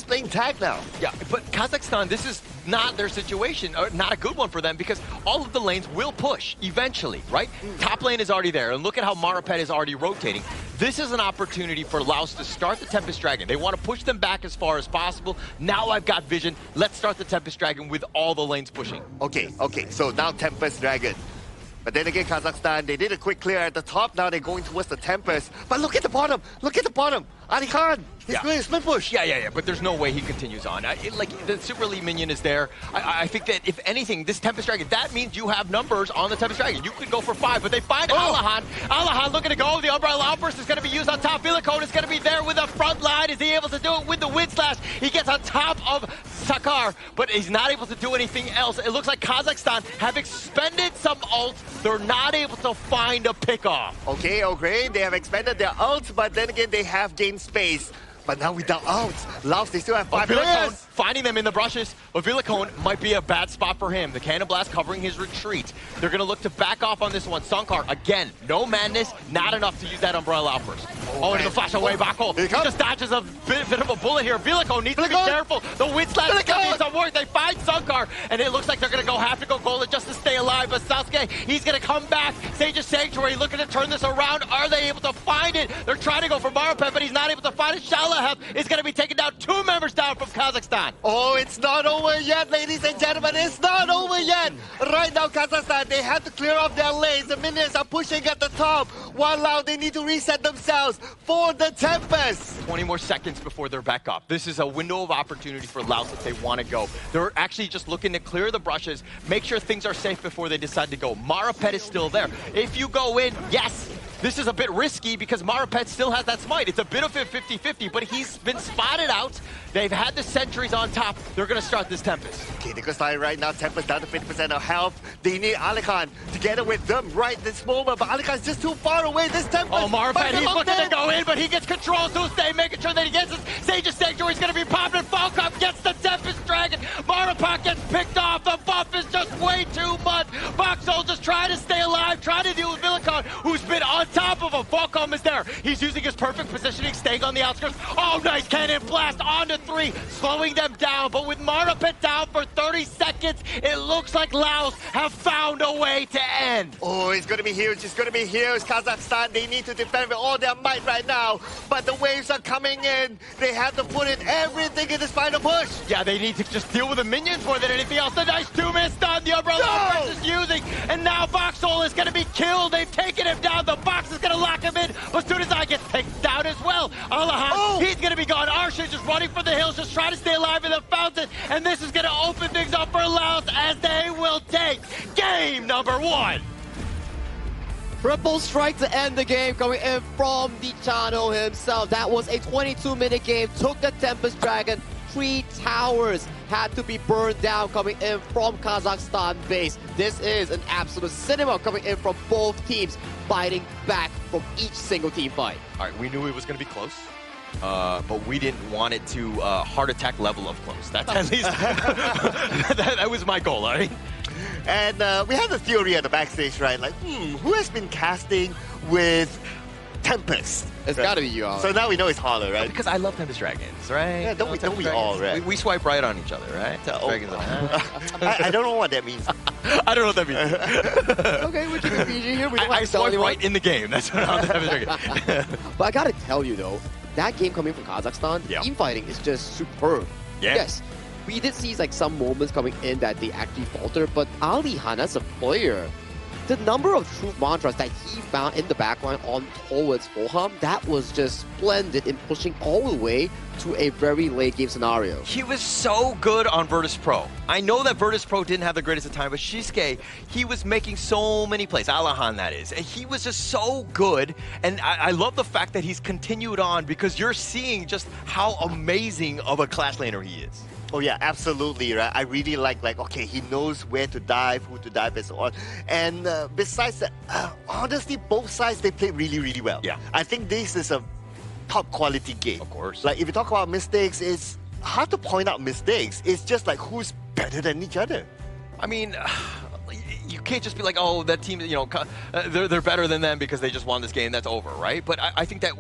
playing tag now.
Yeah, but Kazakhstan, this is not their situation, or not a good one for them, because all of the lanes will push eventually, right? Top lane is already there, and look at how Maripet is already rotating. This is an opportunity for Laos to start the Tempest Dragon. They want to push them back as far as possible. Now I've got vision. Let's start the Tempest Dragon with all the lanes pushing.
Okay, so now Tempest Dragon. But then again, Kazakhstan, they did a quick clear at the top. Now they're going towards the Tempest. But look at the bottom. Look at the bottom. Ali Khan, he's going to split push.
Yeah. But there's no way he continues on. Like, the Super Elite minion is there. I think that, if anything, this Tempest Dragon, that means you have numbers on the Tempest Dragon. You could go for 5, but they find Alahan. Alahan looking to go. The Umbrella Outburst is going to be used on top. Villicone is going to be there with the front line. Is he able to do it with the Wind Slash? He gets on top of Sakar, but he's not able to do anything else. It looks like Kazakhstan have expended some ults. They're not able to find a pickoff.
Okay, they have expended their ults, but then again, they have gained space. But now without outs, Laos, they still have 5 players.
Finding them in the brushes. Villicone might be a bad spot for him. The Cannon Blast covering his retreat. They're going to look to back off on this one. Sunkar, again, no madness, not enough to use that Umbrella Outburst. Into the flash away, Bako. He just dodges a bit of a bullet here. Villicone needs to be careful. The Wind Slash is going to need some work. They find Sunkar, and it looks like they're going to have to go golden just to stay alive. But Sasuke, he's going to come back. Sage's Sanctuary looking to turn this around. Are they able to find it? They're trying to go for Maripet, but he's not able to find it. Shalahev is going to be taking down 2 members down from Kazakhstan.
Oh, it's not over yet, ladies and gentlemen. It's not over yet. Right now, Kazakhstan, they have to clear off their lanes. The minions are pushing at the top. While now, they need to reset themselves for the Tempest.
20 more seconds before they're back up. This is a window of opportunity for Laos if they want to go. They're actually just looking to clear the brushes, make sure things are safe before they decide to go. Maripet is still there. If you go in, yes, this is a bit risky because Maripet still has that smite. It's a bit of a 50-50, but he's been spotted out. They've had the sentries on top. They're going to start this Tempest.
Okay, they're going to start right now. Tempest down to 50% of health. They need Alikan together with them right this moment, but Alikan's just too far away. This Tempest.
Oh, Maripet, he's looking to go in, but he gets control. Tuesday making sure that he gets his Sage's Sanctuary. He's going to be popping. Falcon gets the Tempest Dragon. Maripet gets picked off. The buff is just way too much. Boxhole just trying to stay alive, trying to deal with Villicone, who's been on top of him. Falcom is there. He's using his perfect positioning, staying on the outskirts. Oh, nice cannon blast onto 3, slowing them down. But with Maripet down for 30 seconds, it looks like Laos have found a way to end.
Oh, it's going to be huge. It's going to be huge. Kazakhstan, they need to defend with all their might right now. But the waves are coming in. They have to put in everything in this final push.
Yeah, they need to just deal with the minions more than anything else. The nice 2-man stun the Umbrella is using. And now Boxhole is going to be killed. They've taken him down. The box is going to lock him in. But Studazai gets taken down as well. Alahan, he's going to be gone. Arsha just running for the hills, just trying to stay alive in the fountain. And this is going to open things up for Laos as they will take game number 1.
Triple strike to end the game coming in from the Chano himself. That was a 22-minute game. Took the Tempest Dragon. 3 towers had to be burned down coming in from Kazakhstan base. This is an absolute cinema coming in from both teams, fighting back from each single team fight.
All right, we knew it was going to be close. But we didn't want it to heart attack level of close. That's at least that was my goal, all right?
And we had the theory at the backstage, right? Like, who has been casting with Tempest?
It's got to be you, Alan.
So now we know it's Hollow, right?
Because I love Tempest Dragons, right?
Yeah, don't we all, right?
We swipe right on each other, right? Dragons
I don't know what that means.
I don't know what that means.
Okay, we're keeping PG here.
I swipe right in the game. That's what I'm Tempest Dragon.
But I got to tell you, though, that game coming from Kazakhstan, team fighting is just superb.
Yeah.
Yes, we did see like some moments coming in that they actually falter, but Ali Han as a player, the number of truth mantras that he found in the backline on towards Fulham, that was just splendid in pushing all the way to a very late game scenario.
He was so good on Virtus Pro. I know that Virtus Pro didn't have the greatest of time, but Shisuke, he was making so many plays. Alahan, that is. And he was just so good. And I love the fact that he's continued on because you're seeing just how amazing of a clash laner he is.
Oh yeah, absolutely, right? I really like, okay, he knows where to dive, who to dive, and so on. And besides that, honestly, both sides, they played really, really well.
Yeah.
I think this is a top quality game.
Of course.
Like, if you talk about mistakes, it's hard to point out mistakes. It's just like, who's better than each other?
I mean, you can't just be like, oh, that team, you know, they're better than them because they just won this game. That's over, right? But I think that,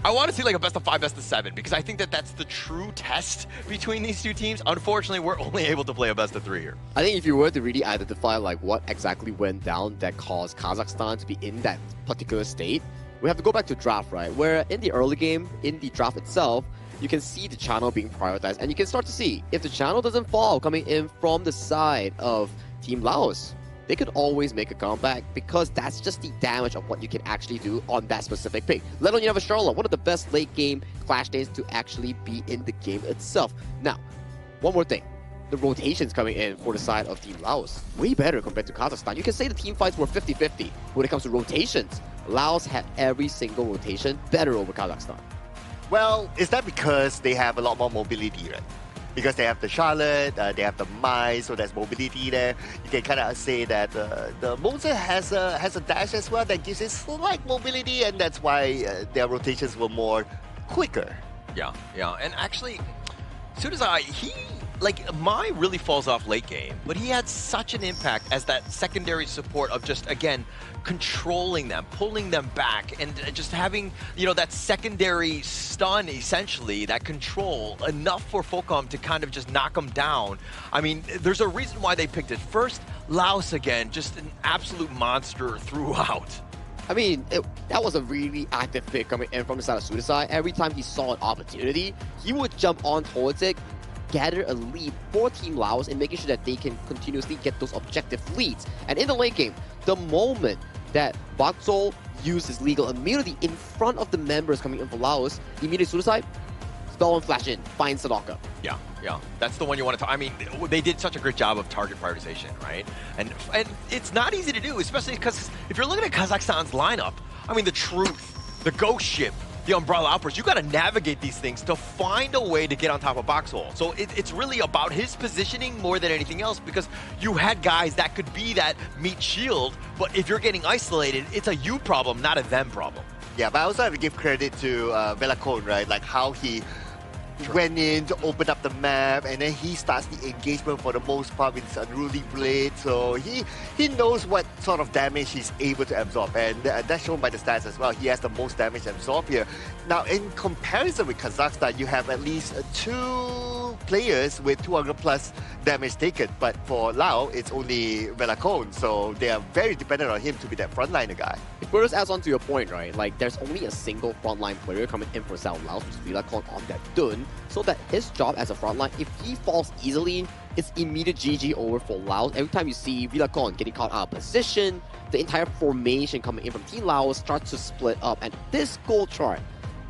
I want to see like a best of 5, best of 7 because I think that that's the true test between these two teams. Unfortunately, we're only able to play a best of 3 here.
I think if you were to really identify like what exactly went down that caused Kazakhstan to be in that particular state, we have to go back to draft, right? Where in the early game, in the draft itself, you can see the channel being prioritized, and you can start to see if the channel doesn't fall coming in from the side of Team Laos, they could always make a comeback because that's just the damage of what you can actually do on that specific pick. Let alone you have a Charlotte, one of the best late game clash days to actually be in the game itself. Now, one more thing. The rotations coming in for the side of Team Laos, way better compared to Kazakhstan. You can say the team fights were 50-50 when it comes to rotations. Laos had every single rotation better over Kazakhstan.
Well, is that because they have a lot more mobility, right? Because they have the Charlotte, they have the Mai, so there's mobility there. You can kind of say that the Monza has a dash as well that gives it slight mobility, and that's why their rotations were more quicker.
Yeah, and actually, Sudazai, Mai really falls off late game, but he had such an impact as that secondary support of just, again, controlling them, pulling them back, and just having, that secondary stun, essentially, that control, enough for Fulham to kind of just knock them down. I mean, there's a reason why they picked it. First, Laos again, just an absolute monster throughout.
I mean, that was a really active pick coming in from the side of Sudasai. Every time he saw an opportunity, he would jump on towards it, gather a lead for Team Laos and making sure that they can continuously get those objective leads. And in the late game, the moment that Bakzol used his legal immunity in front of the members coming in for Laos, immediately Sudasai, spell and flash in, find Sadaka.
Yeah, that's the one you want to. I mean, they did such a great job of target prioritization, right? And it's not easy to do, especially because if you're looking at Kazakhstan's lineup, I mean, the Truth, the Ghost Ship, the Umbrella Outburst, you got to navigate these things to find a way to get on top of Boxhole. So it's really about his positioning more than anything else, because you had guys that could be that meat shield, but if you're getting isolated, it's a you problem, not a them problem.
Yeah, but I also have to give credit to Velacone, right? Like how he went in to open up the map, and then he starts the engagement for the most part with his Unruly Blade. So he knows what sort of damage he's able to absorb, and that's shown by the stats as well. He has the most damage absorbed here. Now, in comparison with Kazakhstan, you have at least 2 players with 200 plus damage taken, but for Lao, it's only Velacone, so they are very dependent on him to be that frontliner guy.
It further adds on to your point, right? Like, there's only a single frontline player coming in for South Laos, which is Velacone on that Dun, so that his job as a frontline, if he falls easily, it's immediate GG over for Laos. Every time you see Velacone getting caught out of position, the entire formation coming in from Team Laos starts to split up, and this goal chart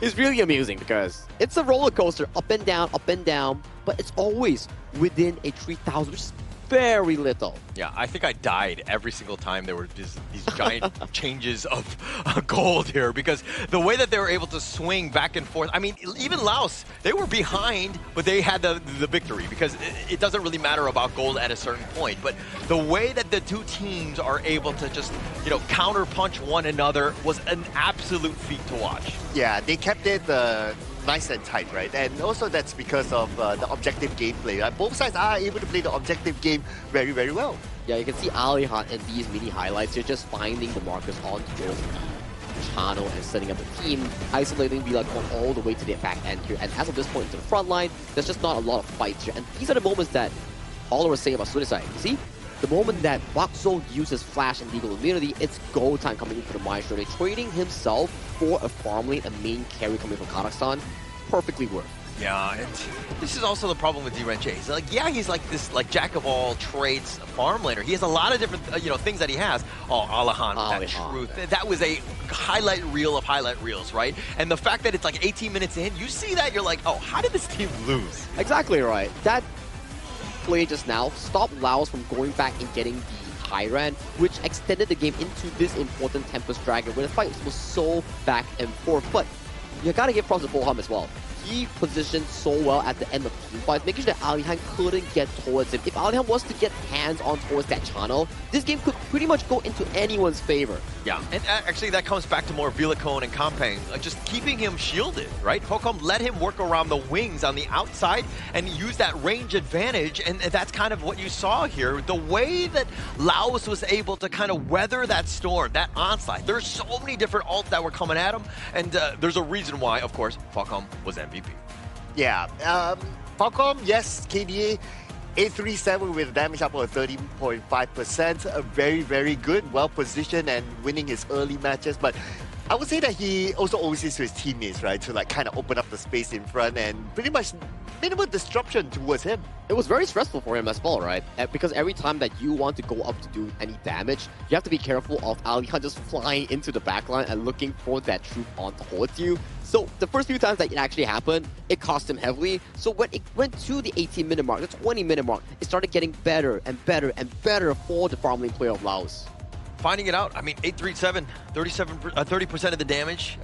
is really amusing because it's a roller coaster, up and down, but it's always within a 3,000, which is very little.
Yeah, I think I died every single time there were these giant changes of gold here, because the way that they were able to swing back and forth, I mean, even Laos, they were behind, but they had the victory, because it doesn't really matter about gold at a certain point, but the way that the two teams are able to just, counter punch one another was an absolute feat to watch.
Yeah, they kept it nice and tight, right? And also that's because of the objective gameplay. Right? Both sides are able to play the objective game very, very well.
Yeah, you can see Alihan in these mini highlights. You're just finding the markers on towards channel and setting up the team, isolating Velacone all the way to the back end here. And as of this point into the front line, there's just not a lot of fights here. And these are the moments that all of us say about Sudasai. You see, the moment that Bakso uses Flash and Legal Immunity, it's go time coming into the Maestro. They're trading himself for a farm lane, a main carry coming from Kazakhstan. Perfectly worth.
Yeah, and this is also the problem with D-Renche. He's like, yeah, he's like this jack of all trades farm laner. He has a lot of different things that he has. Oh, Alahan, that truth. That was a highlight reel of highlight reels, right? And the fact that it's like 18 minutes in, you see that, you're like, oh, how did this team lose?
Exactly right. That play just now stopped Laos from going back and getting the Tyrant, which extended the game into this important Tempest Dragon, where the fight was so back and forth. But you gotta give props to Boham as well. He positioned so well at the end of team fights, making sure that Alihan couldn't get towards him. If Alihan was to get hands on towards that channel, this game could pretty much go into anyone's favor.
Yeah, and actually that comes back to more Vilacone and Kampang, just keeping him shielded, right? Hocom let him work around the wings on the outside and use that range advantage, and that's kind of what you saw here. The way that Laos was able to kind of weather that storm, that onslaught. There's so many different ults that were coming at him, and there's a reason why, of course, Falcom was MVP.
Yeah, Falcom, yes, KDA, 837 with damage up of 30.5%. Very, very good, well-positioned and winning his early matches. But I would say that he also owes it to his teammates, right? To like kind of open up the space in front and pretty much minimal disruption towards him.
It was very stressful for him as well, right? Because every time that you want to go up to do any damage, you have to be careful of Alihan just flying into the backline and looking for that troop on towards you. So the first few times that it actually happened, it cost him heavily. So when it went to the 18-minute mark, the 20-minute mark, it started getting better and better and better for the farm lane player of Laos.
Finding it out, I mean, 837, 30% of the damage.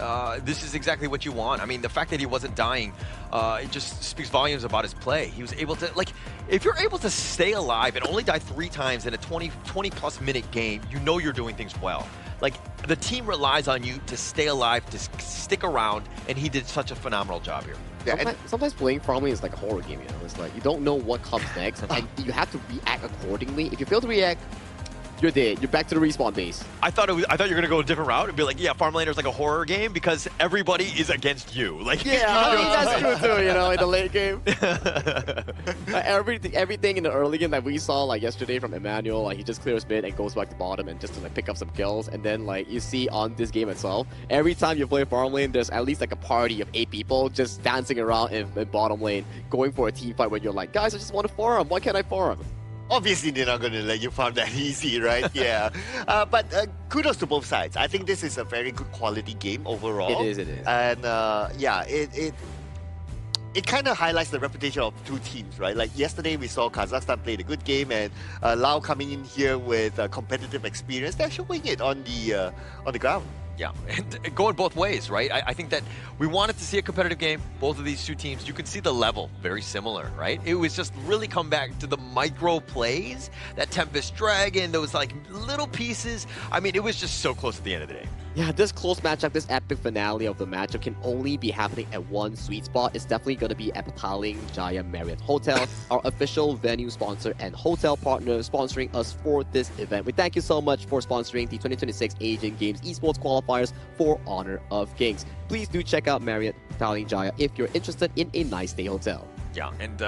This is exactly what you want. I mean, the fact that he wasn't dying, it just speaks volumes about his play. He was able to, like, if you're able to stay alive and only die 3 times in a 20-plus minute game, you know you're doing things well. Like, the team relies on you to stay alive, to stick around, and he did such a phenomenal job here.
Yeah, sometimes playing farm lane is like a horror game, you know? It's like, you don't know what comes next, and you have to react accordingly. If you fail to react, you're dead. You're back to the respawn base.
I thought you were gonna go a different route and be like, yeah, Farm Laner's like a horror game because everybody is against you. Like,
yeah, I mean, that's true too. You know, in the late game, everything in the early game that we saw like yesterday from Emmanuel, like he just clears mid and goes back to bottom and just to like pick up some kills. And then like you see on this game itself, every time you play farm lane, there's at least like a party of 8 people just dancing around in bottom lane, going for a team fight when you're like, guys, I just want to farm. Why can't I farm?
Obviously, they're not going to let you farm that easy, right? Yeah. But kudos to both sides. I think this is a very good quality game overall.
It is.
And yeah, it kind of highlights the reputation of two teams, right? Like yesterday, we saw Kazakhstan played a good game, and Lao coming in here with competitive experience. They're showing it on the ground.
Yeah, and going both ways, right? I think that we wanted to see a competitive game. Both of these two teams, you can see the level very similar, right? It was just really come back to the micro plays, that Tempest Dragon, those like little pieces. I mean, it was just so close at the end of the day.
Yeah, this close matchup, this epic finale of the matchup can only be happening at one sweet spot. It's definitely going to be at Petaling Jaya Marriott Hotel, our official venue sponsor and hotel partner sponsoring us for this event. We thank you so much for sponsoring the 2026 Asian Games Esports Qualifiers for Honor of Kings. Please do check out Marriott Petaling Jaya if you're interested in a nice day hotel.
Yeah, and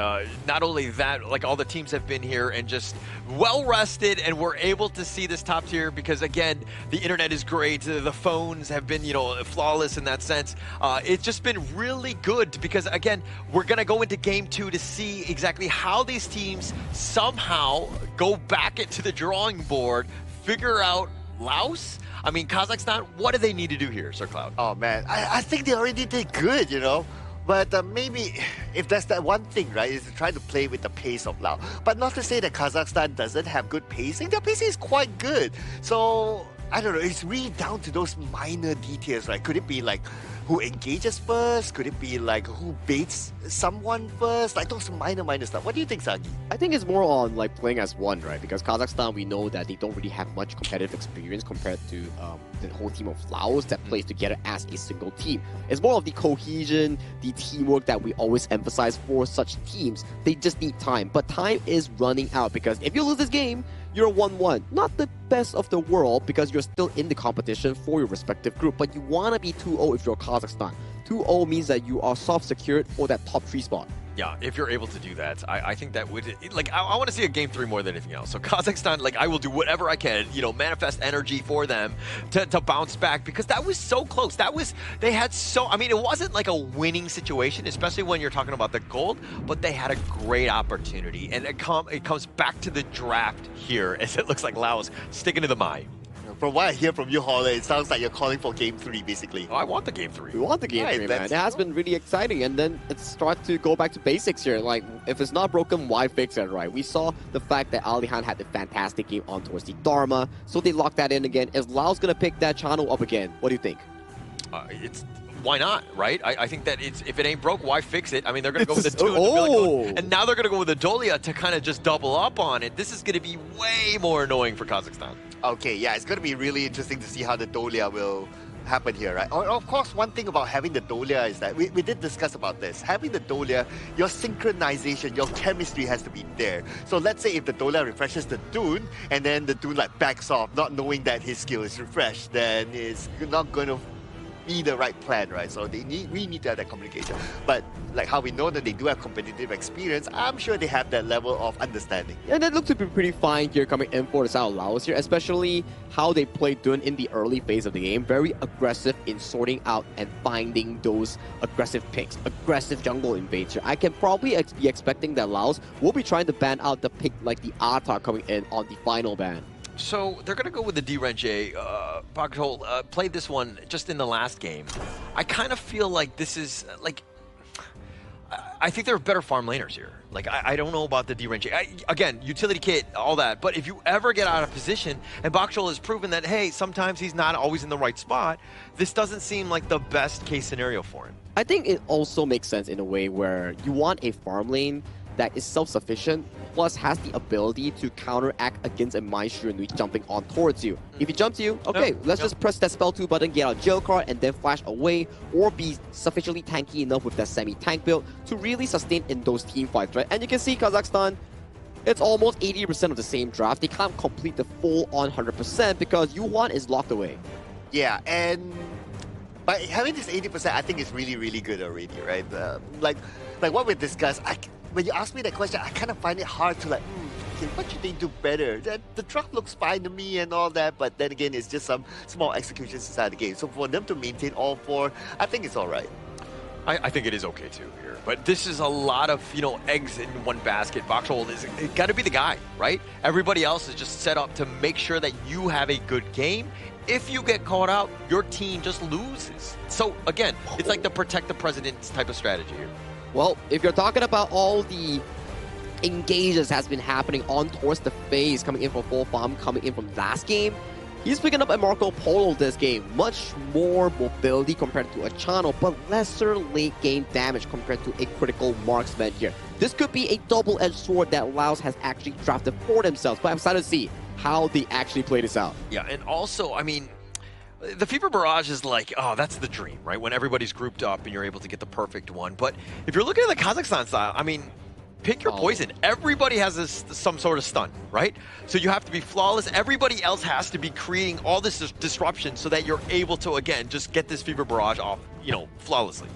not only that, like all the teams have been here and just well rested, and we're able to see this top tier because again, the internet is great. The phones have been, flawless in that sense. It's just been really good because again, we're gonna go into game 2 to see exactly how these teams somehow go back into the drawing board, figure out Laos. I mean, Kazakhstan, what do they need to do here, Sir Cloud?
Oh man, I think they already did good, But maybe if that's that one thing, right, is to try to play with the pace of Lao. But not to say that Kazakhstan doesn't have good pacing. Their pacing is quite good. So, I don't know, it's really down to those minor details, right? Could it be like who engages first? Could it be like who baits someone first? Like those minor stuff. What do you think, Sagi?
I think it's more on like playing as one, right? Because Kazakhstan, we know that they don't really have much competitive experience compared to the whole team of Laos that plays together as a single team. It's more of the cohesion, the teamwork that we always emphasize for such teams. They just need time, but time is running out because if you lose this game, you're 1-1. Not the best of the world because you're still in the competition for your respective group, but you want to be 2-0 if you're Kazakhstan. 2-0 means that you are soft secured for that top 3 spot.
Yeah, if you're able to do that, I think that would, like, I want to see a game 3 more than anything else. So Kazakhstan, like, I will do whatever I can, you know, manifest energy for them to bounce back, because that was so close. They had so, I mean, it wasn't like a winning situation, especially when you're talking about the gold, but they had a great opportunity. And it comes back to the draft here, as it looks like Laos sticking to the Mai.
From what I hear from you, Holler, it sounds like you're calling for game 3, basically.
Oh, I want the game 3.
We want the game 3, man. It has been really exciting, and then it starts to go back to basics here. Like, if it's not broken, why fix it, right? We saw the fact that Alihan had a fantastic game on towards the Dharma, so they locked that in again. Is Laos going to pick that channel up again? What do you think?
Why not, right? I think that if it ain't broke, why fix it? I mean, they're going to go with the 2 and now they're going to go with the Dolia to kind of just double up on it. This is going to be way more annoying for Kazakhstan.
Okay, yeah, it's going to be really interesting to see how the Dolia will happen here, right? Of course, one thing about having the Dolia is that we did discuss about this. Having the Dolia, your synchronization, your chemistry has to be there. So let's say if the Dolia refreshes the Dune, and then the Dune like backs off, not knowing that his skill is refreshed, then it's not going to be the right plan, right? So we need to have that communication. But like how we know that they do have competitive experience, I'm sure they have that level of understanding.
And that looks to be pretty fine here coming in for the South Laos here, especially how they played Dun in the early phase of the game. Very aggressive in sorting out and finding those aggressive picks, aggressive jungle invades here. I can probably be expecting that Laos will be trying to ban out the pick like the Ata coming in on the final ban.
So they're going to go with the D-Range. Bakhol played this one just in the last game. I kind of feel like this is, like, I think there are better farm laners here. Like, I don't know about the D-Range. Again, utility kit, all that. But if you ever get out of position, and Bakhol has proven that, hey, sometimes he's not always in the right spot, this doesn't seem like the best case scenario for him.
I think it also makes sense in a way where you want a farm lane that is self-sufficient, plus has the ability to counteract against a Maestro jumping on towards you. If he jumps you, okay, let's just press that spell 2 button, get out jail card, and then flash away, or be sufficiently tanky enough with that semi-tank build to really sustain in those team fights, right? And you can see Kazakhstan, it's almost 80% of the same draft. They can't complete the full-on 100% because Yuan is locked away.
Yeah, and by having this 80%, I think it's really, really good already, right? Like what we discussed, when you ask me that question, I kind of find it hard to okay, what should they do better? The truck looks fine to me and all that, but then again, it's just some small executions inside the game. So for them to maintain all 4, I think it's all right.
I think it is okay too here, but this is a lot of, you know, eggs in one basket. Bakhol is got to be the guy, right? Everybody else is just set up to make sure that you have a good game. If you get caught out, your team just loses. So again, it's like the protect the president's type of strategy here.
Well, if you're talking about all the engages has been happening on towards the phase, coming in from full farm, coming in from last game, he's picking up a Marco Polo this game. Much more mobility compared to a channel, but lesser late game damage compared to a critical marksman here. This could be a double-edged sword that Laos has actually drafted for themselves, but I'm excited to see how they actually play this out.
Yeah, and also, I mean, the Fever Barrage is like, oh, that's the dream, right? When everybody's grouped up and you're able to get the perfect one. But if you're looking at the Kazakhstan style, I mean, pick your poison. Everybody has some sort of stun, right? So you have to be flawless. Everybody else has to be creating all this disruption so that you're able to, again, just get this Fever Barrage off, you know, flawlessly.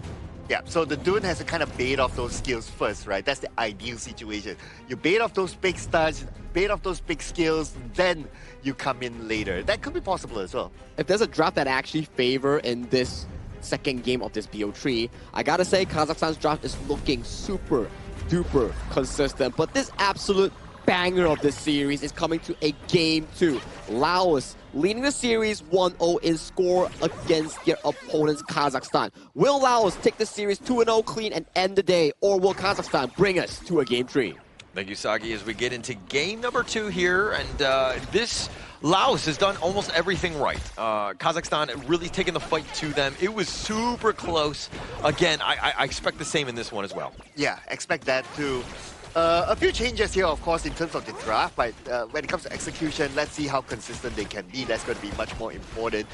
Yeah, so the Dune has to kind of bait off those skills first, right? That's the ideal situation. You bait off those big stuns, bait off those big skills, then you come in later. That could be possible as well.
If there's a draft that actually favor in this second game of this BO3, I gotta say Kazakhstan's draft is looking super duper consistent. But this absolute banger of this series is coming to a game 2. Laos leading the series 1-0 in score against their opponents Kazakhstan. Will Laos take the series 2-0 clean and end the day, or will Kazakhstan bring us to a game 3?
Thank you, Sagi, as we get into game number 2 here, and this Laos has done almost everything right. Kazakhstan really taking the fight to them. It was super close. Again, I expect the same in this one as well.
Yeah, expect that too. A few changes here, of course, in terms of the draft, but when it comes to execution, let's see how consistent they can be. That's going to be much more important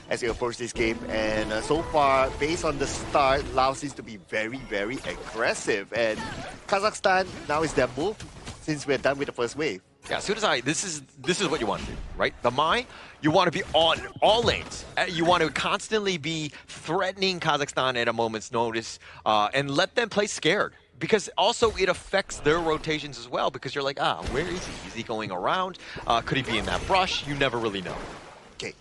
as we approach this game. And so far, based on the start, Laos seems to be very, very aggressive. And Kazakhstan, now is their move since we're done with the first wave.
Yeah, as soon as this is what you want to do, right? The Mai, you want to be on all lanes. You want to constantly be threatening Kazakhstan at a moment's notice and let them play scared. because also it affects their rotations as well, because you're like, where is he? Is he going around? Could he be in that brush? You never really know.
Okay.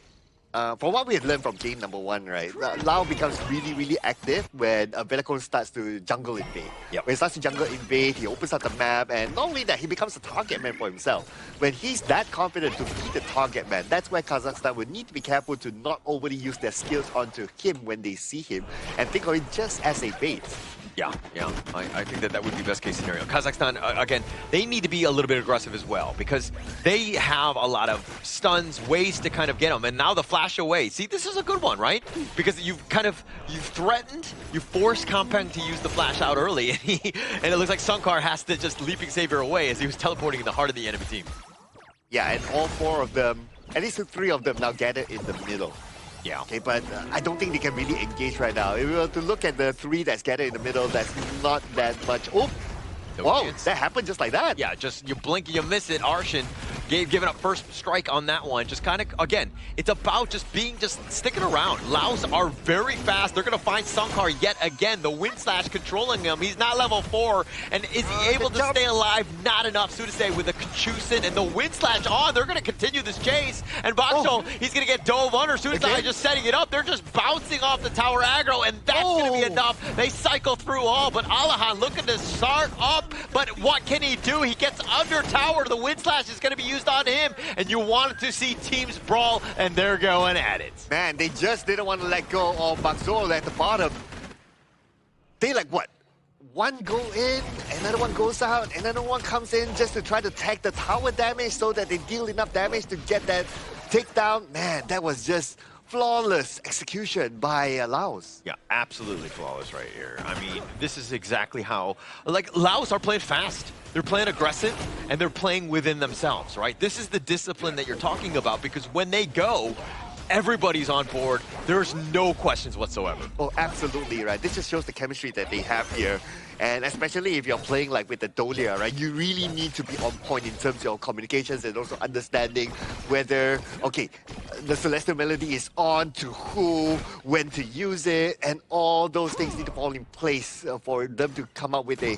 From what we had learned from game number 1, right, Lau becomes really, really active when Velocon starts to jungle invade.
Yep.
When he starts to jungle invade, he opens up the map, and not only that, he becomes a target man for himself. When he's that confident to be the target man, that's where Kazakhstan would need to be careful to not overly use their skills onto him when they see him, and think of it just as a bait.
Yeah. I think that would be best case scenario. Kazakhstan, again, they need to be a little bit aggressive as well, because they have a lot of stuns, ways to kind of get them, and now the flash away. See, this is a good one, right? Because you've threatened, you forced Kampeng to use the flash out early, and it looks like Sunkar has to just leaping savior away as he was teleporting in the heart of the enemy team.
Yeah, and all 4 of them, at least 3 of them now gathered in the middle.
Yeah.
Okay, but I don't think they can really engage right now. If we were to look at the 3 that's gathered in the middle, that's not that much. Oh! Whoa, that happened just like that.
Yeah, just you blink and you miss it. Arshan giving up first strike on that one. Just kind of, again, it's about just sticking around. Laos are very fast. They're going to find Sunkar yet again. The Wind Slash controlling him. He's not level 4. And is he able to stay alive? Not enough. Sudase with the Kachusen and the Wind Slash on. They're going to continue this chase. And Bakshol, he's going to get dove under. Sudase just setting it up. They're just bouncing off the tower aggro, and that's going to be enough. They cycle through all, but Alahan looking to start up. But what can he do? He gets under tower. The Wind Slash is going to be used on him, and you wanted to see teams brawl, and they're going at it.
Man, they just didn't want to let go of Bakzol at the bottom. They like what? One go in, another one goes out, another one comes in just to try to tag the tower damage so that they deal enough damage to get that takedown. Man, that was just flawless execution by Laos.
Yeah, absolutely flawless right here. I mean, this is exactly how, like, Laos are playing fast. They're playing aggressive, and they're playing within themselves, right? This is the discipline that you're talking about, because when they go, everybody's on board. There's no questions whatsoever.
Oh, absolutely, right? This just shows the chemistry that they have here. And especially if you're playing like with the Dolia, right? You really need to be on point in terms of your communications and also understanding whether, okay, the Celestial Melody is on to who, when to use it, and all those things need to fall in place for them to come up with a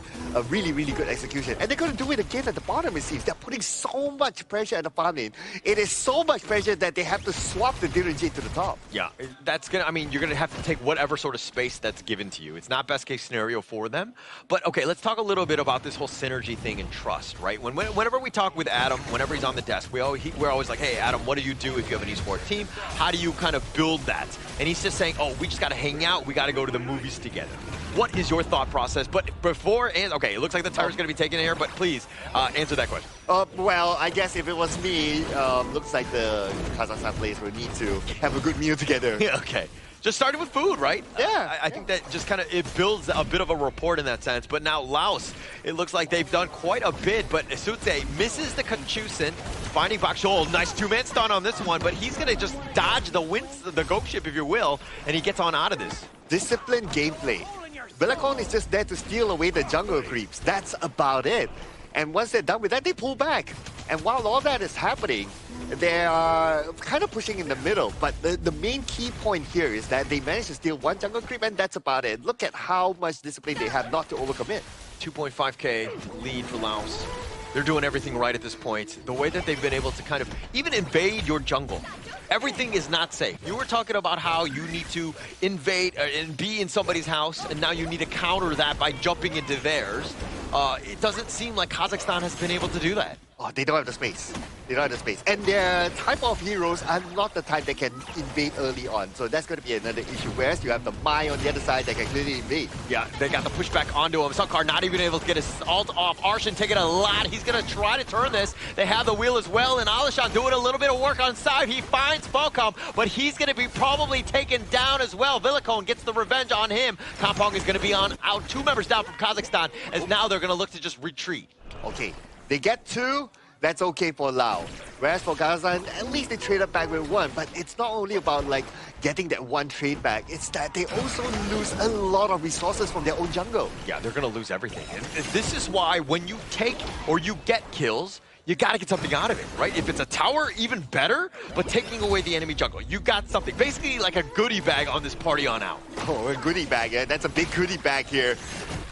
really, really good execution. And they're going to do it again at the bottom, it seems. They're putting so much pressure at the farm lane. It is so much pressure that they have to swap the Dirige to the top.
Yeah, that's going to, I mean, you're going to have to take whatever sort of space that's given to you. It's not best case scenario for them. But okay, let's talk a little bit about this whole synergy thing and trust, right? Whenever we talk with Adam, whenever he's on the desk, we're always like, hey, Adam, what do you do if you have an esports team? How do you kind of build that? And he's just saying, oh, we just got to hang out. We got to go to the movies together. What is your thought process? But before, okay, it looks like the tire's going to be taken here, but please answer that question.
Well, I guess if it was me, looks like the Kazakhstan players will need to have a good meal together.
Yeah, okay. Just starting with food, right?
Yeah.
I think that just kind of, it builds a bit of a rapport in that sense. But now Laos, it looks like they've done quite a bit, but Sutse misses the Kachusen, finding Bakshol. Nice two-man stun on this one, but he's going to just dodge the ghost ship, if you will, and he gets on out of this.
Disciplined gameplay. Velocon is just there to steal away the jungle creeps. That's about it. And once they're done with that, they pull back. And while all that is happening, they are kind of pushing in the middle. But the main key point here is that they managed to steal one jungle creep, and that's about it. Look at how much discipline they have not to overcommit.
2.5k lead for Laos. They're doing everything right at this point. The way that they've been able to kind of even invade your jungle. Everything is not safe. You were talking about how you need to invade and be in somebody's house, and now you need to counter that by jumping into theirs. It doesn't seem like Kazakhstan has been able to do that.
Oh, they don't have the space. They don't have the space. And their type of heroes are not the type that can invade early on. So that's going to be another issue. Whereas you have the Mai on the other side that can clearly invade.
Yeah, they got the pushback onto him. Sunkar not even able to get his ult off. Arshan taking a lot. He's going to try to turn this. They have the wheel as well. And Alishan doing a little bit of work on side. He finds Falcom, but he's going to be probably taken down as well. Villicone gets the revenge on him. Kampong is going to be out 2 members down from Kazakhstan, as now they're going to look to just retreat.
Okay, they get 2. That's okay for Lao. Whereas for Kazakhstan, at least they traded back with 1. But it's not only about like getting that 1 trade back. It's that they also lose a lot of resources from their own jungle.
Yeah, they're going to lose everything. And this is why when you take or you get kills, you got to get something out of it, right? If it's a tower, even better, but taking away the enemy jungle. You got something, basically like a goodie bag on this party on out.
Oh, a goodie bag, yeah. That's a big goodie bag here.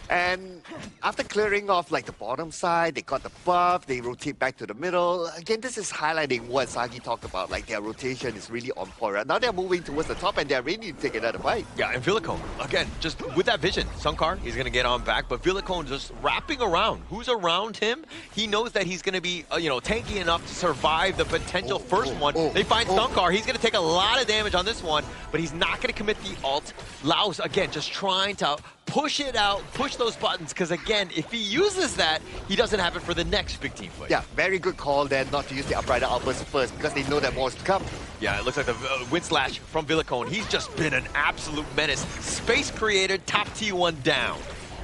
And after clearing off like the bottom side, they got the buff, they rotate back to the middle. Again, this is highlighting what Sagi talked about, like their rotation is really on point. Right? Now they're moving towards the top and they're ready to take another fight.
Yeah, and Villicone, again, just with that vision, Sunkar, he's going to get on back, but Villicone just wrapping around. Who's around him? He knows that he's going to be, tanky enough to survive the potential first one. They find Sunkar. He's going to take a lot of damage on this one, but he's not going to commit the ult. Laos, again, just trying to push it out, push those buttons, because again, if he uses that, he doesn't have it for the next big team fight.
Yeah, very good call then not to use the Uprider outburst first, because they know that more is to come.
Yeah, it looks like the wind slash from Villicone. He's just been an absolute menace. Space created, top T1 down.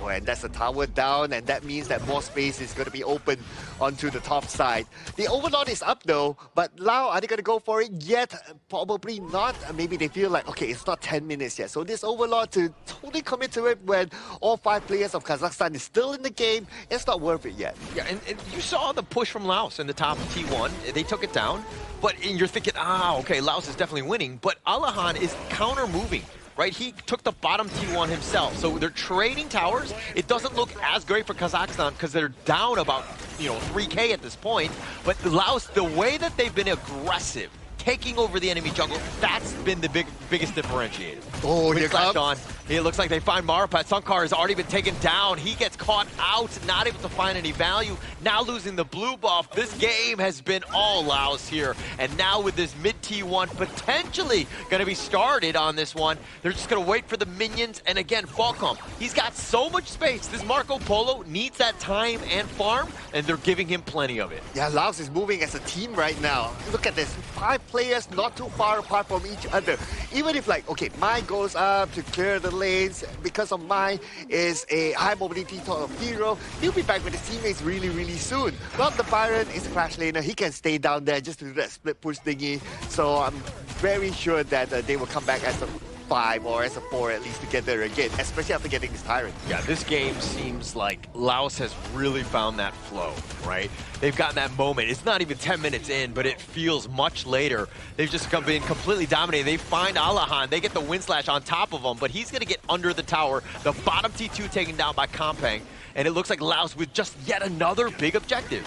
And that's a tower down, and that means that more space is going to be open onto the top side. The Overlord is up though, but Lao, are they going to go for it yet? Probably not. Maybe they feel like, okay, it's not 10 minutes yet. So this Overlord to totally commit to it when all 5 players of Kazakhstan is still in the game, it's not worth it yet.
Yeah, and you saw the push from Laos in the top T1. They took it down, but you're thinking, okay, Laos is definitely winning, but Alahan is counter-moving. Right, he took the bottom T1 himself, so they're trading towers. It doesn't look as great for Kazakhstan because they're down about 3K at this point. But Laos, the way that they've been aggressive, taking over the enemy jungle, that's been the biggest differentiator.
Oh, here comes.
On. It looks like they find Marapat. Sunkar has already been taken down. He gets caught out, not able to find any value. Now losing the blue buff. This game has been all Laos here. And now with this mid T1 potentially going to be started on this one, they're just going to wait for the minions. And again, Falcom, he's got so much space. This Marco Polo needs that time and farm, and they're giving him plenty of it.
Yeah, Laos is moving as a team right now. Look at this. 5 players not too far apart from each other. Even if like, okay, mine goes up to clear the lanes, because of mine is a high mobility sort of hero, he'll be back with his teammates really, really soon. Well, the Byron is a Crash laner. He can stay down there just to do that split push thingy. So I'm very sure that they will come back as a 5 or as a 4 at least together again, especially after getting this Tyrant.
Yeah, this game seems like Laos has really found that flow, right? They've gotten that moment. It's not even 10 minutes in, but it feels much later. They've just been completely dominated. They find Alahan. They get the wind slash on top of him, but he's going to get under the tower. The bottom T2 taken down by Kompang, and it looks like Laos with just yet another big objective.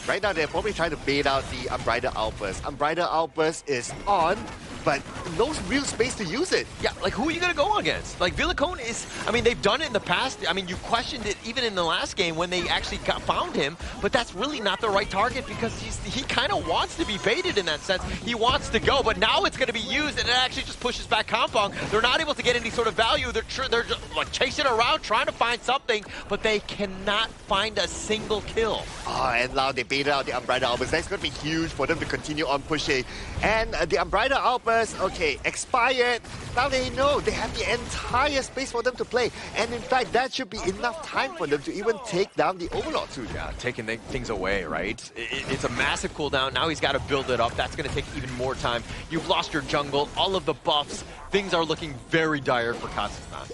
Right now, they're probably trying to bait out the Unbridled Outburst. Unbridled Outburst is on, but no real space to use it.
Yeah, like who are you going to go against? Like Villicone is, I mean, they've done it in the past. I mean, you questioned it even in the last game when they actually found him, but that's really not the right target because he kind of wants to be baited in that sense. He wants to go, but now it's going to be used and it actually just pushes back Kompong. They're not able to get any sort of value. They're just like chasing around, trying to find something, but they cannot find a single kill.
Oh, and now they baited out the Unbridled Outburst. That's going to be huge for them to continue on pushing. And the Unbridled Outburst, okay, expired. Now they know they have the entire space for them to play. And in fact, that should be enough time for them to even take down the Overlord too.
Yeah, taking things away, right? It's a massive cooldown. Now he's got to build it up. That's going to take even more time. You've lost your jungle, all of the buffs. Things are looking very dire for Kazakhstan.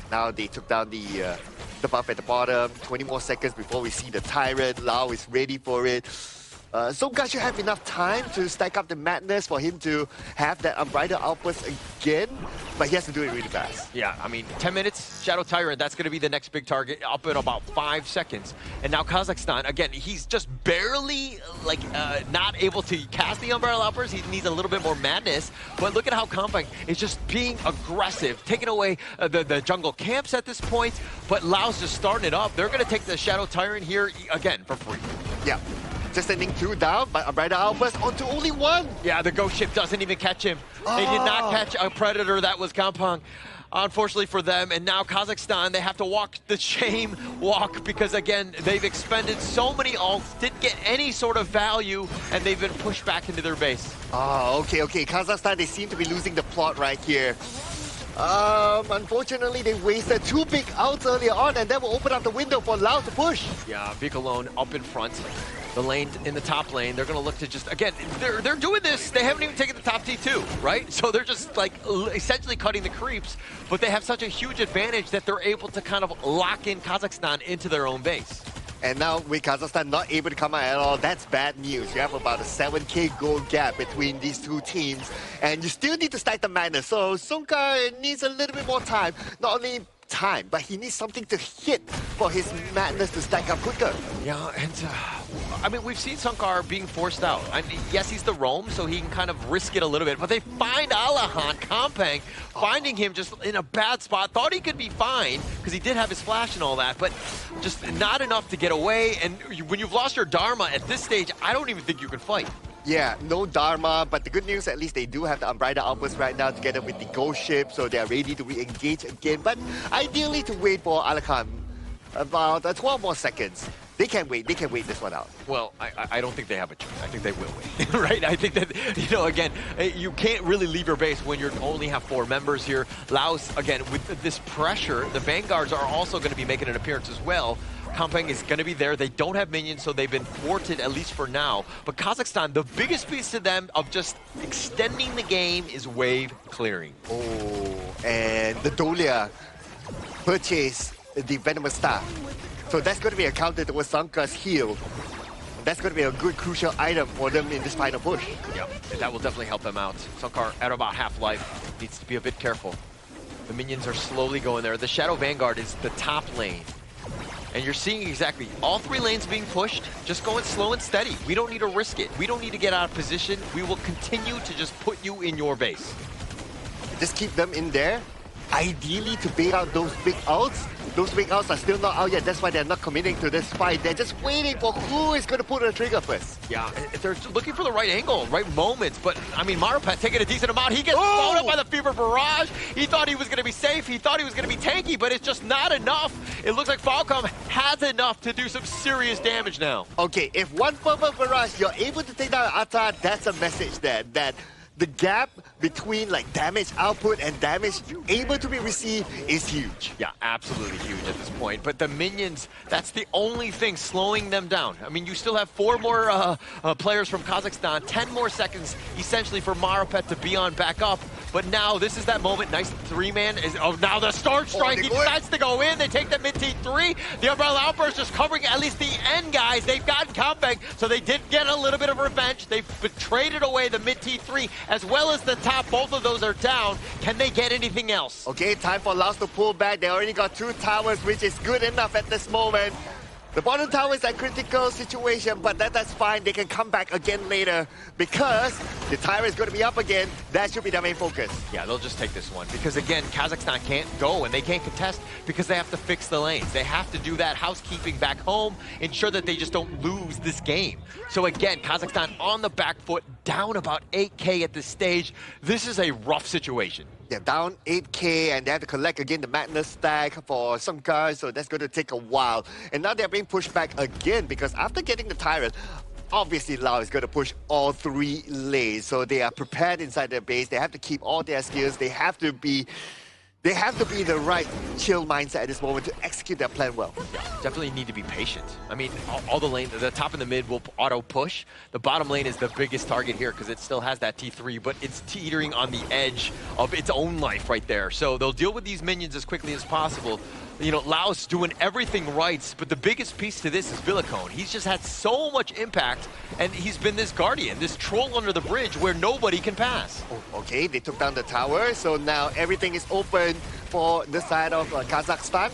Now they took down the buff at the bottom. 20 more seconds before we see the Tyrant. Lao is ready for it. Somka should have enough time to stack up the madness for him to have that Unbridled Outburst again, but he has to do it really fast.
Yeah, I mean, 10 minutes, Shadow Tyrant, that's going to be the next big target up in about 5 seconds. And now Kazakhstan, again, he's just barely, like, not able to cast the Unbridled Outburst. He needs a little bit more madness, but look at how Kompang is just being aggressive, taking away the jungle camps at this point, but Laos just starting it up. They're going to take the Shadow Tyrant here, again, for free.
Yeah. Just sending 2 down, but Unbridled Outburst onto only 1.
Yeah, the ghost ship doesn't even catch him. They did not catch a predator. That was Kompang. Unfortunately for them, and now Kazakhstan, they have to walk the shame walk because, again, they've expended so many ults, didn't get any sort of value, and they've been pushed back into their base.
Oh, okay. Kazakhstan, they seem to be losing the plot right here. Unfortunately, they wasted 2 big outs earlier on, and that will open up the window for Lao to push.
Yeah, Vic alone up in front. The lane in the top lane, they're going to look to just, again, they're doing this. They haven't even taken the top T2, right? So they're just like essentially cutting the creeps, but they have such a huge advantage that they're able to kind of lock in Kazakhstan into their own base.
And now with Kazakhstan not able to come out at all, that's bad news. You have about a 7k goal gap between these 2 teams, and you still need to stack the mana. So Sunka needs a little bit more time. Not only time, but he needs something to hit for his madness to stack up quicker.
Yeah, and I mean, we've seen Sunkar being forced out. I mean, yes, he's the roam, so he can kind of risk it a little bit, but they find Alahan, Kampang, finding him just in a bad spot. Thought he could be fine, because he did have his flash and all that, but just not enough to get away. And when you've lost your Dharma at this stage, I don't even think you can fight.
Yeah, no Dharma, but the good news, at least they do have the Unbridled Outburst right now together with the Ghost Ship, so they are ready to re-engage again. But ideally to wait for Alakan about 12 more seconds. They can wait this one out.
Well, I don't think they have a choice. I think they will wait, right? I think that, you know, again, you can't really leave your base when you only have 4 members here. Laos, again, with this pressure, the Vanguards are also going to be making an appearance as well. Kampang is going to be there. They don't have minions, so they've been thwarted, at least for now. But Kazakhstan, the biggest piece to them of just extending the game is wave clearing.
Oh, and the Dolia purchased the Venomous Star. So that's going to be a counter towards Sankar's heal. That's going to be a good crucial item for them in this final push.
Yep, and that will definitely help them out. Sankar at about half-life needs to be a bit careful. The minions are slowly going there. The Shadow Vanguard is the top lane. And you're seeing exactly all 3 lanes being pushed, just going slow and steady. We don't need to risk it. We don't need to get out of position. We will continue to just put you in your base.
Just keep them in there. Ideally to bait out those big ults. Those big ults are still not out yet. That's why they're not committing to this fight. They're just waiting for who is going to pull the trigger first.
Yeah, they're looking for the right angle, right moments. But, I mean, Marupet taking a decent amount. He gets blown up by the Fever Barrage. He thought he was going to be safe. He thought he was going to be tanky, but it's just not enough. It looks like Falcom has enough to do some serious damage now.
Okay, if one Fever Barrage, you're able to take down Atta, that's a message there. That the gap between like damage output and damage able to be received is huge.
Yeah, absolutely huge at this point. But the minions, that's the only thing slowing them down. I mean, you still have 4 more players from Kazakhstan, 10 more seconds essentially for Marupet to be on back up. But now this is that moment. Nice 3-man. Now the Storm Strike, he decides to go in. They take the mid T3. The Umbrella Outburst just covering at least the end guys. They've gotten Kampang, so they did get a little bit of revenge. They've traded away the mid T3 as well as the top. Both of those are down. Can they get anything else?
Okay, time for Laos to pull back. They already got 2 towers, which is good enough at this moment. The bottom tower is a critical situation, but that's fine. They can come back again later because the tower is going to be up again. That should be their main focus.
Yeah, they'll just take this one because, again, Kazakhstan can't go and they can't contest because they have to fix the lanes. They have to do that housekeeping back home, ensure that they just don't lose this game. So, again, Kazakhstan on the back foot, down about 8K at this stage. This is a rough situation.
They're down 8K and they have to collect again the Madness stack for some guys, so that's going to take a while. And now they're being pushed back again because after getting the Tyrant, obviously Lao is going to push all 3 lanes. So they are prepared inside their base. They have to keep all their skills. They have to be the right chill mindset at this moment to execute their plan well.
Yeah, definitely need to be patient. I mean, all the lane, the top and the mid will auto push. The bottom lane is the biggest target here because it still has that T3, but it's teetering on the edge of its own life right there. So they'll deal with these minions as quickly as possible. You know, Laos doing everything right, but the biggest piece to this is Villicone. He's just had so much impact, and he's been this guardian, this troll under the bridge where nobody can pass.
Oh, okay, they took down the tower, so now everything is open for the side of Kazakhstan.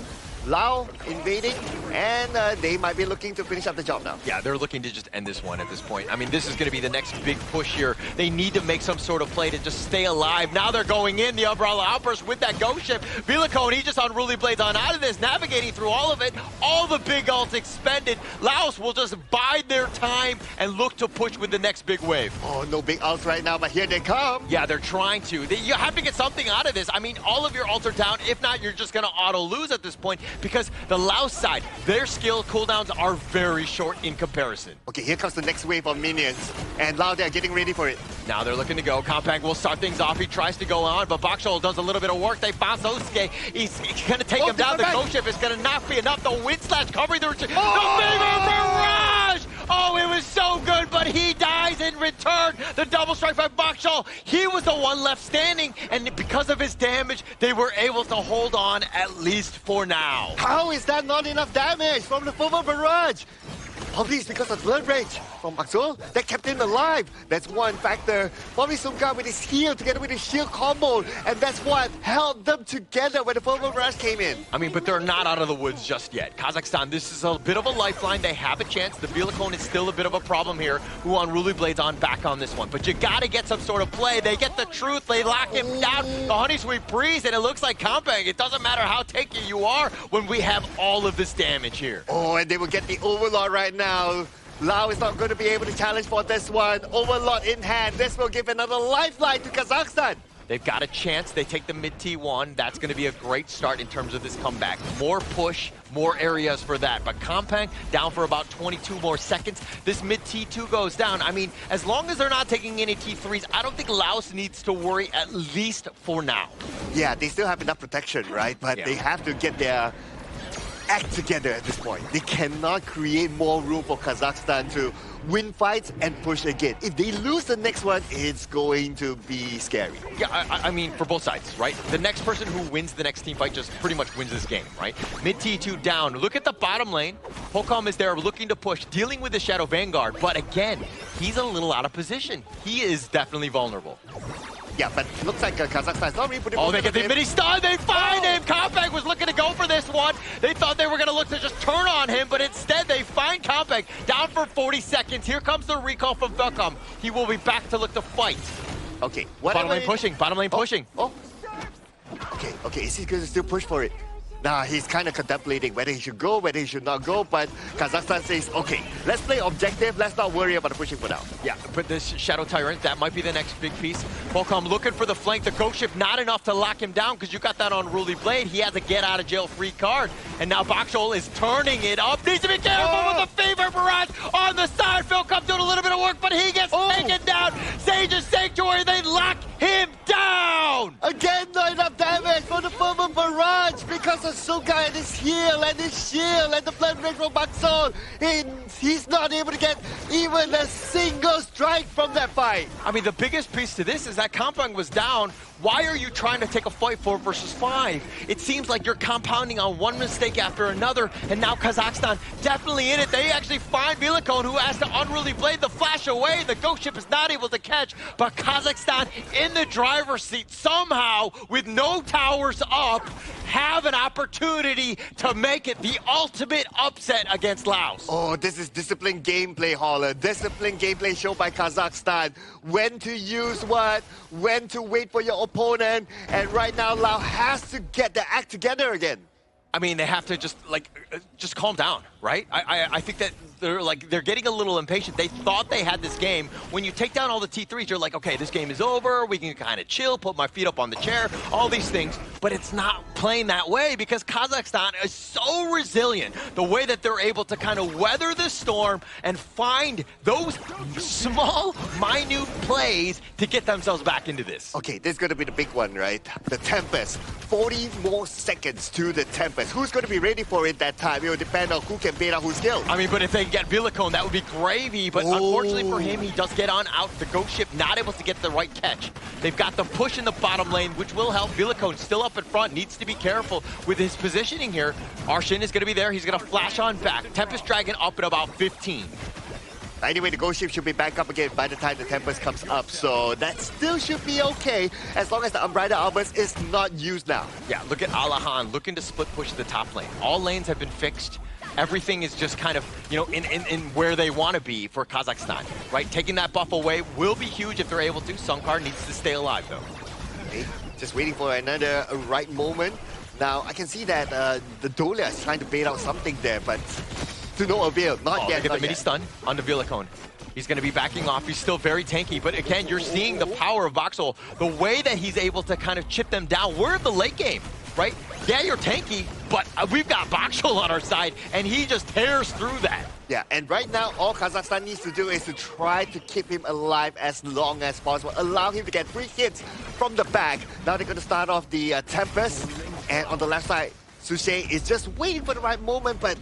Lao invading, and they might be looking to finish up the job now.
Yeah, they're looking to just end this one at this point. I mean, this is going to be the next big push here. They need to make some sort of play to just stay alive. Now they're going in, the Umbrella Outburst with that Ghost Ship. Villicone, he just unruly blades on out of this, navigating through all of it. All the big ults expended. Laos will just bide their time and look to push with the next big wave.
Oh, no big ults right now, but here they come.
Yeah, they're trying to. You have to get something out of this. I mean, all of your ults are down. If not, you're just going to auto-lose at this point, because the Laos side, their skill cooldowns are very short in comparison.
Okay, here comes the next wave of minions, and Lao, they're getting ready for it.
Now they're looking to go. Kampang will start things off. He tries to go on, but Bakshol does a little bit of work. They bounce Osuke. He's going to take him down. The Ghost Ship is going to not be enough. The Wind Slash covering the retreat. The Fever Barrage! Oh, it was so good, but he dies in return. The double strike by Bakshol. He was the one left standing, and because of his damage, they were able to hold on at least for now.
How is that not enough damage from the Fever Barrage? Probably it's because of blood rage from Maxwell that kept him alive. That's one factor. Probably Sungkar with his heal together with his shield combo, and that's what held them together when the Fervor Rush came in.
I mean, but they're not out of the woods just yet. Kazakhstan, this is a bit of a lifeline. They have a chance. The Vilacone is still a bit of a problem here. Who on Unruly Blade's on back on this one. But you gotta get some sort of play. They get the truth. They lock him down. The Honey Sweet Breeze, and it looks like Kampang. It doesn't matter how tanky you are when we have all of this damage here.
Oh, and they will get the Overlord right now. Lau is not going to be able to challenge for this one. Overlord in hand. This will give another lifeline to Kazakhstan.
They've got a chance. They take the mid T1. That's going to be a great start in terms of this comeback. More push, more areas for that. But Kampang down for about 22 more seconds. This mid T2 goes down. I mean, as long as they're not taking any T3s, I don't think Laos needs to worry, at least for now.
Yeah, they still have enough protection, right? But they have to get their act together at this point. They cannot create more room for Kazakhstan to win fights and push again. If they lose the next one, it's going to be scary.
Yeah, I mean, for both sides, right? The next person who wins the next team fight just pretty much wins this game, right? Mid T2 down. Look at the bottom lane. Holcomb is there looking to push, dealing with the Shadow Vanguard. But again, he's a little out of position. He is definitely vulnerable.
Yeah, but looks like Kazakhstan's not really putting...
Oh, they get the mini stun. They find him. Kampang was looking to go for this one. They thought they were going to look to just turn on him, but instead they find Kampang down for 40 seconds. Here comes the recall from Velcom. He will be back to look to fight.
Okay.
Bottom lane pushing. Bottom lane pushing.
Oh. Okay. Is he going to still push for it? Nah, he's kind of contemplating whether he should go, whether he should not go, but Kazakhstan says, okay, let's play objective, let's not worry about the pushing for now.
Yeah, but this Shadow Tyrant, that might be the next big piece. Volcom looking for the flank, the Ghost Ship not enough to lock him down because you got that on Unruly Blade. He has a get-out-of-jail-free card, and now Bakshol is turning it up. Needs to be careful with the Fever Barrage on the side. Volcom doing a little bit of work, but he gets taken down. Sage's Sanctuary, they lock him down!
Again, not enough damage for the Fervor Barrage because of Sungkar and his heal and his shield and the blood rage from Bakshol. He's not able to get even a single strike from that fight.
I mean, the biggest piece to this is that Kampang was down. Why are you trying to take a fight 4 versus 5? It seems like you're compounding on one mistake after another, and now Kazakhstan definitely in it. They actually find Vilacone, who has to Unruly Blade the flash away. The Ghost Ship is not able to catch, but Kazakhstan in the driver's seat somehow, with no towers up, have an opportunity to make it the ultimate upset against Laos.
Oh, this is disciplined gameplay, Holler. Disciplined gameplay shown by Kazakhstan. When to use what, when to wait for your opponent, and right now Laos has to get the act together again.
I mean, they have to just calm down, right? I think that they're getting a little impatient. They thought they had this game. When you take down all the T3s, you're like, okay, this game is over. We can kind of chill, put my feet up on the chair, all these things. But it's not playing that way because Kazakhstan is so resilient. The way that they're able to kind of weather the storm and find those small, minute plays to get themselves back into this.
Okay, this is going to be the big one, right? The Tempest. 40 more seconds to the Tempest. Who's going to be ready for it that time? It will depend on who can bait out who's killed.
I mean, but if they can get Vilacone, that would be gravy. But unfortunately for him, he does get on out. The Ghost Ship not able to get the right catch. They've got the push in the bottom lane, which will help. Vilacone still up in front, needs to be careful with his positioning here. Arshin is going to be there. He's going to flash on back. Tempest Dragon up at about 15.
Anyway, the Ghost Ship should be back up again by the time the Tempest comes up, so that still should be okay as long as the Umbrella Armors is not used now.
Yeah, look at Alahan looking to split push the top lane. All lanes have been fixed. Everything is just kind of, you know, in where they want to be for Kazakhstan, right? Taking that buff away will be huge if they're able to. Sungkar needs to stay alive, though.
Okay, just waiting for another right moment. Now, I can see that the Dolia is trying to bait out something there, but to no avail. Not yet.
Look at the mini stun on the Vilacone. He's going to be backing off. He's still very tanky, but again, you're seeing the power of Bakshol. The way that he's able to kind of chip them down. We're in the late game, right? Yeah, you're tanky, but we've got Bakshol on our side, and he just tears through that.
Yeah, and right now, all Kazakhstan needs to do is to try to keep him alive as long as possible. Allow him to get 3 hits from the back. Now they're going to start off the Tempest, and on the left side, Suche is just waiting for the right moment, but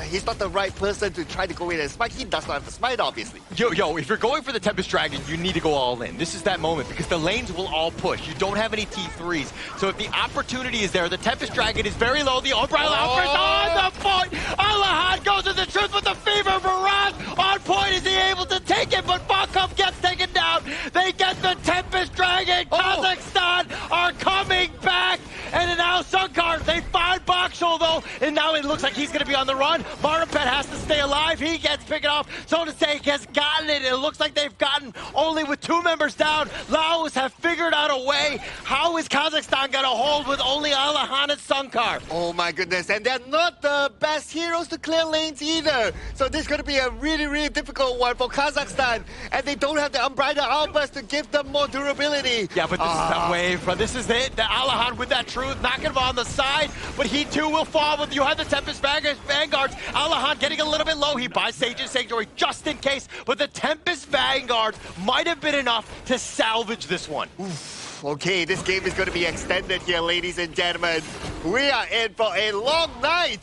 he's not the right person to try to go in and smite. He does not have the smite, obviously.
Yo, if you're going for the Tempest Dragon, you need to go all in. This is that moment because the lanes will all push. You don't have any T3s. So if the opportunity is there, the Tempest Dragon is very low. The Umbrella Outburst on the point. Alahan goes to the truth with the Fever Barrage. On point, is he able to take it? But Bakov gets taken down. They get the Tempest Dragon. Kazakhstan are coming back. And now Sunkar, they find Bakshol though. And now it looks like he's going to be on the run. Marapet has to stay alive. He gets picked off. So to say, has gotten it. It looks like they've gotten only with 2 members down. Laos have figured out a way. How is Kazakhstan going to hold with only Alahan and Sunkar?
Oh my goodness, and they're not the best heroes to clear lanes either. So this is going to be a really, really difficult one for Kazakhstan. And they don't have the Unbridled Outburst to give them more durability.
Yeah, but this is that wave, bro. This is it. The Alahan with that truth, knocking him on the side. But he too will fall. With you have the Tempest Vanguards. Alahan getting a little bit low. He buys Sage's Sanctuary just in case. But the Tempest Vanguards might have been enough to salvage this one.
Oof. Okay, this game is going to be extended here, ladies and gentlemen. We are in for a long night.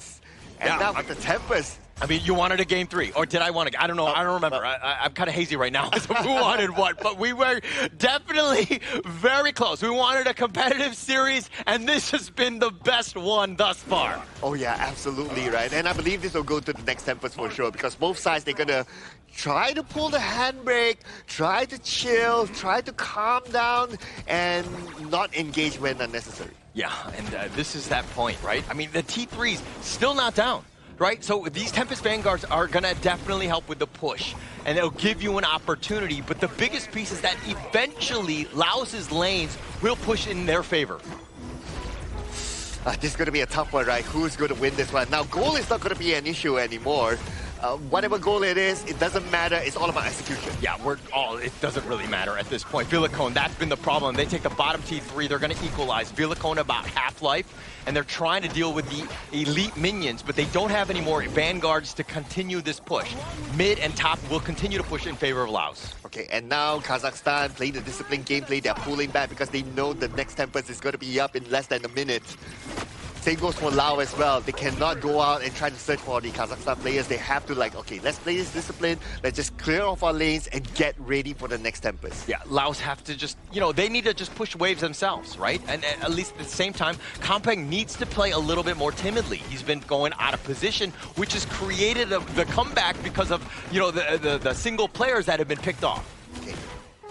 And now with the Tempest.
I mean, you wanted a game 3, or did I want to? I don't know. I don't remember. I'm kind of hazy right now as to who wanted what, but we were definitely very close. We wanted a competitive series, and this has been the best one thus far.
Oh yeah, absolutely right. And I believe this will go to the next Tempest for sure, because both sides, they're going to try to pull the handbrake, try to chill, try to calm down, and not engage when unnecessary.
Yeah, and this is that point, right? I mean, the T3's still not down. Right, so these Tempest Vanguards are gonna definitely help with the push, and they'll give you an opportunity. But the biggest piece is that eventually Laos's lanes will push in their favor.
This is gonna be a tough one, right? Who's gonna win this one? Now, goal is not gonna be an issue anymore. Whatever goal it is, it doesn't matter. It's all about execution.
Yeah, it doesn't really matter at this point. Villicone, that's been the problem. They take the bottom T3, they're going to equalize. Villicone about half-life, and they're trying to deal with the elite minions, but they don't have any more Vanguards to continue this push. Mid and top will continue to push in favor of Laos.
Okay, and now Kazakhstan playing the disciplined gameplay. They're pulling back because they know the next Tempest is going to be up in less than a minute. Same goes for Lao as well. They cannot go out and try to search for the Kazakhstan players. They have to okay, let's play this discipline. Let's just clear off our lanes and get ready for the next Tempest.
Yeah, Laos have to just, they need to just push waves themselves, right? And at least at the same time, Kampeng needs to play a little bit more timidly. He's been going out of position, which has created the comeback because of, the single players that have been picked off.
Okay,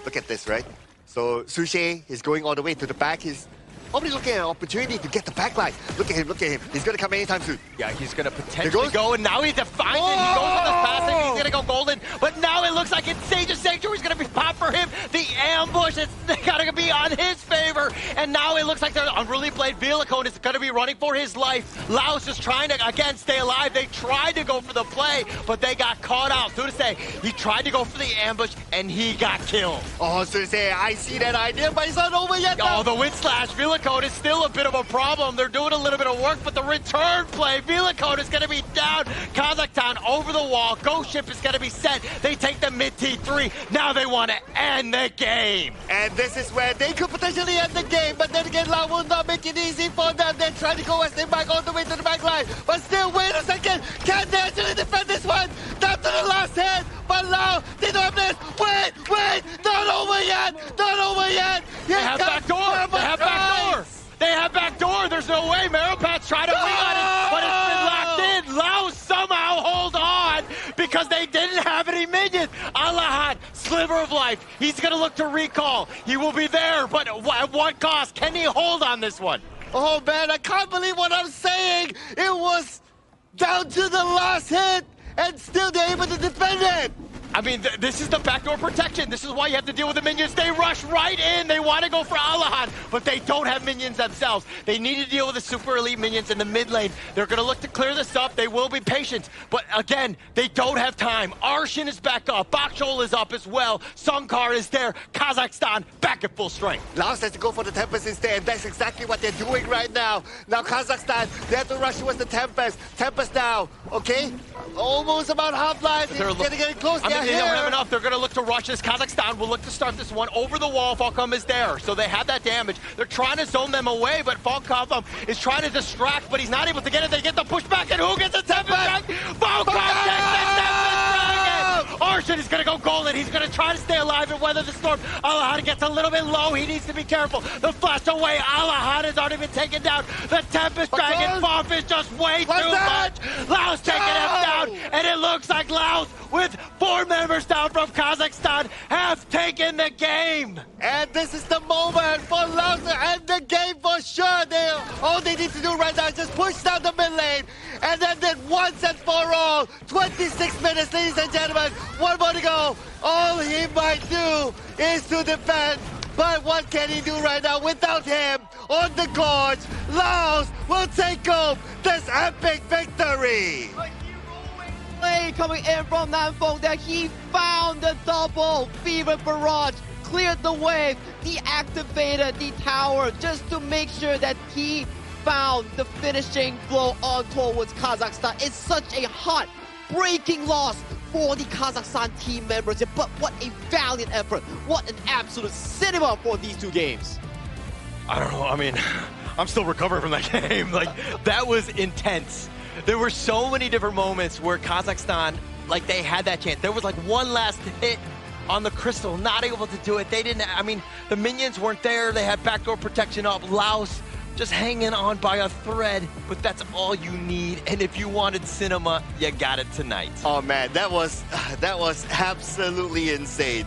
look at this, right? So Suche is going all the way to the back. He's probably looking at an opportunity to get the backline. Look at him, look at him. He's going to come anytime soon.
Yeah, he's going to potentially go, and now he defines it. He goes with the passive. He's going to go golden. But now it looks like it's Sage's Sanctuary is going to be popped for him. The ambush is going to be on his favor. And now it looks like the Unruly Blade Villicone is going to be running for his life. Laos is trying to, again, stay alive. They tried to go for the play, but they got caught out. So to say, he tried to go for the ambush, and he got killed.
Oh, so to say, I see that idea, but it's not over yet.
Oh, the Wind Slash. Villicone is still a bit of a problem. They're doing a little bit of work, but the return play, Villicone is going to be down. Kazakhstan over the wall. Ghost Ship is going to be set. They take the mid T3. Now they want to end the game.
And this is where they could potentially end the game, but then again, Lao will not make it easy for them. They're trying to go as they back all the way to the back line. But still, wait a second. Can they actually defend this one? Down to the last hit. But Lao, they don't have this. Wait, not over yet. Not over yet.
They have back door. They have back door. They have back door. There's no way. Maripat's trying to wing on it, but it's been locked in. Lao somehow hold on because they didn't have any minions. Alahan, sliver of life. He's going to look to recall. He will be there, but at what cost? Can he hold on this one?
Oh, man, I can't believe what I'm saying. It was down to the last hit, and still they're able to defend it.
I mean, this is the backdoor protection. This is why you have to deal with the minions. They rush right in. They want to go for Alahan, but they don't have minions themselves. They need to deal with the super elite minions in the mid lane. They're going to look to clear this up. They will be patient, but again, they don't have time. Arshin is back up. Bakshol is up as well. Sunkar is there. Kazakhstan back at full strength.
Laos has to go for the Tempest instead, and that's exactly what they're doing right now. Now Kazakhstan, they have to rush towards the Tempest. Tempest now, okay? Almost about half-life. They're getting close.
they don't have enough. They're going to look to rush this. Kazakhstan will look to start this one over the wall. Falcom is there, so they have that damage. They're trying to zone them away, but Falcom is trying to distract, but he's not able to get it. They get the pushback, and who gets the Tempest Dragon? Falcom gets the Tempest Dragon! Arshan is going to go golden. He's going to try to stay alive and weather the storm. Alahan gets a little bit low. He needs to be careful. The flash away. Alahan has already been taken down. The Tempest Dragon Farf is just way too much. Laos taking him down, and it looks like Laos, with 4 members down from Kazakhstan, have taken the game.
And this is the moment for Laos to end the game for sure. All they need to do right now is just push down the mid lane, and then once and for all, 26 minutes, ladies and gentlemen, 1 more to go. All he might do is to defend. But what can he do right now without him on the gorge? Laos will take home this epic victory.
Play coming in from Nanfeng that he found the double Fever Barrage, cleared the wave, deactivated the tower just to make sure that he found the finishing blow on towards Kazakhstan. It's such a hot breaking loss for the Kazakhstan team members, but what a valiant effort. What an absolute cinema for these 2 games.
I don't know, I mean, I'm still recovering from that game. Like, that was intense. There were so many different moments where Kazakhstan, like, they had that chance. There was like one last hit on the crystal, not able to do it. They didn't, I mean, the minions weren't there. They had backdoor protection up. Laos just hanging on by a thread, but that's all you need. And if you wanted cinema, you got it tonight.
Oh man, that was absolutely insane.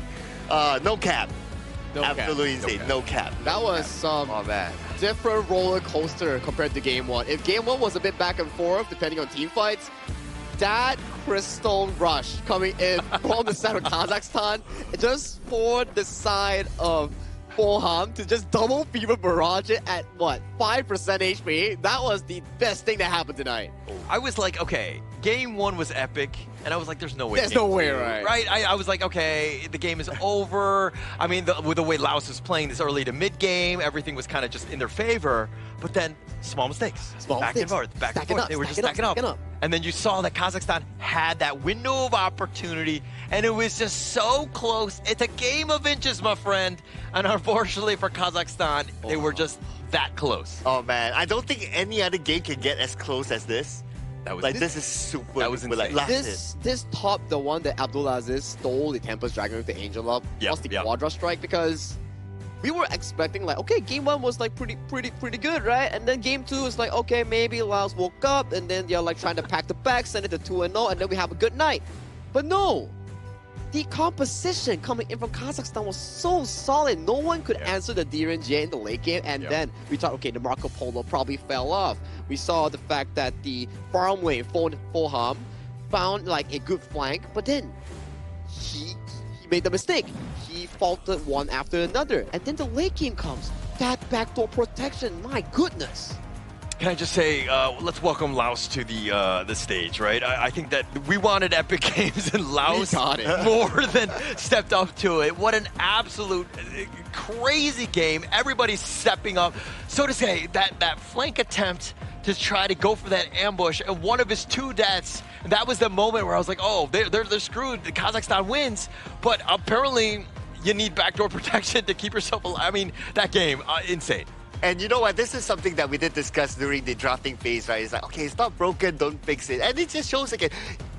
No cap. Absolutely insane. No cap.
That was some different roller coaster compared to game 1. If game 1 was a bit back and forth, depending on team fights, that crystal rush coming in from the side of Kazakhstan, just for the side of Boham to just double Fever Barrage it at what, 5% HP? That was the best thing that happened tonight.
I was like, okay, game 1 was epic, and I was like, there's no way.
There's no way, right?
Right? I was like, okay, the game is over. I mean, with the way Laos was playing this early to mid game, everything was kind of just in their favor. But then, small mistakes. Back and forth. They were just stacking up. And then you saw that Kazakhstan had that window of opportunity, and it was just so close. It's a game of inches, my friend. And unfortunately for Kazakhstan, they were just that close.
Oh man, I don't think any other game can get as close as this.
That was
like this is super.
That was insane.
Like,
this top, the one that Abdulaziz stole the Tempest Dragon with the Angel up, was the Quadra Strike, because we were expecting like, okay, game 1 was like pretty good, right? And then game 2 is like, okay, maybe Laos woke up, and then they're like trying to pack the bag, send it to 2-0, and then we have a good night. But no, the composition coming in from Kazakhstan was so solid. No one could answer the DRNG in the late game, and then we thought, okay, the Marco Polo probably fell off. We saw the fact that the farm lane Foham found like a good flank, but then he made the mistake. He faltered one after another, and then the late game comes. That backdoor protection, my goodness.
Can I just say, let's welcome Laos to the stage, right? I think that we wanted epic games, and Laos more than stepped up to it. What an absolute crazy game. Everybody's stepping up. So to say, that flank attempt to try to go for that ambush, and one of his 2 deaths, that was the moment where I was like, oh, they're screwed. Kazakhstan wins, but apparently you need backdoor protection to keep yourself alive. I mean, that game, insane.
And you know what? This is something that we did discuss during the drafting phase, right? It's like, okay, it's not broken, don't fix it. And it just shows again,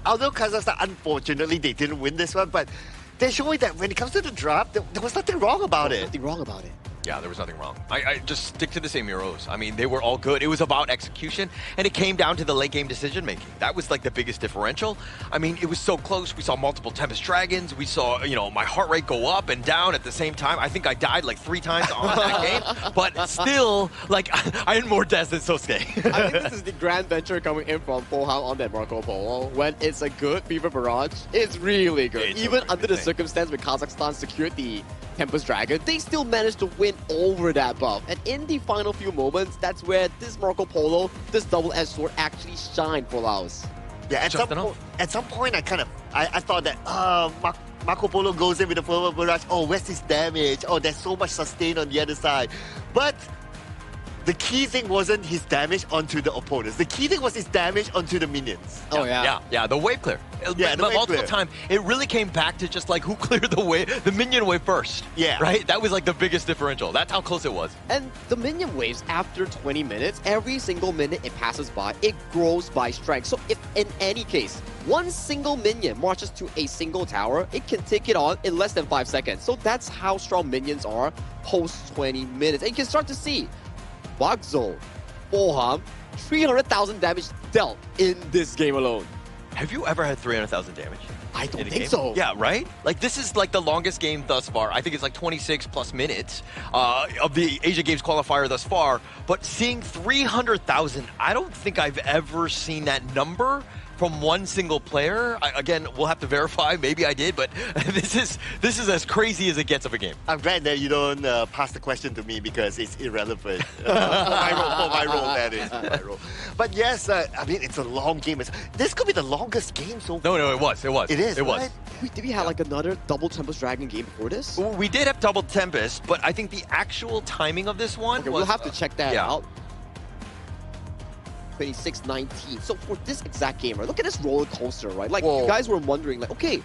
although Kazakhstan, unfortunately, they didn't win this one, but they're showing that when it comes to the draft, there was nothing wrong about it.
Nothing wrong about it.
Yeah, there was nothing wrong. I just stick to the same heroes. I mean, they were all good. It was about execution, and it came down to the late game decision making. That was like the biggest differential. I mean, it was so close. We saw multiple Tempest Dragons. We saw, you know, my heart rate go up and down at the same time. I think I died like 3 times on that game, but still, like, I had more deaths than Sosuke.
I think this is the grand venture coming in from Foham on that Marco Polo. When it's a good Fever Barrage, it's really good. Even under the circumstance when Kazakhstan secured the Tempest Dragon, they still managed to win over that buff. And in the final few moments, that's where this Marco Polo, this double-edged sword actually shined for Laos.
Yeah, at some point, I thought that Marco Polo goes in with the Fever Barrage. Oh, where's his damage? Oh, there's so much sustain on the other side. But the key thing wasn't his damage onto the opponents. The key thing was his damage onto the minions.
Oh, yeah.
Yeah, the wave clear.
Yeah, the wave
multiple
clear.
time, it really came back to just like who cleared the minion wave first.
Yeah.
Right? That was like the biggest differential. That's how close it was.
And the minion waves, after 20 minutes, every single minute it passes by, it grows by strength. So if in any case, one single minion marches to a single tower, it can take it on in less than 5 seconds. So that's how strong minions are post 20 minutes. And you can start to see Bagzo, Boham, 300,000 damage dealt in this game alone.
Have you ever had 300,000 damage?
I don't
in a
think
game?
so.
Yeah, right? Like, this is like the longest game thus far. I think it's like 26 plus minutes of the Asia Games qualifier thus far. But seeing 300,000, I don't think I've ever seen that number from one single player. Again, we'll have to verify. Maybe I did, but this is as crazy as it gets of a game.
I'm glad that you don't pass the question to me because it's irrelevant for my role, that is. For my role. But yes, I mean, it's a long game. This could be the longest game so far.
No, it was.
It is,
It was.
Wait, did we have like another double Tempest Dragon game before this?
We did have double Tempest, but I think the actual timing of this one
Okay,
was,
we'll have to check that
yeah.
out. 26-19. So for this exact game, right, look at this roller coaster, right? Like, you guys were wondering, like, okay,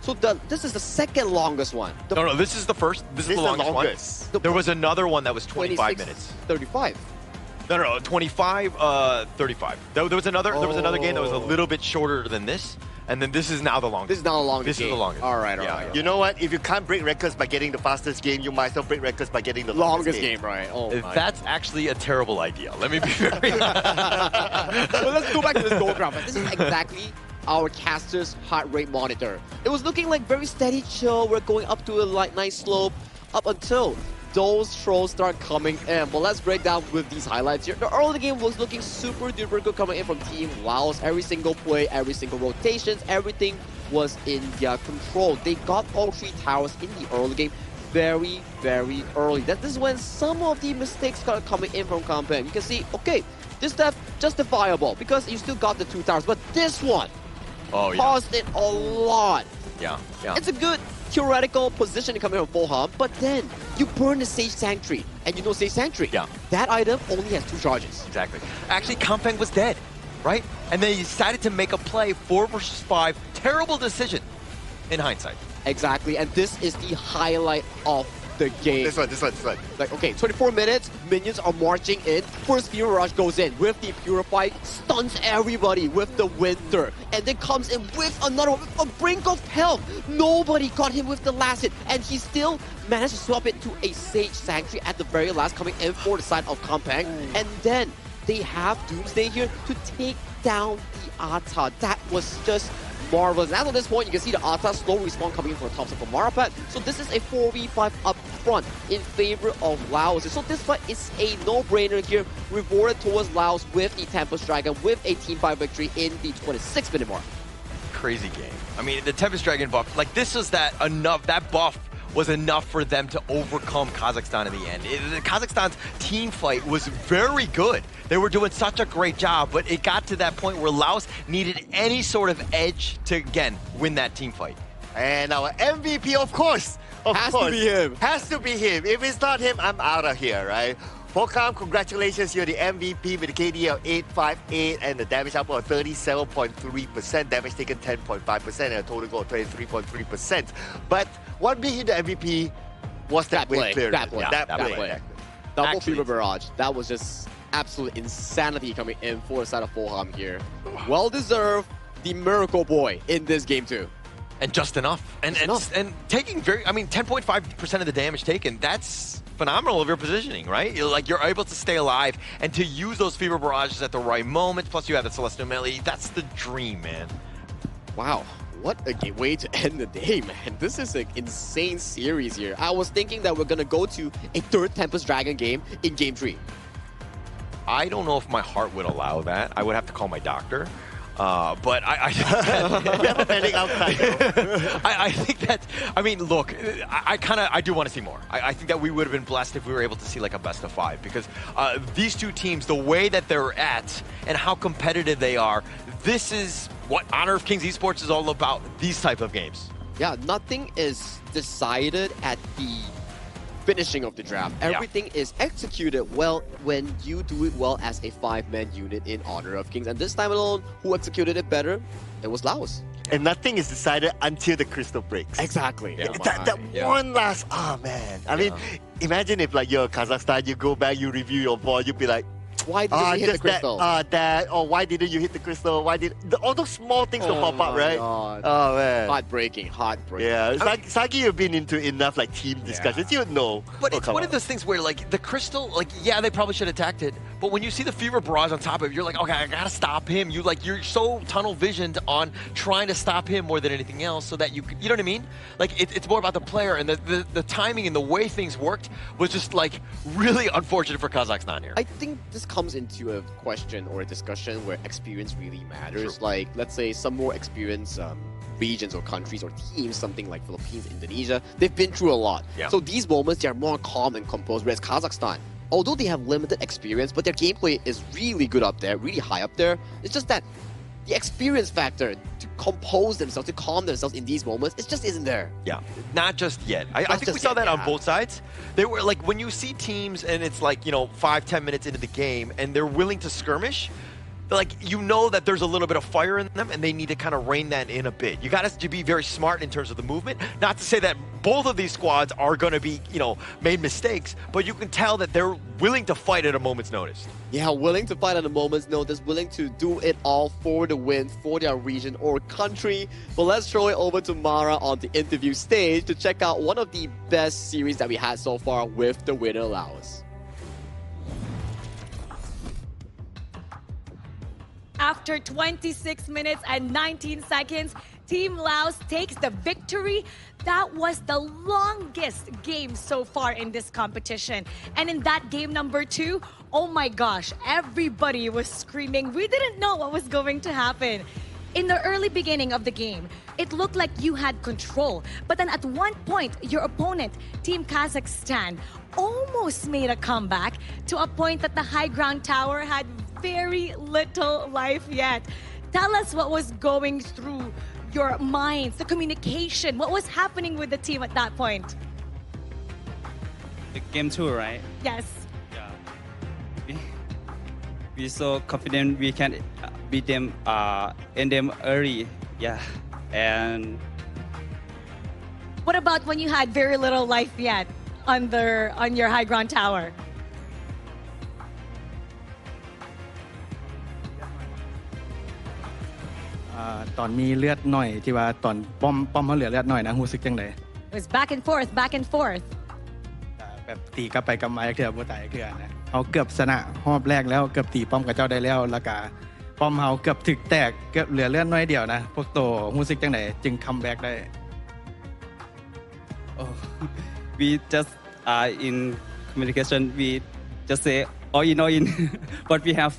so this is the second longest one.
No, this is the first. This is the longest one. There was another one that was 25 minutes.
35.
No, 25, 35. There was another game that was a little bit shorter than this, and then this is now the longest.
This is now the longest
This
game.
is the longest.
All right.
You know what? If you can't break records by getting the fastest game, you might as well break records by getting the
longest game, right? Oh my.
That's actually a terrible idea. Let me be very
Well, let's go back to this gold crown. This is exactly our caster's heart rate monitor. It was looking like very steady chill. We're going up to a nice slope up until those trolls start coming in. But let's break down with these highlights here. The early game was looking super duper good coming in from Team Laos. Every single play, every single rotations, everything was in their control. They got all 3 towers in the early game very, very early. This is when some of the mistakes started coming in from Kampen. You can see, okay, this stuff justifiable because you still got the 2 towers, but this one caused it a lot.
Yeah.
It's a good theoretical position to come in from Boham, but then you burn the Sage Sanctuary, and you know Sage Sanctuary.
Yeah.
That item only has 2 charges.
Exactly. Actually, Kampeng was dead, right? And they decided to make a play 4 versus 5. Terrible decision in hindsight.
Exactly, and this is the highlight of the game.
This one.
Like, okay, 24 minutes, minions are marching in. First Fever Rush goes in with the Purify, stuns everybody with the Winter, and then comes in with another one, with a brink of health. Nobody got him with the last hit, and he still managed to swap it to a Sage Sanctuary at the very last, coming in for the side of Kampeng. And then they have Doomsday here to take down the Ata. That was just marvelous. And at this point, you can see the Ata slow respawn coming in from the top side from Marapat. So this is a 4v5 up front in favor of Laos. So this fight is a no-brainer here, rewarded towards Laos with the Tempest Dragon with a team fight victory in the 26-minute mark.
Crazy game. I mean, the Tempest Dragon buff, like this was that buff was enough for them to overcome Kazakhstan in the end. Kazakhstan's team fight was very good. They were doing such a great job, but it got to that point where Laos needed any sort of edge to, again, win that team fight.
And our MVP, of course.
Has to be him.
Has to be him. If it's not him, I'm out of here, right? Fokam, congratulations, you're the MVP with a KD of 858 and the damage output of 37.3%, damage taken 10.5%, and a total goal of 23.3%. But what made him the MVP was that wave clear.
That play. Double Fever Barrage. That was just absolute insanity coming in for the side of Fulham here. Well deserved, the miracle boy in this game too.
And just enough. And taking 10.5% of the damage taken, that's phenomenal of your positioning, right? You're able to stay alive and to use those Fever Barrages at the right moment, plus you have the Celestial Melee. That's the dream, man.
Wow. What a way to end the day, man. This is an insane series here. I was thinking that we're going to go to a 3rd Tempest Dragon game in Game 3.
I don't know if my heart would allow that. I would have to call my doctor. But I think that, I mean, look, I do want to see more. I think that we would have been blessed if we were able to see like a best of 5 because these two teams, the way that they're at and how competitive they are, this is what Honor of Kings Esports is all about, these type of games.
Yeah, nothing is decided at the finishing of the draft. Everything is executed well when you do it well as a 5-man unit in Honor of Kings. And this time alone, who executed it better? It was Laos.
And nothing is decided until the crystal breaks.
Exactly.
That one last, man. I mean, imagine if like you're Kazakhstan, you go back, you review your board, you'd be like,
why didn't you hit the crystal?
Why didn't you hit the crystal? Why did all those small things will pop up, right?
God.
Oh man,
heartbreaking.
Yeah, Sagi, you've been into enough like team discussions, you would know.
But it's one of those things where like the crystal, like they probably should have attacked it. But when you see the fever barrage on top of it, you're like, okay, I gotta stop him. You're so tunnel visioned on trying to stop him more than anything else, so that you know what I mean? Like it's more about the player, and the timing and the way things worked was just like really unfortunate for Kazakhstan here.
I think this comes into a question or a discussion where experience really matters. True. Like, let's say some more experienced regions or countries or teams, something like Philippines, Indonesia, they've been through a lot. Yeah. So these moments, they're more calm and composed, whereas Kazakhstan, although they have limited experience, but their gameplay is really good up there, really high up there. It's just that the experience factor to compose themselves, to calm themselves in these moments, it just isn't there.
Yeah, not just yet. I think we saw that on both sides. They were like, when you see teams and it's like, 5-10 minutes into the game and they're willing to skirmish, like, you know that there's a little bit of fire in them and they need to kind of rein that in a bit. You got to be very smart in terms of the movement. Not to say that both of these squads are going to be, made mistakes, but you can tell that they're willing to fight at a moment's notice.
Yeah, willing to fight at a moment's notice, willing to do it all for the win, for their region or country. But let's throw it over to Mara on the interview stage to check out one of the best series that we had so far with the winner Laos.
After 26 minutes and 19 seconds, Team Laos takes the victory. That was the longest game so far in this competition. And in that game number 2, oh my gosh, everybody was screaming. We didn't know what was going to happen. In the early beginning of the game, it looked like you had control. But then at one point, your opponent, Team Kazakhstan, almost made a comeback to a point that the high ground tower had very little life yet. Tell us what was going through your minds, the communication, what was happening with the team at that point?
Game 2, right?
Yes.
Yeah. We're so confident we can beat them, end them early. Yeah. And
what about when you had very little life yet on your high ground tower?
It
was back and forth, back and forth.
แบบตีกลับไปกลับมาเทื่อบ่ตายเทื่อนะเขาเกือบชนะรอบแรกแล้วเกือบตีป้อมกับเจ้าได้แล้วแล้วก็ป้อมเฮาเกือบถึกแตกเกือบเหลือเลือดน้อยเดียวนะพวกโตรู้สึกจังไดจึงคัมแบ็กได้
we just in communication we just say all in what we have.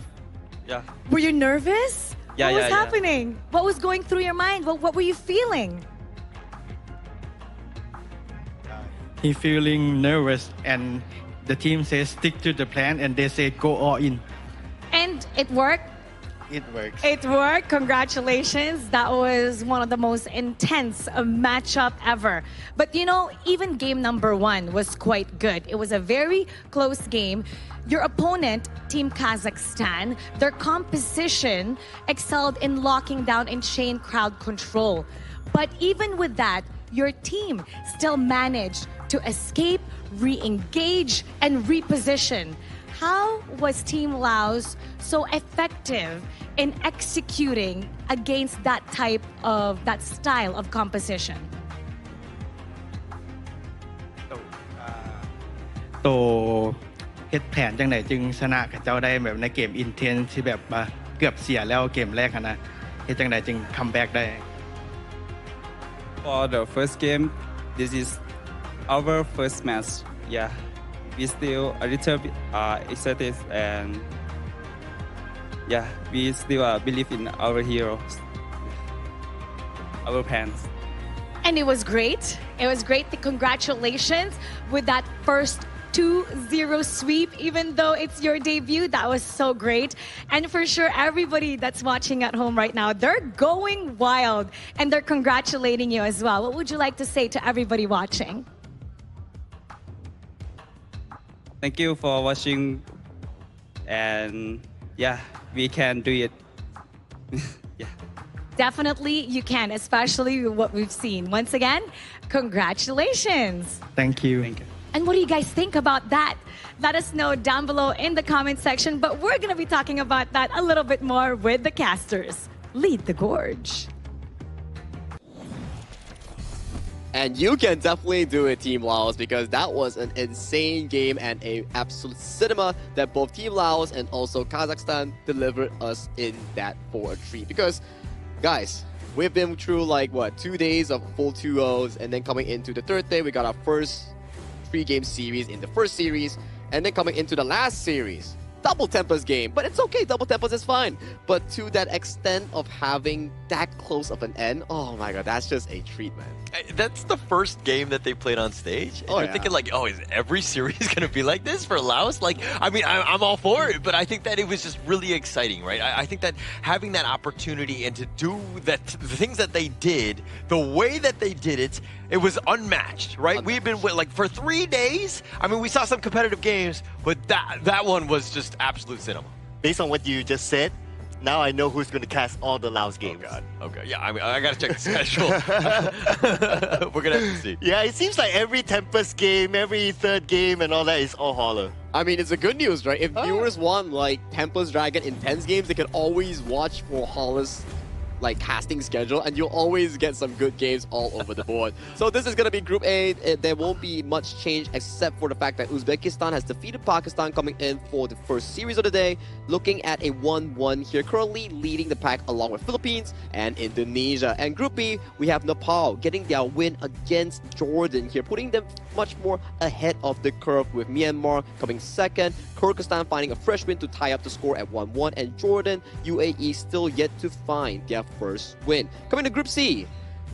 Yeah.
Were you nervous?
Yeah,
what was happening? What was going through your mind? What were you feeling?
He feeling nervous and the team says stick to the plan and they say go all in.
And it worked?
It works.
It worked. Congratulations. That was one of the most intense matchup ever. But even game number 1 was quite good. It was a very close game. Your opponent, Team Kazakhstan, their composition excelled in locking down and chain crowd control. But even with that, your team still managed to escape, re-engage, and reposition. How was Team Laos so effective in executing against that style of composition?
โตเฮ็ดแผนจังไดจึงชนะกับเจ้าได้แบบในเกมอินเทนส์ที่แบบเกือบเสียแล้วเกมแรกนะเฮ็ดจังไดจึงคัมแบ็กได้
For the first game, this is our first match. Yeah, we still a little bit excited and yeah, we still believe in our heroes, our plans.
And it was great. It was great. Congratulations with that first 2-0 sweep, even though it's your debut. That was so great. And for sure, everybody that's watching at home right now, they're going wild and they're congratulating you as well. What would you like to say to everybody watching?
Thank you for watching. And yeah, we can do it. Yeah.
Definitely you can, especially what we've seen. Once again, congratulations.
Thank you. Thank you.
And what do you guys think about that? Let us know down below in the comment section. But we're going to be talking about that a little bit more with the casters. Lead the gorge.
And you can definitely do it, Team Laos, because that was an insane game and a absolute cinema that both Team Laos and also Kazakhstan delivered us in that for a treat. Because, guys, we've been through like, what, 2 days of full 2-0s, and then coming into the third day, we got our first 3-game series in the first series, and then coming into the last series, double tempers game. But it's okay, double tempers is fine. But to that extent of having that close of an end, oh my god, that's just a treat, man.
That's the first game that they played on stage. And
Oh,
you're
yeah.
thinking like, oh, is every series going to be like this for Laos? Like, I mean, I'm all for it, but I think that it was just really exciting, right? I think that having that opportunity and to do that, the things that they did, the way that they did it, it was unmatched, right? We've been with, like, for 3 days. I mean, we saw some competitive games, but that one was just absolute cinema.
Based on what you just said, now I know who's going to cast all the Laos games.
Oh, God. Okay, yeah, I mean, I got to check the schedule. We're going to have to see.
Yeah, it seems like every Tempest game, every third game and all that is all holler.
I mean, it's a good news, right? If viewers want like Tempest Dragon intense games, they can always watch for Hollis like casting schedule, and you'll always get some good games all over the board. So this is going to be Group A. There won't be much change except for the fact that Uzbekistan has defeated Pakistan coming in for the first series of the day, looking at a 1-1 here, currently leading the pack along with Philippines and Indonesia. And Group B, we have Nepal getting their win against Jordan here, putting them much more ahead of the curve, with Myanmar coming second, Kyrgyzstan finding a fresh win to tie up the score at 1-1, and Jordan, UAE still yet to find their first win. Coming to Group C,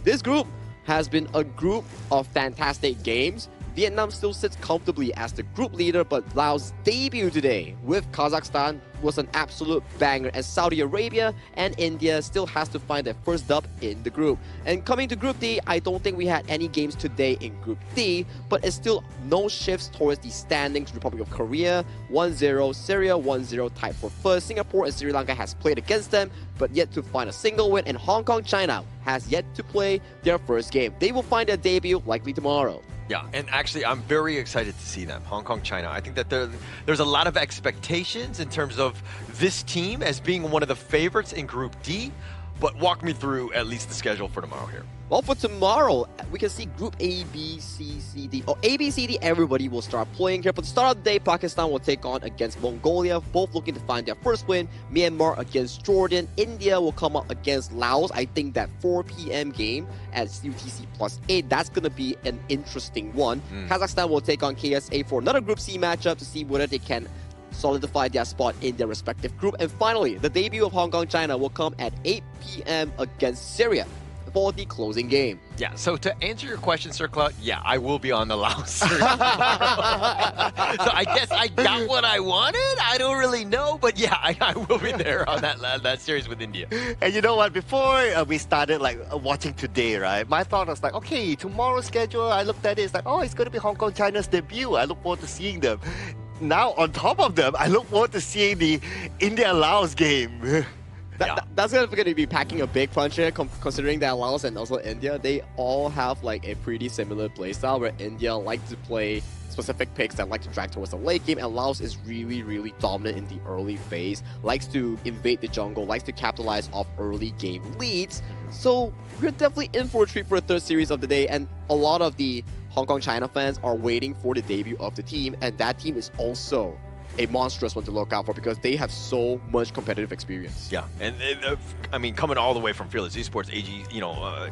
this group has been a group of fantastic games. Vietnam still sits comfortably as the group leader, but Laos' debut today with Kazakhstan was an absolute banger, and Saudi Arabia and India still has to find their first dub in the group. And coming to Group D, I don't think we had any games today in Group D, but it's still no shifts towards the standings. Republic of Korea 1-0, Syria 1-0 tied for first. Singapore and Sri Lanka has played against them, but yet to find a single win, and Hong Kong, China has yet to play their first game. They will find their debut likely tomorrow.
Yeah, and actually, I'm very excited to see them, Hong Kong, China. I think that there's a lot of expectations in terms of this team as being one of the favorites in Group D, but walk me through at least the schedule for tomorrow here.
Well, for tomorrow, we can see Group A, B, C, C, D. Oh, A, B, C, D, everybody will start playing here. But the start of the day, Pakistan will take on against Mongolia, both looking to find their first win. Myanmar against Jordan. India will come up against Laos. I think that 4 p.m. game at UTC +8, that's going to be an interesting one. Kazakhstan will take on KSA for another Group C matchup to see whether they can solidify their spot in their respective group. And finally, the debut of Hong Kong, China will come at 8 p.m. against Syria for the closing game.
Yeah, so to answer your question, Sir Cloud, yeah, I will be on the Laos series. So I guess I got what I wanted? I don't really know, but yeah, I will be there on that series with India.
And you know what? Before we started like watching today, right? My thought was like, okay, tomorrow's schedule. I looked at it. It's like, oh, it's going to be Hong Kong, China's debut. I look forward to seeing them. Now, on top of them, I look forward to seeing the India-Laos game.
That's going to be packing a big punch here, considering that Laos and also India, they all have like a pretty similar playstyle, where India like to play specific picks that like to drag towards the late game, and Laos is really, really dominant in the early phase, likes to invade the jungle, likes to capitalize off early game leads. So we're definitely in for a treat for a third series of the day, and a lot of the Hong Kong China fans are waiting for the debut of the team, and that team is also a monstrous one to look out for because they have so much competitive experience.
Yeah, and I mean, coming all the way from Fearless Esports, AG,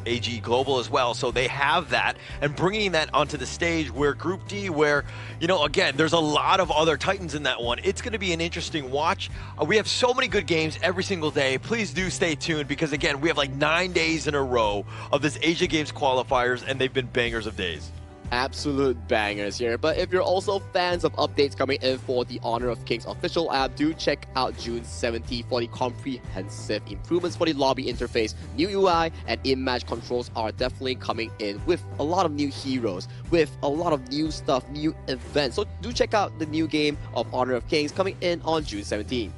AG Global as well, so they have that, and bringing that onto the stage where Group D, where, again, there's a lot of other titans in that one. It's going to be an interesting watch. We have so many good games every single day. Please do stay tuned because, again, we have like 9 days in a row of this Asia Games qualifiers, and they've been bangers of days.
Absolute bangers here. But if you're also fans of updates coming in for the Honor of Kings official app, do check out June 17th for the comprehensive improvements for the lobby interface. New UI and in-match controls are definitely coming in with a lot of new heroes, with a lot of new stuff, new events. So do check out the new game of Honor of Kings coming in on June 17th.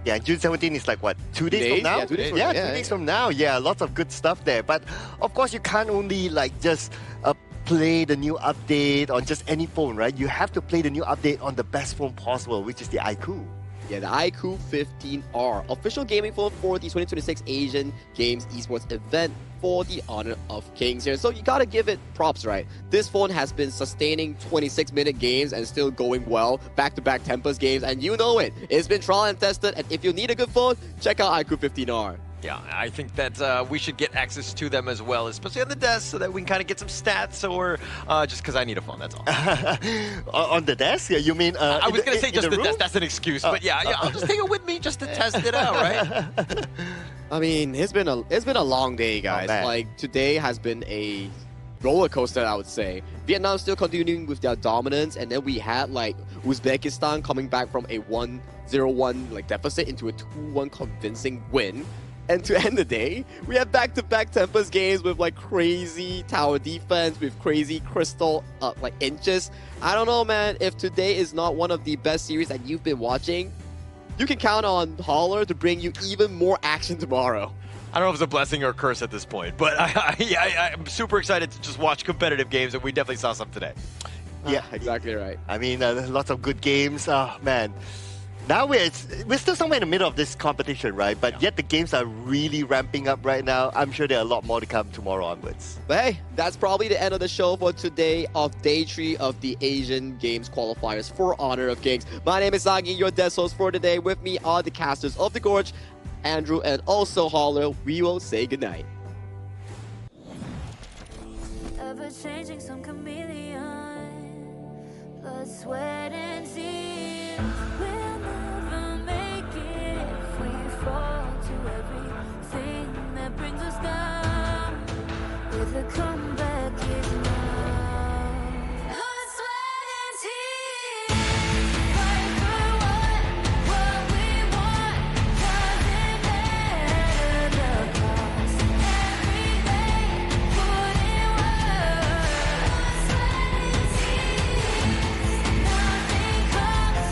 Yeah, June 17th is like what, 2 days from now?
Yeah, 2 days from
yeah,
now.
2 days from now. Yeah, lots of good stuff there. But of course, you can't only like just play the new update on just any phone, right? You have to play the new update on the best phone possible, which is the iQOO.
Yeah, the iQOO 15R, official gaming phone for the 2026 Asian Games Esports event for the Honor of Kings here. So you gotta give it props, right? This phone has been sustaining 26-minute games and still going well, back-to-back Tempest games, and you know it. It's been trial and tested, and if you need a good phone, check out iQOO 15R.
Yeah, I think that we should get access to them as well, especially on the desk, so that we can kind of get some stats, or just because I need a phone, that's all.
On the desk? You mean?
I was going to say just the
room?
desk, that's an excuse, but yeah, I'll just take it with me just to test it out, right?
I mean, it's been a long day, guys. Like, today has been a roller coaster, I would say. Vietnam still continuing with their dominance, and then we had like Uzbekistan coming back from a 1-0-1 like deficit into a 2-1 convincing win. And to end the day, we have back-to-back Tempest games with like crazy tower defense, with crazy crystal like inches. I don't know, man. If today is not one of the best series that you've been watching, you can count on Holler to bring you even more action tomorrow.
I don't know if it's a blessing or a curse at this point, but I'm super excited to just watch competitive games, and we definitely saw some today.
Yeah,
exactly right.
I mean, lots of good games. Oh, man. Now we're still somewhere in the middle of this competition, right? But yet the games are really ramping up right now. I'm sure there are a lot more to come tomorrow onwards.
But hey, that's probably the end of the show for today of Day 3 of the Asian Games Qualifiers for Honor of Kings. My name is Zagi, your desk host for today. With me are the casters of The Gorge, Andrew and also Holler. We will say goodnight.
Ever changing, some chameleon, blood, sweat, and tears. We'll never make it if we fall to everything that brings us down. With a comeback is now. Blood, sweat, and tears. Fight for what we want. Doesn't matter the cost. Every day, put in work. Blood, sweat, and tears. Nothing comes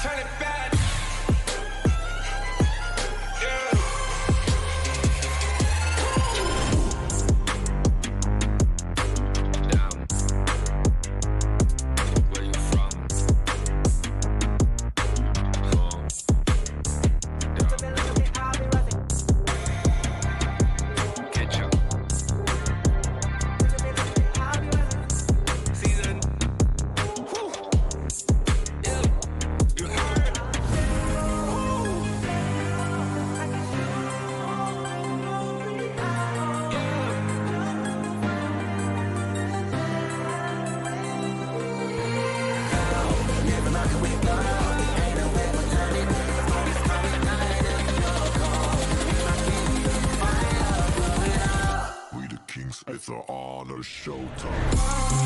turn it back.
It's an honor showtime.